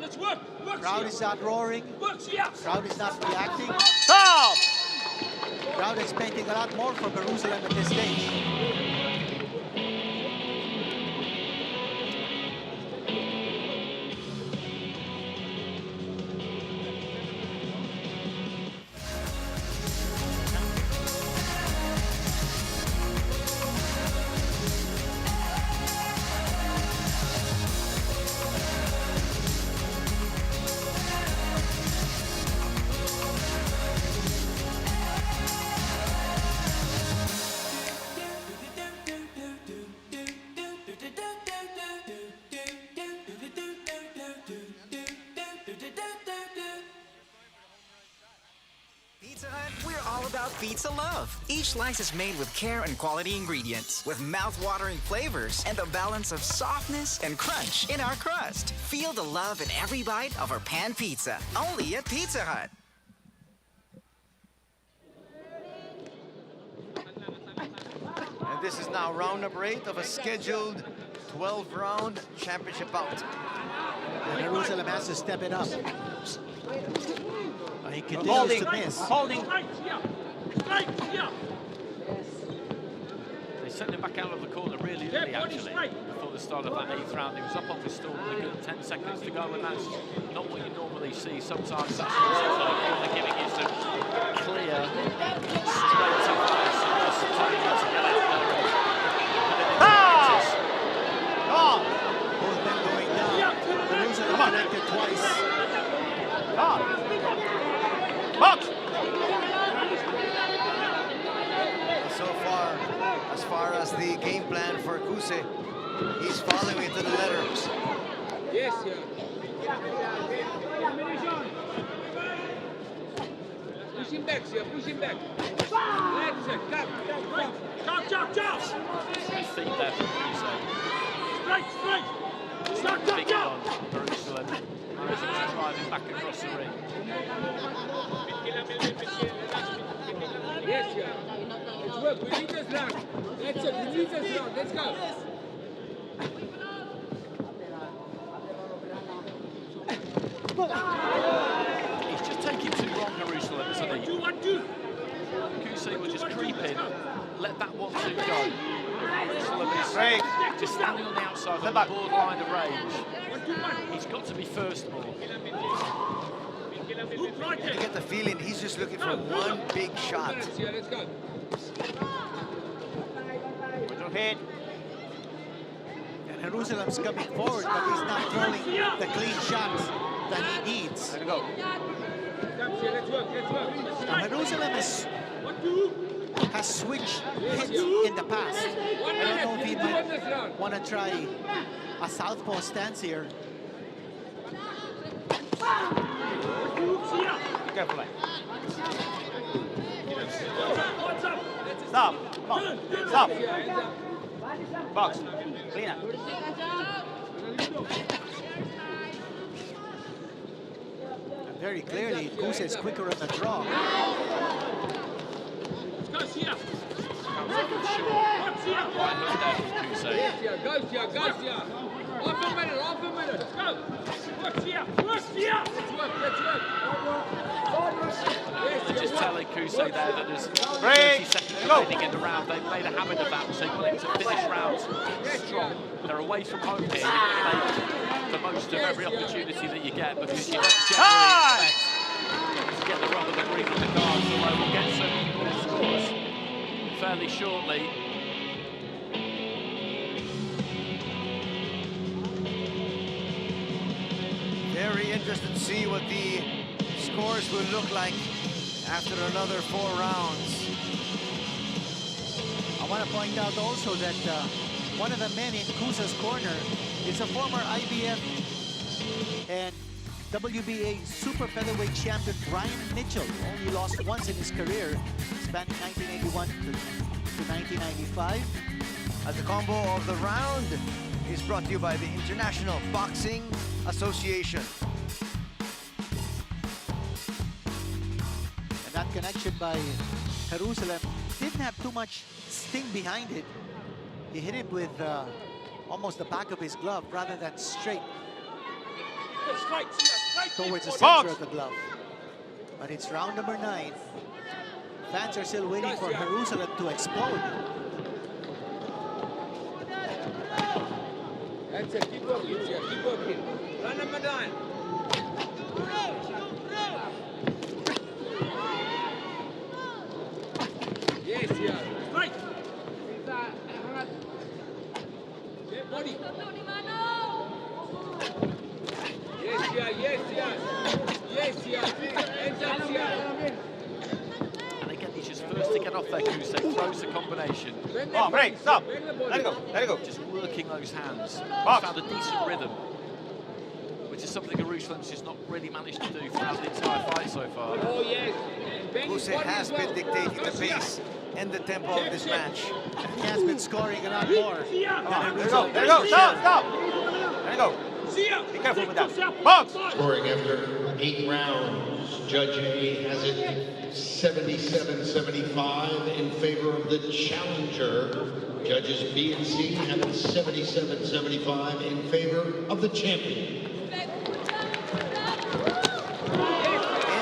Let's work. Crowd is not roaring. Crowd is not reacting. Stop! Crowd expecting a lot more from Jerusalem at this stage. Pizza love. Each slice is made with care and quality ingredients, with mouth-watering flavors and the balance of softness and crunch in our crust. Feel the love in every bite of our pan pizza, only at Pizza Hut. And this is now round number 8 of a scheduled 12-round championship bout. And Jerusalem has to step it up. He continues to miss. Holding. They sent him back out of the corner really early, actually, before the start of that 8th round. He was up on the stall with a good 10 seconds to go, and that's not what you normally see. Sometimes that's they're giving you some clear, straight to fire, so just telling you to get out there. Both men going down. Jerusalem connected twice. Box! So far, as far as the game plan for Kuse, he's following it to the letter. Yes, yeah. Push him back, sir. Push him back. That's it. Come. His feet there from Kuse. Straight. Big on Jerusalem. He's driving back across the ring. Yes, yeah. Let's work. We need this round. That's it. We need this round. Let's go. He's just taking too long, Jerusalem, isn't he? 2-1-2. Kuse will just creep in, let that 1-2 go. Jerusalem is just standing on the outside on the borderline of range. He's got to be first more. You get the feeling he's just looking for one big shot. Let's go. With your head. And Jerusalem's coming forward, but he's not throwing the clean shots that he needs. There you go. Let's work. Now, Jerusalem has switched hits in the past. I don't know if he might want to try a southpaw stance here. Be careful. Stop. Come on. Stop. Box. Clean up. And very clearly, Kuse is quicker on the draw. Go, Sia. Half a minute. Let's go. Kusei there that there's 30 seconds remaining in the round. They've made a habit of that, so they want to finish rounds strong. They're away from home here. You've got to make the most of every opportunity that you get, because you don't generally expect to get the rubber the green on the cards, although we'll get some scores fairly shortly. Very interested to see what the scores will look like after another 4 rounds. I want to point out also that one of the men in Kusa's corner is a former IBF and WBA super featherweight champion Brian Mitchell. Only lost once in his career, spanning 1981 to 1995. As the combo of the round is brought to you by the International Boxing Association. And that connection by Jerusalem didn't have too much sting behind it. He hit it with almost the back of his glove rather than straight towards the center of the glove. But it's round number 9. Fans are still waiting for Jerusalem to explode. That's it, keep working, keep working. Run number 9. Yes, yeah. Straight. Body. Yes, yeah, yes, yeah. Yes, yeah. Hands up, yeah. And again, he's just first to get off there, Kusei, throws the combination. Oh, break, stop. Let it go, let it go. Just working those hands. He's found a decent rhythm, which is something Jerusalem's just not really managed to do throughout the entire fight so far. Oh, yes. Kusei has been dictating the pace and the tempo of this match. He has been scoring a lot more. There you go, there you go, stop, stop. There you go. Be careful with that. Box! Scoring after 8 rounds, Judge A has it 77-75 in favor of the challenger. Judges B and C have it 77-75 in favor of the champion.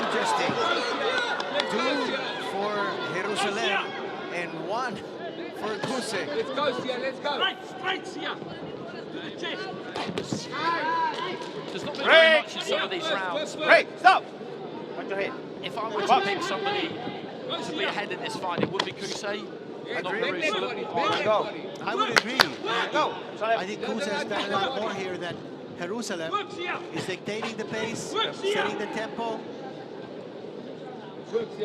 Interesting. 2 for Jerusalem and 1 for Kusei. Let's go, Sia, let's go. Straight, Sia. To the chest. There's not been very much in some of these rounds. Break, stop. Watch your head. If I were to pick somebody to be ahead in this fight, it would be Kusei, not Jerusalem. I would agree. I think Kusa has done a lot more here than Jerusalem. He's dictating the pace, setting the tempo,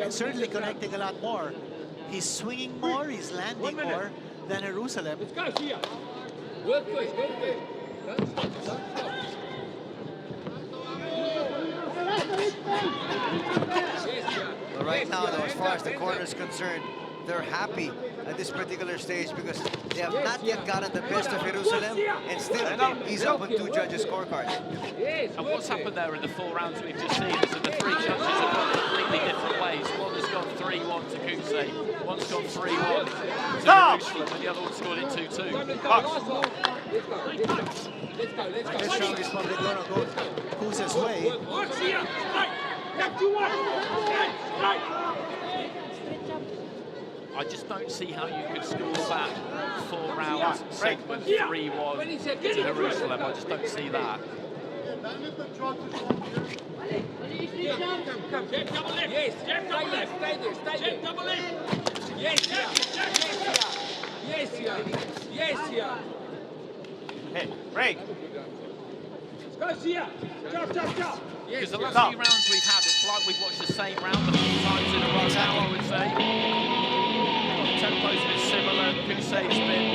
and certainly connecting a lot more. He's swinging more, he's landing more than Jerusalem. Let's go, Sia. Work first, work first. Don't stop, don't stop. But right now, though, as far as the corner is concerned, they're happy at this particular stage because they have not yet gotten the best of Jerusalem, and still he's up on 2 judges' scorecards. And what's happened there in the 4 rounds we've just seen is that the 3 judges have gone completely different ways. One has gone 3-1 to Kusei, one's gone 3-1 to Jerusalem, and the other one's scored it 2-2. This round is probably going to go Kusa's way. I just don't see how you could score that 4-round segment 3-1 to Jerusalem. I just don't see that. Come. Check double left. Yes. Check double left. Stay there. Check double left. Yes, yeah. Yes, yeah. Hey, break. Let's go, Sia. Chop. Because the last few rounds we've had, it's like we've watched the same round a few times in a row now, I would say. The tempo's been similar. Kusei's been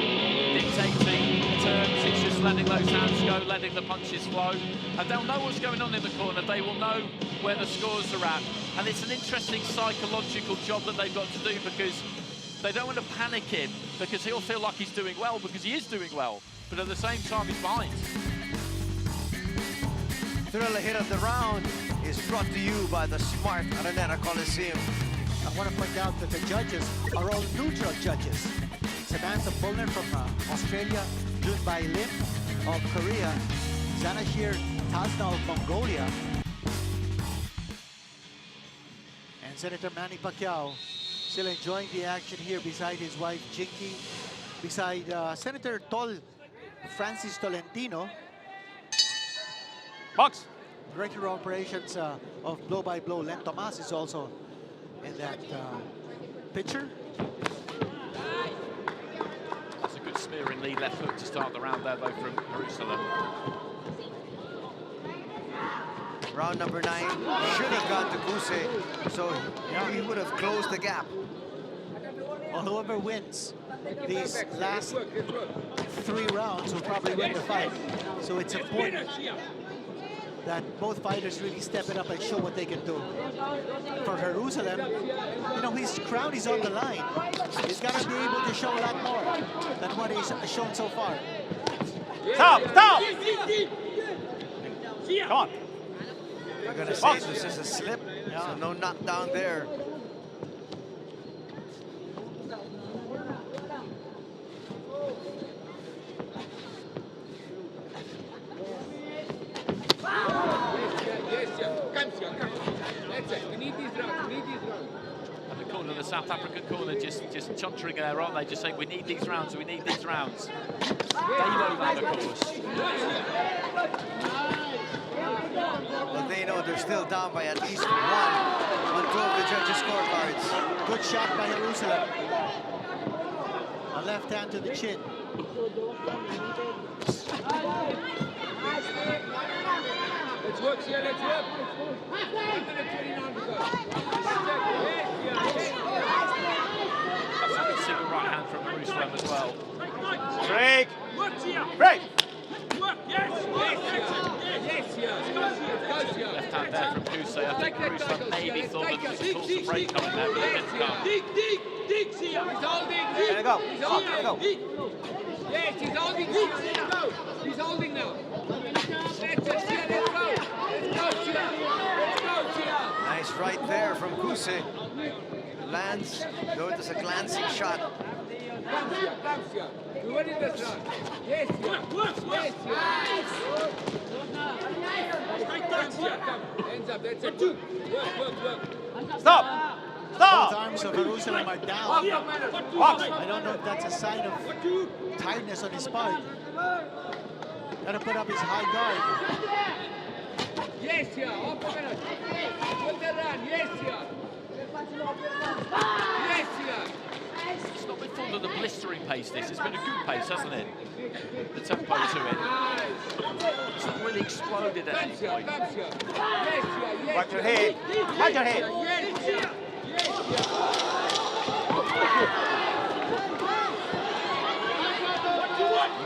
dictating terms. He's just letting those hands go, letting the punches flow. And they'll know what's going on in the corner. They will know where the scores are at. And it's an interesting psychological job that they've got to do, because they don't want to panic him, because he'll feel like he's doing well, because he is doing well. But at the same time, he's behind. Thrilla hit of the round is brought to you by the smart Araneta Coliseum. I want to point out that the judges are all neutral judges. Samantha Bullner from Australia, Jun Bai Lim of Korea, Zanashir Tasna of Mongolia, and Senator Manny Pacquiao still enjoying the action here beside his wife Jinky, beside Senator Francis Tolentino. Box. Director of Operations of Blow by Blow, Len Tomas, is also in that picture. That's a good smearing lead left hook to start the round there, though, from Jerusalem. Round number 9 should have gone to Kuse, so he would have closed the gap. Well, whoever wins these last 3 rounds will probably win the fight. So it's important that both fighters really step it up and show what they can do. For Jerusalem, you know, his crown is on the line. He's got to be able to show a lot more than what he's shown so far. Stop! Stop! Come on. They're going to say this is a slip, so no knockdown there. We need these rounds. We need these rounds. And the corner, the South African corner, just chuntering there, aren't they? Just saying, we need these rounds, we need these rounds. They know that, of course. Well, they know they're still down by at least 1 on 2 of the judges' scorecards. Good shot by Jerusalem. A left hand to the chin. Let's work here, let's work. 1 minute 29 to go. That's a good single right hand from Jerusalem as well. Break! Break! Left hand there from Kuse. I think Jerusalem maybe thought that there was a course of break coming there, but it didn't come. He's holding. There you go. He's holding. There you go. Yes, he's holding. He's holding now. Let's go. Nice right there from Kuse. Lands, though it is a glancing shot. You ready this round? Yes, yes, hands up, that's it. Work. Stop! Both Stop! arms of Jerusalem are down. I don't know if that's a sign of tiredness on his part. Gotta put up his high guard. Yes, yeah, half a minute. Put the run, yes, yeah. Yes, yeah. It's not been full of the blistering pace, this. It's been a good pace, hasn't it? The tempo to it. It's not really exploded at any point. Watch your head. Watch your head.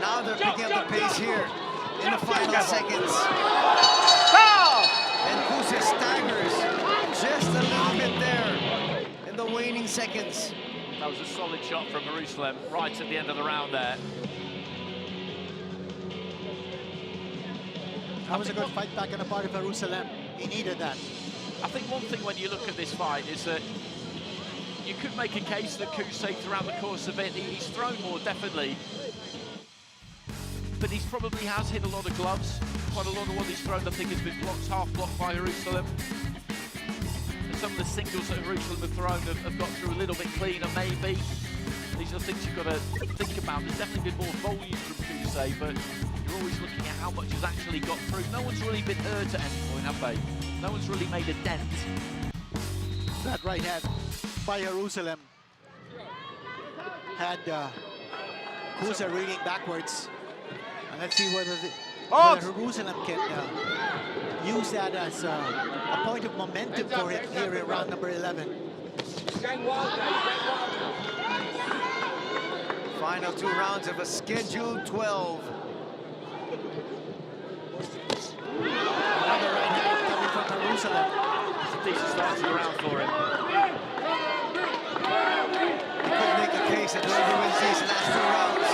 Now they're picking up the pace here in the final seconds. And Kuse staggers just a little bit there in the waning seconds. That was a solid shot from Jerusalem right at the end of the round there. That was a good fight back on the part of Jerusalem. He needed that. I think one thing when you look at this fight is that you could make a case that Kuse throughout the course of it, he's thrown more, definitely. But he probably has hit a lot of gloves. Quite a lot of what he's thrown, I think, has been blocked, half blocked by Jerusalem. And some of the singles that Jerusalem have thrown have got through a little bit cleaner, maybe. These are things you've got to think about. There's definitely been more volume from Kuse, but you're always looking at how much has actually got through. No one's really been hurt at any point, have they? No one's really made a dent. That right hand by Jerusalem had Kuse reading backwards. And let's see whether Jerusalem can use that as a point of momentum for him here in round number 11. Final 2 rounds of a scheduled 12. Another right hand coming from Jerusalem. It's a decent start to the round for him. You could make a case that whoever wins these last 2 rounds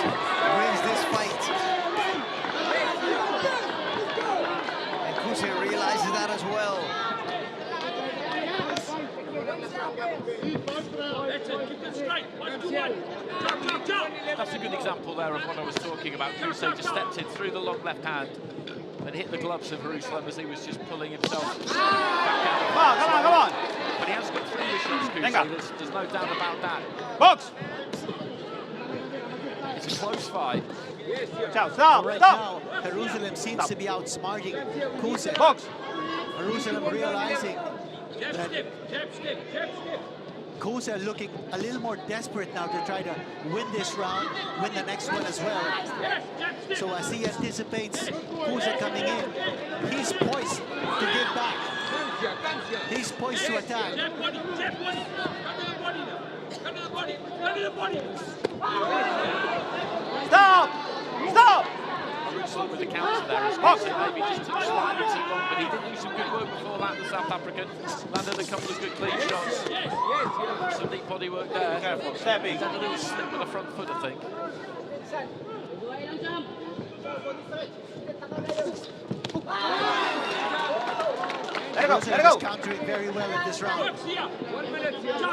wins this fight. And Kuse realizes that as well. That's a good example there of what I was talking about. Kuse just stepped in through the long left hand and hit the gloves of Jerusalem as he was just pulling himself back out. Come on, come on, come on! But he has got 3 shots, Kusei. There's no doubt about that. Box! It's a close fight. Stop! Right now, Jerusalem seems to be outsmarting Kusei. Box! Jerusalem realizing that Kusei looking a little more desperate now to try to win this round, win the next one as well. So as he anticipates Kusei coming in, he's poised to give back. He's poised to attack. Stop! Stop! With the counter there, as Kusei maybe just took slightly too long, but he did do some good work before that, the South African. Landed a couple of good clean shots. Some neat body work there. Careful, stepping. Then a little slip with the front foot, I think. Let it go, let it He's go. countering very well in this round.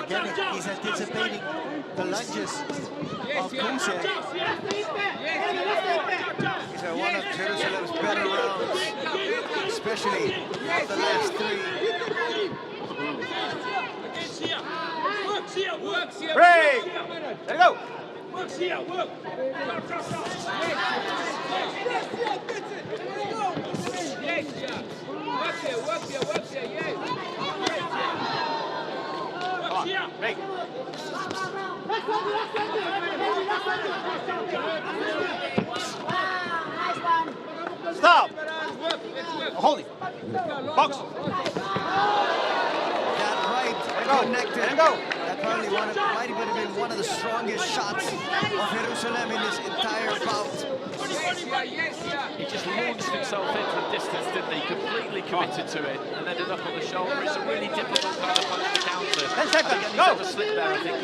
Again, he's anticipating the lunges of Kusei. These are one of Jerusalem's better rounds, especially the last 3. Break! Let it go! Break. Stop! Hold it. Box. That right connected. Let him go. That probably might have been one of the strongest shots of Jerusalem in this entire bout. He just launched himself in from distance, didn't he? Completely committed to it and ended up on the shoulder. It's a really difficult kind of punch to counter. 10 seconds, And again, go! he's had a slip there, I think,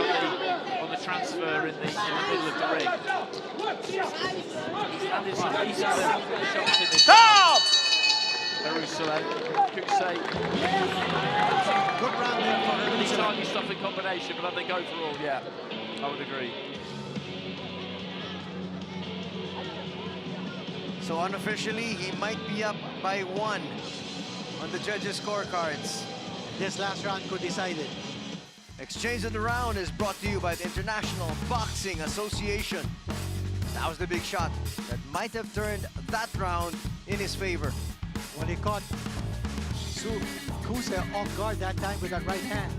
on the transfer in the middle of the ring. He's landed some decent shots in this. Stop! Jerusalem, Kusei. Good round there for Really Jerusalem. tiny stuff in combination, but I think overall, yeah, I would agree. So unofficially, he might be up by 1 on the judges' scorecards. This last round could decide it. Exchange of the round is brought to you by the International Boxing Association. That was the big shot that might have turned that round in his favor. When he caught Kusei off guard that time with that right hand.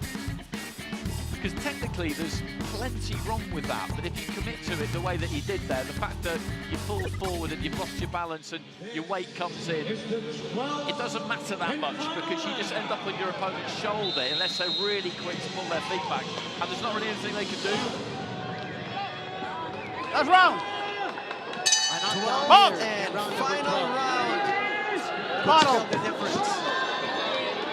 Because technically there's plenty wrong with that, but if you commit to it the way that he did there, the fact that you fall forward and you've lost your balance and your weight comes in, it doesn't matter that much because you just end up on your opponent's shoulder unless they're really quick to pull their feet back, and there's not really anything they can do. Last round! Box! And final round. Bottle. The difference.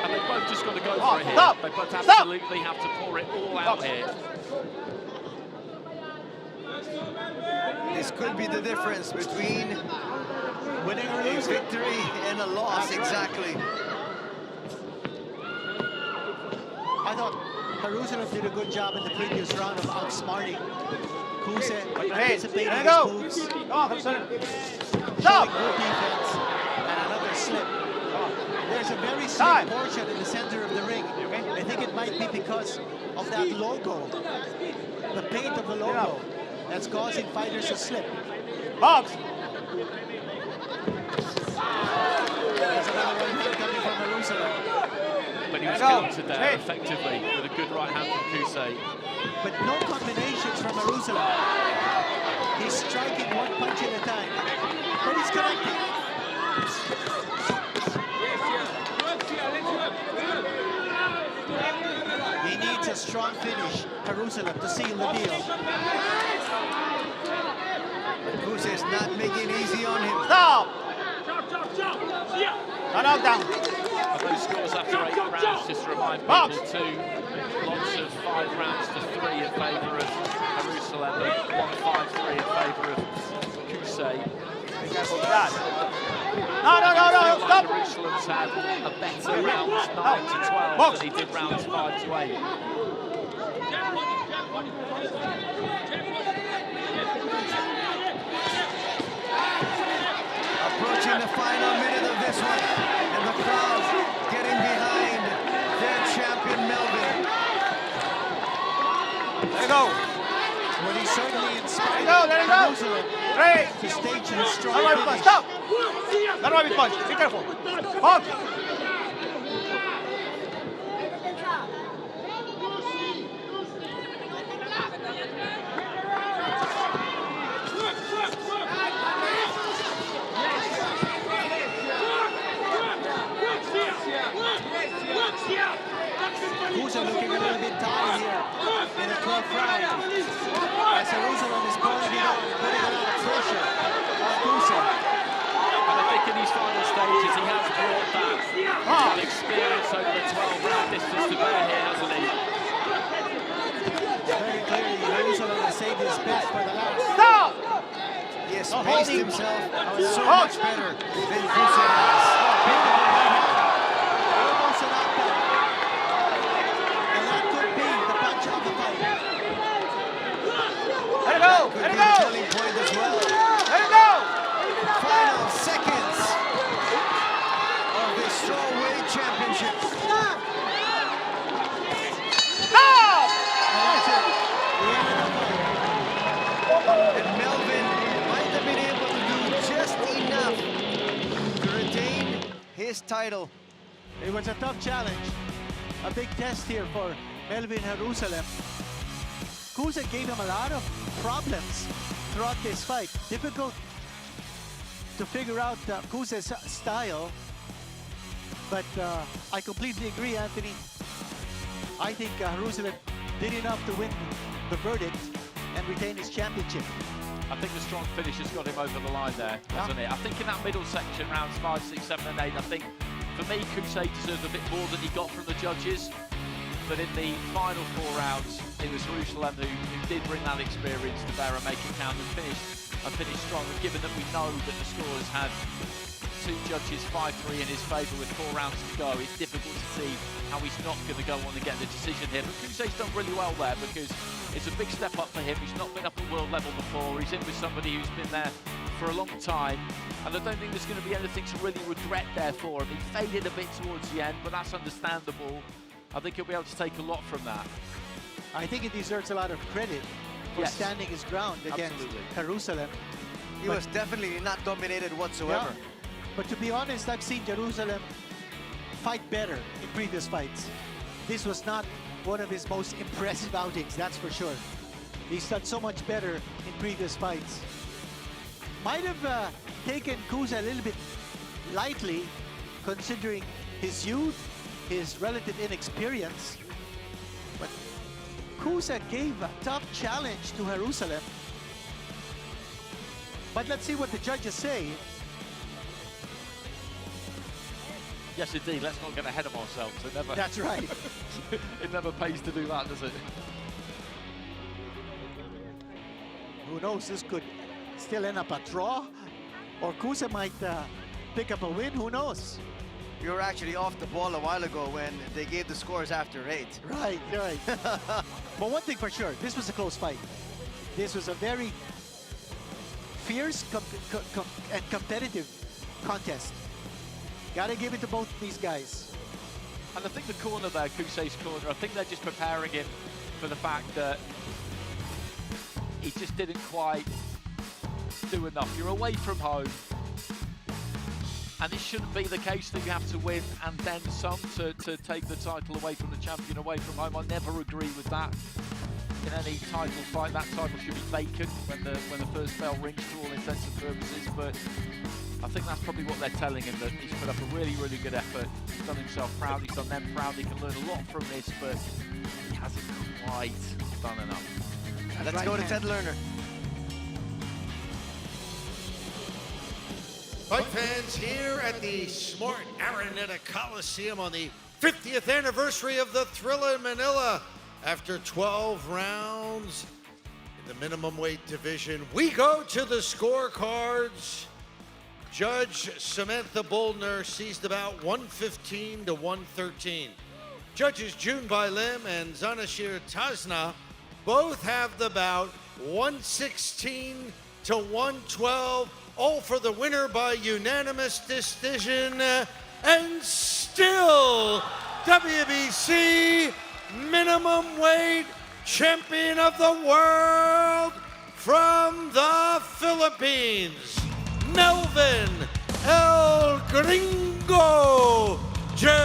And they've both just got to go for it here. Stop! They both Stop! absolutely have to pour it all out here. This could be the difference between Winning or a losing. victory and a loss, exactly. I thought Jerusalem did a good job in the previous round of outsmarting Kusei, anticipating Let it his go. moves, Come on, Jerusalem. showing Stop! good defense, and another slip. There's a very Time. slim portion in the center of the ring. I think it might be because of that logo, the paint of the logo, that's causing fighters to slip. Box! There's another right hand coming from Jerusalem. But he was Go. countered there effectively with a good right hand from Kusei. But no combinations from Jerusalem. He's striking one punch at a time, but he's connecting. He needs a strong finish, Jerusalem, to seal the deal. Kusei is not making it easy on him. Stop! No knockdown. And those scores after 8 rounds, just to remind people, 2 lots of 5 rounds to 3 in favour of Jerusalem, 1-5-3 in favour of Kusei. Be careful with that. No, stop! Jerusalem's had a better rounds 9 to 12 than he did rounds 5 to 8. Approaching the final minute of this one, and the crowd getting behind their champion Melvin. go. Well, he certainly inspired Let it go. Jerusalem to stage his strong Let him finish. stop. Let him punch. Be careful. Hold. Kusa looking a little bit tired here in the 12th round. As Jerusalem is putting a lot of pressure on Kusa. And I think in these final stages, he has brought that experience over the 12-round distance to bear here, hasn't he? Very clearly, Jerusalem has saved his best for the last. Stop! He has spaced himself so much better than Kusa has. Almost an knockdown. And that could be the punch of the fight. Let it go. Could Let be it go. the turning point as well. Let it go. Final seconds of this strawweight championship. Stop! And Melvin might have been able to do just enough to retain his title. It was a tough challenge. A big test here for Melvin Jerusalem. Kusa gave him a lot of problems throughout this fight. Difficult to figure out Kusa's style. But I completely agree, Anthony. I think Jerusalem did enough to win the verdict and retain his championship. I think the strong finish has got him over the line there, hasn't it? I think in that middle section, rounds 5, 6, 7 and 8, I think for me, Kusa deserved a bit more than he got from the judges. But in the final 4 rounds, it was Jerusalem who did bring that experience to bear and make it count and finish strong. And given that we know that the scores had 2 judges 5-3 in his favour with 4 rounds to go, it's difficult to see how he's not going to go on and get the decision here. But Kusa's done really well there because it's a big step up for him. He's not been up at world level before. He's in with somebody who's been there for a long time. And I don't think there's going to be anything to really regret there for him. He faded a bit towards the end, but that's understandable. I think he'll be able to take a lot from that. I think he deserves a lot of credit for standing his ground against Jerusalem. He was definitely not dominated whatsoever. Yeah. But to be honest, I've seen Jerusalem fight better in previous fights. This was not one of his most impressive outings, that's for sure. He's done so much better in previous fights. Might have taken Kusa a little bit lightly, considering his youth, his relative inexperience. But Kusa gave a tough challenge to Jerusalem. But let's see what the judges say. Yes, indeed. Let's not get ahead of ourselves. That's right. It never pays to do that, does it? Who knows? This could still end up a draw, or Kusa might pick up a win. Who knows? You were actually off the ball a while ago when they gave the scores after 8. Right, right. But one thing for sure, this was a close fight. This was a very fierce and competitive contest. Gotta give it to both these guys. And I think the corner there, Kusa's corner, I think they're just preparing him for the fact that he just didn't quite do enough. You're away from home. And it shouldn't be the case that you have to win and then some to take the title away from the champion away from home. I never agree with that. In any title fight, that title should be vacant when the first bell rings to all intents and purposes. But I think that's probably what they're telling him, that he's put up a really, really good effort. He's done himself proud, he's done them proud. He can learn a lot from this, but he hasn't quite done enough. Let's go to Ted Lerner. Fight fans, here at the smart Araneta Coliseum on the 50th anniversary of the Thrilla in Manila. After 12 rounds in the minimum weight division, we go to the scorecards. Judge Samantha Boldner sees the bout 115 to 113. Judges June Lim and Zanashir Tasna both have the bout 116 to 112. All for the winner by unanimous decision, and still WBC minimum weight champion of the world from the Philippines, Melvin El Gringo Jerusalem.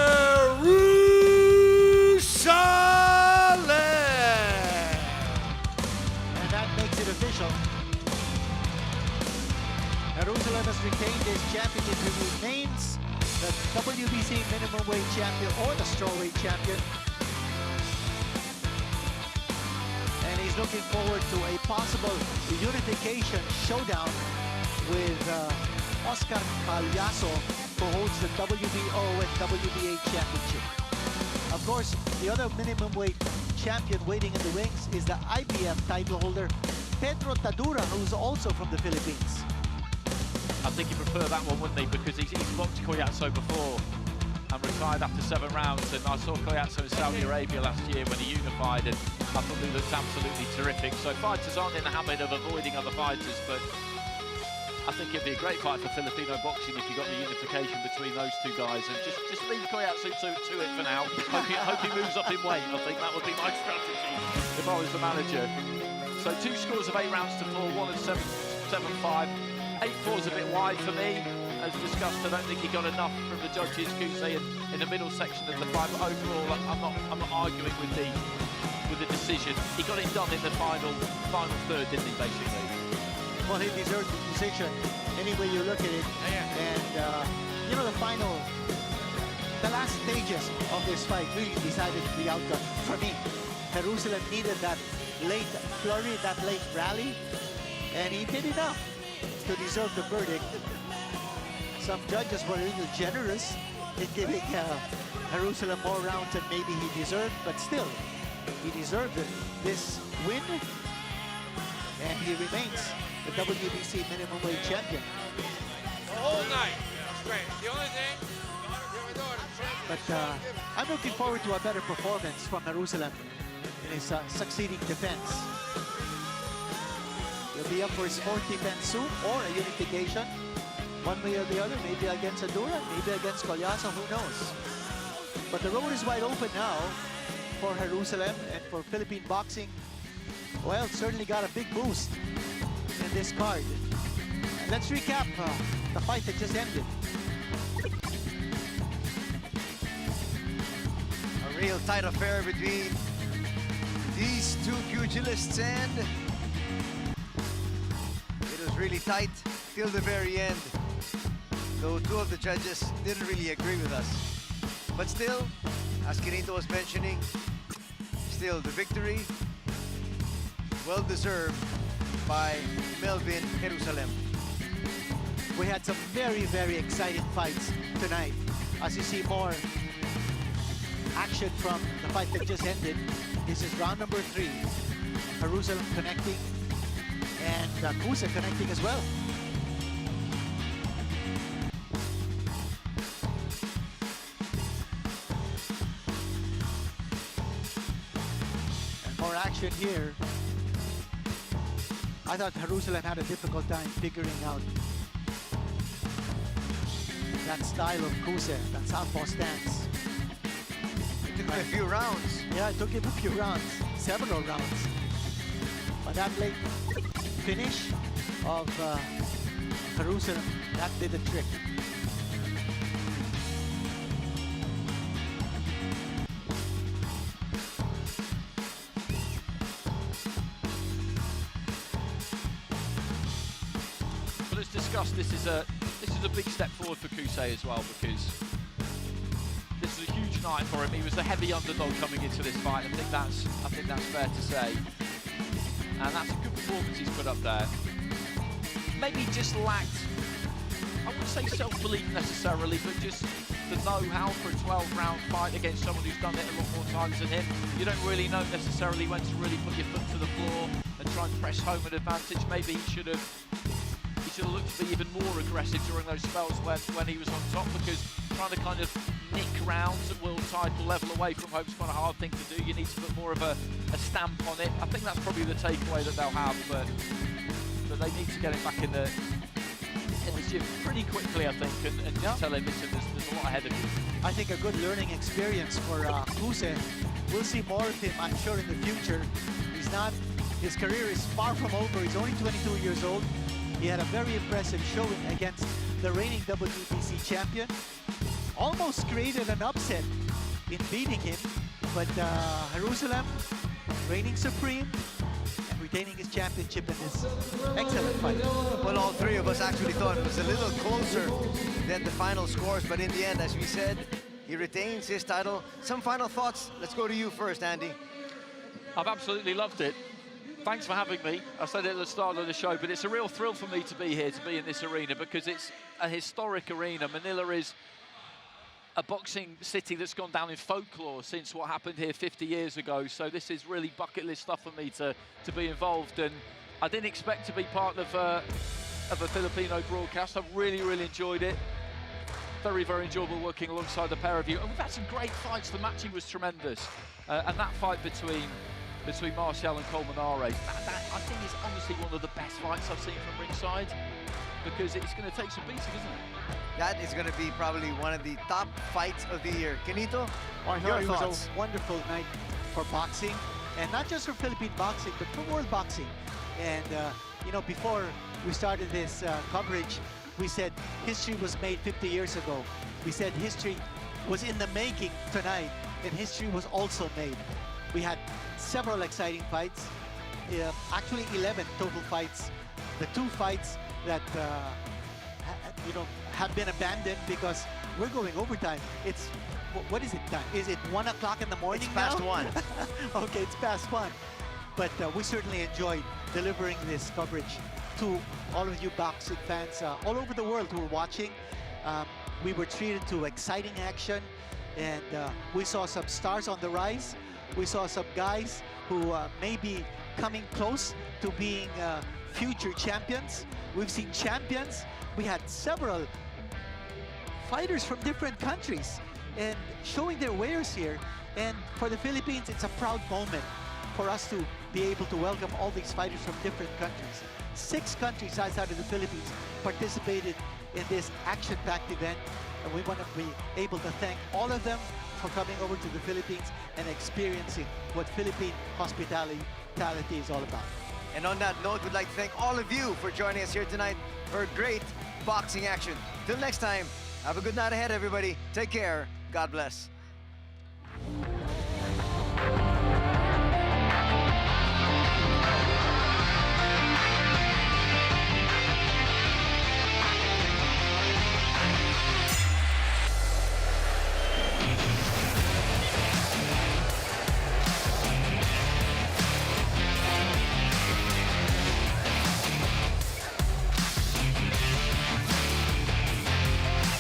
And that makes it official. Jerusalem has retained his championship. He remains the WBC minimum weight champion or the strawweight champion. And he's looking forward to a possible unification showdown with Oscar Palyaso, who holds the WBO and WBA championship. Of course, the other minimum weight champion waiting in the wings is the IBF title holder, Pedro Tadura, who's also from the Philippines. I think he'd prefer that one, wouldn't he? Because he's boxed Koyatso before and retired after 7 rounds. And I saw Koyatso in Saudi Arabia last year when he unified, and I thought he looked absolutely terrific. So fighters aren't in the habit of avoiding other fighters, but I think it'd be a great fight for Filipino boxing if you got the unification between those two guys. And just leave Koyatsu to it for now. Hope he moves up in weight. I think that would be my strategy if I was the manager. So 2 scores of 8 rounds to 4, 1 and 7-5. 8-4 is a bit wide for me. As discussed, I don't think he got enough from the judges. Kuse in the middle section of the fight, but overall, I'm not arguing with the decision. He got it done in the final third, didn't he? Basically. Well, he deserved the decision any way you look at it. And you know, the last stages of this fight really decided the outcome for me. Jerusalem needed that late flurry, that late rally, and he did enough to deserve the verdict. Some judges were a little generous in giving Jerusalem more rounds than maybe he deserved, but still, he deserved this win, and he remains the WBC minimum weight champion. The whole night. That's great. The only thing, But I'm looking forward to a better performance from Jerusalem in his succeeding defense. He'll be up for his 4th defense soon, or a unification. One way or the other, maybe against Adura, maybe against Colyaso, who knows. But the road is wide open now for Jerusalem and for Philippine boxing. Well, certainly got a big boost in this card. And let's recap the fight that just ended. A real tight affair between these two pugilists, and it was really tight till the very end, though 2 of the judges didn't really agree with us. But still, as Quinito was mentioning, still the victory well deserved by Melvin Jerusalem. We had some very, very exciting fights tonight. As you see more action from the fight that just ended. This is round number 3. Jerusalem connecting and Kusa connecting as well. And more action here. I thought Jerusalem had a difficult time figuring out that style of Kusa, that southpaw stance. It took him a few rounds. Yeah, it took him a few rounds, several rounds. But that late finish of Jerusalem, that did the trick. But as discussed, this is a big step forward for Kusa as well, because this is a huge night for him. He was the heavy underdog coming into this fight. I think that's fair to say. And that's a good performance he's put up there. Maybe just lacked, I wouldn't say self-belief necessarily, but just the know-how for a 12-round fight against someone who's done it a lot more times than him. You don't really know necessarily when to really put your foot to the floor and try and press home an advantage. Maybe he should have looked to be even more aggressive during those spells when he was on top, because trying to kind of nick rounds at world title level away from home is quite a hard thing to do. You need to put more of a stamp on it. I think that's probably the takeaway that they'll have, but they need to get him back in the gym pretty quickly, I think, and just tell him, listen, there's a lot ahead of you. I think, a good learning experience for Kuse. We'll see more of him, I'm sure, in the future. His career is far from over. He's only 22 years old. He had a very impressive showing against the reigning WBC champion. Almost created an upset in beating him, but Jerusalem reigning supreme and retaining his championship in this excellent fight. Well, all three of us actually thought it was a little closer than the final scores, but in the end, as we said, he retains his title. Some final thoughts. Let's go to you first, Andy. I've absolutely loved it. Thanks for having me. I said it at the start of the show, but it's a real thrill for me to be here, to be in this arena, because it's a historic arena. Manila is a boxing city that's gone down in folklore since what happened here 50 years ago. So this is really bucket list stuff for me to be involved. And I didn't expect to be part of a Filipino broadcast. I've really enjoyed it. Very enjoyable working alongside the pair of you. And we've had some great fights. The matching was tremendous. And that fight between Martial and Colmenares, that I think is honestly one of the best fights I've seen from ringside, because it's going to take some beating, isn't it? That is going to be probably one of the top fights of the year. Kenito, Your your thoughts? It thoughts? was a wonderful night for boxing, and not just for Philippine boxing, but for world boxing. And you know, before we started this coverage, we said history was made 50 years ago. We said history was in the making tonight, and history was also made. We had several exciting fights, actually 11 total fights. The 2 fights that you know, have been abandoned because we're going overtime. It's, what is it time? Is it 1 o'clock in the morning? It's past now? 1. Okay, it's past 1. But we certainly enjoyed delivering this coverage to all of you boxing fans all over the world who were watching. We were treated to exciting action, and we saw some stars on the rise. We saw some guys who may be coming close to being future champions. We've seen champions. We had several fighters from different countries and showing their wares here. And for the Philippines, it's a proud moment for us to be able to welcome all these fighters from different countries. 6 countries outside of the Philippines participated in this action-packed event, and we want to be able to thank all of them for coming over to the Philippines and experiencing what Philippine hospitality is all about. And on that note, we'd like to thank all of you for joining us here tonight for great boxing action. Till next time, have a good night ahead, everybody. Take care. God bless.